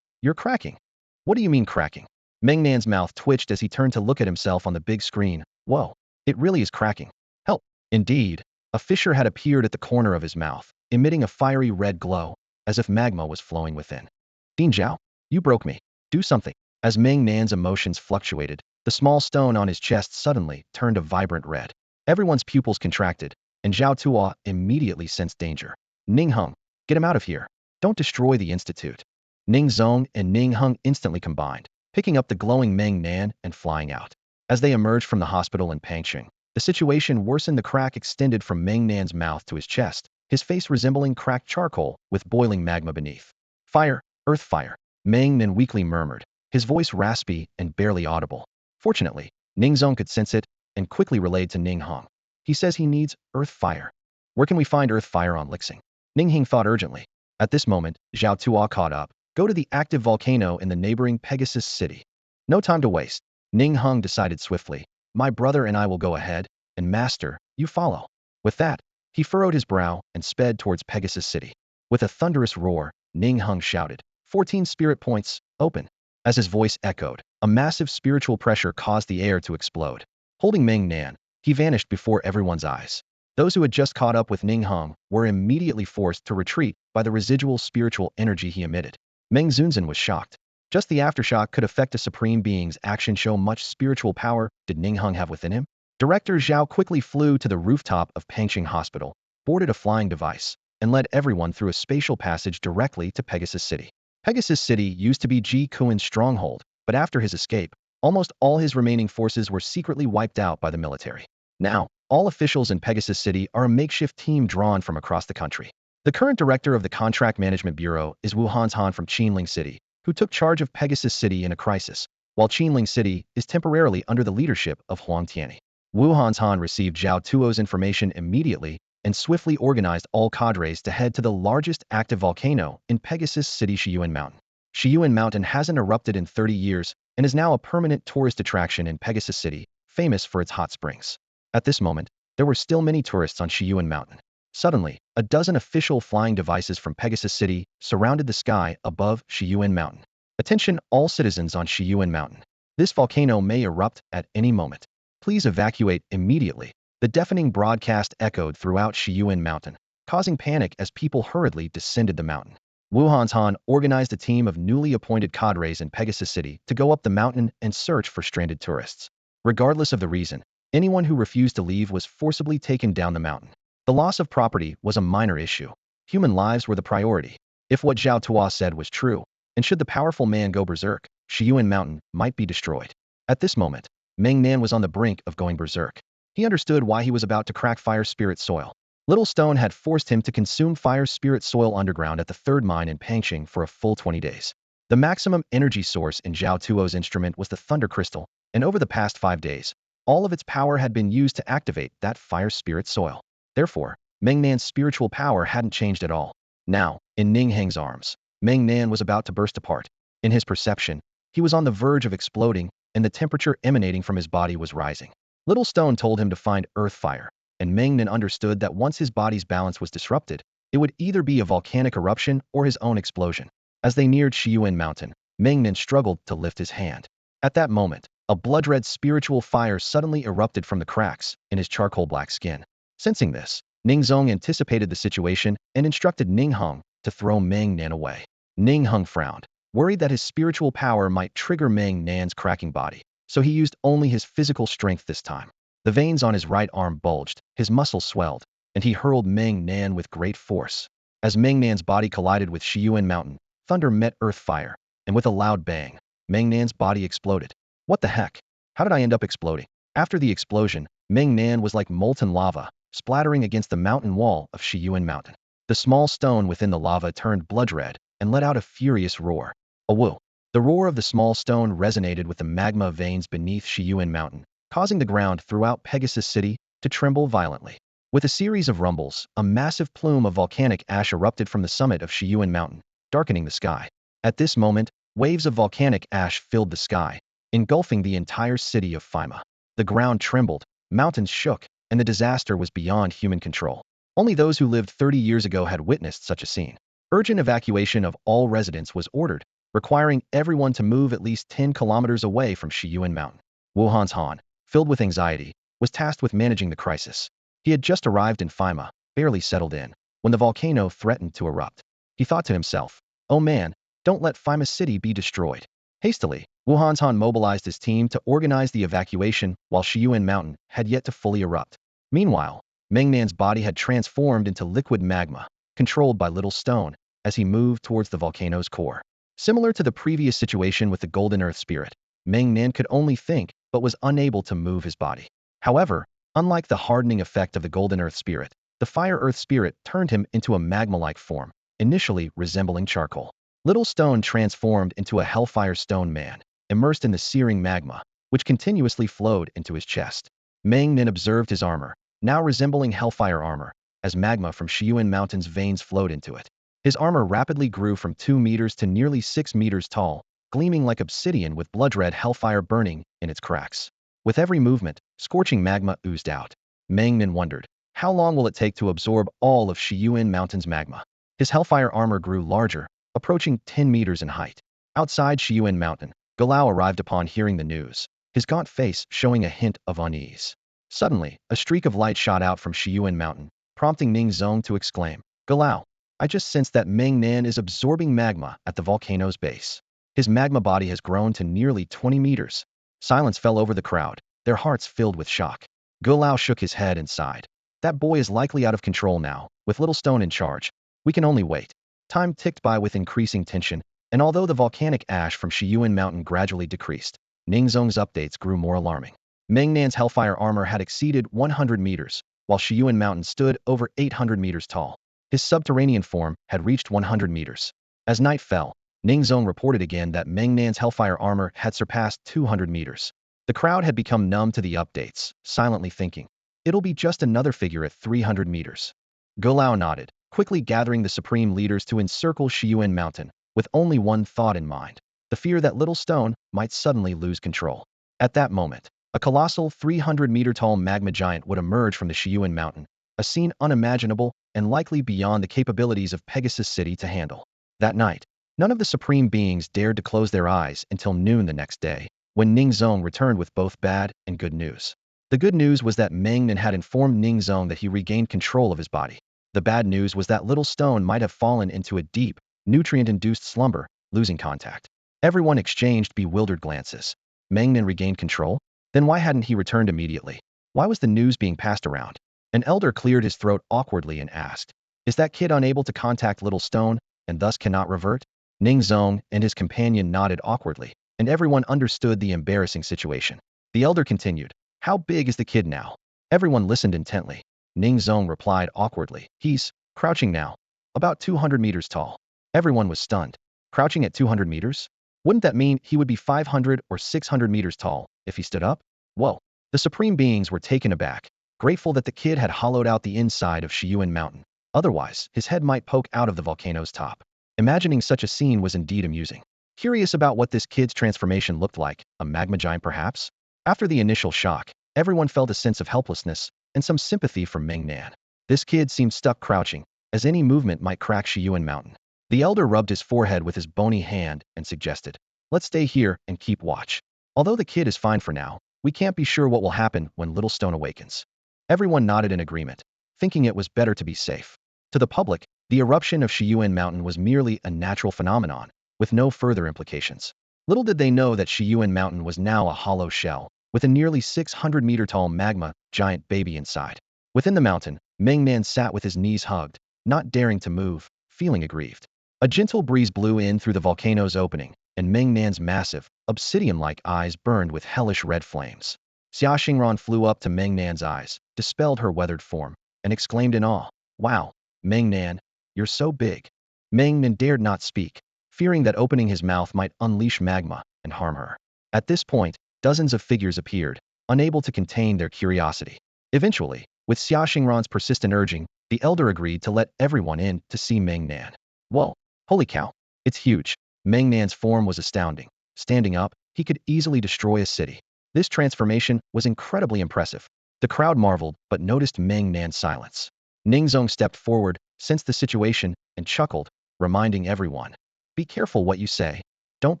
You're cracking." "What do you mean cracking?" Meng Nan's mouth twitched as he turned to look at himself on the big screen. "Whoa, it really is cracking. Help." Indeed, a fissure had appeared at the corner of his mouth, emitting a fiery red glow, as if magma was flowing within. "Ding Zhao, you broke me. Do something." As Meng Nan's emotions fluctuated, the small stone on his chest suddenly turned a vibrant red. Everyone's pupils contracted, and Zhao Tuo immediately sensed danger. "Ning Heng, get him out of here. Don't destroy the institute." Ning Zong and Ning Heng instantly combined, picking up the glowing Meng Nan and flying out. As they emerged from the hospital in Pangqing, the situation worsened. The crack extended from Meng Nan's mouth to his chest, his face resembling cracked charcoal with boiling magma beneath. "Fire, earth fire," Meng Nan weakly murmured, his voice raspy and barely audible. Fortunately, Ning Zong could sense it and quickly relayed to Ning Heng. "He says he needs earth fire. Where can we find earth fire on Lixing?" Ning Heng thought urgently. At this moment, Zhao Tuo caught up. "Go to the active volcano in the neighboring Pegasus City." No time to waste. Ning Heng decided swiftly. "My brother and I will go ahead, and master, you follow." With that, he furrowed his brow and sped towards Pegasus City. With a thunderous roar, Ning Heng shouted, 14 spirit points, open." As his voice echoed, a massive spiritual pressure caused the air to explode. Holding Meng Nan, he vanished before everyone's eyes. Those who had just caught up with Ning Heng were immediately forced to retreat by the residual spiritual energy he emitted. Meng Zunzan was shocked. Just the aftershock could affect a supreme being's action. Show much spiritual power did Ning Heng have within him? Director Zhao quickly flew to the rooftop of Pangqing Hospital, boarded a flying device, and led everyone through a spatial passage directly to Pegasus City. Pegasus City used to be Ji Kuan's stronghold, but after his escape, almost all his remaining forces were secretly wiped out by the military. Now, all officials in Pegasus City are a makeshift team drawn from across the country. The current director of the Contract Management Bureau is Wu Hanshan from Qinling City, who took charge of Pegasus City in a crisis, while Qinling City is temporarily under the leadership of Huang Tianyi. Wu Hanshan received Zhao Tuo's information immediately and swiftly organized all cadres to head to the largest active volcano in Pegasus City, Shiyuan Mountain. Shiyuan Mountain hasn't erupted in 30 years and is now a permanent tourist attraction in Pegasus City, famous for its hot springs. At this moment, there were still many tourists on Shiyuan Mountain. Suddenly, a dozen official flying devices from Pegasus City surrounded the sky above Shiyuan Mountain. Attention all citizens on Shiyuan Mountain. This volcano may erupt at any moment. Please evacuate immediately. The deafening broadcast echoed throughout Shiyuan Mountain, causing panic as people hurriedly descended the mountain. Wu Hanshan organized a team of newly appointed cadres in Pegasus City to go up the mountain and search for stranded tourists. Regardless of the reason, anyone who refused to leave was forcibly taken down the mountain. The loss of property was a minor issue. Human lives were the priority. If what Zhao Tuo said was true, and should the powerful man go berserk, Shiyuan Mountain might be destroyed. At this moment, Meng Nan was on the brink of going berserk. He understood why he was about to crack fire spirit soil. Little Stone had forced him to consume fire spirit soil underground at the third mine in Pangqing for a full 20 days. The maximum energy source in Zhao Tuo's instrument was the Thunder Crystal, and over the past 5 days, all of its power had been used to activate that fire spirit soil. Therefore, Meng Nan's spiritual power hadn't changed at all. Now, in Ning Heng's arms, Meng Nan was about to burst apart. In his perception, he was on the verge of exploding, and the temperature emanating from his body was rising. Little Stone told him to find earth fire, and Meng Nan understood that once his body's balance was disrupted, it would either be a volcanic eruption or his own explosion. As they neared Shiyuan Mountain, Meng Nan struggled to lift his hand. At that moment, a blood-red spiritual fire suddenly erupted from the cracks in his charcoal-black skin. Sensing this, Ning Zong anticipated the situation and instructed Ning Heng to throw Meng Nan away. Ning Heng frowned, worried that his spiritual power might trigger Meng Nan's cracking body, so he used only his physical strength this time. The veins on his right arm bulged, his muscles swelled, and he hurled Meng Nan with great force. As Meng Nan's body collided with Shiyuan Mountain, thunder met earth fire, and with a loud bang, Meng Nan's body exploded. What the heck? How did I end up exploding? After the explosion, Meng Nan was like molten lava, splattering against the mountain wall of Shiyuan Mountain. The small stone within the lava turned blood-red and let out a furious roar. A woo! The roar of the small stone resonated with the magma veins beneath Shiyuan Mountain, causing the ground throughout Pegasus City to tremble violently. With a series of rumbles, a massive plume of volcanic ash erupted from the summit of Shiyuan Mountain, darkening the sky. At this moment, waves of volcanic ash filled the sky, engulfing the entire city of Phima. The ground trembled, mountains shook, and the disaster was beyond human control. Only those who lived 30 years ago had witnessed such a scene. Urgent evacuation of all residents was ordered, requiring everyone to move at least 10 kilometers away from Shiyuan Mountain. Wu Hanshan, filled with anxiety, was tasked with managing the crisis. He had just arrived in Phima, barely settled in, when the volcano threatened to erupt. He thought to himself, "Oh man, don't let Phima City be destroyed." Hastily, Wu Hanshan mobilized his team to organize the evacuation while Shiyuan Mountain had yet to fully erupt. Meanwhile, Meng Nan's body had transformed into liquid magma, controlled by Little Stone, as he moved towards the volcano's core. Similar to the previous situation with the Golden Earth Spirit, Meng Nan could only think but was unable to move his body. However, unlike the hardening effect of the Golden Earth Spirit, the Fire Earth Spirit turned him into a magma-like form, initially resembling charcoal. Little Stone transformed into a Hellfire Stone Man, immersed in the searing magma, which continuously flowed into his chest. Meng Nan observed his armor, now resembling Hellfire armor, as magma from Shiyuan Mountain's veins flowed into it. His armor rapidly grew from 2 meters to nearly 6 meters tall, gleaming like obsidian with blood-red hellfire burning in its cracks. With every movement, scorching magma oozed out. Meng Nan wondered, how long will it take to absorb all of Shiyuan Mountain's magma? His hellfire armor grew larger, approaching 10 meters in height. Outside Shiyuan Mountain, Galao arrived upon hearing the news. his gaunt face showing a hint of unease. Suddenly, a streak of light shot out from Shiyuan Mountain, prompting Ning Zong to exclaim, "Galao! I just sensed that Meng Nan is absorbing magma at the volcano's base. His magma body has grown to nearly 20 meters." Silence fell over the crowd, their hearts filled with shock. Galao shook his head and sighed. "That boy is likely out of control now, with Little Stone in charge. We can only wait." Time ticked by with increasing tension, and although the volcanic ash from Shiyuan Mountain gradually decreased, Ning Zong's updates grew more alarming. Meng Nan's hellfire armor had exceeded 100 meters, while Shiyuan Mountain stood over 800 meters tall. His subterranean form had reached 100 meters. As night fell, Ning Zong reported again that Meng Nan's hellfire armor had surpassed 200 meters. The crowd had become numb to the updates, silently thinking, "It'll be just another figure at 300 meters." Golao nodded, quickly gathering the supreme leaders to encircle Shiyuan Mountain, with only one thought in mind: the fear that Little Stone might suddenly lose control. At that moment, a colossal 300-meter-tall magma giant would emerge from the Shiyuan Mountain, a scene unimaginable and likely beyond the capabilities of Pegasus City to handle. That night, none of the supreme beings dared to close their eyes until noon the next day, when Ning Zong returned with both bad and good news. The good news was that Meng Nan had informed Ning Zong that he regained control of his body. The bad news was that Little Stone might have fallen into a deep, nutrient-induced slumber, losing contact. Everyone exchanged bewildered glances. Meng Nan regained control? Then why hadn't he returned immediately? Why was the news being passed around? An elder cleared his throat awkwardly and asked, "Is that kid unable to contact Little Stone, and thus cannot revert?" Ning Zong and his companion nodded awkwardly, and everyone understood the embarrassing situation. The elder continued, "How big is the kid now?" Everyone listened intently. Ning Zong replied awkwardly, "He's crouching now. About 200 meters tall." Everyone was stunned. Crouching at 200 meters? Wouldn't that mean he would be 500 or 600 meters tall if he stood up? Whoa. The supreme beings were taken aback, grateful that the kid had hollowed out the inside of Shiyuan Mountain. Otherwise, his head might poke out of the volcano's top. Imagining such a scene was indeed amusing. Curious about what this kid's transformation looked like, a magma giant perhaps? After the initial shock, everyone felt a sense of helplessness and some sympathy for Meng Nan. This kid seemed stuck crouching, as any movement might crack Shiyuan Mountain. The elder rubbed his forehead with his bony hand and suggested, "Let's stay here and keep watch. Although the kid is fine for now, we can't be sure what will happen when Little Stone awakens." Everyone nodded in agreement, thinking it was better to be safe. To the public, the eruption of Shiyuan Mountain was merely a natural phenomenon, with no further implications. Little did they know that Shiyuan Mountain was now a hollow shell, with a nearly 600-meter-tall magma giant baby inside. Within the mountain, Meng Nan sat with his knees hugged, not daring to move, feeling aggrieved. A gentle breeze blew in through the volcano's opening, and Meng Nan's massive, obsidian-like eyes burned with hellish red flames. Xia Xingran flew up to Meng Nan's eyes, dispelled her weathered form, and exclaimed in awe, "Wow, Meng Nan, you're so big." Meng Nan dared not speak, fearing that opening his mouth might unleash magma and harm her. At this point, dozens of figures appeared, unable to contain their curiosity. Eventually, with Xia Xingran's persistent urging, the elder agreed to let everyone in to see Meng Nan. Whoa, holy cow, it's huge. Meng Nan's form was astounding. Standing up, he could easily destroy a city. This transformation was incredibly impressive. The crowd marveled, but noticed Meng Nan's silence. Ning Zong stepped forward, sensed the situation, and chuckled, reminding everyone, "Be careful what you say. Don't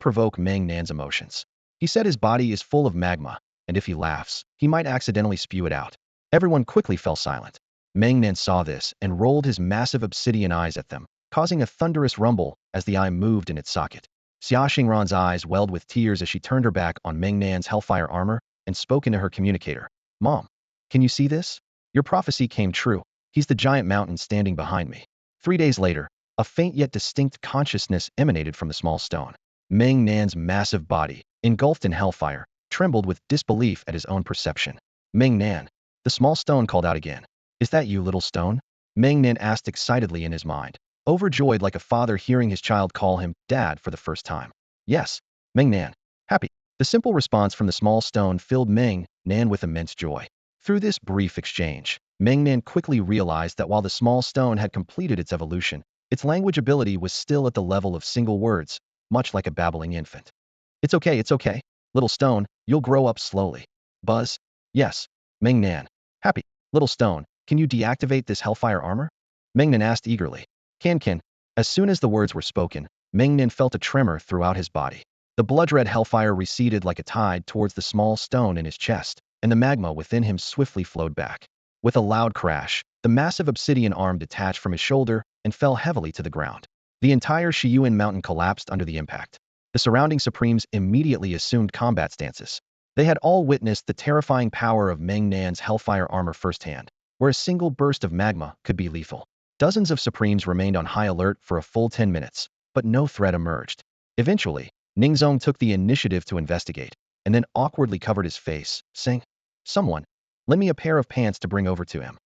provoke Meng Nan's emotions. He said his body is full of magma, and if he laughs, he might accidentally spew it out." Everyone quickly fell silent. Meng Nan saw this and rolled his massive obsidian eyes at them, causing a thunderous rumble as the eye moved in its socket. Xia Xingran's eyes welled with tears as she turned her back on Meng Nan's hellfire armor and spoke into her communicator. "Mom, can you see this? Your prophecy came true. He's the giant mountain standing behind me." 3 days later, a faint yet distinct consciousness emanated from the small stone. Meng Nan's massive body, engulfed in hellfire, trembled with disbelief at his own perception. "Meng Nan," the small stone called out again. "Is that you, Little Stone?" Meng Nan asked excitedly in his mind, overjoyed like a father hearing his child call him Dad for the first time. "Yes, Meng Nan. Happy." The simple response from the small stone filled Meng Nan with immense joy. Through this brief exchange, Meng Nan quickly realized that while the small stone had completed its evolution, its language ability was still at the level of single words, much like a babbling infant. It's okay, Little Stone, you'll grow up slowly." Buzz? "Yes, Meng Nan. Happy." "Little Stone, can you deactivate this hellfire armor?" Meng Nan asked eagerly. Can. As soon as the words were spoken, Meng Nan felt a tremor throughout his body. The blood-red hellfire receded like a tide towards the small stone in his chest, and the magma within him swiftly flowed back. With a loud crash, the massive obsidian arm detached from his shoulder and fell heavily to the ground. The entire Shiyuan mountain collapsed under the impact. The surrounding Supremes immediately assumed combat stances. They had all witnessed the terrifying power of Meng Nan's hellfire armor firsthand, where a single burst of magma could be lethal. Dozens of Supremes remained on high alert for a full 10 minutes, but no threat emerged. Eventually, Ningzong took the initiative to investigate, and then awkwardly covered his face, saying, "Someone, lend me a pair of pants to bring over to him."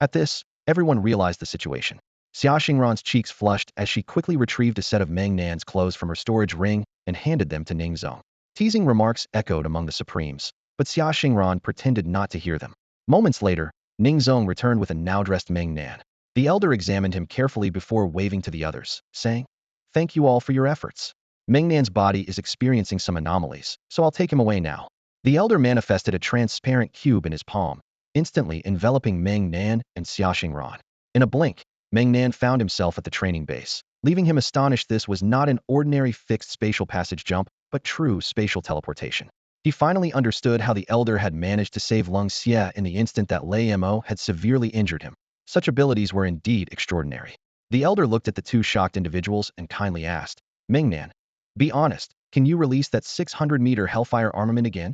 At this, everyone realized the situation. Xia Xingran's cheeks flushed as she quickly retrieved a set of Meng Nan's clothes from her storage ring and handed them to Ningzong. Teasing remarks echoed among the Supremes, but Xia Xingran pretended not to hear them. Moments later, Ningzong returned with a now-dressed Meng Nan. The elder examined him carefully before waving to the others, saying, "Thank you all for your efforts. Meng Nan's body is experiencing some anomalies, so I'll take him away now." The elder manifested a transparent cube in his palm, instantly enveloping Meng Nan and Xia Xingran. In a blink, Meng Nan found himself at the training base, leaving him astonished. This was not an ordinary fixed spatial passage jump, but true spatial teleportation. He finally understood how the elder had managed to save Lung Xie in the instant that Lei Mo had severely injured him. Such abilities were indeed extraordinary. The elder looked at the two shocked individuals and kindly asked, "Meng Nan, be honest, can you release that 600-meter hellfire armament again?"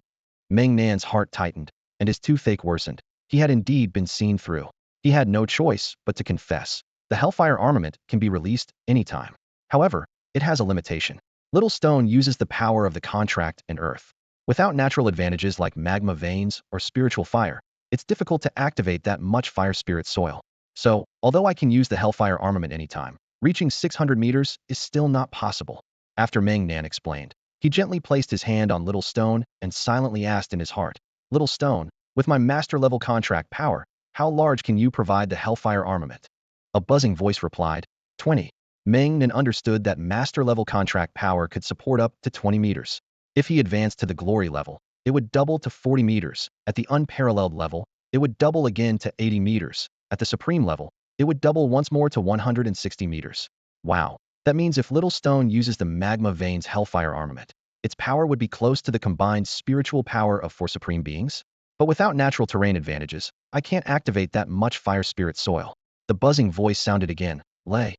Meng Nan's heart tightened, and his toothache worsened. He had indeed been seen through. He had no choice but to confess. The hellfire armament can be released anytime. However, it has a limitation. Little Stone uses the power of the contract and earth. Without natural advantages like magma veins or spiritual fire, it's difficult to activate that much fire spirit soil. So, although I can use the hellfire armament anytime, reaching 600 meters is still not possible. After Meng Nan explained, he gently placed his hand on Little Stone and silently asked in his heart, "Little Stone, with my master-level contract power, how large can you provide the hellfire armament?" A buzzing voice replied, 20. Meng Nan understood that master-level contract power could support up to 20 meters. If he advanced to the glory level, it would double to 40 meters. At the unparalleled level, it would double again to 80 meters. At the supreme level, it would double once more to 160 meters. Wow. That means if Little Stone uses the magma veins hellfire armament, its power would be close to the combined spiritual power of 4 supreme beings? But without natural terrain advantages, I can't activate that much fire spirit soil. The buzzing voice sounded again. Lei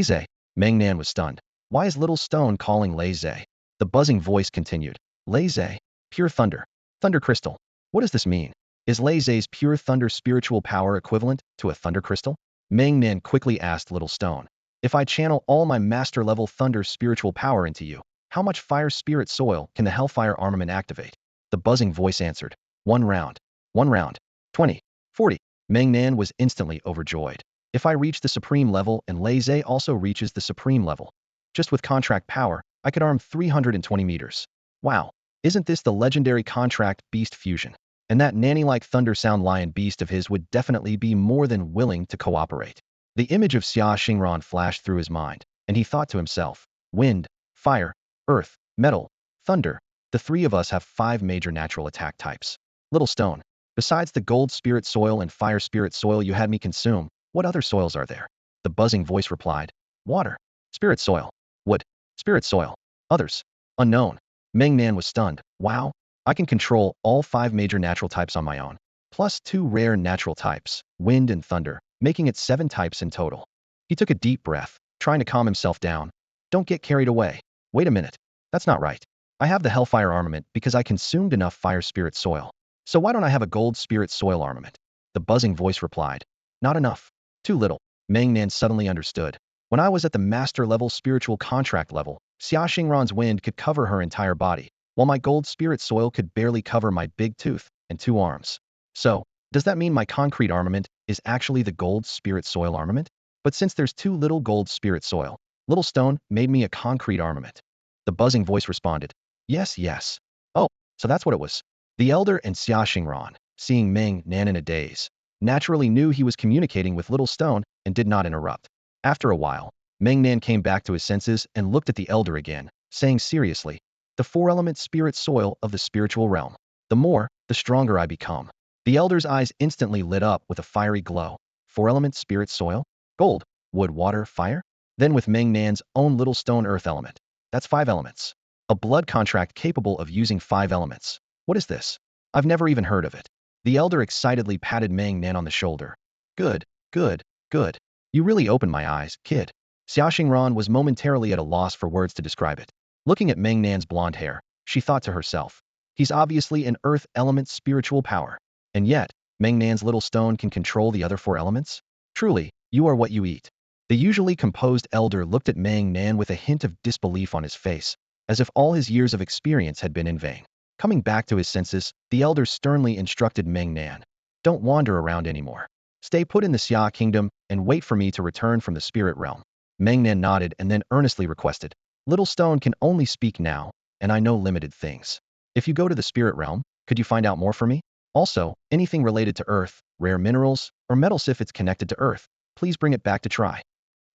Zhe. Meng Nan was stunned. Why is Little Stone calling Lei Zhe? The buzzing voice continued. Lei Zhe, pure thunder. Thunder crystal. What does this mean? Is Lei Zhe's pure thunder spiritual power equivalent to a thunder crystal? Meng Nan quickly asked Little Stone. If I channel all my master-level thunder spiritual power into you, how much fire spirit soil can the hellfire armament activate? The buzzing voice answered. 1 round. 1 round. 20. 40. Meng Nan was instantly overjoyed. If I reach the supreme level and Lei Zhe also reaches the supreme level, just with contract power, I could arm 320 meters. Wow, isn't this the legendary contract beast fusion? And that nanny-like thunder sound lion beast of his would definitely be more than willing to cooperate. The image of Xia Xingran flashed through his mind, and he thought to himself, wind, fire, earth, metal, thunder. The 3 of us have 5 major natural attack types. Little Stone, besides the gold spirit soil and fire spirit soil you had me consume, what other soils are there? The buzzing voice replied, water, spirit soil, wood, spirit soil, others, unknown. Meng Nan was stunned. Wow, I can control all 5 major natural types on my own, plus 2 rare natural types, wind and thunder, making it 7 types in total. He took a deep breath, trying to calm himself down. Don't get carried away. Wait a minute. That's not right. I have the hellfire armament because I consumed enough fire spirit soil. So why don't I have a gold spirit soil armament? The buzzing voice replied. Not enough. Too little. Meng Nan suddenly understood. When I was at the master level spiritual contract level, Xia Xingran's wind could cover her entire body, while my gold spirit soil could barely cover my big tooth and 2 arms. So, does that mean my concrete armament is actually the gold spirit soil armament? But since there's too little gold spirit soil, Little Stone made me a concrete armament. The buzzing voice responded. Yes, yes. Oh, so that's what it was. The elder and Xia Xingran, seeing Meng Nan in a daze, naturally knew he was communicating with Little Stone and did not interrupt. After a while, Meng Nan came back to his senses and looked at the elder again, saying seriously, the 4-element spirit soil of the spiritual realm. The more, the stronger I become. The elder's eyes instantly lit up with a fiery glow. 4-element spirit soil? Gold, wood, water, fire? Then with Meng Nan's own Little Stone earth element. That's 5 elements. A blood contract capable of using 5 elements. What is this? I've never even heard of it. The elder excitedly patted Meng Nan on the shoulder. Good, good, good. You really opened my eyes, kid. Xiaoxingran was momentarily at a loss for words to describe it. Looking at Meng Nan's blonde hair, she thought to herself, he's obviously an earth element spiritual power. And yet, Meng Nan's little stone can control the other 4 elements? Truly, you are what you eat. The usually composed elder looked at Meng Nan with a hint of disbelief on his face, as if all his years of experience had been in vain. Coming back to his senses, the elder sternly instructed Meng Nan, don't wander around anymore. Stay put in the Xia kingdom and wait for me to return from the spirit realm. Meng Nan nodded and then earnestly requested, Little Stone can only speak now, and I know limited things. If you go to the spirit realm, could you find out more for me? Also, anything related to earth, rare minerals, or metals if it's connected to earth, please bring it back to try.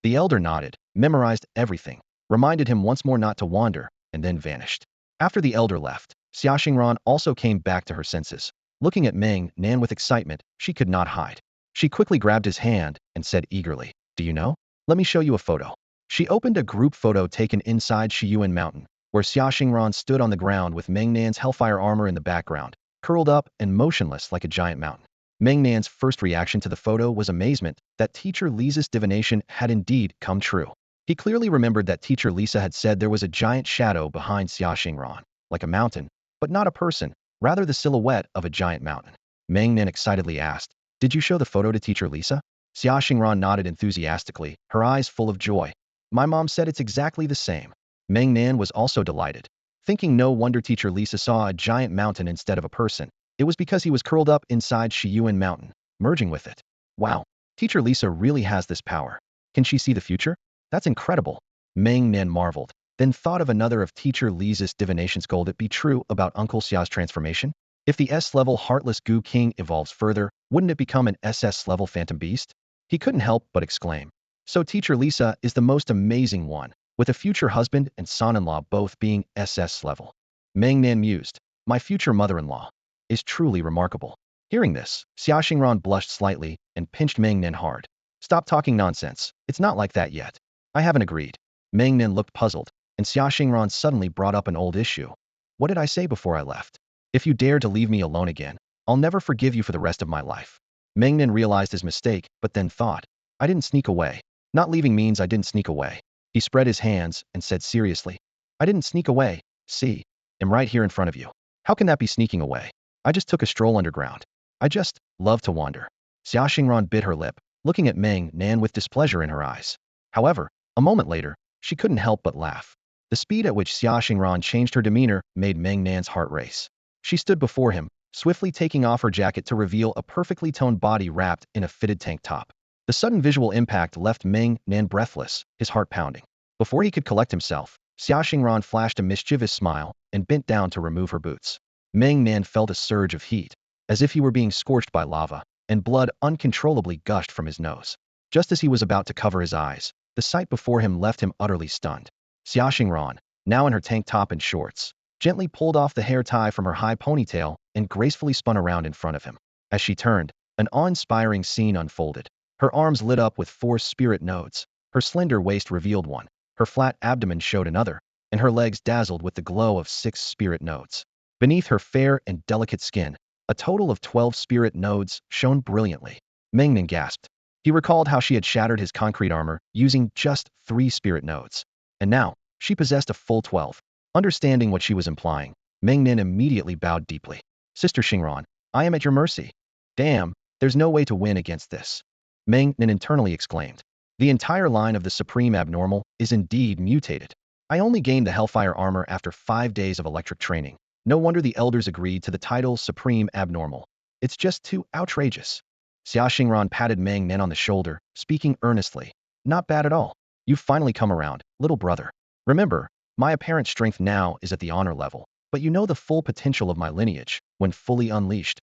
The elder nodded, memorized everything, reminded him once more not to wander, and then vanished. After the elder left, Xiaoxingran also came back to her senses. Looking at Meng Nan with excitement, she could not hide. She quickly grabbed his hand and said eagerly, do you know? Let me show you a photo. She opened a group photo taken inside Shiyuan Mountain, where Xiaoxingran stood on the ground with Meng Nan's hellfire armor in the background, curled up and motionless like a giant mountain. Meng Nan's first reaction to the photo was amazement that teacher Lisa's divination had indeed come true. He clearly remembered that teacher Lisa had said there was a giant shadow behind Xiaoxingran, like a mountain, but not a person, rather the silhouette of a giant mountain. Meng Nan excitedly asked, did you show the photo to teacher Lisa? Xiaoxingran nodded enthusiastically, her eyes full of joy. My mom said it's exactly the same. Meng Nan was also delighted, thinking no wonder teacher Lisa saw a giant mountain instead of a person. It was because he was curled up inside Shiyuan Mountain, merging with it. Wow, teacher Lisa really has this power. Can she see the future? That's incredible. Meng Nan marveled, then thought of another of teacher Lisa's divinations. Could it be true about Uncle Xia's transformation? If the S-level Heartless Goo King evolves further, wouldn't it become an SS-level Phantom Beast? He couldn't help but exclaim. So teacher Lisa is the most amazing one, with a future husband and son-in-law both being SS level. Meng Nan mused, my future mother-in-law is truly remarkable. Hearing this, Xiaoxingran blushed slightly and pinched Meng Nan hard. Stop talking nonsense. It's not like that yet. I haven't agreed. Meng Nan looked puzzled, and Xiaoxingran suddenly brought up an old issue. What did I say before I left? If you dare to leave me alone again, I'll never forgive you for the rest of my life. Meng Nan realized his mistake, but then thought, I didn't sneak away. Not leaving means I didn't sneak away. He spread his hands and said seriously, I didn't sneak away. See, I'm right here in front of you. How can that be sneaking away? I just took a stroll underground. I just love to wander. Xiaoxingran bit her lip, looking at Meng Nan with displeasure in her eyes. However, a moment later, she couldn't help but laugh. The speed at which Xiaoxingran changed her demeanor made Meng Nan's heart race. She stood before him, swiftly taking off her jacket to reveal a perfectly toned body wrapped in a fitted tank top. The sudden visual impact left Meng Nan breathless, his heart pounding. Before he could collect himself, Xiaoxingran flashed a mischievous smile and bent down to remove her boots. Meng Nan felt a surge of heat, as if he were being scorched by lava, and blood uncontrollably gushed from his nose. Just as he was about to cover his eyes, the sight before him left him utterly stunned. Xiaoxingran, now in her tank top and shorts, gently pulled off the hair tie from her high ponytail and gracefully spun around in front of him. As she turned, an awe-inspiring scene unfolded. Her arms lit up with 4 spirit nodes, her slender waist revealed one, her flat abdomen showed another, and her legs dazzled with the glow of 6 spirit nodes. Beneath her fair and delicate skin, a total of 12 spirit nodes shone brilliantly. Meng Nan gasped. He recalled how she had shattered his concrete armor using just 3 spirit nodes. And now, she possessed a full 12. Understanding what she was implying, Meng Nan immediately bowed deeply. Sister Xingran, I am at your mercy. Damn, there's no way to win against this. Meng Nan internally exclaimed. The entire line of the Supreme Abnormal is indeed mutated. I only gained the Hellfire armor after 5 days of electric training. No wonder the elders agreed to the title Supreme Abnormal. It's just too outrageous. Xiaoxingran patted Meng Nan on the shoulder, speaking earnestly. Not bad at all. You've finally come around, little brother. Remember, my apparent strength now is at the honor level, but you know the full potential of my lineage, when fully unleashed.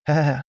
Ha ha ha.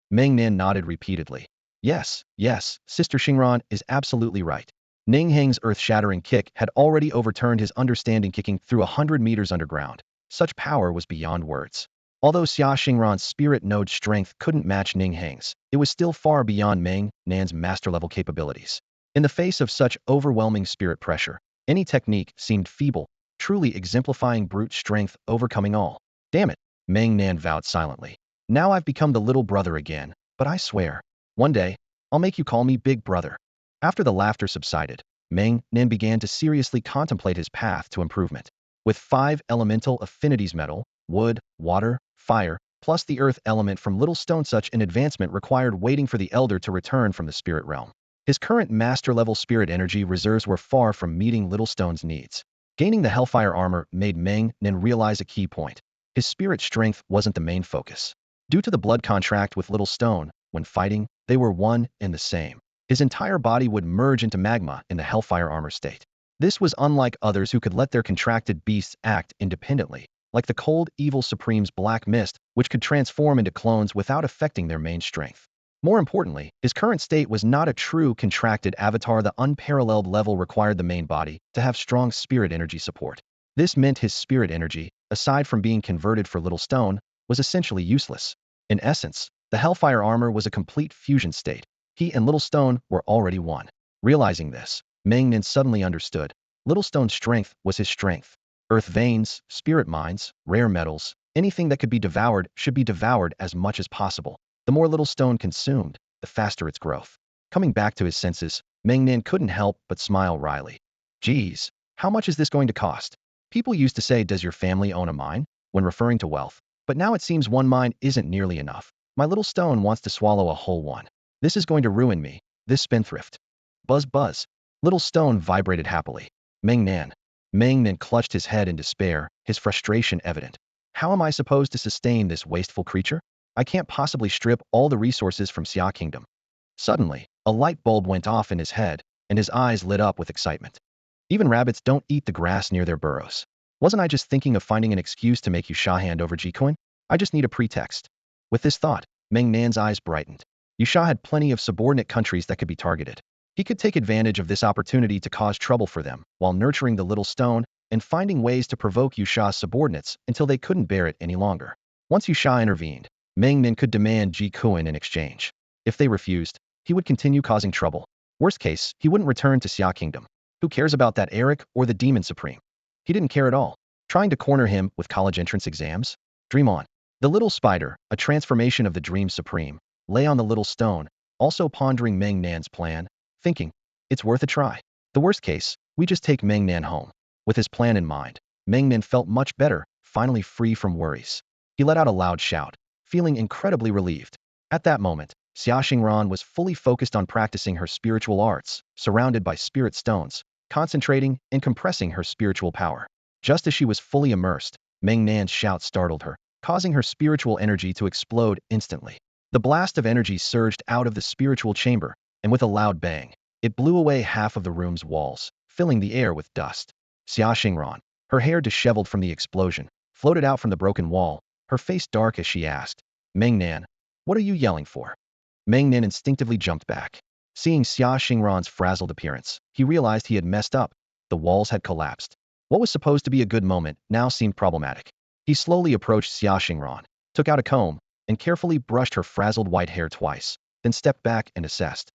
Meng Nan nodded repeatedly. Yes, yes, Sister Xingran is absolutely right. Ning Heng's earth-shattering kick had already overturned his understanding, kicking through 100 meters underground. Such power was beyond words. Although Xia Xingran's spirit node strength couldn't match Ning Heng's, it was still far beyond Meng Nan's master-level capabilities. In the face of such overwhelming spirit pressure, any technique seemed feeble. truly exemplifying brute strength overcoming all. Damn it, Meng Nan vowed silently. Now I've become the little brother again, but I swear, one day, I'll make you call me Big Brother. After the laughter subsided, Meng Nan began to seriously contemplate his path to improvement. With 5 elemental affinities metal, wood, water, fire, plus the earth element from Little Stone, such an advancement required waiting for the Elder to return from the spirit realm. His current master-level spirit energy reserves were far from meeting Little Stone's needs. Gaining the Hellfire armor made Meng Nan realize a key point. His spirit strength wasn't the main focus. Due to the blood contract with Little Stone, when fighting, they were one and the same. His entire body would merge into magma in the Hellfire armor state. This was unlike others who could let their contracted beasts act independently, like the cold, evil Supreme's black mist, which could transform into clones without affecting their main strength. More importantly, his current state was not a true contracted avatar. The unparalleled level required the main body to have strong spirit energy support. This meant his spirit energy, aside from being converted for Little Stone, was essentially useless. In essence, the Hellfire armor was a complete fusion state. He and Little Stone were already one. Realizing this, Meng Nan suddenly understood. Little Stone's strength was his strength. Earth veins, spirit mines, rare metals, anything that could be devoured should be devoured as much as possible. The more Little Stone consumed, the faster its growth. Coming back to his senses, Meng Nan couldn't help but smile wryly. Geez, how much is this going to cost? People used to say, does your family own a mine? When referring to wealth. But now it seems one mine isn't nearly enough. My Little Stone wants to swallow a whole one. This is going to ruin me, this spendthrift. Buzz buzz. Little Stone vibrated happily. Meng Nan. Meng Nan clutched his head in despair, his frustration evident. How am I supposed to sustain this wasteful creature? I can't possibly strip all the resources from Xia Kingdom. Suddenly, a light bulb went off in his head, and his eyes lit up with excitement. Even rabbits don't eat the grass near their burrows. Wasn't I just thinking of finding an excuse to make you Xia hand over Jikuin? I just need a pretext. With this thought, Meng Nan's eyes brightened. Yusha had plenty of subordinate countries that could be targeted. He could take advantage of this opportunity to cause trouble for them, while nurturing the Little Stone and finding ways to provoke Yusha's subordinates until they couldn't bear it any longer. Once Yusha intervened, Meng Nan could demand Jikuin in exchange. If they refused, he would continue causing trouble. Worst case, he wouldn't return to Xia Kingdom. Who cares about that Eric or the Demon Supreme? He didn't care at all. Trying to corner him with college entrance exams? Dream on. The little spider, a transformation of the Dream Supreme, lay on the Little Stone, also pondering Meng Nan's plan, thinking, it's worth a try. The worst case, we just take Meng Nan home. With his plan in mind, Meng Nan felt much better, finally free from worries. He let out a loud shout, feeling incredibly relieved. At that moment, Xia Xingran was fully focused on practicing her spiritual arts, surrounded by spirit stones, concentrating and compressing her spiritual power. Just as she was fully immersed, Meng Nan's shout startled her, causing her spiritual energy to explode instantly. The blast of energy surged out of the spiritual chamber, and with a loud bang, it blew away half of the room's walls, filling the air with dust. Xia Xingran, her hair disheveled from the explosion, floated out from the broken wall, her face dark as she asked, Meng Nan, what are you yelling for? Meng Nan instinctively jumped back. Seeing Xia Xingran's frazzled appearance, he realized he had messed up. The walls had collapsed. What was supposed to be a good moment now seemed problematic. He slowly approached Xia Xingran, took out a comb, and carefully brushed her frazzled white hair twice, then stepped back and assessed.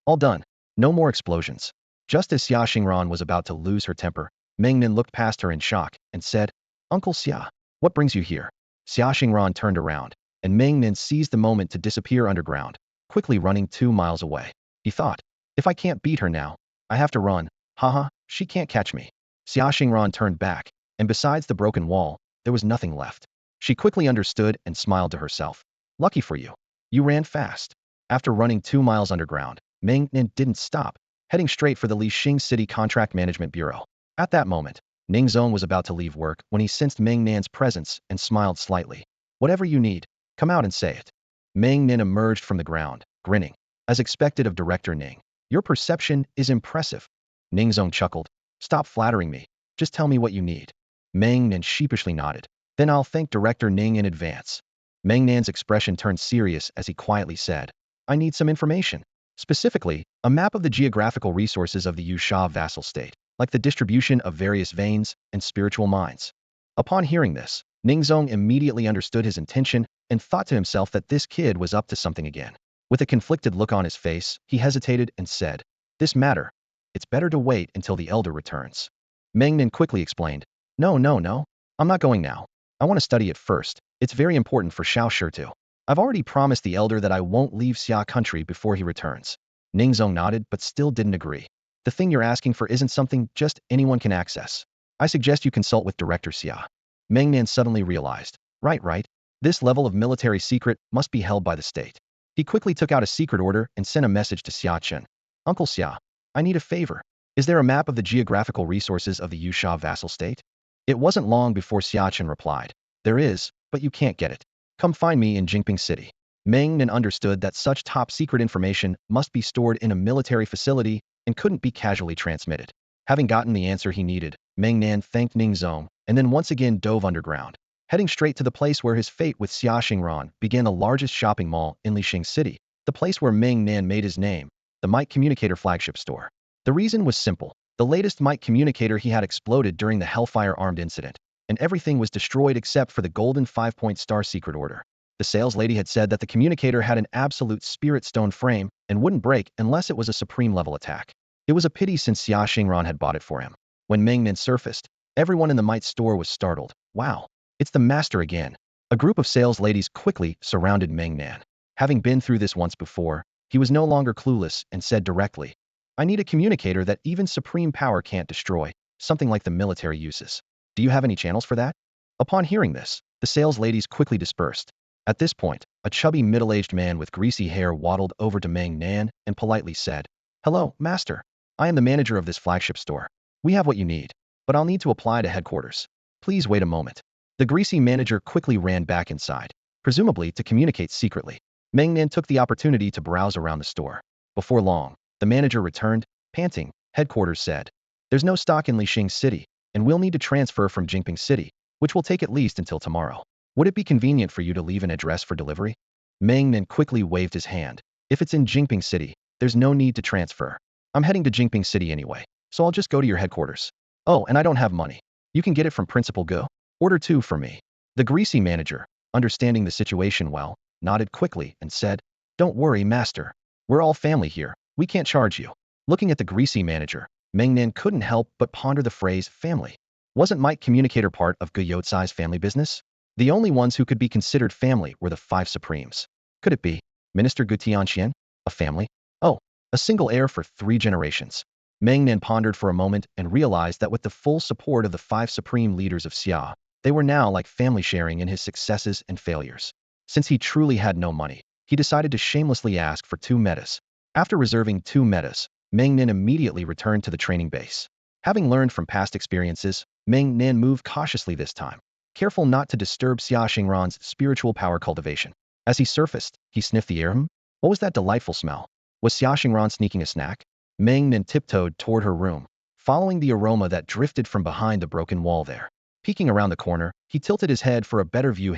All done. No more explosions. Just as Xia Xingran was about to lose her temper, Meng Nan looked past her in shock and said, Uncle Xia, what brings you here? Xia Xingran turned around, and Meng Nan seized the moment to disappear underground, quickly running 2 miles away. He thought, if I can't beat her now, I have to run. Haha, she can't catch me. Xia Xingran turned back, and besides the broken wall, there was nothing left. She quickly understood and smiled to herself. Lucky for you. You ran fast. After running 2 miles underground, Meng Nan didn't stop, heading straight for the Lixing City Contract Management Bureau. At that moment, Ning Zong was about to leave work when he sensed Meng Nan's presence and smiled slightly. Whatever you need, come out and say it. Meng Nan emerged from the ground, grinning. As expected of Director Ning, your perception is impressive. Ning Zong chuckled. Stop flattering me. Just tell me what you need. Meng Nan sheepishly nodded. Then I'll thank Director Ning in advance. Meng Nan's expression turned serious as he quietly said, I need some information. Specifically, a map of the geographical resources of the Yusha vassal state, like the distribution of various veins and spiritual mines. Upon hearing this, Ningzong immediately understood his intention and thought to himself that this kid was up to something again. With a conflicted look on his face, he hesitated and said, This matter, it's better to wait until the elder returns. Meng Nan quickly explained, No, no, no. I'm not going now. I want to study it first. It's very important for Xiao Shi too. I've already promised the elder that I won't leave Xia country before he returns. Ningzong nodded but still didn't agree. The thing you're asking for isn't something just anyone can access. I suggest you consult with Director Xia. Meng Nan suddenly realized. Right. This level of military secret must be held by the state. He quickly took out a secret order and sent a message to Xia Chen. Uncle Xia, I need a favor. Is there a map of the geographical resources of the Yusha vassal state? It wasn't long before Xia Chen replied. There is, but you can't get it. Come find me in Jingping City. Meng Nan understood that such top-secret information must be stored in a military facility and couldn't be casually transmitted. Having gotten the answer he needed, Meng Nan thanked Ningzong and then once again dove underground, heading straight to the place where his fate with Xia Xingran began, the largest shopping mall in Lixing City, the place where Meng Nan made his name, the Might Communicator flagship store. The reason was simple. The latest Might Communicator he had exploded during the Hellfire armed incident, and everything was destroyed except for the golden 5-point star secret order. The sales lady had said that the communicator had an absolute spirit stone frame and wouldn't break unless it was a supreme level attack. It was a pity since Xia Xingran had bought it for him. When Meng Nan surfaced, everyone in the Might store was startled. Wow, it's the master again. A group of sales ladies quickly surrounded Meng Nan. Having been through this once before, he was no longer clueless and said directly, I need a communicator that even supreme power can't destroy, something like the military uses. Do you have any channels for that? Upon hearing this, the sales ladies quickly dispersed. At this point, a chubby middle-aged man with greasy hair waddled over to Meng Nan and politely said, Hello, master. I am the manager of this flagship store. We have what you need, but I'll need to apply to headquarters. Please wait a moment. The greasy manager quickly ran back inside, presumably to communicate secretly. Meng Nan took the opportunity to browse around the store. Before long, the manager returned, panting. Headquarters said, There's no stock in Lixing City, and we'll need to transfer from Jingping City, which will take at least until tomorrow. Would it be convenient for you to leave an address for delivery? Meng Nan quickly waved his hand. If it's in Jingping City, there's no need to transfer. I'm heading to Jingping City anyway, so I'll just go to your headquarters. Oh, and I don't have money. You can get it from Principal Go. Order 2 for me. The greasy manager, understanding the situation well, nodded quickly and said, Don't worry, master. We're all family here. We can't charge you. Looking at the greasy manager, Meng Nan couldn't help but ponder the phrase family. Wasn't Might Communicator part of Guyotsai's family business? The only ones who could be considered family were the 5 Supremes. Could it be Minister Gu Tianqian? A family? Oh, a single heir for 3 generations. Meng Nan pondered for a moment and realized that with the full support of the 5 Supreme leaders of Xia, they were now like family sharing in his successes and failures. Since he truly had no money, he decided to shamelessly ask for 2 metas. After reserving 2 metas, Meng Nan immediately returned to the training base. Having learned from past experiences, Meng Nan moved cautiously this time, careful not to disturb Xia Xingran's spiritual power cultivation. As he surfaced, he sniffed the air. What was that delightful smell? Was Xia Xingran sneaking a snack? Meng Nan tiptoed toward her room, following the aroma that drifted from behind the broken wall there. Peeking around the corner, he tilted his head for a better view.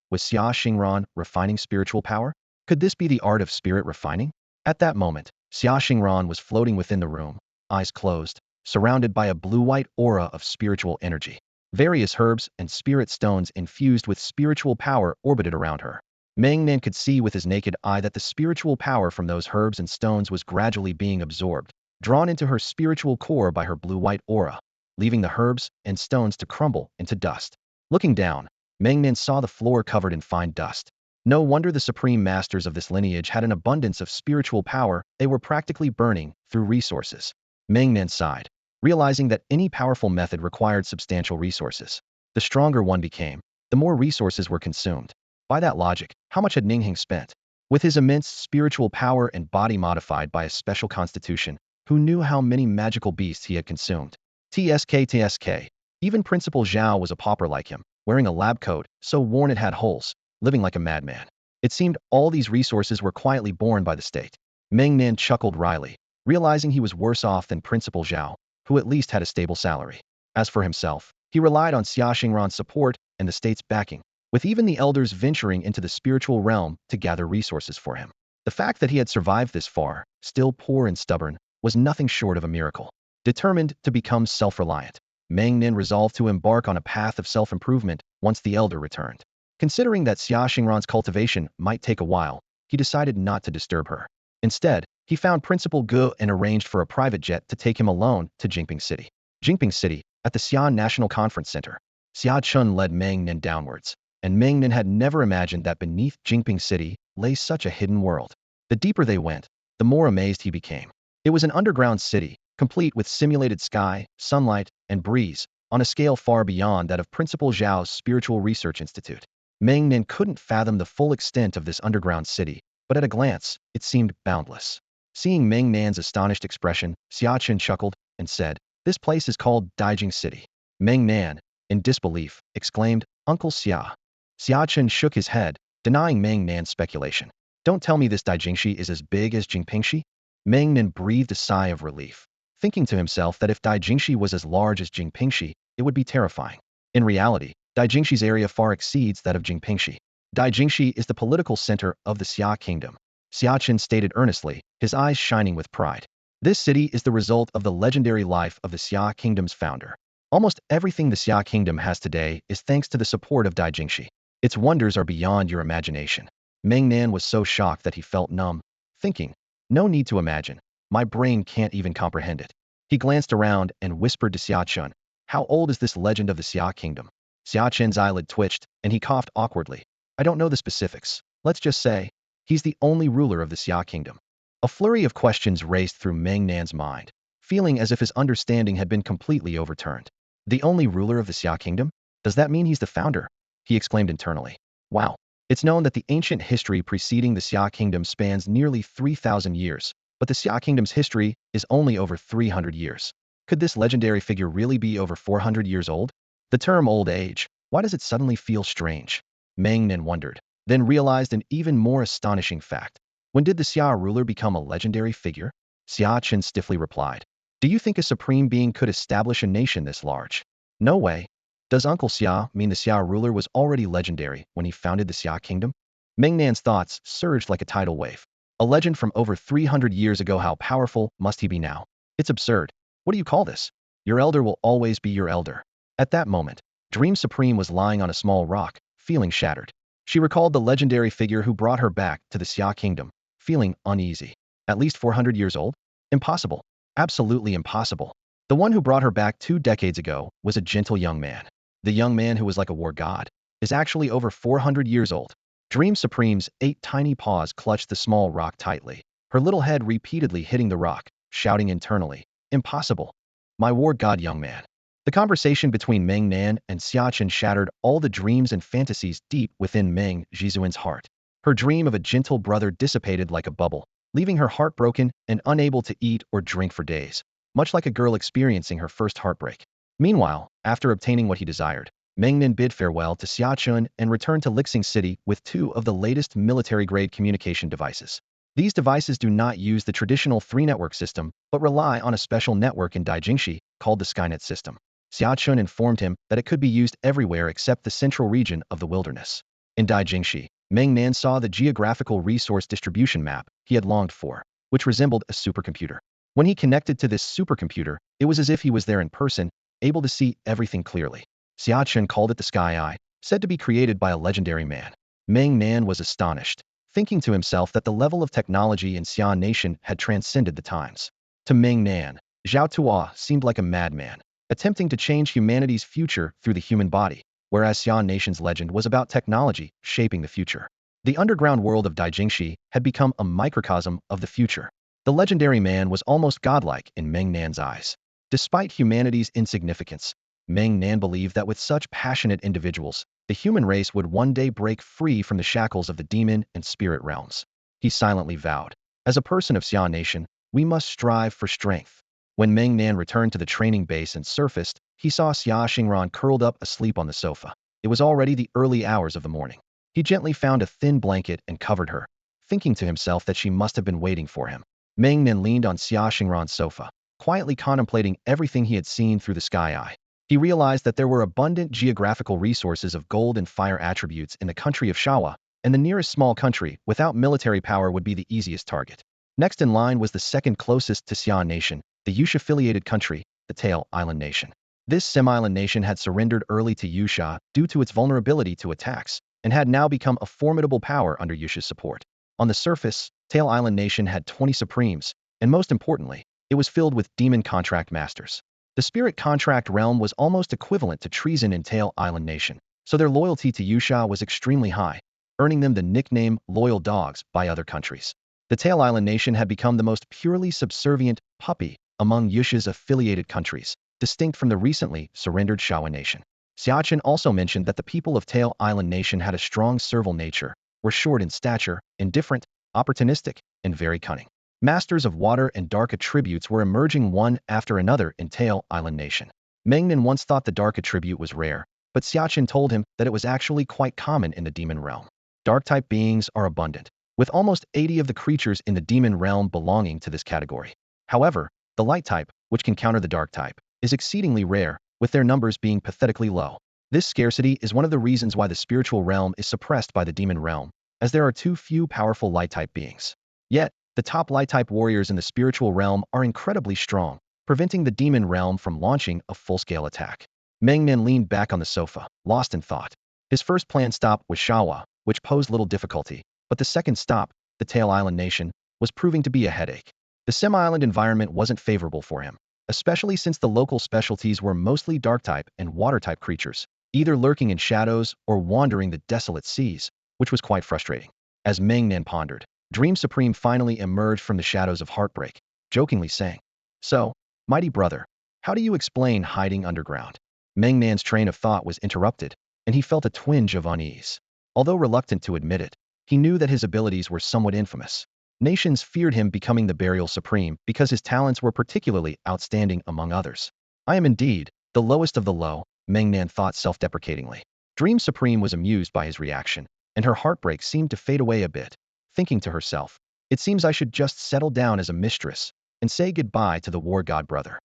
Was Xia Xingran refining spiritual power? Could this be the art of spirit refining? At that moment, Xia Xingran was floating within the room, eyes closed, surrounded by a blue-white aura of spiritual energy. Various herbs and spirit stones infused with spiritual power orbited around her. Meng Nan could see with his naked eye that the spiritual power from those herbs and stones was gradually being absorbed, drawn into her spiritual core by her blue-white aura, leaving the herbs and stones to crumble into dust. Looking down, Meng Nan saw the floor covered in fine dust. No wonder the supreme masters of this lineage had an abundance of spiritual power. They were practically burning through resources. Meng Nan sighed, realizing that any powerful method required substantial resources. The stronger one became, the more resources were consumed. By that logic, how much had Ningheng spent? With his immense spiritual power and body modified by a special constitution, who knew how many magical beasts he had consumed? TSK. Even Principal Zhao was a pauper like him, wearing a lab coat, so worn it had holes, living like a madman. It seemed all these resources were quietly borne by the state. Meng Nan chuckled wryly, realizing he was worse off than Principal Zhao, who at least had a stable salary. As for himself, he relied on Xia Xingran's support and the state's backing, with even the elders venturing into the spiritual realm to gather resources for him. The fact that he had survived this far, still poor and stubborn, was nothing short of a miracle. Determined to become self-reliant, Meng Nan resolved to embark on a path of self-improvement once the elder returned. Considering that Xia Xingran's cultivation might take a while, he decided not to disturb her. Instead, he found Principal Gu and arranged for a private jet to take him alone to Jingping City. Jingping City, At the Xi'an National Conference Center, Xia Chun led Meng Nan downwards, and Meng Nan had never imagined that beneath Jingping City lay such a hidden world. The deeper they went, the more amazed he became. It was an underground city, complete with simulated sky, sunlight, and breeze, on a scale far beyond that of Principal Zhao's Spiritual Research Institute. Meng Nan couldn't fathom the full extent of this underground city, but at a glance, it seemed boundless. Seeing Meng Nan's astonished expression, Xia Chun chuckled and said, "This place is called Daijing City." Meng Nan, in disbelief, exclaimed, "Uncle Xia." Xia Chun shook his head, denying Meng Nan's speculation. "Don't tell me this Daijingshi is as big as Jingpingshi?" Meng Nan breathed a sigh of relief, thinking to himself that if Daijingshi was as large as Jingpingshi, it would be terrifying. In reality, Daijingshi's area far exceeds that of Jingpingshi. Daijingshi is the political center of the Xia Kingdom, Xia Chun stated earnestly, his eyes shining with pride. This city is the result of the legendary life of the Xia Kingdom's founder. Almost everything the Xia Kingdom has today is thanks to the support of Daijingshi. Its wonders are beyond your imagination. Meng Nan was so shocked that he felt numb, thinking, "No need to imagine. My brain can't even comprehend it." He glanced around and whispered to Xia Chun, "How old is this legend of the Xia Kingdom?" Xia Chun's eyelid twitched, and he coughed awkwardly. "I don't know the specifics. Let's just say, he's the only ruler of the Xia Kingdom." A flurry of questions raced through Meng Nan's mind, feeling as if his understanding had been completely overturned. "The only ruler of the Xia Kingdom? Does that mean he's the founder?" he exclaimed internally. "Wow. It's known that the ancient history preceding the Xia Kingdom spans nearly 3,000 years, but the Xia Kingdom's history is only over 300 years. Could this legendary figure really be over 400 years old? The term old age, why does it suddenly feel strange?" Meng Nan wondered, then realized an even more astonishing fact. When did the Xia ruler become a legendary figure? Xia Chun stiffly replied, "Do you think a supreme being could establish a nation this large? No way. Does Uncle Xia mean the Xia ruler was already legendary when he founded the Xia Kingdom?" Meng Nan's thoughts surged like a tidal wave. A legend from over 300 years ago, how powerful must he be now? It's absurd. What do you call this? Your elder will always be your elder. At that moment, Dream Supreme was lying on a small rock, feeling shattered. She recalled the legendary figure who brought her back to the Xia Kingdom, feeling uneasy. At least 400 years old? Impossible. Absolutely impossible. The one who brought her back 2 decades ago was a gentle young man. The young man who was like a war god is actually over 400 years old. Dream Supreme's 8 tiny paws clutched the small rock tightly, her little head repeatedly hitting the rock, shouting internally, "Impossible. My war god young man." The conversation between Meng Nan and Xia Chun shattered all the dreams and fantasies deep within Meng Zhizuan's heart. Her dream of a gentle brother dissipated like a bubble, leaving her heartbroken and unable to eat or drink for days, much like a girl experiencing her first heartbreak. Meanwhile, after obtaining what he desired, Meng Nan bid farewell to Xia Chun and returned to Lixing City with 2 of the latest military-grade communication devices. These devices do not use the traditional 3-network system, but rely on a special network in Daijingshi called the Skynet system. Xia Chun informed him that it could be used everywhere except the central region of the wilderness. In Daijingshi, Meng Nan saw the geographical resource distribution map he had longed for, which resembled a supercomputer. When he connected to this supercomputer, it was as if he was there in person, able to see everything clearly. Xia Chun called it the Sky Eye, said to be created by a legendary man. Meng Nan was astonished, thinking to himself that the level of technology in Xi'an Nation had transcended the times. To Meng Nan, Zhao Tuo seemed like a madman, attempting to change humanity's future through the human body, whereas Xi'an Nation's legend was about technology shaping the future. The underground world of Daijingshi had become a microcosm of the future. The legendary man was almost godlike in Meng Nan's eyes. Despite humanity's insignificance, Meng Nan believed that with such passionate individuals, the human race would one day break free from the shackles of the demon and spirit realms. He silently vowed, "As a person of Xi'an Nation, we must strive for strength." When Meng Nan returned to the training base and surfaced, he saw Xia Xingran curled up asleep on the sofa. It was already the early hours of the morning. He gently found a thin blanket and covered her, thinking to himself that she must have been waiting for him. Meng Nan leaned on Xia Xingran's sofa, quietly contemplating everything he had seen through the Sky Eye. He realized that there were abundant geographical resources of gold and fire attributes in the country of Shawa, and the nearest small country without military power would be the easiest target. Next in line was the second closest to Xi'an Nation, the Yusha-affiliated country, the Tail Island Nation. This semi-island nation had surrendered early to Yusha due to its vulnerability to attacks, and had now become a formidable power under Yusha's support. On the surface, Tail Island Nation had 20 supremes, and most importantly, it was filled with demon contract masters. The spirit contract realm was almost equivalent to treason in Tail Island Nation, so their loyalty to Yusha was extremely high, earning them the nickname Loyal Dogs by other countries. The Tail Island Nation had become the most purely subservient puppy among Yusha's affiliated countries, distinct from the recently surrendered Shawa Nation. Xiachen also mentioned that the people of Tail Island Nation had a strong servile nature, were short in stature, indifferent, opportunistic, and very cunning. Masters of water and dark attributes were emerging one after another in Tail Island Nation. Meng Nan once thought the dark attribute was rare, but Xiachen told him that it was actually quite common in the demon realm. Dark-type beings are abundant, with almost 80 of the creatures in the demon realm belonging to this category. However, the light type, which can counter the dark type, is exceedingly rare, with their numbers being pathetically low. This scarcity is one of the reasons why the spiritual realm is suppressed by the demon realm, as there are too few powerful light-type beings. Yet, the top light-type warriors in the spiritual realm are incredibly strong, preventing the demon realm from launching a full-scale attack. Meng Nan leaned back on the sofa, lost in thought. His first planned stop was Shawa, which posed little difficulty, but the second stop, the Tail Island Nation, was proving to be a headache. The semi-island environment wasn't favorable for him, especially since the local specialties were mostly dark-type and water-type creatures, either lurking in shadows or wandering the desolate seas, which was quite frustrating. As Meng Nan pondered, Dream Supreme finally emerged from the shadows of heartbreak, jokingly saying, "So, mighty brother, how do you explain hiding underground?" Meng Nan's train of thought was interrupted, and he felt a twinge of unease. Although reluctant to admit it, he knew that his abilities were somewhat infamous. Nations feared him becoming the Burial Supreme because his talents were particularly outstanding among others. "I am indeed the lowest of the low," Meng Nan thought self-deprecatingly. Dream Supreme was amused by his reaction, and her heartbreak seemed to fade away a bit, thinking to herself, "It seems I should just settle down as a mistress and say goodbye to the war god brother."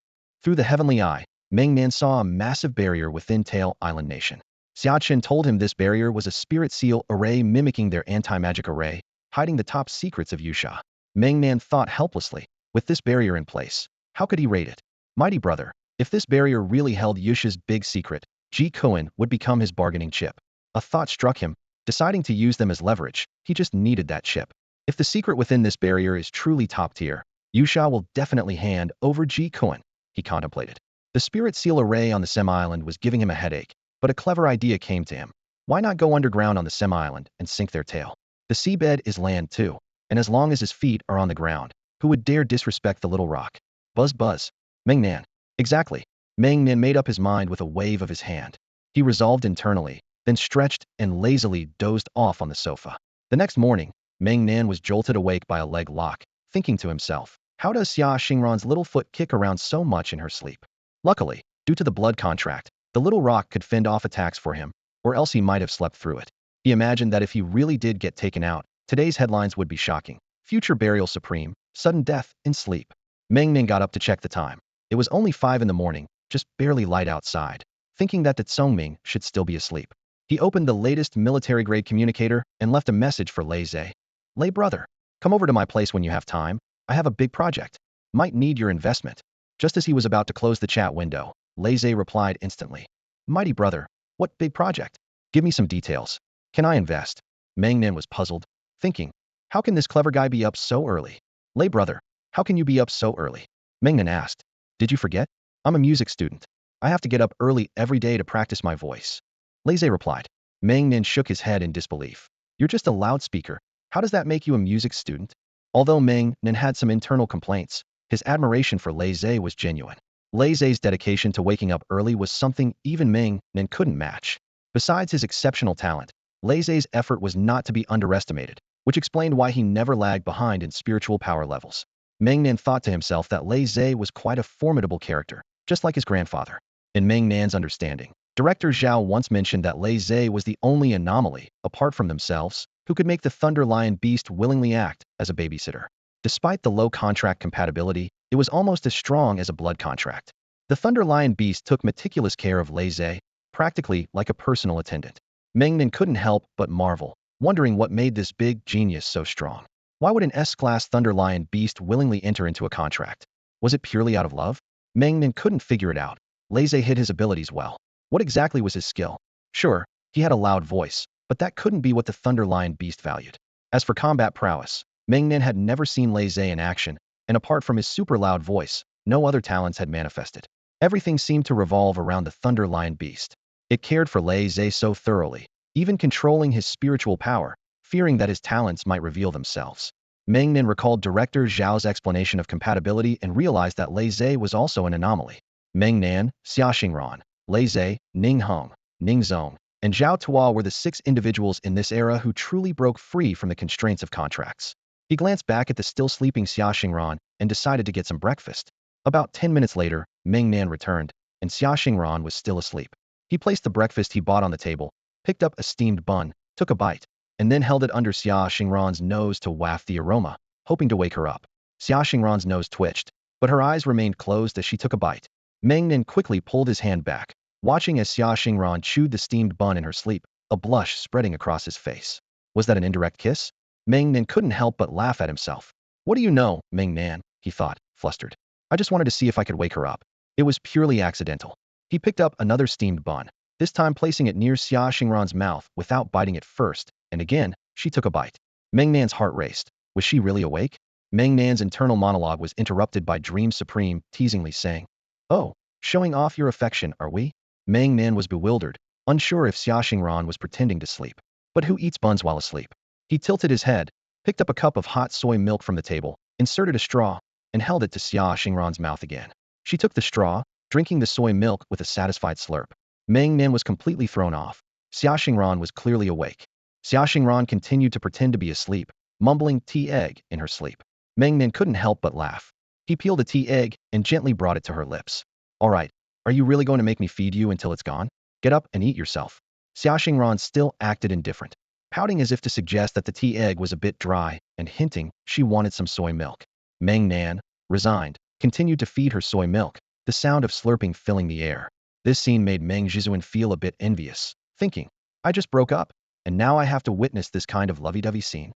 Through the heavenly eye, Meng Nan saw a massive barrier within Tail Island Nation. Xiachen told him this barrier was a spirit seal array mimicking their anti-magic array, hiding the top secrets of Yusha. Meng Nan thought helplessly, with this barrier in place, how could he raid it? Mighty brother, if this barrier really held Yusha's big secret, Ji Koen would become his bargaining chip. A thought struck him, deciding to use them as leverage. He just needed that chip. If the secret within this barrier is truly top tier, Yusha will definitely hand over Ji Koen, he contemplated. The spirit seal array on the semi-island was giving him a headache, but a clever idea came to him. Why not go underground on the semi-island and sink their tail? The seabed is land too, and as long as his feet are on the ground, who would dare disrespect the little rock? Buzz buzz. Meng Nan. Exactly. Meng Nan made up his mind with a wave of his hand. He resolved internally, then stretched and lazily dozed off on the sofa. The next morning, Meng Nan was jolted awake by a leg lock, thinking to himself, how does Xia Xingran's little foot kick around so much in her sleep? Luckily, due to the blood contract, the little rock could fend off attacks for him, or else he might have slept through it. He imagined that if he really did get taken out, today's headlines would be shocking. Future Burial Supreme, sudden death in sleep. Meng Nan got up to check the time. It was only 5 in the morning, just barely light outside. Thinking that the Tsongming should still be asleep, he opened the latest military-grade communicator and left a message for Lei Zhe. "Lei brother, come over to my place when you have time. I have a big project. Might need your investment." Just as he was about to close the chat window, Lei Zhe replied instantly. "Mighty brother, what big project? Give me some details. Can I invest?" Meng Nan was puzzled, thinking, how can this clever guy be up so early? "Lei brother, how can you be up so early?" Meng Nan asked. "Did you forget? I'm a music student. I have to get up early every day to practice my voice." Lei Zhe replied. Meng Nan shook his head in disbelief. "You're just a loudspeaker. How does that make you a music student?" Although Meng Nan had some internal complaints, his admiration for Lei Zhe was genuine. Lei Zhe's dedication to waking up early was something even Meng Nan couldn't match. Besides his exceptional talent, Lei Zhe's effort was not to be underestimated, which explained why he never lagged behind in spiritual power levels. Meng Nan thought to himself that Lei Zhe was quite a formidable character, just like his grandfather. In Meng Nan's understanding, Director Zhao once mentioned that Lei Zhe was the only anomaly, apart from themselves, who could make the Thunder Lion Beast willingly act as a babysitter. Despite the low contract compatibility, it was almost as strong as a blood contract. The Thunder Lion Beast took meticulous care of Lei Zhe, practically like a personal attendant. Meng Nan couldn't help but marvel, wondering what made this big genius so strong. Why would an S-class Thunder Lion Beast willingly enter into a contract? Was it purely out of love? Meng Nan couldn't figure it out. Lei Zhe hid his abilities well. What exactly was his skill? Sure, he had a loud voice, but that couldn't be what the Thunder Lion Beast valued. As for combat prowess, Meng Nan had never seen Lei Zhe in action, and apart from his super loud voice, no other talents had manifested. Everything seemed to revolve around the Thunder Lion beast. It cared for Lei Zhe so thoroughly, even controlling his spiritual power, fearing that his talents might reveal themselves. Meng Nan recalled Director Zhao's explanation of compatibility and realized that Lei Zhe was also an anomaly. Meng Nan, Xia Xingran, Lei Zhe, Ning Hong, Ning Zong, and Zhao Tuo were the 6 individuals in this era who truly broke free from the constraints of contracts. He glanced back at the still sleeping Xia Xingran and decided to get some breakfast. About 10 minutes later, Meng Nan returned, and Xia Xingran was still asleep. He placed the breakfast he bought on the table, picked up a steamed bun, took a bite, and then held it under Xia Xingran's nose to waft the aroma, hoping to wake her up. Xia Xingran's nose twitched, but her eyes remained closed as she took a bite. Meng Nan quickly pulled his hand back, watching as Xia Xingran chewed the steamed bun in her sleep, a blush spreading across his face. Was that an indirect kiss? Meng Nan couldn't help but laugh at himself. What do you know, Meng Nan? He thought, flustered. I just wanted to see if I could wake her up. It was purely accidental. He picked up another steamed bun, this time placing it near Xia Xingran's mouth without biting it first, and again, she took a bite. Meng Nan's heart raced. Was she really awake? Meng Nan's internal monologue was interrupted by Dream Supreme, teasingly saying, "Oh, showing off your affection, are we?" Meng Nan was bewildered, unsure if Xia Xingran was pretending to sleep. But who eats buns while asleep? He tilted his head, picked up a cup of hot soy milk from the table, inserted a straw, and held it to Xia Xingran's mouth again. She took the straw, drinking the soy milk with a satisfied slurp. Meng Nan was completely thrown off. Xia Xingran was clearly awake. Xia Xingran continued to pretend to be asleep, mumbling tea egg in her sleep. Meng Nan couldn't help but laugh. He peeled a tea egg and gently brought it to her lips. All right, are you really going to make me feed you until it's gone? Get up and eat yourself. Xia Xingran still acted indifferent, pouting as if to suggest that the tea egg was a bit dry and hinting she wanted some soy milk. Meng Nan, resigned, continued to feed her soy milk, the sound of slurping filling the air. This scene made Meng Zhizuan feel a bit envious, thinking, I just broke up, and now I have to witness this kind of lovey-dovey scene.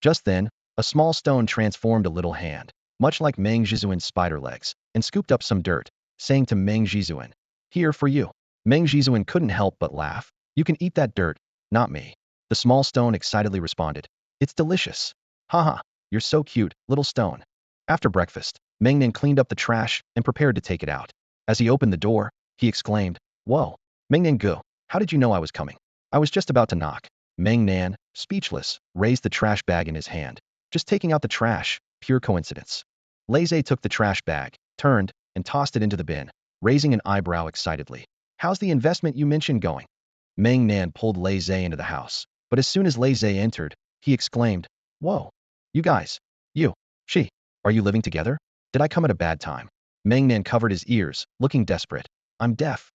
Just then, a small stone transformed a little hand, much like Meng Zhizuan's spider legs, and scooped up some dirt, saying to Meng Zhizuan, "Here for you." Meng Zhizuan couldn't help but laugh. "You can eat that dirt, not me." The small stone excitedly responded, "It's delicious. Haha, you're so cute, little stone." After breakfast, Meng Nan cleaned up the trash and prepared to take it out. As he opened the door, he exclaimed, "Whoa, Meng Nan Gu, how did you know I was coming?" "I was just about to knock." Meng Nan, speechless, raised the trash bag in his hand. "Just taking out the trash, pure coincidence." Lei Zhe took the trash bag, turned, and tossed it into the bin, raising an eyebrow excitedly. "How's the investment you mentioned going?" Meng Nan pulled Lei Zhe into the house, but as soon as Lei Zhe entered, he exclaimed, "Whoa, you guys, she, are you living together? Did I come at a bad time?" Meng Nan covered his ears, looking desperate. "I'm deaf,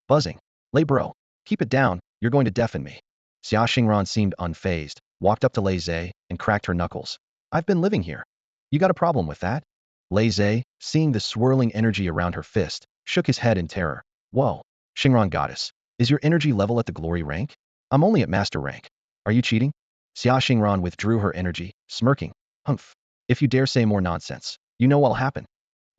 buzzing. Lei bro, keep it down, you're going to deafen me." Xia Xingran seemed unfazed, walked up to Lei Zhe, and cracked her knuckles. "I've been living here. You got a problem with that?" Lei Zhe, seeing the swirling energy around her fist, shook his head in terror. "Whoa, Xingran goddess, is your energy level at the glory rank? I'm only at master rank. Are you cheating?" Xia Xingran withdrew her energy, smirking. "Humph. If you dare say more nonsense, you know what'll happen."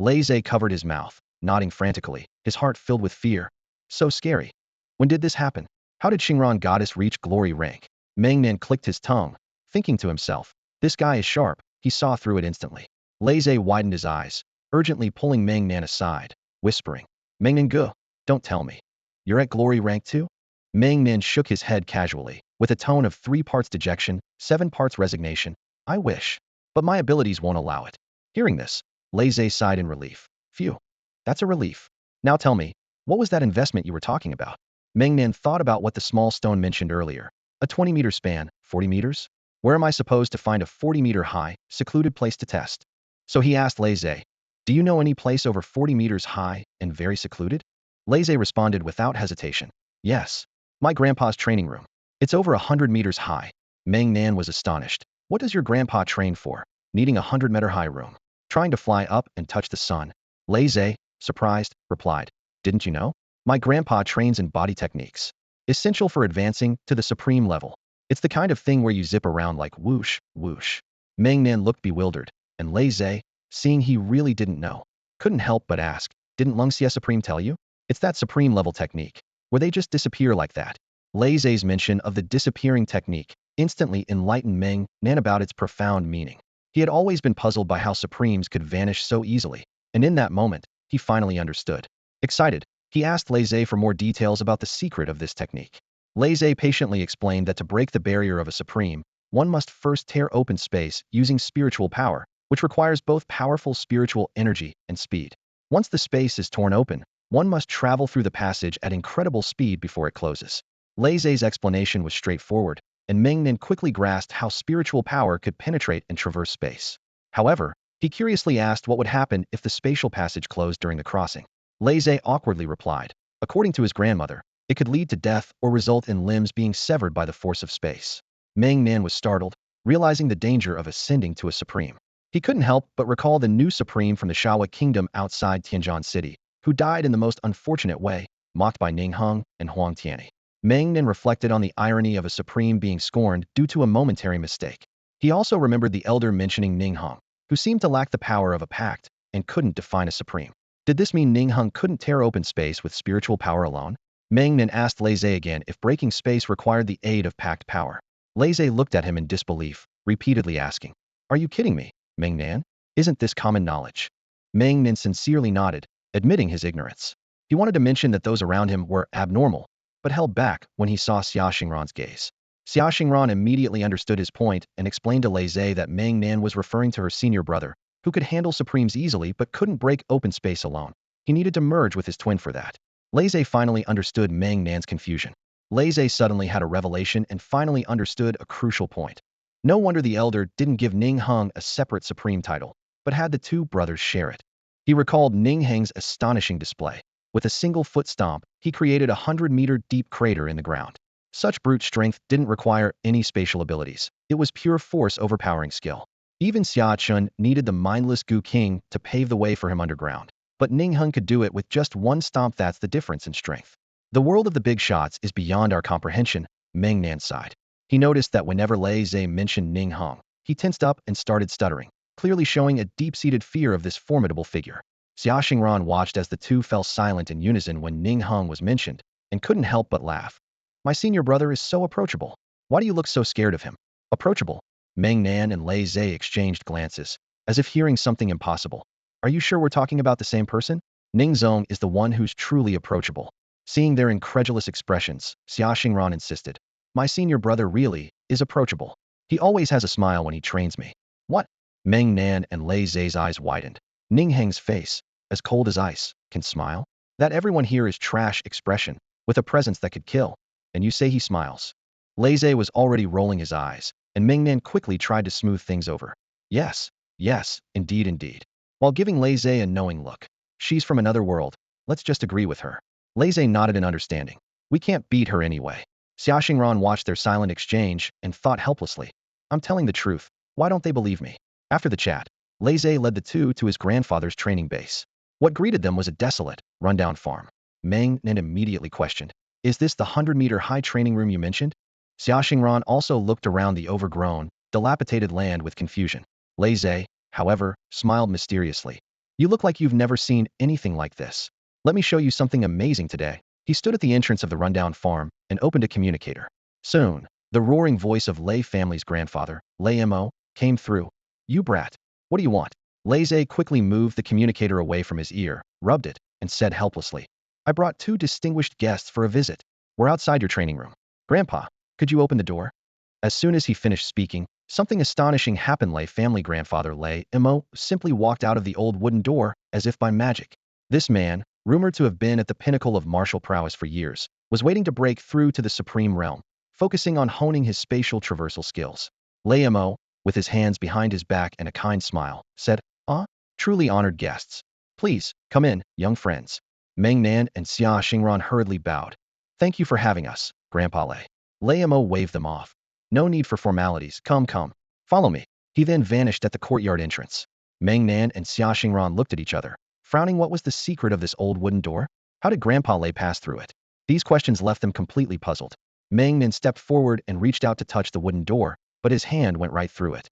Lei Zhe covered his mouth, nodding frantically, his heart filled with fear. So scary. When did this happen? How did Xingran goddess reach glory rank? Meng Nan clicked his tongue, thinking to himself, this guy is sharp. He saw through it instantly. Lei Zhe widened his eyes, urgently pulling Meng Nan aside, whispering, "Meng Nan Gu, don't tell me. You're at glory rank too?" Meng Nan shook his head casually, with a tone of 3 parts dejection, 7 parts resignation. "I wish. But my abilities won't allow it." Hearing this, Lei Zhe sighed in relief. "Phew. That's a relief. Now tell me, what was that investment you were talking about?" Meng Nan thought about what the small stone mentioned earlier. A 20-meter span, 40 meters? Where am I supposed to find a 40-meter high, secluded place to test? So he asked Lei Zhe, "Do you know any place over 40 meters high and very secluded?" Lei Zhe responded without hesitation, "Yes. My grandpa's training room. It's over 100 meters high." Meng Nan was astonished. "What does your grandpa train for, needing a 100-meter high room? Trying to fly up and touch the sun?" Lei Zhe, surprised, replied, "Didn't you know? My grandpa trains in body techniques, essential for advancing to the supreme level. It's the kind of thing where you zip around like whoosh, whoosh." Meng Nan looked bewildered, and Lei Zhe, seeing he really didn't know, couldn't help but ask, "Didn't Lung Xie Supreme tell you? It's that supreme level technique, where they just disappear like that." Lei Zhe's mention of the disappearing technique instantly enlightened Meng Nan about its profound meaning. He had always been puzzled by how supremes could vanish so easily, and in that moment, he finally understood. Excited, he asked Lei Zhe for more details about the secret of this technique. Lei Zhe patiently explained that to break the barrier of a supreme, one must first tear open space using spiritual power, which requires both powerful spiritual energy and speed. Once the space is torn open, one must travel through the passage at incredible speed before it closes. Lei Zhe's explanation was straightforward, and Meng Nan quickly grasped how spiritual power could penetrate and traverse space. However, he curiously asked what would happen if the spatial passage closed during the crossing. Lei Zhe awkwardly replied, according to his grandmother, it could lead to death or result in limbs being severed by the force of space. Meng Nan was startled, realizing the danger of ascending to a supreme. He couldn't help but recall the new supreme from the Shawa kingdom outside Tianjin City, who died in the most unfortunate way, mocked by Ning Heng and Huang Tianyi. Meng Nan reflected on the irony of a supreme being scorned due to a momentary mistake. He also remembered the elder mentioning Ning Heng, who seemed to lack the power of a pact and couldn't define a supreme. Did this mean Ning Heng couldn't tear open space with spiritual power alone? Meng Nan asked Lei Zhe again if breaking space required the aid of pact power. Lei Zhe looked at him in disbelief, repeatedly asking, "Are you kidding me, Meng Nan? Isn't this common knowledge?" Meng Nan sincerely nodded, admitting his ignorance. He wanted to mention that those around him were abnormal, but held back when he saw Xia Xingran's gaze. Xia Xingran immediately understood his point and explained to Lei Zhe that Meng Nan was referring to her senior brother, who could handle supremes easily but couldn't break open space alone. He needed to merge with his twin for that. Lei Zhe finally understood Meng Nan's confusion. Lei Zhe suddenly had a revelation and finally understood a crucial point. No wonder the elder didn't give Ning Heng a separate supreme title, but had the two brothers share it. He recalled Ning Heng's astonishing display. With a single foot stomp, he created a 100-meter deep crater in the ground. Such brute strength didn't require any spatial abilities. It was pure force overpowering skill. Even Xia Chun needed the mindless Gu King to pave the way for him underground. But Ning Heng could do it with just one stomp. That's the difference in strength. The world of the big shots is beyond our comprehension, Meng Nan sighed. He noticed that whenever Lei Zhe mentioned Ning Heng, he tensed up and started stuttering, clearly showing a deep-seated fear of this formidable figure. Xia Xingran watched as the two fell silent in unison when Ning Heng was mentioned, and couldn't help but laugh. My senior brother is so approachable. Why do you look so scared of him? Approachable? Meng Nan and Lei Zhe exchanged glances, as if hearing something impossible. Are you sure we're talking about the same person? Ning Zong is the one who's truly approachable. Seeing their incredulous expressions, Xia Xingran insisted. My senior brother really is approachable. He always has a smile when he trains me. What? Meng Nan and Lei Zhe's eyes widened. Ning Heng's face, as cold as ice, can smile? That everyone here is trash expression, with a presence that could kill. And you say he smiles. Lei Zhe was already rolling his eyes, and Meng Nan quickly tried to smooth things over. Yes, indeed. While giving Lei Zhe a knowing look. She's from another world. Let's just agree with her. Lei Zhe nodded in understanding. We can't beat her anyway. Xia Xingran watched their silent exchange and thought helplessly. I'm telling the truth. Why don't they believe me? After the chat, Lei Zhe led the two to his grandfather's training base. What greeted them was a desolate, rundown farm. Meng Nan immediately questioned. Is this the 100-meter high training room you mentioned? Xia Xingran also looked around the overgrown, dilapidated land with confusion. Lei Zhe, however, smiled mysteriously. You look like you've never seen anything like this. Let me show you something amazing today. He stood at the entrance of the rundown farm and opened a communicator. Soon, the roaring voice of Lei family's grandfather, Lei Mo, came through. You brat. What do you want? Lei Zhe quickly moved the communicator away from his ear, rubbed it, and said helplessly. I brought two distinguished guests for a visit. We're outside your training room. Grandpa, could you open the door? As soon as he finished speaking, something astonishing happened. Lei family grandfather Lei Mo simply walked out of the old wooden door, as if by magic. This man, rumored to have been at the pinnacle of martial prowess for years, was waiting to break through to the supreme realm, focusing on honing his spatial traversal skills. Lei Mo, with his hands behind his back and a kind smile, said, truly honored guests. Please, come in, young friends. Meng Nan and Xia Xingran hurriedly bowed. Thank you for having us, Grandpa Lei. Lei Mo waved them off. No need for formalities. Come. Follow me. He then vanished at the courtyard entrance. Meng Nan and Xia Xingran looked at each other, frowning. What was the secret of this old wooden door? How did Grandpa Lei pass through it? These questions left them completely puzzled. Meng Nan stepped forward and reached out to touch the wooden door, but his hand went right through it.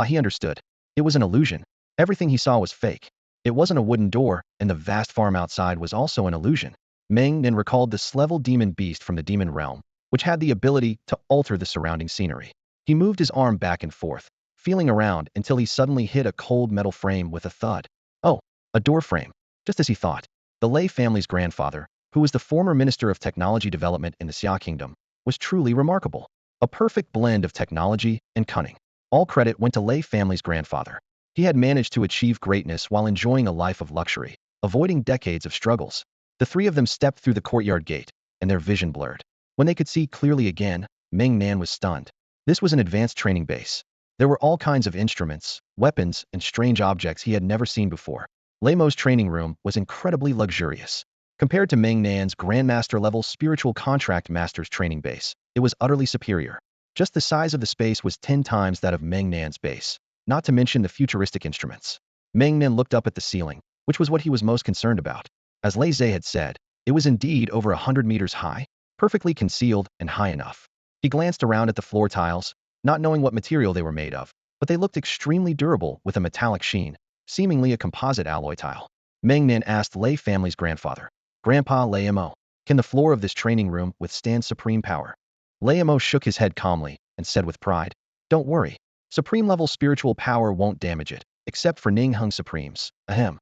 He understood. It was an illusion. Everything he saw was fake. It wasn't a wooden door, and the vast farm outside was also an illusion. Meng Nan recalled the Slevel demon beast from the demon realm, which had the ability to alter the surrounding scenery. He moved his arm back and forth, feeling around until he suddenly hit a cold metal frame with a thud. Oh, a door frame. Just as he thought, the Lei family's grandfather, who was the former Minister of Technology Development in the Xia Kingdom, was truly remarkable. A perfect blend of technology and cunning. All credit went to Lei family's grandfather. He had managed to achieve greatness while enjoying a life of luxury, avoiding decades of struggles. The three of them stepped through the courtyard gate, and their vision blurred. When they could see clearly again, Meng Nan was stunned. This was an advanced training base. There were all kinds of instruments, weapons, and strange objects he had never seen before. Lei Mo's training room was incredibly luxurious. Compared to Meng Nan's Grandmaster-level spiritual contract master's training base, it was utterly superior. Just the size of the space was 10 times that of Meng Nan's base, not to mention the futuristic instruments. Meng Nan looked up at the ceiling, which was what he was most concerned about. As Lei Zhe had said, it was indeed over 100 meters high, perfectly concealed and high enough. He glanced around at the floor tiles, not knowing what material they were made of, but they looked extremely durable with a metallic sheen, seemingly a composite alloy tile. Meng Nan asked Lei family's grandfather, Grandpa Lei Mo, can the floor of this training room withstand supreme power? Lei Mo shook his head calmly and said with pride, don't worry. Supreme-level spiritual power won't damage it, except for Ning Hung Supremes. Ahem.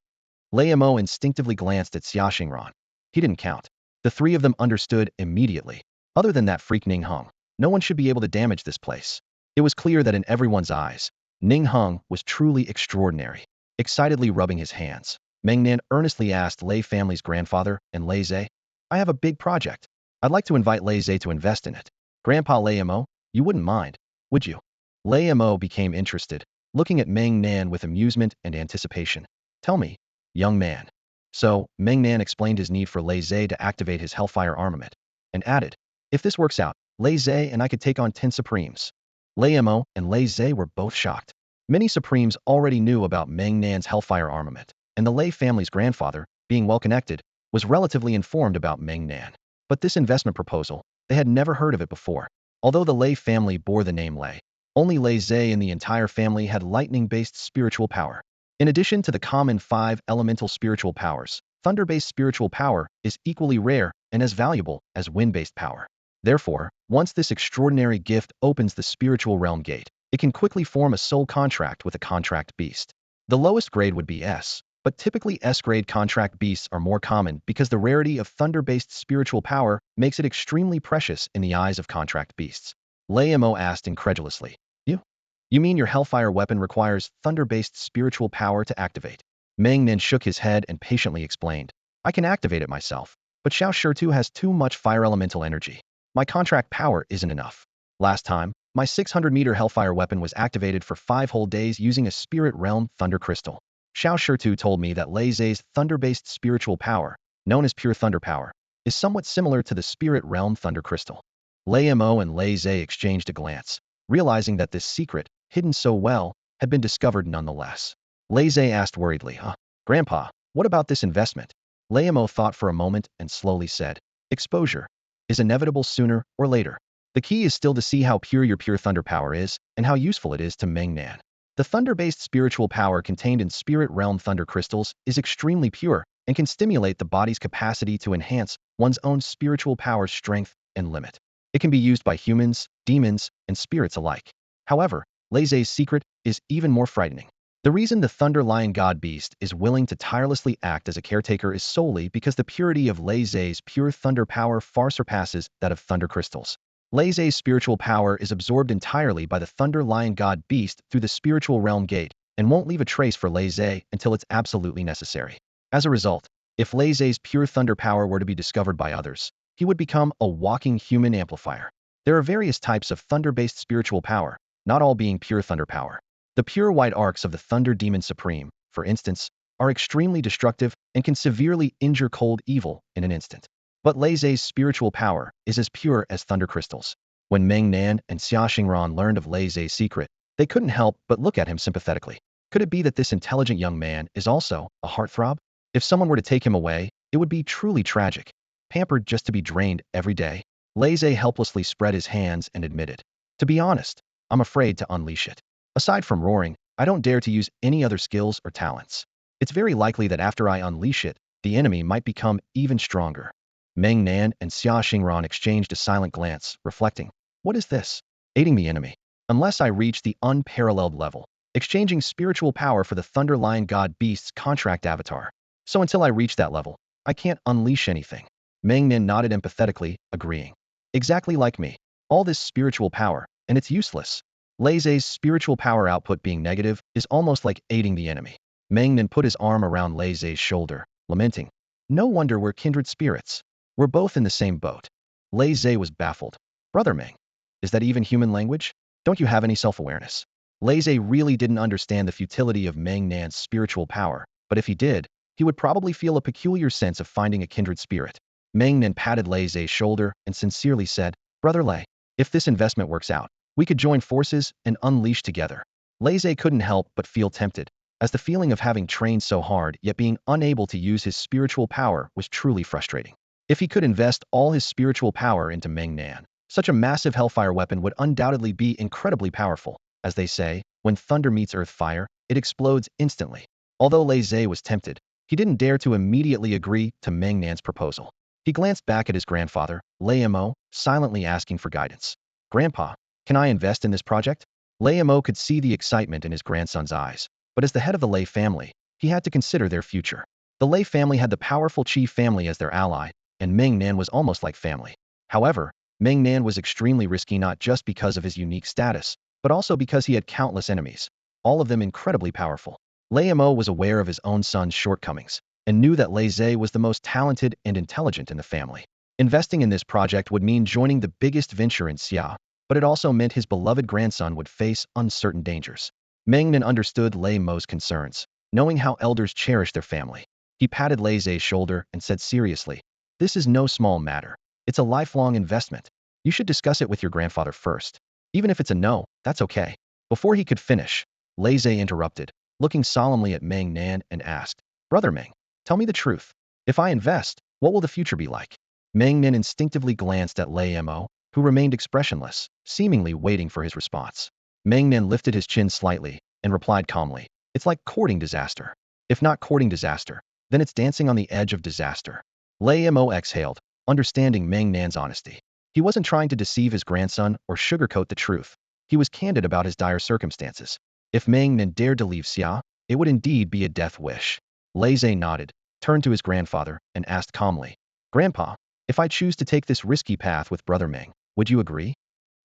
Lei Mo instinctively glanced at Xia Xingran. He didn't count. The three of them understood immediately. Other than that freak Ning Hung, no one should be able to damage this place. It was clear that in everyone's eyes, Ning Hung was truly extraordinary. Excitedly rubbing his hands, Meng Nan earnestly asked Lei family's grandfather and Lei Zhe, I have a big project. I'd like to invite Lei Zhe to invest in it. Grandpa Lei Mo, you wouldn't mind, would you? Lei Mo became interested, looking at Meng Nan with amusement and anticipation. Tell me, young man. So, Meng Nan explained his need for Lei Zhe to activate his Hellfire armament, and added, if this works out, Lei Zhe and I could take on 10 Supremes. Lei Mo and Lei Zhe were both shocked. Many Supremes already knew about Meng Nan's Hellfire armament, and the Lei family's grandfather, being well-connected, was relatively informed about Meng Nan. But this investment proposal, they had never heard of it before. Although the Lei family bore the name Lei, only Lei Zhe and the entire family had lightning-based spiritual power. In addition to the common 5 elemental spiritual powers, thunder-based spiritual power is equally rare and as valuable as wind-based power. Therefore, once this extraordinary gift opens the spiritual realm gate, it can quickly form a soul contract with a contract beast. The lowest grade would be S, but typically S-grade contract beasts are more common because the rarity of thunder-based spiritual power makes it extremely precious in the eyes of contract beasts. Lei Mo asked incredulously, You mean your Hellfire weapon requires thunder-based spiritual power to activate? Meng Nan shook his head and patiently explained, I can activate it myself, but Xiao Shurtu has too much fire elemental energy. My contract power isn't enough. Last time, my 600-meter Hellfire weapon was activated for 5 whole days using a Spirit Realm Thunder Crystal. Xiao Shurtu told me that Lei Zhe's thunder-based spiritual power, known as pure thunder power, is somewhat similar to the Spirit Realm Thunder Crystal. Lei Mo and Lei Zhe exchanged a glance, realizing that this secret, hidden so well, had been discovered nonetheless. Lei Zhe asked worriedly, Grandpa, what about this investment? Lei Mo thought for a moment and slowly said, exposure is inevitable sooner or later. The key is still to see how pure your pure thunder power is and how useful it is to Meng Nan. The thunder-based spiritual power contained in Spirit Realm Thunder Crystals is extremely pure and can stimulate the body's capacity to enhance one's own spiritual power's strength and limit. It can be used by humans, demons, and spirits alike. However, Lei Zhe's secret is even more frightening. The reason the Thunder Lion God Beast is willing to tirelessly act as a caretaker is solely because the purity of Lei Zhe's pure thunder power far surpasses that of thunder crystals. Lei Zhe's spiritual power is absorbed entirely by the Thunder Lion God Beast through the spiritual realm gate and won't leave a trace for Lei Zhe until it's absolutely necessary. As a result, if Lei Zhe's pure thunder power were to be discovered by others, he would become a walking human amplifier. There are various types of thunder-based spiritual power, not all being pure thunder power. The pure white arcs of the Thunder Demon Supreme, for instance, are extremely destructive and can severely injure cold evil in an instant. But Lei Zhe's spiritual power is as pure as thunder crystals. When Meng Nan and Xia Xingran learned of Lei Zhe's secret, they couldn't help but look at him sympathetically. Could it be that this intelligent young man is also a heartthrob? If someone were to take him away, it would be truly tragic. Pampered just to be drained every day, Lei Zhe helplessly spread his hands and admitted, to be honest, I'm afraid to unleash it. Aside from roaring, I don't dare to use any other skills or talents. It's very likely that after I unleash it, the enemy might become even stronger. Meng Nan and Xia Xingran exchanged a silent glance, reflecting, what is this? Aiding the enemy. Unless I reach the unparalleled level, exchanging spiritual power for the Thunder Lion God Beast's contract avatar. So until I reach that level, I can't unleash anything. Meng Nan nodded empathetically, agreeing. Exactly like me. All this spiritual power, and it's useless. Lei Zhe's spiritual power output being negative is almost like aiding the enemy. Meng Nan put his arm around Lei Zhe's shoulder, lamenting. No wonder we're kindred spirits. We're both in the same boat. Lei Zhe was baffled. Brother Meng, is that even human language? Don't you have any self-awareness? Lei Zhe really didn't understand the futility of Meng Nan's spiritual power, but if he did, he would probably feel a peculiar sense of finding a kindred spirit. Meng Nan patted Lei Zhe's shoulder and sincerely said, Brother Lei, if this investment works out, we could join forces and unleash together. Lei Zhe couldn't help but feel tempted, as the feeling of having trained so hard yet being unable to use his spiritual power was truly frustrating. If he could invest all his spiritual power into Meng Nan, such a massive hellfire weapon would undoubtedly be incredibly powerful. As they say, when thunder meets earth fire, it explodes instantly. Although Lei Zhe was tempted, he didn't dare to immediately agree to Meng Nan's proposal. He glanced back at his grandfather, Lei Mo, silently asking for guidance. Grandpa, can I invest in this project? Lei Mo could see the excitement in his grandson's eyes, but as the head of the Lei family, he had to consider their future. The Lei family had the powerful Qi family as their ally, and Meng Nan was almost like family. However, Meng Nan was extremely risky not just because of his unique status, but also because he had countless enemies, all of them incredibly powerful. Lei Mo was aware of his own son's shortcomings, and knew that Lei Zhe was the most talented and intelligent in the family. Investing in this project would mean joining the biggest venture in Xia, but it also meant his beloved grandson would face uncertain dangers. Meng Nan understood Lei Mo's concerns, knowing how elders cherish their family. He patted Lei Zhe's shoulder and said seriously, This is no small matter. It's a lifelong investment. You should discuss it with your grandfather first. Even if it's a no, that's okay. Before he could finish, Lei Zhe interrupted, looking solemnly at Meng Nan and asked, Brother Meng, tell me the truth. If I invest, what will the future be like? Meng Nan instinctively glanced at Lei Mo, who remained expressionless, seemingly waiting for his response. Meng Nan lifted his chin slightly and replied calmly, It's like courting disaster. If not courting disaster, then it's dancing on the edge of disaster. Lei Mo exhaled, understanding Meng Nan's honesty. He wasn't trying to deceive his grandson or sugarcoat the truth. He was candid about his dire circumstances. If Meng Nan dared to leave Xia, it would indeed be a death wish. Lei Zhe nodded, turned to his grandfather, and asked calmly, Grandpa, if I choose to take this risky path with Brother Meng, would you agree?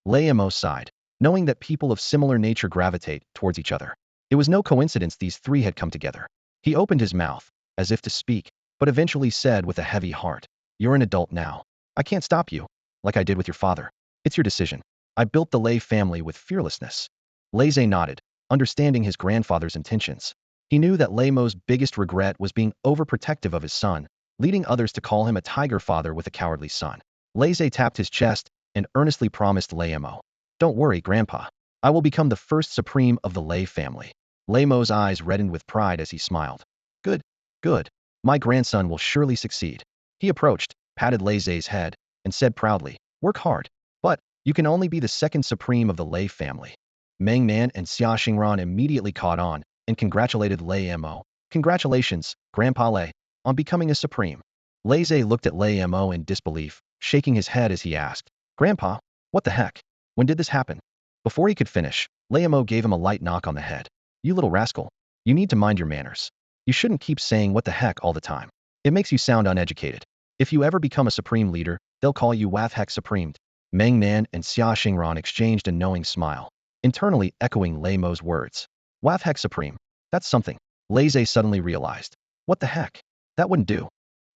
Lei Mo sighed, knowing that people of similar nature gravitate towards each other. It was no coincidence these three had come together. He opened his mouth, as if to speak, but eventually said with a heavy heart, You're an adult now. I can't stop you, like I did with your father. It's your decision. I built the Lei family with fearlessness. Lei Zhe nodded, understanding his grandfather's intentions. He knew that Lei Mo's biggest regret was being overprotective of his son, leading others to call him a tiger father with a cowardly son. Lei Zhe tapped his chest and earnestly promised Lei Mo, Don't worry, Grandpa. I will become the first supreme of the Lei family. Lei Mo's eyes reddened with pride as he smiled. Good, good. My grandson will surely succeed. He approached, patted Lei Zhe's head, and said proudly, Work hard. But you can only be the second supreme of the Lei family. Meng Nan and Xia Xingran immediately caught on and congratulated Lei Mo. Congratulations, Grandpa Lei, on becoming a supreme. Lei Zhe looked at Lei Mo in disbelief, shaking his head as he asked, Grandpa, what the heck? When did this happen? Before he could finish, Lei Mo gave him a light knock on the head. You little rascal. You need to mind your manners. You shouldn't keep saying what the heck all the time. It makes you sound uneducated. If you ever become a supreme leader, they'll call you Wath Heck Supremed. Meng Nan and Xia Xingran exchanged a knowing smile, internally echoing Lei Mo's words. Wath Heck Supreme. That's something. Lei Zhe suddenly realized. What the heck? That wouldn't do.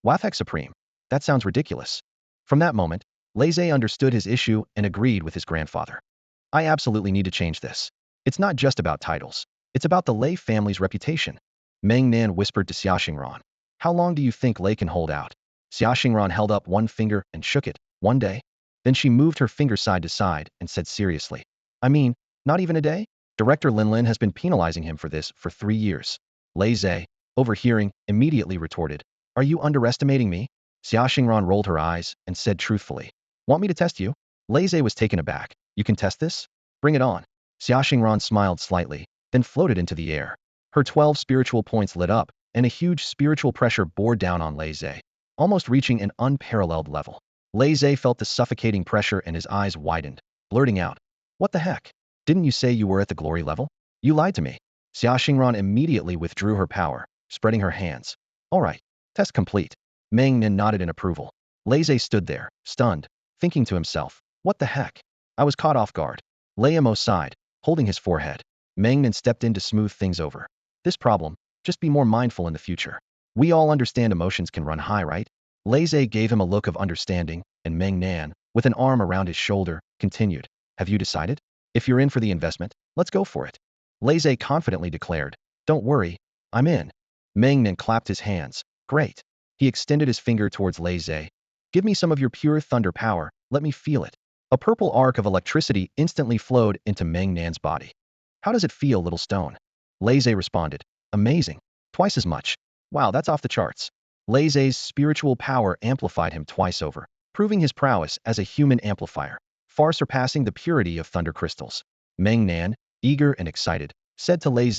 Wath Heck Supreme. That sounds ridiculous. From that moment, Lei Zhe understood his issue and agreed with his grandfather. I absolutely need to change this. It's not just about titles. It's about the Lei family's reputation. Meng Nan whispered to Xia Xingran. How long do you think Lei can hold out? Xia Xingran held up one finger and shook it. One day. Then she moved her finger side to side and said seriously. I mean, not even a day? Director Lin Lin has been penalizing him for this for 3 years. Lei Zhe, overhearing, immediately retorted. Are you underestimating me? Xia Xingran rolled her eyes and said truthfully. Want me to test you? Lei Zhe was taken aback. You can test this? Bring it on. Xia Xingran smiled slightly, then floated into the air. Her 12 spiritual points lit up, and a huge spiritual pressure bore down on Lei Zhe, almost reaching an unparalleled level. Lei Zhe felt the suffocating pressure and his eyes widened, blurting out, What the heck? Didn't you say you were at the glory level? You lied to me. Xia Xingran immediately withdrew her power, spreading her hands. All right. Test complete. Meng Nan nodded in approval. Lei stood there, stunned, thinking to himself, what the heck? I was caught off guard. Lei sighed, holding his forehead. Meng Nan stepped in to smooth things over. This problem, just be more mindful in the future. We all understand emotions can run high, right? Lei gave him a look of understanding, and Meng Nan, with an arm around his shoulder, continued. Have you decided? If you're in for the investment, let's go for it. Lei confidently declared. Don't worry, I'm in. Meng Nan clapped his hands. Great. He extended his finger towards Lei. Give me some of your pure thunder power, let me feel it. A purple arc of electricity instantly flowed into Meng Nan's body. How does it feel, little stone? Lei responded. Amazing. Twice as much. Wow, that's off the charts. Lei's spiritual power amplified him twice over, proving his prowess as a human amplifier, far surpassing the purity of thunder crystals. Meng Nan, eager and excited, said to Lei,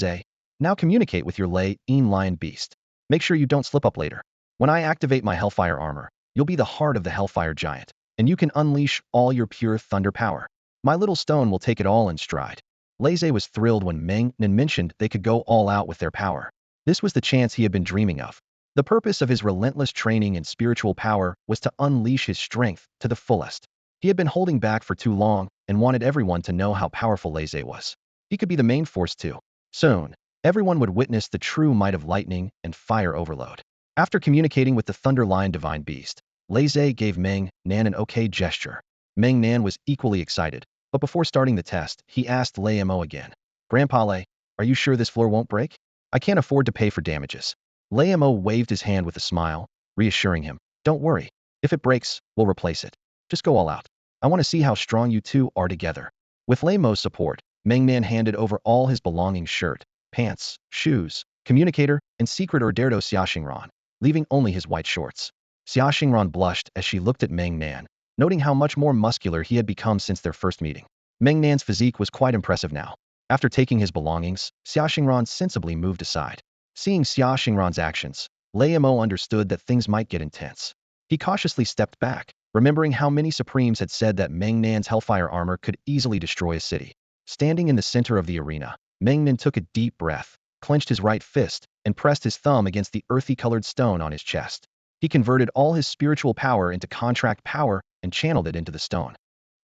now communicate with your lion beast. Make sure you don't slip up later. When I activate my hellfire armor, you'll be the heart of the hellfire giant, and you can unleash all your pure thunder power. My little stone will take it all in stride. Lei was thrilled when Meng Nan mentioned they could go all out with their power. This was the chance he had been dreaming of. The purpose of his relentless training in spiritual power was to unleash his strength to the fullest. He had been holding back for too long and wanted everyone to know how powerful Lei was. He could be the main force too. Soon, everyone would witness the true might of lightning and fire overload. After communicating with the Thunder Lion Divine Beast, Lei gave Meng Nan an okay gesture. Meng Nan was equally excited, but before starting the test, he asked Lei again. Grandpa Lei, are you sure this floor won't break? I can't afford to pay for damages. Lei waved his hand with a smile, reassuring him. Don't worry. If it breaks, we'll replace it. Just go all out. I want to see how strong you two are together. With Lei's support, Meng Nan handed over all his belongings: shirt, pants, shoes, communicator, and secret orderdo Xiaoxingran, leaving only his white shorts. Xiaoxingran blushed as she looked at Meng Nan, noting how much more muscular he had become since their first meeting. Meng Nan's physique was quite impressive now. After taking his belongings, Xiaoxingran sensibly moved aside. Seeing Xiaoxingran's actions, Lei understood that things might get intense. He cautiously stepped back, remembering how many Supremes had said that Meng Nan's hellfire armor could easily destroy a city. Standing in the center of the arena, Meng Nan took a deep breath, clenched his right fist, and pressed his thumb against the earthy-colored stone on his chest. He converted all his spiritual power into contract power and channeled it into the stone.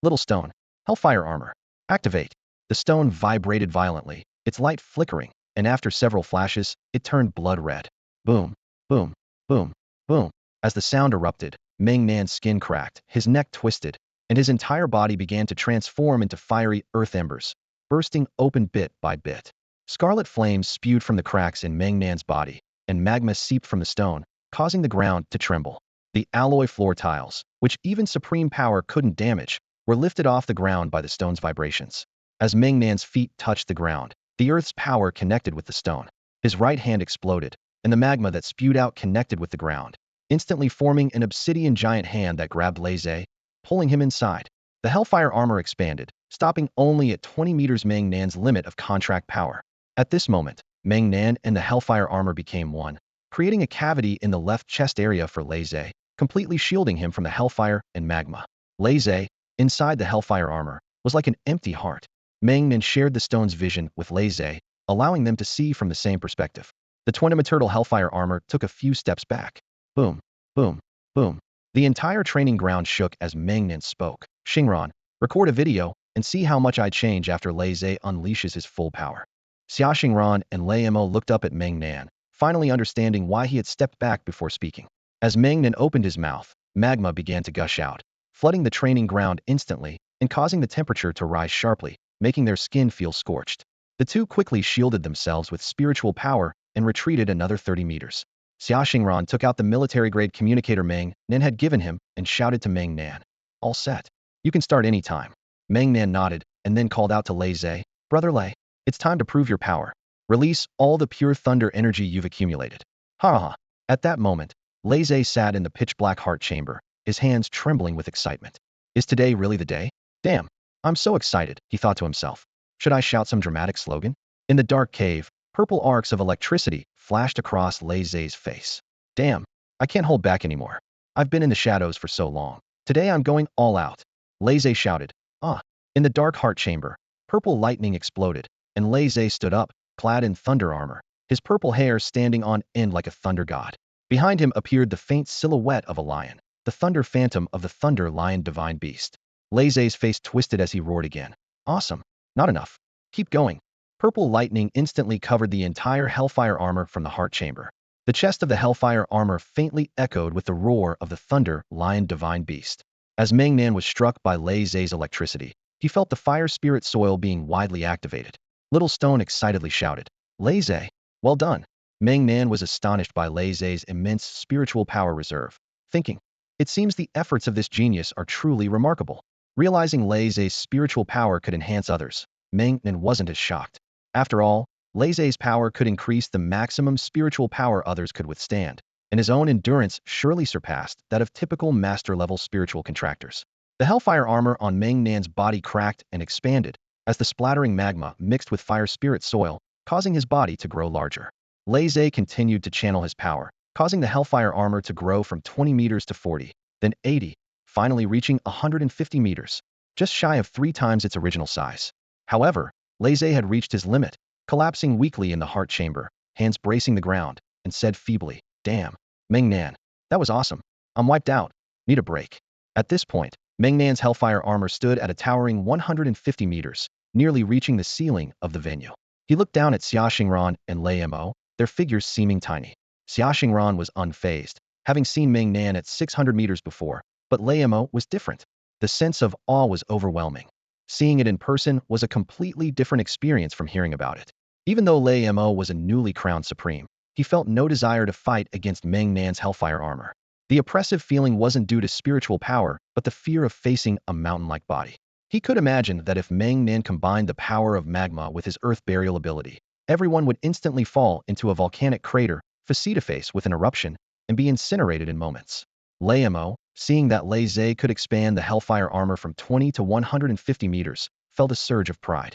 Little stone, hellfire armor, activate. The stone vibrated violently, its light flickering, and after several flashes, it turned blood red. Boom, boom, boom, boom. As the sound erupted, Meng Nan's skin cracked, his neck twisted, and his entire body began to transform into fiery earth embers, bursting open bit by bit. Scarlet flames spewed from the cracks in Meng Nan's body, and magma seeped from the stone, causing the ground to tremble. The alloy floor tiles, which even supreme power couldn't damage, were lifted off the ground by the stone's vibrations. As Meng Nan's feet touched the ground, the earth's power connected with the stone. His right hand exploded, and the magma that spewed out connected with the ground, instantly forming an obsidian giant hand that grabbed Lei, pulling him inside. The hellfire armor expanded, stopping only at 20 meters Meng Nan's limit of contract power. At this moment, Meng Nan and the hellfire armor became one, creating a cavity in the left chest area for Lei, completely shielding him from the hellfire and magma. Lei, inside the hellfire armor, was like an empty heart. Meng Nan shared the stone's vision with Lei, allowing them to see from the same perspective. The twin-turtle hellfire armor took a few steps back. Boom, boom, boom. The entire training ground shook as Meng Nan spoke. Xingran, record a video and see how much I change after Lei unleashes his full power. Xia Xingran and Lei looked up at Meng Nan, finally understanding why he had stepped back before speaking. As Meng Nan opened his mouth, magma began to gush out, flooding the training ground instantly and causing the temperature to rise sharply, making their skin feel scorched. The two quickly shielded themselves with spiritual power and retreated another 30 meters. Xia Xingran took out the military-grade communicator Meng Nan had given him and shouted to Meng Nan. All set. You can start any time. Meng Nan nodded and then called out to Lei, Brother Lei, it's time to prove your power. Release all the pure thunder energy you've accumulated. Ha ha. At that moment, Lei sat in the pitch-black heart chamber, his hands trembling with excitement. Is today really the day? Damn. I'm so excited, he thought to himself. Should I shout some dramatic slogan? In the dark cave, purple arcs of electricity flashed across Lei's face. Damn, I can't hold back anymore. I've been in the shadows for so long. Today I'm going all out. Lei shouted. Ah. In the dark heart chamber, purple lightning exploded, and Lei stood up, clad in thunder armor, his purple hair standing on end like a thunder god. Behind him appeared the faint silhouette of a lion, the thunder phantom of the thunder lion divine beast. Lei Zhe's face twisted as he roared again. Awesome. Not enough. Keep going. Purple lightning instantly covered the entire Hellfire armor from the heart chamber. The chest of the Hellfire armor faintly echoed with the roar of the thunder lion divine beast. As Meng Nan was struck by Lei Zhe's electricity, he felt the fire spirit soil being widely activated. Little Stone excitedly shouted, Lei Zhe, well done. Meng Nan was astonished by Lei Zhe's immense spiritual power reserve, thinking, it seems the efforts of this genius are truly remarkable. Realizing Lei Zhe's spiritual power could enhance others, Meng Nan wasn't as shocked. After all, Lei Zhe's power could increase the maximum spiritual power others could withstand, and his own endurance surely surpassed that of typical master-level spiritual contractors. The Hellfire armor on Meng Nan's body cracked and expanded as the splattering magma mixed with fire spirit soil, causing his body to grow larger. Lei Zhe continued to channel his power, causing the Hellfire armor to grow from 20 meters to 40, then 80, finally reaching 150 meters, just shy of 3 times its original size. However, Lei Zhe had reached his limit, collapsing weakly in the heart chamber, hands bracing the ground, and said feebly, damn, Meng Nan, that was awesome. I'm wiped out. Need a break. At this point, Meng Nan's Hellfire armor stood at a towering 150 meters, nearly reaching the ceiling of the venue. He looked down at Xia Xingran and Lei Mo, their figures seeming tiny. Xia Xingran was unfazed, having seen Meng Nan at 600 meters before, but Lei Mo was different. The sense of awe was overwhelming. Seeing it in person was a completely different experience from hearing about it. Even though Lei Mo was a newly crowned supreme, he felt no desire to fight against Meng Nan's Hellfire armor. The oppressive feeling wasn't due to spiritual power, but the fear of facing a mountain-like body. He could imagine that if Meng Nan combined the power of magma with his earth burial ability, everyone would instantly fall into a volcanic crater, face-to-face with an eruption, and be incinerated in moments. Lei Mo, seeing that Lei Zhe could expand the Hellfire armor from 20 to 150 meters, felt a surge of pride.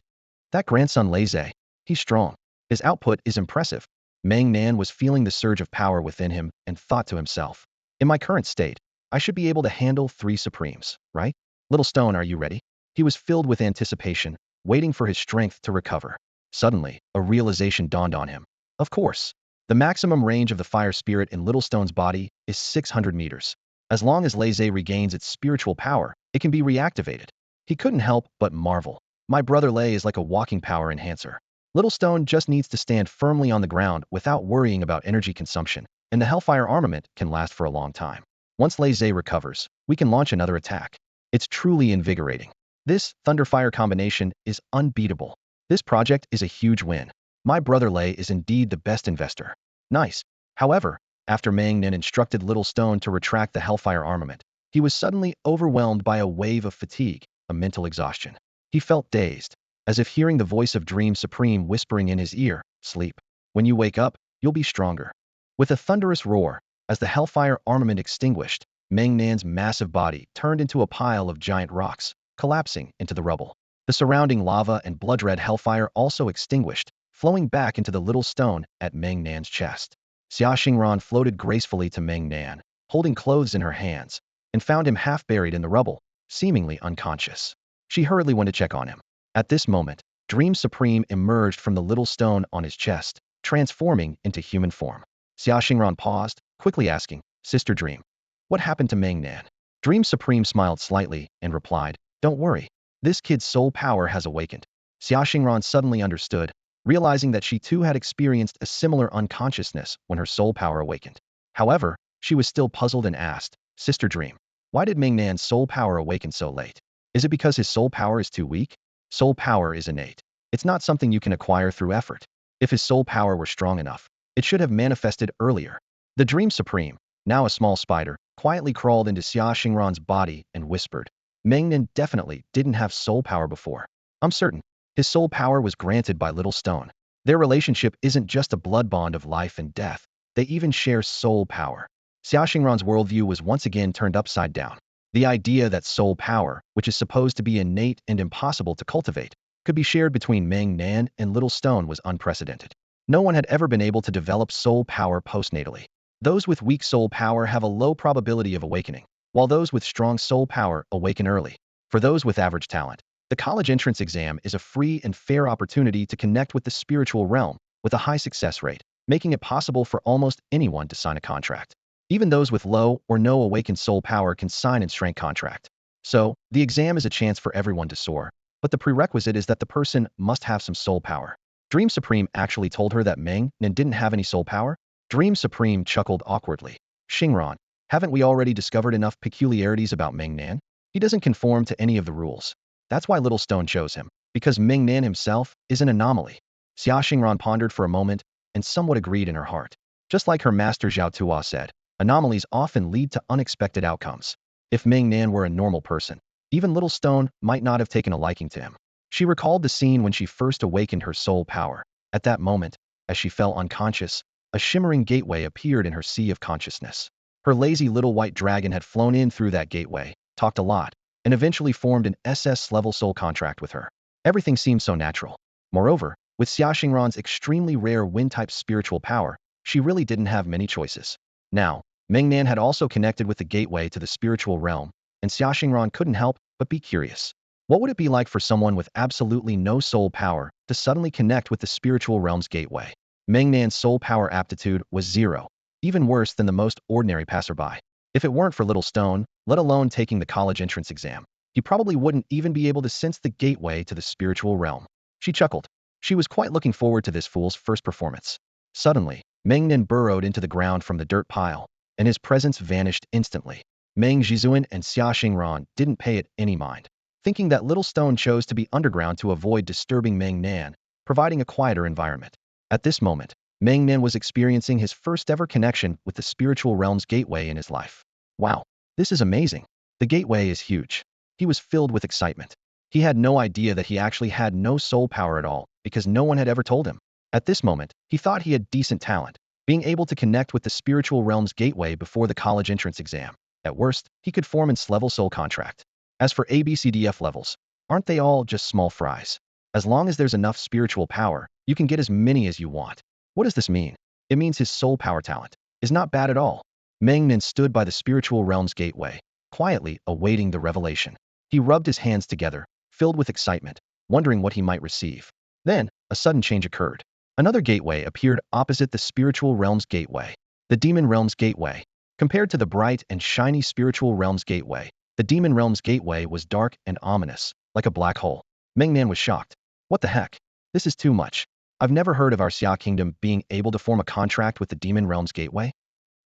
That grandson Lei Zhe, he's strong. His output is impressive. Meng Nan was feeling the surge of power within him and thought to himself, in my current state, I should be able to handle 3 supremes, right? Little Stone, are you ready? He was filled with anticipation, waiting for his strength to recover. Suddenly, a realization dawned on him. Of course, the maximum range of the fire spirit in Little Stone's body is 600 meters. As long as Lei Zhe regains its spiritual power, it can be reactivated. He couldn't help but marvel. My brother Lei is like a walking power enhancer. Little Stone just needs to stand firmly on the ground without worrying about energy consumption, and the Hellfire armament can last for a long time. Once Lei Zhe recovers, we can launch another attack. It's truly invigorating. This Thunder-Fire combination is unbeatable. This project is a huge win. My brother Lei is indeed the best investor. Nice. However, after Meng Nan instructed Little Stone to retract the Hellfire armament, he was suddenly overwhelmed by a wave of fatigue, a mental exhaustion. He felt dazed, as if hearing the voice of Dream Supreme whispering in his ear, sleep. When you wake up, you'll be stronger. With a thunderous roar, as the Hellfire armament extinguished, Meng Nan's massive body turned into a pile of giant rocks, collapsing into the rubble. The surrounding lava and blood-red Hellfire also extinguished, flowing back into the Little Stone at Meng Nan's chest. Xia Xingran floated gracefully to Meng Nan, holding clothes in her hands, and found him half buried in the rubble, seemingly unconscious. She hurriedly went to check on him. At this moment, Dream Supreme emerged from the Little Stone on his chest, transforming into human form. Xia Xingran paused, quickly asking, Sister Dream, what happened to Meng Nan? Dream Supreme smiled slightly and replied, don't worry. This kid's soul power has awakened. Xia Xingran suddenly understood, realizing that she too had experienced a similar unconsciousness when her soul power awakened. However, she was still puzzled and asked, Sister Dream, why did Meng Nan's soul power awaken so late? Is it because his soul power is too weak? Soul power is innate. It's not something you can acquire through effort. If his soul power were strong enough, it should have manifested earlier. The Dream Supreme, now a small spider, quietly crawled into Xia Xingran's body and whispered, Meng Nan definitely didn't have soul power before. I'm certain. His soul power was granted by Little Stone. Their relationship isn't just a blood bond of life and death. They even share soul power. Xia Xingran's worldview was once again turned upside down. The idea that soul power, which is supposed to be innate and impossible to cultivate, could be shared between Meng Nan and Little Stone was unprecedented. No one had ever been able to develop soul power postnatally. Those with weak soul power have a low probability of awakening, while those with strong soul power awaken early. For those with average talent, the college entrance exam is a free and fair opportunity to connect with the spiritual realm with a high success rate. making it possible for almost anyone to sign a contract. Even those with low or no awakened soul power can sign and strength contract. So, the exam is a chance for everyone to soar, but the prerequisite is that the person must have some soul power. Dream Supreme actually told her that Meng Nan didn't have any soul power? Dream Supreme chuckled awkwardly. Xingran, haven't we already discovered enough peculiarities about Meng Nan? He doesn't conform to any of the rules. That's why Little Stone chose him, because Meng Nan himself is an anomaly. Xia Xingran pondered for a moment and somewhat agreed in her heart. Just like her master Zhao Tuo said, anomalies often lead to unexpected outcomes. If Meng Nan were a normal person, even Little Stone might not have taken a liking to him. She recalled the scene when she first awakened her soul power. At that moment, as she fell unconscious, a shimmering gateway appeared in her sea of consciousness. Her lazy little white dragon had flown in through that gateway, talked a lot, and eventually formed an SS-level soul contract with her. Everything seemed so natural. Moreover, with Xia Xingran's extremely rare wind-type spiritual power, she really didn't have many choices. Now, Meng Nan had also connected with the gateway to the spiritual realm, and Xia Xingran couldn't help but be curious. What would it be like for someone with absolutely no soul power to suddenly connect with the spiritual realm's gateway? Meng Nan's soul power aptitude was 0, even worse than the most ordinary passerby. If it weren't for Little Stone, let alone taking the college entrance exam, he probably wouldn't even be able to sense the gateway to the spiritual realm. She chuckled. She was quite looking forward to this fool's first performance. Suddenly, Meng Nan burrowed into the ground from the dirt pile, and his presence vanished instantly. Meng Zhizuan and Xia Xingran didn't pay it any mind, thinking that Little Stone chose to be underground to avoid disturbing Meng Nan, providing a quieter environment. At this moment, Meng Nan was experiencing his first ever connection with the spiritual realm's gateway in his life. Wow, this is amazing. The gateway is huge. He was filled with excitement. He had no idea that he actually had no soul power at all, because no one had ever told him. At this moment, he thought he had decent talent, being able to connect with the spiritual realm's gateway before the college entrance exam. At worst, he could form an S-level soul contract. As for ABCDF levels, aren't they all just small fries? As long as there's enough spiritual power, you can get as many as you want. What does this mean? It means his soul power talent is not bad at all. Meng Nan stood by the spiritual realm's gateway, quietly awaiting the revelation. He rubbed his hands together, filled with excitement, wondering what he might receive. Then, a sudden change occurred. Another gateway appeared opposite the spiritual realm's gateway. The demon realm's gateway. Compared to the bright and shiny spiritual realm's gateway, the demon realm's gateway was dark and ominous, like a black hole. Meng Nan was shocked. What the heck? This is too much. I've never heard of our Xia Kingdom being able to form a contract with the demon realm's gateway.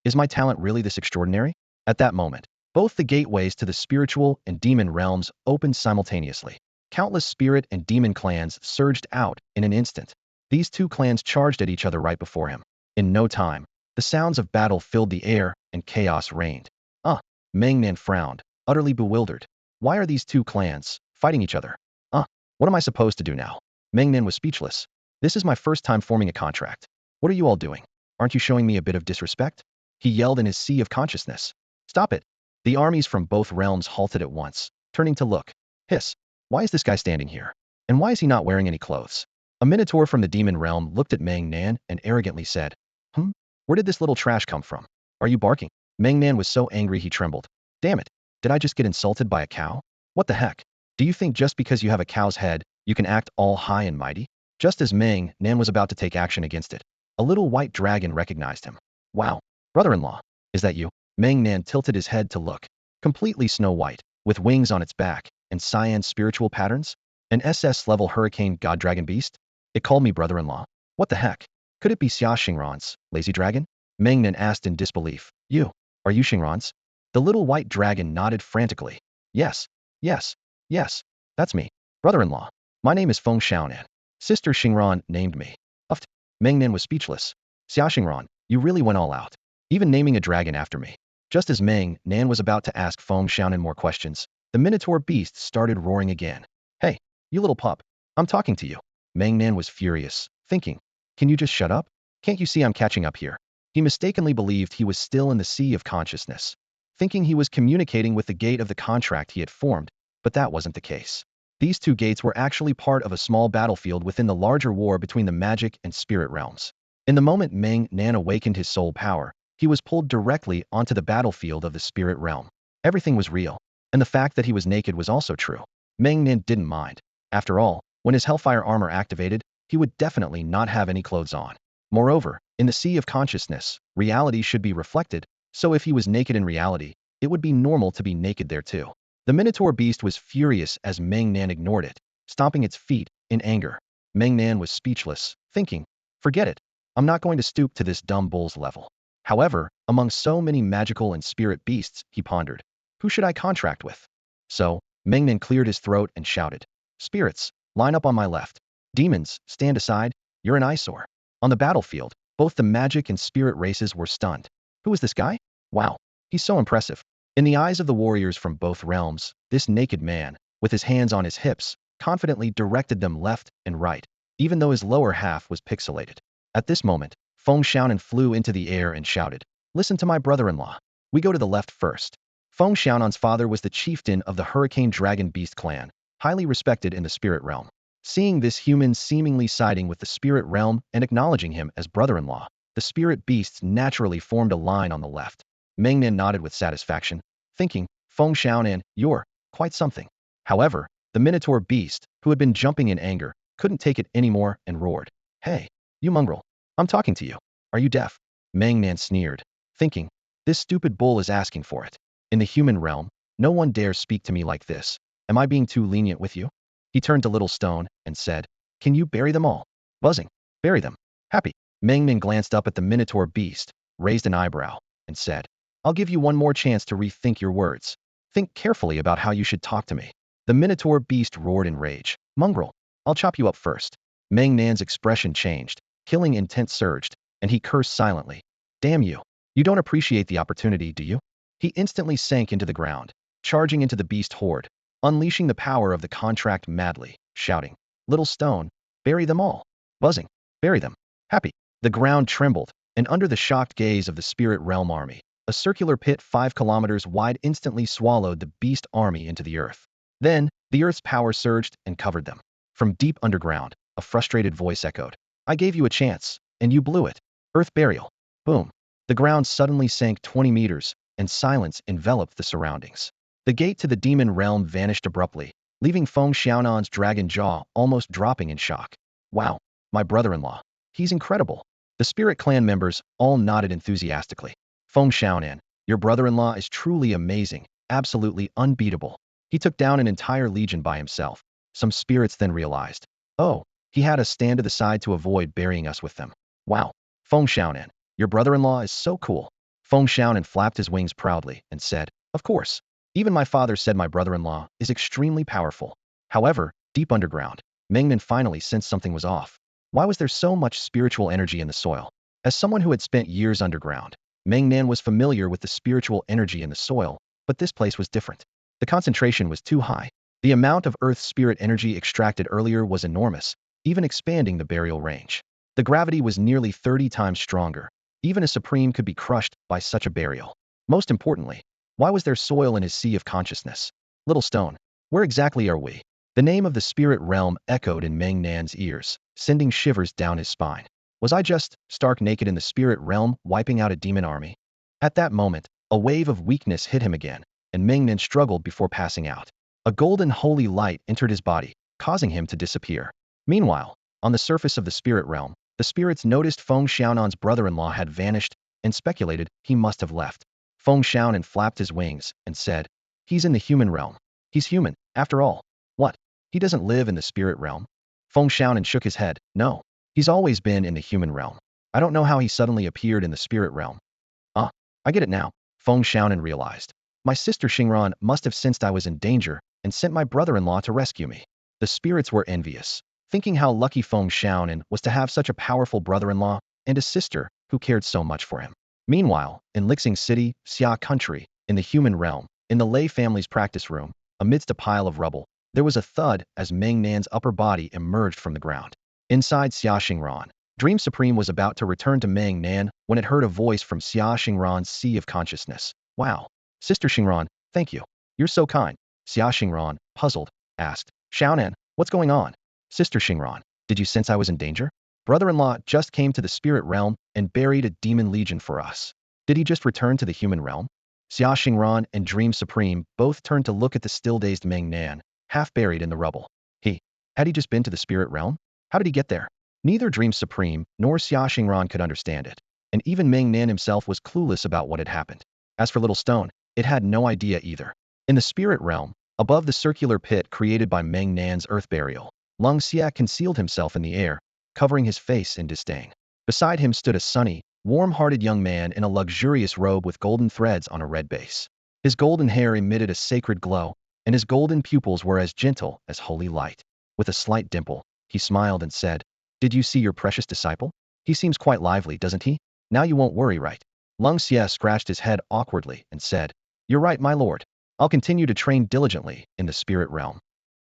Is my talent really this extraordinary? At that moment, both the gateways to the spiritual and demon realms opened simultaneously. Countless spirit and demon clans surged out in an instant. These two clans charged at each other right before him. In no time, the sounds of battle filled the air and chaos reigned. Meng Nan frowned, utterly bewildered. Why are these two clans fighting each other? What am I supposed to do now? Meng Nan was speechless. This is my first time forming a contract. What are you all doing? Aren't you showing me a bit of disrespect? He yelled in his sea of consciousness. Stop it. The armies from both realms halted at once, turning to look. Hiss. Why is this guy standing here? And why is he not wearing any clothes? A minotaur from the demon realm looked at Meng Nan and arrogantly said, Where did this little trash come from? Are you barking? Meng Nan was so angry he trembled. Damn it. Did I just get insulted by a cow? What the heck? Do you think just because you have a cow's head, you can act all high and mighty? Just as Meng Nan was about to take action against it, a little white dragon recognized him. Wow. Brother-in-law, is that you? Meng Nan tilted his head to look. Completely snow white, with wings on its back, and cyan spiritual patterns? An SS-level hurricane god dragon beast? It called me brother-in-law. What the heck? Could it be Xia Xingran's lazy dragon? Meng Nan asked in disbelief. Are you Xingran's? The little white dragon nodded frantically. Yes, yes, yes, that's me. Brother-in-law. My name is Feng Xiaonan. Sister Xingran named me. Uft. Meng Nan was speechless. Xia Xingran, you really went all out. Even naming a dragon after me. Just as Meng Nan was about to ask Feng Xiaonan more questions, the minotaur beast started roaring again. Hey, you little pup. I'm talking to you. Meng Nan was furious, thinking, can you just shut up? Can't you see I'm catching up here? He mistakenly believed he was still in the sea of consciousness, thinking he was communicating with the gate of the contract he had formed, but that wasn't the case. These two gates were actually part of a small battlefield within the larger war between the magic and spirit realms. In the moment Meng Nan awakened his soul power, he was pulled directly onto the battlefield of the spirit realm. Everything was real, and the fact that he was naked was also true. Meng Nan didn't mind. After all, when his hellfire armor activated, he would definitely not have any clothes on. Moreover, In the sea of consciousness, reality should be reflected, so if he was naked in reality, it would be normal to be naked there too. The Minotaur beast was furious as Meng Nan ignored it, stomping its feet in anger. Meng Nan was speechless, thinking, forget it, I'm not going to stoop to this dumb bull's level. However, among so many magical and spirit beasts, he pondered, who should I contract with? So, Meng Nan cleared his throat and shouted, spirits, line up on my left. Demons, stand aside, you're an eyesore. On the battlefield, both the magic and spirit races were stunned. Who is this guy? Wow, he's so impressive. In the eyes of the warriors from both realms, this naked man, with his hands on his hips, confidently directed them left and right, even though his lower half was pixelated. At this moment, Feng Xiaonan flew into the air and shouted, listen to my brother-in-law. We go to the left first. Feng Xiaonan's father was the chieftain of the Hurricane Dragon Beast clan, highly respected in the spirit realm. Seeing this human seemingly siding with the spirit realm and acknowledging him as brother-in-law, the spirit beasts naturally formed a line on the left. Meng Nan nodded with satisfaction, thinking, Feng Xiaonan, you're quite something. However, the Minotaur beast, who had been jumping in anger, couldn't take it anymore and roared, hey, you mongrel, I'm talking to you. Are you deaf? Meng Nan sneered, thinking, this stupid bull is asking for it. In the human realm, no one dares speak to me like this. Am I being too lenient with you? He turned to Little Stone and said, can you bury them all? Buzzing. Bury them. Happy. Meng Nan glanced up at the Minotaur beast, raised an eyebrow, and said, I'll give you one more chance to rethink your words. Think carefully about how you should talk to me. The Minotaur beast roared in rage. Mongrel, I'll chop you up first. Meng Nan's expression changed, killing intent surged, and he cursed silently. Damn you. You don't appreciate the opportunity, do you? He instantly sank into the ground, charging into the beast horde, unleashing the power of the contract madly, shouting, Little Stone, bury them all. Buzzing, bury them. Happy. The ground trembled, and under the shocked gaze of the spirit realm army, a circular pit 5 kilometers wide instantly swallowed the beast army into the earth. Then, the earth's power surged and covered them. From deep underground, a frustrated voice echoed, I gave you a chance, and you blew it. Earth burial. Boom. The ground suddenly sank 20 meters, and silence enveloped the surroundings. The gate to the demon realm vanished abruptly, leaving Feng Xiaonan's dragon jaw almost dropping in shock. Wow, my brother-in-law. He's incredible. The spirit clan members all nodded enthusiastically. Feng Xiaonan, your brother-in-law is truly amazing, absolutely unbeatable. He took down an entire legion by himself. Some spirits then realized, oh, he had us stand to the side to avoid burying us with them. Wow. Feng Xiaonan, your brother-in-law is so cool. Feng Xiaonan flapped his wings proudly and said, of course. Even my father said my brother-in-law is extremely powerful. However, deep underground, Meng Nan finally sensed something was off. Why was there so much spiritual energy in the soil? As someone who had spent years underground, Meng Nan was familiar with the spiritual energy in the soil, but this place was different. The concentration was too high. The amount of Earth's spirit energy extracted earlier was enormous, even expanding the burial range. The gravity was nearly 30 times stronger. Even a supreme could be crushed by such a burial. Most importantly, why was there soil in his sea of consciousness? Little Stone, where exactly are we? The name of the spirit realm echoed in Meng Nan's ears, sending shivers down his spine. Was I just stark naked in the spirit realm, wiping out a demon army? At that moment, a wave of weakness hit him again, and Meng Nan struggled before passing out. A golden holy light entered his body, causing him to disappear. Meanwhile, on the surface of the spirit realm, the spirits noticed Feng Xiaonan's brother-in-law had vanished and speculated he must have left. Feng Xiaonan flapped his wings and said, he's in the human realm. He's human, after all. What? He doesn't live in the spirit realm? Feng Xiaonan shook his head. No. He's always been in the human realm. I don't know how he suddenly appeared in the spirit realm. Ah, I get it now, Feng Xiaonan realized. My sister Xingran must have sensed I was in danger and sent my brother-in-law to rescue me. The spirits were envious, thinking how lucky Feng Xiaonan was to have such a powerful brother-in-law and a sister who cared so much for him. Meanwhile, in Lixing City, Xia Country, in the human realm, in the Lei family's practice room, amidst a pile of rubble, there was a thud as Meng Nan's upper body emerged from the ground. Inside Xia Xingran, Dream Supreme was about to return to Meng Nan when it heard a voice from Xia Xingran's sea of consciousness. Wow. Sister Xingran, thank you. You're so kind. Xia Xingran, puzzled, asked, Xiaonan, what's going on? Sister Xingran, did you sense I was in danger? Brother-in-law just came to the spirit realm and buried a demon legion for us. Did he just return to the human realm? Xia Xingran and Dream Supreme both turned to look at the still-dazed Meng Nan, half buried in the rubble. Had he just been to the spirit realm? How did he get there? Neither Dream Supreme nor Xia Xingran could understand it, and even Meng Nan himself was clueless about what had happened. As for Little Stone, it had no idea either. In the spirit realm, above the circular pit created by Meng Nan's earth burial, Lung Xia concealed himself in the air, covering his face in disdain. Beside him stood a sunny, warm-hearted young man in a luxurious robe with golden threads on a red base. His golden hair emitted a sacred glow, and his golden pupils were as gentle as holy light. With a slight dimple, he smiled and said, "Did you see your precious disciple? He seems quite lively, doesn't he? Now you won't worry, right?" Lung Xia scratched his head awkwardly and said, "You're right, my lord. I'll continue to train diligently in the spirit realm."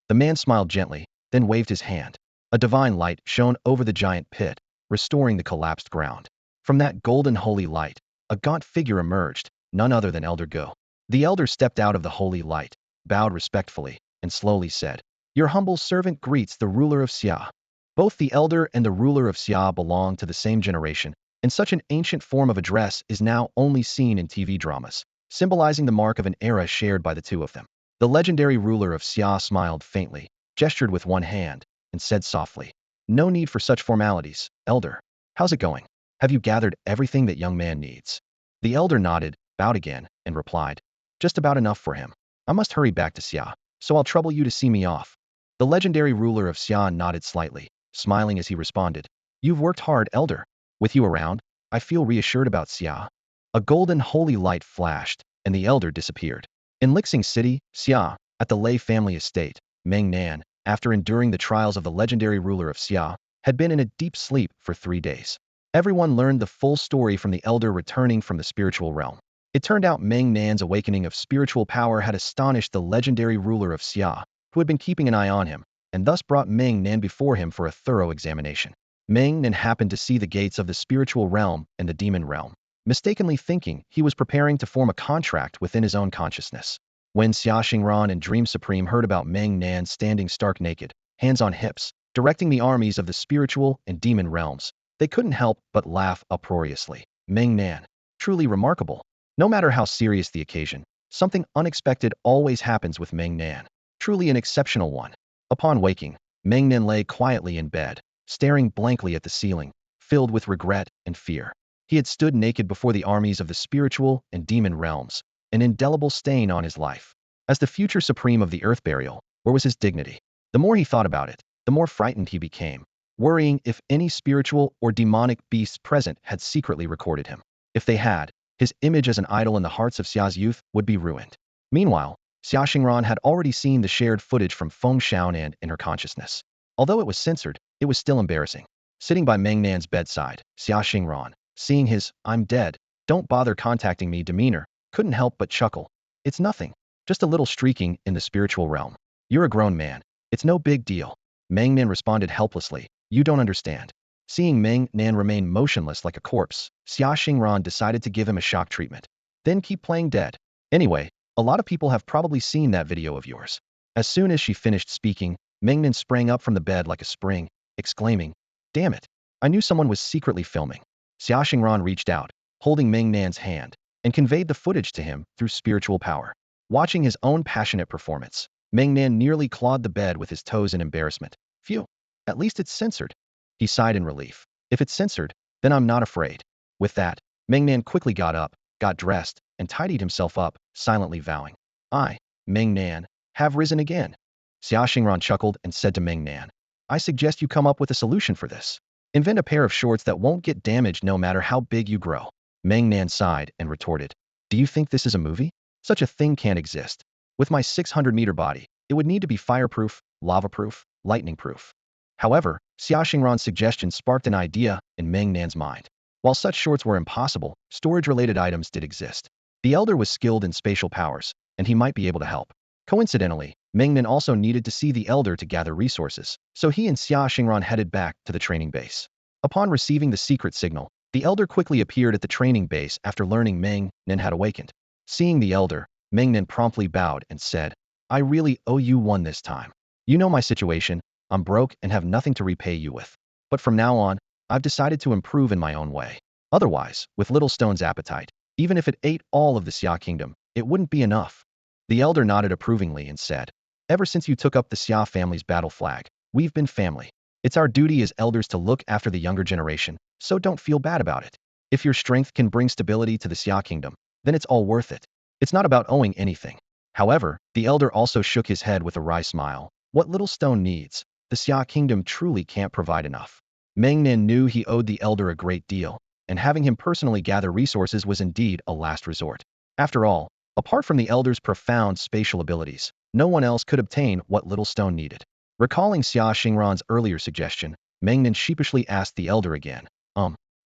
The man smiled gently, then waved his hand. A divine light shone over the giant pit, restoring the collapsed ground. From that golden holy light, a gaunt figure emerged, none other than Elder Go. The elder stepped out of the holy light, bowed respectfully, and slowly said, "Your humble servant greets the ruler of Xia." Both the elder and the ruler of Xia belong to the same generation, and such an ancient form of address is now only seen in TV dramas, symbolizing the mark of an era shared by the two of them. The legendary ruler of Xia smiled faintly, gestured with one hand, and said softly, "No need for such formalities, elder. How's it going? Have you gathered everything that young man needs?" The elder nodded, bowed again, and replied, "Just about enough for him. I must hurry back to Xia, so I'll trouble you to see me off." The legendary ruler of Xia nodded slightly, smiling as he responded, "You've worked hard, elder. With you around, I feel reassured about Xia." A golden holy light flashed, and the elder disappeared. In Lixing City, Xia, at the Lei family estate, Meng Nan, after enduring the trials of the legendary ruler of Xia, had been in a deep sleep for 3 days. Everyone learned the full story from the elder returning from the spiritual realm. It turned out Meng Nan's awakening of spiritual power had astonished the legendary ruler of Xia, who had been keeping an eye on him, and thus brought Meng Nan before him for a thorough examination. Meng Nan happened to see the gates of the spiritual realm and the demon realm, mistakenly thinking he was preparing to form a contract within his own consciousness. When Xia Xingran and Dream Supreme heard about Meng Nan standing stark naked, hands on hips, directing the armies of the spiritual and demon realms, they couldn't help but laugh uproariously. Meng Nan. Truly remarkable. No matter how serious the occasion, something unexpected always happens with Meng Nan. Truly an exceptional one. Upon waking, Meng Nan lay quietly in bed, staring blankly at the ceiling, filled with regret and fear. He had stood naked before the armies of the spiritual and demon realms, an indelible stain on his life. As the future supreme of the earth burial, where was his dignity? The more he thought about it, the more frightened he became, worrying if any spiritual or demonic beasts present had secretly recorded him. If they had, his image as an idol in the hearts of Xia's youth would be ruined. Meanwhile, Xia Xingran had already seen the shared footage from Feng Xiaonan in her consciousness. Although it was censored, it was still embarrassing. Sitting by Meng Nan's bedside, Xia Xingran, seeing his "I'm dead, don't bother contacting me" demeanor, couldn't help but chuckle. "It's nothing. Just a little streaking in the spiritual realm. You're a grown man. It's no big deal." Meng Nan responded helplessly, "You don't understand." Seeing Meng Nan remain motionless like a corpse, Xia Xingran decided to give him a shock treatment. "Then keep playing dead. Anyway, a lot of people have probably seen that video of yours." As soon as she finished speaking, Meng Nan sprang up from the bed like a spring, exclaiming, "Damn it. I knew someone was secretly filming." Xia Xingran reached out, holding Meng Nan's hand, and conveyed the footage to him through spiritual power. Watching his own passionate performance, Meng Nan nearly clawed the bed with his toes in embarrassment. "Phew. At least it's censored." He sighed in relief. "If it's censored, then I'm not afraid." With that, Meng Nan quickly got up, got dressed, and tidied himself up, silently vowing, "I, Meng Nan, have risen again." Xia Xingran chuckled and said to Meng Nan, "I suggest you come up with a solution for this. Invent a pair of shorts that won't get damaged no matter how big you grow." Meng Nan sighed and retorted, "Do you think this is a movie? Such a thing can't exist. With my 600-meter body, it would need to be fireproof, lava-proof, lightning-proof." However, Xia Xingran's suggestion sparked an idea in Meng Nan's mind. While such shorts were impossible, storage-related items did exist. The elder was skilled in spatial powers, and he might be able to help. Coincidentally, Meng Nan also needed to see the elder to gather resources, so he and Xia Xingran headed back to the training base. Upon receiving the secret signal, the elder quickly appeared at the training base after learning Meng Nan had awakened. Seeing the elder, Meng Nan promptly bowed and said, "I really owe you one this time. You know my situation. I'm broke and have nothing to repay you with. But from now on, I've decided to improve in my own way. Otherwise, with Little Stone's appetite, even if it ate all of the Xia kingdom, it wouldn't be enough." The elder nodded approvingly and said, "Ever since you took up the Xia family's battle flag, we've been family. It's our duty as elders to look after the younger generation, so don't feel bad about it. If your strength can bring stability to the Xia kingdom, then it's all worth it. It's not about owing anything. However, the elder also shook his head with a wry smile. What little stone needs, the Xia kingdom truly can't provide enough. Meng Nan knew he owed the elder a great deal, and having him personally gather resources was indeed a last resort. After all, apart from the elder's profound spatial abilities, no one else could obtain what little stone needed. Recalling Xia Xingran's earlier suggestion, Meng Nan sheepishly asked the elder again,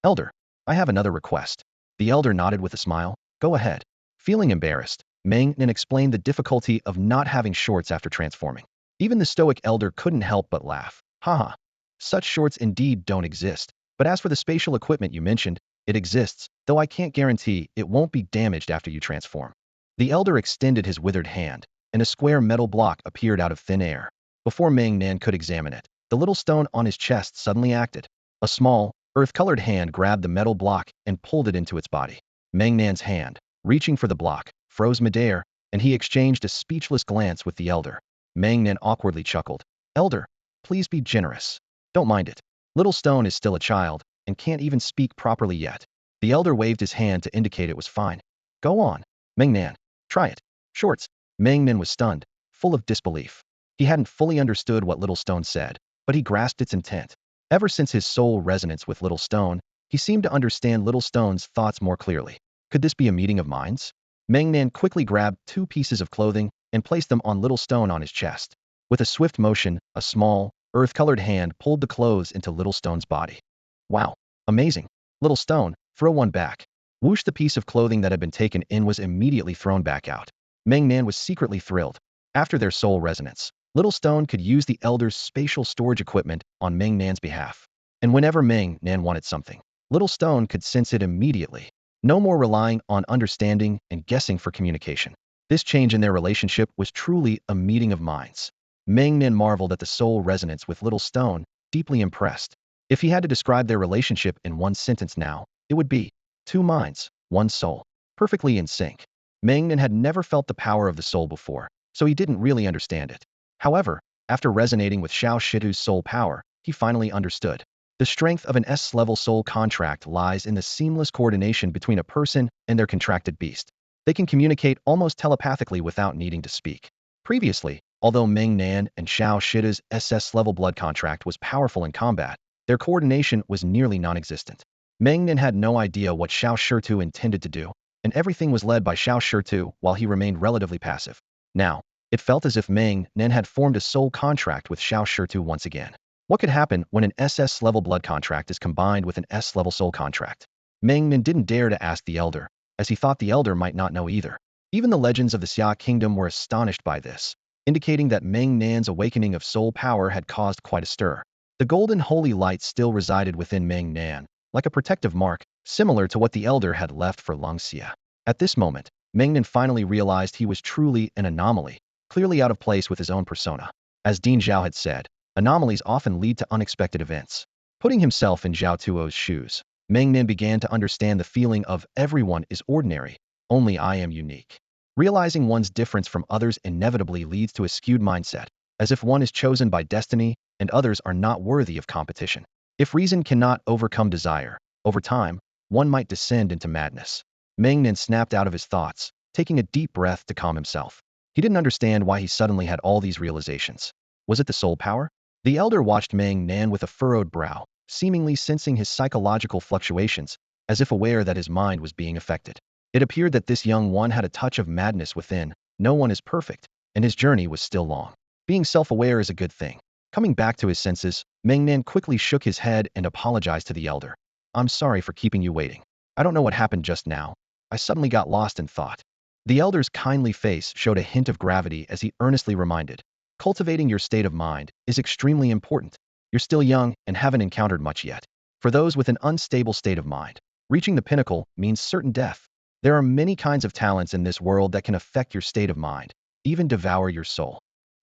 Elder, I have another request. The elder nodded with a smile. Go ahead. Feeling embarrassed, Meng Nan explained the difficulty of not having shorts after transforming. Even the stoic elder couldn't help but laugh. Haha. Such shorts indeed don't exist. But as for the spatial equipment you mentioned, it exists, though I can't guarantee it won't be damaged after you transform. The elder extended his withered hand, and a square metal block appeared out of thin air. Before Meng Nan could examine it, the little stone on his chest suddenly acted. A small, earth-colored hand grabbed the metal block and pulled it into its body. Meng Nan's hand, reaching for the block, froze midair, and he exchanged a speechless glance with the elder. Meng Nan awkwardly chuckled. Elder, please be generous. Don't mind it. Little Stone is still a child, and can't even speak properly yet. The elder waved his hand to indicate it was fine. Go on. Meng Nan, try it. Shorts. Meng Nan was stunned, full of disbelief. He hadn't fully understood what Little Stone said, but he grasped its intent. Ever since his soul resonance with Little Stone, he seemed to understand Little Stone's thoughts more clearly. Could this be a meeting of minds? Meng Nan quickly grabbed 2 pieces of clothing and placed them on Little Stone on his chest. With a swift motion, a small, earth-colored hand pulled the clothes into Little Stone's body. Wow, amazing. Little Stone, throw one back. Whoosh, the piece of clothing that had been taken in was immediately thrown back out. Meng Nan was secretly thrilled. After their soul resonance, Little Stone could use the elder's spatial storage equipment on Meng Nan's behalf. And whenever Meng Nan wanted something, Little Stone could sense it immediately. No more relying on understanding and guessing for communication. This change in their relationship was truly a meeting of minds. Meng Nan marveled at the soul resonance with Little Stone, deeply impressed. If he had to describe their relationship in one sentence now, it would be 2 minds, 1 soul, perfectly in sync. Meng Nan had never felt the power of the soul before, so he didn't really understand it. However, after resonating with Xiao Shitu's soul power, he finally understood. The strength of an S-level soul contract lies in the seamless coordination between a person and their contracted beast. They can communicate almost telepathically without needing to speak. Previously, although Meng Nan and Xiao Shitu's SS-level blood contract was powerful in combat, their coordination was nearly non-existent. Meng Nan had no idea what Xiao Shitu intended to do, and everything was led by Xiao Shitu while he remained relatively passive. Now, it felt as if Meng Nan had formed a soul contract with Xiao Shitu once again. What could happen when an SS-level blood contract is combined with an S-level soul contract? Meng Nan didn't dare to ask the elder, as he thought the elder might not know either. Even the legends of the Xia kingdom were astonished by this, indicating that Meng Nan's awakening of soul power had caused quite a stir. The golden holy light still resided within Meng Nan, like a protective mark, similar to what the elder had left for Lung Xia. At this moment, Meng Nan finally realized he was truly an anomaly, clearly out of place with his own persona. As Dean Zhao had said, anomalies often lead to unexpected events. Putting himself in Zhao Tuo's shoes, Meng Nan began to understand the feeling of everyone is ordinary, only I am unique. Realizing one's difference from others inevitably leads to a skewed mindset, as if one is chosen by destiny and others are not worthy of competition. If reason cannot overcome desire, over time, one might descend into madness. Meng Nan snapped out of his thoughts, taking a deep breath to calm himself. He didn't understand why he suddenly had all these realizations. Was it the soul power? The elder watched Meng Nan with a furrowed brow, seemingly sensing his psychological fluctuations, as if aware that his mind was being affected. It appeared that this young one had a touch of madness within. No one is perfect, and his journey was still long. Being self-aware is a good thing. Coming back to his senses, Meng Nan quickly shook his head and apologized to the elder. I'm sorry for keeping you waiting. I don't know what happened just now. I suddenly got lost in thought. The elder's kindly face showed a hint of gravity as he earnestly reminded. Cultivating your state of mind is extremely important. You're still young and haven't encountered much yet. For those with an unstable state of mind, reaching the pinnacle means certain death. There are many kinds of talents in this world that can affect your state of mind, even devour your soul.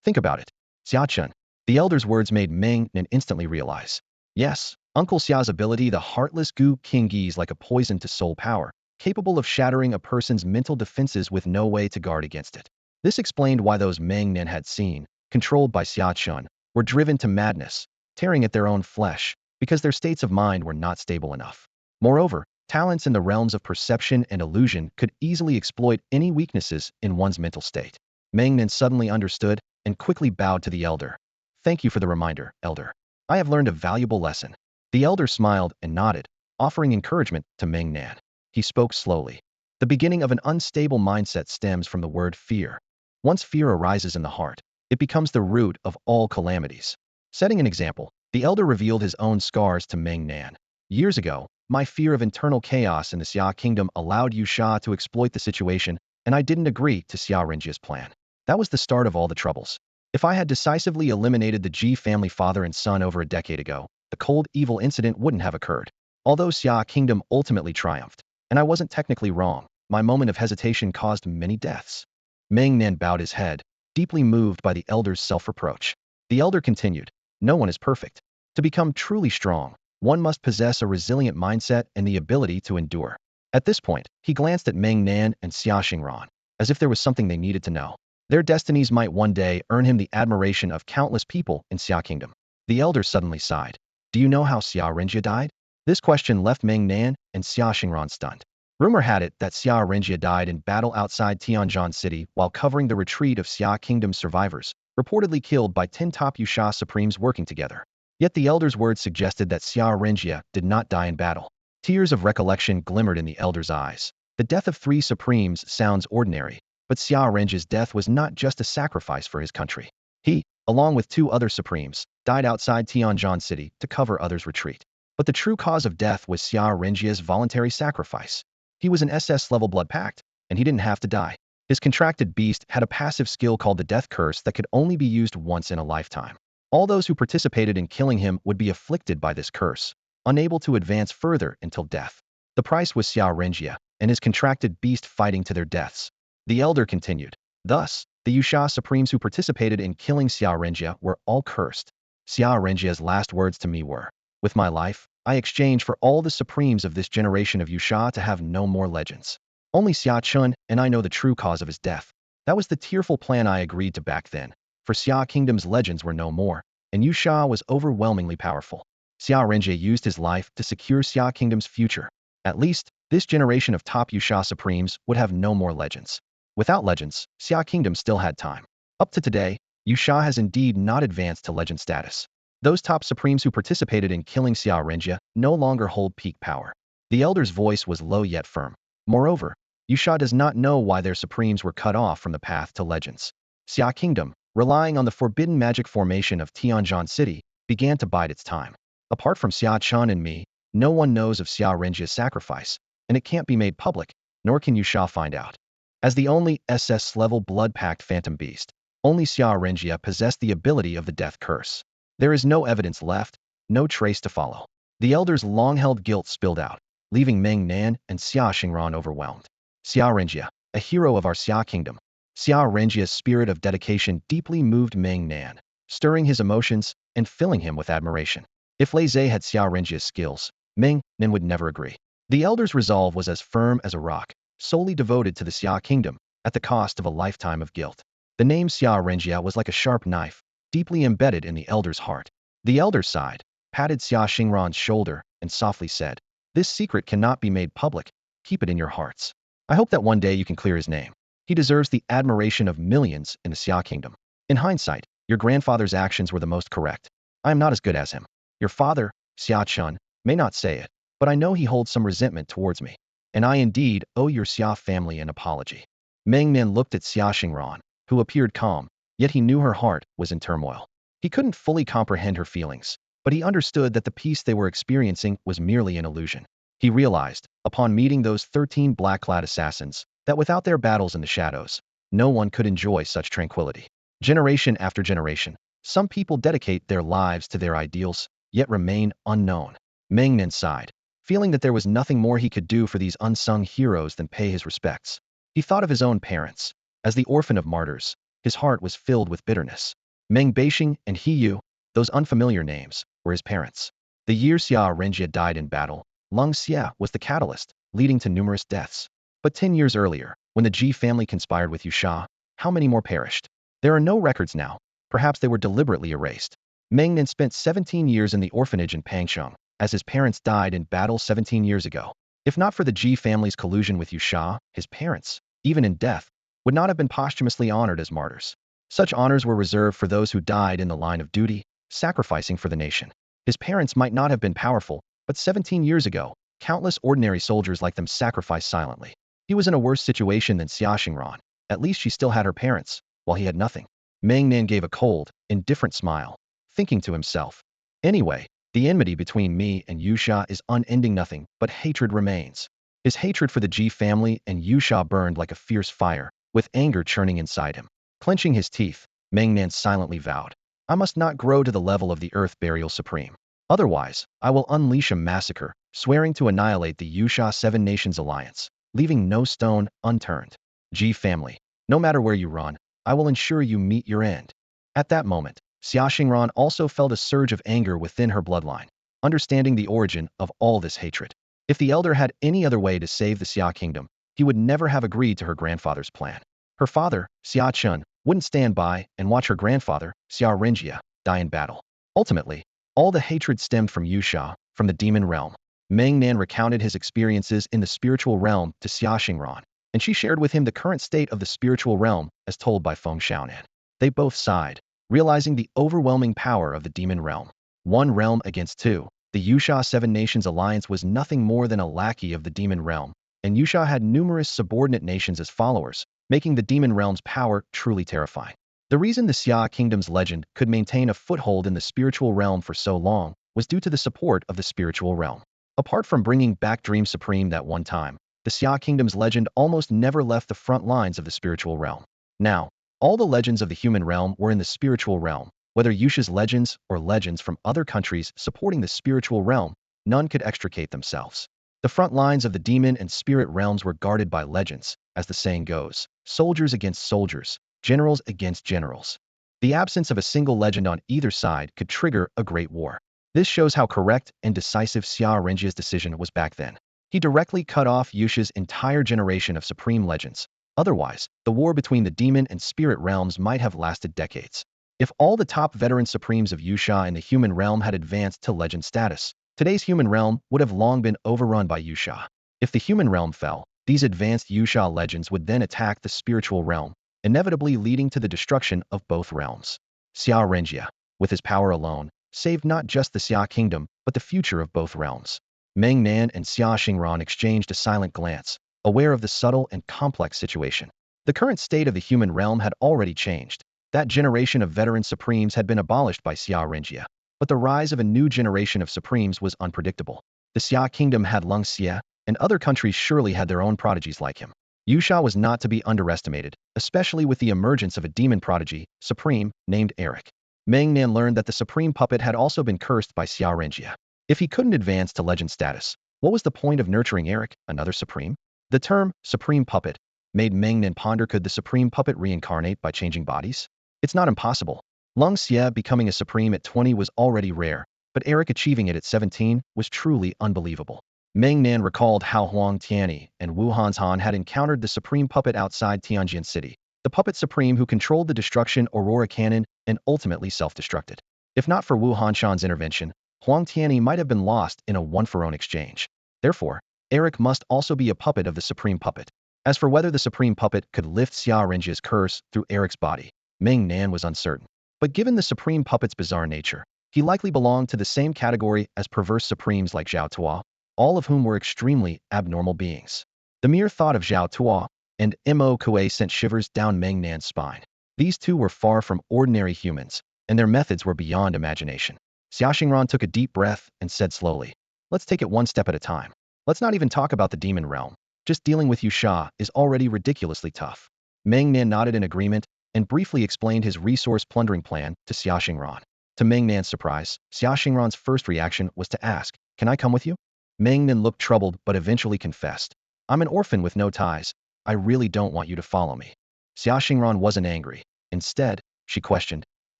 Think about it. Xia Chen. The elder's words made Meng Nan instantly realize. Yes, Uncle Xia's ability, the heartless Gu King Gi, is like a poison to soul power, capable of shattering a person's mental defenses with no way to guard against it. This explained why those Meng Nan had seen, controlled by Xia Chen, were driven to madness. tearing at their own flesh, because their states of mind were not stable enough. Moreover, talents in the realms of perception and illusion could easily exploit any weaknesses in one's mental state. Meng Nan suddenly understood and quickly bowed to the elder. Thank you for the reminder, elder. I have learned a valuable lesson. The elder smiled and nodded, offering encouragement to Meng Nan. He spoke slowly. The beginning of an unstable mindset stems from the word fear. Once fear arises in the heart, it becomes the root of all calamities. Setting an example, the elder revealed his own scars to Meng Nan. Years ago, my fear of internal chaos in the Xia kingdom allowed Yusha to exploit the situation, and I didn't agree to Xia Renjia's plan. That was the start of all the troubles. If I had decisively eliminated the Ji family father and son over a decade ago, the cold evil incident wouldn't have occurred. Although Xia kingdom ultimately triumphed, and I wasn't technically wrong, my moment of hesitation caused many deaths. Meng Nan bowed his head, deeply moved by the elder's self-reproach. The elder continued, no one is perfect. To become truly strong, one must possess a resilient mindset and the ability to endure. At this point, he glanced at Meng Nan and Xia Xingran, as if there was something they needed to know. Their destinies might one day earn him the admiration of countless people in Xia Kingdom. The elder suddenly sighed. Do you know how Xia Renjia died? This question left Meng Nan and Xia Xingran stunned. Rumor had it that Xia Renjia died in battle outside Tianjin City while covering the retreat of Xia Kingdom's survivors, reportedly killed by 10 top Yusha Supremes working together. Yet the elder's words suggested that Xia Renjia did not die in battle. Tears of recollection glimmered in the elder's eyes. The death of 3 Supremes sounds ordinary, but Xia Renjia's death was not just a sacrifice for his country. He, along with 2 other Supremes, died outside Tianjin City to cover others' retreat. But the true cause of death was Xia Renjia's voluntary sacrifice. He was an SS-level blood pact, and he didn't have to die. His contracted beast had a passive skill called the Death Curse that could only be used once in a lifetime. All those who participated in killing him would be afflicted by this curse, unable to advance further until death. The price was Xia Renjia and his contracted beast fighting to their deaths. The elder continued. Thus, the Yusha Supremes who participated in killing Xia Renjia were all cursed. Xia Renjia's last words to me were, with my life, I exchange for all the Supremes of this generation of Yusha to have no more legends. Only Xia Chun and I know the true cause of his death. That was the tearful plan I agreed to back then, for Xia Kingdom's legends were no more, and Yusha was overwhelmingly powerful. Xia Renjia used his life to secure Xia Kingdom's future. At least, this generation of top Yusha Supremes would have no more legends. Without legends, Xia Kingdom still had time. Up to today, Yusha has indeed not advanced to legend status. Those top Supremes who participated in killing Xia Renjia no longer hold peak power. The elder's voice was low yet firm. Moreover, Yusha does not know why their Supremes were cut off from the path to legends. Xia Kingdom, relying on the forbidden magic formation of Tianjin City, began to bide its time. Apart from Xia Chun and me, no one knows of Xia Renjia's sacrifice, and it can't be made public, nor can Yusha find out. As the only SS-level blood pact phantom beast, only Xia Renjia possessed the ability of the death curse. There is no evidence left, no trace to follow. The elder's long-held guilt spilled out, leaving Meng Nan and Xia Xingran overwhelmed. Xia Renjia, a hero of our Xia Kingdom. Xia Renjia's spirit of dedication deeply moved Meng Nan, stirring his emotions and filling him with admiration. If Lei Zhe had Xia Renjia's skills, Meng Nan would never agree. The elder's resolve was as firm as a rock, solely devoted to the Xia Kingdom, at the cost of a lifetime of guilt. The name Xia Renjia was like a sharp knife, deeply embedded in the elder's heart. The elder sighed, patted Xia Xingran's shoulder, and softly said, this secret cannot be made public, keep it in your hearts. I hope that one day you can clear his name. He deserves the admiration of millions in the Xia Kingdom. In hindsight, your grandfather's actions were the most correct. I am not as good as him. Your father, Xia Chun, may not say it, but I know he holds some resentment towards me. And I indeed owe your Xia family an apology. Meng Nan looked at Xia Xingran, who appeared calm, yet he knew her heart was in turmoil. He couldn't fully comprehend her feelings, but he understood that the peace they were experiencing was merely an illusion. He realized, upon meeting those 13 black-clad assassins, that without their battles in the shadows, no one could enjoy such tranquility. Generation after generation, some people dedicate their lives to their ideals, yet remain unknown. Meng Nan sighed, feeling that there was nothing more he could do for these unsung heroes than pay his respects. He thought of his own parents. As the orphan of martyrs, his heart was filled with bitterness. Meng Beixing and He Yu, those unfamiliar names, were his parents. The year Xia Renjia died in battle, Lung Xia was the catalyst, leading to numerous deaths. But 10 years earlier, when the Ji family conspired with Yusha, how many more perished? There are no records now. Perhaps they were deliberately erased. Meng Nan spent 17 years in the orphanage in Pangsheng, as his parents died in battle 17 years ago. If not for the Ji family's collusion with Yusha, his parents, even in death, would not have been posthumously honored as martyrs. Such honors were reserved for those who died in the line of duty, sacrificing for the nation. His parents might not have been powerful, but 17 years ago, countless ordinary soldiers like them sacrificed silently. He was in a worse situation than Xia Xingran. At least she still had her parents, while he had nothing. Meng Nan gave a cold, indifferent smile, thinking to himself, anyway, the enmity between me and Yusha is unending, nothing but hatred remains. His hatred for the Ji family and Yusha burned like a fierce fire, with anger churning inside him. Clenching his teeth, Meng Nan silently vowed, I must not grow to the level of the Earth Burial Supreme. Otherwise, I will unleash a massacre, swearing to annihilate the Yusha Seven Nations Alliance, leaving no stone unturned. Ji family, no matter where you run, I will ensure you meet your end. At that moment, Xia Xingran also felt a surge of anger within her bloodline, understanding the origin of all this hatred. If the elder had any other way to save the Xia kingdom, he would never have agreed to her grandfather's plan. Her father, Xia Chun, wouldn't stand by and watch her grandfather, Xia Renjia, die in battle. Ultimately, all the hatred stemmed from Yusha, from the demon realm. Meng Nan recounted his experiences in the spiritual realm to Xia Xingran, and she shared with him the current state of the spiritual realm as told by Feng Xiaonan. They both sighed, realizing the overwhelming power of the demon realm. One realm against two, the Yusha Seven Nations Alliance was nothing more than a lackey of the demon realm, and Yusha had numerous subordinate nations as followers, making the demon realm's power truly terrifying. The reason the Xia kingdom's legend could maintain a foothold in the spiritual realm for so long was due to the support of the spiritual realm. Apart from bringing back Dream Supreme that one time, the Xia kingdom's legend almost never left the front lines of the spiritual realm. Now, all the legends of the human realm were in the spiritual realm. Whether Yusha's legends or legends from other countries supporting the spiritual realm, none could extricate themselves. The front lines of the demon and spirit realms were guarded by legends, as the saying goes, soldiers against soldiers, generals against generals. The absence of a single legend on either side could trigger a great war. This shows how correct and decisive Xia Renjia's decision was back then. He directly cut off Yusha's entire generation of supreme legends. Otherwise, the war between the demon and spirit realms might have lasted decades. If all the top veteran supremes of Yusha in the human realm had advanced to legend status, today's human realm would have long been overrun by Yusha. If the human realm fell, these advanced Yusha legends would then attack the spiritual realm, inevitably leading to the destruction of both realms. Xia Renjia, with his power alone, saved not just the Xia kingdom, but the future of both realms. Meng Nan and Xia Xingran exchanged a silent glance, aware of the subtle and complex situation. The current state of the human realm had already changed. That generation of veteran supremes had been abolished by Xia Renjia, but the rise of a new generation of supremes was unpredictable. The Xia kingdom had Lung Xia, and other countries surely had their own prodigies like him. Yusha was not to be underestimated, especially with the emergence of a demon prodigy, supreme, named Eric. Meng Nan learned that the supreme puppet had also been cursed by Xia Renjia. If he couldn't advance to legend status, what was the point of nurturing Eric, another supreme? The term, supreme puppet, made Meng Nan ponder, could the supreme puppet reincarnate by changing bodies? It's not impossible. Lung Xia becoming a supreme at 20 was already rare, but Eric achieving it at 17 was truly unbelievable. Meng Nan recalled how Huang Tianyi and Wu Hanshan had encountered the supreme puppet outside Tianjin City, the puppet supreme who controlled the destruction Aurora Cannon and ultimately self-destructed. If not for Wu Hanshan's intervention, Huang Tianyi might have been lost in a one-for-one exchange. Therefore, Eric must also be a puppet of the supreme puppet. As for whether the supreme puppet could lift Xia Renjia's curse through Eric's body, Meng Nan was uncertain. But given the supreme puppet's bizarre nature, he likely belonged to the same category as perverse supremes like Zhao Tuo, all of whom were extremely abnormal beings. The mere thought of Zhao Tuo and Mo Kuei sent shivers down Meng Nan's spine. These two were far from ordinary humans, and their methods were beyond imagination. Xia Xingran took a deep breath and said slowly, let's take it one step at a time. Let's not even talk about the demon realm. Just dealing with Yusha is already ridiculously tough. Meng Nan nodded in agreement and briefly explained his resource plundering plan to Xia Xingran. To Meng Nan's surprise, Xia Xingran's first reaction was to ask, can I come with you? Meng Nan looked troubled but eventually confessed, I'm an orphan with no ties. I really don't want you to follow me. Xia Xingran wasn't angry. Instead, she questioned,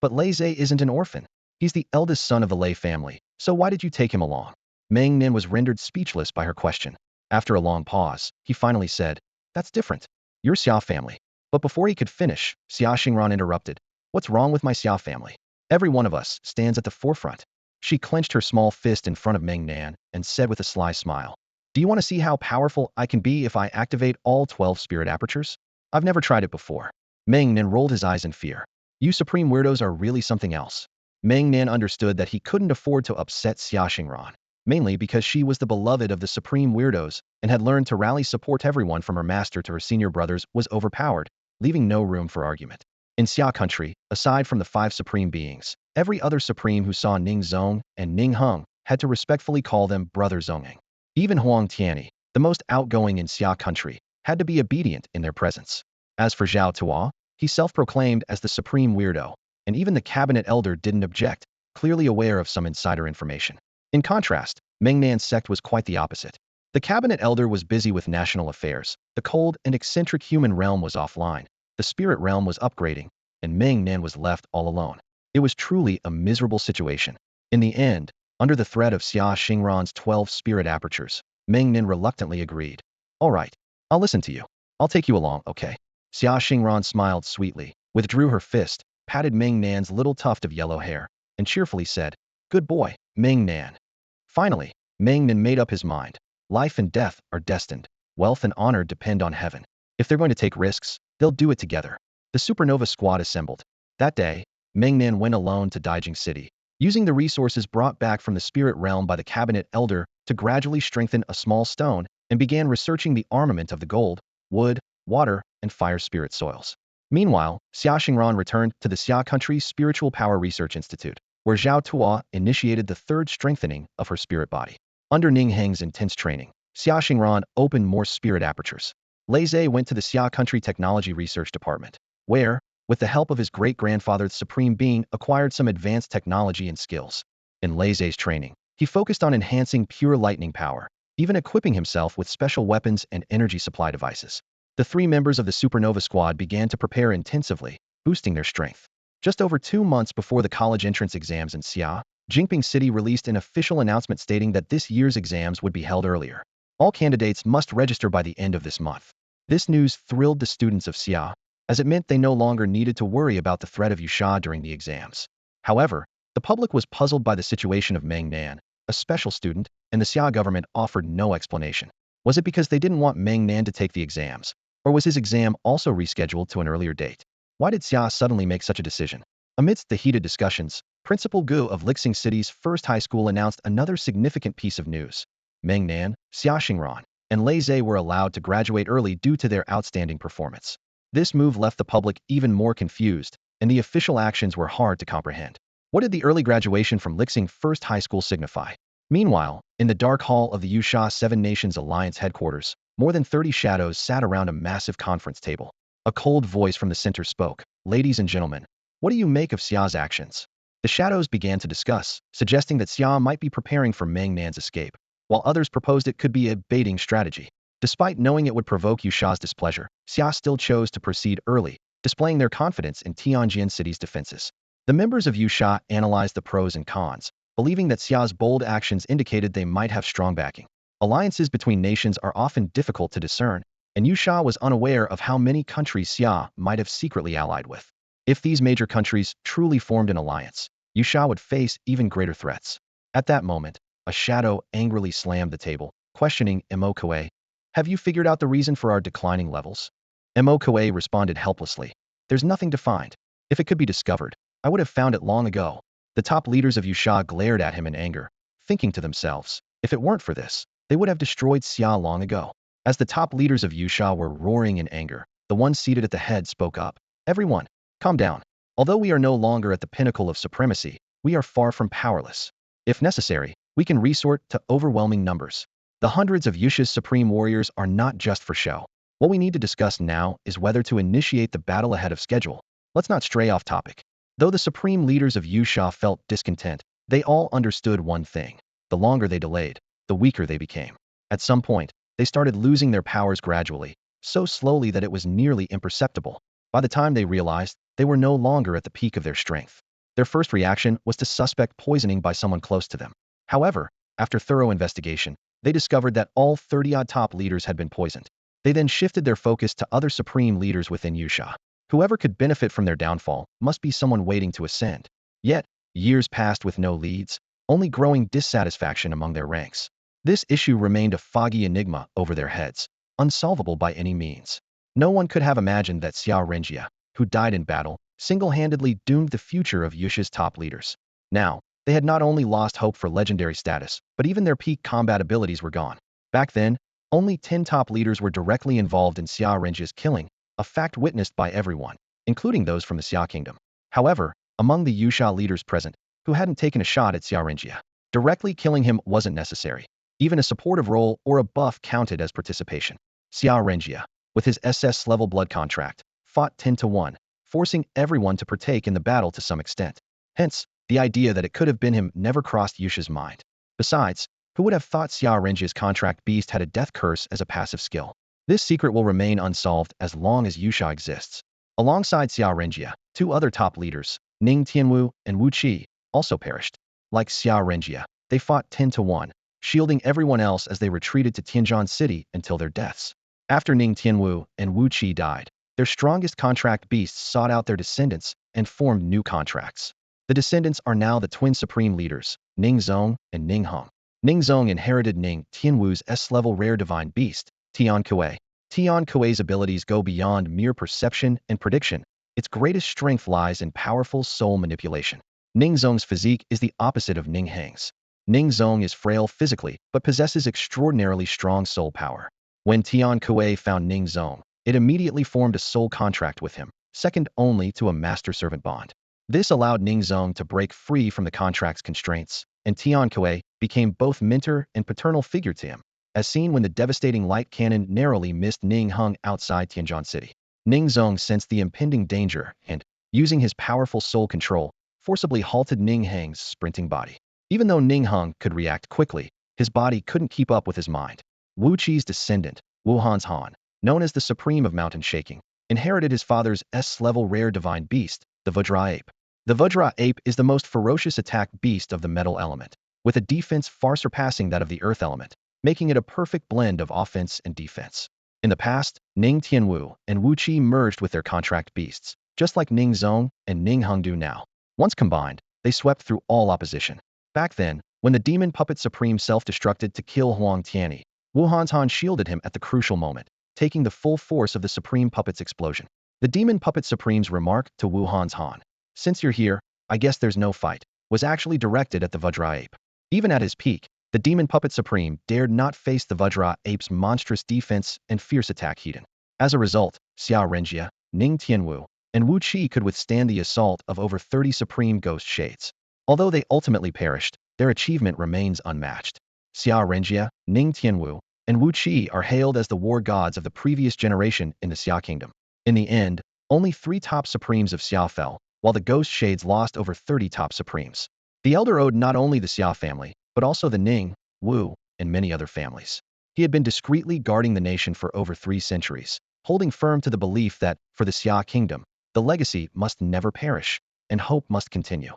but Lei Zhe isn't an orphan. He's the eldest son of the Lei family, so why did you take him along? Meng Nan was rendered speechless by her question. After a long pause, he finally said, that's different. You're Xia family. But before he could finish, Xia Xingran interrupted, what's wrong with my Xia family? Every one of us stands at the forefront. She clenched her small fist in front of Meng Nan and said with a sly smile, "Do you want to see how powerful I can be if I activate all 12 spirit apertures? I've never tried it before." Meng Nan rolled his eyes in fear. "You supreme weirdos are really something else." Meng Nan understood that he couldn't afford to upset Xia Xingran, mainly because she was the beloved of the supreme weirdos and had learned to rally support. Everyone from her master to her senior brothers was overpowered, leaving no room for argument. In Xia country, aside from the 5 supreme beings, every other supreme who saw Ning Zong and Ning Heng had to respectfully call them Brother Zongeng. Even Huang Tianyi, the most outgoing in Xia country, had to be obedient in their presence. As for Zhao Tuo, he self-proclaimed as the supreme weirdo, and even the cabinet elder didn't object, clearly aware of some insider information. In contrast, Meng Nan's sect was quite the opposite. The cabinet elder was busy with national affairs, the cold and eccentric human realm was offline, the spirit realm was upgrading, and Meng Nan was left all alone. It was truly a miserable situation. In the end, under the threat of Xia Xingran's 12 spirit apertures, Meng Nan reluctantly agreed. "All right, I'll listen to you. I'll take you along, okay?" Xia Xingran smiled sweetly, withdrew her fist, patted Meng Nan's little tuft of yellow hair, and cheerfully said, "Good boy, Meng Nan." Finally, Meng Nan made up his mind. Life and death are destined. Wealth and honor depend on heaven. If they're going to take risks, they'll do it together. The supernova squad assembled. That day, Meng Nan went alone to Daijing City, using the resources brought back from the spirit realm by the cabinet elder to gradually strengthen a small stone and began researching the armament of the gold, wood, water, and fire spirit soils. Meanwhile, Xia Xingran returned to the Xia Country's Spiritual Power Research Institute, where Zhao Tuo initiated the 3rd strengthening of her spirit body. Under Ning Heng's intense training, Xia Xingran opened more spirit apertures. Lei Zhe went to the Xia Country Technology Research Department, where, with the help of his great-grandfather's supreme being, acquired some advanced technology and skills. In Lei Zhe's training, he focused on enhancing pure lightning power, even equipping himself with special weapons and energy supply devices. The 3 members of the Supernova Squad began to prepare intensively, boosting their strength. Just over 2 months before the college entrance exams in Xia, Jingping City released an official announcement stating that this year's exams would be held earlier. All candidates must register by the end of this month. This news thrilled the students of Xia, as it meant they no longer needed to worry about the threat of Yusha during the exams. However, the public was puzzled by the situation of Meng Nan, a special student, and the Xia government offered no explanation. Was it because they didn't want Meng Nan to take the exams, or was his exam also rescheduled to an earlier date? Why did Xia suddenly make such a decision? Amidst the heated discussions, Principal Gu of Lixing City's first high school announced another significant piece of news. Meng Nan, Xia Xingran, and Lei Zhe were allowed to graduate early due to their outstanding performance. This move left the public even more confused, and the official actions were hard to comprehend. What did the early graduation from Lixing First High School signify? Meanwhile, in the dark hall of the Yusha Seven Nations Alliance headquarters, more than 30 shadows sat around a massive conference table. A cold voice from the center spoke, "Ladies and gentlemen, what do you make of Xia's actions?" The shadows began to discuss, suggesting that Xia might be preparing for Meng Nan's escape, while others proposed it could be a baiting strategy. Despite knowing it would provoke Yusha's displeasure, Xia still chose to proceed early, displaying their confidence in Tianjin City's defenses. The members of Yusha analyzed the pros and cons, believing that Xia's bold actions indicated they might have strong backing. Alliances between nations are often difficult to discern, and Yusha was unaware of how many countries Xia might have secretly allied with. If these major countries truly formed an alliance, Yusha would face even greater threats. At that moment, a shadow angrily slammed the table, questioning Imokae. "Have you figured out the reason for our declining levels?" Imokae responded helplessly. "There's nothing to find. If it could be discovered, I would have found it long ago." The top leaders of Yusha glared at him in anger, thinking to themselves, if it weren't for this, they would have destroyed Xia long ago. As the top leaders of Yusha were roaring in anger, the one seated at the head spoke up. "Everyone, calm down. Although we are no longer at the pinnacle of supremacy, we are far from powerless. If necessary, we can resort to overwhelming numbers. The hundreds of Yusha's supreme warriors are not just for show. What we need to discuss now is whether to initiate the battle ahead of schedule. Let's not stray off topic." Though the supreme leaders of Yusha felt discontent, they all understood one thing. The longer they delayed, the weaker they became. At some point, they started losing their powers gradually, so slowly that it was nearly imperceptible. By the time they realized, they were no longer at the peak of their strength. Their first reaction was to suspect poisoning by someone close to them. However, after thorough investigation, they discovered that all 30-odd top leaders had been poisoned. They then shifted their focus to other supreme leaders within Yusha. Whoever could benefit from their downfall must be someone waiting to ascend. Yet, years passed with no leads, only growing dissatisfaction among their ranks. This issue remained a foggy enigma over their heads, unsolvable by any means. No one could have imagined that Xiao Renjia, who died in battle, single-handedly doomed the future of Yusha's top leaders. Now, they had not only lost hope for legendary status, but even their peak combat abilities were gone. Back then, only 10 top leaders were directly involved in Xiao Renjia's killing, a fact witnessed by everyone, including those from the Xia kingdom. However, among the Yusha leaders present, who hadn't taken a shot at Xiao Renjia, directly killing him wasn't necessary. Even a supportive role or a buff counted as participation. Xiao Renjia, with his SS-level blood contract, fought 10-1, forcing everyone to partake in the battle to some extent. Hence, the idea that it could have been him never crossed Yusha's mind. Besides, who would have thought Xiao Renjia's contract beast had a death curse as a passive skill? This secret will remain unsolved as long as Yusha exists. Alongside Xiao Renjia, two other top leaders, Ning Tianwu and Wu Qi, also perished. Like Xiao Renjia, they fought 10-1, shielding everyone else as they retreated to Tianzhan City until their deaths. After Ning Tianwu and Wu Qi died, their strongest contract beasts sought out their descendants and formed new contracts. The descendants are now the twin supreme leaders, Ning Zong and Ning Hong. Ning Zong inherited Ning Tianwu's S-level rare divine beast, Tian Kuei. Tian Kuei's abilities go beyond mere perception and prediction. Its greatest strength lies in powerful soul manipulation. Ning Zong's physique is the opposite of Ning Heng's. Ning Zong is frail physically, but possesses extraordinarily strong soul power. When Tian Kuei found Ning Zong, it immediately formed a soul contract with him, second only to a master-servant bond. This allowed Ning Zong to break free from the contract's constraints, and Tian Kuei became both mentor and paternal figure to him, as seen when the devastating light cannon narrowly missed Ning Hung outside Tianzhan City. Ning Zong sensed the impending danger and, using his powerful soul control, forcibly halted Ning Heng's sprinting body. Even though Ning Hung could react quickly, his body couldn't keep up with his mind. Wu Qi's descendant, Wu Han's Han, known as the Supreme of Mountain Shaking, inherited his father's S-level rare divine beast, the Vajra Ape. The Vajra Ape is the most ferocious attack beast of the metal element, with a defense far surpassing that of the earth element, making it a perfect blend of offense and defense. In the past, Ning Tianwu and Wu Qi merged with their contract beasts, just like Ning Zong and Ning Hung do now. Once combined, they swept through all opposition. Back then, when the demon puppet supreme self-destructed to kill Huang Tianyi, Wu Han's Han shielded him at the crucial moment, taking the full force of the supreme puppet's explosion. The demon puppet supreme's remark to Wu Han's Han, "Since you're here, I guess there's no fight," was actually directed at the Vajra Ape. Even at his peak, the demon puppet supreme dared not face the Vajra Ape's monstrous defense and fierce attack heat. As a result, Xiao Renjia, Ning Tianwu, and Wu Qi could withstand the assault of over 30 supreme ghost shades. Although they ultimately perished, their achievement remains unmatched. Xiao Renjia, Ning Tianwu, and Wu Qi are hailed as the war gods of the previous generation in the Xia kingdom. In the end, only 3 top supremes of Xia fell, while the ghost shades lost over 30 top supremes. The elder owed not only the Xia family, but also the Ning, Wu, and many other families. He had been discreetly guarding the nation for over 3 centuries, holding firm to the belief that, for the Xia kingdom, the legacy must never perish, and hope must continue.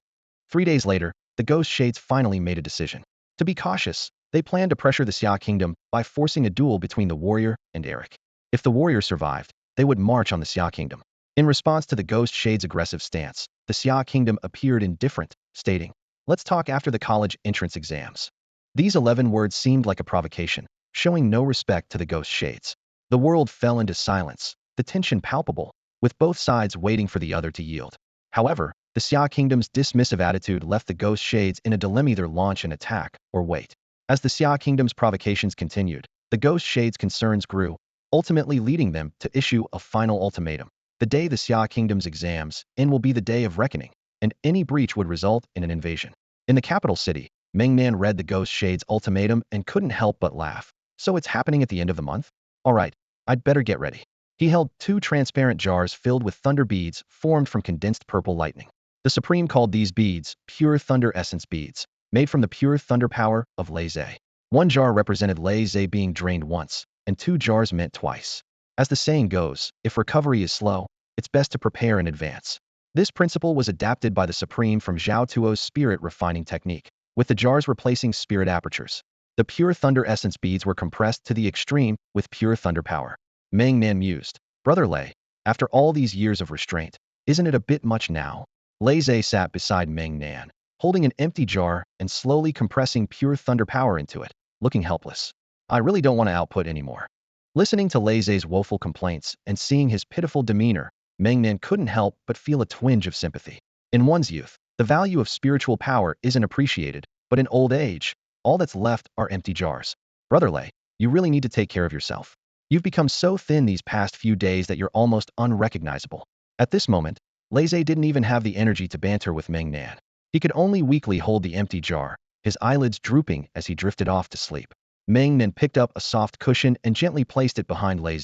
3 days later, the ghost shades finally made a decision. To be cautious, they planned to pressure the Xia kingdom by forcing a duel between the warrior and Eric. If the warrior survived, they would march on the Xia kingdom. In response to the ghost shade's aggressive stance, the Xia kingdom appeared indifferent, stating, "Let's talk after the college entrance exams." These 11 words seemed like a provocation, showing no respect to the ghost shades. The world fell into silence, the tension palpable, with both sides waiting for the other to yield. However, the Xia kingdom's dismissive attitude left the ghost shades in a dilemma: either launch an attack or wait. As the Xia kingdom's provocations continued, the ghost shades' concerns grew, ultimately leading them to issue a final ultimatum. The day the Xia kingdom's exams end will be the day of reckoning, and any breach would result in an invasion. In the capital city, Meng Nan read the ghost shades' ultimatum and couldn't help but laugh. "So it's happening at the end of the month? All right, I'd better get ready." He held 2 transparent jars filled with thunder beads formed from condensed purple lightning. The Supreme called these beads pure thunder essence beads, made from the pure thunder power of Lei Zhe. 1 jar represented Lei Zhe being drained once, and 2 jars meant twice. As the saying goes, if recovery is slow, it's best to prepare in advance. This principle was adapted by the Supreme from Zhao Tuo's spirit refining technique, with the jars replacing spirit apertures. The pure thunder essence beads were compressed to the extreme with pure thunder power. Meng Nan mused, "Brother Lei, after all these years of restraint, isn't it a bit much now?" Lei sat beside Meng Nan, holding an empty jar and slowly compressing pure thunder power into it, looking helpless. I really don't want to output anymore. Listening to Lei's woeful complaints and seeing his pitiful demeanor, Meng Nan couldn't help but feel a twinge of sympathy. In one's youth, the value of spiritual power isn't appreciated, but in old age, all that's left are empty jars. Brother Lei, you really need to take care of yourself. You've become so thin these past few days that you're almost unrecognizable. At this moment, Lei didn't even have the energy to banter with Meng Nan. He could only weakly hold the empty jar, his eyelids drooping as he drifted off to sleep. Meng Nan picked up a soft cushion and gently placed it behind Lei,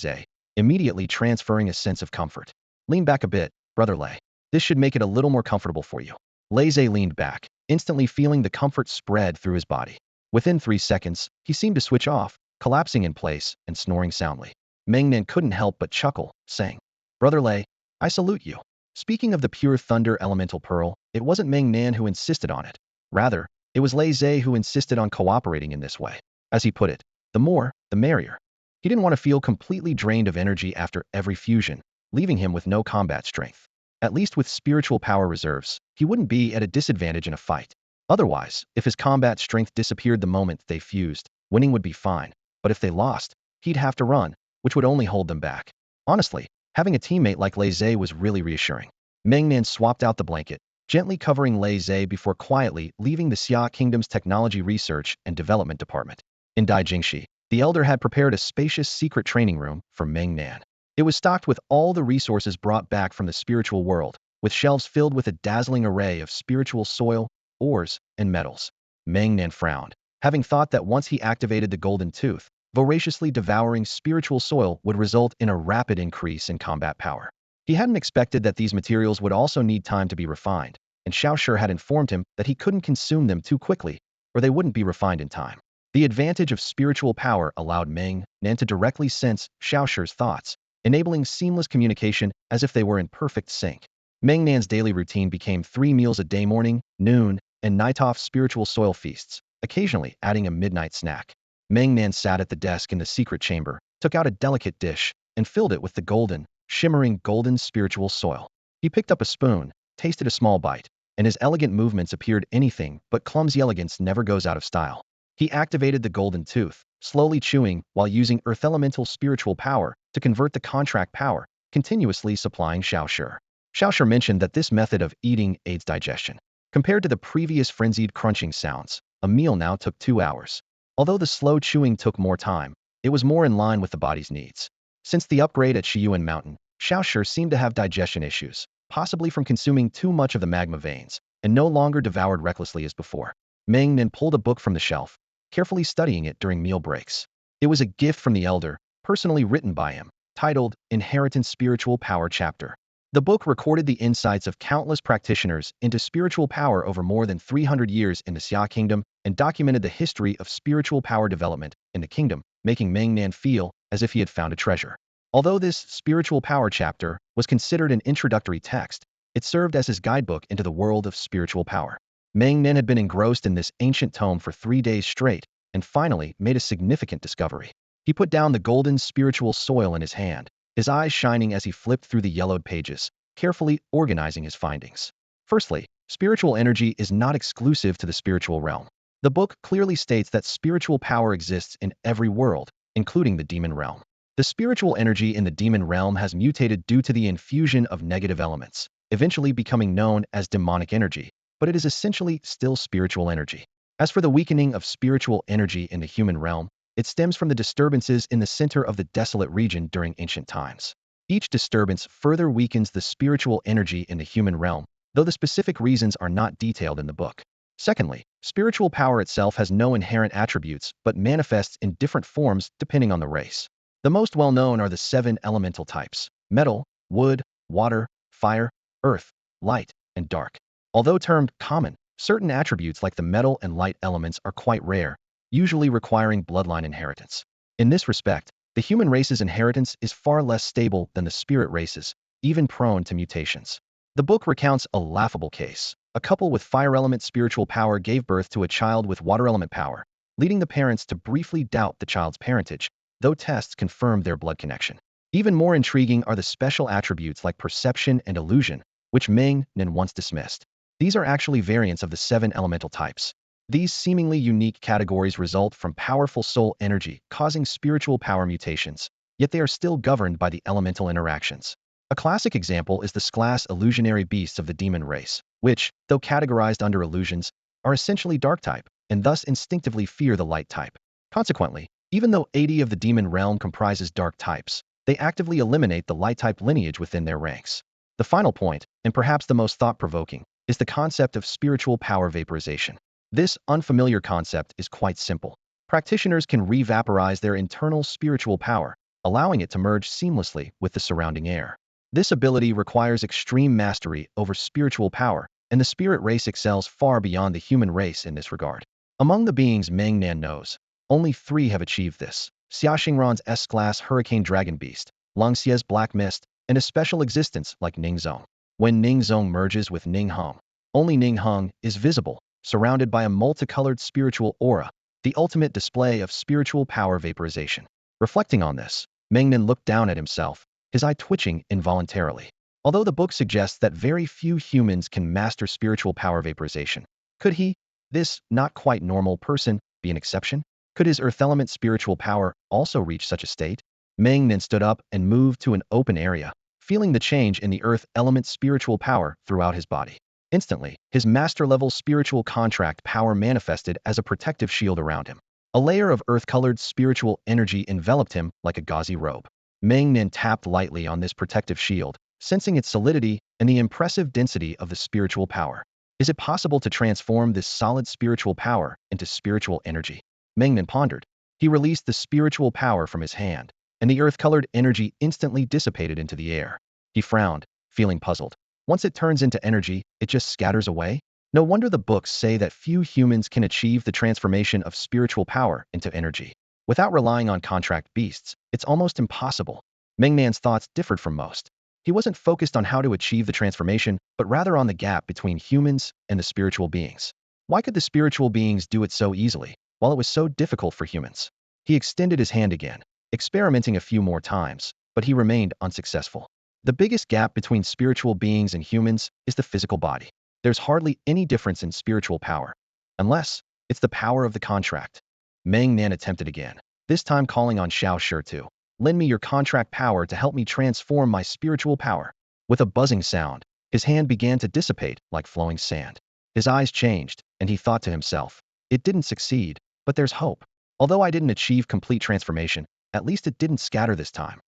immediately transferring a sense of comfort. Lean back a bit, Brother Lei. This should make it a little more comfortable for you. Lei leaned back, instantly feeling the comfort spread through his body. Within 3 seconds, he seemed to switch off, collapsing in place and snoring soundly. Meng Nan couldn't help but chuckle, saying, Brother Lei, I salute you. Speaking of the pure thunder elemental pearl, it wasn't Meng Nan who insisted on it. Rather, it was Lei who insisted on cooperating in this way. As he put it, the more, the merrier. He didn't want to feel completely drained of energy after every fusion, leaving him with no combat strength. At least with spiritual power reserves, he wouldn't be at a disadvantage in a fight. Otherwise, if his combat strength disappeared the moment they fused, winning would be fine. But if they lost, he'd have to run, which would only hold them back. Honestly, having a teammate like Lei was really reassuring. Meng Nan swapped out the blanket, gently covering Lei before quietly leaving the Xia Kingdom's Technology Research and Development Department. In Daijingshi, the elder had prepared a spacious secret training room for Meng Nan. It was stocked with all the resources brought back from the spiritual world, with shelves filled with a dazzling array of spiritual soil, ores, and metals. Meng Nan frowned, having thought that once he activated the golden tooth, voraciously devouring spiritual soil would result in a rapid increase in combat power. He hadn't expected that these materials would also need time to be refined, and Xiaoshi had informed him that he couldn't consume them too quickly, or they wouldn't be refined in time. The advantage of spiritual power allowed Meng Nan to directly sense Xiaoshi's thoughts, enabling seamless communication as if they were in perfect sync. Meng Nan's daily routine became 3 meals a day, morning, noon, and night-off spiritual soil feasts, occasionally adding a midnight snack. Meng Nan sat at the desk in the secret chamber, took out a delicate dish, and filled it with the shimmering golden spiritual soil. He picked up a spoon, tasted a small bite, and his elegant movements appeared anything but clumsy. Elegance never goes out of style. He activated the golden tooth, slowly chewing while using earth elemental spiritual power to convert the contract power, continuously supplying Xiaoshi. Xiaoshi mentioned that this method of eating aids digestion. Compared to the previous frenzied crunching sounds, a meal now took 2 hours. Although the slow chewing took more time, it was more in line with the body's needs. Since the upgrade at Shiyuan Mountain, Xiaoshi seemed to have digestion issues, possibly from consuming too much of the magma veins, and no longer devoured recklessly as before. Meng Nan pulled a book from the shelf, carefully studying it during meal breaks. It was a gift from the elder, personally written by him, titled Inheritance Spiritual Power Chapter. The book recorded the insights of countless practitioners into spiritual power over more than 300 years in the Xia Kingdom and documented the history of spiritual power development in the kingdom, making Meng Nan feel as if he had found a treasure. Although this spiritual power chapter was considered an introductory text, it served as his guidebook into the world of spiritual power. Meng Nan had been engrossed in this ancient tome for 3 days straight and finally made a significant discovery. He put down the golden spiritual soil in his hand, his eyes shining as he flipped through the yellowed pages, carefully organizing his findings. Firstly, spiritual energy is not exclusive to the spiritual realm. The book clearly states that spiritual power exists in every world, including the demon realm. The spiritual energy in the demon realm has mutated due to the infusion of negative elements, eventually becoming known as demonic energy, but it is essentially still spiritual energy. As for the weakening of spiritual energy in the human realm, it stems from the disturbances in the center of the desolate region during ancient times. Each disturbance further weakens the spiritual energy in the human realm, though the specific reasons are not detailed in the book. Secondly, spiritual power itself has no inherent attributes but manifests in different forms depending on the race. The most well-known are the 7 elemental types: metal, wood, water, fire, earth, light, and dark. Although termed common, certain attributes like the metal and light elements are quite rare, usually requiring bloodline inheritance. In this respect, the human race's inheritance is far less stable than the spirit races, even prone to mutations. The book recounts a laughable case. A couple with fire element spiritual power gave birth to a child with water element power, leading the parents to briefly doubt the child's parentage, though tests confirmed their blood connection. Even more intriguing are the special attributes like perception and illusion, which Meng Nan once dismissed. These are actually variants of the 7 elemental types. These seemingly unique categories result from powerful soul energy causing spiritual power mutations, yet they are still governed by the elemental interactions. A classic example is the class illusionary beasts of the demon race, which, though categorized under illusions, are essentially dark type, and thus instinctively fear the light type. Consequently, even though 80 of the demon realm comprises dark types, they actively eliminate the light type lineage within their ranks. The final point, and perhaps the most thought-provoking, is the concept of spiritual power vaporization. This unfamiliar concept is quite simple. Practitioners can re-vaporize their internal spiritual power, allowing it to merge seamlessly with the surrounding air. This ability requires extreme mastery over spiritual power, and the spirit race excels far beyond the human race in this regard. Among the beings Meng Nan knows, only 3 have achieved this: Xiaoxingran's S-class Hurricane Dragon Beast, Longxie's Black Mist, and a special existence like Ningzong. When Ningzong merges with Ninghong, only Ninghong is visible, surrounded by a multicolored spiritual aura, the ultimate display of spiritual power vaporization. Reflecting on this, Meng Nan looked down at himself, his eye twitching involuntarily. Although the book suggests that very few humans can master spiritual power vaporization, could he, this not quite normal person, be an exception? Could his earth element spiritual power also reach such a state? Meng Nan stood up and moved to an open area, feeling the change in the earth element spiritual power throughout his body. Instantly, his master-level spiritual contract power manifested as a protective shield around him. A layer of earth-colored spiritual energy enveloped him like a gauzy robe. Meng Nan tapped lightly on this protective shield, sensing its solidity and the impressive density of the spiritual power. Is it possible to transform this solid spiritual power into spiritual energy? Meng Nan pondered. He released the spiritual power from his hand, and the earth-colored energy instantly dissipated into the air. He frowned, feeling puzzled. Once it turns into energy, it just scatters away? No wonder the books say that few humans can achieve the transformation of spiritual power into energy. Without relying on contract beasts, it's almost impossible. Meng Nan's thoughts differed from most. He wasn't focused on how to achieve the transformation, but rather on the gap between humans and the spiritual beings. Why could the spiritual beings do it so easily, while it was so difficult for humans? He extended his hand again, experimenting a few more times, but he remained unsuccessful. The biggest gap between spiritual beings and humans is the physical body. There's hardly any difference in spiritual power, unless it's the power of the contract. Meng Nan attempted again, this time calling on Xiao Shi to lend me your contract power to help me transform my spiritual power. With a buzzing sound, his hand began to dissipate like flowing sand. His eyes changed, and he thought to himself, it didn't succeed, but there's hope. Although I didn't achieve complete transformation, at least it didn't scatter this time.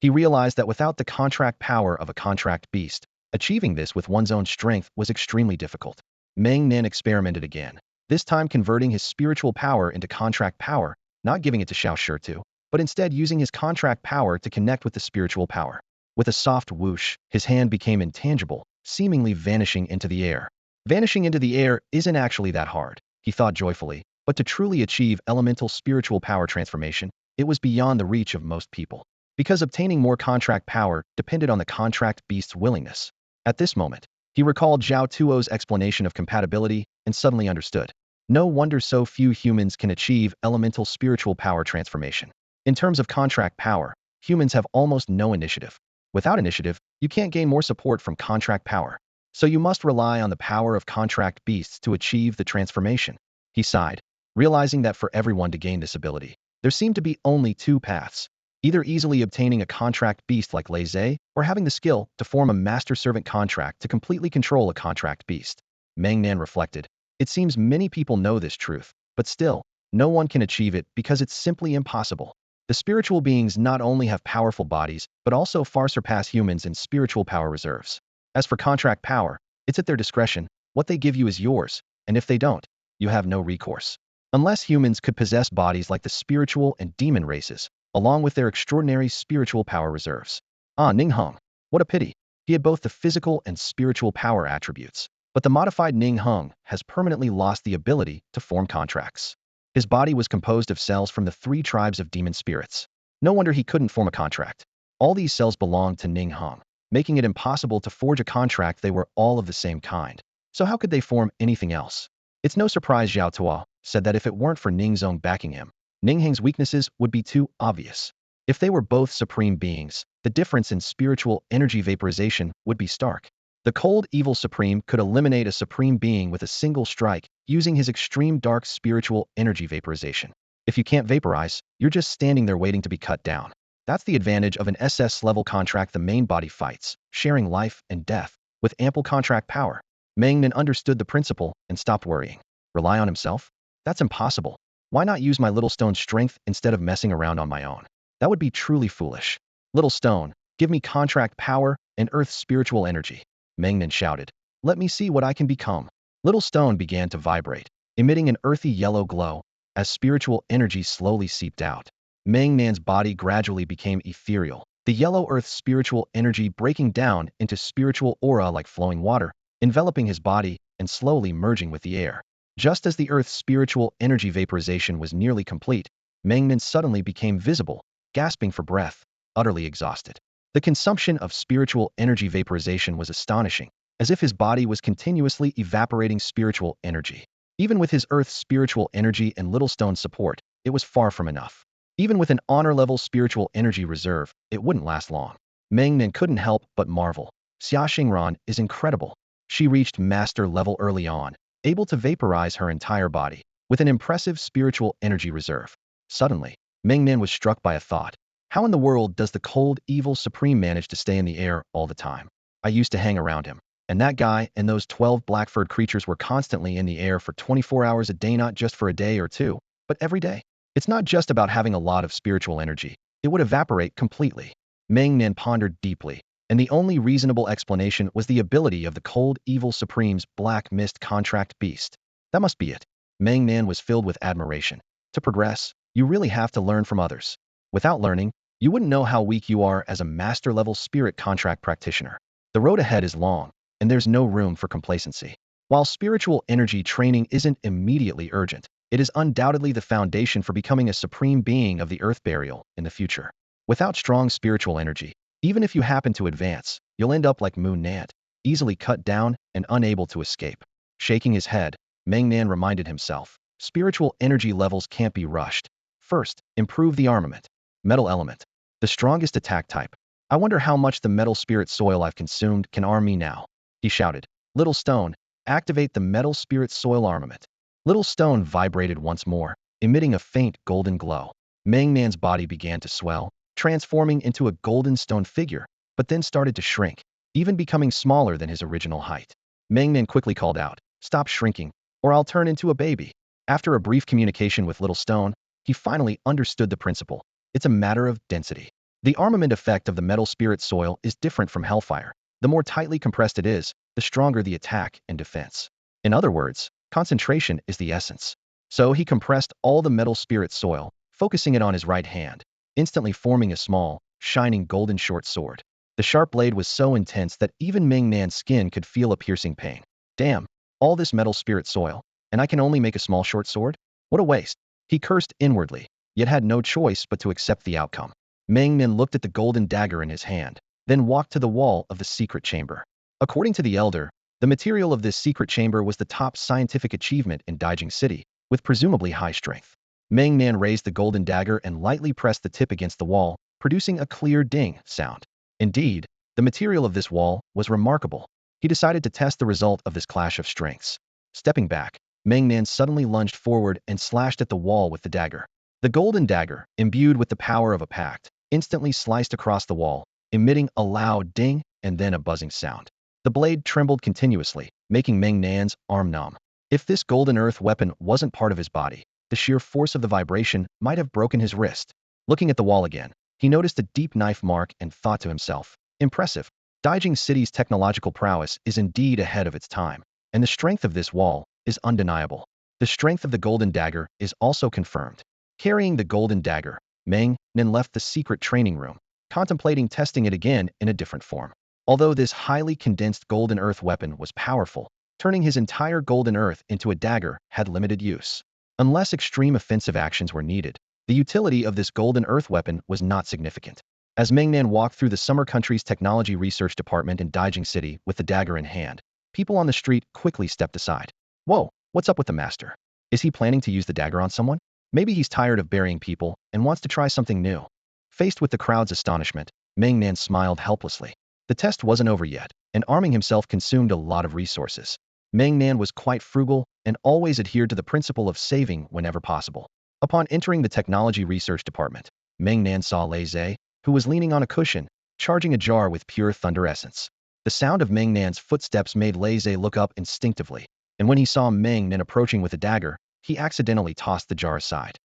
He realized that without the contract power of a contract beast, achieving this with one's own strength was extremely difficult. Meng Nan experimented again, this time converting his spiritual power into contract power, not giving it to Xiao Shi, but instead using his contract power to connect with the spiritual power. With a soft whoosh, his hand became intangible, seemingly vanishing into the air. Vanishing into the air isn't actually that hard, he thought joyfully, but to truly achieve elemental spiritual power transformation, it was beyond the reach of most people. Because obtaining more contract power depended on the contract beast's willingness. At this moment, he recalled Zhao Tuo's explanation of compatibility and suddenly understood. No wonder so few humans can achieve elemental spiritual power transformation. In terms of contract power, humans have almost no initiative. Without initiative, you can't gain more support from contract power. So you must rely on the power of contract beasts to achieve the transformation. He sighed, realizing that for everyone to gain this ability, there seemed to be only 2 paths. Either easily obtaining a contract beast like Lei Zhe, or having the skill to form a master-servant contract to completely control a contract beast. Meng Nan reflected. It seems many people know this truth, but still, no one can achieve it because it's simply impossible. The spiritual beings not only have powerful bodies, but also far surpass humans in spiritual power reserves. As for contract power, it's at their discretion. What they give you is yours, and if they don't, you have no recourse. Unless humans could possess bodies like the spiritual and demon races, along with their extraordinary spiritual power reserves. Ah, Ninghong. What a pity. He had both the physical and spiritual power attributes, but the modified Ninghong has permanently lost the ability to form contracts. His body was composed of cells from the 3 tribes of demon spirits. No wonder he couldn't form a contract. All these cells belonged to Ninghong, making it impossible to forge a contract. They were all of the same kind. So how could they form anything else? It's no surprise Zhao Tuo said that if it weren't for Ningzong backing him, Ningheng's weaknesses would be too obvious. If they were both supreme beings, the difference in spiritual energy vaporization would be stark. The cold evil supreme could eliminate a supreme being with a single strike using his extreme dark spiritual energy vaporization. If you can't vaporize, you're just standing there waiting to be cut down. That's the advantage of an SS-level contract. The main body fights, sharing life and death, with ample contract power. Meng Nan understood the principle and stopped worrying. Rely on himself? That's impossible. Why not use my little stone's strength instead of messing around on my own? That would be truly foolish. Little stone, give me contract power and Earth's spiritual energy. Meng Nan shouted. Let me see what I can become. Little stone began to vibrate, emitting an earthy yellow glow as spiritual energy slowly seeped out. Meng Nan's body gradually became ethereal, the yellow earth's spiritual energy breaking down into spiritual aura like flowing water, enveloping his body and slowly merging with the air. Just as the earth's spiritual energy vaporization was nearly complete, Meng Nan suddenly became visible, gasping for breath, utterly exhausted. The consumption of spiritual energy vaporization was astonishing, as if his body was continuously evaporating spiritual energy. Even with his Earth's spiritual energy and Little Stone's support, it was far from enough. Even with an honor-level spiritual energy reserve, it wouldn't last long. Meng Nan couldn't help but marvel. Xia Xingran is incredible. She reached master level early on, able to vaporize her entire body, with an impressive spiritual energy reserve. Suddenly, Meng Nan was struck by a thought. How in the world does the cold, evil Supreme manage to stay in the air all the time? I used to hang around him, and that guy and those 12 black-furred creatures were constantly in the air for 24 hours a day, not just for a day or two, but every day. It's not just about having a lot of spiritual energy. It would evaporate completely. Meng Nan pondered deeply, and the only reasonable explanation was the ability of the cold, evil Supreme's black mist contract beast. That must be it. Meng Nan was filled with admiration. To progress, you really have to learn from others. Without learning, you wouldn't know how weak you are as a master-level spirit contract practitioner. The road ahead is long, and there's no room for complacency. While spiritual energy training isn't immediately urgent, it is undoubtedly the foundation for becoming a supreme being of the earth burial in the future. Without strong spiritual energy, even if you happen to advance, you'll end up like Meng Nan, easily cut down and unable to escape. Shaking his head, Meng Nan reminded himself, spiritual energy levels can't be rushed. First, improve the armament. Metal element. The strongest attack type. I wonder how much the metal spirit soil I've consumed can arm me now. He shouted. Little stone, activate the metal spirit soil armament. Little stone vibrated once more, emitting a faint golden glow. Meng Nan's body began to swell, transforming into a golden stone figure, but then started to shrink, even becoming smaller than his original height. Meng Nan quickly called out, stop shrinking, or I'll turn into a baby. After a brief communication with Little Stone, he finally understood the principle. It's a matter of density. The armament effect of the metal spirit soil is different from hellfire. The more tightly compressed it is, the stronger the attack and defense. In other words, concentration is the essence. So he compressed all the metal spirit soil, focusing it on his right hand, instantly forming a small, shining golden short sword. The sharp blade was so intense that even Meng Nan's skin could feel a piercing pain. Damn, all this metal spirit soil, and I can only make a small short sword? What a waste. He cursed inwardly, yet had no choice but to accept the outcome. Meng Nan looked at the golden dagger in his hand, then walked to the wall of the secret chamber. According to the elder, the material of this secret chamber was the top scientific achievement in Daijing City, with presumably high strength. Meng Nan raised the golden dagger and lightly pressed the tip against the wall, producing a clear ding sound. Indeed, the material of this wall was remarkable. He decided to test the result of this clash of strengths. Stepping back, Meng Nan suddenly lunged forward and slashed at the wall with the dagger. The golden dagger, imbued with the power of a pact, instantly sliced across the wall, emitting a loud ding and then a buzzing sound. The blade trembled continuously, making Meng Nan's arm numb. If this golden earth weapon wasn't part of his body, the sheer force of the vibration might have broken his wrist. Looking at the wall again, he noticed a deep knife mark and thought to himself, impressive. Daijing City's technological prowess is indeed ahead of its time, and the strength of this wall is undeniable. The strength of the golden dagger is also confirmed. Carrying the golden dagger, Meng Nan left the secret training room, contemplating testing it again in a different form. Although this highly condensed golden earth weapon was powerful, turning his entire golden earth into a dagger had limited use. Unless extreme offensive actions were needed, the utility of this golden earth weapon was not significant. As Meng Nan walked through the Summer Country's technology research department in Daijing City with the dagger in hand, people on the street quickly stepped aside. Whoa, what's up with the master? Is he planning to use the dagger on someone? Maybe he's tired of burying people and wants to try something new. Faced with the crowd's astonishment, Meng Nan smiled helplessly. The test wasn't over yet, and arming himself consumed a lot of resources. Meng Nan was quite frugal and always adhered to the principle of saving whenever possible. Upon entering the technology research department, Meng Nan saw Lei Zhe, who was leaning on a cushion, charging a jar with pure thunder essence. The sound of Meng Nan's footsteps made Lei Zhe look up instinctively, and when he saw Meng Nan approaching with a dagger, he accidentally tossed the jar aside.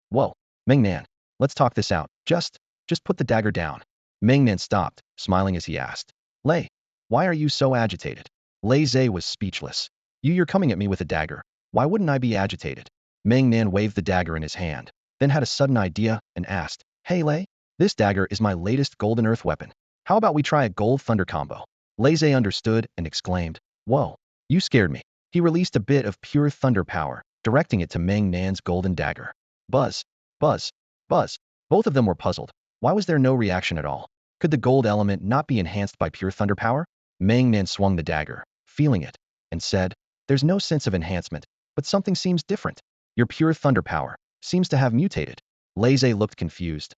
Whoa, Meng Nan, let's talk this out. Just put the dagger down. Meng Nan stopped, smiling as he asked. Lei, why are you so agitated? Lei Zhe was speechless. You're coming at me with a dagger. Why wouldn't I be agitated? Meng Nan waved the dagger in his hand, then had a sudden idea and asked, Hey Lei, this dagger is my latest golden earth weapon. How about we try a gold thunder combo? Lei Zhe understood and exclaimed, Whoa, you scared me. He released a bit of pure thunder power, directing it to Meng Nan's golden dagger. Buzz, buzz, buzz. Both of them were puzzled. Why was there no reaction at all? Could the gold element not be enhanced by pure thunder power? Meng Nan swung the dagger, feeling it, and said, There's no sense of enhancement, but something seems different. Your pure thunder power seems to have mutated. Lei Zhe looked confused.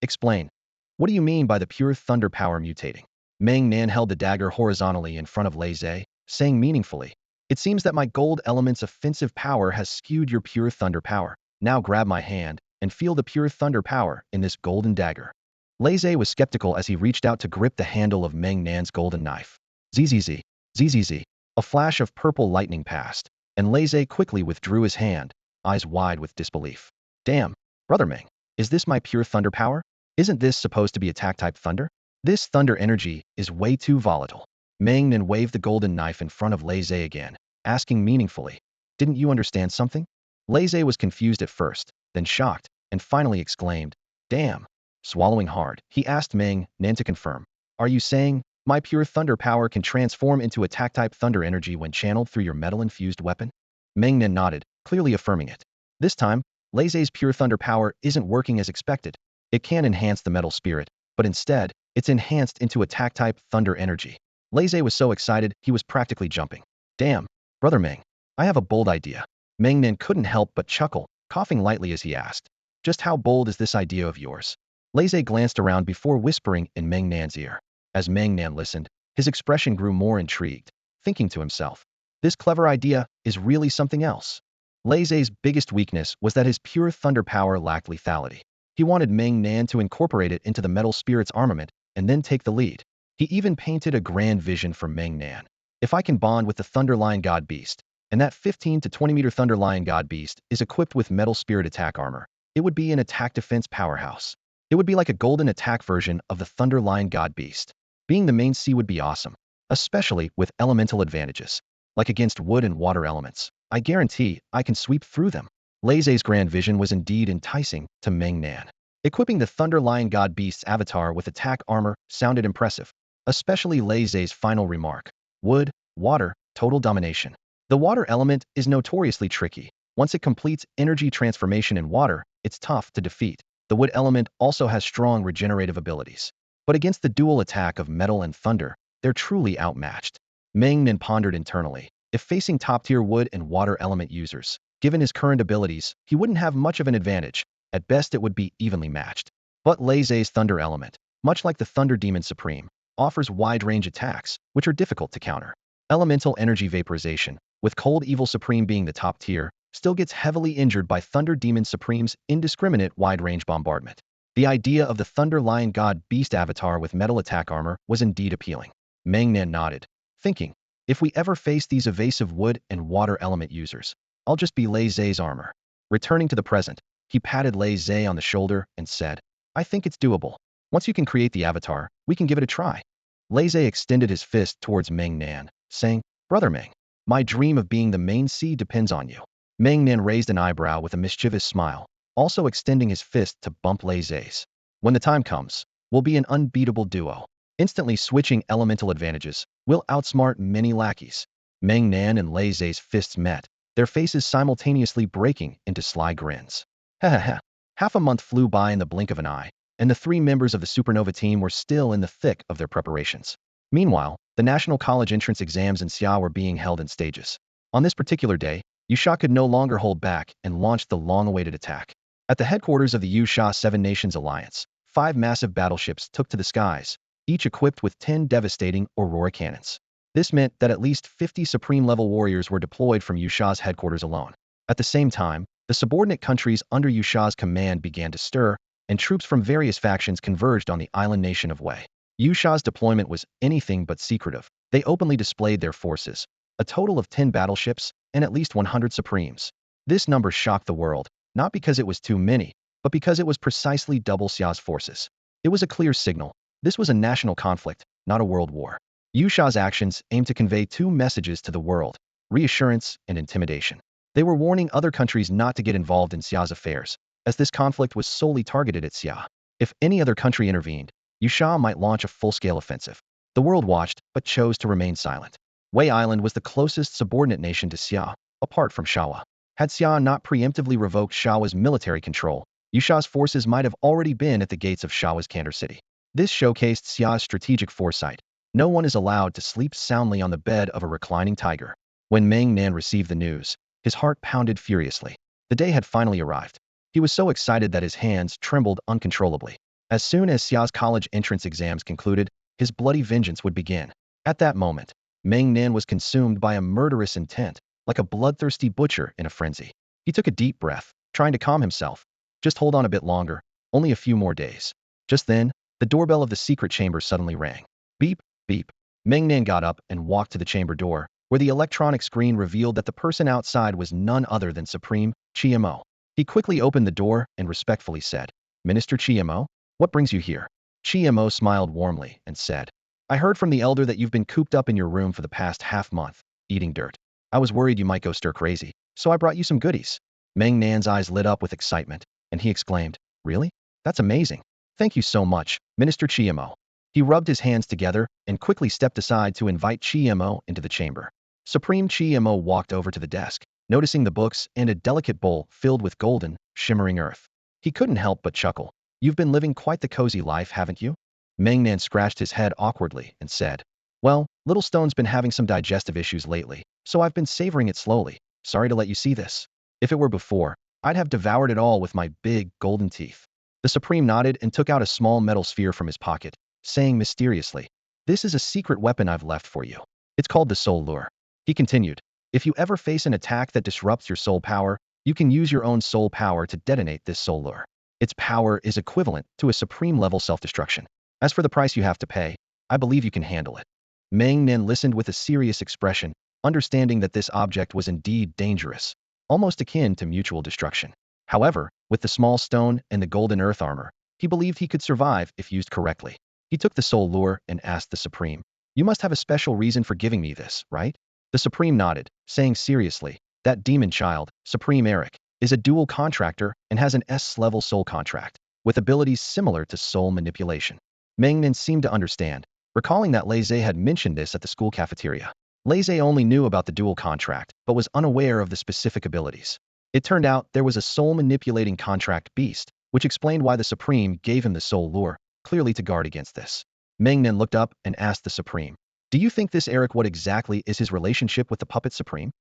Explain. What do you mean by the pure thunder power mutating? Meng Nan held the dagger horizontally in front of Lei Zhe, saying meaningfully, It seems that my gold element's offensive power has skewed your pure thunder power. Now grab my hand and feel the pure thunder power in this golden dagger. Lei Zhe was skeptical as he reached out to grip the handle of Meng Nan's golden knife. Zzz, zzz. A flash of purple lightning passed, and Lei Zhe quickly withdrew his hand, eyes wide with disbelief. Damn, brother Meng, is this my pure thunder power? Isn't this supposed to be attack-type thunder? This thunder energy is way too volatile. Meng Nan waved the golden knife in front of Lei Zhe again, asking meaningfully, Didn't you understand something? Lei Zhe was confused at first, then shocked, and finally exclaimed, Damn. Swallowing hard, he asked Meng Nan to confirm, Are you saying, my pure thunder power can transform into attack-type thunder energy when channeled through your metal-infused weapon? Meng Nan nodded, clearly affirming it. This time, Lei Zhe's pure thunder power isn't working as expected. It can enhance the metal spirit, but instead, it's enhanced into attack-type thunder energy. Lei Zhe was so excited, he was practically jumping. Damn, brother Meng, I have a bold idea. Meng Nan couldn't help but chuckle, coughing lightly as he asked, Just how bold is this idea of yours? Lei Zhe glanced around before whispering in Meng Nan's ear. As Meng Nan listened, his expression grew more intrigued, thinking to himself, This clever idea is really something else. Lei Zhe's biggest weakness was that his pure thunder power lacked lethality. He wanted Meng Nan to incorporate it into the metal spirit's armament and then take the lead. He even painted a grand vision for Meng Nan. If I can bond with the Thunder Lion God Beast, and that 15 to 20 meter Thunder Lion God Beast is equipped with metal spirit attack armor, it would be an attack defense powerhouse. It would be like a golden attack version of the Thunder Lion God Beast. Being the main C would be awesome, especially with elemental advantages, like against wood and water elements. I guarantee I can sweep through them. Lei Zhe's grand vision was indeed enticing to Meng Nan. Equipping the Thunder Lion God Beast's avatar with attack armor sounded impressive, especially Lei Zhe's final remark. Wood, water, total domination. The water element is notoriously tricky. Once it completes energy transformation in water, it's tough to defeat. The wood element also has strong regenerative abilities. But against the dual attack of metal and thunder, they're truly outmatched. Meng Nan pondered internally. If facing top-tier wood and water element users, given his current abilities, he wouldn't have much of an advantage. At best it would be evenly matched. But Lei Zhe's thunder element, much like the Thunder Demon Supreme, offers wide-range attacks, which are difficult to counter. Elemental energy vaporization, with Cold Evil Supreme being the top tier, still gets heavily injured by Thunder Demon Supreme's indiscriminate wide-range bombardment. The idea of the Thunder Lion God Beast avatar with metal attack armor was indeed appealing. Meng Nan nodded, thinking, if we ever face these evasive wood and water element users, I'll just be Lei Zhe's armor. Returning to the present, he patted Lei Zhe on the shoulder and said, I think it's doable. Once you can create the avatar, we can give it a try. Lei Zhe extended his fist towards Meng Nan, saying, Brother Meng, my dream of being the main C depends on you. Meng Nan raised an eyebrow with a mischievous smile, also extending his fist to bump Lei Zhe's. When the time comes, we'll be an unbeatable duo. Instantly switching elemental advantages, we'll outsmart many lackeys. Meng Nan and Lei Zhe's fists met, their faces simultaneously breaking into sly grins. Ha ha ha. Half a month flew by in the blink of an eye, and the three members of the Supernova team were still in the thick of their preparations. Meanwhile, the national college entrance exams in Xia were being held in stages. On this particular day, Yusha could no longer hold back and launched the long-awaited attack. At the headquarters of the Yusha Seven Nations Alliance, 5 massive battleships took to the skies, each equipped with 10 devastating Aurora cannons. This meant that at least 50 Supreme-level warriors were deployed from Yusha's headquarters alone. At the same time, the subordinate countries under Yusha's command began to stir, and troops from various factions converged on the island nation of Wei. Yusha's deployment was anything but secretive. They openly displayed their forces, a total of 10 battleships and at least 100 Supremes. This number shocked the world, not because it was too many, but because it was precisely double Xia's forces. It was a clear signal. This was a national conflict, not a world war. Yusha's actions aimed to convey two messages to the world: reassurance and intimidation. They were warning other countries not to get involved in Xia's affairs, as this conflict was solely targeted at Xia. If any other country intervened, Yusha might launch a full-scale offensive. The world watched, but chose to remain silent. Wei Island was the closest subordinate nation to Xia, apart from Shawa. Had Xia not preemptively revoked Shawa's military control, Yusha's forces might have already been at the gates of Shawa's Canter City. This showcased Xia's strategic foresight. No one is allowed to sleep soundly on the bed of a reclining tiger. When Meng Nan received the news, his heart pounded furiously. The day had finally arrived. He was so excited that his hands trembled uncontrollably. As soon as Xia's college entrance exams concluded, his bloody vengeance would begin. At that moment, Meng Nan was consumed by a murderous intent, like a bloodthirsty butcher in a frenzy. He took a deep breath, trying to calm himself. Just hold on a bit longer, only a few more days. Just then, the doorbell of the secret chamber suddenly rang. Beep, beep. Meng Nan got up and walked to the chamber door, where the electronic screen revealed that the person outside was none other than Supreme Chiemo. He quickly opened the door and respectfully said, "Minister Chiemo, what brings you here?" Chiemo smiled warmly and said, "I heard from the elder that you've been cooped up in your room for the past half-month, eating dirt. I was worried you might go stir crazy, so I brought you some goodies." Meng Nan's eyes lit up with excitement, and he exclaimed, "Really? That's amazing. Thank you so much, Minister Chiemo." He rubbed his hands together and quickly stepped aside to invite Chiemo into the chamber. Supreme Chiemo walked over to the desk, noticing the books and a delicate bowl filled with golden, shimmering earth. He couldn't help but chuckle. "You've been living quite the cozy life, haven't you?" Meng Nan scratched his head awkwardly and said, "Well, Little Stone's been having some digestive issues lately, so I've been savoring it slowly. Sorry to let you see this. If it were before, I'd have devoured it all with my big, golden teeth." The Supreme nodded and took out a small metal sphere from his pocket, saying mysteriously, "This is a secret weapon I've left for you. It's called the Soul Lure." He continued, "If you ever face an attack that disrupts your soul power, you can use your own soul power to detonate this Soul Lure. Its power is equivalent to a supreme-level self-destruction. As for the price you have to pay, I believe you can handle it." Meng Nan listened with a serious expression, understanding that this object was indeed dangerous, almost akin to mutual destruction. However, with the small stone and the golden earth armor, he believed he could survive if used correctly. He took the Soul Lure and asked the Supreme, "You must have a special reason for giving me this, right?" The Supreme nodded, saying seriously, "That demon child, Supreme Eric, is a dual contractor and has an S-level soul contract, with abilities similar to soul manipulation." Meng Nan seemed to understand, recalling that Lei Zhe had mentioned this at the school cafeteria. Lei Zhe only knew about the dual contract, but was unaware of the specific abilities. It turned out there was a soul-manipulating contract beast, which explained why the Supreme gave him the Soul Lure, clearly to guard against this. Meng Nan looked up and asked the Supreme, "Do you think this Eric, what exactly is his relationship with the puppet Supreme?"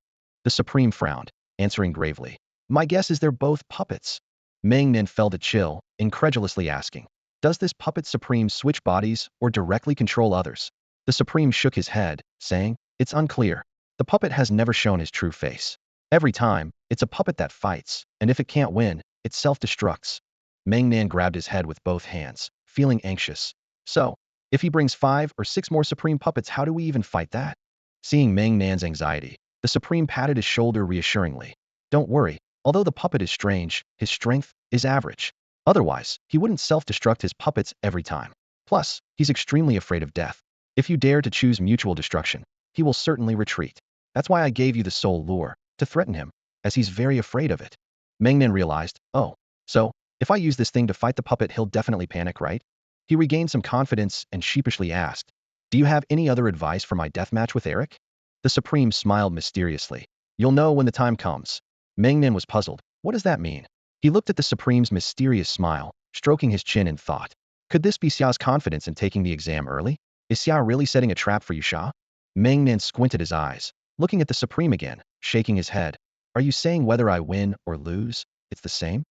The Supreme frowned, answering gravely, "My guess is they're both puppets." Meng Nan felt a chill, incredulously asking, "Does this puppet Supreme switch bodies or directly control others?" The Supreme shook his head, saying, "It's unclear. The puppet has never shown his true face. Every time, it's a puppet that fights, and if it can't win, it self-destructs." Meng Nan grabbed his head with both hands, feeling anxious. "So, if he brings 5 or 6 more Supreme puppets, how do we even fight that?" Seeing Meng Nan's anxiety, the Supreme patted his shoulder reassuringly. "Don't worry, although the puppet is strange, his strength is average. Otherwise, he wouldn't self-destruct his puppets every time. Plus, he's extremely afraid of death. If you dare to choose mutual destruction, he will certainly retreat. That's why I gave you the Soul Lure, to threaten him, as he's very afraid of it." Meng Nan realized, "Oh, so, if I use this thing to fight the puppet, he'll definitely panic, right?" He regained some confidence and sheepishly asked, "Do you have any other advice for my deathmatch with Eric?" The Supreme smiled mysteriously. "You'll know when the time comes." Meng Nan was puzzled. What does that mean? He looked at the Supreme's mysterious smile, stroking his chin in thought. Could this be Xia's confidence in taking the exam early? Is Xia really setting a trap for Yusha? Meng Nan squinted his eyes, looking at the Supreme again, shaking his head. "Are you saying whether I win or lose, it's the same?"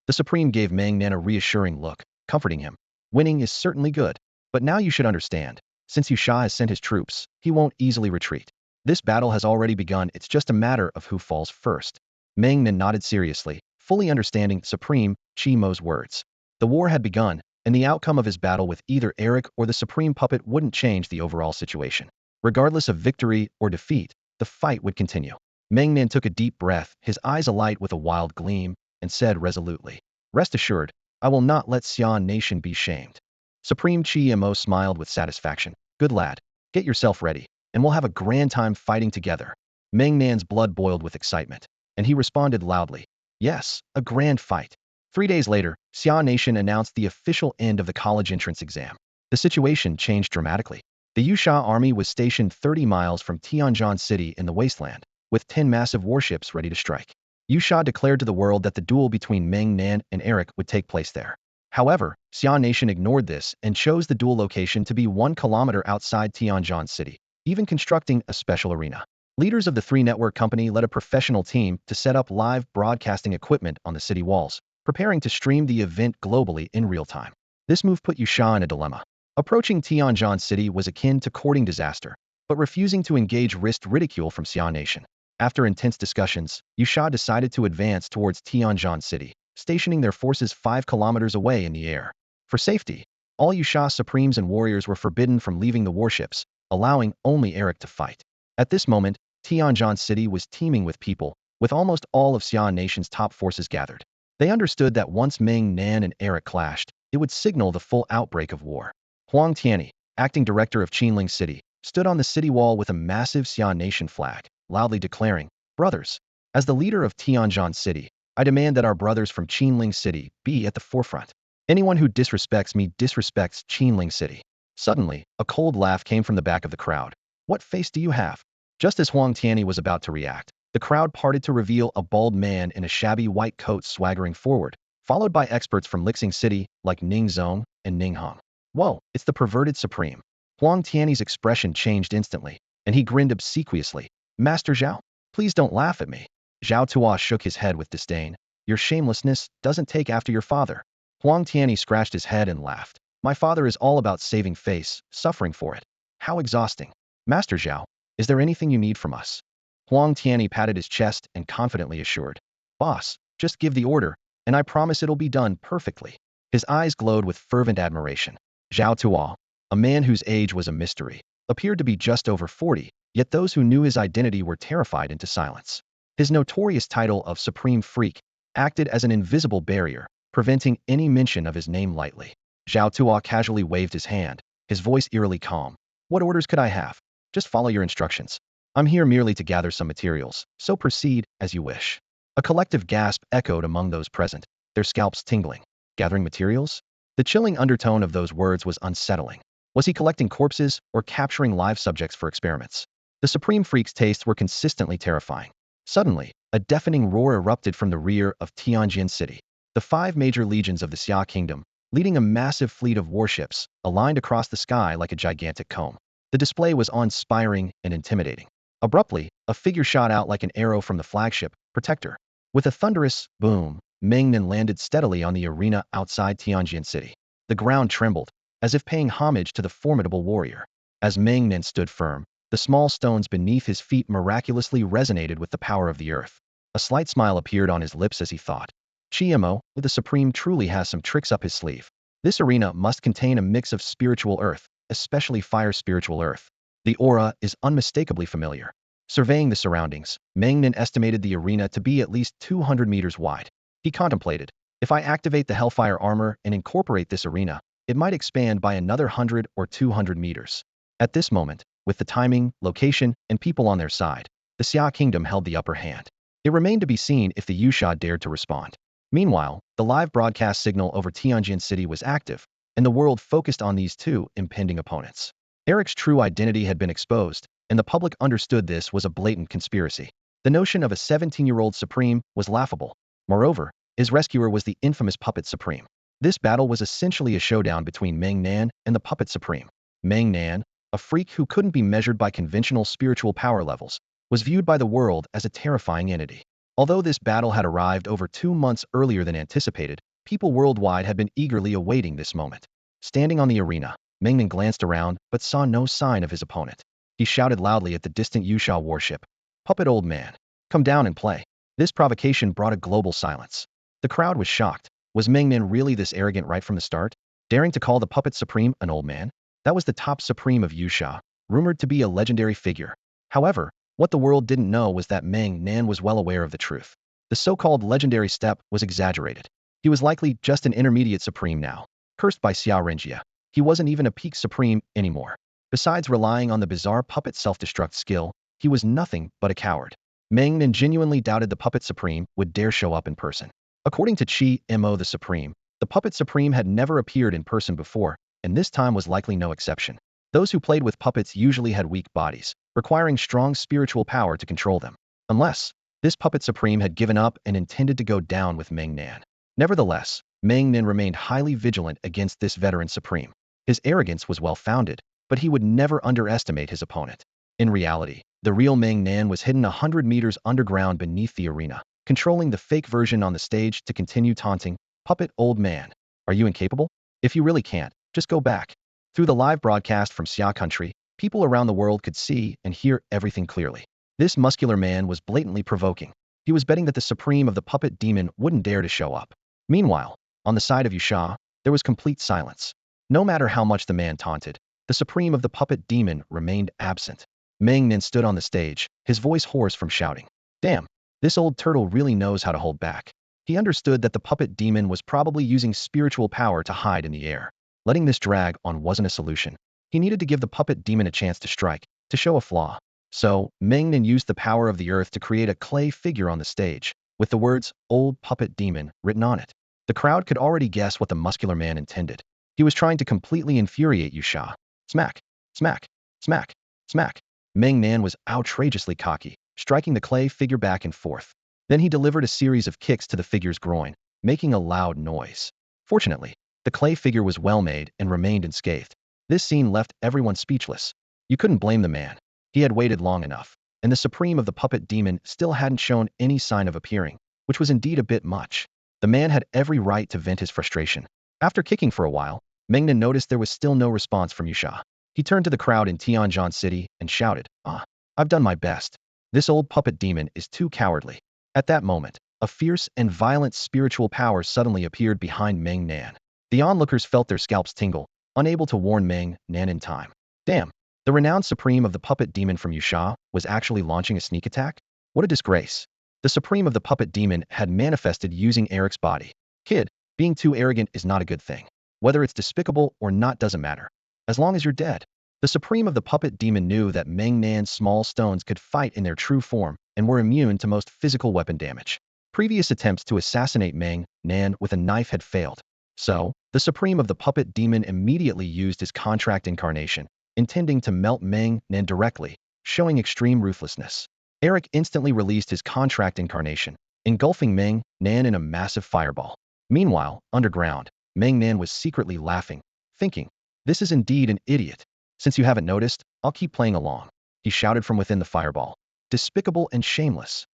The Supreme gave Meng Nan a reassuring look, comforting him. "Winning is certainly good. But now you should understand. Since Yusha has sent his troops, he won't easily retreat. This battle has already begun, it's just a matter of who falls first. Meng Nan nodded seriously, fully understanding Supreme Chi Mo's words. The war had begun, and the outcome of his battle with either Eric or the Supreme Puppet wouldn't change the overall situation. Regardless of victory or defeat, the fight would continue. Meng Nan took a deep breath, his eyes alight with a wild gleam, and said resolutely, "Rest assured, I will not let Xian Nation be shamed." Supreme Chi Mo smiled with satisfaction. "Good lad. Get yourself ready, and we'll have a grand time fighting together." Meng Nan's blood boiled with excitement, and he responded loudly, "Yes, a grand fight." 3 days later, Xia Nation announced the official end of the college entrance exam. The situation changed dramatically. The Yusha army was stationed 30 miles from Tianjin City in the wasteland, with 10 massive warships ready to strike. Yusha declared to the world that the duel between Meng Nan and Eric would take place there. However, Xia Nation ignored this and chose the duel location to be 1 kilometer outside Tianjin City, even constructing a special arena. Leaders of the 3 network company led a professional team to set up live broadcasting equipment on the city walls, preparing to stream the event globally in real time. This move put Yusha in a dilemma. Approaching Tianjin City was akin to courting disaster, but refusing to engage risked ridicule from Xia Nation. After intense discussions, Yusha decided to advance towards Tianjin City, stationing their forces 5 kilometers away in the air. For safety, all Yusha Supremes and warriors were forbidden from leaving the warships, allowing only Eric to fight. At this moment, Tianjin City was teeming with people, with almost all of Xia Nation's top forces gathered. They understood that once Meng Nan and Eric clashed, it would signal the full outbreak of war. Huang Tianyi, acting director of Qinling City, stood on the city wall with a massive Xia Nation flag, loudly declaring, "Brothers, as the leader of Tianjin City, I demand that our brothers from Qinling City be at the forefront. Anyone who disrespects me disrespects Qinling City." Suddenly, a cold laugh came from the back of the crowd. "What face do you have?" Just as Huang Tianyi was about to react, the crowd parted to reveal a bald man in a shabby white coat swaggering forward, followed by experts from Lixing City like Ning Zong and Ning Hong. "Whoa, it's the perverted Supreme." Huang Tianyi's expression changed instantly, and he grinned obsequiously. "Master Zhao, please don't laugh at me." Zhao Tuo shook his head with disdain. "Your shamelessness doesn't take after your father." Huang Tianyi scratched his head and laughed. "My father is all about saving face, suffering for it. How exhausting." "Master Zhao, is there anything you need from us?" Huang Tianyi patted his chest and confidently assured, "Boss, just give the order, and I promise it'll be done perfectly." His eyes glowed with fervent admiration. Zhao Tuo, a man whose age was a mystery, appeared to be just over 40, yet those who knew his identity were terrified into silence. His notorious title of Supreme Freak acted as an invisible barrier, preventing any mention of his name lightly. Zhao Tuo casually waved his hand, his voice eerily calm. "What orders could I have? Just follow your instructions. I'm here merely to gather some materials, so proceed as you wish." A collective gasp echoed among those present, their scalps tingling. Gathering materials? The chilling undertone of those words was unsettling. Was he collecting corpses or capturing live subjects for experiments? The Supreme Freak's tastes were consistently terrifying. Suddenly, a deafening roar erupted from the rear of Tianjin City. The 5 major legions of the Xia Kingdom, leading a massive fleet of warships, aligned across the sky like a gigantic comb. The display was awe-inspiring and intimidating. Abruptly, a figure shot out like an arrow from the flagship, Protector. With a thunderous boom, Meng Nan landed steadily on the arena outside Tianjin City. The ground trembled, as if paying homage to the formidable warrior. As Meng Nan stood firm, the small stones beneath his feet miraculously resonated with the power of the earth. A slight smile appeared on his lips as he thought, "Chiemo, the Supreme truly has some tricks up his sleeve. This arena must contain a mix of spiritual earth, especially fire spiritual earth. The aura is unmistakably familiar." Surveying the surroundings, Meng Nan estimated the arena to be at least 200 meters wide. He contemplated, "If I activate the Hellfire armor and incorporate this arena, it might expand by another 100 or 200 meters." At this moment, with the timing, location, and people on their side, the Xia Kingdom held the upper hand. It remained to be seen if the Yusha dared to respond. Meanwhile, the live broadcast signal over Tianjin City was active, and the world focused on these 2 impending opponents. Eric's true identity had been exposed, and the public understood this was a blatant conspiracy. The notion of a 17-year-old Supreme was laughable. Moreover, his rescuer was the infamous Puppet Supreme. This battle was essentially a showdown between Meng Nan and the Puppet Supreme. Meng Nan, a freak who couldn't be measured by conventional spiritual power levels, was viewed by the world as a terrifying entity. Although this battle had arrived over 2 months earlier than anticipated, people worldwide had been eagerly awaiting this moment. Standing on the arena, Meng Nan glanced around, but saw no sign of his opponent. He shouted loudly at the distant Yusha warship. Puppet old man, come down and play. This provocation brought a global silence. The crowd was shocked. Was Meng Nan really this arrogant right from the start? Daring to call the puppet supreme an old man? That was the top supreme of Yusha, rumored to be a legendary figure. However, what the world didn't know was that Meng Nan was well aware of the truth. The so-called legendary step was exaggerated. He was likely just an intermediate supreme now, cursed by Xia Renjia. He wasn't even a peak supreme anymore. Besides relying on the bizarre puppet self-destruct skill, he was nothing but a coward. Meng Nan genuinely doubted the puppet supreme would dare show up in person. According to Chi Mo the Supreme, the puppet supreme had never appeared in person before, and this time was likely no exception. Those who played with puppets usually had weak bodies, requiring strong spiritual power to control them. Unless, this puppet supreme had given up and intended to go down with Meng Nan. Nevertheless, Meng Nan remained highly vigilant against this veteran supreme. His arrogance was well-founded, but he would never underestimate his opponent. In reality, the real Meng Nan was hidden 100 meters underground beneath the arena, controlling the fake version on the stage to continue taunting, "Puppet old man, are you incapable? If you really can't, just go back." Through the live broadcast from Xia country, people around the world could see and hear everything clearly. This muscular man was blatantly provoking. He was betting that the supreme of the puppet demon wouldn't dare to show up. Meanwhile, on the side of Yusha, there was complete silence. No matter how much the man taunted, the supreme of the puppet demon remained absent. Meng Nan stood on the stage, his voice hoarse from shouting. Damn, this old turtle really knows how to hold back. He understood that the puppet demon was probably using spiritual power to hide in the air. Letting this drag on wasn't a solution. He needed to give the puppet demon a chance to strike, to show a flaw. So, Meng Nan used the power of the earth to create a clay figure on the stage, with the words, "Old Puppet Demon," written on it. The crowd could already guess what the muscular man intended. He was trying to completely infuriate Yusha. Smack, smack, smack, smack. Meng Nan was outrageously cocky, striking the clay figure back and forth. Then he delivered a series of kicks to the figure's groin, making a loud noise. Fortunately, the clay figure was well made and remained unscathed. This scene left everyone speechless. You couldn't blame the man. He had waited long enough, and the supreme of the puppet demon still hadn't shown any sign of appearing, which was indeed a bit much. The man had every right to vent his frustration. After kicking for a while, Meng Nan noticed there was still no response from Yusha. He turned to the crowd in Tianjin City and shouted, I've done my best. This old puppet demon is too cowardly." At that moment, a fierce and violent spiritual power suddenly appeared behind Meng Nan. The onlookers felt their scalps tingle, unable to warn Meng Nan in time. Damn, the renowned supreme of the puppet demon from Yusha was actually launching a sneak attack? What a disgrace. The supreme of the puppet demon had manifested using Eric's body. Kid, being too arrogant is not a good thing. Whether it's despicable or not doesn't matter, as long as you're dead. The supreme of the puppet demon knew that Meng Nan's small stones could fight in their true form and were immune to most physical weapon damage. Previous attempts to assassinate Meng Nan with a knife had failed. So, the supreme of the puppet demon immediately used his contract incarnation, intending to melt Meng Nan directly, showing extreme ruthlessness. Eric instantly released his contract incarnation, engulfing Meng Nan in a massive fireball. Meanwhile, underground, Meng Nan was secretly laughing, thinking, "This is indeed an idiot. Since you haven't noticed, I'll keep playing along." He shouted from within the fireball. Despicable and shameless.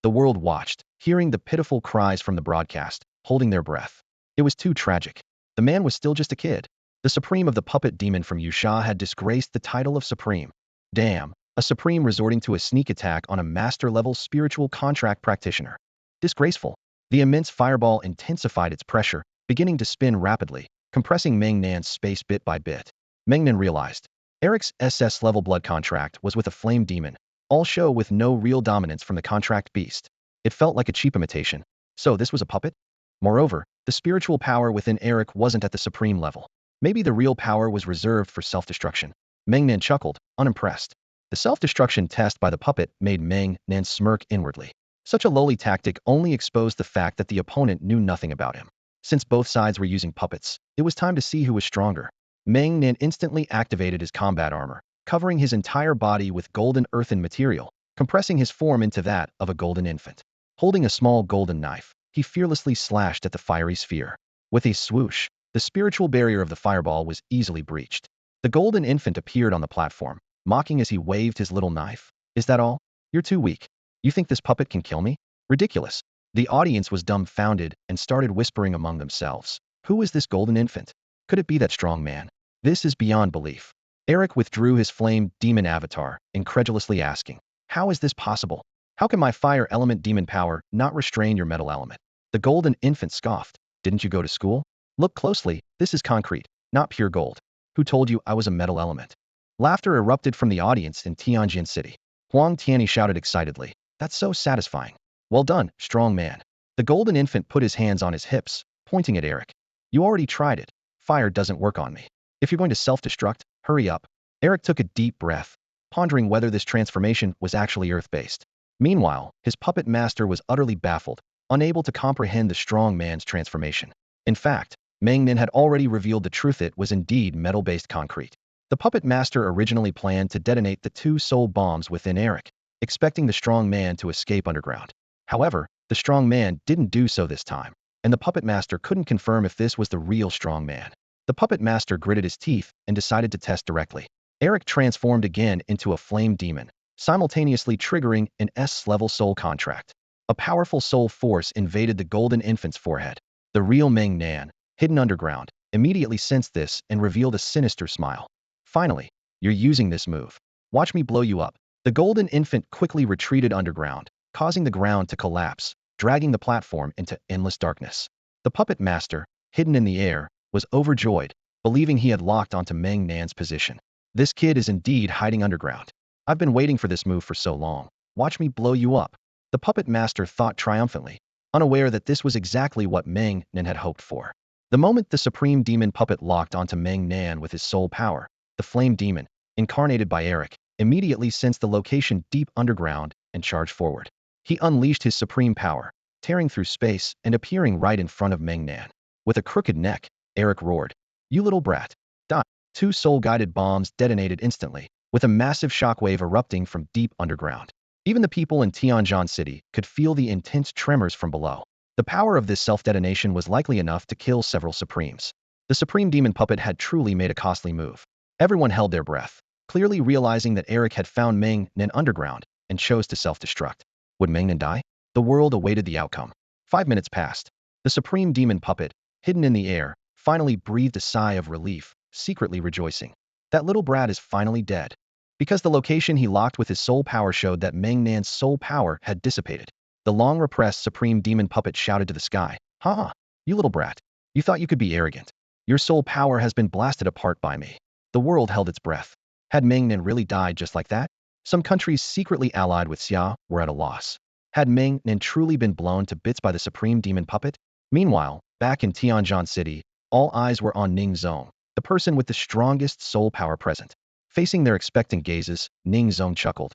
The world watched, hearing the pitiful cries from the broadcast, holding their breath. It was too tragic. The man was still just a kid. The supreme of the puppet demon from Yusha had disgraced the title of supreme. Damn, a supreme resorting to a sneak attack on a master-level spiritual contract practitioner. Disgraceful. The immense fireball intensified its pressure, beginning to spin rapidly, compressing Meng Nan's space bit by bit. Meng Nan realized. Eric's SS-level blood contract was with a flame demon, all show with no real dominance from the contract beast. It felt like a cheap imitation. So this was a puppet? Moreover, the spiritual power within Eric wasn't at the supreme level. Maybe the real power was reserved for self-destruction. Meng Nan chuckled, unimpressed. The self-destruction test by the puppet made Meng Nan smirk inwardly. Such a lowly tactic only exposed the fact that the opponent knew nothing about him. Since both sides were using puppets, it was time to see who was stronger. Meng Nan instantly activated his combat armor, covering his entire body with golden earthen material, compressing his form into that of a golden infant. Holding a small golden knife, he fearlessly slashed at the fiery sphere. With a swoosh, the spiritual barrier of the fireball was easily breached. The golden infant appeared on the platform, mocking as he waved his little knife. "Is that all? You're too weak. You think this puppet can kill me? Ridiculous." The audience was dumbfounded and started whispering among themselves. Who is this golden infant? Could it be that strong man? This is beyond belief. Eric withdrew his flame demon avatar, incredulously asking, how is this possible? How can my fire element demon power not restrain your metal element? The golden infant scoffed. Didn't you go to school? Look closely, this is concrete, not pure gold. Who told you I was a metal element? Laughter erupted from the audience in Tianjin City. Huang Tianyi shouted excitedly. That's so satisfying. Well done, strong man. The golden infant put his hands on his hips, pointing at Eric. You already tried it. Fire doesn't work on me. If you're going to self-destruct, hurry up. Eric took a deep breath, pondering whether this transformation was actually earth-based. Meanwhile, his puppet master was utterly baffled, unable to comprehend the strong man's transformation. In fact, Meng Nan had already revealed the truth. It was indeed metal-based concrete. The puppet master originally planned to detonate the 2 soul bombs within Eric, expecting the strong man to escape underground. However, the strong man didn't do so this time, and the puppet master couldn't confirm if this was the real strong man. The puppet master gritted his teeth and decided to test directly. Eric transformed again into a flame demon, simultaneously triggering an S-level soul contract. A powerful soul force invaded the golden infant's forehead. The real Meng Nan, hidden underground, immediately sensed this and revealed a sinister smile. Finally, you're using this move. Watch me blow you up. The golden infant quickly retreated underground, causing the ground to collapse, dragging the platform into endless darkness. The puppet master, hidden in the air, was overjoyed, believing he had locked onto Meng Nan's position. This kid is indeed hiding underground. I've been waiting for this move for so long. Watch me blow you up. The puppet master thought triumphantly, unaware that this was exactly what Meng Nan had hoped for. The moment the supreme demon puppet locked onto Meng Nan with his soul power, the flame demon, incarnated by Eric, immediately sensed the location deep underground and charged forward. He unleashed his supreme power, tearing through space and appearing right in front of Meng Nan. With a crooked neck, Eric roared, "You little brat. Die." 2 soul-guided bombs detonated instantly, with a massive shockwave erupting from deep underground. Even the people in Tianjin City could feel the intense tremors from below. The power of this self-detonation was likely enough to kill several Supremes. The Supreme Demon Puppet had truly made a costly move. Everyone held their breath, clearly realizing that Eric had found Meng Nan underground and chose to self-destruct. Would Meng Nan die? The world awaited the outcome. 5 minutes passed. The Supreme Demon Puppet, hidden in the air, finally breathed a sigh of relief, secretly rejoicing. That little brat is finally dead. Because the location he locked with his soul power showed that Meng Nan's soul power had dissipated. The long-repressed Supreme Demon Puppet shouted to the sky, "Ha ha, you little brat. You thought you could be arrogant. Your soul power has been blasted apart by me." The world held its breath. Had Meng Nan really died just like that? Some countries secretly allied with Xia were at a loss. Had Meng Nan truly been blown to bits by the Supreme Demon Puppet? Meanwhile, back in Tianjin City, all eyes were on Ning Zong, the person with the strongest soul power present. Facing their expectant gazes, Ning Zong chuckled.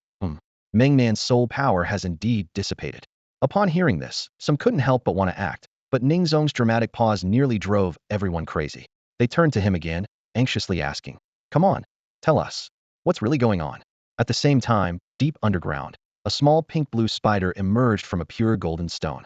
Meng Nan's soul power has indeed dissipated. Upon hearing this, some couldn't help but want to act, but Ning Zong's dramatic pause nearly drove everyone crazy. They turned to him again, anxiously asking, "Come on, tell us. What's really going on?" At the same time, deep underground, a small pink-blue spider emerged from a pure golden stone.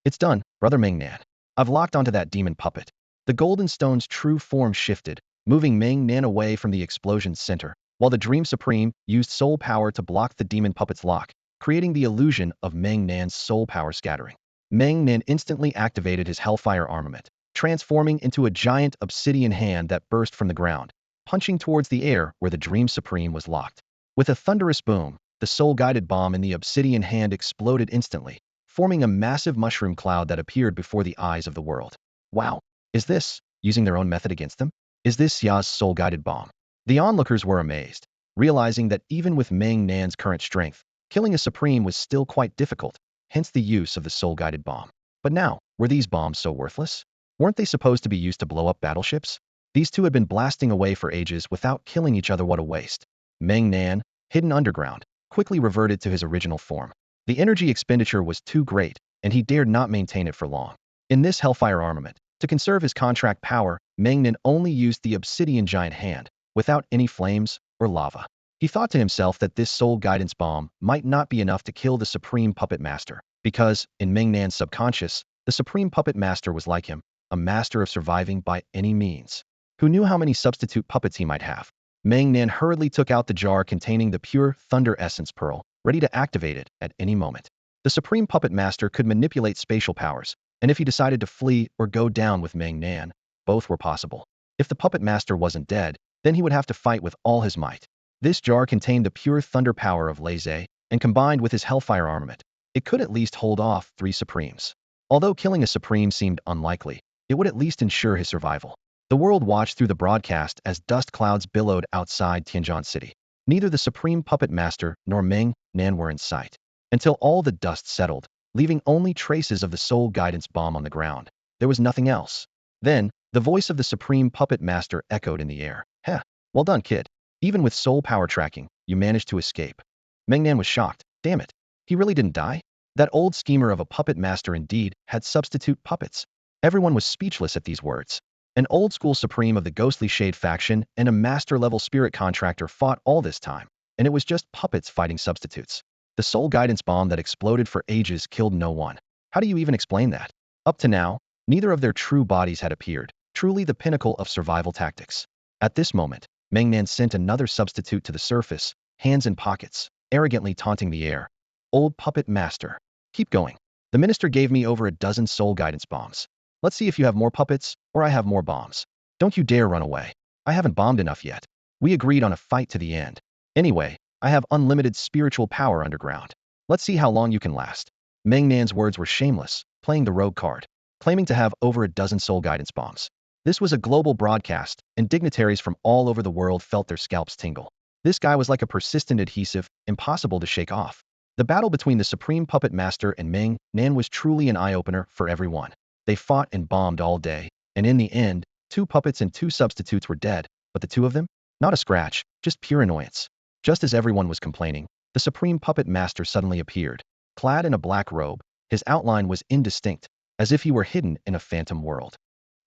"It's done, Brother Meng Nan. I've locked onto that demon puppet." The golden stone's true form shifted, moving Meng Nan away from the explosion's center, while the Dream Supreme used soul power to block the demon puppet's lock, creating the illusion of Meng Nan's soul power scattering. Meng Nan instantly activated his Hellfire armament, transforming into a giant obsidian hand that burst from the ground, punching towards the air where the Dream Supreme was locked. With a thunderous boom, the soul-guided bomb in the obsidian hand exploded instantly, forming a massive mushroom cloud that appeared before the eyes of the world. Wow! Is this using their own method against them? Is this Xia's soul-guided bomb? The onlookers were amazed, realizing that even with Meng Nan's current strength, killing a Supreme was still quite difficult, hence the use of the soul-guided bomb. But now, were these bombs so worthless? Weren't they supposed to be used to blow up battleships? These two had been blasting away for ages without killing each other. What a waste. Meng Nan, hidden underground, quickly reverted to his original form. The energy expenditure was too great, and he dared not maintain it for long. In this Hellfire armament, to conserve his contract power, Meng Nan only used the obsidian giant hand, without any flames or lava. He thought to himself that this soul guidance bomb might not be enough to kill the Supreme Puppet Master, because, in Meng Nan's subconscious, the Supreme Puppet Master was like him, a master of surviving by any means. Who knew how many substitute puppets he might have? Meng Nan hurriedly took out the jar containing the pure Thunder Essence Pearl, ready to activate it at any moment. The Supreme Puppet Master could manipulate spatial powers, and if he decided to flee or go down with Meng Nan, both were possible. If the Puppet Master wasn't dead, Then he would have to fight with all his might. This jar contained the pure thunder power of Laze, and combined with his hellfire armament, it could at least hold off 3 Supremes. Although killing a Supreme seemed unlikely, it would at least ensure his survival. The world watched through the broadcast as dust clouds billowed outside Tianjin City. Neither the Supreme Puppet Master nor Meng Nan were in sight, until all the dust settled, leaving only traces of the soul guidance bomb on the ground. There was nothing else. Then, the voice of the Supreme Puppet Master echoed in the air. Heh, well done, kid. Even with soul power tracking, you managed to escape. Meng Nan was shocked. Damn it. He really didn't die? That old schemer of a puppet master indeed had substitute puppets. Everyone was speechless at these words. An old-school Supreme of the Ghostly Shade faction and a master-level spirit contractor fought all this time, and it was just puppets fighting substitutes. The soul guidance bomb that exploded for ages killed no one. How do you even explain that? Up to now, neither of their true bodies had appeared, truly the pinnacle of survival tactics. At this moment, Meng Nan sent another substitute to the surface, hands in pockets, arrogantly taunting the air. Old puppet master. Keep going. The minister gave me over a dozen soul guidance bombs. Let's see if you have more puppets, or I have more bombs. Don't you dare run away. I haven't bombed enough yet. We agreed on a fight to the end. Anyway, I have unlimited spiritual power underground. Let's see how long you can last. Meng Nan's words were shameless, playing the rogue card, claiming to have over a dozen soul guidance bombs. This was a global broadcast, and dignitaries from all over the world felt their scalps tingle. This guy was like a persistent adhesive, impossible to shake off. The battle between the Supreme Puppet Master and Meng Nan was truly an eye-opener for everyone. They fought and bombed all day, and in the end, 2 puppets and 2 substitutes were dead, but the 2 of them? Not a scratch, just pure annoyance. Just as everyone was complaining, the Supreme Puppet Master suddenly appeared. Clad in a black robe, his outline was indistinct, as if he were hidden in a phantom world.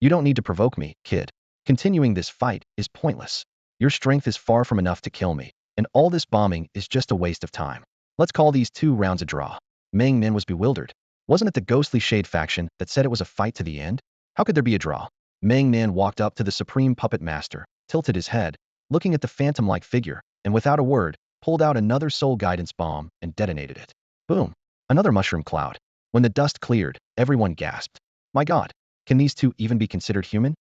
You don't need to provoke me, kid. Continuing this fight is pointless. Your strength is far from enough to kill me, and all this bombing is just a waste of time. Let's call these 2 rounds a draw. Meng Nan was bewildered. Wasn't it the Ghostly Shade faction that said it was a fight to the end? How could there be a draw? Meng Nan walked up to the Supreme Puppet Master, tilted his head, looking at the phantom-like figure, and without a word, pulled out another soul guidance bomb and detonated it. Boom! Another mushroom cloud. When the dust cleared, everyone gasped. My God, can these 2 even be considered human?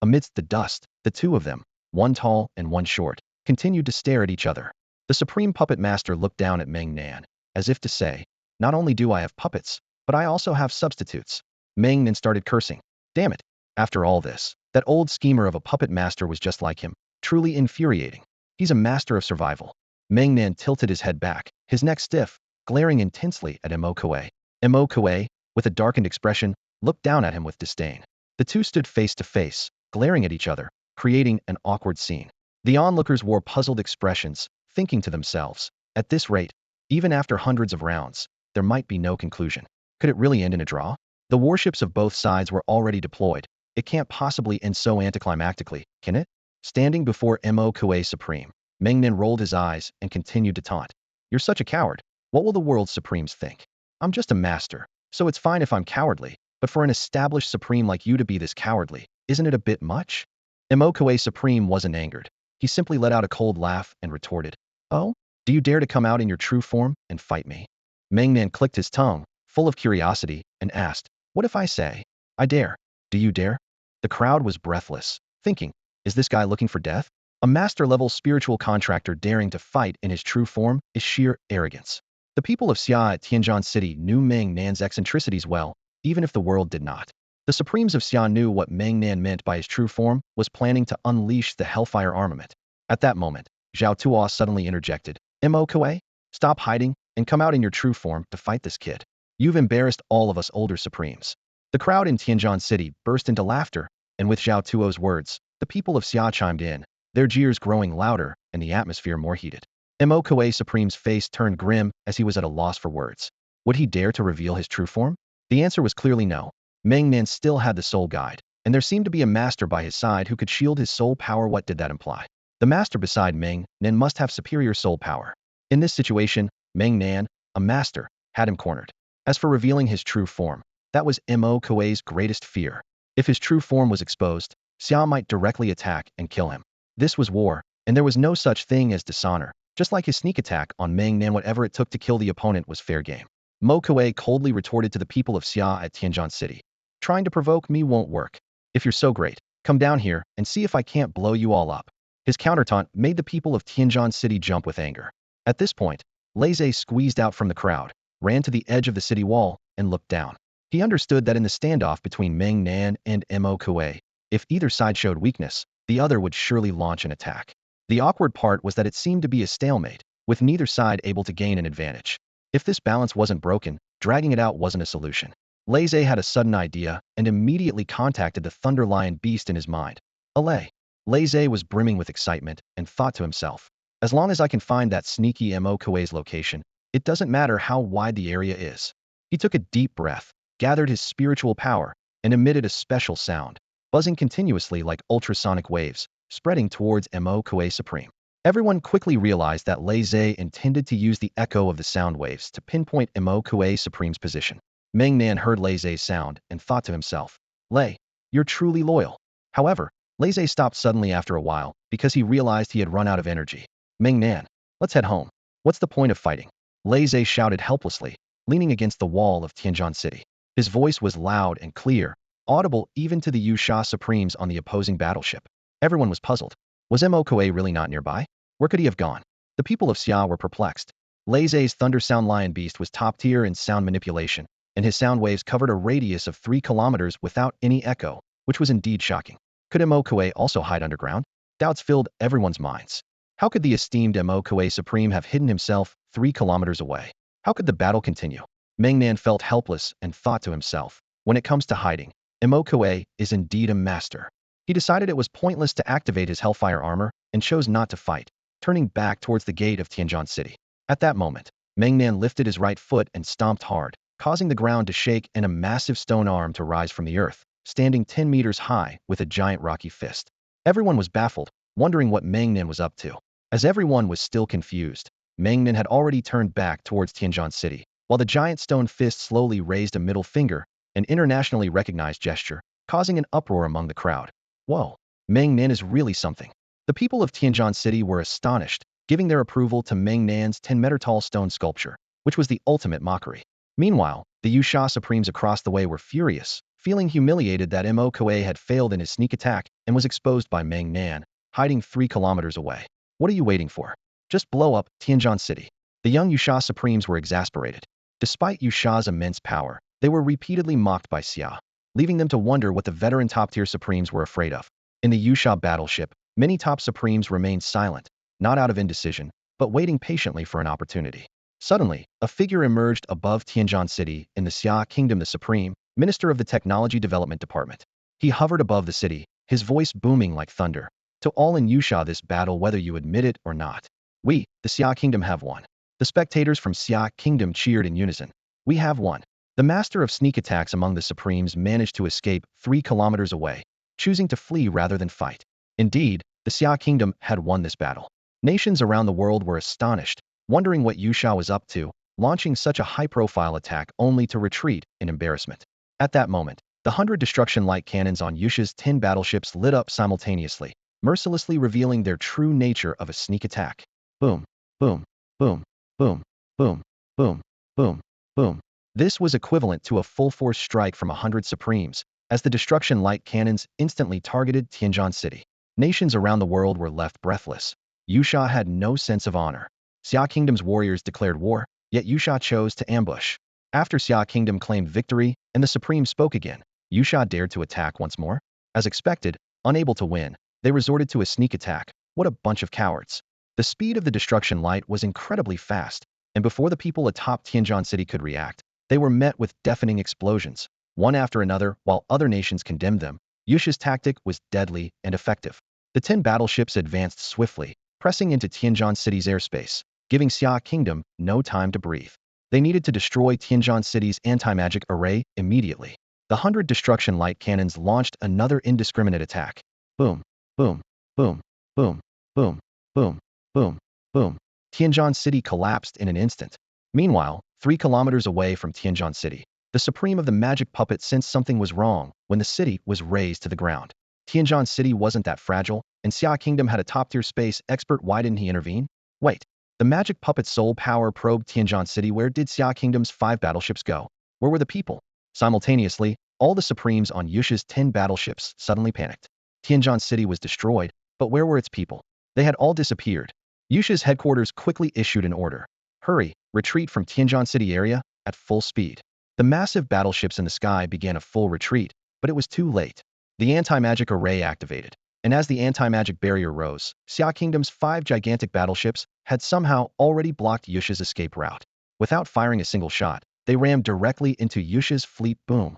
Amidst the dust, the 2 of them, one tall and one short, continued to stare at each other. The Supreme Puppet Master looked down at Meng Nan, as if to say, not only do I have puppets, but I also have substitutes. Meng Nan started cursing. Damn it. After all this, that old schemer of a puppet master was just like him, truly infuriating. He's a master of survival. Meng Nan tilted his head back, his neck stiff, glaring intensely at Mo Kuei. Mo Kuei, with a darkened expression, looked down at him with disdain. The 2 stood face to face, glaring at each other, creating an awkward scene. The onlookers wore puzzled expressions, thinking to themselves, at this rate, even after hundreds of rounds, there might be no conclusion. Could it really end in a draw? The warships of both sides were already deployed. It can't possibly end so anticlimactically, can it? Standing before Mo Kuei Supreme, Meng Nan rolled his eyes and continued to taunt. You're such a coward. What will the world's Supremes think? I'm just a master, so it's fine if I'm cowardly, but for an established Supreme like you to be this cowardly, isn't it a bit much? Mo Kuei Supreme wasn't angered. He simply let out a cold laugh and retorted, Oh? Do you dare to come out in your true form and fight me? Meng Nan clicked his tongue, full of curiosity, and asked, What if I say, I dare? Do you dare? The crowd was breathless, thinking, is this guy looking for death? A master-level spiritual contractor daring to fight in his true form is sheer arrogance. The people of Xia at Tianjin City knew Meng Nan's eccentricities well, even if the world did not. The Supremes of Xia knew what Meng Nan meant by his true form was planning to unleash the Hellfire armament. At that moment, Zhao Tuo suddenly interjected, Mo Kuei, stop hiding and come out in your true form to fight this kid. You've embarrassed all of us older Supremes. The crowd in Tianjin City burst into laughter, and with Zhao Tuo's words, the people of Xia chimed in, their jeers growing louder and the atmosphere more heated. Mo Kuei Supreme's face turned grim as he was at a loss for words. Would he dare to reveal his true form? The answer was clearly no. Meng Nan still had the soul guide, and there seemed to be a master by his side who could shield his soul power. What did that imply? The master beside Meng Nan must have superior soul power. In this situation, Meng Nan, a master, had him cornered. As for revealing his true form, that was Mo Kuei's greatest fear. If his true form was exposed, Xia might directly attack and kill him. This was war, and there was no such thing as dishonor. Just like his sneak attack on Meng Nan, whatever it took to kill the opponent was fair game. Mo Kuei coldly retorted to the people of Xia at Tianjin City. Trying to provoke me won't work. If you're so great, come down here and see if I can't blow you all up. His countertaunt made the people of Tianjin City jump with anger. At this point, Lei squeezed out from the crowd, ran to the edge of the city wall, and looked down. He understood that in the standoff between Meng Nan and Mo Kuei, if either side showed weakness, the other would surely launch an attack. The awkward part was that it seemed to be a stalemate, with neither side able to gain an advantage. If this balance wasn't broken, dragging it out wasn't a solution. Lei had a sudden idea and immediately contacted the Thunder Lion beast in his mind. Alay. Lei was brimming with excitement and thought to himself, as long as I can find that sneaky Mo Kuei's location, it doesn't matter how wide the area is. He took a deep breath, gathered his spiritual power, and emitted a special sound, buzzing continuously like ultrasonic waves, spreading towards Mo Kuei Supreme. Everyone quickly realized that Lei intended to use the echo of the sound waves to pinpoint Mo Kuei Supreme's position. Meng Nan heard Lei's sound and thought to himself, Lei, you're truly loyal. However, Lei stopped suddenly after a while because he realized he had run out of energy. Meng Nan, let's head home. What's the point of fighting? Lei shouted helplessly, leaning against the wall of Tianjin City. His voice was loud and clear, audible even to the Yusha Supremes on the opposing battleship. Everyone was puzzled. Was Mo Kuei really not nearby? Where could he have gone? The people of Xia were perplexed. Lei's Thunder Sound Lion Beast was top tier in sound manipulation, and his sound waves covered a radius of 3 kilometers without any echo, which was indeed shocking. Could Mo Kuei also hide underground? Doubts filled everyone's minds. How could the esteemed Mo Kuei Supreme have hidden himself 3 kilometers away? How could the battle continue? Meng Nan felt helpless and thought to himself, when it comes to hiding, Mo Kuei is indeed a master. He decided it was pointless to activate his Hellfire armor and chose not to fight, turning back towards the gate of Tianjin City. At that moment, Meng Nan lifted his right foot and stomped hard, causing the ground to shake and a massive stone arm to rise from the earth, standing 10 meters high with a giant rocky fist. Everyone was baffled, wondering what Meng Nan was up to. As everyone was still confused, Meng Nan had already turned back towards Tianjin City, while the giant stone fist slowly raised a middle finger, an internationally recognized gesture, causing an uproar among the crowd. Whoa, Meng Nan is really something. The people of Tianjin City were astonished, giving their approval to Meng Nan's 10-meter-tall stone sculpture, which was the ultimate mockery. Meanwhile, the Yusha Supremes across the way were furious, feeling humiliated that Mo Kuei had failed in his sneak attack and was exposed by Meng Nan, hiding 3 kilometers away. What are you waiting for? Just blow up Tianjin City. The young Yusha Supremes were exasperated. Despite Yusha's immense power, they were repeatedly mocked by Xia, leaving them to wonder what the veteran top-tier Supremes were afraid of. In the Yusha battleship, many top Supremes remained silent, not out of indecision, but waiting patiently for an opportunity. Suddenly, a figure emerged above Tianjin City in the Xia Kingdom, the Supreme Minister of the Technology Development Department. He hovered above the city, his voice booming like thunder. To all in Yusha, this battle, whether you admit it or not. We, the Xia Kingdom, have won. The spectators from Xia Kingdom cheered in unison. We have won. The master of sneak attacks among the Supremes managed to escape 3 kilometers away, choosing to flee rather than fight. Indeed, the Xia Kingdom had won this battle. Nations around the world were astonished, wondering what Yusha was up to, launching such a high-profile attack only to retreat in embarrassment. At that moment, the 100 destruction light cannons on Yusha's 10 battleships lit up simultaneously, mercilessly revealing their true nature of a sneak attack. Boom, boom, boom, boom, boom, boom, boom, boom. This was equivalent to a full-force strike from 100 Supremes, as the destruction light cannons instantly targeted Tianjin City. Nations around the world were left breathless. Yusha had no sense of honor. Xia Kingdom's warriors declared war, yet Yusha chose to ambush. After Xia Kingdom claimed victory and the Supreme spoke again, Yusha dared to attack once more. As expected, unable to win, they resorted to a sneak attack. What a bunch of cowards. The speed of the destruction light was incredibly fast, and before the people atop Tianjin City could react, they were met with deafening explosions, one after another, while other nations condemned them. Yusha's tactic was deadly and effective. The 10 battleships advanced swiftly, pressing into Tianjin City's airspace, giving Xia Kingdom no time to breathe. They needed to destroy Tianjin City's anti-magic array immediately. The 100 destruction light cannons launched another indiscriminate attack. Boom, boom, boom, boom, boom, boom, boom, boom. Tianjin City collapsed in an instant. Meanwhile, 3 kilometers away from Tianjin City, the Supreme of the Magic Puppet sensed something was wrong when the city was razed to the ground. Tianjin City wasn't that fragile, and Xia Kingdom had a top-tier space expert. Why didn't he intervene? Wait. The Magic Puppet's soul power probed Tianjin City. Where did Xia Kingdom's 5 battleships go? Where were the people? Simultaneously, all the Supremes on Yusha's 10 battleships suddenly panicked. Tianjin City was destroyed, but where were its people? They had all disappeared. Yusha's headquarters quickly issued an order. Hurry, retreat from Tianjin City area at full speed. The massive battleships in the sky began a full retreat, but it was too late. The anti-magic array activated, and as the anti-magic barrier rose, Xia Kingdom's 5 gigantic battleships had somehow already blocked Yusha's escape route. Without firing a single shot, they rammed directly into Yusha's fleet. Boom.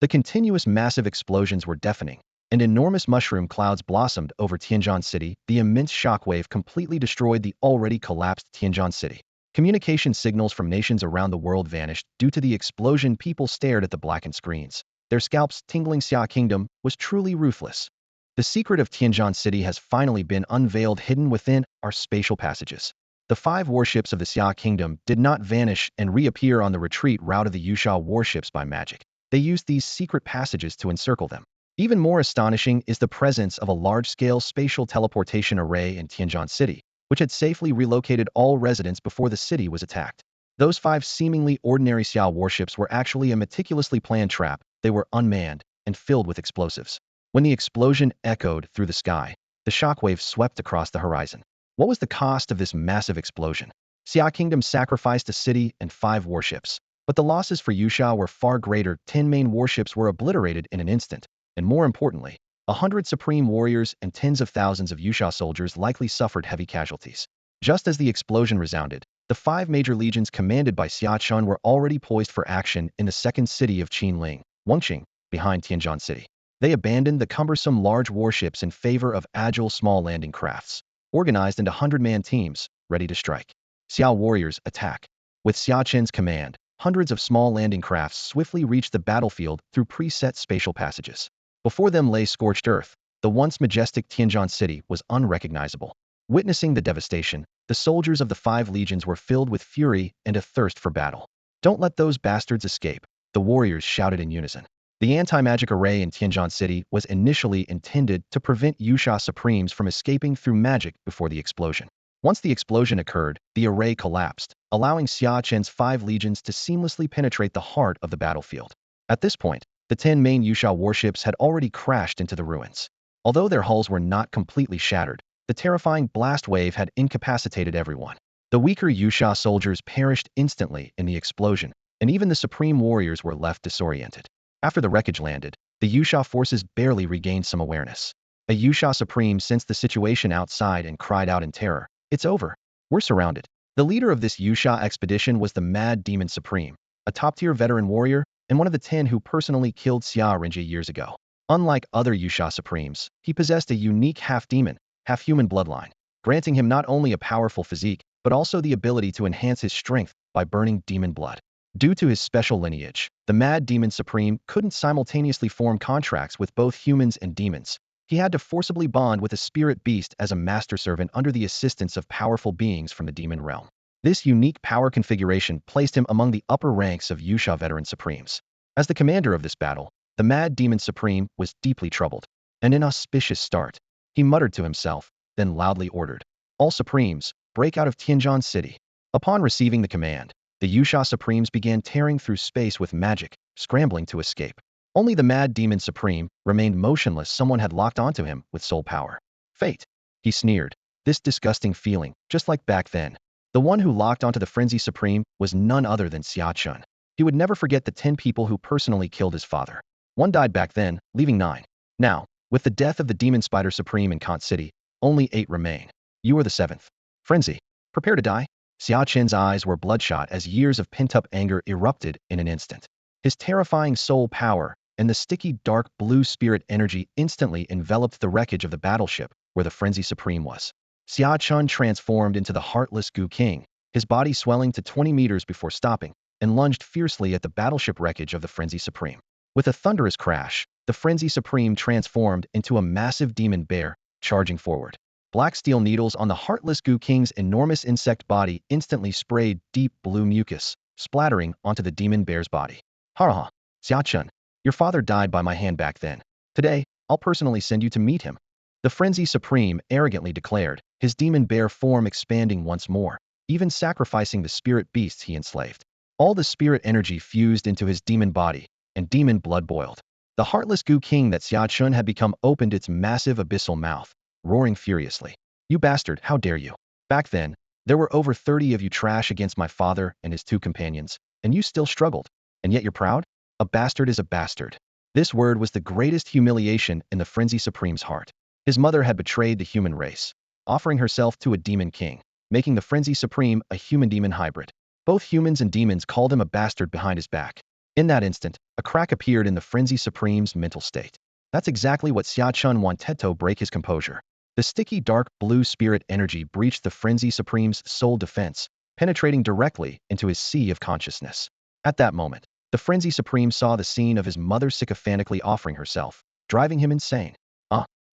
The continuous massive explosions were deafening, and enormous mushroom clouds blossomed over Tianjin City. The immense shockwave completely destroyed the already collapsed Tianjin City. Communication signals from nations around the world vanished due to the explosion. People stared at the blackened screens, their scalps tingling. Xia Kingdom was truly ruthless. The secret of Tianjin City has finally been unveiled. Hidden within are spatial passages. The 5 warships of the Xia Kingdom did not vanish and reappear on the retreat route of the Yusha warships by magic. They used these secret passages to encircle them. Even more astonishing is the presence of a large-scale spatial teleportation array in Tianjin City, which had safely relocated all residents before the city was attacked. Those 5 seemingly ordinary Xia warships were actually a meticulously planned trap. They were unmanned and filled with explosives. When the explosion echoed through the sky, the shockwave swept across the horizon. What was the cost of this massive explosion? Xia Kingdom sacrificed a city and 5 warships, but the losses for Yusha were far greater. 10 main warships were obliterated in an instant, and more importantly, 100 supreme warriors and tens of thousands of Yusha soldiers likely suffered heavy casualties. Just as the explosion resounded, the 5 major legions commanded by Xia Chun were already poised for action in the second city of Qinling, Wengqing, behind Tianjin City. They abandoned the cumbersome large warships in favor of agile small landing crafts, organized into 100-man teams, ready to strike. Xia warriors attack. With Xia Chen's command, hundreds of small landing crafts swiftly reached the battlefield through preset spatial passages. Before them lay scorched earth. The once majestic Tianjin City was unrecognizable. Witnessing the devastation, the soldiers of the 5 legions were filled with fury and a thirst for battle. "Don't let those bastards escape," the warriors shouted in unison. The anti-magic array in Tianjin City was initially intended to prevent Yusha Supremes from escaping through magic before the explosion. Once the explosion occurred, the array collapsed, allowing Xia Chen's 5 legions to seamlessly penetrate the heart of the battlefield. At this point, the 10 main Yusha warships had already crashed into the ruins. Although their hulls were not completely shattered, the terrifying blast wave had incapacitated everyone. The weaker Yusha soldiers perished instantly in the explosion, and even the supreme warriors were left disoriented. After the wreckage landed, the Yusha forces barely regained some awareness. A Yusha Supreme sensed the situation outside and cried out in terror, "It's over. We're surrounded." The leader of this Yusha expedition was the Mad Demon Supreme, a top-tier veteran warrior, and one of the 10 who personally killed Xia Renji years ago. Unlike other Yusha Supremes, he possessed a unique half-demon, half-human bloodline, granting him not only a powerful physique, but also the ability to enhance his strength by burning demon blood. Due to his special lineage, the Mad Demon Supreme couldn't simultaneously form contracts with both humans and demons. He had to forcibly bond with a spirit beast as a master servant under the assistance of powerful beings from the demon realm. This unique power configuration placed him among the upper ranks of Yusha veteran Supremes. As the commander of this battle, the Mad Demon Supreme was deeply troubled. An inauspicious start. He muttered to himself, then loudly ordered, "All Supremes, break out of Tianjin City." Upon receiving the command, the Yusha Supremes began tearing through space with magic, scrambling to escape. Only the Mad Demon Supreme remained motionless. Someone had locked onto him with soul power. Fate, he sneered. This disgusting feeling, just like back then. The one who locked onto the Frenzy Supreme was none other than Xia Chun. He would never forget the 10 people who personally killed his father. One died back then, leaving 9. Now, with the death of the Demon Spider Supreme in Kant City, only 8 remain. You are the 7th. Frenzy, prepare to die. Xia Chen's eyes were bloodshot as years of pent-up anger erupted in an instant. His terrifying soul power and the sticky dark blue spirit energy instantly enveloped the wreckage of the battleship where the Frenzy Supreme was. Xia Chun transformed into the Heartless Gu King, his body swelling to 20 meters before stopping, and lunged fiercely at the battleship wreckage of the Frenzy Supreme. With a thunderous crash, the Frenzy Supreme transformed into a massive demon bear, charging forward. Black steel needles on the Heartless Gu King's enormous insect body instantly sprayed deep blue mucus, splattering onto the demon bear's body. "Ha! Xia Chun, your father died by my hand back then. Today, I'll personally send you to meet him." The Frenzy Supreme arrogantly declared, his demon bear form expanding once more, even sacrificing the spirit beasts he enslaved. All the spirit energy fused into his demon body, and demon blood boiled. The Heartless Gu King that Xia Chun had become opened its massive abyssal mouth, roaring furiously. You bastard, how dare you? Back then, there were over 30 of you trash against my father and his two companions, and you still struggled. And yet you're proud? A bastard is a bastard. This word was the greatest humiliation in the Frenzy Supreme's heart. His mother had betrayed the human race, offering herself to a demon king, making the Frenzy Supreme a human-demon hybrid. Both humans and demons called him a bastard behind his back. In that instant, a crack appeared in the Frenzy Supreme's mental state. That's exactly what Xia Chun wanted to break his composure. The sticky dark blue spirit energy breached the Frenzy Supreme's soul defense, penetrating directly into his sea of consciousness. At that moment, the Frenzy Supreme saw the scene of his mother sycophantically offering herself, driving him insane.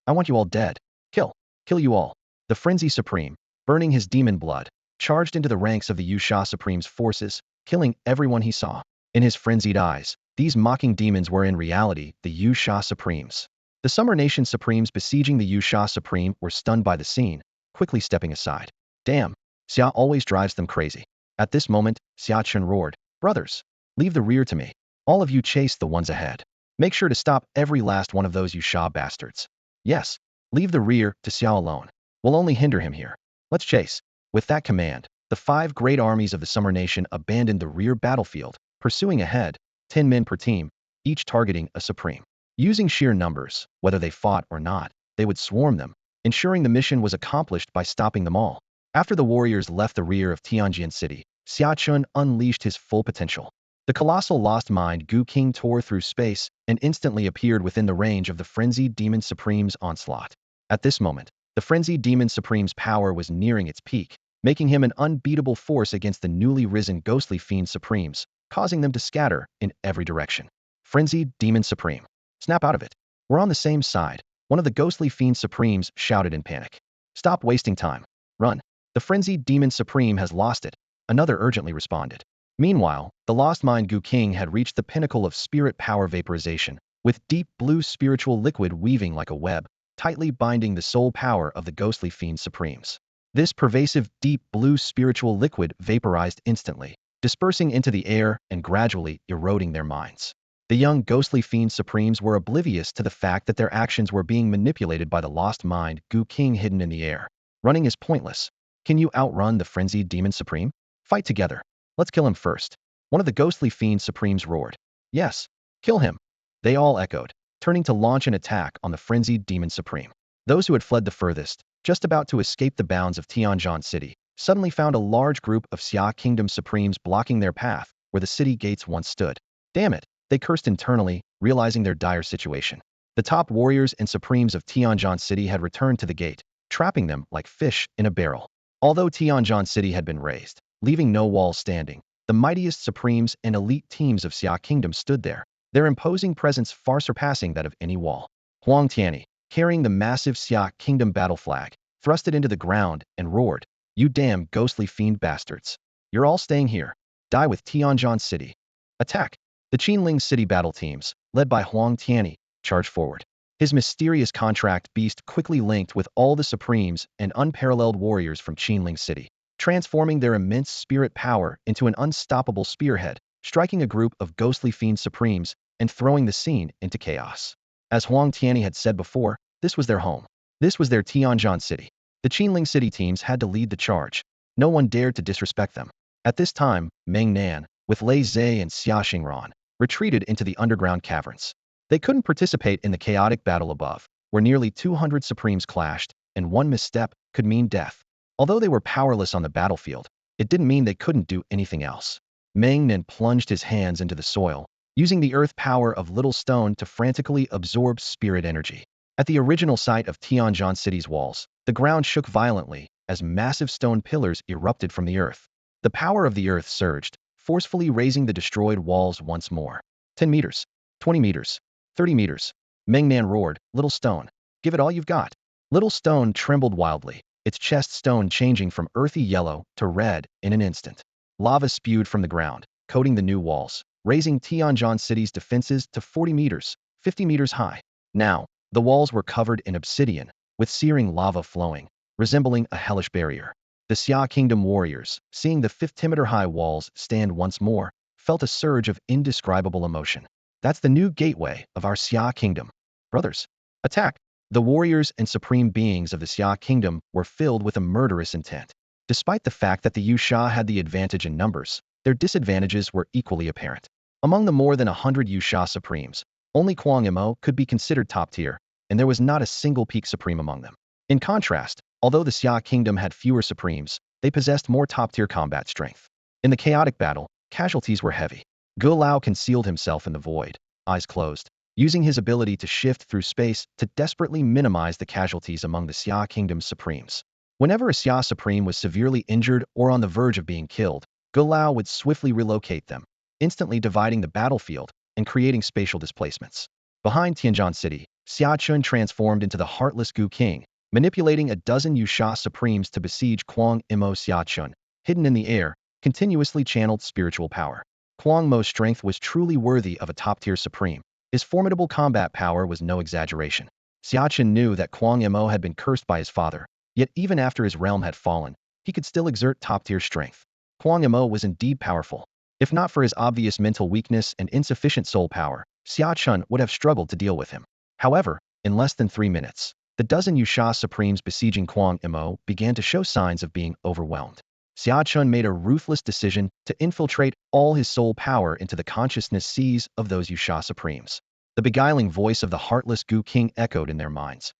I want you all dead. Kill you all. The Frenzy Supreme, burning his demon blood, charged into the ranks of the Yusha Supreme's forces, killing everyone he saw. In his frenzied eyes, these mocking demons were in reality the Yusha Supremes. The Summer Nation Supremes besieging the Yusha Supreme were stunned by the scene, quickly stepping aside. Damn, Xia always drives them crazy. At this moment, Xia Chun roared, "Brothers, leave the rear to me. All of you chase the ones ahead. Make sure to stop every last one of those Yusha bastards. Yes, leave the rear to Xiao alone. We'll only hinder him here. Let's chase." With that command, the 5 great armies of the Summer Nation abandoned the rear battlefield, pursuing ahead, 10 men per team, each targeting a Supreme. Using sheer numbers, whether they fought or not, they would swarm them, ensuring the mission was accomplished by stopping them all. After the warriors left the rear of Tianjin City, Xia Chun unleashed his full potential. The colossal lost mind Gu King tore through space and instantly appeared within the range of the frenzied Demon Supreme's onslaught. At this moment, the frenzied Demon Supreme's power was nearing its peak, making him an unbeatable force against the newly risen ghostly Fiend Supremes, causing them to scatter in every direction. Frenzied Demon Supreme. Snap out of it. We're on the same side, one of the ghostly Fiend Supremes shouted in panic. Stop wasting time. Run. The frenzied Demon Supreme has lost it, another urgently responded. Meanwhile, the lost mind Gu King had reached the pinnacle of spirit power vaporization, with deep blue spiritual liquid weaving like a web, tightly binding the soul power of the ghostly Fiend Supremes. This pervasive deep blue spiritual liquid vaporized instantly, dispersing into the air and gradually eroding their minds. The young ghostly Fiend Supremes were oblivious to the fact that their actions were being manipulated by the lost mind Gu King hidden in the air. Running is pointless. Can you outrun the frenzied Demon Supreme? Fight together. Let's kill him first. One of the ghostly Fiend Supremes roared. Yes, kill him. They all echoed, turning to launch an attack on the frenzied Demon Supreme. Those who had fled the furthest, just about to escape the bounds of Tianjin City, suddenly found a large group of Xia Kingdom Supremes blocking their path where the city gates once stood. Damn it, they cursed internally, realizing their dire situation. The top warriors and Supremes of Tianjin City had returned to the gate, trapping them like fish in a barrel. Although Tianjin City had been razed, leaving no walls standing, the mightiest Supremes and elite teams of Xia Kingdom stood there, their imposing presence far surpassing that of any wall. Huang Tianyi, carrying the massive Xia Kingdom battle flag, thrust it into the ground and roared, "You damn ghostly fiend bastards. You're all staying here. Die with Tianjin City. Attack!" The Qinling City battle teams, led by Huang Tianyi, charged forward. His mysterious contract beast quickly linked with all the Supremes and unparalleled warriors from Qinling City, transforming their immense spirit power into an unstoppable spearhead, striking a group of ghostly Fiend Supremes and throwing the scene into chaos. As Huang Tianyi had said before, this was their home. This was their Tianjin City. The Qinling City teams had to lead the charge. No one dared to disrespect them. At this time, Meng Nan, with Lei Zhe and Xia Xingran, retreated into the underground caverns. They couldn't participate in the chaotic battle above, where nearly 200 Supremes clashed, and one misstep could mean death. Although they were powerless on the battlefield, it didn't mean they couldn't do anything else. Meng Nan plunged his hands into the soil, using the earth power of Little Stone to frantically absorb spirit energy. At the original site of Tianjin City's walls, the ground shook violently as massive stone pillars erupted from the earth. The power of the earth surged, forcefully raising the destroyed walls once more. 10 meters, 20 meters, 30 meters. Meng Nan roared, "Little Stone, give it all you've got." Little Stone trembled wildly, its chest stone changing from earthy yellow to red in an instant. Lava spewed from the ground, coating the new walls, raising Tianjin City's defenses to 40 meters, 50 meters high. Now, the walls were covered in obsidian, with searing lava flowing, resembling a hellish barrier. The Xia Kingdom warriors, seeing the 50-meter-high walls stand once more, felt a surge of indescribable emotion. That's the new gateway of our Xia Kingdom. Brothers, attack! The warriors and supreme beings of the Xia kingdom were filled with a murderous intent. Despite the fact that the Yusha had the advantage in numbers, their disadvantages were equally apparent. Among the more than 100 Yusha supremes, only Kuang Imo could be considered top tier, and there was not a single peak supreme among them. In contrast, although the Xia kingdom had fewer supremes, they possessed more top-tier combat strength. In the chaotic battle, casualties were heavy. Ge Lao concealed himself in the void, eyes closed, using his ability to shift through space to desperately minimize the casualties among the Xia kingdom's supremes. Whenever a Xia supreme was severely injured or on the verge of being killed, Ge Lao would swiftly relocate them, instantly dividing the battlefield and creating spatial displacements. Behind Tianjin City, Xia Chun transformed into the heartless Gu King, manipulating a dozen Yusha supremes to besiege Kuang Imo. Xia Chun, hidden in the air, continuously channeled spiritual power. Kuang Mo's strength was truly worthy of a top-tier supreme. His formidable combat power was no exaggeration. Xia Chun knew that Kuang Imo had been cursed by his father, yet even after his realm had fallen, he could still exert top-tier strength. Kuang Imo was indeed powerful. If not for his obvious mental weakness and insufficient soul power, Xia Chun would have struggled to deal with him. However, in less than 3 minutes, the dozen Yusha supremes besieging Kuang Imo began to show signs of being overwhelmed. Xia Chun made a ruthless decision to infiltrate all his soul power into the consciousness seas of those Yusha supremes. The beguiling voice of the heartless Gu King echoed in their minds.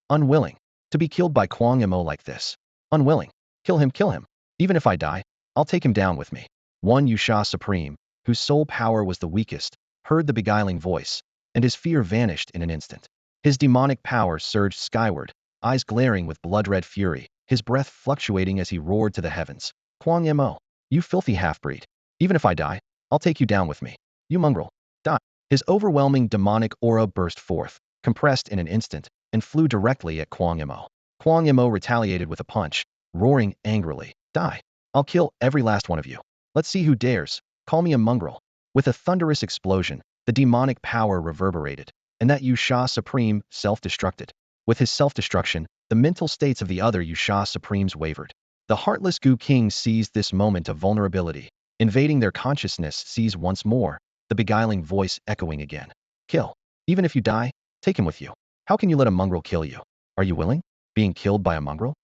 Unwilling to be killed by Kuang Imo like this. Unwilling. Kill him, kill him. Even if I die, I'll take him down with me. One Yusha supreme, whose soul power was the weakest, heard the beguiling voice, and his fear vanished in an instant. His demonic power surged skyward, eyes glaring with blood-red fury, his breath fluctuating as he roared to the heavens. Kuang Imo, you filthy half-breed. Even if I die, I'll take you down with me. You mongrel. Die. His overwhelming demonic aura burst forth, compressed in an instant, and flew directly at Kuang Imo. Kuang Imo retaliated with a punch, roaring angrily. Die. I'll kill every last one of you. Let's see who dares. Call me a mongrel. With a thunderous explosion, the demonic power reverberated, and that Yusha Supreme self-destructed. With his self-destruction, the mental states of the other Yusha Supremes wavered. The heartless Gu King seized this moment of vulnerability, invading their consciousness sees once more, the beguiling voice echoing again. Kill. Even if you die, take him with you. How can you let a mongrel kill you? Are you willing? Being killed by a mongrel?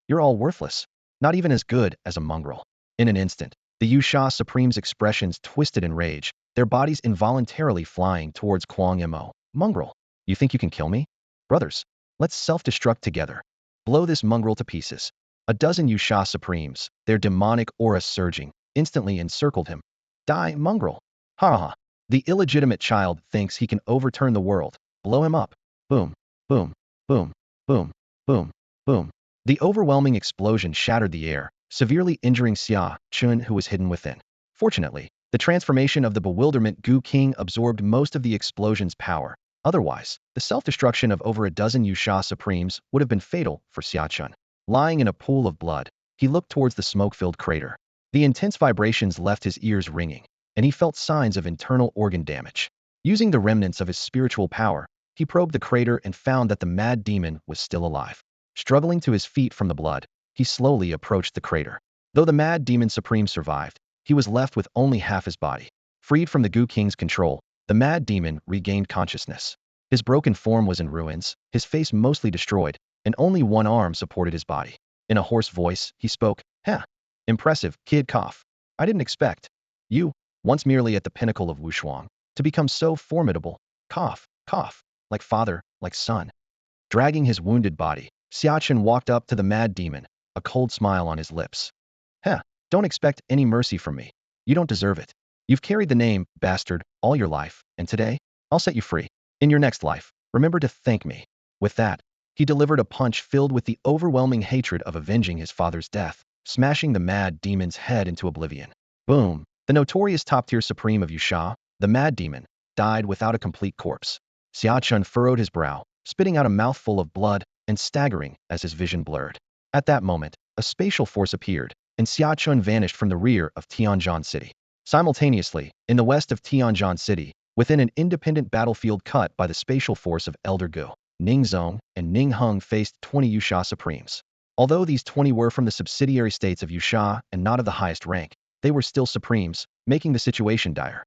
You're all worthless. Not even as good as a mongrel. In an instant, the Yusha Supreme's expressions twisted in rage, their bodies involuntarily flying towards Kuang Imo. Mongrel, you think you can kill me? Brothers, let's self-destruct together. Blow this mongrel to pieces. A dozen Yusha Supremes, their demonic aura surging, instantly encircled him. Die, mongrel. The illegitimate child thinks he can overturn the world. Blow him up. Boom, boom, boom, boom, boom, boom. The overwhelming explosion shattered the air, severely injuring Xia Chun, who was hidden within. Fortunately, the transformation of the bewilderment Gu King absorbed most of the explosion's power. Otherwise, the self-destruction of over a dozen Yusha Supremes would have been fatal for Xia Chun. Lying in a pool of blood, he looked towards the smoke-filled crater. The intense vibrations left his ears ringing, and he felt signs of internal organ damage. Using the remnants of his spiritual power, he probed the crater and found that the mad demon was still alive. Struggling to his feet from the blood, he slowly approached the crater. Though the mad demon supreme survived, he was left with only half his body. Freed from the Gu King's control, the mad demon regained consciousness. His broken form was in ruins, his face mostly destroyed, and only one arm supported his body. In a hoarse voice, he spoke, Impressive, kid cough. I didn't expect you, once merely at the pinnacle of Wushuang, to become so formidable. Cough, cough, like father, like son. Dragging his wounded body, Xia Chun walked up to the mad demon, a cold smile on his lips. Don't expect any mercy from me. You don't deserve it. You've carried the name, bastard, all your life, and today, I'll set you free. In your next life, remember to thank me. With that, he delivered a punch filled with the overwhelming hatred of avenging his father's death, smashing the mad demon's head into oblivion. Boom! The notorious top-tier supreme of Yusha, the mad demon, died without a complete corpse. Xia Chun furrowed his brow, spitting out a mouthful of blood and staggering as his vision blurred. At that moment, a spatial force appeared, and Xia Chun vanished from the rear of Tianjin City. Simultaneously, in the west of Tianjin City, within an independent battlefield cut by the spatial force of Elder Gu, Ning Zong and Ning Hung faced 20 Yusha Supremes. Although these 20 were from the subsidiary states of Yusha and not of the highest rank, they were still Supremes, making the situation dire.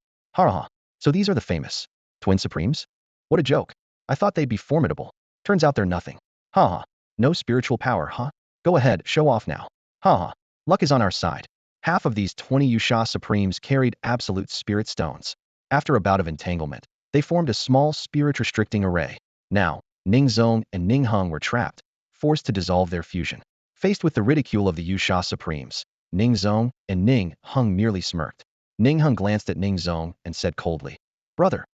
So these are the famous Twin Supremes? What a joke. I thought they'd be formidable. Turns out they're nothing. Haha. No spiritual power, huh? Go ahead, show off now. Haha. Luck is on our side. Half of these 20 Yusha Supremes carried absolute spirit stones. After a bout of entanglement, they formed a small spirit-restricting array. Now, Ning Zong and Ning Hung were trapped, forced to dissolve their fusion. Faced with the ridicule of the Yusha Supremes, Ning Zong and Ning Hung merely smirked. Ning Hung glanced at Ning Zong and said coldly, "Brother,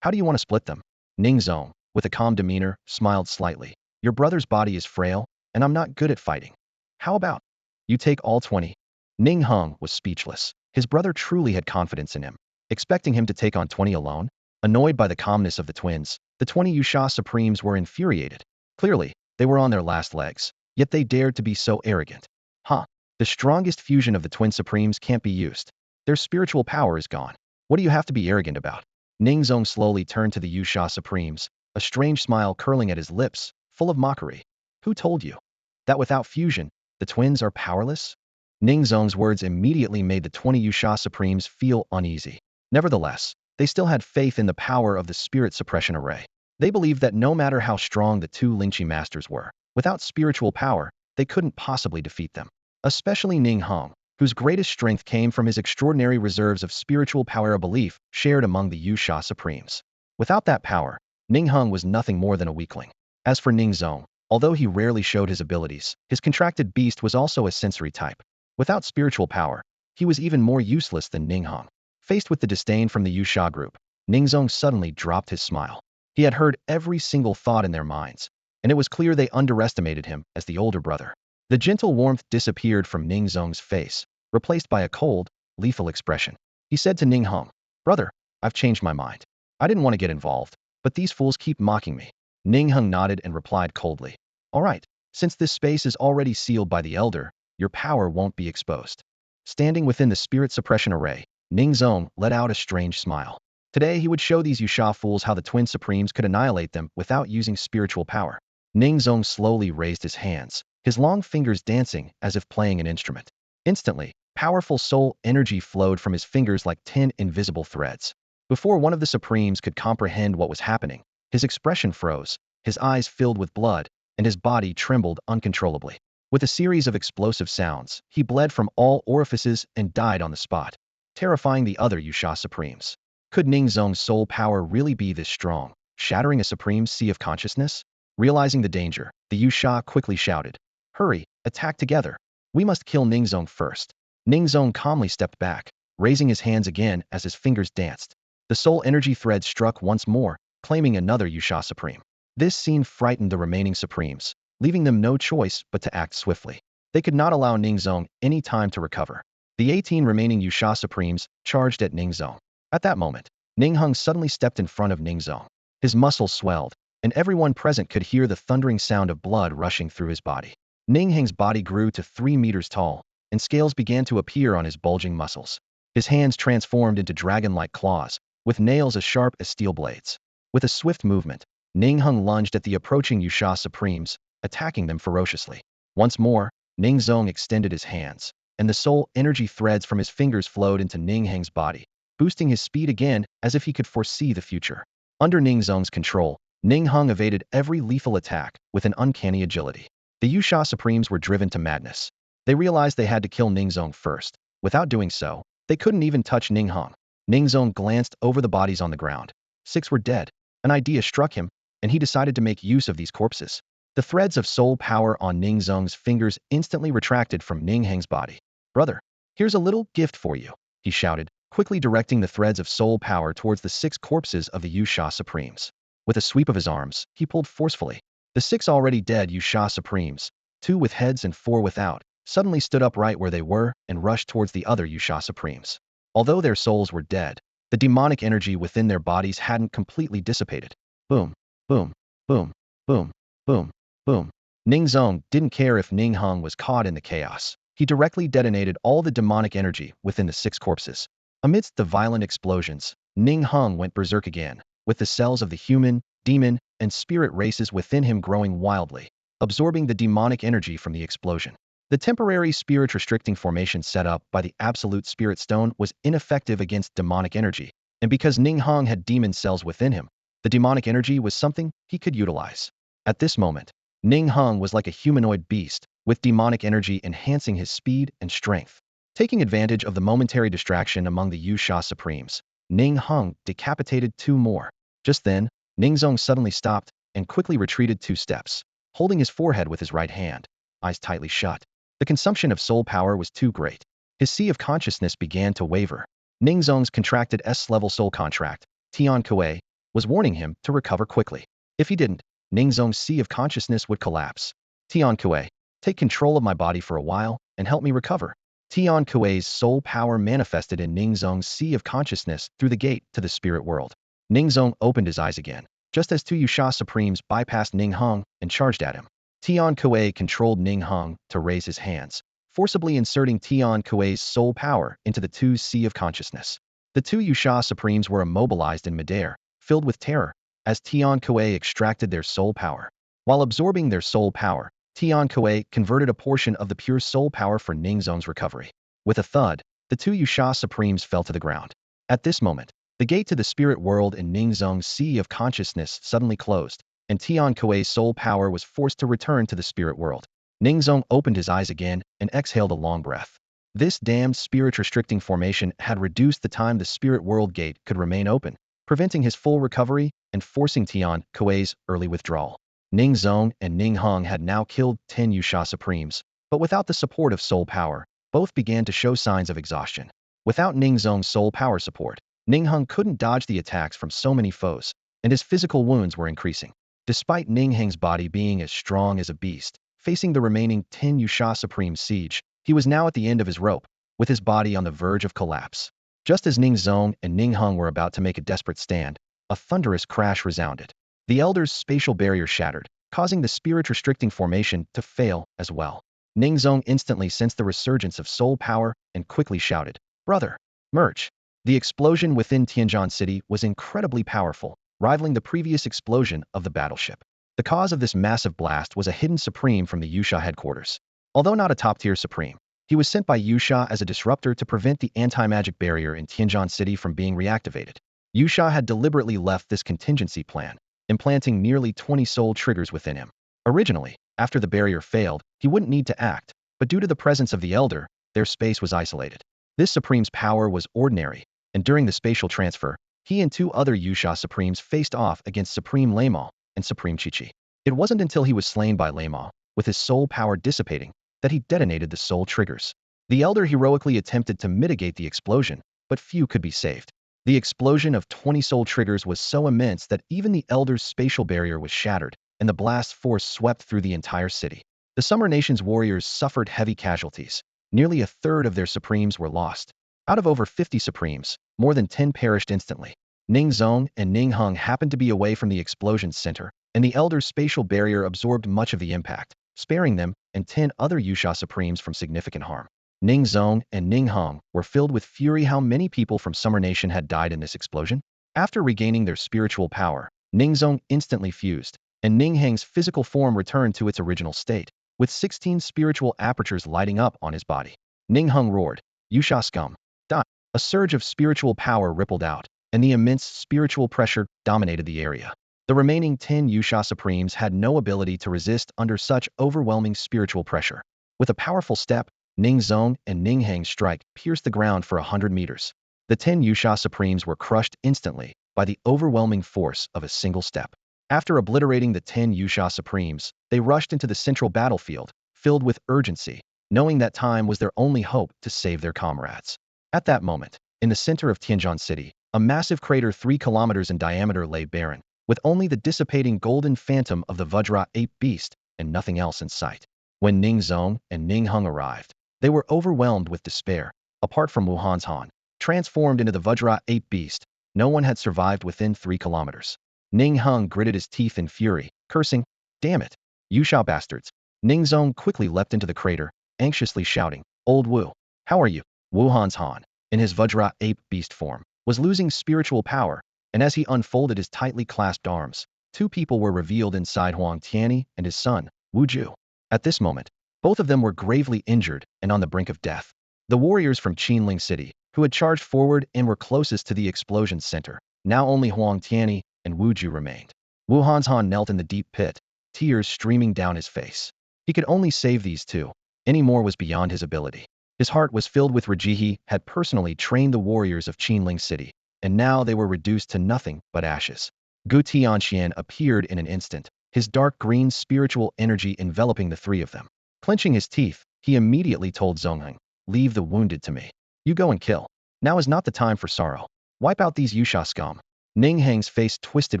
how do you want to split them?" Ning Zong, with a calm demeanor, smiled slightly. "Your brother's body is frail, and I'm not good at fighting. How about you take all 20? Ning Hung was speechless. His brother truly had confidence in him, expecting him to take on 20 alone. Annoyed by the calmness of the twins, the 20 Yusha Supremes were infuriated. Clearly, they were on their last legs, yet they dared to be so arrogant. Huh. The strongest fusion of the twin Supremes can't be used. Their spiritual power is gone. What do you have to be arrogant about? Ning Zong slowly turned to the Yusha Supremes, a strange smile curling at his lips, full of mockery. Who told you that without fusion, the twins are powerless? Ning Zong's words immediately made the 20 Yusha Supremes feel uneasy. Nevertheless, they still had faith in the power of the spirit suppression array. They believed that no matter how strong the two Lingqi masters were, without spiritual power, they couldn't possibly defeat them. Especially Ning Hung, whose greatest strength came from his extraordinary reserves of spiritual power, a belief shared among the Yusha Supremes. Without that power, Ning Hung was nothing more than a weakling. As for Ning Zong, although he rarely showed his abilities, his contracted beast was also a sensory type. Without spiritual power, he was even more useless than Ning Hung. Faced with the disdain from the Yusha group, Ning Zong suddenly dropped his smile. He had heard every single thought in their minds, and it was clear they underestimated him as the older brother. The gentle warmth disappeared from Ning Zong's face, replaced by a cold, lethal expression. He said to Ning Hung, "Brother, I've changed my mind. I didn't want to get involved, but these fools keep mocking me." Ning Hung nodded and replied coldly, "All right, since this space is already sealed by the Elder, your power won't be exposed." Standing within the spirit suppression array, Ning Zong let out a strange smile. Today he would show these Yusha fools how the Twin Supremes could annihilate them without using spiritual power. Ning Zong slowly raised his hands, his long fingers dancing as if playing an instrument. Instantly, powerful soul energy flowed from his fingers like 10 invisible threads. Before one of the Supremes could comprehend what was happening, his expression froze, his eyes filled with blood, and his body trembled uncontrollably. With a series of explosive sounds, he bled from all orifices and died on the spot, terrifying the other Yusha Supremes. Could Ning Zong's soul power really be this strong, shattering a supreme sea of consciousness? Realizing the danger, the Yusha quickly shouted, "Hurry, attack together. We must kill Ning Zong first." Ning Zong calmly stepped back, raising his hands again as his fingers danced. The soul energy thread struck once more, claiming another Yusha Supreme. This scene frightened the remaining Supremes, leaving them no choice but to act swiftly. They could not allow Ning Zong any time to recover. The 18 remaining Yusha Supremes charged at Ning Zong. At that moment, Ning Hung suddenly stepped in front of Ning Zong. His muscles swelled, and everyone present could hear the thundering sound of blood rushing through his body. Ning Hung's body grew to 3 meters tall, and scales began to appear on his bulging muscles. His hands transformed into dragon-like claws, with nails as sharp as steel blades. With a swift movement, Ning Hung lunged at the approaching Yusha Supremes, attacking them ferociously. Once more, Ning Zong extended his hands, and the soul energy threads from his fingers flowed into Ning Heng's body, boosting his speed again as if he could foresee the future. Under Ning Zong's control, Ning Hung evaded every lethal attack with an uncanny agility. The Yusha Supremes were driven to madness. They realized they had to kill Ning Zong first. Without doing so, they couldn't even touch Ning Hung. Ning Zong glanced over the bodies on the ground. 6 were dead. An idea struck him, and he decided to make use of these corpses. The threads of soul power on Ning Zong's fingers instantly retracted from Ning Heng's body. "Brother, here's a little gift for you," he shouted, quickly directing the threads of soul power towards the 6 corpses of the Yusha Supremes. With a sweep of his arms, he pulled forcefully. The 6 already dead Yusha Supremes, 2 with heads and 4 without, suddenly stood upright where they were and rushed towards the other Yusha Supremes. Although their souls were dead, the demonic energy within their bodies hadn't completely dissipated. Boom, boom, boom, boom, boom, boom. Ning Zong didn't care if Ning Hung was caught in the chaos. He directly detonated all the demonic energy within the 6 corpses. Amidst the violent explosions, Ning Hung went berserk again, with the cells of the human, demon, and spirit races within him growing wildly, absorbing the demonic energy from the explosion. The temporary spirit-restricting formation set up by the Absolute Spirit Stone was ineffective against demonic energy, and because Ning Hung had demon cells within him, the demonic energy was something he could utilize. At this moment, Ning Hung was like a humanoid beast, with demonic energy enhancing his speed and strength. Taking advantage of the momentary distraction among the Yusha Supremes, Ning Hung decapitated two more. Just then, Ning Zong suddenly stopped and quickly retreated 2 steps, holding his forehead with his right hand, eyes tightly shut. The consumption of soul power was too great. His sea of consciousness began to waver. Ning Zong's contracted S-level soul contract, Tian Kuei, was warning him to recover quickly. If he didn't, Ning Zong's sea of consciousness would collapse. Tian Kuei, take control of my body for a while and help me recover. Tian Kuei's soul power manifested in Ning Zong's sea of consciousness through the gate to the spirit world. Ning Zong opened his eyes again, just as two Yusha Supremes bypassed Ning Hung and charged at him. Tian Kuei controlled Ning Hung to raise his hands, forcibly inserting Tian Kuei's soul power into the two's sea of consciousness. The two Yusha Supremes were immobilized in midair, filled with terror, as Tian Kuei extracted their soul power. While absorbing their soul power, Tian Kuei converted a portion of the pure soul power for Ning Zong's recovery. With a thud, the two Yusha Supremes fell to the ground. At this moment, the gate to the spirit world in Ning Zong's sea of consciousness suddenly closed, and Tian Kuei's soul power was forced to return to the spirit world. Ning Zong opened his eyes again and exhaled a long breath. This damned spirit-restricting formation had reduced the time the spirit world gate could remain open, preventing his full recovery and forcing Tian Kuei's early withdrawal. Ning Zong and Ning Hung had now killed 10 Yusha Supremes, but without the support of soul power, both began to show signs of exhaustion. Without Ning Zong's soul power support, Ning Hung couldn't dodge the attacks from so many foes, and his physical wounds were increasing. Despite Ning Hang's body being as strong as a beast, facing the remaining 10 Yusha Supreme siege, he was now at the end of his rope, with his body on the verge of collapse. Just as Ning Zong and Ning Hung were about to make a desperate stand, a thunderous crash resounded. The Elder's spatial barrier shattered, causing the spirit-restricting formation to fail as well. Ning Zong instantly sensed the resurgence of soul power and quickly shouted, "Brother, merge!" The explosion within Tianjin City was incredibly powerful, rivaling the previous explosion of the battleship. The cause of this massive blast was a hidden supreme from the Yusha headquarters. Although not a top-tier supreme, he was sent by Yusha as a disruptor to prevent the anti-magic barrier in Tianjin City from being reactivated. Yusha had deliberately left this contingency plan, implanting nearly 20 soul triggers within him. Originally, after the barrier failed, he wouldn't need to act, but due to the presence of the Elder, their space was isolated. This Supreme's power was ordinary, and during the spatial transfer, he and two other Yusha Supremes faced off against Supreme Lama and Supreme Chichi. It wasn't until he was slain by Lama, with his soul power dissipating, that he detonated the soul triggers. The Elder heroically attempted to mitigate the explosion, but few could be saved. The explosion of 20 soul triggers was so immense that even the Elder's spatial barrier was shattered, and the blast force swept through the entire city. The Summer Nation's warriors suffered heavy casualties. Nearly a third of their Supremes were lost. Out of over 50 Supremes, more than 10 perished instantly. Ning Zong and Ning Hung happened to be away from the explosion's center, and the Elder's spatial barrier absorbed much of the impact, sparing them and 10 other Yusha Supremes from significant harm. Ning Zong and Ning Hung were filled with fury how many people from Summer Nation had died in this explosion. After regaining their spiritual power, Ning Zong instantly fused, and Ning Hang's physical form returned to its original state, with 16 spiritual apertures lighting up on his body. Ning Hung roared, "Yusha scum, die!" A surge of spiritual power rippled out, and the immense spiritual pressure dominated the area. The remaining 10 Yusha Supremes had no ability to resist under such overwhelming spiritual pressure. With a powerful step, Ning Zong and Ning Hang's strike pierced the ground for 100 meters. The 10 Yusha Supremes were crushed instantly by the overwhelming force of a single step. After obliterating the 10 Yusha Supremes, they rushed into the central battlefield, filled with urgency, knowing that time was their only hope to save their comrades. At that moment, in the center of Tianjin City, a massive crater 3 kilometers in diameter lay barren, with only the dissipating golden phantom of the Vajra ape beast and nothing else in sight. When Ning Zong and Ning Hung arrived, they were overwhelmed with despair. Apart from Wuhan's Han, transformed into the Vajra ape beast, no one had survived within 3 kilometers. Ning Hung gritted his teeth in fury, cursing, "Damn it, Yusha bastards." Ning Zong quickly leapt into the crater, anxiously shouting, "Old Wu, how are you?" Wuhan's Han, in his Vajra ape beast form, was losing spiritual power, and as he unfolded his tightly clasped arms, two people were revealed inside Huang Tianyi and his son, Wu Ju. At this moment, both of them were gravely injured and on the brink of death. The warriors from Qinling City, who had charged forward and were closest to the explosion's center, now only Huang Tianyi and Wu Ju remained. Wuhan's Han knelt in the deep pit, tears streaming down his face. He could only save these two. Any more was beyond his ability. His heart was filled with Rajihi had personally trained the warriors of Qinling City, and now they were reduced to nothing but ashes. Gu Tianxian appeared in an instant, his dark green spiritual energy enveloping the three of them. Clenching his teeth, he immediately told Zongheng, "Leave the wounded to me. You go and kill. Now is not the time for sorrow. Wipe out these Yusha scum." Ning Heng's face twisted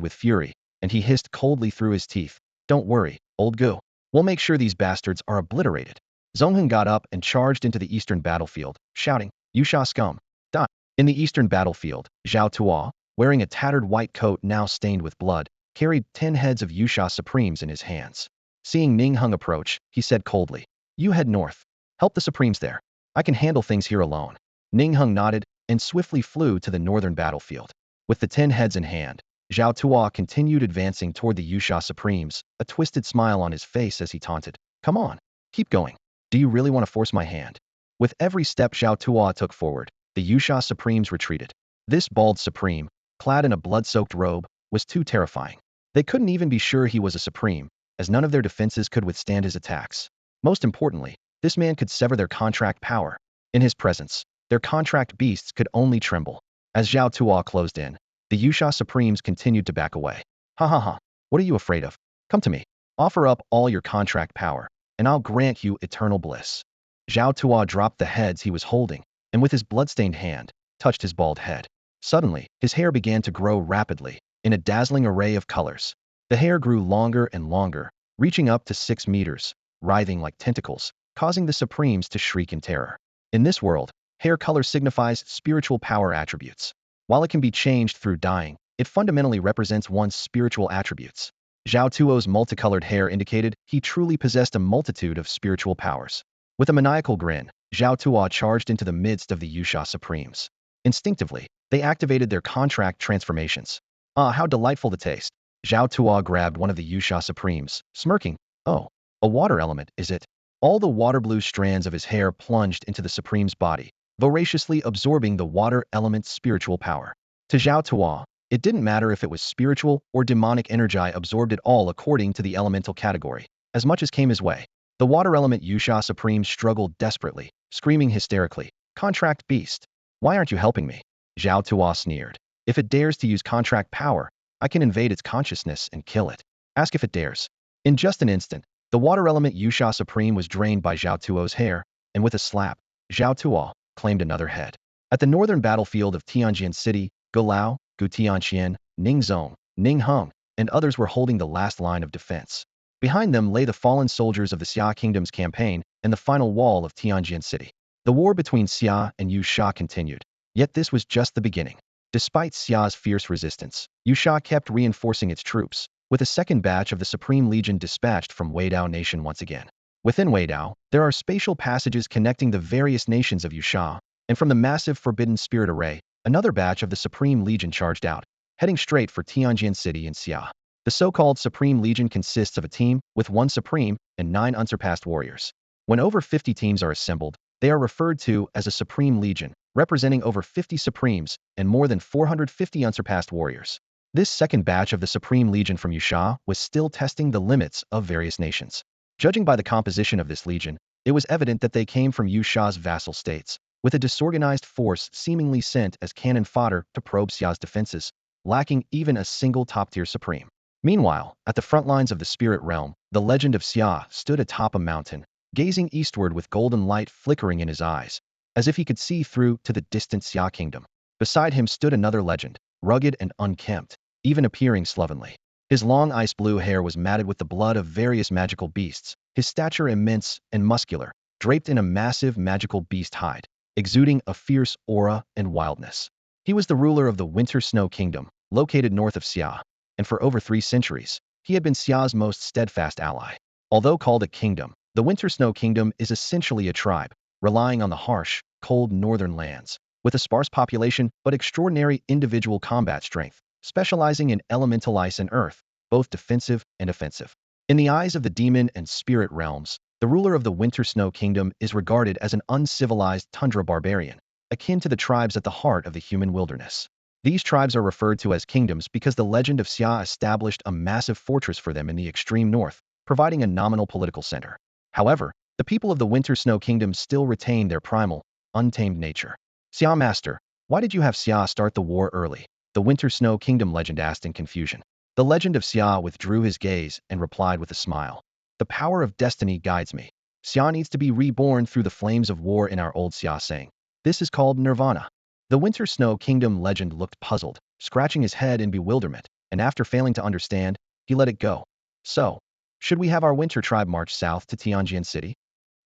with fury, and he hissed coldly through his teeth, "Don't worry, old Gu. We'll make sure these bastards are obliterated." Zongheng got up and charged into the eastern battlefield, shouting, "Yusha scum, die." In the eastern battlefield, Zhao Tuo, wearing a tattered white coat now stained with blood, carried 10 heads of Yusha Supremes in his hands. Seeing Ning Heng approach, he said coldly, "You head north. Help the Supremes there. I can handle things here alone." Ning Heng nodded and swiftly flew to the northern battlefield. With the 10 heads in hand, Zhao Tuo continued advancing toward the Yusha Supremes, a twisted smile on his face as he taunted, "Come on, keep going. Do you really want to force my hand?" With every step Zhao Tuo took forward, the Yusha Supremes retreated. This bald Supreme, clad in a blood-soaked robe, was too terrifying. They couldn't even be sure he was a Supreme, as none of their defenses could withstand his attacks. Most importantly, this man could sever their contract power. In his presence, their contract beasts could only tremble. As Zhao Tuo closed in, the Yusha Supremes continued to back away. "Ha ha ha, what are you afraid of? Come to me. Offer up all your contract power, and I'll grant you eternal bliss." Zhao Tuo dropped the heads he was holding, and with his bloodstained hand, touched his bald head. Suddenly, his hair began to grow rapidly, in a dazzling array of colors. The hair grew longer and longer, reaching up to 6 meters, writhing like tentacles, causing the Supremes to shriek in terror. In this world, hair color signifies spiritual power attributes. While it can be changed through dyeing, it fundamentally represents one's spiritual attributes. Zhao Tuo's multicolored hair indicated he truly possessed a multitude of spiritual powers. With a maniacal grin, Zhao Tuo charged into the midst of the Yusha Supremes. Instinctively, they activated their contract transformations. "Ah, how delightful the taste." Zhao Tuo grabbed one of the Yusha Supremes, smirking. "Oh, a water element, is it?" All the water blue strands of his hair plunged into the Supreme's body, voraciously absorbing the water element's spiritual power. To Zhao Tuo, it didn't matter if it was spiritual or demonic energy absorbed it all according to the elemental category, as much as came his way. The water element Yusha Supreme struggled desperately, screaming hysterically, "Contract beast! Why aren't you helping me?" Zhao Tuo sneered. "If it dares to use contract power, I can invade its consciousness and kill it. Ask if it dares." In just an instant, the water element Yusha Supreme was drained by Zhao Tuo's hair, and with a slap, Zhao Tuo claimed another head. At the northern battlefield of Tianjin City, Gu Lao, Gu Tianxian, Ning Zong, Ning Heng, and others were holding the last line of defense. Behind them lay the fallen soldiers of the Xia Kingdom's campaign and the final wall of Tianjin City. The war between Xia and Yusha continued. Yet this was just the beginning. Despite Xia's fierce resistance, Yusha kept reinforcing its troops, with a second batch of the Supreme Legion dispatched from Weidao Nation once again. Within Weidao, there are spatial passages connecting the various nations of Yusha, and from the massive Forbidden Spirit Array, another batch of the Supreme Legion charged out, heading straight for Tianjin City and Xia. The so-called Supreme Legion consists of a team with 1 Supreme and 9 unsurpassed warriors. When over 50 teams are assembled, they are referred to as a Supreme Legion, representing over 50 Supremes and more than 450 unsurpassed warriors. This second batch of the Supreme Legion from Yusha was still testing the limits of various nations. Judging by the composition of this legion, it was evident that they came from Yusha's vassal states, with a disorganized force seemingly sent as cannon fodder to probe Xia's defenses, lacking even a single top-tier Supreme. Meanwhile, at the front lines of the spirit realm, the legend of Xia stood atop a mountain, gazing eastward with golden light flickering in his eyes, as if he could see through to the distant Xia kingdom. Beside him stood another legend, rugged and unkempt, even appearing slovenly. His long ice-blue hair was matted with the blood of various magical beasts, his stature immense and muscular, draped in a massive magical beast hide, exuding a fierce aura and wildness. He was the ruler of the Winter Snow Kingdom, located north of Xia, and for over 3 centuries, he had been Xia's most steadfast ally. Although called a kingdom, the Winter Snow Kingdom is essentially a tribe, relying on the harsh, cold northern lands, with a sparse population but extraordinary individual combat strength, specializing in elemental ice and earth, both defensive and offensive. In the eyes of the demon and spirit realms, the ruler of the Winter Snow Kingdom is regarded as an uncivilized tundra barbarian, akin to the tribes at the heart of the human wilderness. These tribes are referred to as kingdoms because the legend of Xia established a massive fortress for them in the extreme north, providing a nominal political center. However, the people of the Winter Snow Kingdom still retain their primal, untamed nature. Xia Master, why did you have Xia start the war early? The Winter Snow Kingdom legend asked in confusion. The legend of Xia withdrew his gaze and replied with a smile. The power of destiny guides me. Xia needs to be reborn through the flames of war in our old Xia saying. This is called nirvana. The Winter Snow Kingdom legend looked puzzled, scratching his head in bewilderment, and after failing to understand, he let it go. So, should we have our winter tribe march south to Tianjin City?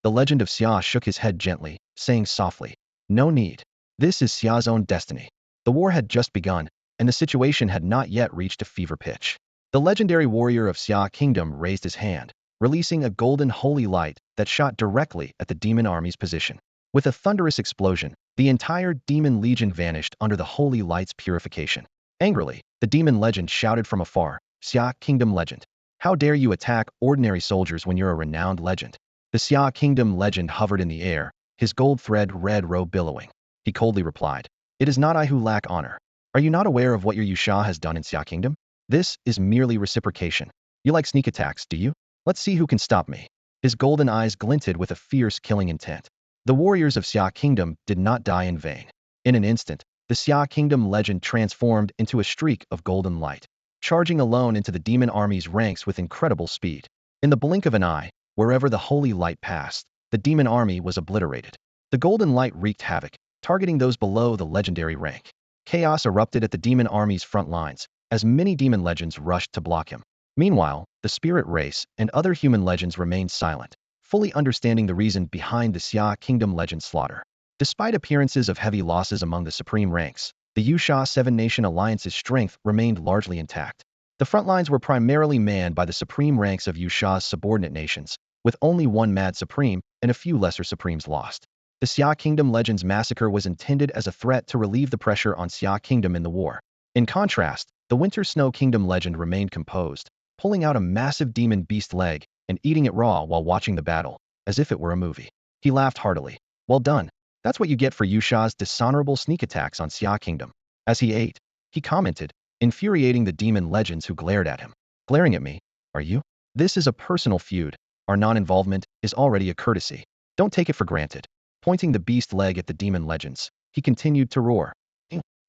The legend of Xia shook his head gently, saying softly, no need. This is Xia's own destiny. The war had just begun, and the situation had not yet reached a fever pitch. The legendary warrior of Xia Kingdom raised his hand, releasing a golden holy light that shot directly at the demon army's position. With a thunderous explosion, the entire demon legion vanished under the holy light's purification. Angrily, the demon legend shouted from afar, Xia Kingdom legend. How dare you attack ordinary soldiers when you're a renowned legend? The Xia Kingdom legend hovered in the air, his gold thread red robe billowing. He coldly replied, it is not I who lack honor. Are you not aware of what your Yusha has done in Xia Kingdom? This is merely reciprocation. You like sneak attacks, do you? Let's see who can stop me. His golden eyes glinted with a fierce killing intent. The warriors of Xia Kingdom did not die in vain. In an instant, the Xia Kingdom legend transformed into a streak of golden light, charging alone into the demon army's ranks with incredible speed. In the blink of an eye, wherever the holy light passed, the demon army was obliterated. The golden light wreaked havoc, targeting those below the legendary rank. Chaos erupted at the demon army's front lines, as many demon legends rushed to block him. Meanwhile, the spirit race and other human legends remained silent, fully understanding the reason behind the Xia Kingdom legend slaughter. Despite appearances of heavy losses among the supreme ranks, the Yusha Seven-Nation Alliance's strength remained largely intact. The front lines were primarily manned by the supreme ranks of Yusha's subordinate nations, with only one Mad Supreme and a few lesser Supremes lost. The Xia Kingdom Legends massacre was intended as a threat to relieve the pressure on Xia Kingdom in the war. In contrast, the Winter Snow Kingdom legend remained composed, pulling out a massive demon beast leg and eating it raw while watching the battle, as if it were a movie. He laughed heartily. Well done. That's what you get for Yusha's dishonorable sneak attacks on Xia Kingdom. As he ate, he commented, infuriating the demon legends who glared at him. Glaring at me, are you? This is a personal feud. Our non-involvement is already a courtesy. Don't take it for granted. Pointing the beast leg at the demon legends, he continued to roar.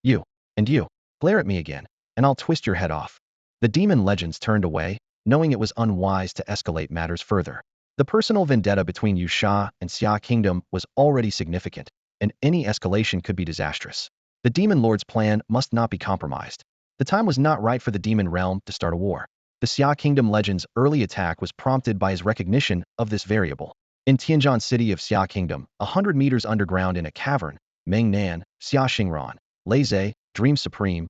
You, and you, glare at me again, and I'll twist your head off. The demon legends turned away, knowing it was unwise to escalate matters further. The personal vendetta between Yusha and Xia Kingdom was already significant, and any escalation could be disastrous. The Demon Lord's plan must not be compromised. The time was not right for the Demon Realm to start a war. The Xia Kingdom legend's early attack was prompted by his recognition of this variable. In Tianjin City of Xia Kingdom, 100 meters underground in a cavern, Meng Nan, Xia Xingran, Lei Dream Supreme,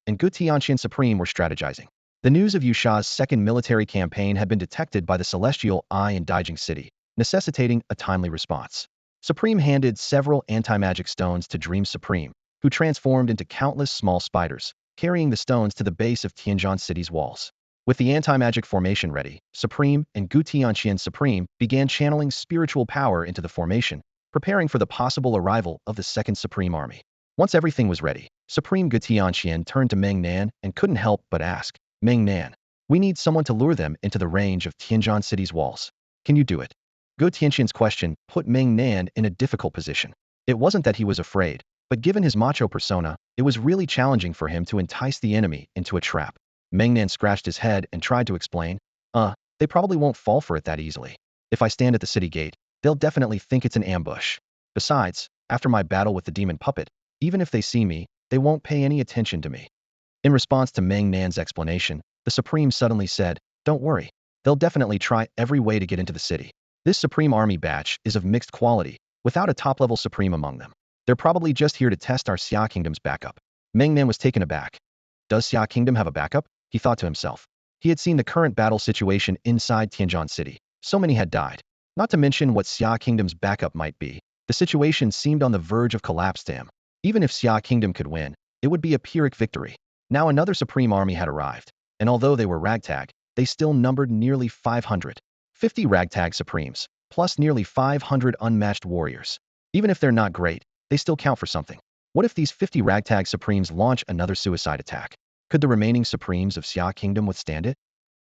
and Gu Tianqian Supreme were strategizing. The news of Yusha's second military campaign had been detected by the Celestial Eye in Daijing City, necessitating a timely response. Supreme handed several anti-magic stones to Dream Supreme, who transformed into countless small spiders, carrying the stones to the base of Tianjin City's walls. With the anti-magic formation ready, Supreme and Gu Tianqian Supreme began channeling spiritual power into the formation, preparing for the possible arrival of the Second Supreme Army. Once everything was ready, Supreme Gu Tianqian turned to Meng Nan and couldn't help but ask, Meng Nan, we need someone to lure them into the range of Tianjin City's walls. Can you do it? Gu Tianqian's question put Meng Nan in a difficult position. It wasn't that he was afraid, but given his macho persona, it was really challenging for him to entice the enemy into a trap. Meng Nan scratched his head and tried to explain, they probably won't fall for it that easily. If I stand at the city gate, they'll definitely think it's an ambush. Besides, after my battle with the demon puppet, even if they see me, they won't pay any attention to me. In response to Meng Nan's explanation, the Supreme suddenly said, don't worry, they'll definitely try every way to get into the city. This Supreme Army batch is of mixed quality, without a top-level Supreme among them. They're probably just here to test our Xia Kingdom's backup. Meng Nan was taken aback. Does Xia Kingdom have a backup? He thought to himself. He had seen the current battle situation inside Tianjin City. So many had died. Not to mention what Xia Kingdom's backup might be. The situation seemed on the verge of collapse to him. Even if Xia Kingdom could win, it would be a Pyrrhic victory. Now another Supreme Army had arrived, and although they were ragtag, they still numbered nearly 550 ragtag Supremes, plus nearly 500 unmatched warriors. Even if they're not great, they still count for something. What if these 50 ragtag supremes launch another suicide attack? Could the remaining supremes of Xia Kingdom withstand it?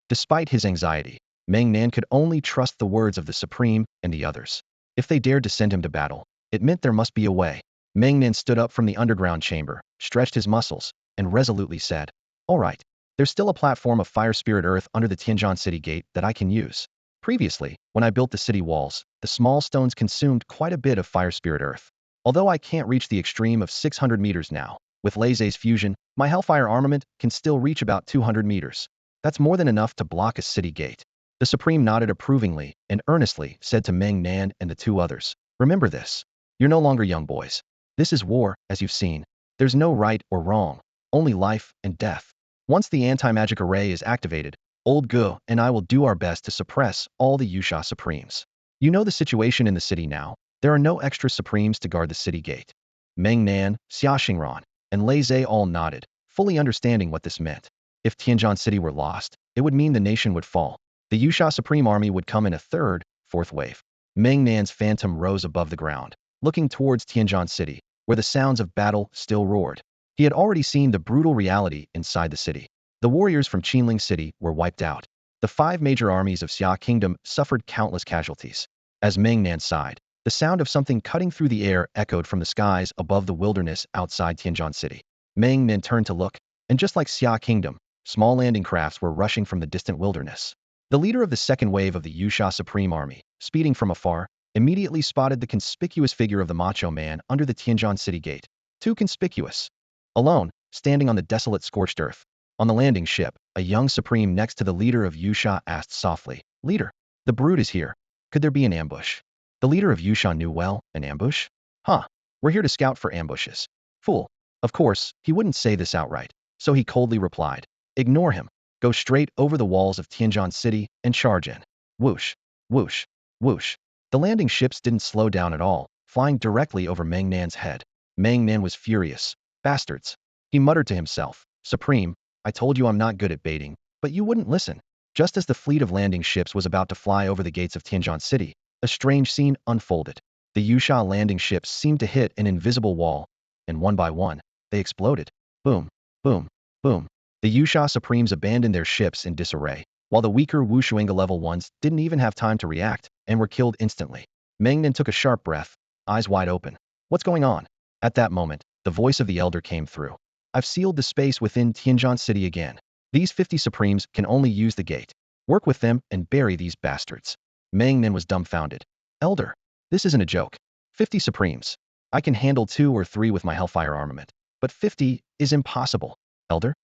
Despite his anxiety, Meng Nan could only trust the words of the supreme and the others. If they dared to send him to battle, it meant there must be a way. Meng Nan stood up from the underground chamber, stretched his muscles, and resolutely said, "All right. There's still a platform of fire spirit earth under the Tianjin city gate that I can use. Previously, when I built the city walls, the small stones consumed quite a bit of fire spirit earth. Although I can't reach the extreme of 600 meters now, with Laze's fusion, my Hellfire armament can still reach about 200 meters. That's more than enough to block a city gate." The Supreme nodded approvingly and earnestly said to Meng Nan and the two others, "Remember this. You're no longer young boys. This is war, as you've seen. There's no right or wrong, only life and death. Once the anti-magic array is activated, Old Gu and I will do our best to suppress all the Yusha Supremes. You know the situation in the city now. There are no extra Supremes to guard the city gate." Meng Nan, Xia Xingran, and Lei Zhe all nodded, fully understanding what this meant. If Tianjin City were lost, it would mean the nation would fall. The Yusha Supreme Army would come in a third, fourth wave. Meng Nan's phantom rose above the ground, looking towards Tianjin City, where the sounds of battle still roared. He had already seen the brutal reality inside the city. The warriors from Qinling City were wiped out. The 5 major armies of Xia Kingdom suffered countless casualties. As Meng Nan sighed, the sound of something cutting through the air echoed from the skies above the wilderness outside Tianjin City. Meng Nan turned to look, and just like Xia Kingdom, small landing crafts were rushing from the distant wilderness. The leader of the second wave of the Yusha Supreme Army, speeding from afar, immediately spotted the conspicuous figure of the macho man under the Tianjin City gate. Too conspicuous. Alone, standing on the desolate scorched earth. On the landing ship, a young Supreme next to the leader of Yusha asked softly, "Leader, the brood is here. Could there be an ambush?" The leader of Yusha knew well, an ambush? Huh, we're here to scout for ambushes. Fool. Of course, he wouldn't say this outright, so he coldly replied, "Ignore him. Go straight over the walls of Tianjin City and charge in." Whoosh, whoosh, whoosh. The landing ships didn't slow down at all, flying directly over Meng Nan's head. Meng Nan was furious. Bastards. He muttered to himself, "Supreme, I told you I'm not good at baiting, but you wouldn't listen." Just as the fleet of landing ships was about to fly over the gates of Tianjin City, a strange scene unfolded. The Yusha landing ships seemed to hit an invisible wall, and one by one, they exploded. Boom, boom, boom. The Yusha Supremes abandoned their ships in disarray, while the weaker Wushuinga level ones didn't even have time to react and were killed instantly. Meng Nan took a sharp breath, eyes wide open. What's going on? At that moment, the voice of the elder came through. "I've sealed the space within Tianjin City again. These 50 Supremes can only use the gate. Work with them and bury these bastards." Meng Nan was dumbfounded. "Elder, this isn't a joke. 50 Supremes. I can handle 2 or 3 with my Hellfire armament, but 50 is impossible. Elder?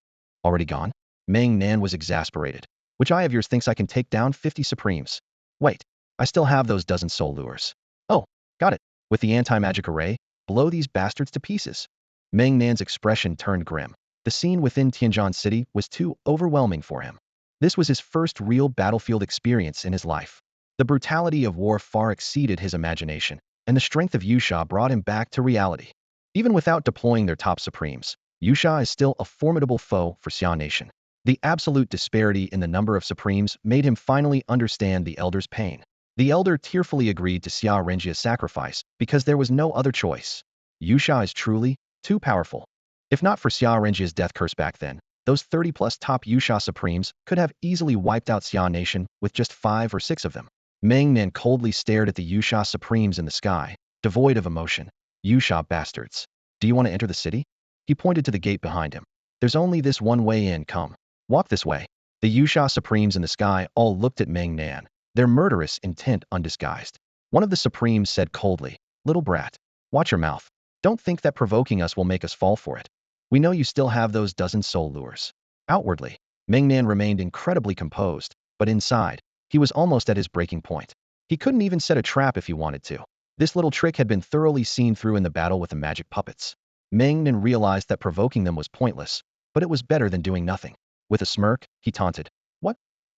Already gone?" Meng Nan was exasperated. "Which eye of yours thinks I can take down 50 Supremes? Wait, I still have those dozen soul lures. Oh, got it. With the anti-magic array, blow these bastards to pieces." Meng Nan's expression turned grim. The scene within Tianjin City was too overwhelming for him. This was his first real battlefield experience in his life. The brutality of war far exceeded his imagination, and the strength of Yusha brought him back to reality. Even without deploying their top Supremes, Yusha is still a formidable foe for Xia Nation. The absolute disparity in the number of Supremes made him finally understand the Elder's pain. The Elder tearfully agreed to Xia Renjia's sacrifice because there was no other choice. Yusha is truly too powerful. If not for Xia Renjia's death curse back then, those 30-plus top Yusha Supremes could have easily wiped out Xia Nation with just 5 or 6 of them. Meng Nan coldly stared at the Yusha Supremes in the sky, devoid of emotion. "Yusha bastards. Do you want to enter the city?" He pointed to the gate behind him. "There's only this one way in, come. Walk this way." The Yusha Supremes in the sky all looked at Meng Nan, their murderous intent undisguised. One of the Supremes said coldly, "Little brat, watch your mouth. Don't think that provoking us will make us fall for it. We know you still have those dozen soul lures." Outwardly, Meng Nan remained incredibly composed, but inside, he was almost at his breaking point. He couldn't even set a trap if he wanted to. This little trick had been thoroughly seen through in the battle with the magic puppets. Meng Nan realized that provoking them was pointless, but it was better than doing nothing. With a smirk, he taunted, "What?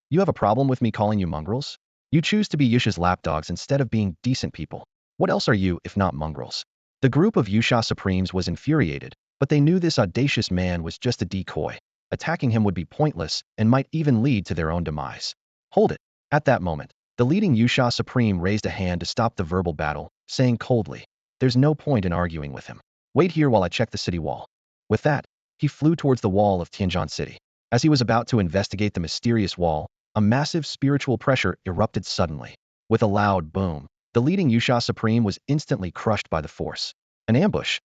You have a problem with me calling you mongrels? You choose to be Yusha's lapdogs instead of being decent people. What else are you if not mongrels?" The group of Yusha Supremes was infuriated, but they knew this audacious man was just a decoy. Attacking him would be pointless and might even lead to their own demise. "Hold it." At that moment, the leading Yusha Supreme raised a hand to stop the verbal battle, saying coldly, "There's no point in arguing with him. Wait here while I check the city wall. With that, he flew towards the wall of Tianjin City. As he was about to investigate the mysterious wall, a massive spiritual pressure erupted suddenly. With a loud boom, the leading Yusha Supreme was instantly crushed by the force. An ambush.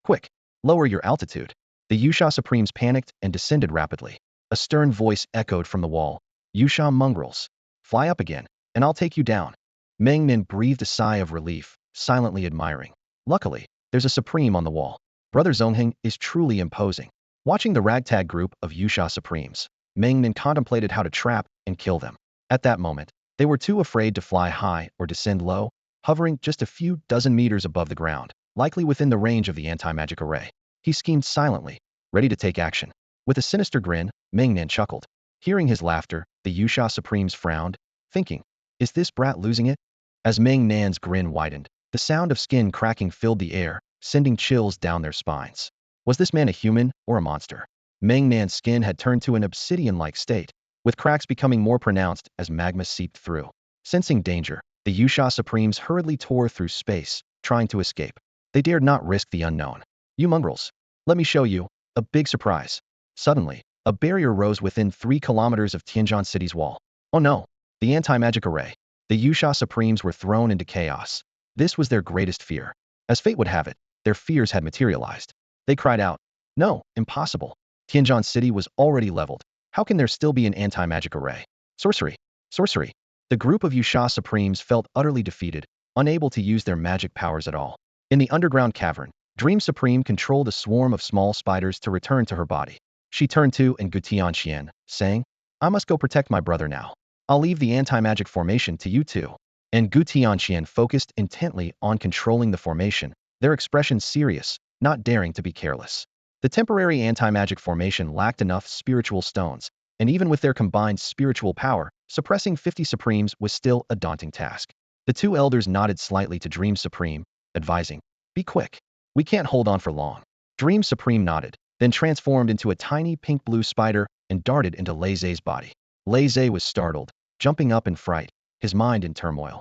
Quick, lower your altitude. The Yusha Supremes panicked and descended rapidly. A stern voice echoed from the wall. Yusha mongrels. Fly up again, and I'll take you down. Meng Nan breathed a sigh of relief, silently admiring. Luckily, there's a Supreme on the wall. Brother Zongheng is truly imposing. Watching the ragtag group of Yusha Supremes, Meng Nan contemplated how to trap and kill them. At that moment, they were too afraid to fly high or descend low, hovering just a few dozen meters above the ground, likely within the range of the anti-magic array. He schemed silently, ready to take action. With a sinister grin, Meng Nan chuckled. Hearing his laughter, the Yusha Supremes frowned, thinking, is this brat losing it? As Meng Nan's grin widened, the sound of skin cracking filled the air, sending chills down their spines. Was this man a human or a monster? Meng Nan's skin had turned to an obsidian-like state, with cracks becoming more pronounced as magma seeped through. Sensing danger, the Yusha Supremes hurriedly tore through space, trying to escape. They dared not risk the unknown. You mongrels, let me show you a big surprise. Suddenly, a barrier rose within 3 kilometers of Tianjin City's wall. Oh no, the anti-magic array. The Yusha Supremes were thrown into chaos. This was their greatest fear. As fate would have it, their fears had materialized. They cried out, no, impossible. Tianjin City was already leveled. How can there still be an anti-magic array? Sorcery! Sorcery! The group of Yusha Supremes felt utterly defeated, unable to use their magic powers at all. In the underground cavern, Dream Supreme controlled a swarm of small spiders to return to her body. She turned to Ngu Tianxian, saying, I must go protect my brother now. I'll leave the anti-magic formation to you two. Ngu Tianxian focused intently on controlling the formation, their expression serious, not daring to be careless. The temporary anti-magic formation lacked enough spiritual stones, and even with their combined spiritual power, suppressing 50 Supremes was still a daunting task. The two elders nodded slightly to Dream Supreme, advising, be quick. We can't hold on for long. Dream Supreme nodded, then transformed into a tiny pink-blue spider and darted into Lei Zhe's body. Lei Zhe was startled, jumping up in fright, his mind in turmoil.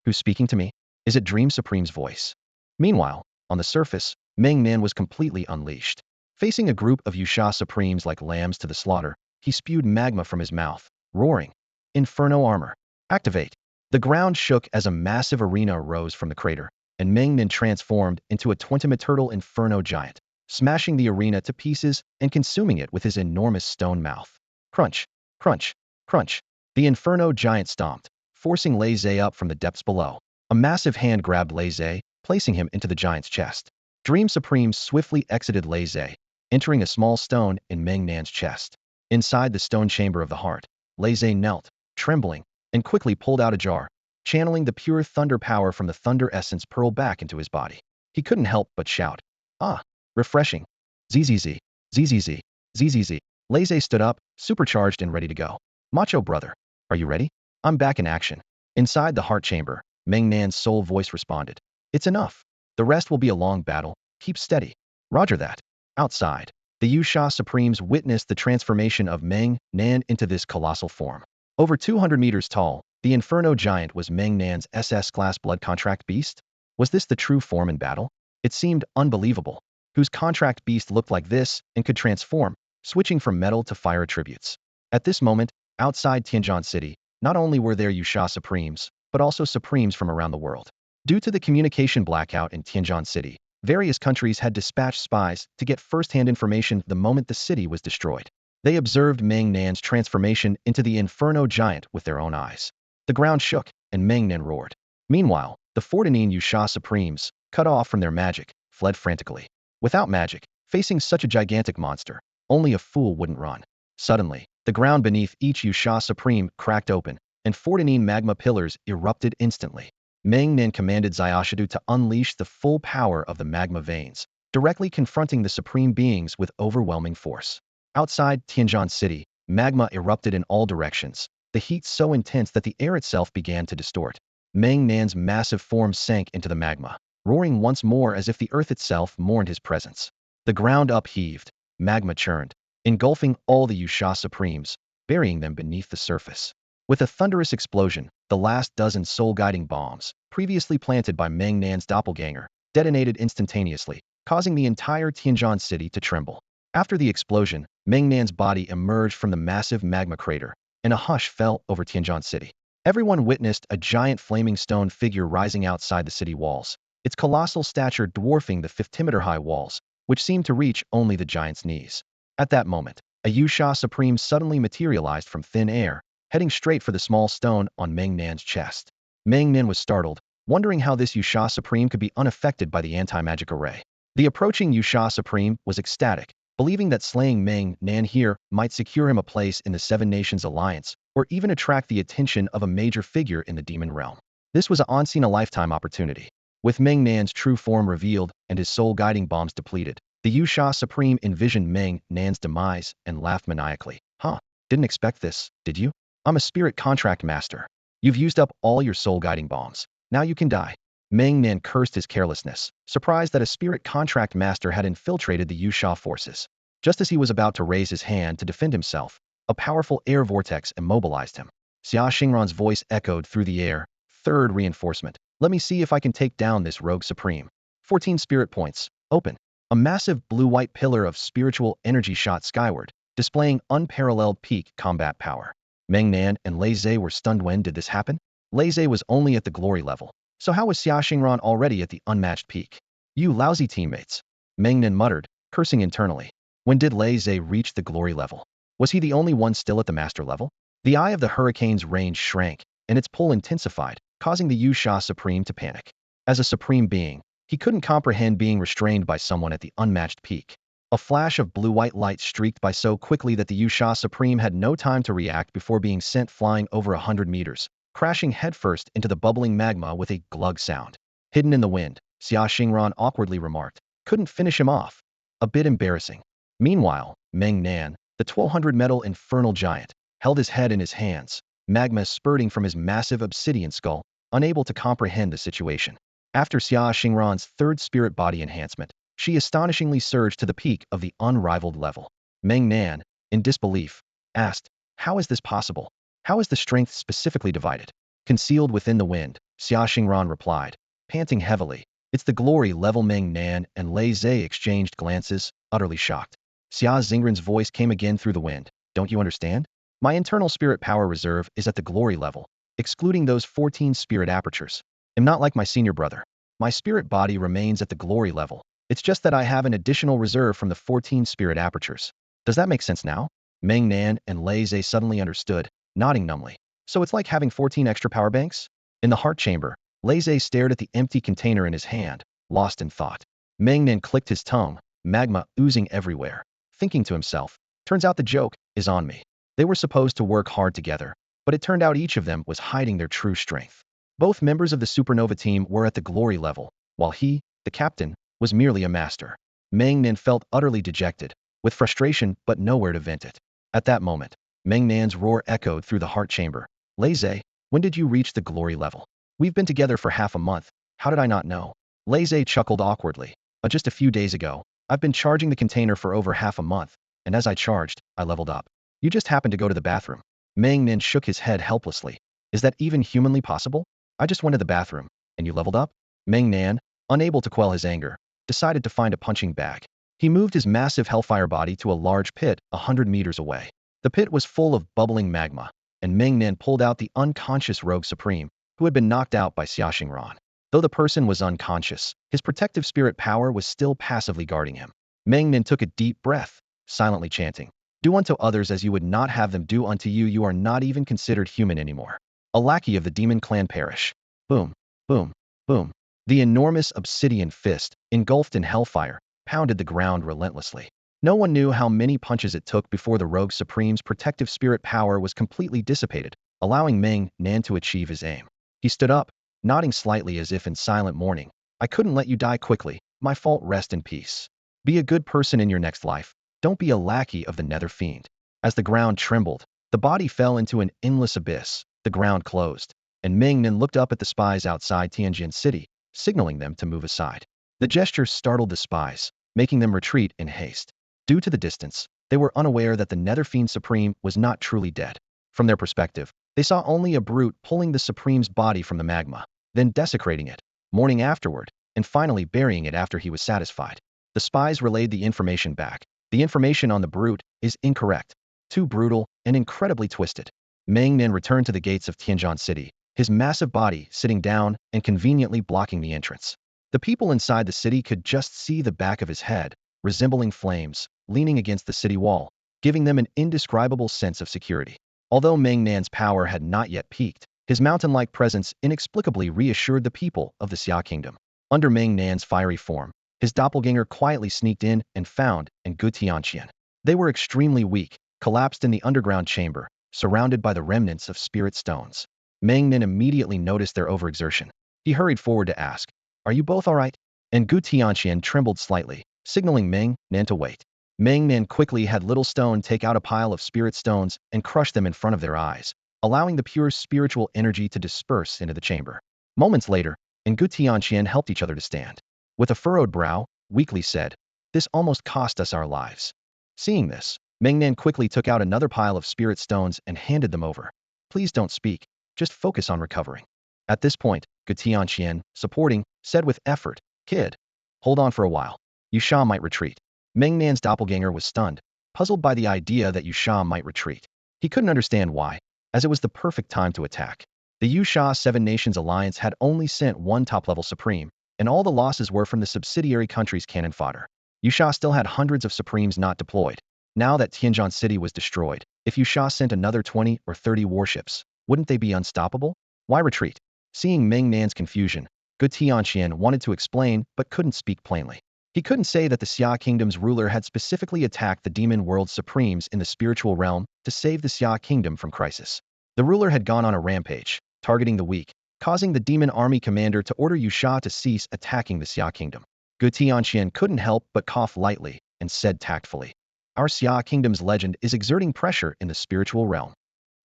Who's speaking to me? Is it Dream Supreme's voice? Meanwhile, on the surface, Meng Nan was completely unleashed. Facing a group of Yusha Supremes like lambs to the slaughter, he spewed magma from his mouth, roaring, Inferno armor. Activate. The ground shook as a massive arena arose from the crater, and Meng Nan transformed into a 20-meter Inferno giant, smashing the arena to pieces and consuming it with his enormous stone mouth. Crunch, crunch, crunch. The Inferno giant stomped, forcing Lei Zhe up from the depths below. A massive hand grabbed Lei Zhe, placing him into the giant's chest. Dream Supreme swiftly exited Lei Zhe, entering a small stone in Meng Nan's chest. Inside the stone chamber of the heart, Lei Zhe knelt, trembling, and quickly pulled out a jar, channeling the pure thunder power from the thunder essence pearl back into his body. He couldn't help but shout, ah, refreshing. ZZZ, ZZZ, ZZZ. Lei Zhe stood up, supercharged and ready to go. Macho brother, are you ready? I'm back in action. Inside the heart chamber, Meng Nan's soul voice responded. It's enough. The rest will be a long battle. Keep steady. Roger that. Outside, the Yusha Supremes witnessed the transformation of Meng Nan into this colossal form. Over 200 meters tall, the Inferno Giant was Meng Nan's SS-class blood contract beast? Was this the true form in battle? It seemed unbelievable. Whose contract beast looked like this and could transform, switching from metal to fire attributes. At this moment, outside Tianjin City, not only were there Yusha Supremes, but also Supremes from around the world. Due to the communication blackout in Tianjin City, various countries had dispatched spies to get first-hand information the moment the city was destroyed. They observed Meng Nan's transformation into the Inferno Giant with their own eyes. The ground shook, and Meng Nan roared. Meanwhile, the 14 Yusha Supremes, cut off from their magic, fled frantically. Without magic, facing such a gigantic monster, only a fool wouldn't run. Suddenly, the ground beneath each Yusha Supreme cracked open, and 14 magma pillars erupted instantly. Meng Nan commanded Xiaoshidu to unleash the full power of the magma veins, directly confronting the supreme beings with overwhelming force. Outside Tianjin City, magma erupted in all directions, the heat so intense that the air itself began to distort. Meng Nan's massive form sank into the magma, roaring once more as if the earth itself mourned his presence. The ground upheaved, magma churned, engulfing all the Yusha Supremes, burying them beneath the surface. With a thunderous explosion, the last dozen soul-guiding bombs, previously planted by Meng Nan's doppelganger, detonated instantaneously, causing the entire Tianjin city to tremble. After the explosion, Meng Nan's body emerged from the massive magma crater, and a hush fell over Tianjin city. Everyone witnessed a giant flaming stone figure rising outside the city walls, its colossal stature dwarfing the 50-meter-high walls, which seemed to reach only the giant's knees. At that moment, a Yusha Supreme suddenly materialized from thin air, heading straight for the small stone on Meng Nan's chest. Meng Nan was startled, wondering how this Yusha Supreme could be unaffected by the anti-magic array. The approaching Yusha Supreme was ecstatic, believing that slaying Meng Nan here might secure him a place in the Seven Nations Alliance, or even attract the attention of a major figure in the demon realm. This was an unseen-a-lifetime opportunity. With Meng Nan's true form revealed and his soul-guiding bombs depleted, the Yusha Supreme envisioned Meng Nan's demise and laughed maniacally. Huh, didn't expect this, did you? I'm a spirit contract master. You've used up all your soul-guiding bombs. Now you can die. Meng Nan cursed his carelessness, surprised that a spirit contract master had infiltrated the Yusha forces. Just as he was about to raise his hand to defend himself, a powerful air vortex immobilized him. Xia Xingran's voice echoed through the air. Third reinforcement. Let me see if I can take down this rogue supreme. 14 spirit points. Open. A massive blue-white pillar of spiritual energy shot skyward, displaying unparalleled peak combat power. Meng Nan and Lei Zhe were stunned. When did this happen? Lei Zhe was only at the glory level. So how was Xia Xingran already at the unmatched peak? You lousy teammates. Meng Nan muttered, cursing internally. When did Lei Zhe reach the glory level? Was he the only one still at the master level? The eye of the hurricane's range shrank, and its pull intensified, causing the Yusha Supreme to panic. As a supreme being, he couldn't comprehend being restrained by someone at the unmatched peak. A flash of blue-white light streaked by so quickly that the Yusha Supreme had no time to react before being sent flying over 100 meters, crashing headfirst into the bubbling magma with a glug sound. Hidden in the wind, Xia Xingran awkwardly remarked, couldn't finish him off. A bit embarrassing. Meanwhile, Meng Nan, the 1200-metal infernal giant, held his head in his hands, magma spurting from his massive obsidian skull, unable to comprehend the situation. After Xia Xingran's third spirit body enhancement, she astonishingly surged to the peak of the unrivaled level. Meng Nan, in disbelief, asked, how is this possible? How is the strength specifically divided? Concealed within the wind, Xia Xingran replied, panting heavily. It's the glory level. Meng Nan and Lei Zhe exchanged glances, utterly shocked. Xia Xingran's voice came again through the wind. Don't you understand? My internal spirit power reserve is at the glory level, excluding those 14 spirit apertures. I'm not like my senior brother. My spirit body remains at the glory level. It's just that I have an additional reserve from the 14 spirit apertures. Does that make sense now? Meng Nan and Lei Zhe suddenly understood, nodding numbly. So it's like having 14 extra power banks? In the heart chamber, Lei Zhe stared at the empty container in his hand, lost in thought. Meng Nan clicked his tongue, magma oozing everywhere, thinking to himself, turns out the joke is on me. They were supposed to work hard together, but it turned out each of them was hiding their true strength. Both members of the supernova team were at the glory level, while he, the captain, was merely a master. Meng Nan felt utterly dejected, with frustration but nowhere to vent it. At that moment, Meng Nan's roar echoed through the heart chamber. Lei Zhe, when did you reach the glory level? We've been together for half a month. How did I not know? Lei Zhe chuckled awkwardly. Just a few days ago, I've been charging the container for over half a month, and as I charged, I leveled up. You just happened to go to the bathroom. Meng Nan shook his head helplessly. Is that even humanly possible? I just went to the bathroom, and you leveled up? Meng Nan, unable to quell his anger, decided to find a punching bag. He moved his massive hellfire body to a large pit 100 meters away. The pit was full of bubbling magma, and Meng Nan pulled out the unconscious rogue supreme, who had been knocked out by Xia Xingran. Though the person was unconscious, his protective spirit power was still passively guarding him. Meng Nan took a deep breath, silently chanting, do unto others as you would not have them do unto you. You are not even considered human anymore. A lackey of the demon clan perish. Boom, boom, boom. The enormous obsidian fist, engulfed in hellfire, pounded the ground relentlessly. No one knew how many punches it took before the rogue supreme's protective spirit power was completely dissipated, allowing Meng Nan to achieve his aim. He stood up, nodding slightly as if in silent mourning. I couldn't let you die quickly. My fault. Rest in peace. Be a good person in your next life. Don't be a lackey of the nether fiend. As the ground trembled, the body fell into an endless abyss. The ground closed, and Meng Nan looked up at the spies outside Tianjin City, signaling them to move aside. The gesture startled the spies, making them retreat in haste. Due to the distance, they were unaware that the Nether Fiend Supreme was not truly dead. From their perspective, they saw only a brute pulling the Supreme's body from the magma, then desecrating it, mourning afterward, and finally burying it after he was satisfied. The spies relayed the information back. The information on the brute is incorrect, too brutal, and incredibly twisted. Meng Nan returned to the gates of Tianjin City, his massive body sitting down and conveniently blocking the entrance. The people inside the city could just see the back of his head, resembling flames, leaning against the city wall, giving them an indescribable sense of security. Although Meng Nan's power had not yet peaked, his mountain-like presence inexplicably reassured the people of the Xia Kingdom. Under Meng Nan's fiery form, his doppelganger quietly sneaked in and found Ngu Tianqian. They were extremely weak, collapsed in the underground chamber, surrounded by the remnants of spirit stones. Meng Nan immediately noticed their overexertion. He hurried forward to ask, "Are you both all right?" Ngu Tianqian trembled slightly, signaling Meng Nan to wait. Meng Nan quickly had Little Stone take out a pile of spirit stones and crush them in front of their eyes, allowing the pure spiritual energy to disperse into the chamber. Moments later, Ngu Tianqian helped each other to stand. With a furrowed brow, weakly said, "This almost cost us our lives." Seeing this, Meng Nan quickly took out another pile of spirit stones and handed them over. "Please don't speak, just focus on recovering." At this point, Gu Tianqian, supporting, said with effort, "Kid, hold on for a while. Yusha might retreat." Meng Nan's doppelganger was stunned, puzzled by the idea that Yusha might retreat. He couldn't understand why, as it was the perfect time to attack. The Yusha Seven Nations Alliance had only sent one top-level Supreme, and all the losses were from the subsidiary country's cannon fodder. Yusha still had hundreds of Supremes not deployed. Now that Tianjin City was destroyed, if Yusha sent another 20 or 30 warships, wouldn't they be unstoppable? Why retreat? Seeing Meng Nan's confusion, Gu Tianqian wanted to explain but couldn't speak plainly. He couldn't say that the Xia Kingdom's ruler had specifically attacked the demon world's supremes in the spiritual realm to save the Xia Kingdom from crisis. The ruler had gone on a rampage, targeting the weak, causing the demon army commander to order Yusha to cease attacking the Xia Kingdom. Gu Tianqian couldn't help but cough lightly and said tactfully, "Our Xia Kingdom's legend is exerting pressure in the spiritual realm."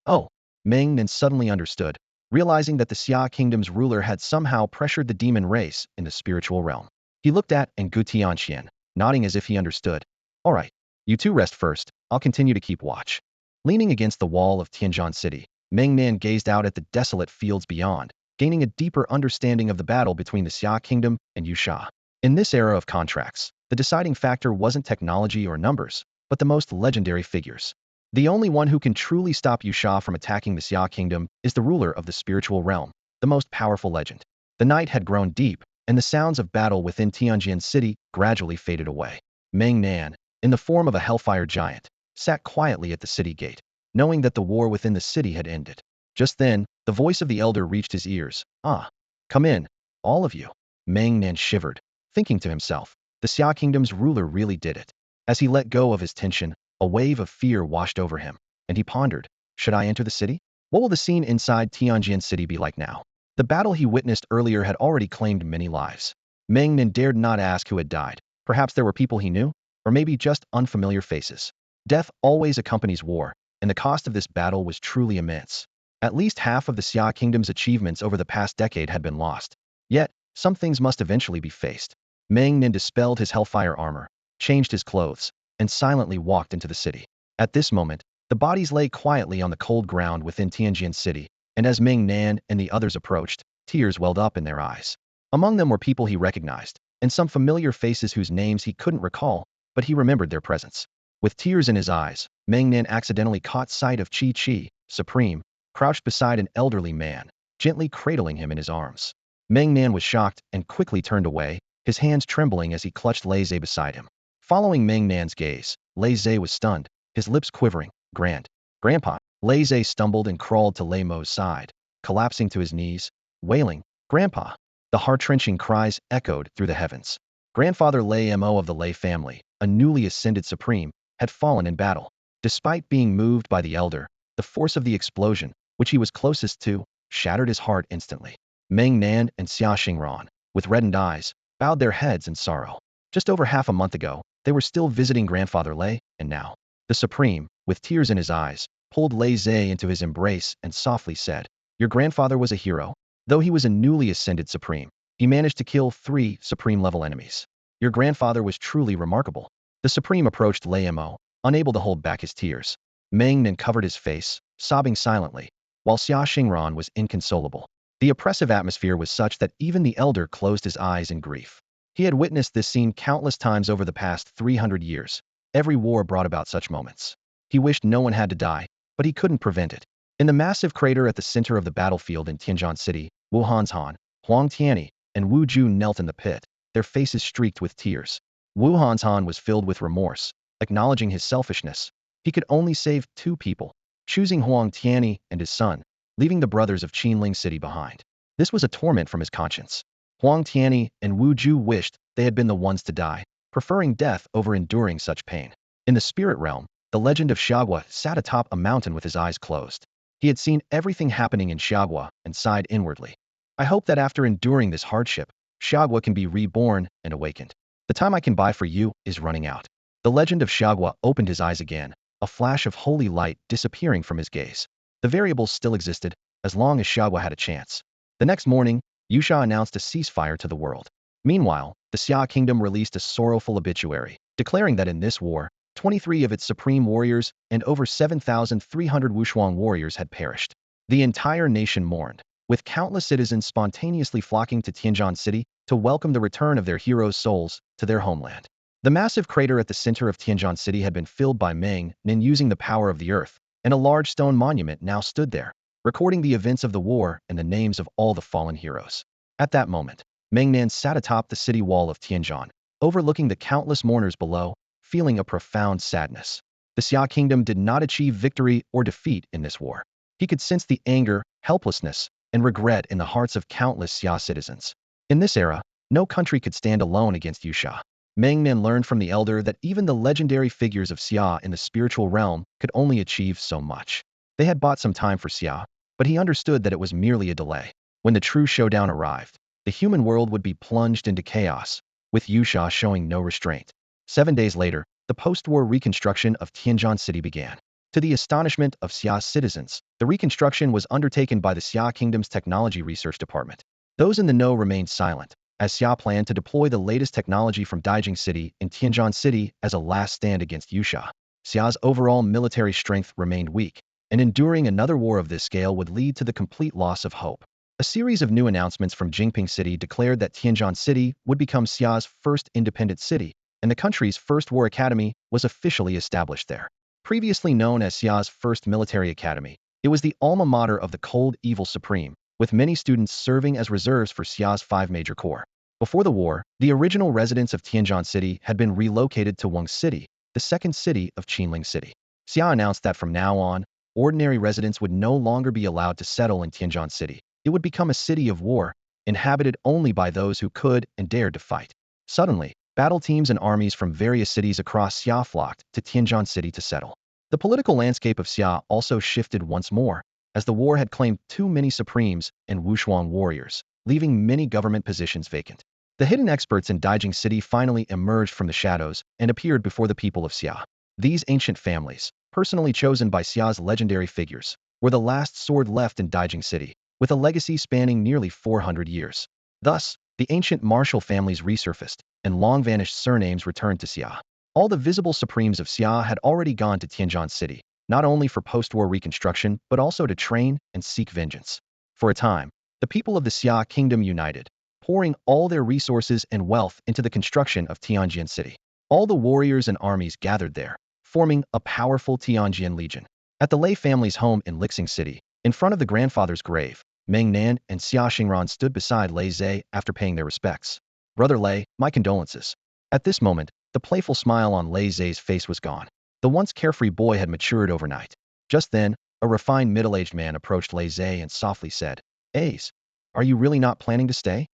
Oh, Meng Nan suddenly understood, realizing that the Xia Kingdom's ruler had somehow pressured the demon race in the spiritual realm. He looked at Ngu Tianqian, nodding as if he understood. "All right, you two rest first, I'll continue to keep watch." Leaning against the wall of Tianjin City, Meng Nan gazed out at the desolate fields beyond, gaining a deeper understanding of the battle between the Xia Kingdom and Yusha. In this era of contracts, the deciding factor wasn't technology or numbers, but the most legendary figures. The only one who can truly stop Yusha from attacking the Xia Kingdom is the ruler of the spiritual realm, the most powerful legend. The night had grown deep, and the sounds of battle within Tianjin City gradually faded away. Meng Nan, in the form of a hellfire giant, sat quietly at the city gate, knowing that the war within the city had ended. Just then, the voice of the elder reached his ears. "Ah, come in, all of you." Meng Nan shivered, thinking to himself, the Xia Kingdom's ruler really did it. As he let go of his tension, a wave of fear washed over him, and he pondered, should I enter the city? What will the scene inside Tianjin City be like now? The battle he witnessed earlier had already claimed many lives. Meng Nan dared not ask who had died. Perhaps there were people he knew, or maybe just unfamiliar faces. Death always accompanies war, and the cost of this battle was truly immense. At least half of the Xia Kingdom's achievements over the past decade had been lost. Yet, some things must eventually be faced. Meng Nan dispelled his hellfire armor, changed his clothes, and silently walked into the city. At this moment, the bodies lay quietly on the cold ground within Tianjin City, and as Meng Nan and the others approached, tears welled up in their eyes. Among them were people he recognized, and some familiar faces whose names he couldn't recall, but he remembered their presence. With tears in his eyes, Meng Nan accidentally caught sight of Chi, Supreme, crouched beside an elderly man, gently cradling him in his arms. Meng Nan was shocked and quickly turned away, his hands trembling as he clutched Lei Zhe beside him. Following Meng Nan's gaze, Lei Zhe was stunned, his lips quivering. Grandpa. Lei Zhe stumbled and crawled to Lei Mo's side, collapsing to his knees, wailing, "Grandpa." The heart-wrenching cries echoed through the heavens. Grandfather Lei Mo of the Lei family, a newly ascended supreme, had fallen in battle. Despite being moved by the elder, the force of the explosion, which he was closest to, shattered his heart instantly. Meng Nan and Xia Xingran, with reddened eyes, bowed their heads in sorrow. Just over half a month ago, they were still visiting Grandfather Lei, and now, the Supreme, with tears in his eyes, pulled Lei Zhe into his embrace and softly said, "Your grandfather was a hero. Though he was a newly ascended Supreme, he managed to kill 3 Supreme-level enemies. Your grandfather was truly remarkable." The Supreme approached Lei Mo, unable to hold back his tears. Meng Nan covered his face, sobbing silently, while Xia Xingran was inconsolable. The oppressive atmosphere was such that even the elder closed his eyes in grief. He had witnessed this scene countless times over the past 300 years. Every war brought about such moments. He wished no one had to die, but he couldn't prevent it. In the massive crater at the center of the battlefield in Tianjin City, Wu Hanshan, Huang Tianyi, and Wu Ju knelt in the pit, their faces streaked with tears. Wu Hanshan was filled with remorse, acknowledging his selfishness. He could only save two people, choosing Huang Tianyi and his son, leaving the brothers of Qinling City behind. This was a torment from his conscience. Huang Tianyi and Wu Ju wished they had been the ones to die, preferring death over enduring such pain. In the spirit realm, the legend of Xiagua sat atop a mountain with his eyes closed. He had seen everything happening in Xiagua and sighed inwardly. I hope that after enduring this hardship, Xiagua can be reborn and awakened. The time I can buy for you is running out. The legend of Xiagua opened his eyes again, a flash of holy light disappearing from his gaze. The variables still existed, as long as Xiagua had a chance. The next morning, Yusha announced a ceasefire to the world. Meanwhile, the Xia kingdom released a sorrowful obituary, declaring that in this war, 23 of its supreme warriors and over 7,300 Wushuang warriors had perished. The entire nation mourned, with countless citizens spontaneously flocking to Tianjin City to welcome the return of their heroes' souls to their homeland. The massive crater at the center of Tianjin City had been filled by Meng Nan using the power of the earth, and a large stone monument now stood there, recording the events of the war and the names of all the fallen heroes. At that moment, Meng Nan sat atop the city wall of Tianjin, overlooking the countless mourners below, feeling a profound sadness. The Xia kingdom did not achieve victory or defeat in this war. He could sense the anger, helplessness, and regret in the hearts of countless Xia citizens. In this era, no country could stand alone against Yusha. Meng Nan learned from the elder that even the legendary figures of Xia in the spiritual realm could only achieve so much. They had bought some time for Xia, but he understood that it was merely a delay. When the true showdown arrived, the human world would be plunged into chaos, with Yusha showing no restraint. 7 days later, the post-war reconstruction of Tianjin City began. To the astonishment of Xia's citizens, the reconstruction was undertaken by the Xia Kingdom's Technology Research Department. Those in the know remained silent, as Xia planned to deploy the latest technology from Daijing City in Tianjin City as a last stand against Yusha. Xia's overall military strength remained weak, and enduring another war of this scale would lead to the complete loss of hope. A series of new announcements from Jingping City declared that Tianjin City would become Xia's first independent city, and the country's first war academy was officially established there. Previously known as Xia's first military academy, it was the alma mater of the Cold Evil Supreme, with many students serving as reserves for Xia's 5 major corps. Before the war, the original residents of Tianjin City had been relocated to Weng City, the second city of Qinling City. Xia announced that from now on, ordinary residents would no longer be allowed to settle in Tianjin City. It would become a city of war, inhabited only by those who could and dared to fight. Suddenly, battle teams and armies from various cities across Xia flocked to Tianjin City to settle. The political landscape of Xia also shifted once more, as the war had claimed too many supremes and Wushuang warriors, leaving many government positions vacant. The hidden experts in Daijing City finally emerged from the shadows and appeared before the people of Xia. These ancient families, personally chosen by Xia's legendary figures, were the last sword left in Daijing City, with a legacy spanning nearly 400 years. Thus, the ancient martial families resurfaced, and long-vanished surnames returned to Xia. All the visible supremes of Xia had already gone to Tianjin City, not only for post-war reconstruction, but also to train and seek vengeance. For a time, the people of the Xia kingdom united, pouring all their resources and wealth into the construction of Tianjin City. All the warriors and armies gathered there, forming a powerful Tianjin legion. At the Lei family's home in Lixing City, in front of the grandfather's grave, Meng Nan and Xia Xingran stood beside Lei Zhe after paying their respects. "Brother Lei, my condolences." At this moment, the playful smile on Lei Zhe's face was gone. The once carefree boy had matured overnight. Just then, a refined middle-aged man approached Lei Zhe and softly said, "Ace, are you really not planning to stay?"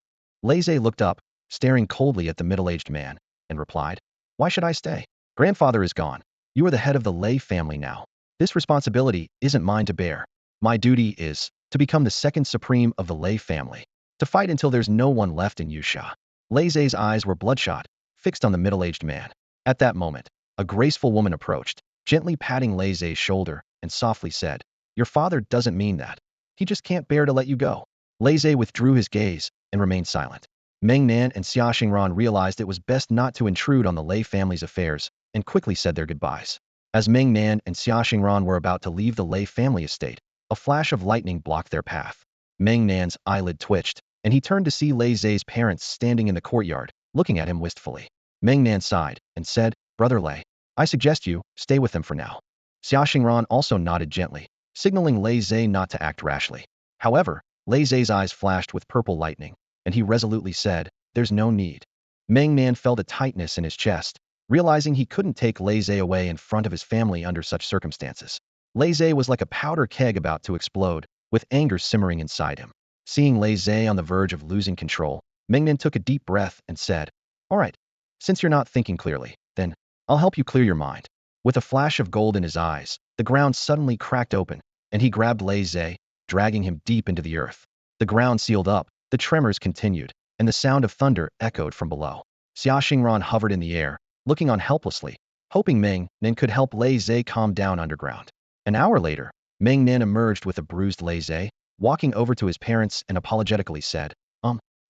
Lei Zhe looked up, staring coldly at the middle-aged man, and replied, "Why should I stay? Grandfather is gone. You are the head of the Lei family now. This responsibility isn't mine to bear. My duty is to become the second supreme of the Lei family, to fight until there's no one left in Yusha." Lei Zhe's eyes were bloodshot, fixed on the middle-aged man. At that moment, a graceful woman approached, gently patting Lei Zhe's shoulder, and softly said, "Your father doesn't mean that. He just can't bear to let you go." Lei Zhe withdrew his gaze and remained silent. Meng Nan and Xia Xingran realized it was best not to intrude on the Lei family's affairs, and quickly said their goodbyes. As Meng Nan and Xia Xingran were about to leave the Lei family estate, a flash of lightning blocked their path. Meng Nan's eyelid twitched, and he turned to see Lei Zhe's parents standing in the courtyard, looking at him wistfully. Meng Nan sighed and said, Brother Lei, I suggest you stay with them for now. Xia Xingran also nodded gently, signaling Lei Zhe not to act rashly. However, Lei Zhe's eyes flashed with purple lightning, and he resolutely said, There's no need. Meng Nan felt a tightness in his chest, realizing he couldn't take Lei Zhe away in front of his family under such circumstances. Lei Zhe was like a powder keg about to explode, with anger simmering inside him. Seeing Lei Zhe on the verge of losing control, Meng Nan took a deep breath and said, All right, since you're not thinking clearly, then I'll help you clear your mind. With a flash of gold in his eyes, the ground suddenly cracked open, and he grabbed Lei Zhe, dragging him deep into the earth. The ground sealed up, the tremors continued, and the sound of thunder echoed from below. Xia Xingran hovered in the air, looking on helplessly, hoping Meng Nan could help Lei Zhe calm down underground. An hour later, Meng Nan emerged with a bruised Lei Zhe, walking over to his parents and apologetically said,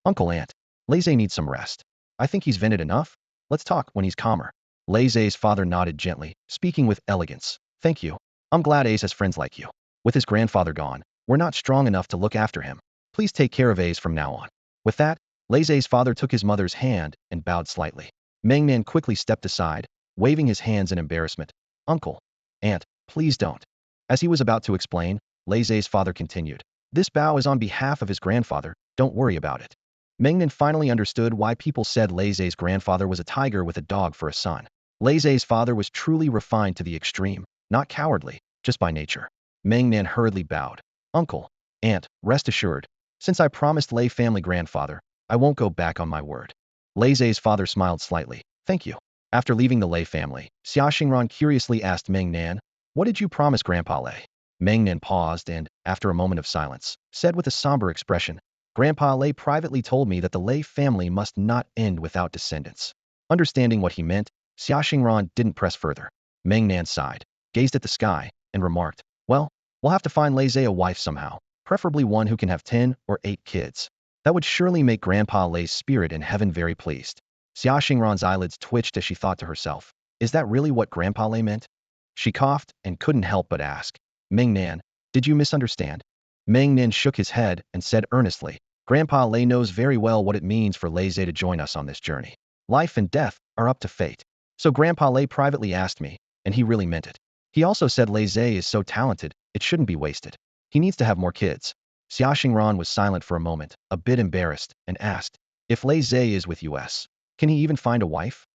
Uncle Aunt, Lei Zhe needs some rest. I think he's vented enough. Let's talk when he's calmer. Lei Zhe's father nodded gently, speaking with elegance. Thank you. I'm glad Ace has friends like you. With his grandfather gone, we're not strong enough to look after him. Please take care of Ace from now on. With that, Lei Zhe's father took his mother's hand and bowed slightly. Meng Nan quickly stepped aside, waving his hands in embarrassment. Uncle, Aunt, please don't. As he was about to explain, Lei Zhe's father continued. This bow is on behalf of his grandfather, don't worry about it. Meng Nan finally understood why people said Lei Zhe's grandfather was a tiger with a dog for a son. Lei Zhe's father was truly refined to the extreme, not cowardly, just by nature. Meng Nan hurriedly bowed. Uncle, Aunt, rest assured, since I promised Lei family grandfather, I won't go back on my word. Lei Zhe's father smiled slightly. Thank you. After leaving the Lei family, Xia Xingran curiously asked Meng Nan, What did you promise Grandpa Lei? Meng Nan paused and, after a moment of silence, said with a somber expression, Grandpa Lei privately told me that the Lei family must not end without descendants. Understanding what he meant, Xia Xingran didn't press further. Meng Nan sighed, gazed at the sky, and remarked, Well, we'll have to find Lei Zhe a wife somehow, preferably one who can have 10 or 8 kids. That would surely make Grandpa Lei's spirit in heaven very pleased. Xia Xingran's eyelids twitched as she thought to herself, Is that really what Grandpa Lei meant? She coughed and couldn't help but ask, Meng Nan, did you misunderstand? Meng Nan shook his head and said earnestly, Grandpa Lei knows very well what it means for Lei Zhe to join us on this journey. Life and death are up to fate. So Grandpa Lei privately asked me, and he really meant it. He also said Lei Zhe is so talented, it shouldn't be wasted. He needs to have more kids. Xia Xingran was silent for a moment, a bit embarrassed, and asked, If Lei Zhe is with us, can he even find a wife?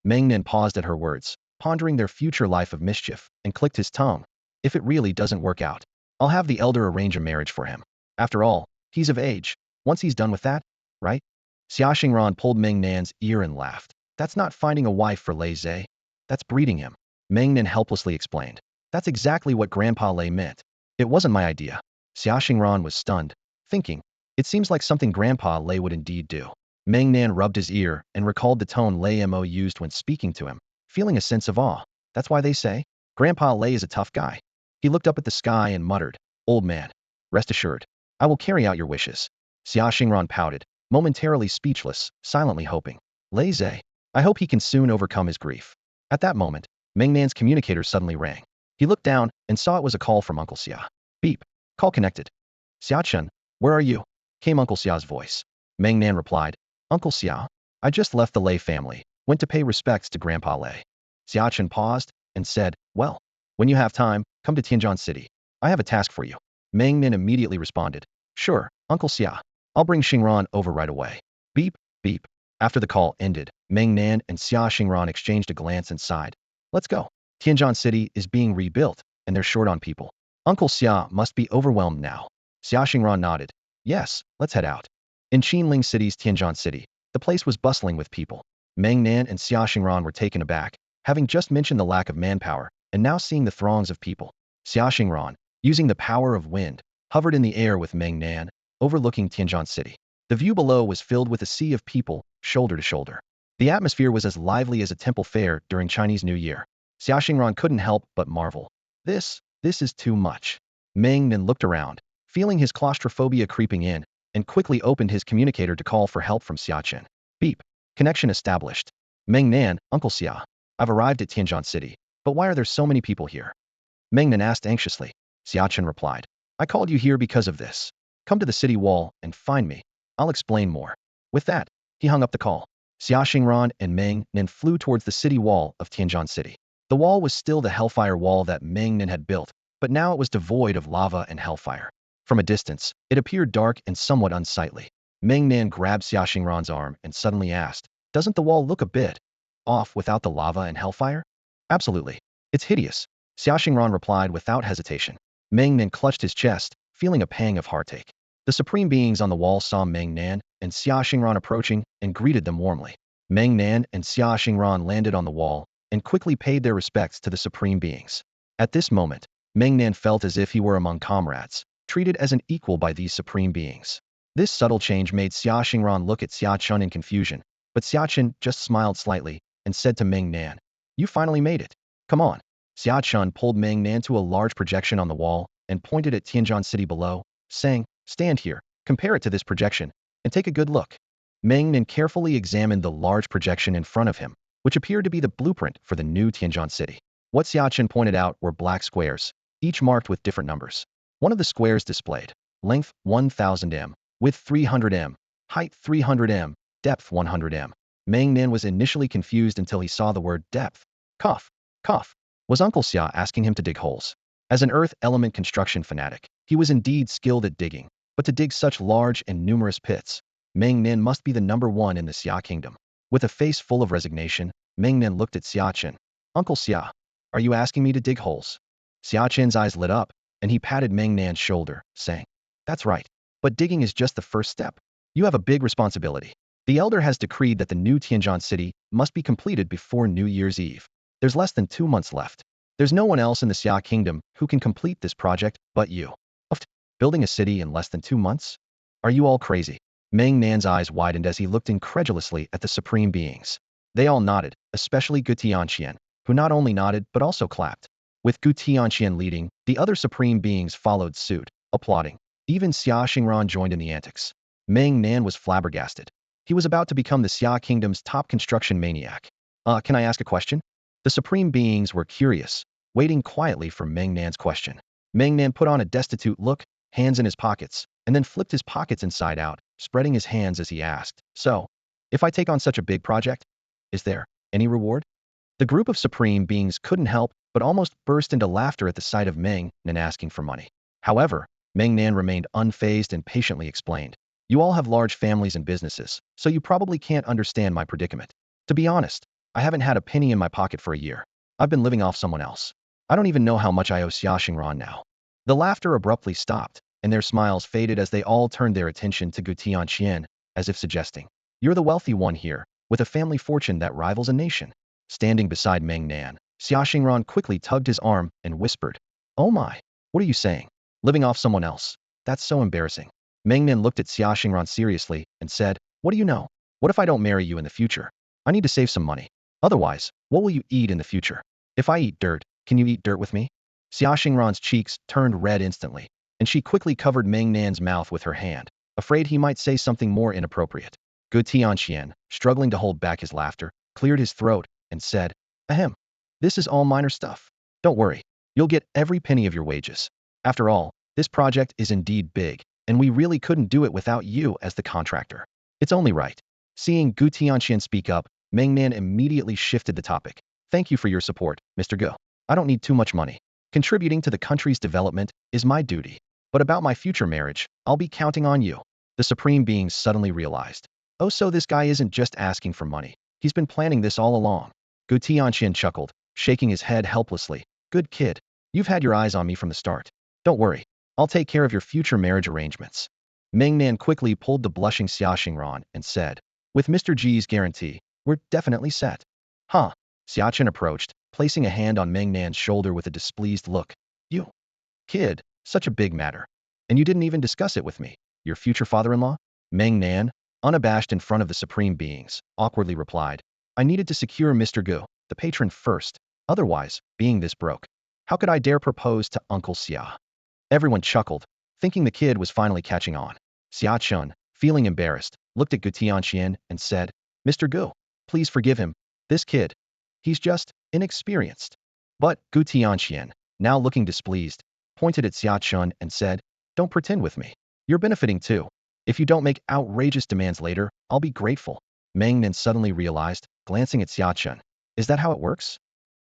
Meng Nan paused at her words, pondering their future life of mischief, and clicked his tongue. If it really doesn't work out, I'll have the elder arrange a marriage for him. After all, he's of age. Once he's done with that, right? Xia Xingran pulled Meng Nan's ear and laughed. That's not finding a wife for Lei Zhe. That's breeding him. Meng Nan helplessly explained. That's exactly what Grandpa Lei meant. It wasn't my idea. Xia Xingran was stunned, thinking, it seems like something Grandpa Lei would indeed do. Meng Nan rubbed his ear and recalled the tone Lei Mo used when speaking to him, feeling a sense of awe. That's why they say, Grandpa Lei is a tough guy. He looked up at the sky and muttered, Old man, rest assured, I will carry out your wishes. Xia Xingran pouted, momentarily speechless, silently hoping. Lei Zhe, I hope he can soon overcome his grief. At that moment, Meng Nan's communicator suddenly rang. He looked down and saw it was a call from Uncle Xia. Beep. Call connected. Xia Chen, where are you? Came Uncle Xia's voice. Meng Nan replied, Uncle Xia, I just left the Lei family, went to pay respects to Grandpa Lei. Xia Chen paused and said, Well, when you have time, come to Tianjin City. I have a task for you. Meng Nan immediately responded, Sure, Uncle Xia. I'll bring Xingran over right away. Beep, beep. After the call ended, Meng Nan and Xia Xingran exchanged a glance and sighed. Let's go. Tianjin City is being rebuilt, and they're short on people. Uncle Xia must be overwhelmed now. Xia Xingran nodded. Yes, let's head out. In Qinling City's Tianjin City, the place was bustling with people. Meng Nan and Xia Xingran were taken aback, having just mentioned the lack of manpower, and now seeing the throngs of people. Xia Xingran, using the power of wind, hovered in the air with Meng Nan, overlooking Tianjin City. The view below was filled with a sea of people, shoulder to shoulder. The atmosphere was as lively as a temple fair during Chinese New Year. Xia Xingran couldn't help but marvel. This is too much. Meng Nan looked around, feeling his claustrophobia creeping in, and quickly opened his communicator to call for help from Xia Chen. Beep. Connection established. Meng Nan, Uncle Xia. I've arrived at Tianjin City, but why are there so many people here? Meng Nan asked anxiously. Xia Chen replied, I called you here because of this. Come to the city wall and find me. I'll explain more. With that, he hung up the call. Xia Xingran and Meng Nan flew towards the city wall of Tianjin City. The wall was still the hellfire wall that Meng Nan had built, but now it was devoid of lava and hellfire. From a distance, it appeared dark and somewhat unsightly. Meng Nan grabbed Xia Xingran's arm and suddenly asked, "Doesn't the wall look a bit off without the lava and hellfire?" "Absolutely. It's hideous," Xia Xingran replied without hesitation. Meng Nan clutched his chest, feeling a pang of heartache. The supreme beings on the wall saw Meng Nan and Xia Xingran approaching and greeted them warmly. Meng Nan and Xia Xingran landed on the wall and quickly paid their respects to the supreme beings. At this moment, Meng Nan felt as if he were among comrades, treated as an equal by these supreme beings. This subtle change made Xia Xingran look at Xia Chun in confusion, but Xia Chun just smiled slightly and said to Meng Nan, "You finally made it. Come on." Xia Chun pulled Meng Nan to a large projection on the wall and pointed at Tianjin City below, saying, "Stand here, compare it to this projection, and take a good look." Meng Nan carefully examined the large projection in front of him, which appeared to be the blueprint for the new Tianjin City. What Xia Chun pointed out were black squares, each marked with different numbers. One of the squares displayed length 1000 m, width 300 m, height 300 m, depth 100 m. Meng Nan was initially confused until he saw the word depth. Cough, cough. Was Uncle Xia asking him to dig holes? As an earth element construction fanatic, he was indeed skilled at digging, but to dig such large and numerous pits, Meng Nan must be the number one in the Xia kingdom. With a face full of resignation, Meng Nan looked at Xia Chen. "Uncle Xia, are you asking me to dig holes?" Xia Chen's eyes lit up, and he patted Meng Nan's shoulder, saying, "That's right. But digging is just the first step. You have a big responsibility. The elder has decreed that the new Tianjin City must be completed before New Year's Eve. There's less than 2 months left. There's no one else in the Xia kingdom who can complete this project but you. Building a city in less than 2 months? Are you all crazy?" Meng Nan's eyes widened as he looked incredulously at the supreme beings. They all nodded, especially Gu Tianqian, who not only nodded but also clapped. With Gu Tianqian leading, the other supreme beings followed suit, applauding. Even Xia Xingran joined in the antics. Meng Nan was flabbergasted. He was about to become the Xia kingdom's top construction maniac. Can I ask a question?" The supreme beings were curious, waiting quietly for Meng Nan's question. Meng Nan put on a destitute look, hands in his pockets, and then flipped his pockets inside out, spreading his hands as he asked, "So, if I take on such a big project, is there any reward?" The group of supreme beings couldn't help but almost burst into laughter at the sight of Meng Nan asking for money. However, Meng Nan remained unfazed and patiently explained, "You all have large families and businesses, so you probably can't understand my predicament. To be honest, I haven't had a penny in my pocket for a year. I've been living off someone else. I don't even know how much I owe Xia Xingran now." The laughter abruptly stopped, and their smiles faded as they all turned their attention to Gu Tianqian, as if suggesting, "You're the wealthy one here, with a family fortune that rivals a nation." Standing beside Meng Nan, Xia Xingran quickly tugged his arm and whispered, "Oh my, what are you saying? Living off someone else? That's so embarrassing." Meng Nan looked at Xia Xingran seriously and said, "What do you know? What if I don't marry you in the future? I need to save some money. Otherwise, what will you eat in the future? If I eat dirt, can you eat dirt with me?" Xia Xingran's cheeks turned red instantly, and she quickly covered Meng Nan's mouth with her hand, afraid he might say something more inappropriate. Gu Tianqian, struggling to hold back his laughter, cleared his throat and said, "Ahem. This is all minor stuff. Don't worry. You'll get every penny of your wages. After all, this project is indeed big, and we really couldn't do it without you as the contractor. It's only right." Seeing Gu Tianqian speak up, Meng Nan immediately shifted the topic. "Thank you for your support, Mr. Gu. I don't need too much money. Contributing to the country's development is my duty. But about my future marriage, I'll be counting on you." The supreme beings suddenly realized, "Oh, so this guy isn't just asking for money. He's been planning this all along." Gu Tianqian chuckled, shaking his head helplessly. "Good kid. You've had your eyes on me from the start. Don't worry. I'll take care of your future marriage arrangements." Meng Nan quickly pulled the blushing Xia Xingran and said, "With Mr. G's guarantee, we're definitely set." "Huh?" Xia Chen approached, placing a hand on Meng Nan's shoulder with a displeased look. "You kid, such a big matter. And you didn't even discuss it with me, your future father-in-law?" Meng Nan, unabashed in front of the supreme beings, awkwardly replied, "I needed to secure Mr. Gu, the patron first. Otherwise, being this broke, how could I dare propose to Uncle Xia?" Everyone chuckled, thinking the kid was finally catching on. Xia Chun, feeling embarrassed, looked at Gu Tianqian and said, "Mr. Gu, please forgive him. This kid, he's just inexperienced." But Gu Tianqian, now looking displeased, pointed at Xia Chun and said, "Don't pretend with me. You're benefiting too. If you don't make outrageous demands later, I'll be grateful." Meng Nan suddenly realized, glancing at Xia Chen. Is that how it works?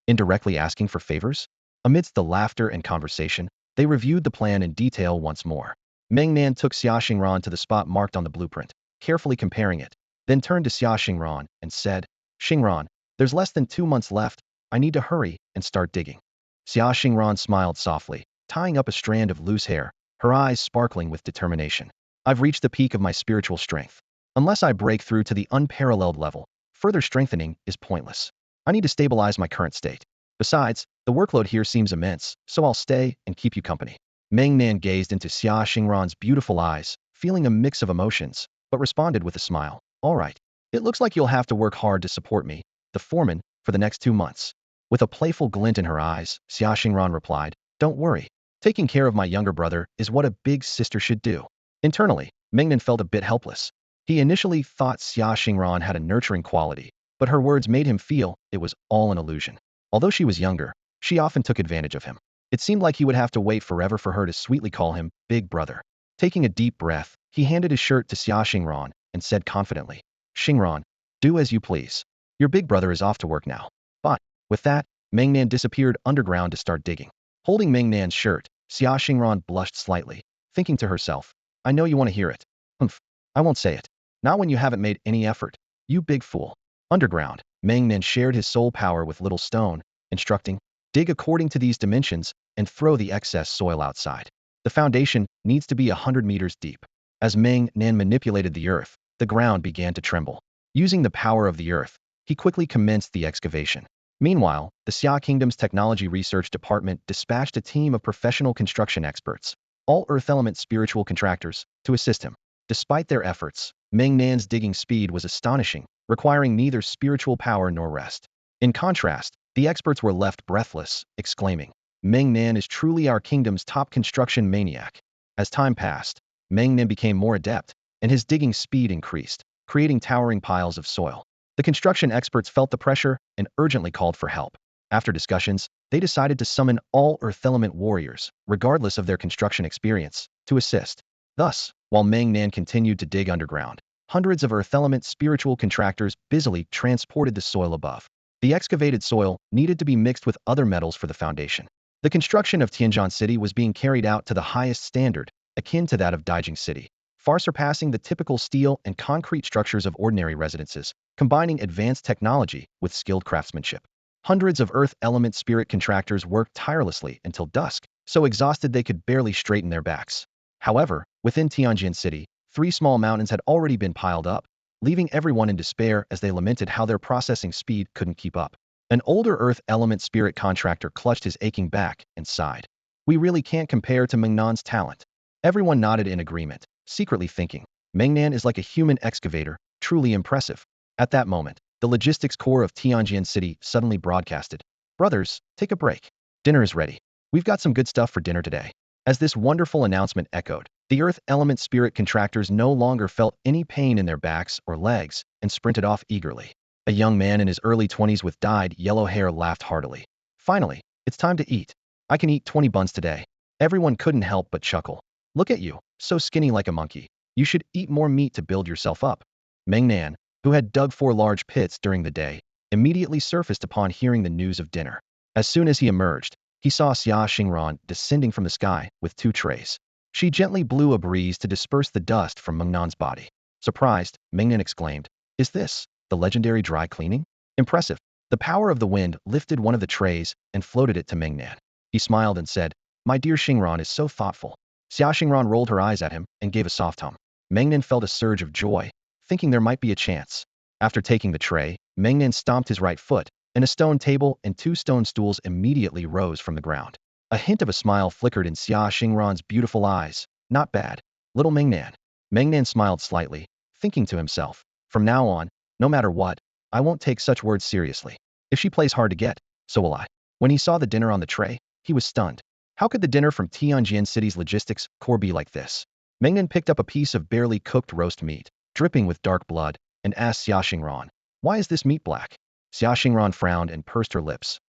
Indirectly asking for favors? Amidst the laughter and conversation, they reviewed the plan in detail once more. Meng Nan took Xia Xingran to the spot marked on the blueprint, carefully comparing it, then turned to Xia Xingran and said, Xingran, there's less than 2 months left. I need to hurry and start digging. Xia Xingran smiled softly, tying up a strand of loose hair, her eyes sparkling with determination. I've reached the peak of my spiritual strength. Unless I break through to the unparalleled level, further strengthening is pointless. I need to stabilize my current state. Besides, the workload here seems immense, so I'll stay and keep you company. Meng Nan gazed into Xia Xingran's beautiful eyes, feeling a mix of emotions, but responded with a smile. All right. It looks like you'll have to work hard to support me, the foreman, for the next 2 months. With a playful glint in her eyes, Xia Xingran replied, Don't worry. Taking care of my younger brother is what a big sister should do. Internally, Meng Nan felt a bit helpless. He initially thought Xia Xingran had a nurturing quality, but her words made him feel it was all an illusion. Although she was younger, she often took advantage of him. It seemed like he would have to wait forever for her to sweetly call him Big Brother. Taking a deep breath, he handed his shirt to Xia Xingran and said confidently, Xingran, do as you please. Your big brother is off to work now. But, with that, Meng Nan disappeared underground to start digging. Holding Meng Nan's shirt, Xia Xingran blushed slightly, thinking to herself, I know you want to hear it. Humph, I won't say it. Not when you haven't made any effort. You big fool. Underground, Meng Nan shared his soul power with Little Stone, instructing, dig according to these dimensions and throw the excess soil outside. The foundation needs to be 100 meters deep. As Meng Nan manipulated the earth, the ground began to tremble. Using the power of the earth, he quickly commenced the excavation. Meanwhile, the Xia Kingdom's Technology Research Department dispatched a team of professional construction experts, all Earth Element spiritual contractors, to assist him. Despite their efforts, Meng Nan's digging speed was astonishing, requiring neither spiritual power nor rest. In contrast, the experts were left breathless, exclaiming, Meng Nan is truly our kingdom's top construction maniac. As time passed, Meng Nan became more adept, and his digging speed increased, creating towering piles of soil. The construction experts felt the pressure and urgently called for help. After discussions, they decided to summon all Earth Element warriors, regardless of their construction experience, to assist. Thus, while Meng Nan continued to dig underground, hundreds of Earth Element spiritual contractors busily transported the soil above. The excavated soil needed to be mixed with other metals for the foundation. The construction of Tianjin City was being carried out to the highest standard, akin to that of Daijing City, far surpassing the typical steel and concrete structures of ordinary residences, combining advanced technology with skilled craftsmanship. Hundreds of Earth Element spirit contractors worked tirelessly until dusk, so exhausted they could barely straighten their backs. However, within Tianjin City, 3 small mountains had already been piled up, leaving everyone in despair as they lamented how their processing speed couldn't keep up. An older Earth Element spirit contractor clutched his aching back and sighed. We really can't compare to Meng Nan's talent. Everyone nodded in agreement, secretly thinking, Meng Nan is like a human excavator, truly impressive. At that moment, the logistics core of Tianjin City suddenly broadcasted, Brothers, take a break. Dinner is ready. We've got some good stuff for dinner today. As this wonderful announcement echoed, the Earth Element spirit contractors no longer felt any pain in their backs or legs and sprinted off eagerly. A young man in his early 20s with dyed yellow hair laughed heartily. Finally, it's time to eat. I can eat 20 buns today. Everyone couldn't help but chuckle. Look at you, so skinny like a monkey. You should eat more meat to build yourself up. Meng Nan, who had dug 4 large pits during the day, immediately surfaced upon hearing the news of dinner. As soon as he emerged, he saw Xia Xingran descending from the sky with 2 trays. She gently blew a breeze to disperse the dust from Meng Nan's body. Surprised, Meng Nan exclaimed, Is this the legendary dry cleaning? Impressive. The power of the wind lifted one of the trays and floated it to Meng Nan. He smiled and said, My dear Xingran is so thoughtful. Xia Xingran rolled her eyes at him and gave a soft hum. Meng Nan felt a surge of joy, thinking there might be a chance. After taking the tray, Meng Nan stomped his right foot, and a stone table and 2 stone stools immediately rose from the ground. A hint of a smile flickered in Xia Xingran's beautiful eyes. Not bad. Little Meng Nan. Meng Nan smiled slightly, thinking to himself, From now on, no matter what, I won't take such words seriously. If she plays hard to get, so will I. When he saw the dinner on the tray, he was stunned. How could the dinner from Tianjin City's logistics core be like this? Meng Nan picked up a piece of barely cooked roast meat, dripping with dark blood, and asked Xia Xingran, Why is this meat black? Xia Xingran frowned and pursed her lips.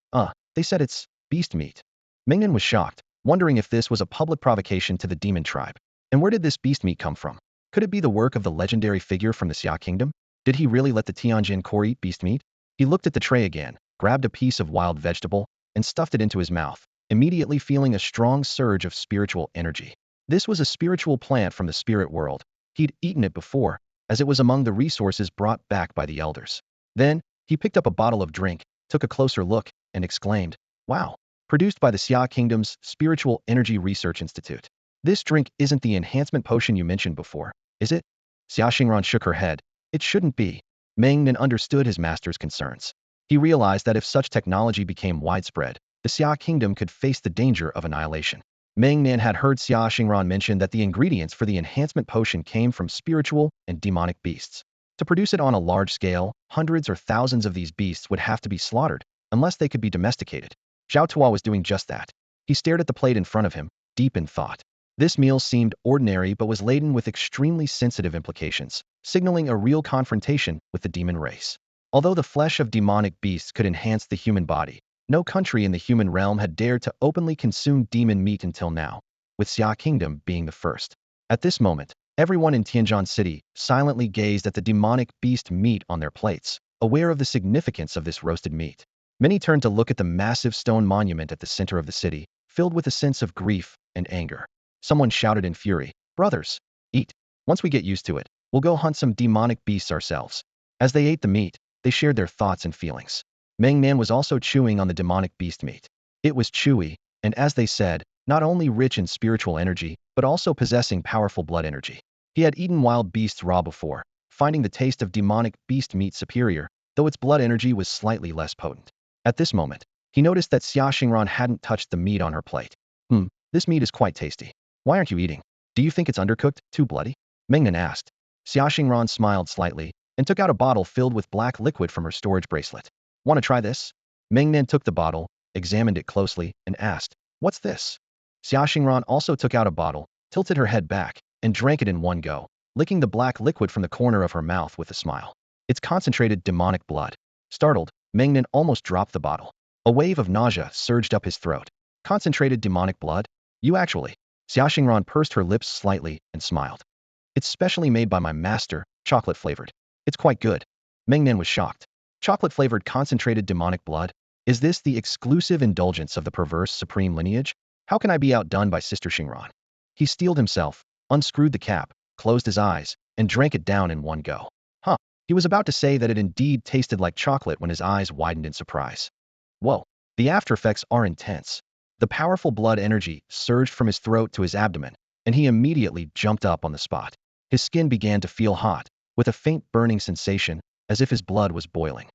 They said it's beast meat. Meng Nan was shocked, wondering if this was a public provocation to the demon tribe. And where did this beast meat come from? Could it be the work of the legendary figure from the Xia Kingdom? Did he really let the Tianjin core eat beast meat? He looked at the tray again, grabbed a piece of wild vegetable, and stuffed it into his mouth, immediately feeling a strong surge of spiritual energy. This was a spiritual plant from the spirit world. He'd eaten it before, as it was among the resources brought back by the elders. Then, he picked up a bottle of drink, took a closer look, and exclaimed, "Wow, produced by the Xia Kingdom's Spiritual Energy Research Institute. This drink isn't the enhancement potion you mentioned before, is it?" Xia Xingran shook her head. It shouldn't be. Meng Nan understood his master's concerns. He realized that if such technology became widespread, the Xia Kingdom could face the danger of annihilation. Meng Nan had heard Xia Xingran mention that the ingredients for the enhancement potion came from spiritual and demonic beasts. To produce it on a large scale, hundreds or thousands of these beasts would have to be slaughtered, unless they could be domesticated. Zhao Tuo was doing just that. He stared at the plate in front of him, deep in thought. This meal seemed ordinary but was laden with extremely sensitive implications, signaling a real confrontation with the demon race. Although the flesh of demonic beasts could enhance the human body, no country in the human realm had dared to openly consume demon meat until now, with Xia Kingdom being the first. At this moment, everyone in Tianjin City silently gazed at the demonic beast meat on their plates, aware of the significance of this roasted meat. Many turned to look at the massive stone monument at the center of the city, filled with a sense of grief and anger. Someone shouted in fury, "Brothers, eat. Once we get used to it, we'll go hunt some demonic beasts ourselves." As they ate the meat, they shared their thoughts and feelings. Meng Nan was also chewing on the demonic beast meat. It was chewy, and as they said, not only rich in spiritual energy, but also possessing powerful blood energy. He had eaten wild beasts raw before, finding the taste of demonic beast meat superior, though its blood energy was slightly less potent. At this moment, he noticed that Xia Xingran hadn't touched the meat on her plate. This meat is quite tasty. Why aren't you eating? Do you think it's undercooked, too bloody?" Meng Nan asked. Xia Xingran smiled slightly and took out a bottle filled with black liquid from her storage bracelet. "Want to try this?" Meng Nan took the bottle, examined it closely, and asked, "What's this?" Xia Xingran also took out a bottle, tilted her head back, and drank it in one go, licking the black liquid from the corner of her mouth with a smile. It's concentrated demonic blood. Startled, Meng Nan almost dropped the bottle. A wave of nausea surged up his throat. Concentrated demonic blood? You actually. Xia Xingran pursed her lips slightly and smiled. "It's specially made by my master, chocolate flavored. It's quite good." Meng Nan was shocked. Chocolate flavored concentrated demonic blood? Is this the exclusive indulgence of the perverse supreme lineage? How can I be outdone by Sister Xingran? He steeled himself, unscrewed the cap, closed his eyes, and drank it down in one go. He was about to say that it indeed tasted like chocolate when his eyes widened in surprise. Whoa, the after effects are intense. The powerful blood energy surged from his throat to his abdomen, and he immediately jumped up on the spot. His skin began to feel hot, with a faint burning sensation, as if his blood was boiling.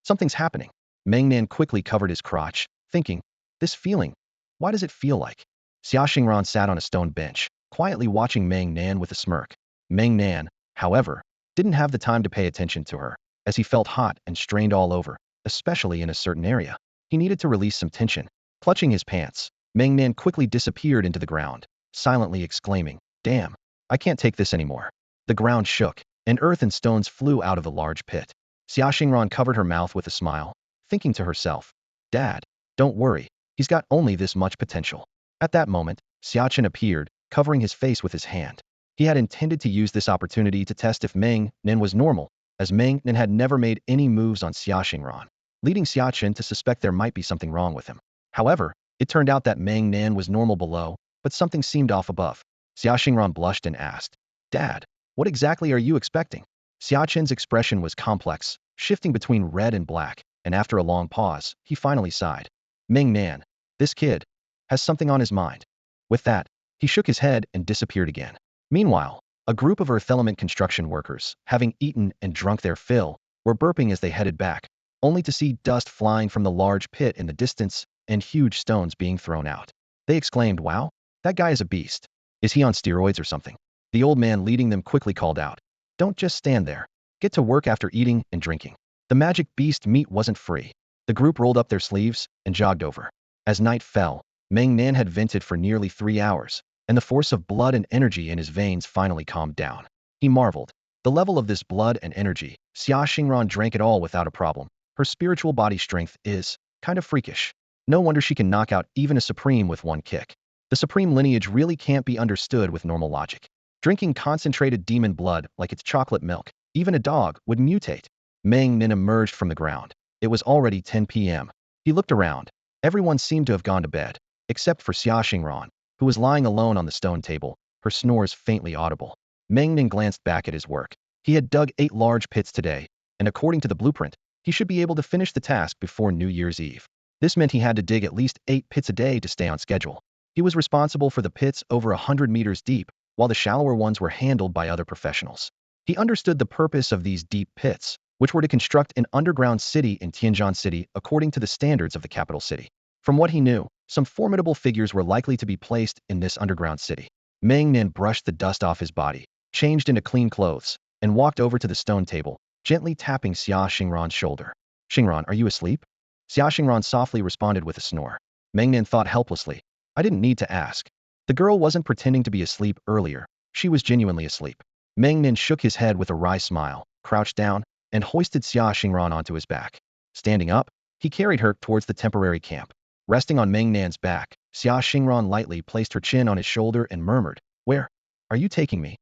Something's happening. Meng Nan quickly covered his crotch, thinking, this feeling, why does it feel like? Xia Xingran sat on a stone bench, quietly watching Meng Nan with a smirk. Meng Nan, however, didn't have the time to pay attention to her, as he felt hot and strained all over, especially in a certain area. He needed to release some tension. Clutching his pants, Meng Nan quickly disappeared into the ground, silently exclaiming, "Damn, I can't take this anymore." The ground shook, and earth and stones flew out of the large pit. Xia Xingran covered her mouth with a smile, thinking to herself, "Dad, don't worry, he's got only this much potential." At that moment, Xiachen appeared, covering his face with his hand. He had intended to use this opportunity to test if Meng Nan was normal, as Meng Nan had never made any moves on Xia Xingran, leading Xiachen to suspect there might be something wrong with him. However, it turned out that Meng Nan was normal below, but something seemed off above. Xia Xingran blushed and asked, "Dad, what exactly are you expecting?" Xiachen's expression was complex, shifting between red and black, and after a long pause, he finally sighed. "Meng Nan, this kid has something on his mind." With that, he shook his head and disappeared again. Meanwhile, a group of Earth Element construction workers, having eaten and drunk their fill, were burping as they headed back, only to see dust flying from the large pit in the distance and huge stones being thrown out. They exclaimed, "Wow, that guy is a beast. Is he on steroids or something?" The old man leading them quickly called out, "Don't just stand there. Get to work after eating and drinking." The magic beast meat wasn't free. The group rolled up their sleeves and jogged over. As night fell, Meng Nan had vented for nearly 3 hours, and the force of blood and energy in his veins finally calmed down. He marveled. The level of this blood and energy, Xia Xingran drank it all without a problem. Her spiritual body strength is kind of freakish. No wonder she can knock out even a supreme with one kick. The supreme lineage really can't be understood with normal logic. Drinking concentrated demon blood like it's chocolate milk, Even a dog would mutate. Meng Nan emerged from the ground. It was already 10 p.m. He looked around. Everyone seemed to have gone to bed, except for Xia Xingran, who was lying alone on the stone table, her snores faintly audible. Meng Nan glanced back at his work. He had dug 8 large pits today, and according to the blueprint, he should be able to finish the task before New Year's Eve. This meant he had to dig at least 8 pits a day to stay on schedule. He was responsible for the pits over 100 meters deep, while the shallower ones were handled by other professionals. He understood the purpose of these deep pits, which were to construct an underground city in Tianjin City according to the standards of the capital city. From what he knew, some formidable figures were likely to be placed in this underground city. Meng Nan brushed the dust off his body, changed into clean clothes, and walked over to the stone table, gently tapping Xia Xingran's shoulder. "Xingran, are you asleep?" Xia Xingran softly responded with a snore. Meng Nan thought helplessly. I didn't need to ask. The girl wasn't pretending to be asleep earlier. She was genuinely asleep. Meng Nan shook his head with a wry smile, crouched down, and hoisted Xia Xingran onto his back. Standing up, he carried her towards the temporary camp. Resting on Meng Nan's back, Xia Xingran lightly placed her chin on his shoulder and murmured, "Where are you taking me?"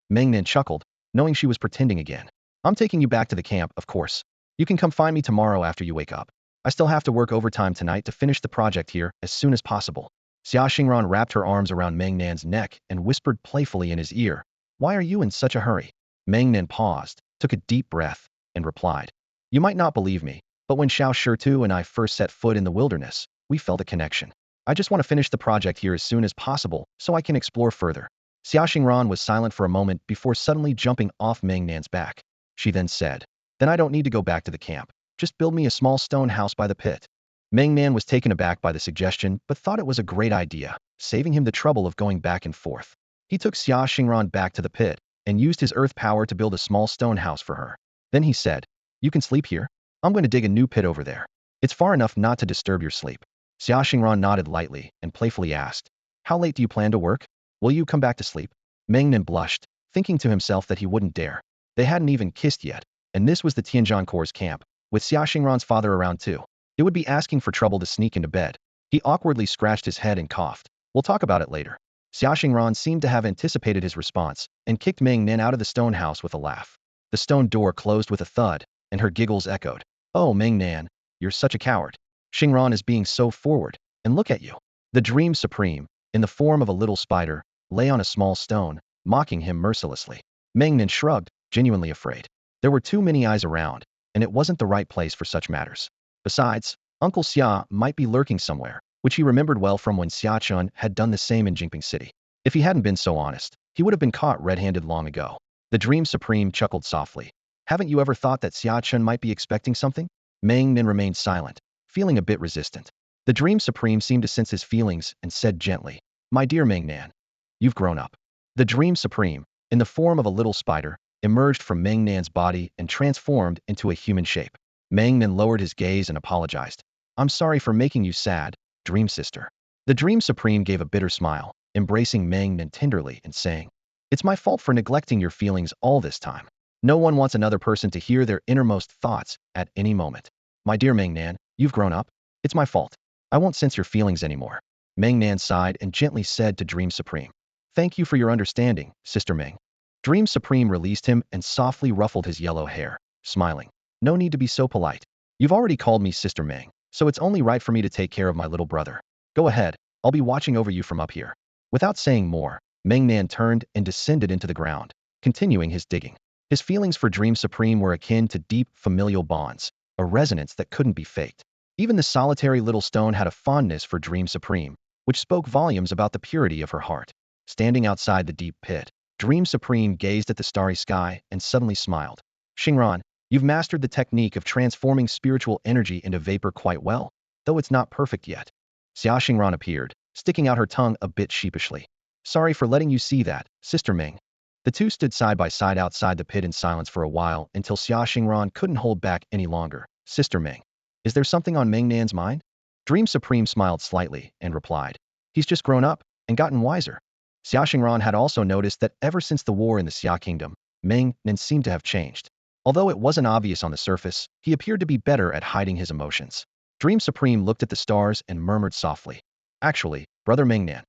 Meng Nan chuckled, knowing she was pretending again. "I'm taking you back to the camp, of course. You can come find me tomorrow after you wake up. I still have to work overtime tonight to finish the project here as soon as possible." Xia Xingran wrapped her arms around Meng Nan's neck and whispered playfully in his ear, "Why are you in such a hurry?" Meng Nan paused, took a deep breath, and replied, "You might not believe me, but when Xiao Shirtu and I first set foot in the wilderness, we felt a connection. I just want to finish the project here as soon as possible so I can explore further." Xia Xingran was silent for a moment before suddenly jumping off Meng Nan's back. She then said, "Then I don't need to go back to the camp. Just build me a small stone house by the pit." Meng Nan was taken aback by the suggestion but thought it was a great idea, saving him the trouble of going back and forth. He took Xia Xingran back to the pit and used his earth power to build a small stone house for her. Then he said, "You can sleep here. I'm going to dig a new pit over there. It's far enough not to disturb your sleep." Xia Xingran nodded lightly and playfully asked, "How late do you plan to work? Will you come back to sleep?" Meng Nan blushed, thinking to himself that he wouldn't dare. They hadn't even kissed yet, and this was the Tianjin Corps camp, with Xia Xingran's father around too. It would be asking for trouble to sneak into bed. He awkwardly scratched his head and coughed. "We'll talk about it later." Xia Xingran seemed to have anticipated his response and kicked Meng Nan out of the stone house with a laugh. The stone door closed with a thud, and her giggles echoed. "Oh, Meng Nan, you're such a coward. Xingran is being so forward, and look at you." The Dream Supreme, in the form of a little spider, lay on a small stone, mocking him mercilessly. Meng Nan shrugged, genuinely afraid. There were too many eyes around, and it wasn't the right place for such matters. Besides, Uncle Xia might be lurking somewhere, which he remembered well from when Xia Chun had done the same in Jingping City. If he hadn't been so honest, he would have been caught red-handed long ago. The Dream Supreme chuckled softly. "Haven't you ever thought that Xia Chun might be expecting something?" Meng Nan remained silent, feeling a bit resistant. The Dream Supreme seemed to sense his feelings and said gently, "My dear Meng Nan, you've grown up." The Dream Supreme, in the form of a little spider, emerged from Meng Nan's body and transformed into a human shape. Meng Nan lowered his gaze and apologized. "I'm sorry for making you sad, Dream Sister." The Dream Supreme gave a bitter smile, embracing Meng Nan tenderly and saying, "It's my fault for neglecting your feelings all this time. No one wants another person to hear their innermost thoughts at any moment. My dear Meng Nan, you've grown up. It's my fault. I won't sense your feelings anymore." Meng Nan sighed and gently said to Dream Supreme, "Thank you for your understanding, Sister Meng." Dream Supreme released him and softly ruffled his yellow hair, smiling. "No need to be so polite. You've already called me Sister Meng, so it's only right for me to take care of my little brother. Go ahead, I'll be watching over you from up here." Without saying more, Meng Nan turned and descended into the ground, continuing his digging. His feelings for Dream Supreme were akin to deep familial bonds, a resonance that couldn't be faked. Even the solitary little stone had a fondness for Dream Supreme, which spoke volumes about the purity of her heart. Standing outside the deep pit, Dream Supreme gazed at the starry sky and suddenly smiled. "Xingran, you've mastered the technique of transforming spiritual energy into vapor quite well, though it's not perfect yet." Xia Xingran appeared, sticking out her tongue a bit sheepishly. "Sorry for letting you see that, Sister Meng." The two stood side by side outside the pit in silence for a while until Xia Xingran couldn't hold back any longer. "Sister Meng, is there something on Meng Nan's mind?" Dream Supreme smiled slightly and replied, "He's just grown up and gotten wiser." Xia Xingran had also noticed that ever since the war in the Xia Kingdom, Meng Nan seemed to have changed. Although it wasn't obvious on the surface, he appeared to be better at hiding his emotions. Dream Supreme looked at the stars and murmured softly, "Actually, Brother Meng Nan,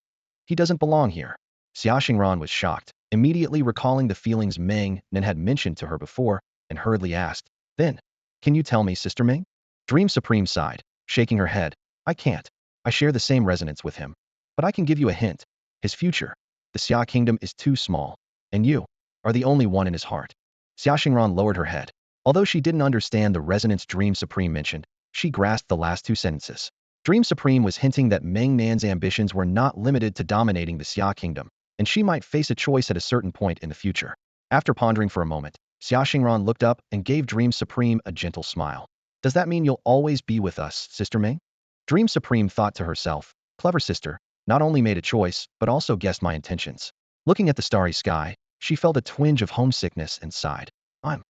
he doesn't belong here." Xia Xingran was shocked, immediately recalling the feelings Meng Nan had mentioned to her before, and hurriedly asked, "Then, can you tell me, Sister Meng?" Dream Supreme sighed, shaking her head. "I can't. I share the same resonance with him. But I can give you a hint. His future, the Xia kingdom, is too small, and you are the only one in his heart." Xia Xingran lowered her head. Although she didn't understand the resonance Dream Supreme mentioned, she grasped the last two sentences. Dream Supreme was hinting that Meng Nan's ambitions were not limited to dominating the Xia kingdom, and she might face a choice at a certain point in the future. After pondering for a moment, Xia Xingran looked up and gave Dream Supreme a gentle smile. "Does that mean you'll always be with us, Sister Meng?" Dream Supreme thought to herself, "Clever sister, not only made a choice, but also guessed my intentions." Looking at the starry sky, she felt a twinge of homesickness and sighed. "I'm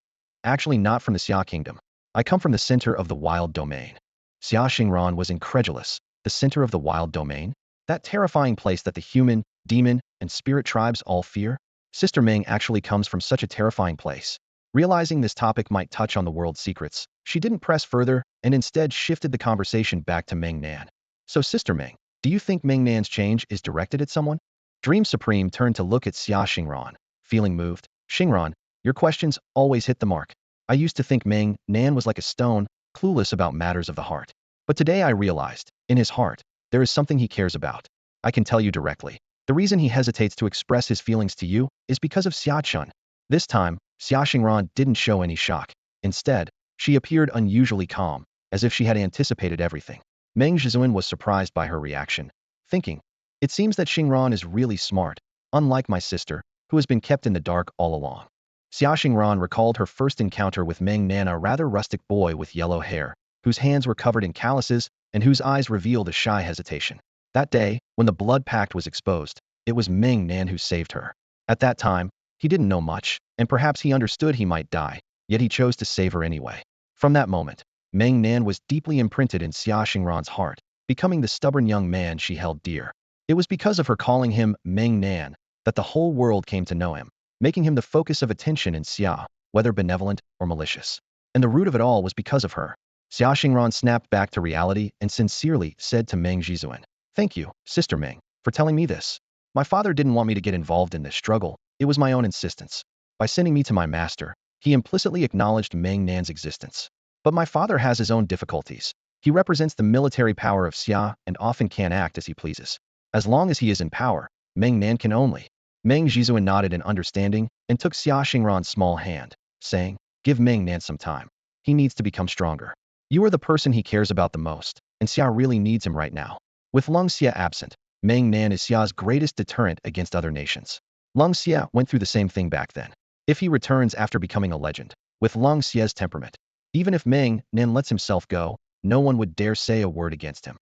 actually not from the Xia kingdom. I come from the center of the wild domain." Xia Xingran was incredulous. The center of the wild domain? That terrifying place that the human, demon, and spirit tribes all fear? Sister Meng actually comes from such a terrifying place. Realizing this topic might touch on the world's secrets, she didn't press further and instead shifted the conversation back to Meng Nan. "So Sister Meng, do you think Meng Nan's change is directed at someone?" Dream Supreme turned to look at Xia Xingran, feeling moved. "Xingran, your questions always hit the mark. I used to think Meng Nan was like a stone, clueless about matters of the heart. But today I realized, in his heart, there is something he cares about. I can tell you directly. The reason he hesitates to express his feelings to you is because of Xia Chun." This time, Xia Xingran didn't show any shock. Instead, she appeared unusually calm, as if she had anticipated everything. Meng Zhizuan was surprised by her reaction, thinking, "It seems that Xingran is really smart, unlike my sister, who has been kept in the dark all along." Xia Xingran recalled her first encounter with Meng Nan, a rather rustic boy with yellow hair, whose hands were covered in calluses and whose eyes revealed a shy hesitation. That day, when the blood pact was exposed, it was Meng Nan who saved her. At that time, he didn't know much, and perhaps he understood he might die, yet he chose to save her anyway. From that moment, Meng Nan was deeply imprinted in Xia Xingran's heart, becoming the stubborn young man she held dear. It was because of her calling him Meng Nan that the whole world came to know him, making him the focus of attention in Xia, whether benevolent or malicious. And the root of it all was because of her. Xia Xingran snapped back to reality and sincerely said to Meng Zhizuan, "Thank you, Sister Meng, for telling me this. My father didn't want me to get involved in this struggle. It was my own insistence. By sending me to my master, he implicitly acknowledged Meng Nan's existence. But my father has his own difficulties. He represents the military power of Xia and often can't act as he pleases. As long as he is in power, Meng Nan can only." Meng Zhizuan nodded in understanding and took Xia Xingran's small hand, saying, "Give Meng Nan some time. He needs to become stronger. You are the person he cares about the most, and Xia really needs him right now." With Lung Xia absent, Meng Nan is Xia's greatest deterrent against other nations. Lung Xia went through the same thing back then. If he returns after becoming a legend, with Lung Xia's temperament, even if Meng Nan lets himself go, no one would dare say a word against him.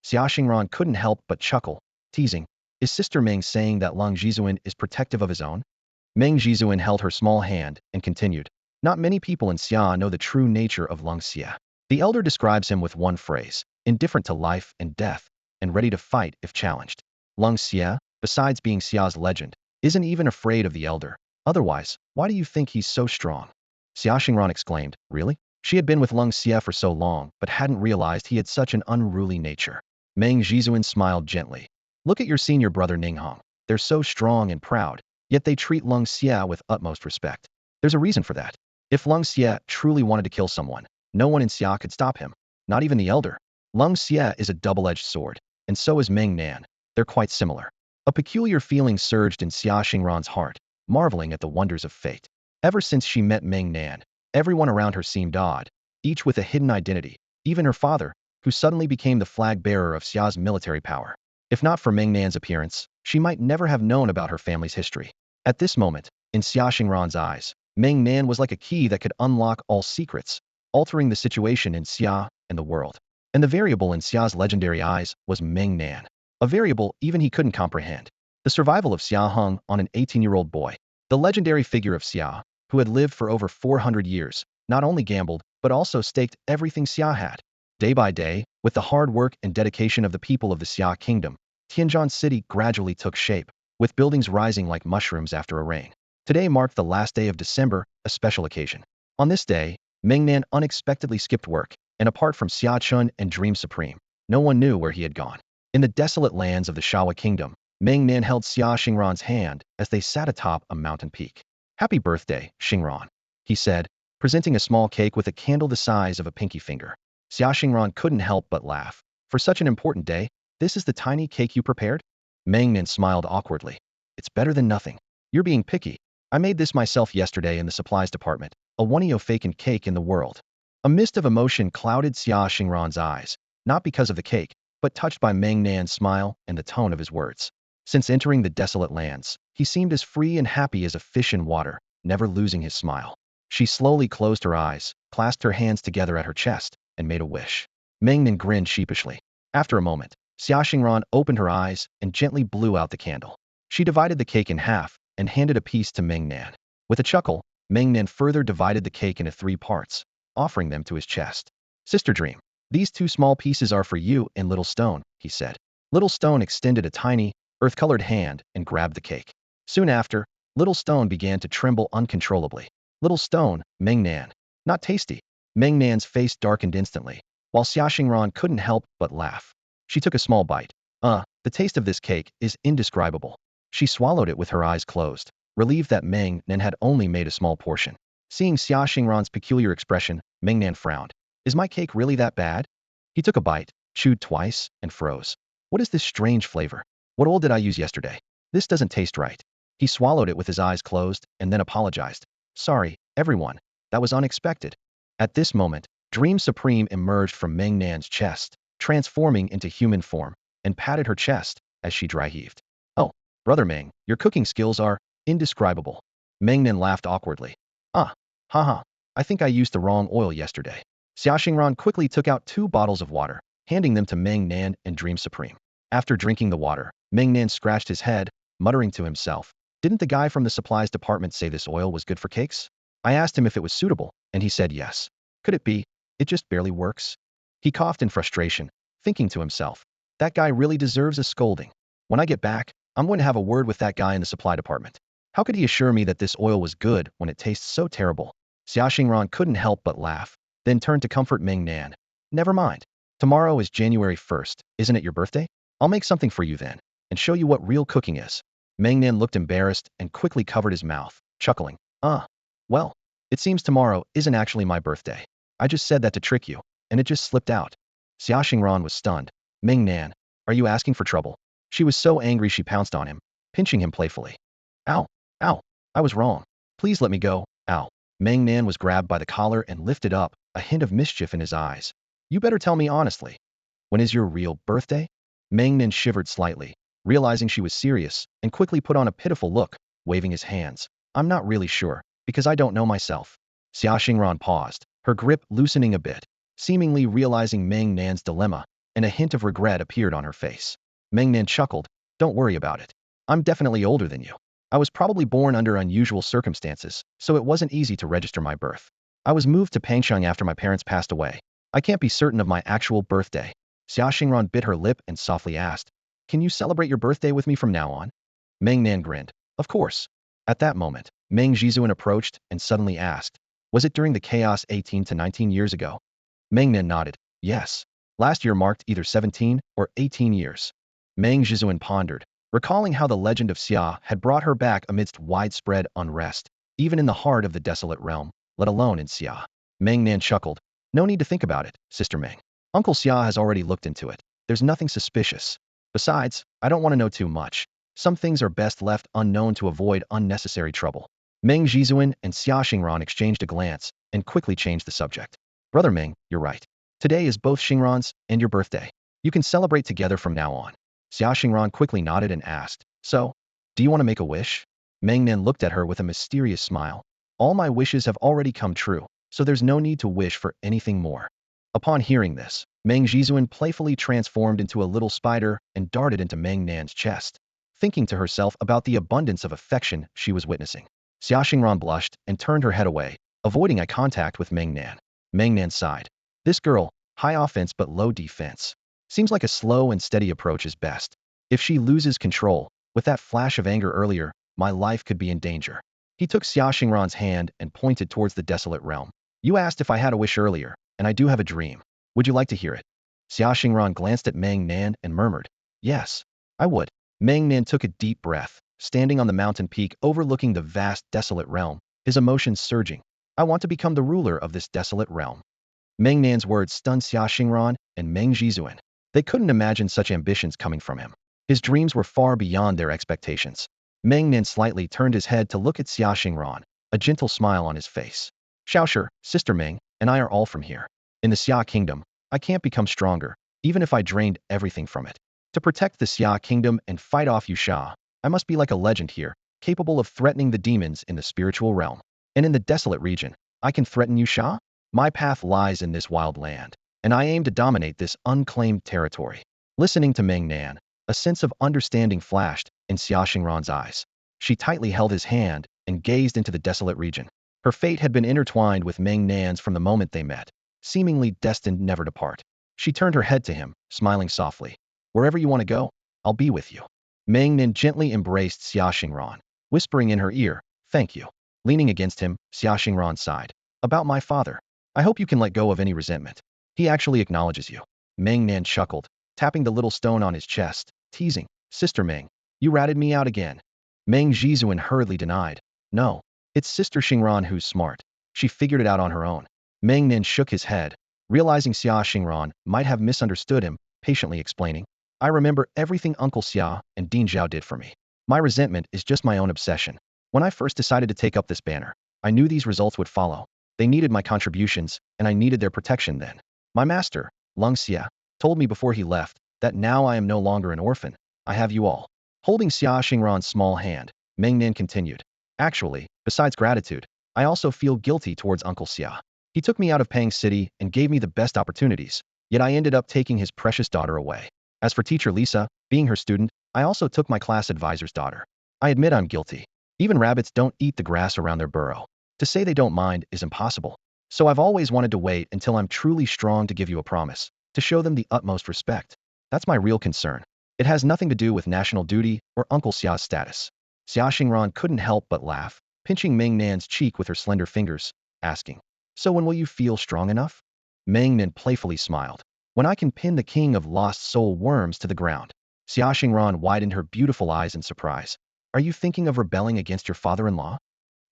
Xia Xingran couldn't help but chuckle, teasing, "Is Sister Meng saying that Lung Zhizuan is protective of his own?" Meng Zhizuan held her small hand and continued, "Not many people in Xia know the true nature of Lung Xia. The elder describes him with one phrase, indifferent to life and death, and ready to fight if challenged. Lung Xia, besides being Xia's legend, isn't even afraid of the elder. Otherwise, why do you think he's so strong?" Xia Xingran exclaimed, "Really?" She had been with Lung Xia for so long, but hadn't realized he had such an unruly nature. Meng Zhizuan smiled gently. "Look at your senior brother Ninghong. They're so strong and proud, yet they treat Lung Xia with utmost respect. There's a reason for that. If Lung Xia truly wanted to kill someone, no one in Xia could stop him, not even the elder. Lung Xia is a double-edged sword, and so is Meng Nan. They're quite similar." A peculiar feeling surged in Xia Xingran's heart, marveling at the wonders of fate. Ever since she met Meng Nan, everyone around her seemed odd, each with a hidden identity, even her father, who suddenly became the flag-bearer of Xia's military power. If not for Meng Nan's appearance, she might never have known about her family's history. At this moment, in Xia Xingran's eyes, Meng Nan was like a key that could unlock all secrets, altering the situation in Xia and the world. And the variable in Xia's legendary eyes was Meng Nan. A variable even he couldn't comprehend. The survival of Xia hung on an 18-year-old boy. The legendary figure of Xia, who had lived for over 400 years, not only gambled, but also staked everything Xia had. Day by day, with the hard work and dedication of the people of the Xia kingdom, Tianzhan City gradually took shape, with buildings rising like mushrooms after a rain. Today marked the last day of December, a special occasion. On this day, Meng Nan unexpectedly skipped work, and apart from Xia Chun and Dream Supreme, no one knew where he had gone. In the desolate lands of the Shawa kingdom, Meng Nan held Xia Xingran's hand as they sat atop a mountain peak. "Happy birthday, Xingran," he said, presenting a small cake with a candle the size of a pinky finger. Xia Xingran couldn't help but laugh. "For such an important day, this is the tiny cake you prepared?" Meng Nan smiled awkwardly. "It's better than nothing. You're being picky. I made this myself yesterday in the supplies department, a one-o fakened cake in the world." A mist of emotion clouded Xia Xingran's eyes, not because of the cake, but touched by Meng Nan's smile and the tone of his words. Since entering the desolate lands, he seemed as free and happy as a fish in water, never losing his smile. She slowly closed her eyes, clasped her hands together at her chest, and made a wish. Meng Nan grinned sheepishly. After a moment, Xia Xingran opened her eyes and gently blew out the candle. She divided the cake in half and handed a piece to Meng Nan. With a chuckle, Meng Nan further divided the cake into 3 parts, offering them to his chest. "Sister Dream, these 2 small pieces are for you and Little Stone," he said. Little Stone extended a tiny, earth-colored hand and grabbed the cake. Soon after, Little Stone began to tremble uncontrollably. "Little Stone, Meng Nan. Not tasty." Meng Nan's face darkened instantly, while Xia Xingran couldn't help but laugh. She took a small bite. The taste of this cake is indescribable." She swallowed it with her eyes closed, relieved that Meng Nan had only made a small portion. Seeing Xia Xingran's peculiar expression, Meng Nan frowned. "Is my cake really that bad?" He took a bite, chewed twice, and froze. "What is this strange flavor? What oil did I use yesterday? This doesn't taste right." He swallowed it with his eyes closed and then apologized. "Sorry, everyone. That was unexpected." At this moment, Dream Supreme emerged from Meng Nan's chest, transforming into human form, and patted her chest as she dry heaved. "Oh, Brother Meng, your cooking skills are indescribable." Meng Nan laughed awkwardly. Haha, I think I used the wrong oil yesterday." Xia Xingran quickly took out 2 bottles of water, handing them to Meng Nan and Dream Supreme. After drinking the water, Meng Nan scratched his head, muttering to himself, "Didn't the guy from the supplies department say this oil was good for cakes? I asked him if it was suitable, and he said yes. Could it be? It just barely works." He coughed in frustration, thinking to himself, "That guy really deserves a scolding. When I get back, I'm going to have a word with that guy in the supply department. How could he assure me that this oil was good when it tastes so terrible?" Xia Xingran couldn't help but laugh, then turned to comfort Meng Nan. "Never mind. Tomorrow is January 1st, isn't it your birthday? I'll make something for you then, and show you what real cooking is." Meng Nan looked embarrassed and quickly covered his mouth, chuckling. Well, it seems tomorrow isn't actually my birthday. I just said that to trick you, and it just slipped out." Xia Xingran was stunned. "Meng Nan, are you asking for trouble?" She was so angry she pounced on him, pinching him playfully. "Ow, ow, I was wrong. Please let me go, ow." Meng Nan was grabbed by the collar and lifted up, a hint of mischief in his eyes. "You better tell me honestly. When is your real birthday?" Meng Nan shivered slightly, realizing she was serious, and quickly put on a pitiful look, waving his hands. "I'm not really sure, because I don't know myself." Xia Xingran paused, her grip loosening a bit, seemingly realizing Meng Nan's dilemma, and a hint of regret appeared on her face. Meng Nan chuckled. "Don't worry about it. I'm definitely older than you. I was probably born under unusual circumstances, so it wasn't easy to register my birth. I was moved to Pangsheng after my parents passed away. I can't be certain of my actual birthday." Xia Xingran bit her lip and softly asked, "Can you celebrate your birthday with me from now on?" Meng Nan grinned. "Of course." At that moment, Meng Jizuan approached and suddenly asked, "Was it during the chaos 18 to 19 years ago?" Meng Nan nodded. "Yes. Last year marked either 17 or 18 years." Meng Jizuan pondered, recalling how the legend of Xia had brought her back amidst widespread unrest, even in the heart of the desolate realm, let alone in Xia. Meng Nan chuckled. "No need to think about it, Sister Meng. Uncle Xia has already looked into it. There's nothing suspicious. Besides, I don't want to know too much. Some things are best left unknown to avoid unnecessary trouble." Meng Jizuan and Xia Xingran exchanged a glance and quickly changed the subject. "Brother Meng, you're right. Today is both Xingran's and your birthday. You can celebrate together from now on." Xia Xingran quickly nodded and asked, "So, do you want to make a wish?" Meng Nan looked at her with a mysterious smile. "All my wishes have already come true, so there's no need to wish for anything more." Upon hearing this, Meng Jizuan playfully transformed into a little spider and darted into Meng Nan's chest, thinking to herself about the abundance of affection she was witnessing. Xia Xingran blushed and turned her head away, avoiding eye contact with Meng Nan. Meng Nan sighed. "This girl, high offense but low defense. Seems like a slow and steady approach is best. If she loses control, with that flash of anger earlier, my life could be in danger." He took Xia Xingran's hand and pointed towards the desolate realm. "You asked if I had a wish earlier, and I do have a dream. Would you like to hear it?" Xia Xingran glanced at Meng Nan and murmured, "Yes, I would." Meng Nan took a deep breath, standing on the mountain peak overlooking the vast, desolate realm, his emotions surging. I want to become the ruler of this desolate realm. Meng Nan's words stunned Xia Xingran and Meng Jizuan. They couldn't imagine such ambitions coming from him. His dreams were far beyond their expectations. Meng Nan slightly turned his head to look at Xia Xingran, a gentle smile on his face. Xiaoshi, Sister Meng, and I are all from here. In the Xia Kingdom, I can't become stronger, even if I drained everything from it. To protect the Xia Kingdom and fight off Yusha, I must be like a legend here, capable of threatening the demons in the spiritual realm. And in the desolate region, I can threaten Yusha? My path lies in this wild land, and I aim to dominate this unclaimed territory. Listening to Meng Nan, a sense of understanding flashed in Xia Xingran's eyes. She tightly held his hand and gazed into the desolate region. Her fate had been intertwined with Meng Nan's from the moment they met, seemingly destined never to part. She turned her head to him, smiling softly. Wherever you want to go, I'll be with you. Meng Nan gently embraced Xia Xingran, whispering in her ear, thank you. Leaning against him, Xia Xingran sighed. About my father. I hope you can let go of any resentment. He actually acknowledges you. Meng Nan chuckled, tapping the little stone on his chest, teasing. Sister Meng, you ratted me out again. Meng Jizuan hurriedly denied. No, it's Sister Xingran who's smart. She figured it out on her own. Meng Nan shook his head, realizing Xia Xingran might have misunderstood him, patiently explaining. I remember everything Uncle Xia and Dean Zhao did for me. My resentment is just my own obsession. When I first decided to take up this banner, I knew these results would follow. They needed my contributions, and I needed their protection then. My master, Lung Xia, told me before he left that now I am no longer an orphan. I have you all. Holding Xia Xingran's small hand, Meng Nan continued. Actually, besides gratitude, I also feel guilty towards Uncle Xia. He took me out of Pang City and gave me the best opportunities, yet I ended up taking his precious daughter away. As for teacher Lisa, being her student, I also took my class advisor's daughter. I admit I'm guilty. Even rabbits don't eat the grass around their burrow. To say they don't mind is impossible. So I've always wanted to wait until I'm truly strong to give you a promise, to show them the utmost respect. That's my real concern. It has nothing to do with national duty or Uncle Xia's status. Xia Xingran couldn't help but laugh, pinching Meng Nan's cheek with her slender fingers, asking, so when will you feel strong enough? Meng Nan playfully smiled. When I can pin the king of lost soul worms to the ground. Xia Xingran widened her beautiful eyes in surprise. Are you thinking of rebelling against your father-in-law?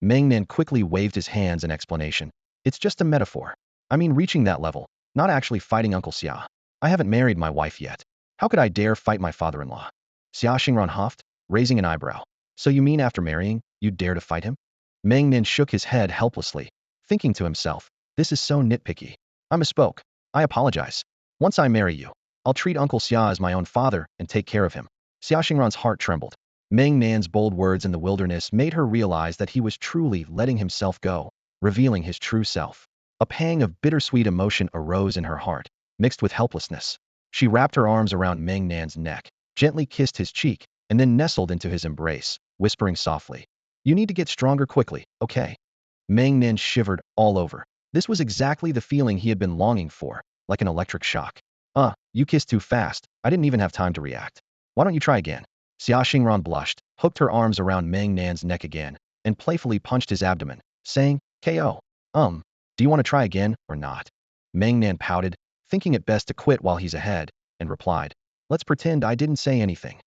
Meng Nan quickly waved his hands in explanation. It's just a metaphor. I mean reaching that level, not actually fighting Uncle Xia. I haven't married my wife yet. How could I dare fight my father-in-law? Xia Xingran huffed, raising an eyebrow. So you mean after marrying, you'd dare to fight him? Meng Nan shook his head helplessly, thinking to himself, this is so nitpicky. I misspoke. I apologize. Once I marry you, I'll treat Uncle Xia as my own father and take care of him. Xia Xingran's heart trembled. Meng Nan's bold words in the wilderness made her realize that he was truly letting himself go, revealing his true self. A pang of bittersweet emotion arose in her heart, mixed with helplessness. She wrapped her arms around Meng Nan's neck, gently kissed his cheek, and then nestled into his embrace, whispering softly, you need to get stronger quickly, okay? Meng Nan shivered all over. This was exactly the feeling he had been longing for, like an electric shock. You kissed too fast. I didn't even have time to react. Why don't you try again? Xia Xingran blushed, hooked her arms around Meng Nan's neck again, and playfully punched his abdomen, saying, KO. Do you want to try again or not? Meng Nan pouted, thinking it best to quit while he's ahead, and replied, let's pretend I didn't say anything.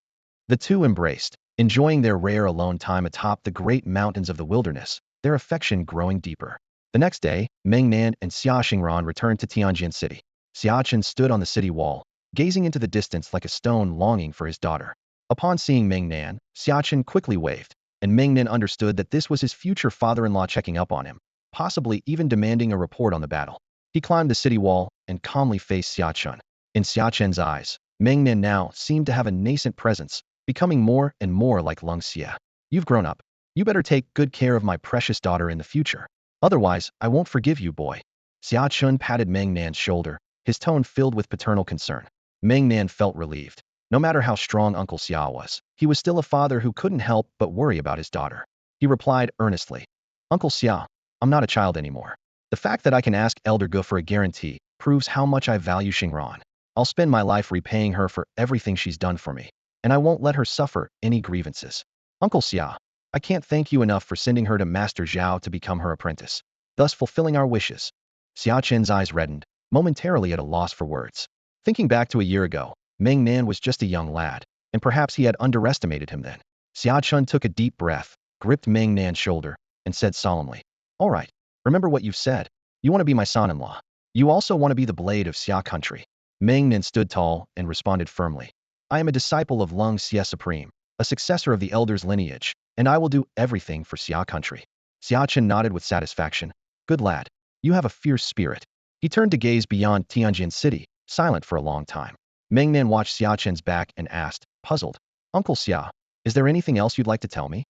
The two embraced, enjoying their rare alone time atop the great mountains of the wilderness, their affection growing deeper. The next day, Meng Nan and Xia Xingran returned to Tianjin City. Xia Chen stood on the city wall, gazing into the distance like a stone longing for his daughter. Upon seeing Meng Nan, Xia Chen quickly waved, and Meng Nan understood that this was his future father-in-law checking up on him, possibly even demanding a report on the battle. He climbed the city wall and calmly faced Xia Chen. In Xia Chen's eyes, Meng Nan now seemed to have a nascent presence, becoming more and more like Lung Xia. You've grown up. You better take good care of my precious daughter in the future. Otherwise, I won't forgive you, boy. Xia Chen patted Meng Nan's shoulder, his tone filled with paternal concern. Meng Nan felt relieved. No matter how strong Uncle Xia was, he was still a father who couldn't help but worry about his daughter. He replied earnestly, Uncle Xia, I'm not a child anymore. The fact that I can ask Elder Gu for a guarantee proves how much I value Xingran. I'll spend my life repaying her for everything she's done for me, and I won't let her suffer any grievances. Uncle Xia, I can't thank you enough for sending her to Master Zhao to become her apprentice, thus fulfilling our wishes. Xia Chen's eyes reddened, momentarily at a loss for words. Thinking back to a year ago, Meng Nan was just a young lad, and perhaps he had underestimated him then. Xia Chun took a deep breath, gripped Meng Nan's shoulder, and said solemnly, "All right, remember what you've said. You want to be my son-in-law. You also want to be the blade of Xia country." Meng Nan stood tall and responded firmly, "I am a disciple of Lung Xia Supreme, a successor of the elder's lineage, and I will do everything for Xia country." Xia Chun nodded with satisfaction. "Good lad. You have a fierce spirit." He turned to gaze beyond Tianjin City, silent for a long time. Meng Nan watched Xia Chun's back and asked, puzzled, "Uncle Xia, is there anything else you'd like to tell me?"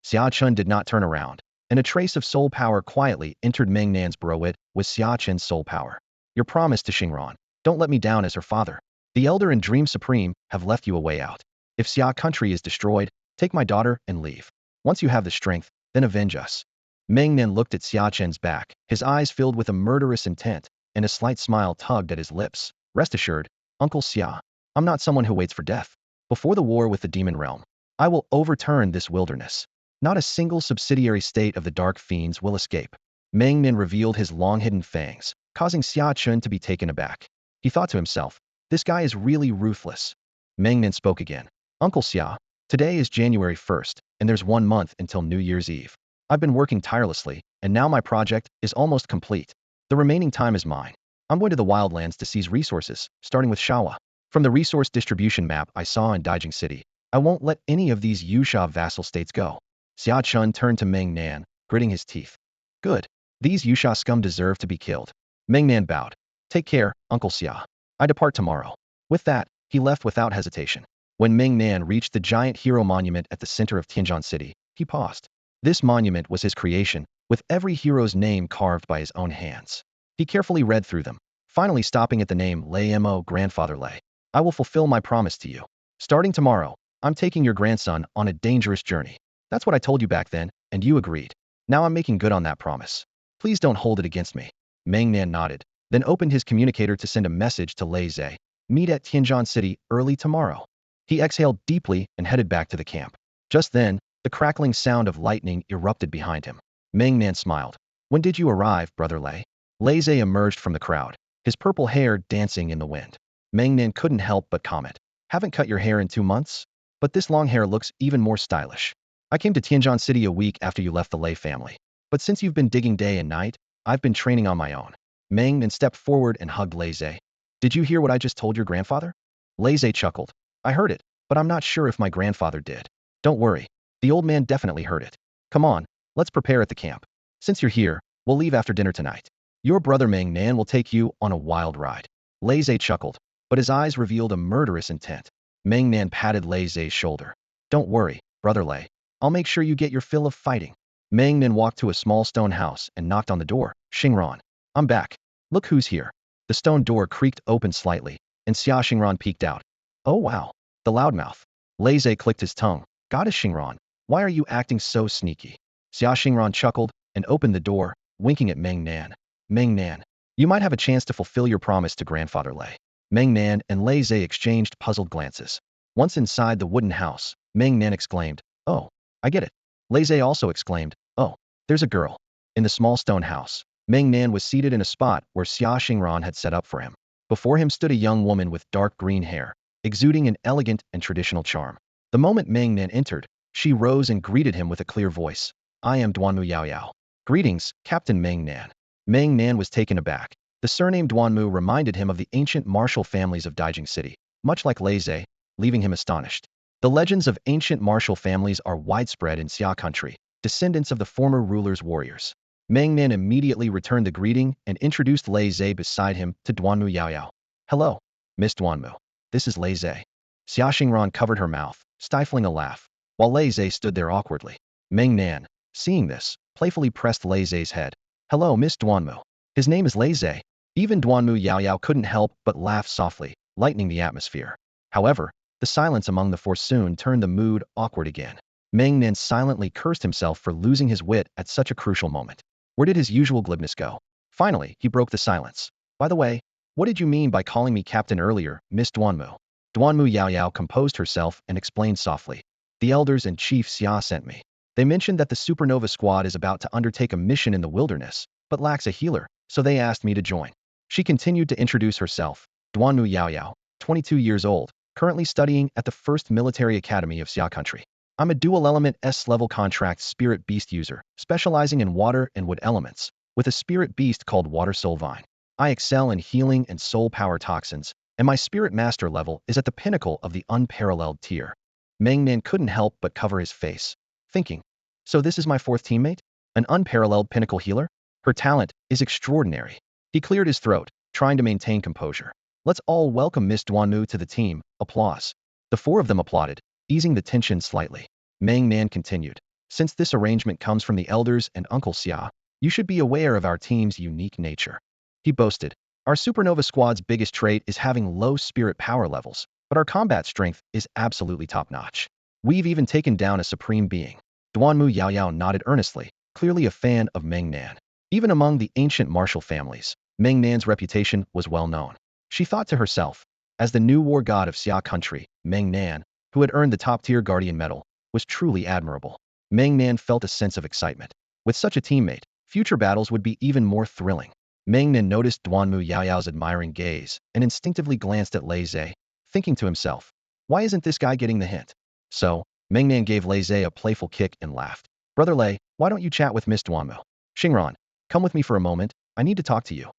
Xia Chun did not turn around, and a trace of soul power quietly entered Meng Nan's bro. It was Xia Chun's soul power. "Your promise to Xingran. Don't let me down as her father. The Elder and Dream Supreme have left you a way out. If Xia country is destroyed, take my daughter and leave. Once you have the strength, then avenge us." Meng Nan looked at Xia Chen's back, his eyes filled with a murderous intent, and a slight smile tugged at his lips. "Rest assured, Uncle Xia, I'm not someone who waits for death. Before the war with the demon realm, I will overturn this wilderness. Not a single subsidiary state of the dark fiends will escape." Meng Nan revealed his long-hidden fangs, causing Xia Chun to be taken aback. He thought to himself, this guy is really ruthless. Meng Nan spoke again. "Uncle Xia, today is January 1st, and there's 1 month until New Year's Eve. I've been working tirelessly, and now my project is almost complete. The remaining time is mine. I'm going to the wildlands to seize resources, starting with Shawa. From the resource distribution map I saw in Daijing City, I won't let any of these Yusha vassal states go." Xia Chun turned to Meng Nan, gritting his teeth. "Good. These Yusha scum deserve to be killed." Meng Nan bowed. "Take care, Uncle Xia. I depart tomorrow." With that, he left without hesitation. When Meng Nan reached the giant hero monument at the center of Tianjin City, he paused. This monument was his creation, with every hero's name carved by his own hands. He carefully read through them, finally stopping at the name Lei Mo Grandfather Lei. "I will fulfill my promise to you. Starting tomorrow, I'm taking your grandson on a dangerous journey. That's what I told you back then, and you agreed. Now I'm making good on that promise. Please don't hold it against me." Meng Nan nodded, then opened his communicator to send a message to Lei Zhe. "Meet at Tianjin City early tomorrow." He exhaled deeply and headed back to the camp. Just then, the crackling sound of lightning erupted behind him. Meng Nan smiled. "When did you arrive, Brother Lei?" Lei Zhe emerged from the crowd, his purple hair dancing in the wind. Meng Nan couldn't help but comment. "Haven't cut your hair in 2 months? But this long hair looks even more stylish. I came to Tianjin City a week after you left the Lei family. But since you've been digging day and night, I've been training on my own." Meng Nan stepped forward and hugged Lei Zhe. "Did you hear what I just told your grandfather?" Lei Zhe chuckled. "I heard it, but I'm not sure if my grandfather did." "Don't worry. The old man definitely heard it. Come on, let's prepare at the camp. Since you're here, we'll leave after dinner tonight. Your brother Meng Nan will take you on a wild ride." Lei Zhe chuckled, but his eyes revealed a murderous intent. Meng Nan patted Lei Zhe's shoulder. "Don't worry, Brother Lei. I'll make sure you get your fill of fighting." Meng Nan walked to a small stone house and knocked on the door. "Xingran, I'm back. Look who's here." The stone door creaked open slightly, and Xia Xingran peeked out. "Oh wow, the loudmouth." Lei Zhe clicked his tongue. "Goddess Xingran, why are you acting so sneaky?" Xia Xingran chuckled and opened the door, winking at Meng Nan. "Meng Nan, you might have a chance to fulfill your promise to Grandfather Lei." Meng Nan and Lei Zhe exchanged puzzled glances. Once inside the wooden house, Meng Nan exclaimed, "Oh, I get it." Lei Zhe also exclaimed, "Oh, there's a girl." In the small stone house, Meng Nan was seated in a spot where Xia Xingran had set up for him. Before him stood a young woman with dark green hair, exuding an elegant and traditional charm. The moment Meng Nan entered, she rose and greeted him with a clear voice. "I am Duanmu Yao Yao." "Greetings, Captain Meng Nan." Meng Nan was taken aback. The surname Duanmu reminded him of the ancient martial families of Daijing City, much like Lei Zhe, leaving him astonished. The legends of ancient martial families are widespread in Xia country, descendants of the former ruler's warriors. Meng Nan immediately returned the greeting and introduced Lei Zhe beside him to Duanmu Yao Yao. "Hello, Miss Duanmu. This is Lei Zhe." Xia Xingran covered her mouth, stifling a laugh, while Lei Zhe stood there awkwardly. Meng Nan, seeing this, playfully pressed Lei Zhe's head. "Hello, Miss Duanmu. His name is Lei Zhe." Even Duanmu Yao Yao couldn't help but laugh softly, lightening the atmosphere. However, the silence among the four soon turned the mood awkward again. Meng Nan silently cursed himself for losing his wit at such a crucial moment. Where did his usual glibness go? Finally, he broke the silence. "By the way, what did you mean by calling me captain earlier, Miss Duanmu?" Duanmu Yao Yao composed herself and explained softly. "The elders and Chief Xia sent me. They mentioned that the Supernova Squad is about to undertake a mission in the wilderness, but lacks a healer, so they asked me to join." She continued to introduce herself. "Duanmu Yao Yao, 22 years old, currently studying at the First Military Academy of Xia Country. I'm a dual-element S-level contract spirit beast user, specializing in water and wood elements, with a spirit beast called Water Soul Vine. I excel in healing and soul power toxins, and my spirit master level is at the pinnacle of the unparalleled tier. Meng Nan couldn't help but cover his face, thinking, so this is my fourth teammate? An unparalleled pinnacle healer? Her talent is extraordinary. He cleared his throat, trying to maintain composure. Let's all welcome Miss Duanmu to the team. Applause. The four of them applauded, easing the tension slightly. Meng Nan continued. Since this arrangement comes from the elders and Uncle Xia, you should be aware of our team's unique nature. He boasted. Our supernova squad's biggest trait is having low spirit power levels, but our combat strength is absolutely top-notch. We've even taken down a supreme being. Duanmu Yaoyao nodded earnestly, clearly a fan of Meng Nan. Even among the ancient martial families, Meng Nan's reputation was well known. She thought to herself, as the new war god of Xia Country, Meng Nan, who had earned the top-tier guardian medal, was truly admirable. Meng Nan felt a sense of excitement. With such a teammate, future battles would be even more thrilling. Meng Nan noticed Duanmu Yaoyao's admiring gaze and instinctively glanced at Lei Zhe, thinking to himself, why isn't this guy getting the hint? So, Meng Nan gave Lei Zhe a playful kick and laughed. Brother Lei, why don't you chat with Miss Duanmu? Xingran, come with me for a moment, I need to talk to you.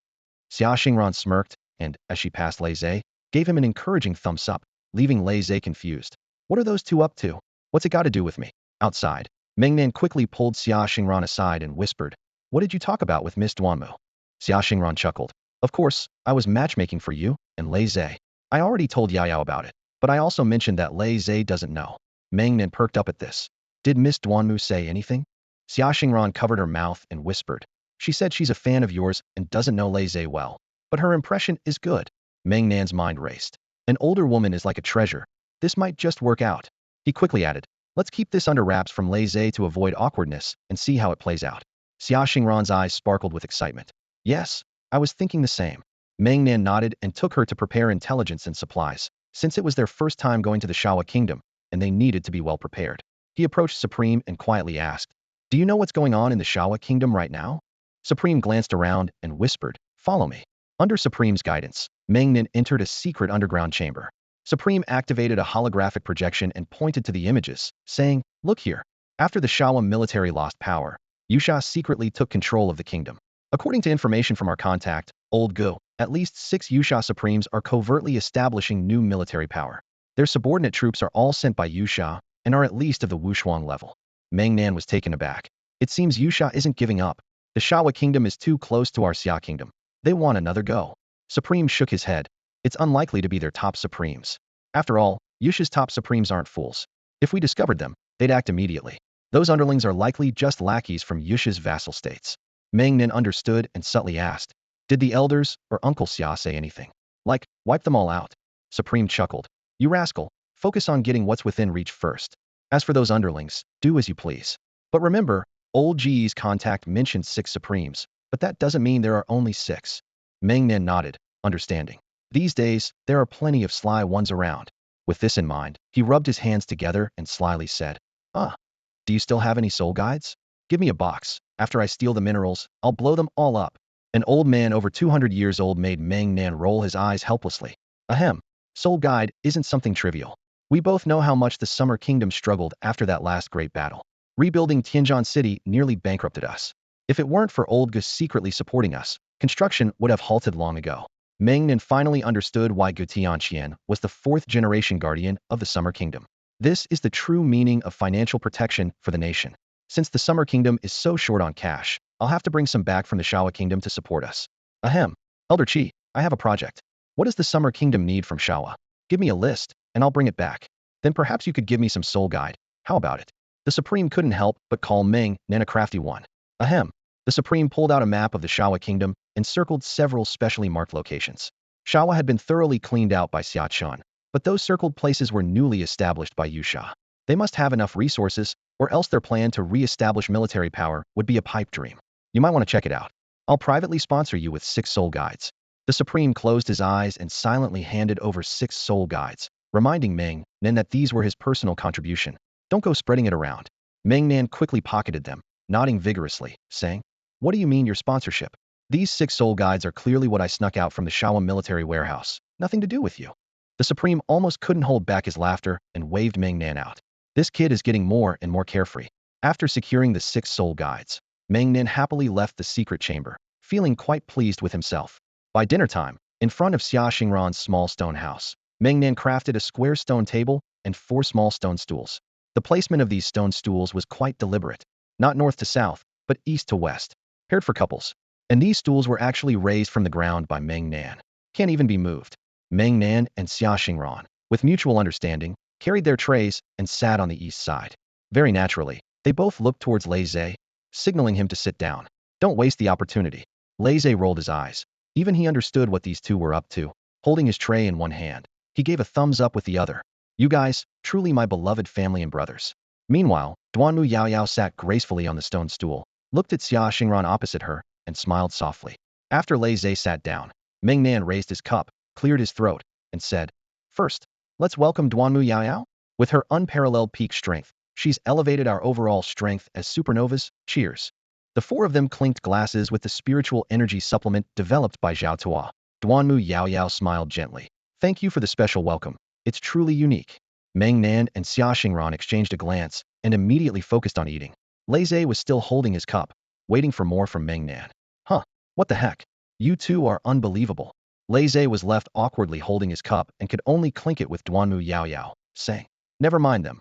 Xia Xingran smirked, and, as she passed Lei Zhe, gave him an encouraging thumbs up, leaving Lei Zhe confused. What are those two up to? What's it got to do with me? Outside, Meng Nan quickly pulled Xia Xingran aside and whispered, what did you talk about with Miss Duanmu? Xia Xingran chuckled. Of course, I was matchmaking for you and Lei Zhe. I already told Yaoyao about it, but I also mentioned that Lei Zhe doesn't know. Meng Nan perked up at this. Did Miss Duanmu say anything? Xia Xingran covered her mouth and whispered. She said she's a fan of yours and doesn't know Lei Zhe well, but her impression is good. Meng Nan's mind raced. An older woman is like a treasure. This might just work out. He quickly added, let's keep this under wraps from Lei Zhe to avoid awkwardness and see how it plays out. Xia Xingran's eyes sparkled with excitement. Yes, I was thinking the same. Meng Nan nodded and took her to prepare intelligence and supplies, since it was their first time going to the Shawa Kingdom, and they needed to be well prepared. He approached Supreme and quietly asked, do you know what's going on in the Shawa Kingdom right now? Supreme glanced around and whispered, follow me. Under Supreme's guidance, Meng Nan entered a secret underground chamber. Supreme activated a holographic projection and pointed to the images, saying, look here. After the Shawa military lost power, Yusha secretly took control of the kingdom. According to information from our contact, Old Gu, at least 6 Yusha Supremes are covertly establishing new military power. Their subordinate troops are all sent by Yusha and are at least of the Wushuang level. Meng Nan was taken aback. It seems Yusha isn't giving up. The Shawa kingdom is too close to our Xia kingdom. They want another go. Supreme shook his head. It's unlikely to be their top Supremes. After all, Yusha's top Supremes aren't fools. If we discovered them, they'd act immediately. Those underlings are likely just lackeys from Yusha's vassal states. Meng Nan understood and subtly asked, did the elders or Uncle Xia say anything? Like, wipe them all out? Supreme chuckled. You rascal, focus on getting what's within reach first. As for those underlings, do as you please. But remember, Old G's contact mentioned 6 Supremes, but that doesn't mean there are only 6. Meng Nan nodded, understanding. These days, there are plenty of sly ones around. With this in mind, he rubbed his hands together and slyly said, do you still have any soul guides? Give me a box. After I steal the minerals, I'll blow them all up. An old man over 200 years old made Meng Nan roll his eyes helplessly. Ahem. Soul guide isn't something trivial. We both know how much the Summer Kingdom struggled after that last great battle. Rebuilding Tianzhan City nearly bankrupted us. If it weren't for Old Gus secretly supporting us, construction would have halted long ago. Meng Nan finally understood why Gu Tianqian was the 4th-generation guardian of the Summer Kingdom. This is the true meaning of financial protection for the nation. Since the Summer Kingdom is so short on cash, I'll have to bring some back from the Shawa Kingdom to support us. Ahem. Elder Qi, I have a project. What does the Summer Kingdom need from Shawa? Give me a list, and I'll bring it back. Then perhaps you could give me some soul guide. How about it? The Supreme couldn't help but call Meng Nan a crafty one. Ahem. The Supreme pulled out a map of the Shawa Kingdom and circled several specially marked locations. Shawa had been thoroughly cleaned out by Xia Chun, but those circled places were newly established by Yusha. They must have enough resources, or else their plan to re-establish military power would be a pipe dream. You might want to check it out. I'll privately sponsor you with 6 soul guides. The Supreme closed his eyes and silently handed over 6 soul guides, reminding Meng Nan that these were his personal contribution. Don't go spreading it around. Meng Nan quickly pocketed them, nodding vigorously, saying, what do you mean your sponsorship? These 6 soul guides are clearly what I snuck out from the Shawa military warehouse. Nothing to do with you. The Supreme almost couldn't hold back his laughter and waved Meng Nan out. This kid is getting more and more carefree. After securing the 6 soul guides, Meng Nan happily left the secret chamber, feeling quite pleased with himself. By dinner time, in front of Xia Xingran's small stone house, Meng Nan crafted a square stone table and 4 small stone stools. The placement of these stone stools was quite deliberate, not north to south, but east to west, paired for couples. And these stools were actually raised from the ground by Meng Nan. Can't even be moved. Meng Nan and Xia Xingran, with mutual understanding, carried their trays and sat on the east side. Very naturally, they both looked towards Lei Zhe, signaling him to sit down. Don't waste the opportunity. Lei Zhe rolled his eyes. Even he understood what these two were up to. Holding his tray in one hand, he gave a thumbs up with the other. You guys, truly my beloved family and brothers. Meanwhile, Duanmu Yaoyao sat gracefully on the stone stool, looked at Xia Xingran opposite her, and smiled softly. After Lei Zhe sat down, Meng Nan raised his cup, cleared his throat, and said, "First, let's welcome Duanmu Yaoyao. With her unparalleled peak strength, she's elevated our overall strength as supernovas. Cheers." The 4 of them clinked glasses with the spiritual energy supplement developed by Zhao Tua. Duanmu Yaoyao smiled gently. "Thank you for the special welcome. It's truly unique." Meng Nan and Xia Xingran exchanged a glance and immediately focused on eating. Lei Zhe was still holding his cup, waiting for more from Meng Nan. Huh, what the heck? You two are unbelievable. Lei Zhe was left awkwardly holding his cup and could only clink it with Duanmu Yaoyao, saying, "Never mind them.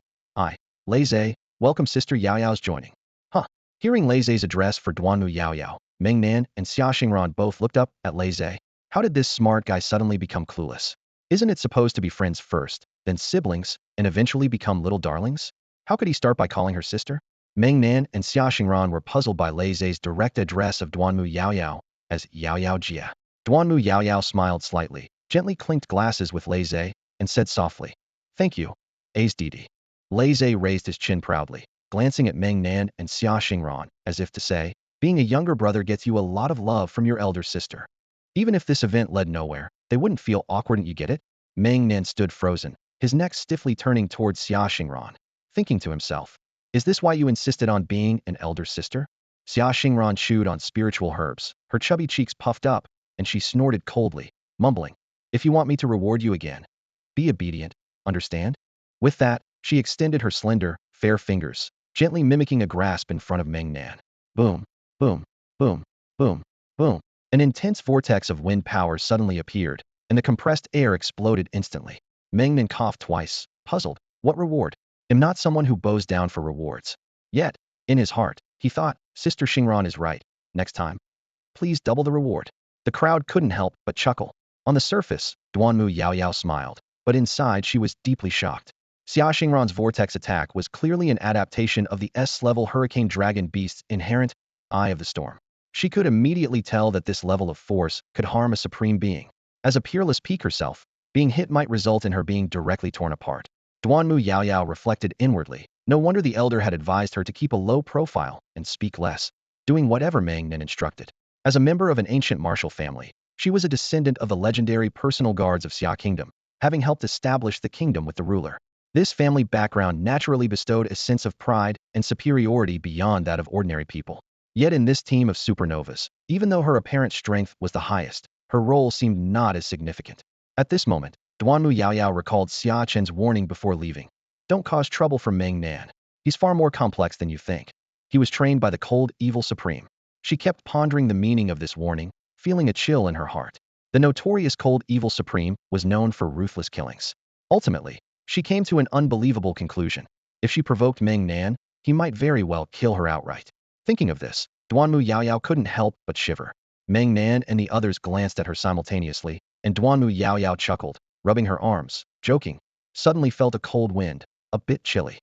Lei Zhe, welcome Sister Yaoyao's joining." Huh. Hearing Lei Zhe's address for Duanmu Yaoyao, Meng Nan and Xia Xingran both looked up at Lei Zhe. How did this smart guy suddenly become clueless? Isn't it supposed to be friends first, then siblings, and eventually become little darlings? How could he start by calling her sister? Meng Nan and Xia Xingran were puzzled by Lei Zhe's direct address of Duanmu Yaoyao as Yaoyao Jia. Duanmu Yaoyao smiled slightly, gently clinked glasses with Lei Zhe, and said softly, "Thank you, A's Didi." Lei Zhe raised his chin proudly, glancing at Meng Nan and Xia Xingran, as if to say, being a younger brother gets you a lot of love from your elder sister. Even if this event led nowhere, they wouldn't feel awkward, you get it? Meng Nan stood frozen, his neck stiffly turning towards Xia Xingran, thinking to himself, "Is this why you insisted on being an elder sister?" Xia Xingran chewed on spiritual herbs, her chubby cheeks puffed up, and she snorted coldly, mumbling, "If you want me to reward you again, be obedient, understand?" With that, she extended her slender, fair fingers, gently mimicking a grasp in front of Meng Nan. Boom, boom, boom, boom, boom. An intense vortex of wind power suddenly appeared, and the compressed air exploded instantly. Meng Nan coughed twice, puzzled. What reward? I'm not someone who bows down for rewards. Yet, in his heart, he thought, Sister Xingran is right. Next time, please double the reward. The crowd couldn't help but chuckle. On the surface, Duanmu Yaoyao smiled, but inside she was deeply shocked. Xia Xingran's vortex attack was clearly an adaptation of the S-level Hurricane Dragon Beast's inherent Eye of the Storm. She could immediately tell that this level of force could harm a supreme being. As a peerless peak herself, being hit might result in her being directly torn apart. Duanmu Yaoyao reflected inwardly. No wonder the elder had advised her to keep a low profile and speak less, doing whatever Meng Nan instructed. As a member of an ancient martial family, she was a descendant of the legendary personal guards of Xia Kingdom, having helped establish the kingdom with the ruler. This family background naturally bestowed a sense of pride and superiority beyond that of ordinary people. Yet in this team of supernovas, even though her apparent strength was the highest, her role seemed not as significant. At this moment, Duanmu Yaoyao recalled Xia Chen's warning before leaving. Don't cause trouble for Meng Nan. He's far more complex than you think. He was trained by the cold, evil supreme. She kept pondering the meaning of this warning, feeling a chill in her heart. The notorious cold, evil supreme was known for ruthless killings. Ultimately, she came to an unbelievable conclusion. If she provoked Meng Nan, he might very well kill her outright. Thinking of this, Duanmu Yaoyao couldn't help but shiver. Meng Nan and the others glanced at her simultaneously, and Duanmu Yaoyao chuckled, rubbing her arms, joking. Suddenly felt a cold wind, a bit chilly.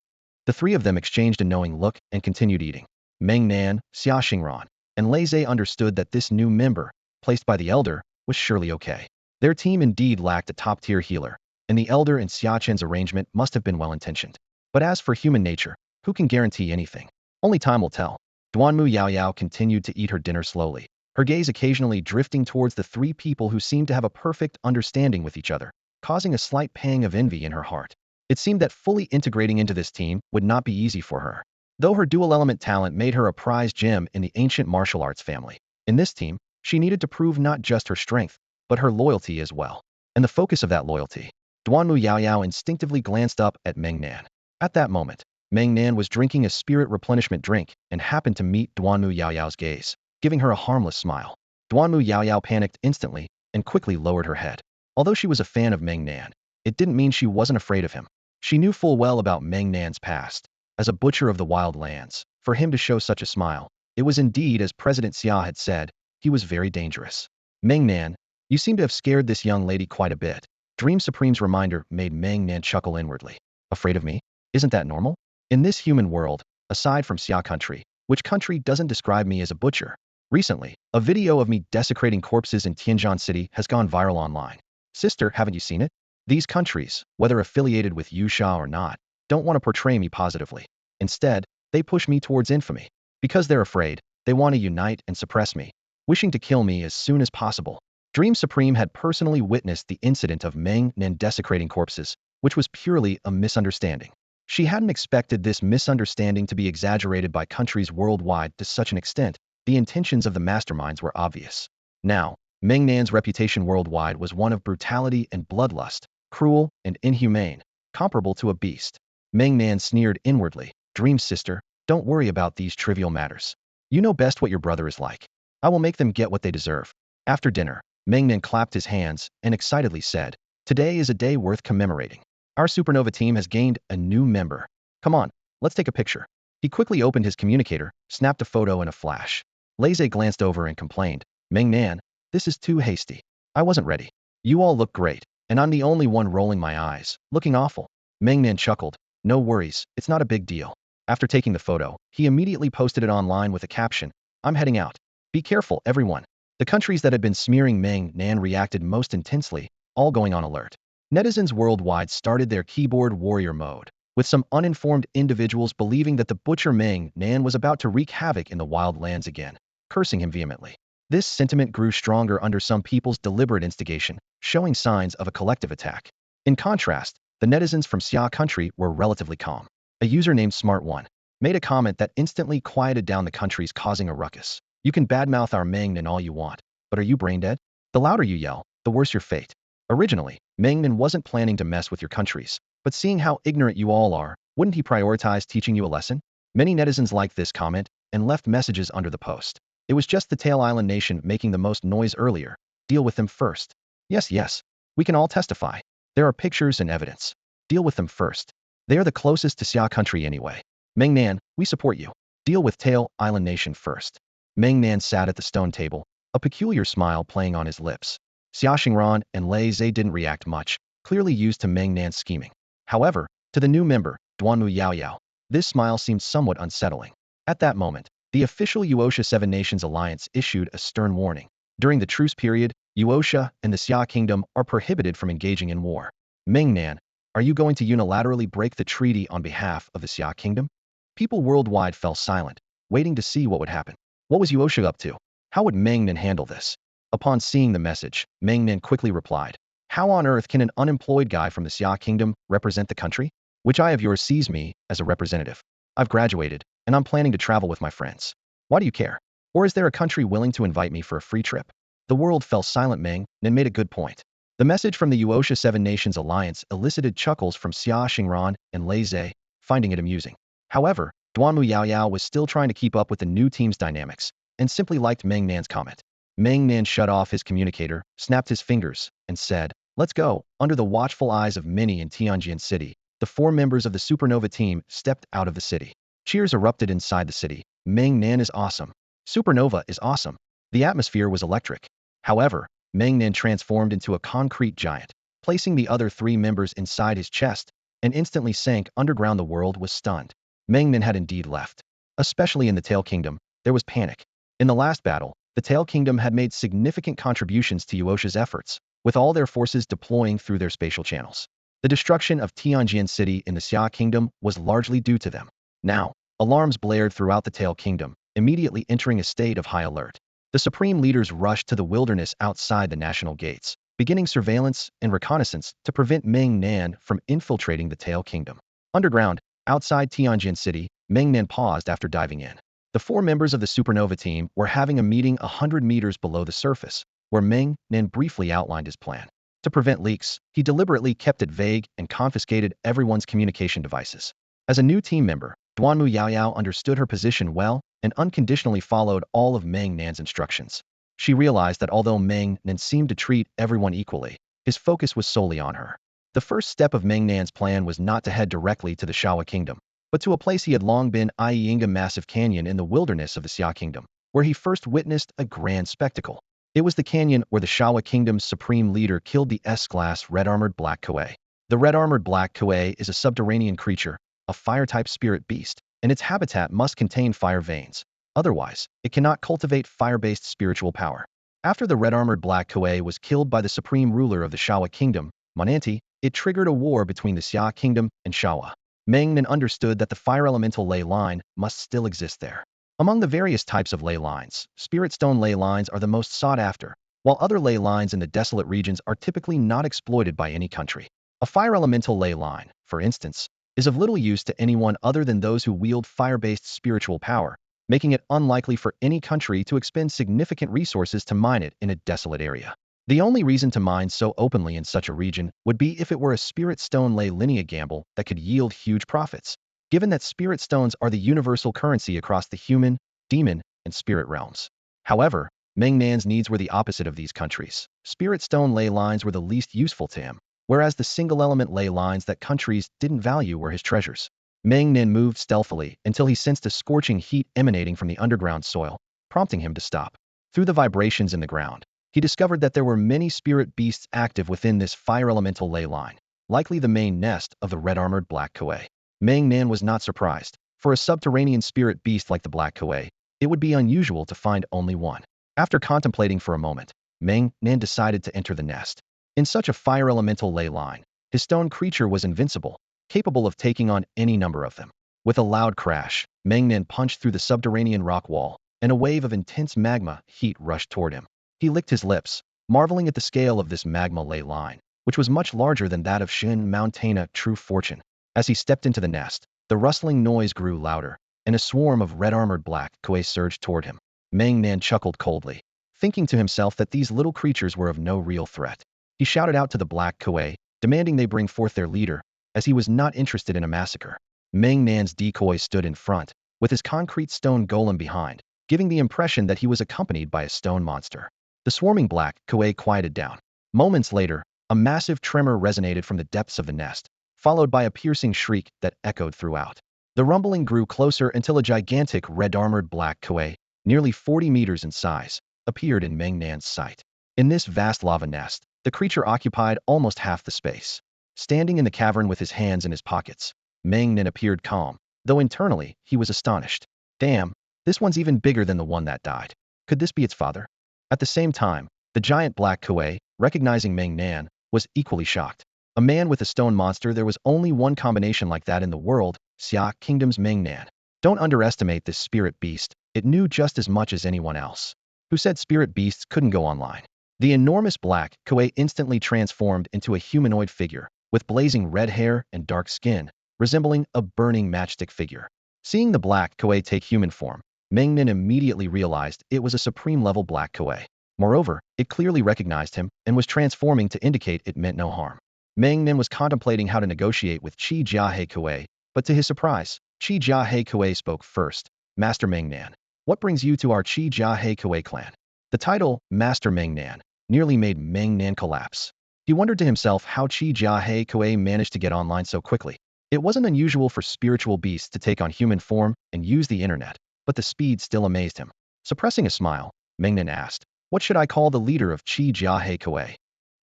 The 3 of them exchanged a knowing look and continued eating. Meng Nan, Xia Xingran, and Lei Zhe understood that this new member, placed by the elder, was surely okay. Their team indeed lacked a top-tier healer, and the elder and Xia Chen's arrangement must have been well-intentioned. But as for human nature, who can guarantee anything? Only time will tell. Duanmu Yaoyao continued to eat her dinner slowly, her gaze occasionally drifting towards the 3 people who seemed to have a perfect understanding with each other, causing a slight pang of envy in her heart. It seemed that fully integrating into this team would not be easy for her. Though her dual-element talent made her a prized gem in the ancient martial arts family, in this team, she needed to prove not just her strength, but her loyalty as well. And the focus of that loyalty Duanmu Yaoyao instinctively glanced up at Meng Nan. At that moment, Meng Nan was drinking a spirit replenishment drink and happened to meet Duanmu Yaoyao's gaze, giving her a harmless smile. Duanmu Yaoyao panicked instantly and quickly lowered her head. Although she was a fan of Meng Nan, it didn't mean she wasn't afraid of him. She knew full well about Meng Nan's past. As a butcher of the wild lands, for him to show such a smile, it was indeed as President Xia had said, he was very dangerous. Meng Nan, you seem to have scared this young lady quite a bit. Dream Supreme's reminder made Meng Nan chuckle inwardly. Afraid of me? Isn't that normal? In this human world, aside from Xia country, which country doesn't describe me as a butcher? Recently, a video of me desecrating corpses in Tianjin City has gone viral online. Sister, haven't you seen it? These countries, whether affiliated with Yusha or not, don't want to portray me positively. Instead, they push me towards infamy. Because they're afraid, they want to unite and suppress me, wishing to kill me as soon as possible. Dream Supreme had personally witnessed the incident of Meng Nan desecrating corpses, which was purely a misunderstanding. She hadn't expected this misunderstanding to be exaggerated by countries worldwide to such an extent. The intentions of the masterminds were obvious. Now, Meng Nan's reputation worldwide was one of brutality and bloodlust, cruel and inhumane, comparable to a beast. Meng Nan sneered inwardly. Dream sister, don't worry about these trivial matters. You know best what your brother is like. I will make them get what they deserve. After dinner, Meng Nan clapped his hands and excitedly said, today is a day worth commemorating. Our supernova team has gained a new member. Come on, let's take a picture. He quickly opened his communicator, snapped a photo in a flash. Laze glanced over and complained, Meng Nan, this is too hasty. I wasn't ready. You all look great, and I'm the only one rolling my eyes, looking awful. Meng Nan chuckled, no worries, it's not a big deal. After taking the photo, he immediately posted it online with a caption, I'm heading out. Be careful, everyone. The countries that had been smearing Meng Nan reacted most intensely, all going on alert. Netizens worldwide started their keyboard warrior mode, with some uninformed individuals believing that the butcher Meng Nan was about to wreak havoc in the wild lands again, cursing him vehemently. This sentiment grew stronger under some people's deliberate instigation, showing signs of a collective attack. In contrast, the netizens from Xia country were relatively calm. A user named Smart1 made a comment that instantly quieted down the countries causing a ruckus. You can badmouth our Meng Nan all you want, but are you brain dead? The louder you yell, the worse your fate. Originally, Meng Nan wasn't planning to mess with your countries, but seeing how ignorant you all are, wouldn't he prioritize teaching you a lesson? Many netizens liked this comment and left messages under the post. It was just the Tail Island nation making the most noise earlier. Deal with them first. Yes, we can all testify. There are pictures and evidence. Deal with them first. They are the closest to Xia country anyway. Meng Nan, we support you. Deal with Tail Island nation first. Meng Nan sat at the stone table, a peculiar smile playing on his lips. Xia Xingran and Lei Zhe didn't react much, clearly used to Meng Nan's scheming. However, to the new member, Duanmu Yaoyao, this smile seemed somewhat unsettling. At that moment, the official Yuosha Seven Nations Alliance issued a stern warning. During the truce period, Yuosha and the Xia Kingdom are prohibited from engaging in war. Meng Nan, are you going to unilaterally break the treaty on behalf of the Xia Kingdom? People worldwide fell silent, waiting to see what would happen. What was Yuosha up to? How would Meng Nan handle this? Upon seeing the message, Meng Nan quickly replied, how on earth can an unemployed guy from the Xia Kingdom represent the country? Which eye of yours sees me as a representative? I've graduated, and I'm planning to travel with my friends. Why do you care? Or is there a country willing to invite me for a free trip? The world fell silent. Meng Nan made a good point. The message from the Yuosha Seven Nations Alliance elicited chuckles from Xia Xingran and Lei Zhe, finding it amusing. However, Duanmu Yaoyao was still trying to keep up with the new team's dynamics, and simply liked Meng Nan's comment. Meng Nan shut off his communicator, snapped his fingers, and said, let's go. Under the watchful eyes of many in Tianjin City, the 4 members of the Supernova team stepped out of the city. Cheers erupted inside the city. Meng Nan is awesome. Supernova is awesome. The atmosphere was electric. However, Meng Nan transformed into a concrete giant, placing the other 3 members inside his chest, and instantly sank underground. The world was stunned. Meng Nan had indeed left. Especially in the Tail Kingdom, there was panic. In the last battle, the Tail Kingdom had made significant contributions to Yuosha's efforts, with all their forces deploying through their spatial channels. The destruction of Tianjin City in the Xia Kingdom was largely due to them. Now, alarms blared throughout the Tail Kingdom, immediately entering a state of high alert. The supreme leaders rushed to the wilderness outside the national gates, beginning surveillance and reconnaissance to prevent Meng Nan from infiltrating the Tail Kingdom. Underground, outside Tianjin City, Meng Nan paused after diving in. The 4 members of the Supernova team were having a meeting 100 meters below the surface, where Meng Nan briefly outlined his plan. To prevent leaks, he deliberately kept it vague and confiscated everyone's communication devices. As a new team member, Duanmu Yaoyao understood her position well and unconditionally followed all of Meng Nan's instructions. She realized that although Meng Nan seemed to treat everyone equally, his focus was solely on her. The first step of Meng Nan's plan was not to head directly to the Shawa kingdom, but to a place he had long been, i.e. Inga Massive Canyon in the wilderness of the Xia kingdom, where he first witnessed a grand spectacle. It was the canyon where the Shawa kingdom's supreme leader killed the S-class red-armored black Kuei. The red-armored black Kuei is a subterranean creature, a fire-type spirit beast, and its habitat must contain fire veins. Otherwise, it cannot cultivate fire-based spiritual power. After the red-armored black Kuei was killed by the supreme ruler of the Shawa kingdom, Monanti, it triggered a war between the Xia kingdom and Shawa. Meng Nan understood that the fire elemental ley line must still exist there. Among the various types of ley lines, spirit stone ley lines are the most sought after, while other ley lines in the desolate regions are typically not exploited by any country. A fire elemental ley line, for instance, is of little use to anyone other than those who wield fire-based spiritual power, making it unlikely for any country to expend significant resources to mine it in a desolate area. The only reason to mine so openly in such a region would be if it were a spirit stone ley lineage gamble that could yield huge profits, given that spirit stones are the universal currency across the human, demon, and spirit realms. However, Meng Nan's needs were the opposite of these countries. Spirit stone ley lines were the least useful to him, whereas the single-element ley lines that countries didn't value were his treasures. Meng Nan moved stealthily until he sensed a scorching heat emanating from the underground soil, prompting him to stop. Through the vibrations in the ground, he discovered that there were many spirit beasts active within this fire elemental ley line, likely the main nest of the red-armored black Kuei. Meng Nan was not surprised. For a subterranean spirit beast like the black Kuei, it would be unusual to find only one. After contemplating for a moment, Meng Nan decided to enter the nest. In such a fire elemental ley line, his stone creature was invincible, capable of taking on any number of them. With a loud crash, Meng Nan punched through the subterranean rock wall, and a wave of intense magma heat rushed toward him. He licked his lips, marveling at the scale of this magma ley line, which was much larger than that of Shin Mountaina True Fortune. As he stepped into the nest, the rustling noise grew louder, and a swarm of red-armored black Kuei surged toward him. Meng Nan chuckled coldly, thinking to himself that these little creatures were of no real threat. He shouted out to the black Kuei, demanding they bring forth their leader, as he was not interested in a massacre. Meng Nan's decoy stood in front, with his concrete stone golem behind, giving the impression that he was accompanied by a stone monster. The swarming black Kuei quieted down. Moments later, a massive tremor resonated from the depths of the nest, followed by a piercing shriek that echoed throughout. The rumbling grew closer until a gigantic red-armored black Kuei, nearly 40 meters in size, appeared in Meng Nan's sight. In this vast lava nest, the creature occupied almost half the space. Standing in the cavern with his hands in his pockets, Meng Nan appeared calm, though internally he was astonished. Damn, this one's even bigger than the one that died. Could this be its father? At the same time, the giant black Kuei, recognizing Meng Nan, was equally shocked. A man with a stone monster, there was only one combination like that in the world, Xia Kingdom's Meng Nan. Don't underestimate this spirit beast, it knew just as much as anyone else. Who said spirit beasts couldn't go online? The enormous black Kuei instantly transformed into a humanoid figure, with blazing red hair and dark skin, resembling a burning matchstick figure. Seeing the black Kuei take human form, Meng Nan immediately realized it was a supreme-level black Kuei. Moreover, it clearly recognized him and was transforming to indicate it meant no harm. Meng Nan was contemplating how to negotiate with Qi Jiahe Kuei, but to his surprise, Qi Jiahe Kuei spoke first. Master Meng Nan, what brings you to our Qi Jiahe Kuei clan? The title, Master Meng Nan, nearly made Meng Nan collapse. He wondered to himself how Qi Jiahe Kuei managed to get online so quickly. It wasn't unusual for spiritual beasts to take on human form and use the internet, but the speed still amazed him. Suppressing a smile, Meng Nan asked, what should I call the leader of Qi Jiahe Kuei?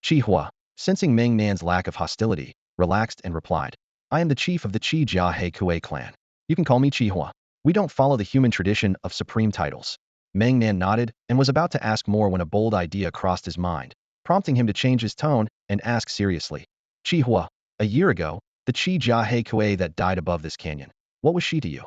Qi Hua, sensing Meng Nan's lack of hostility, relaxed and replied, I am the chief of the Qi Jiahe Kuei clan. You can call me Qi Hua. We don't follow the human tradition of supreme titles. Meng Nan nodded and was about to ask more when a bold idea crossed his mind, prompting him to change his tone and ask seriously. Qi Hua, a year ago, the Qi Jiahe Kuei that died above this canyon, what was she to you?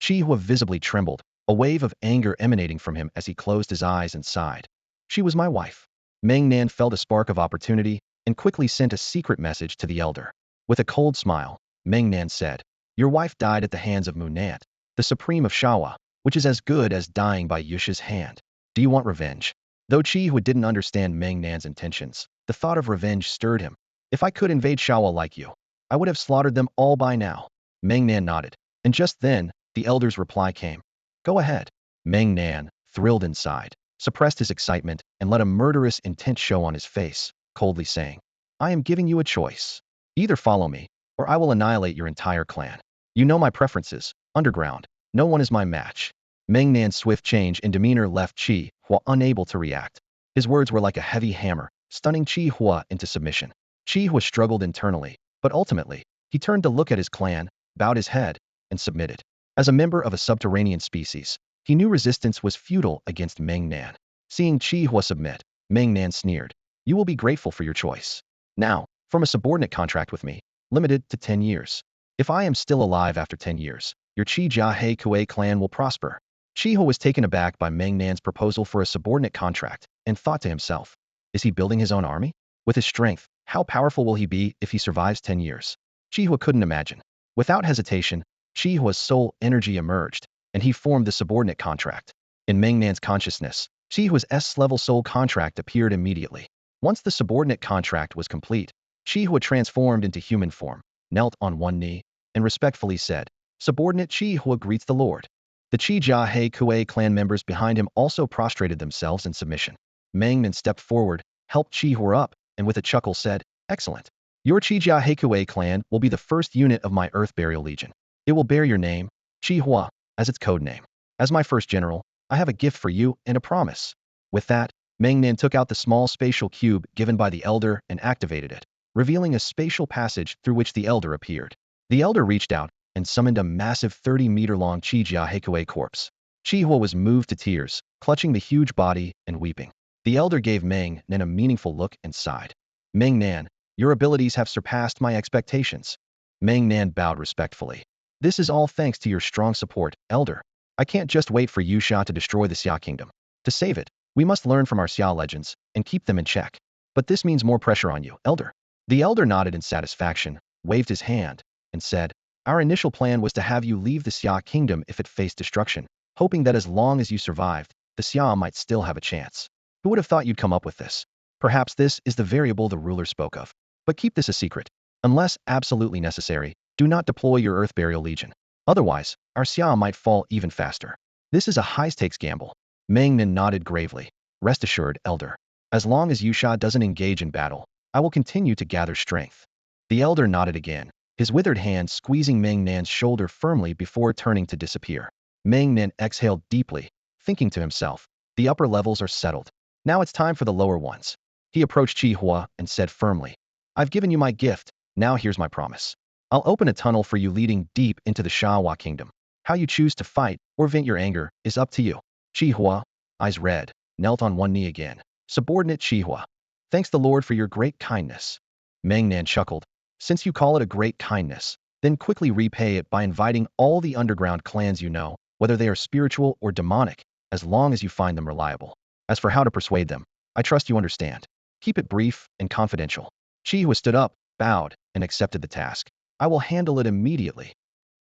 Qi Hua visibly trembled, a wave of anger emanating from him as he closed his eyes and sighed. She was my wife. Meng Nan felt a spark of opportunity and quickly sent a secret message to the elder. With a cold smile, Meng Nan said, your wife died at the hands of Munant, the supreme of Shawa, which is as good as dying by Yusha's hand. Do you want revenge? Though Qi Hua didn't understand Meng Nan's intentions, The thought of revenge stirred him. If I could invade Shawa like you, I would have slaughtered them all by now. Meng Nan nodded. And just then, the elder's reply came. Go ahead. Meng Nan, thrilled inside, suppressed his excitement and let a murderous intent show on his face, coldly saying, I am giving you a choice. Either follow me, or I will annihilate your entire clan. You know my preferences. Underground. No one is my match. Meng Nan's swift change in demeanor left Chi Hua unable to react. His words were like a heavy hammer, stunning Chi Hua into submission. Chi Hua struggled internally, but ultimately, he turned to look at his clan, bowed his head, and submitted. As a member of a subterranean species, he knew resistance was futile against Meng Nan. Seeing Chi Hua submit, Meng Nan sneered. You will be grateful for your choice. Now, from a subordinate contract with me, limited to 10 years. If I am still alive after 10 years, your Chi Jia He Kuei clan will prosper. Chi Hua was taken aback by Meng Nan's proposal for a subordinate contract and thought to himself, is he building his own army? With his strength, how powerful will he be if he survives 10 years? Chi Hua couldn't imagine. Without hesitation, Chi Hua's soul energy emerged, and he formed the subordinate contract. In Meng Nan's consciousness, Chi Hua's S-level soul contract appeared immediately. Once the subordinate contract was complete, Chi Hua transformed into human form, knelt on one knee, and respectfully said, Subordinate Chi Hua greets the Lord. The Chi Jia He Kuei clan members behind him also prostrated themselves in submission. Meng Nan stepped forward, helped Chi Hua up, and with a chuckle said, Excellent. Your Chi Jia He Kuei clan will be the first unit of my Earth Burial Legion. It will bear your name, Chi Hua, as its code name. As my first general, I have a gift for you and a promise. With that, Meng Nan took out the small spatial cube given by the elder and activated it, revealing a spatial passage through which the elder appeared. The elder reached out and summoned a massive 30-meter-long Chi Jia He Kuei corpse. Chi Hua was moved to tears, clutching the huge body and weeping. The elder gave Meng Nan a meaningful look and sighed. Meng Nan, your abilities have surpassed my expectations. Meng Nan bowed respectfully. This is all thanks to your strong support, elder. I can't just wait for Yusha to destroy the Xia kingdom. To save it, we must learn from our Xia legends and keep them in check. But this means more pressure on you, elder. The elder nodded in satisfaction, waved his hand, and said, Our initial plan was to have you leave the Xia kingdom if it faced destruction, hoping that as long as you survived, the Xia might still have a chance. Who would have thought you'd come up with this? Perhaps this is the variable the ruler spoke of. But keep this a secret. Unless absolutely necessary, do not deploy your Earth Burial Legion. Otherwise, our Xia might fall even faster. This is a high-stakes gamble. Meng Nan nodded gravely. Rest assured, elder. As long as Yusha doesn't engage in battle, I will continue to gather strength. The elder nodded again, his withered hand squeezing Meng Nan's shoulder firmly before turning to disappear. Meng Nan exhaled deeply, thinking to himself, the upper levels are settled. Now it's time for the lower ones. He approached Chi Hua and said firmly, I've given you my gift, now here's my promise. I'll open a tunnel for you leading deep into the Shawa kingdom. How you choose to fight or vent your anger is up to you. Chi Hua, eyes red, knelt on one knee again. Subordinate Chi Hua, thanks the Lord for your great kindness. Meng Nan chuckled. Since you call it a great kindness, then quickly repay it by inviting all the underground clans you know, whether they are spiritual or demonic, as long as you find them reliable. As for how to persuade them, I trust you understand. Keep it brief and confidential. Chi Hua stood up, bowed, and accepted the task. I will handle it immediately.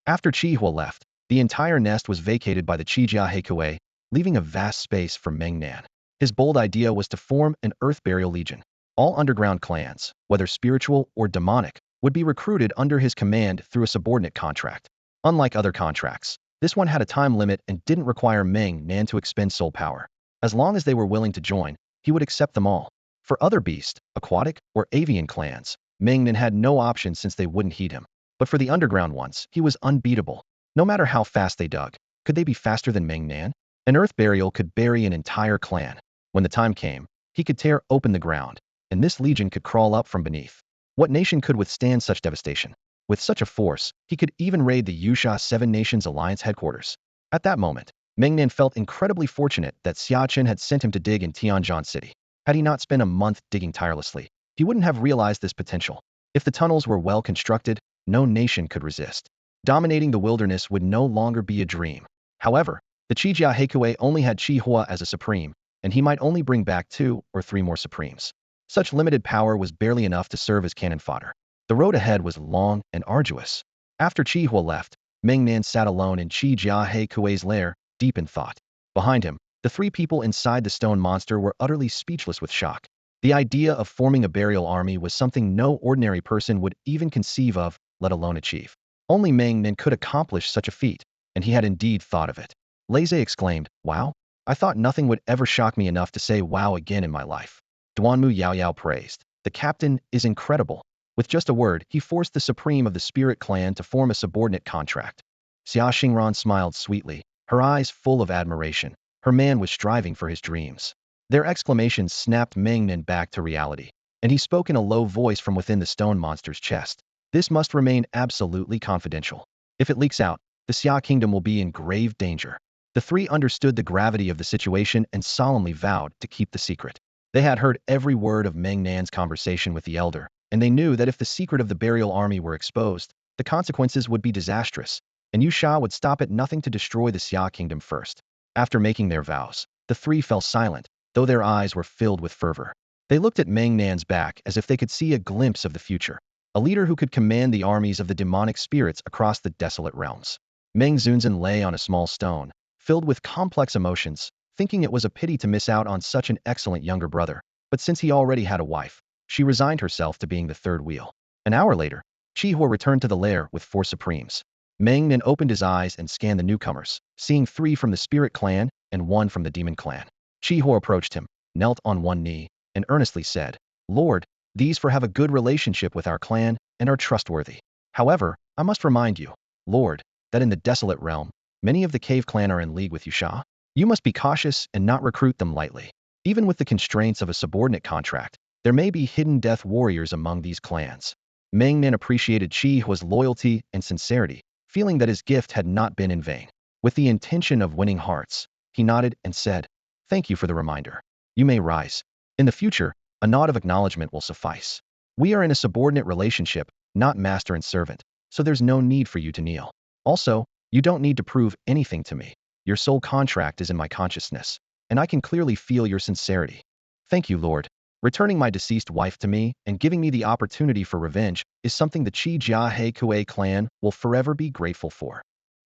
After Chi Hua left, the entire nest was vacated by the Chi Jia He Kuei, leaving a vast space for Meng Nan. His bold idea was to form an Earth Burial Legion. All underground clans, whether spiritual or demonic, would be recruited under his command through a subordinate contract. Unlike other contracts, this one had a time limit and didn't require Meng Nan to expend soul power. As long as they were willing to join, he would accept them all. For other beast, aquatic, or avian clans, Meng Nan had no option since they wouldn't heed him. But for the underground ones, he was unbeatable. No matter how fast they dug, could they be faster than Meng Nan? An earth burial could bury an entire clan. When the time came, he could tear open the ground, and this legion could crawl up from beneath. What nation could withstand such devastation? With such a force, he could even raid the Yusha Seven Nations Alliance headquarters. At that moment, Meng Nan felt incredibly fortunate that Xia Chen had sent him to dig in Tianjin City. Had he not spent a month digging tirelessly, he wouldn't have realized this potential. If the tunnels were well constructed, no nation could resist. Dominating the wilderness would no longer be a dream. However, the Chi Jia He Kuei only had Chi Hua as a supreme, and he might only bring back 2 or 3 more supremes. Such limited power was barely enough to serve as cannon fodder. The road ahead was long and arduous. After Chi Hua left, Meng Nan sat alone in Chi Jia He Kuei's lair, deep in thought. Behind him, the 3 people inside the stone monster were utterly speechless with shock. The idea of forming a burial army was something no ordinary person would even conceive of, let alone achieve. Only Meng Nan could accomplish such a feat, and he had indeed thought of it. Laze exclaimed, "Wow? I thought nothing would ever shock me enough to say wow again in my life." Duanmu Yao Yao praised, "The captain is incredible." With just a word, he forced the supreme of the spirit clan to form a subordinate contract. Xia Xingran smiled sweetly, her eyes full of admiration. Her man was striving for his dreams. Their exclamations snapped Meng Nan back to reality, and he spoke in a low voice from within the stone monster's chest. "This must remain absolutely confidential. If it leaks out, the Xia kingdom will be in grave danger." The three understood the gravity of the situation and solemnly vowed to keep the secret. They had heard every word of Meng Nan's conversation with the elder, and they knew that if the secret of the burial army were exposed, the consequences would be disastrous, and Yusha would stop at nothing to destroy the Xia kingdom first. After making their vows, the three fell silent, though their eyes were filled with fervor. They looked at Meng Nan's back as if they could see a glimpse of the future, a leader who could command the armies of the demonic spirits across the desolate realms. Meng Zunzan lay on a small stone, filled with complex emotions, thinking it was a pity to miss out on such an excellent younger brother. But since he already had a wife, she resigned herself to being the third wheel. An hour later, Chi-Hua returned to the lair with four supremes. Meng Nan opened his eyes and scanned the newcomers, seeing three from the spirit clan and one from the demon clan. Chi-Hua approached him, knelt on one knee, and earnestly said, "Lord, these four have a good relationship with our clan and are trustworthy. However, I must remind you, Lord, that in the desolate realm, many of the cave clan are in league with Yusha. You must be cautious and not recruit them lightly. Even with the constraints of a subordinate contract, there may be hidden death warriors among these clans." Meng Nan appreciated Chi-Hua's loyalty and sincerity, feeling that his gift had not been in vain. With the intention of winning hearts, he nodded and said, "Thank you for the reminder. You may rise. In the future, a nod of acknowledgement will suffice. We are in a subordinate relationship, not master and servant, so there's no need for you to kneel. Also, you don't need to prove anything to me. Your soul contract is in my consciousness, and I can clearly feel your sincerity. Thank you, Lord. Returning my deceased wife to me and giving me the opportunity for revenge is something the Chi Jia He Kue clan will forever be grateful for."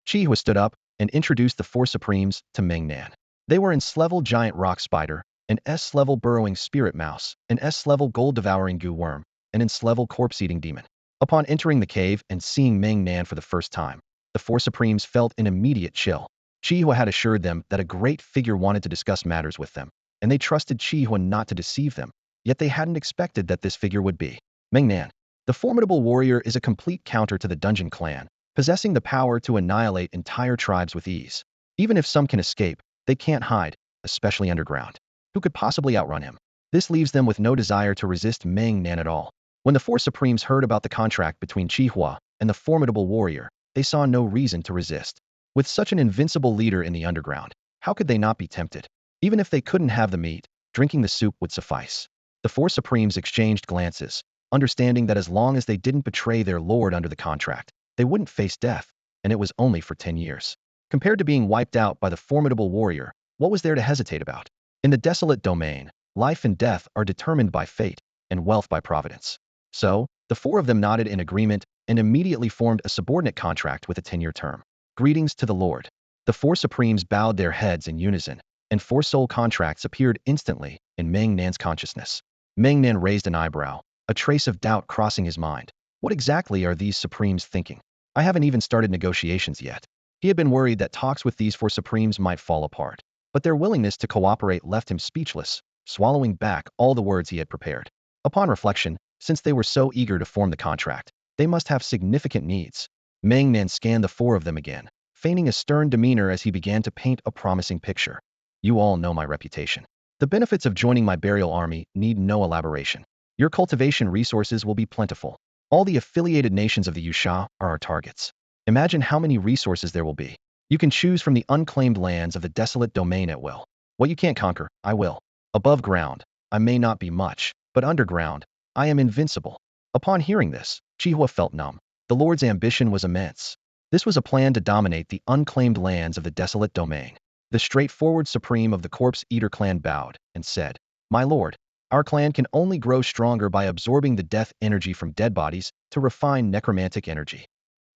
Chi-Hua stood up and introduced the four supremes to Meng Nan. They were an S-level giant rock spider, an S-level burrowing spirit mouse, an S-level gold-devouring goo worm, and an S-level corpse-eating demon. Upon entering the cave and seeing Meng Nan for the first time, the four supremes felt an immediate chill. Chi-Hua had assured them that a great figure wanted to discuss matters with them, and they trusted Chi-Hua not to deceive them. Yet they hadn't expected that this figure would be Meng Nan. The formidable warrior is a complete counter to the Dungeon clan, possessing the power to annihilate entire tribes with ease. Even if some can escape, they can't hide, especially underground. Who could possibly outrun him? This leaves them with no desire to resist Meng Nan at all. When the four supremes heard about the contract between Chi-Hua and the formidable warrior, they saw no reason to resist. With such an invincible leader in the underground, how could they not be tempted? Even if they couldn't have the meat, drinking the soup would suffice. The four supremes exchanged glances, understanding that as long as they didn't betray their lord under the contract, they wouldn't face death, and it was only for 10 years. Compared to being wiped out by the formidable warrior, what was there to hesitate about? In the desolate domain, life and death are determined by fate, and wealth by providence. So, the four of them nodded in agreement and immediately formed a subordinate contract with a 10-year term. "Greetings to the Lord." The four supremes bowed their heads in unison, and four soul contracts appeared instantly in Meng Nan's consciousness. Meng Nan raised an eyebrow, a trace of doubt crossing his mind. What exactly are these supremes thinking? I haven't even started negotiations yet. He had been worried that talks with these four supremes might fall apart, but their willingness to cooperate left him speechless, swallowing back all the words he had prepared. Upon reflection, since they were so eager to form the contract, they must have significant needs. Meng Nan scanned the four of them again, feigning a stern demeanor as he began to paint a promising picture. "You all know my reputation. The benefits of joining my burial army need no elaboration. Your cultivation resources will be plentiful. All the affiliated nations of the Yusha are our targets. Imagine how many resources there will be. You can choose from the unclaimed lands of the desolate domain at will. What you can't conquer, I will. Above ground, I may not be much, but underground, I am invincible." Upon hearing this, Chi-Hua felt numb. The Lord's ambition was immense. This was a plan to dominate the unclaimed lands of the desolate domain. The straightforward supreme of the Corpse Eater clan bowed and said, "My lord, our clan can only grow stronger by absorbing the death energy from dead bodies to refine necromantic energy."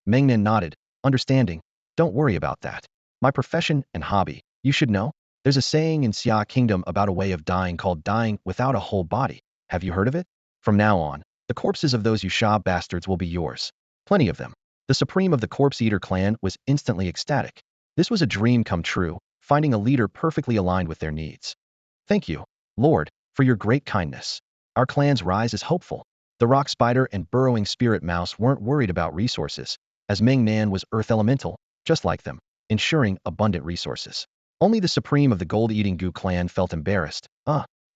Meng Nan nodded, understanding. "Don't worry about that. My profession and hobby, you should know. There's a saying in Xia Kingdom about a way of dying called dying without a whole body. Have you heard of it? From now on, the corpses of those Yusha bastards will be yours. Plenty of them. The supreme of the Corpse Eater clan was instantly ecstatic. This was a dream come true, finding a leader perfectly aligned with their needs. Thank you, Lord, for your great kindness. Our clan's rise is hopeful. The rock spider and burrowing spirit mouse weren't worried about resources, as Meng Nan was earth elemental, just like them, ensuring abundant resources. Only the supreme of the gold-eating goo clan felt embarrassed.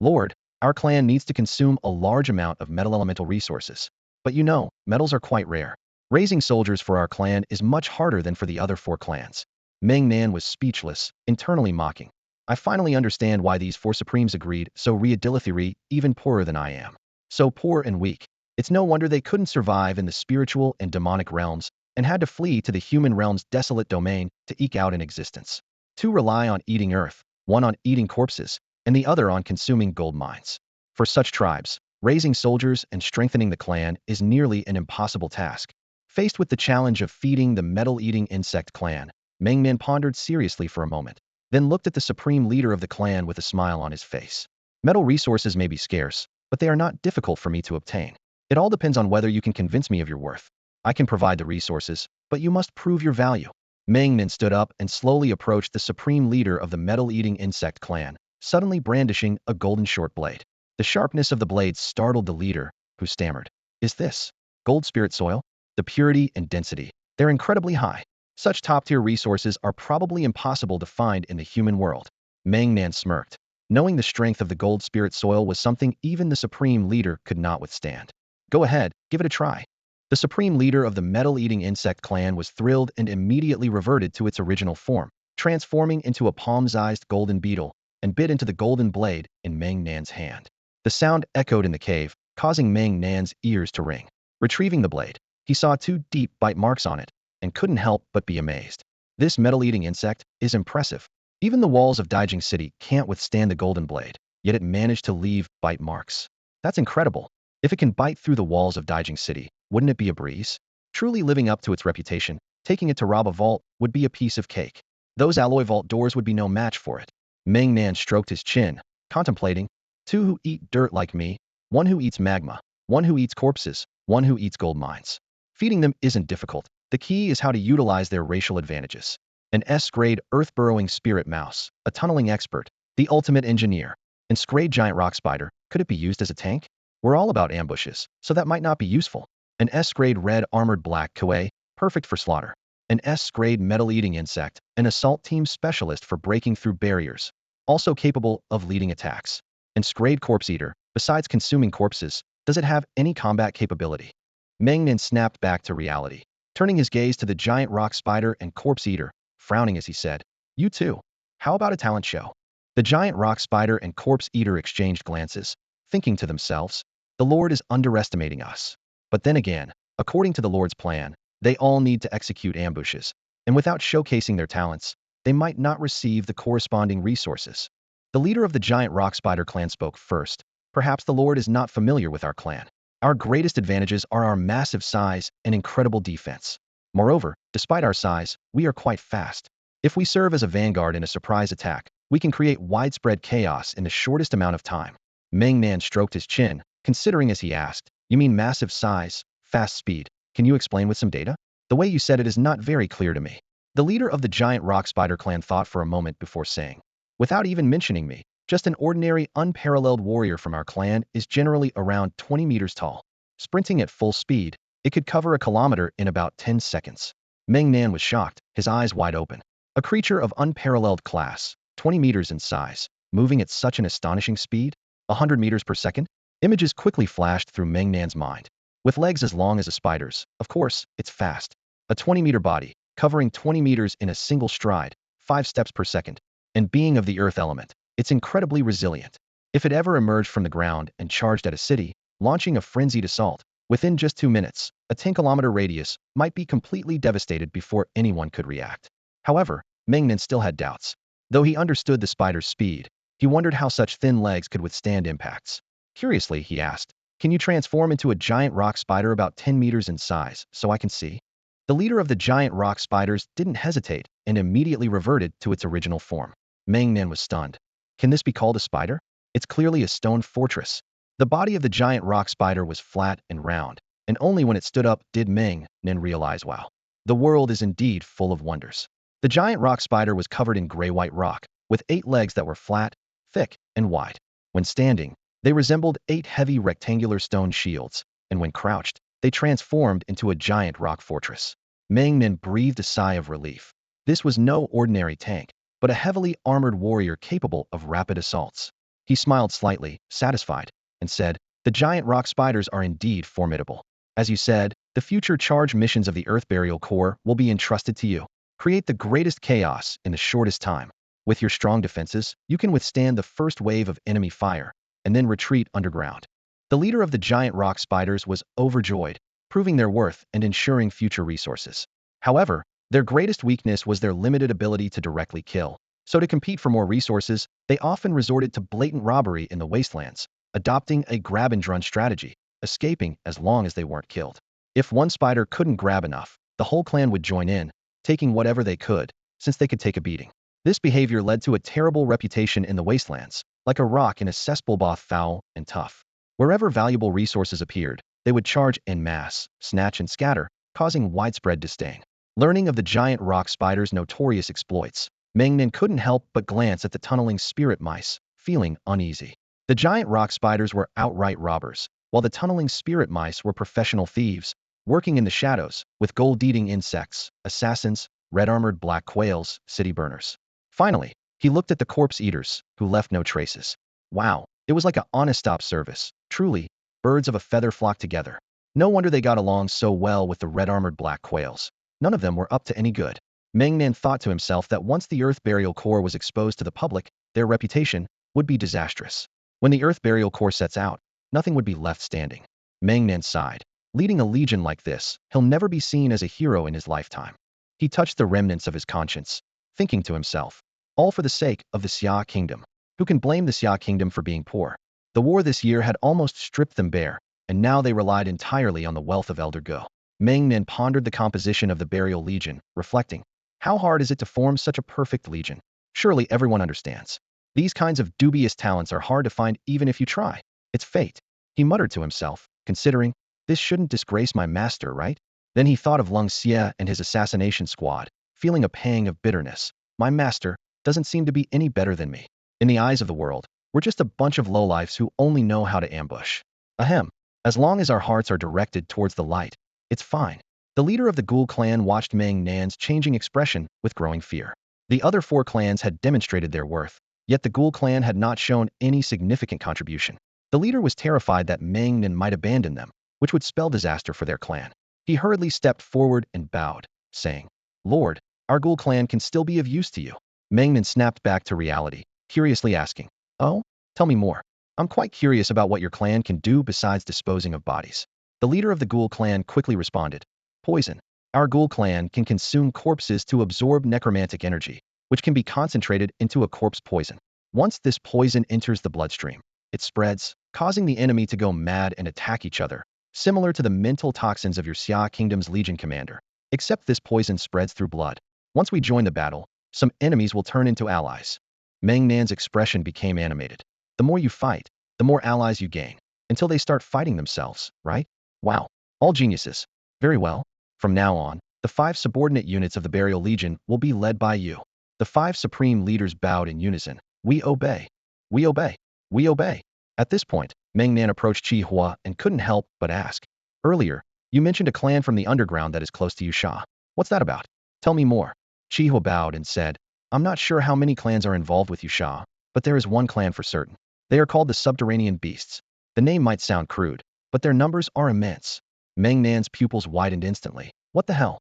Lord, our clan needs to consume a large amount of metal elemental resources. But you know, metals are quite rare. Raising soldiers for our clan is much harder than for the other 4 clans. Meng Nan was speechless, internally mocking. I finally understand why these 4 supremes agreed, so Riadilithiri, even poorer than I am. So poor and weak. It's no wonder they couldn't survive in the spiritual and demonic realms, and had to flee to the human realm's desolate domain to eke out an existence. 2 rely on eating earth, 1 on eating corpses, and the other on consuming gold mines. For such tribes, raising soldiers and strengthening the clan is nearly an impossible task. Faced with the challenge of feeding the metal-eating insect clan, Meng Nan pondered seriously for a moment, then looked at the supreme leader of the clan with a smile on his face. Metal resources may be scarce, but they are not difficult for me to obtain. It all depends on whether you can convince me of your worth. I can provide the resources, but you must prove your value. Meng Nan stood up and slowly approached the supreme leader of the metal-eating insect clan, suddenly brandishing a golden short blade. The sharpness of the blade startled the leader, who stammered. Is this gold spirit soil? The purity and density, they're incredibly high. Such top-tier resources are probably impossible to find in the human world. Meng Nan smirked, knowing the strength of the gold spirit soil was something even the supreme leader could not withstand. Go ahead, give it a try. The supreme leader of the metal-eating insect clan was thrilled and immediately reverted to its original form, transforming into a palm-sized golden beetle, and bit into the golden blade in Meng Nan's hand. The sound echoed in the cave, causing Meng Nan's ears to ring. Retrieving the blade, he saw 2 deep bite marks on it, and couldn't help but be amazed. This metal-eating insect is impressive. Even the walls of Daijing City can't withstand the golden blade, yet it managed to leave bite marks. That's incredible. If it can bite through the walls of Daijing City, wouldn't it be a breeze? Truly living up to its reputation, taking it to rob a vault would be a piece of cake. Those alloy vault doors would be no match for it. Meng Nan stroked his chin, contemplating. 2 who eat dirt like me, 1 who eats magma, 1 who eats corpses, 1 who eats gold mines. Feeding them isn't difficult. The key is how to utilize their racial advantages. An S-grade earth-burrowing spirit mouse, a tunneling expert, the ultimate engineer, and S-grade giant rock spider, could it be used as a tank? We're all about ambushes, so that might not be useful. An S-grade red armored black kawaii, perfect for slaughter. An S-grade metal-eating insect, an assault team specialist for breaking through barriers, also capable of leading attacks. And S-grade corpse eater, besides consuming corpses, does it have any combat capability? Meng Nan snapped back to reality, turning his gaze to the giant rock spider and corpse eater, frowning as he said, You too. How about a talent show? The giant rock spider and corpse eater exchanged glances, thinking to themselves, the Lord is underestimating us. But then again, according to the Lord's plan, they all need to execute ambushes, and without showcasing their talents, they might not receive the corresponding resources. The leader of the giant rock spider clan spoke first. Perhaps the Lord is not familiar with our clan. Our greatest advantages are our massive size and incredible defense. Moreover, despite our size, we are quite fast. If we serve as a vanguard in a surprise attack, we can create widespread chaos in the shortest amount of time. Meng Nan stroked his chin, considering as he asked, You mean massive size, fast speed? Can you explain with some data? The way you said it is not very clear to me. The leader of the giant rock spider clan thought for a moment before saying, Without even mentioning me, just an ordinary, unparalleled warrior from our clan is generally around 20 meters tall. Sprinting at full speed, it could cover a kilometer in about 10 seconds. Meng Nan was shocked, his eyes wide open. A creature of unparalleled class, 20 meters in size, moving at such an astonishing speed? 100 meters per second? Images quickly flashed through Meng Nan's mind. With legs as long as a spider's, of course, it's fast. A 20-meter body, covering 20 meters in a single stride, 5 steps per second, and being of the earth element, it's incredibly resilient. If it ever emerged from the ground and charged at a city, launching a frenzied assault, within just 2 minutes, a 10-kilometer radius might be completely devastated before anyone could react. However, Meng Nan still had doubts. Though he understood the spider's speed, he wondered how such thin legs could withstand impacts. Curiously, he asked, Can you transform into a giant rock spider about 10 meters in size, so I can see? The leader of the giant rock spiders didn't hesitate and immediately reverted to its original form. Meng Nan was stunned. Can this be called a spider? It's clearly a stone fortress. The body of the giant rock spider was flat and round, and only when it stood up did Meng Nan realize, wow, the world is indeed full of wonders. The giant rock spider was covered in gray-white rock, with 8 legs that were flat, thick, and wide. When standing, they resembled 8 heavy rectangular stone shields, and when crouched, they transformed into a giant rock fortress. Meng Nan breathed a sigh of relief. This was no ordinary tank, but a heavily armored warrior capable of rapid assaults. He smiled slightly, satisfied, and said, "The giant rock spiders are indeed formidable. As you said, the future charge missions of the Earth Burial Corps will be entrusted to you. Create the greatest chaos in the shortest time. With your strong defenses, you can withstand the first wave of enemy fire, and then retreat underground." The leader of the giant rock spiders was overjoyed, proving their worth and ensuring future resources. However, their greatest weakness was their limited ability to directly kill. So to compete for more resources, they often resorted to blatant robbery in the wastelands, adopting a grab-and-run strategy, escaping as long as they weren't killed. If one spider couldn't grab enough, the whole clan would join in, taking whatever they could, since they could take a beating. This behavior led to a terrible reputation in the wastelands, like a rock in a cesspool, both foul and tough. Wherever valuable resources appeared, they would charge en masse, snatch and scatter, causing widespread disdain. Learning of the giant rock spider's notorious exploits, Meng Nan couldn't help but glance at the tunneling spirit mice, feeling uneasy. The giant rock spiders were outright robbers, while the tunneling spirit mice were professional thieves, working in the shadows, with gold-eating insects, assassins, red-armored black quails, city burners. Finally, he looked at the corpse eaters, who left no traces. Wow, it was like a honest stop service. Truly, birds of a feather flock together. No wonder they got along so well with the red-armored black quails. None of them were up to any good. Meng Nan thought to himself that once the Earth Burial Corps was exposed to the public, their reputation would be disastrous. When the Earth Burial Corps sets out, nothing would be left standing. Meng Nan sighed. Leading a legion like this, he'll never be seen as a hero in his lifetime. He touched the remnants of his conscience, thinking to himself, all for the sake of the Xia Kingdom. Who can blame the Xia Kingdom for being poor? The war this year had almost stripped them bare, and now they relied entirely on the wealth of Elder Go. Meng Nan pondered the composition of the Burial Legion, reflecting, how hard is it to form such a perfect legion? Surely everyone understands. These kinds of dubious talents are hard to find even if you try. It's fate. He muttered to himself, considering, this shouldn't disgrace my master, right? Then he thought of Lung Xie and his assassination squad, feeling a pang of bitterness. My master doesn't seem to be any better than me. In the eyes of the world, we're just a bunch of lowlifes who only know how to ambush. Ahem. As long as our hearts are directed towards the light, it's fine. The leader of the Ghoul clan watched Meng Nan's changing expression with growing fear. The other 4 clans had demonstrated their worth, yet the Ghoul clan had not shown any significant contribution. The leader was terrified that Meng Nan might abandon them, which would spell disaster for their clan. He hurriedly stepped forward and bowed, saying, Lord, our Ghoul clan can still be of use to you. Meng Nan snapped back to reality, curiously asking, oh, tell me more. I'm quite curious about what your clan can do besides disposing of bodies. The leader of the Ghoul clan quickly responded, poison. Our Ghoul clan can consume corpses to absorb necromantic energy, which can be concentrated into a corpse poison. Once this poison enters the bloodstream, it spreads, causing the enemy to go mad and attack each other, similar to the mental toxins of your Xia Kingdom's Legion commander. Except this poison spreads through blood. Once we join the battle, some enemies will turn into allies. Meng Nan's expression became animated. The more you fight, the more allies you gain, until they start fighting themselves, right? Wow. All geniuses. Very well. From now on, the 5 subordinate units of the Burial Legion will be led by you. The 5 supreme leaders bowed in unison. We obey. We obey. We obey. At this point, Meng Nan approached Chi Hua and couldn't help but ask. Earlier, you mentioned a clan from the underground that is close to Yusha. What's that about? Tell me more. Chi Hua bowed and said, I'm not sure how many clans are involved with Yusha, but there is one clan for certain. They are called the Subterranean Beasts. The name might sound crude, but their numbers are immense. Meng Nan's pupils widened instantly. What the hell?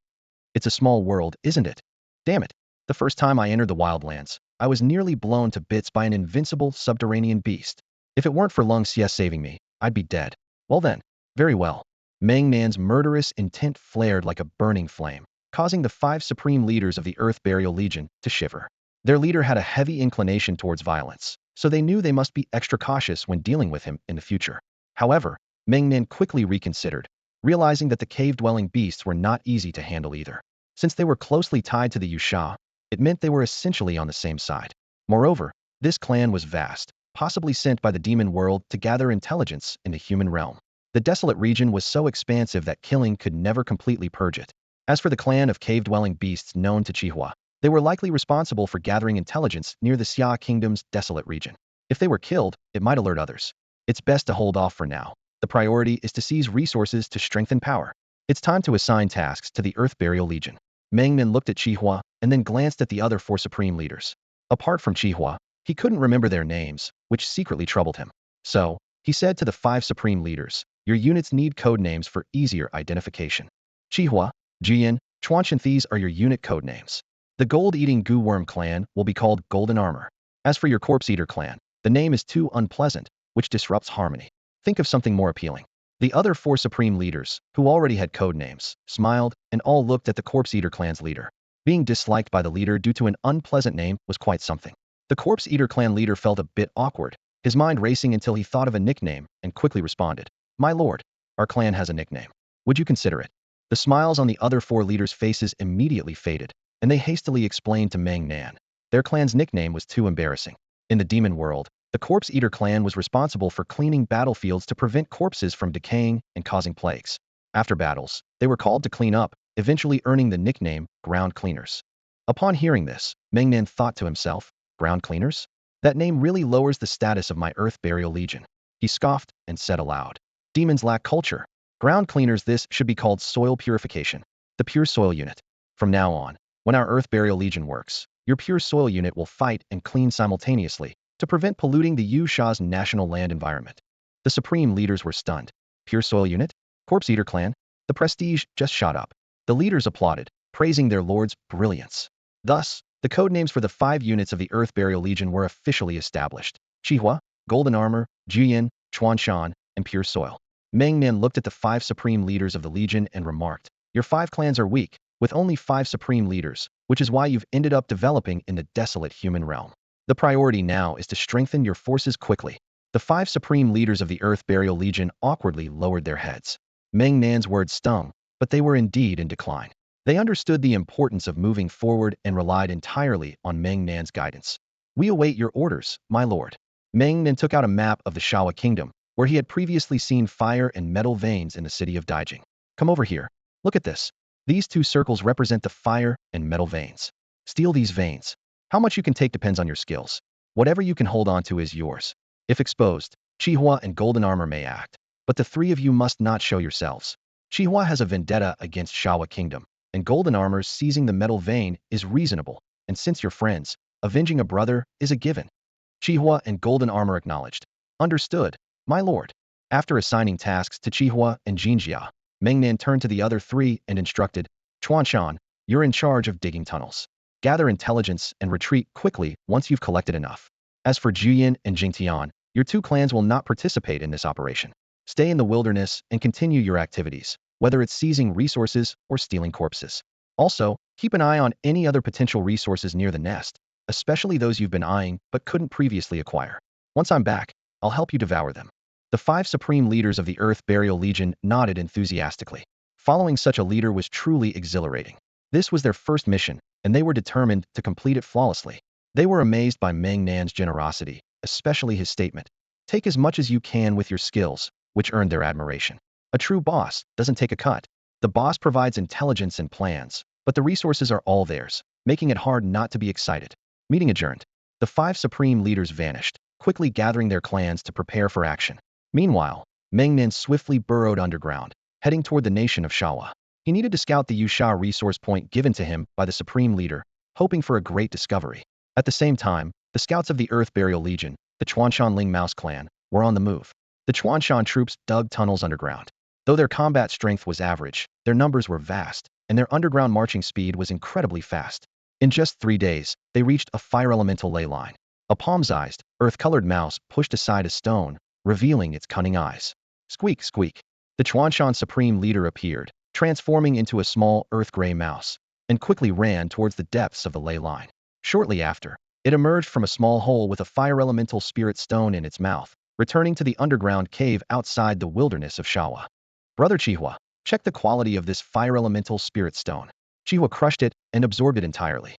It's a small world, isn't it? Damn it. The first time I entered the wildlands, I was nearly blown to bits by an invincible subterranean beast. If it weren't for Lung Xie saving me, I'd be dead. Well then, very well. Meng Nan's murderous intent flared like a burning flame, causing the 5 supreme leaders of the Earth Burial Legion to shiver. Their leader had a heavy inclination towards violence, so they knew they must be extra cautious when dealing with him in the future. However, Meng Nan quickly reconsidered, realizing that the cave-dwelling beasts were not easy to handle either. Since they were closely tied to the Yusha, it meant they were essentially on the same side. Moreover, this clan was vast, possibly sent by the demon world to gather intelligence in the human realm. The desolate region was so expansive that killing could never completely purge it. As for the clan of cave-dwelling beasts known to Chihua, they were likely responsible for gathering intelligence near the Xia Kingdom's desolate region. If they were killed, it might alert others. It's best to hold off for now. The priority is to seize resources to strengthen power. It's time to assign tasks to the Earth Burial Legion. Meng Nan looked at Chihua and then glanced at the other four supreme leaders. Apart from Chihua, he couldn't remember their names, which secretly troubled him. So, he said to the five supreme leaders, your units need code names for easier identification. Chihua, Jian, Chuanshan, these are your unit code names. The gold-eating goo worm clan will be called Golden Armor. As for your corpse eater clan, the name is too unpleasant, which disrupts harmony. Think of something more appealing. The other four supreme leaders, who already had code names, smiled and all looked at the corpse eater clan's leader. Being disliked by the leader due to an unpleasant name was quite something. The corpse eater clan leader felt a bit awkward, his mind racing until he thought of a nickname and quickly responded, my lord, our clan has a nickname. Would you consider it? The smiles on the other four leaders' faces immediately faded, and they hastily explained to Meng Nan. Their clan's nickname was too embarrassing. In the demon world, the Corpse Eater clan was responsible for cleaning battlefields to prevent corpses from decaying and causing plagues. After battles, they were called to clean up, eventually earning the nickname Ground Cleaners. Upon hearing this, Meng Nan thought to himself, Ground Cleaners? That name really lowers the status of my Earth Burial Legion. He scoffed and said aloud, demons lack culture. Ground Cleaners, this should be called Soil Purification, the Pure Soil Unit. From now on, when our Earth Burial Legion works, your Pure Soil Unit will fight and clean simultaneously to prevent polluting the Yusha's national land environment. The supreme leaders were stunned. Pure Soil Unit? Corpse Eater clan? The prestige just shot up. The leaders applauded, praising their lord's brilliance. Thus, the code names for the 5 units of the Earth Burial Legion were officially established. Chihua, Golden Armor, Jiyan, Chuanshan, and Pure Soil. Meng Nan looked at the 5 supreme leaders of the Legion and remarked, your 5 clans are weak, with only 5 supreme leaders, which is why you've ended up developing in the desolate human realm. The priority now is to strengthen your forces quickly. The 5 supreme leaders of the Earth Burial Legion awkwardly lowered their heads. Meng Nan's words stung, but they were indeed in decline. They understood the importance of moving forward and relied entirely on Meng Nan's guidance. We await your orders, my lord. Meng Nan took out a map of the Shawa Kingdom, where he had previously seen fire and metal veins in the city of Daijing. Come over here. Look at this. These 2 circles represent the fire and metal veins. Steal these veins. How much you can take depends on your skills. Whatever you can hold on to is yours. If exposed, Chihua and Golden Armor may act, but the 3 of you must not show yourselves. Chihua has a vendetta against Shawa Kingdom, and Golden Armor's seizing the metal vein is reasonable, and since you're friends, avenging a brother is a given. Chihua and Golden Armor acknowledged. Understood, my lord. After assigning tasks to Chihua and Jinjia, Meng Nan turned to the other 3 and instructed, Chuanshan, you're in charge of digging tunnels. Gather intelligence and retreat quickly once you've collected enough. As for Jiyan and Jingtian, your 2 clans will not participate in this operation. Stay in the wilderness and continue your activities, whether it's seizing resources or stealing corpses. Also, keep an eye on any other potential resources near the nest, especially those you've been eyeing but couldn't previously acquire. Once I'm back, I'll help you devour them. The 5 supreme leaders of the Earth Burial Legion nodded enthusiastically. Following such a leader was truly exhilarating. This was their first mission, and they were determined to complete it flawlessly. They were amazed by Meng Nan's generosity, especially his statement, take as much as you can with your skills, which earned their admiration. A true boss doesn't take a cut. The boss provides intelligence and plans, but the resources are all theirs, making it hard not to be excited. Meeting adjourned. The 5 supreme leaders vanished, quickly gathering their clans to prepare for action. Meanwhile, Meng Nan swiftly burrowed underground, heading toward the nation of Shawa. He needed to scout the Yusha resource point given to him by the supreme leader, hoping for a great discovery. At the same time, the scouts of the Earth Burial Legion, the Chuanshan Ling Mouse clan, were on the move. The Chuanshan troops dug tunnels underground. Though their combat strength was average, their numbers were vast, and their underground marching speed was incredibly fast. In just 3 days, they reached a fire elemental ley line. A palm-sized, earth-colored mouse pushed aside a stone, revealing its cunning eyes. Squeak, squeak. The Chuanshan supreme leader appeared, transforming into a small earth-gray mouse, and quickly ran towards the depths of the ley line. Shortly after, it emerged from a small hole with a fire elemental spirit stone in its mouth, returning to the underground cave outside the wilderness of Shawa. Brother Chihua, check the quality of this fire elemental spirit stone. Chihua crushed it and absorbed it entirely.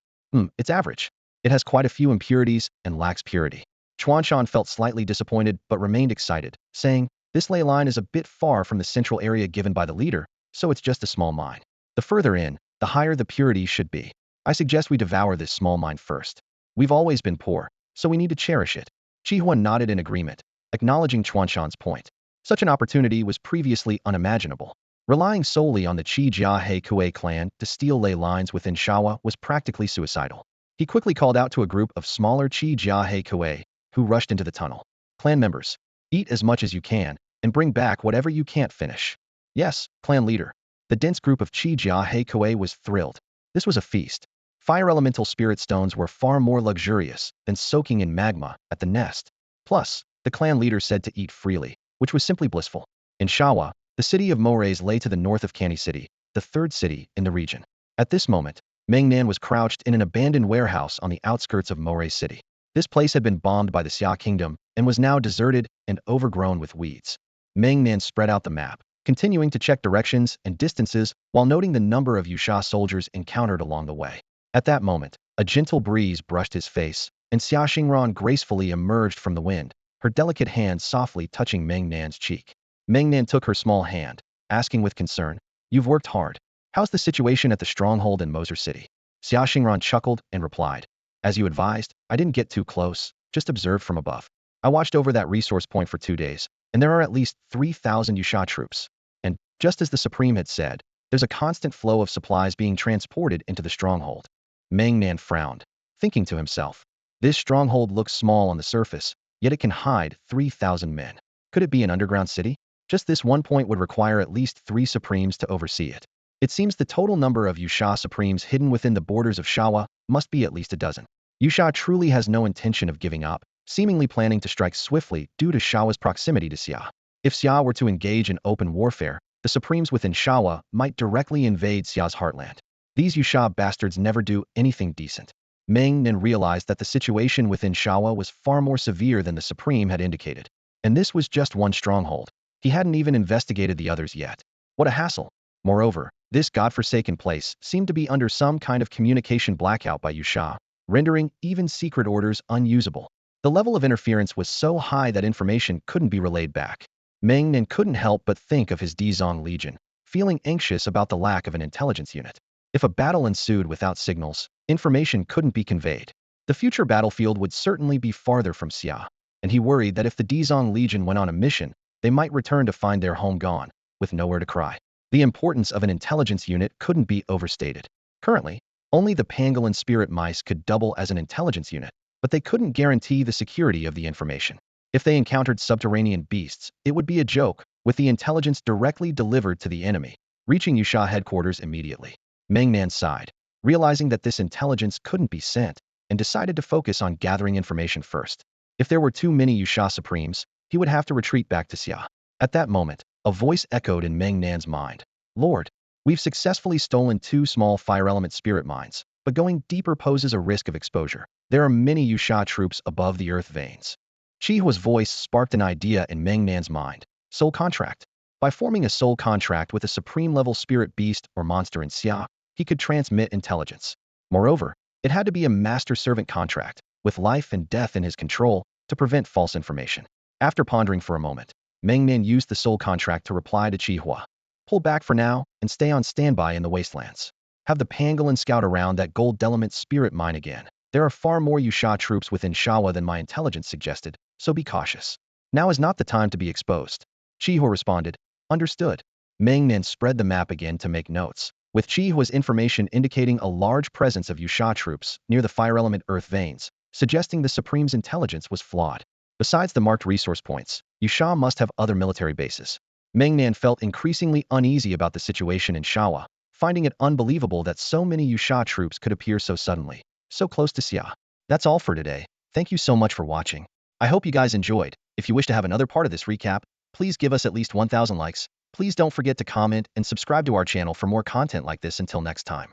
It's average. It has quite a few impurities and lacks purity. Chuanshan felt slightly disappointed but remained excited, saying, "This ley line is a bit far from the central area given by the leader, so it's just a small mine. The further in, the higher the purity should be. I suggest we devour this small mine first. We've always been poor, so we need to cherish it." Chihua nodded in agreement, acknowledging Chuanshan's point. Such an opportunity was previously unimaginable. Relying solely on the Qi Jia He Kuei clan to steal ley lines within Shawa was practically suicidal. He quickly called out to a group of smaller Qi Jia He Kuei who rushed into the tunnel. "Clan members, eat as much as you can and bring back whatever you can't finish." "Yes, clan leader." The dense group of Qi Jia He Kuei was thrilled. This was a feast. Fire elemental spirit stones were far more luxurious than soaking in magma at the nest. Plus, the clan leader said to eat freely, which was simply blissful. In Shawa, the city of Moraes lay to the north of Canny City, the third city in the region. At this moment, Meng Nan was crouched in an abandoned warehouse on the outskirts of Moraes City. This place had been bombed by the Xia Kingdom and was now deserted and overgrown with weeds. Meng Nan spread out the map, continuing to check directions and distances while noting the number of Yusha soldiers encountered along the way. At that moment, a gentle breeze brushed his face, and Xia Xingran gracefully emerged from the wind, her delicate hand softly touching Meng Nan's cheek. Meng Nan took her small hand, asking with concern, "You've worked hard. How's the situation at the stronghold in Moser City?" Xia Xingran chuckled and replied, "As you advised, I didn't get too close, just observed from above. I watched over that resource point for 2 days, and there are at least 3,000 Yusha troops. And, just as the Supreme had said, there's a constant flow of supplies being transported into the stronghold." Meng Nan frowned, thinking to himself, "This stronghold looks small on the surface, yet it can hide 3,000 men. Could it be an underground city? Just this one point would require at least 3 Supremes to oversee it. It seems the total number of Yusha Supremes hidden within the borders of Shawa must be at least a dozen. Yusha truly has no intention of giving up, seemingly planning to strike swiftly due to Shawa's proximity to Xia. If Xia were to engage in open warfare, the Supremes within Shawa might directly invade Xia's heartland. These Yusha bastards never do anything decent. Meng Nan realized that the situation within Shawa was far more severe than the Supreme had indicated. And this was just one stronghold. He hadn't even investigated the others yet. What a hassle. Moreover, this godforsaken place seemed to be under some kind of communication blackout by Yusha, rendering even secret orders unusable. The level of interference was so high that information couldn't be relayed back. Meng Nan couldn't help but think of his Dizong Legion, feeling anxious about the lack of an intelligence unit. If a battle ensued without signals, information couldn't be conveyed. The future battlefield would certainly be farther from Xia, and he worried that if the Dizong Legion went on a mission, they might return to find their home gone, with nowhere to cry. The importance of an intelligence unit couldn't be overstated. Currently, only the pangolin spirit mice could double as an intelligence unit, but they couldn't guarantee the security of the information. If they encountered subterranean beasts, it would be a joke, with the intelligence directly delivered to the enemy, reaching Yusha headquarters immediately. Meng Nan sighed, realizing that this intelligence couldn't be sent, and decided to focus on gathering information first. If there were too many Yusha Supremes, he would have to retreat back to Xia. At that moment, a voice echoed in Meng Nan's mind. "Lord, we've successfully stolen 2 small fire element spirit mines, but going deeper poses a risk of exposure. There are many Yusha troops above the earth veins." Chihua's voice sparked an idea in Meng Nan's mind. Soul contract. By forming a soul contract with a supreme-level spirit beast or monster in Xia, he could transmit intelligence. Moreover, it had to be a master-servant contract, with life and death in his control, to prevent false information. After pondering for a moment, Meng Nan used the soul contract to reply to Chihua. "Pull back for now, and stay on standby in the wastelands. Have the pangolin scout around that gold element spirit mine again. There are far more Yusha troops within Shawa than my intelligence suggested, so be cautious. Now is not the time to be exposed." Chihua responded, "Understood." Meng Nan spread the map again to make notes, with Chihua's information indicating a large presence of Yusha troops near the fire element earth veins, suggesting the Supreme's intelligence was flawed. Besides the marked resource points, Yusha must have other military bases. Meng Nan felt increasingly uneasy about the situation in Shawa, finding it unbelievable that so many Yusha troops could appear so suddenly, so close to Xia. That's all for today. Thank you so much for watching. I hope you guys enjoyed. If you wish to have another part of this recap, please give us at least 1,000 likes. Please don't forget to comment and subscribe to our channel for more content like this. Until next time.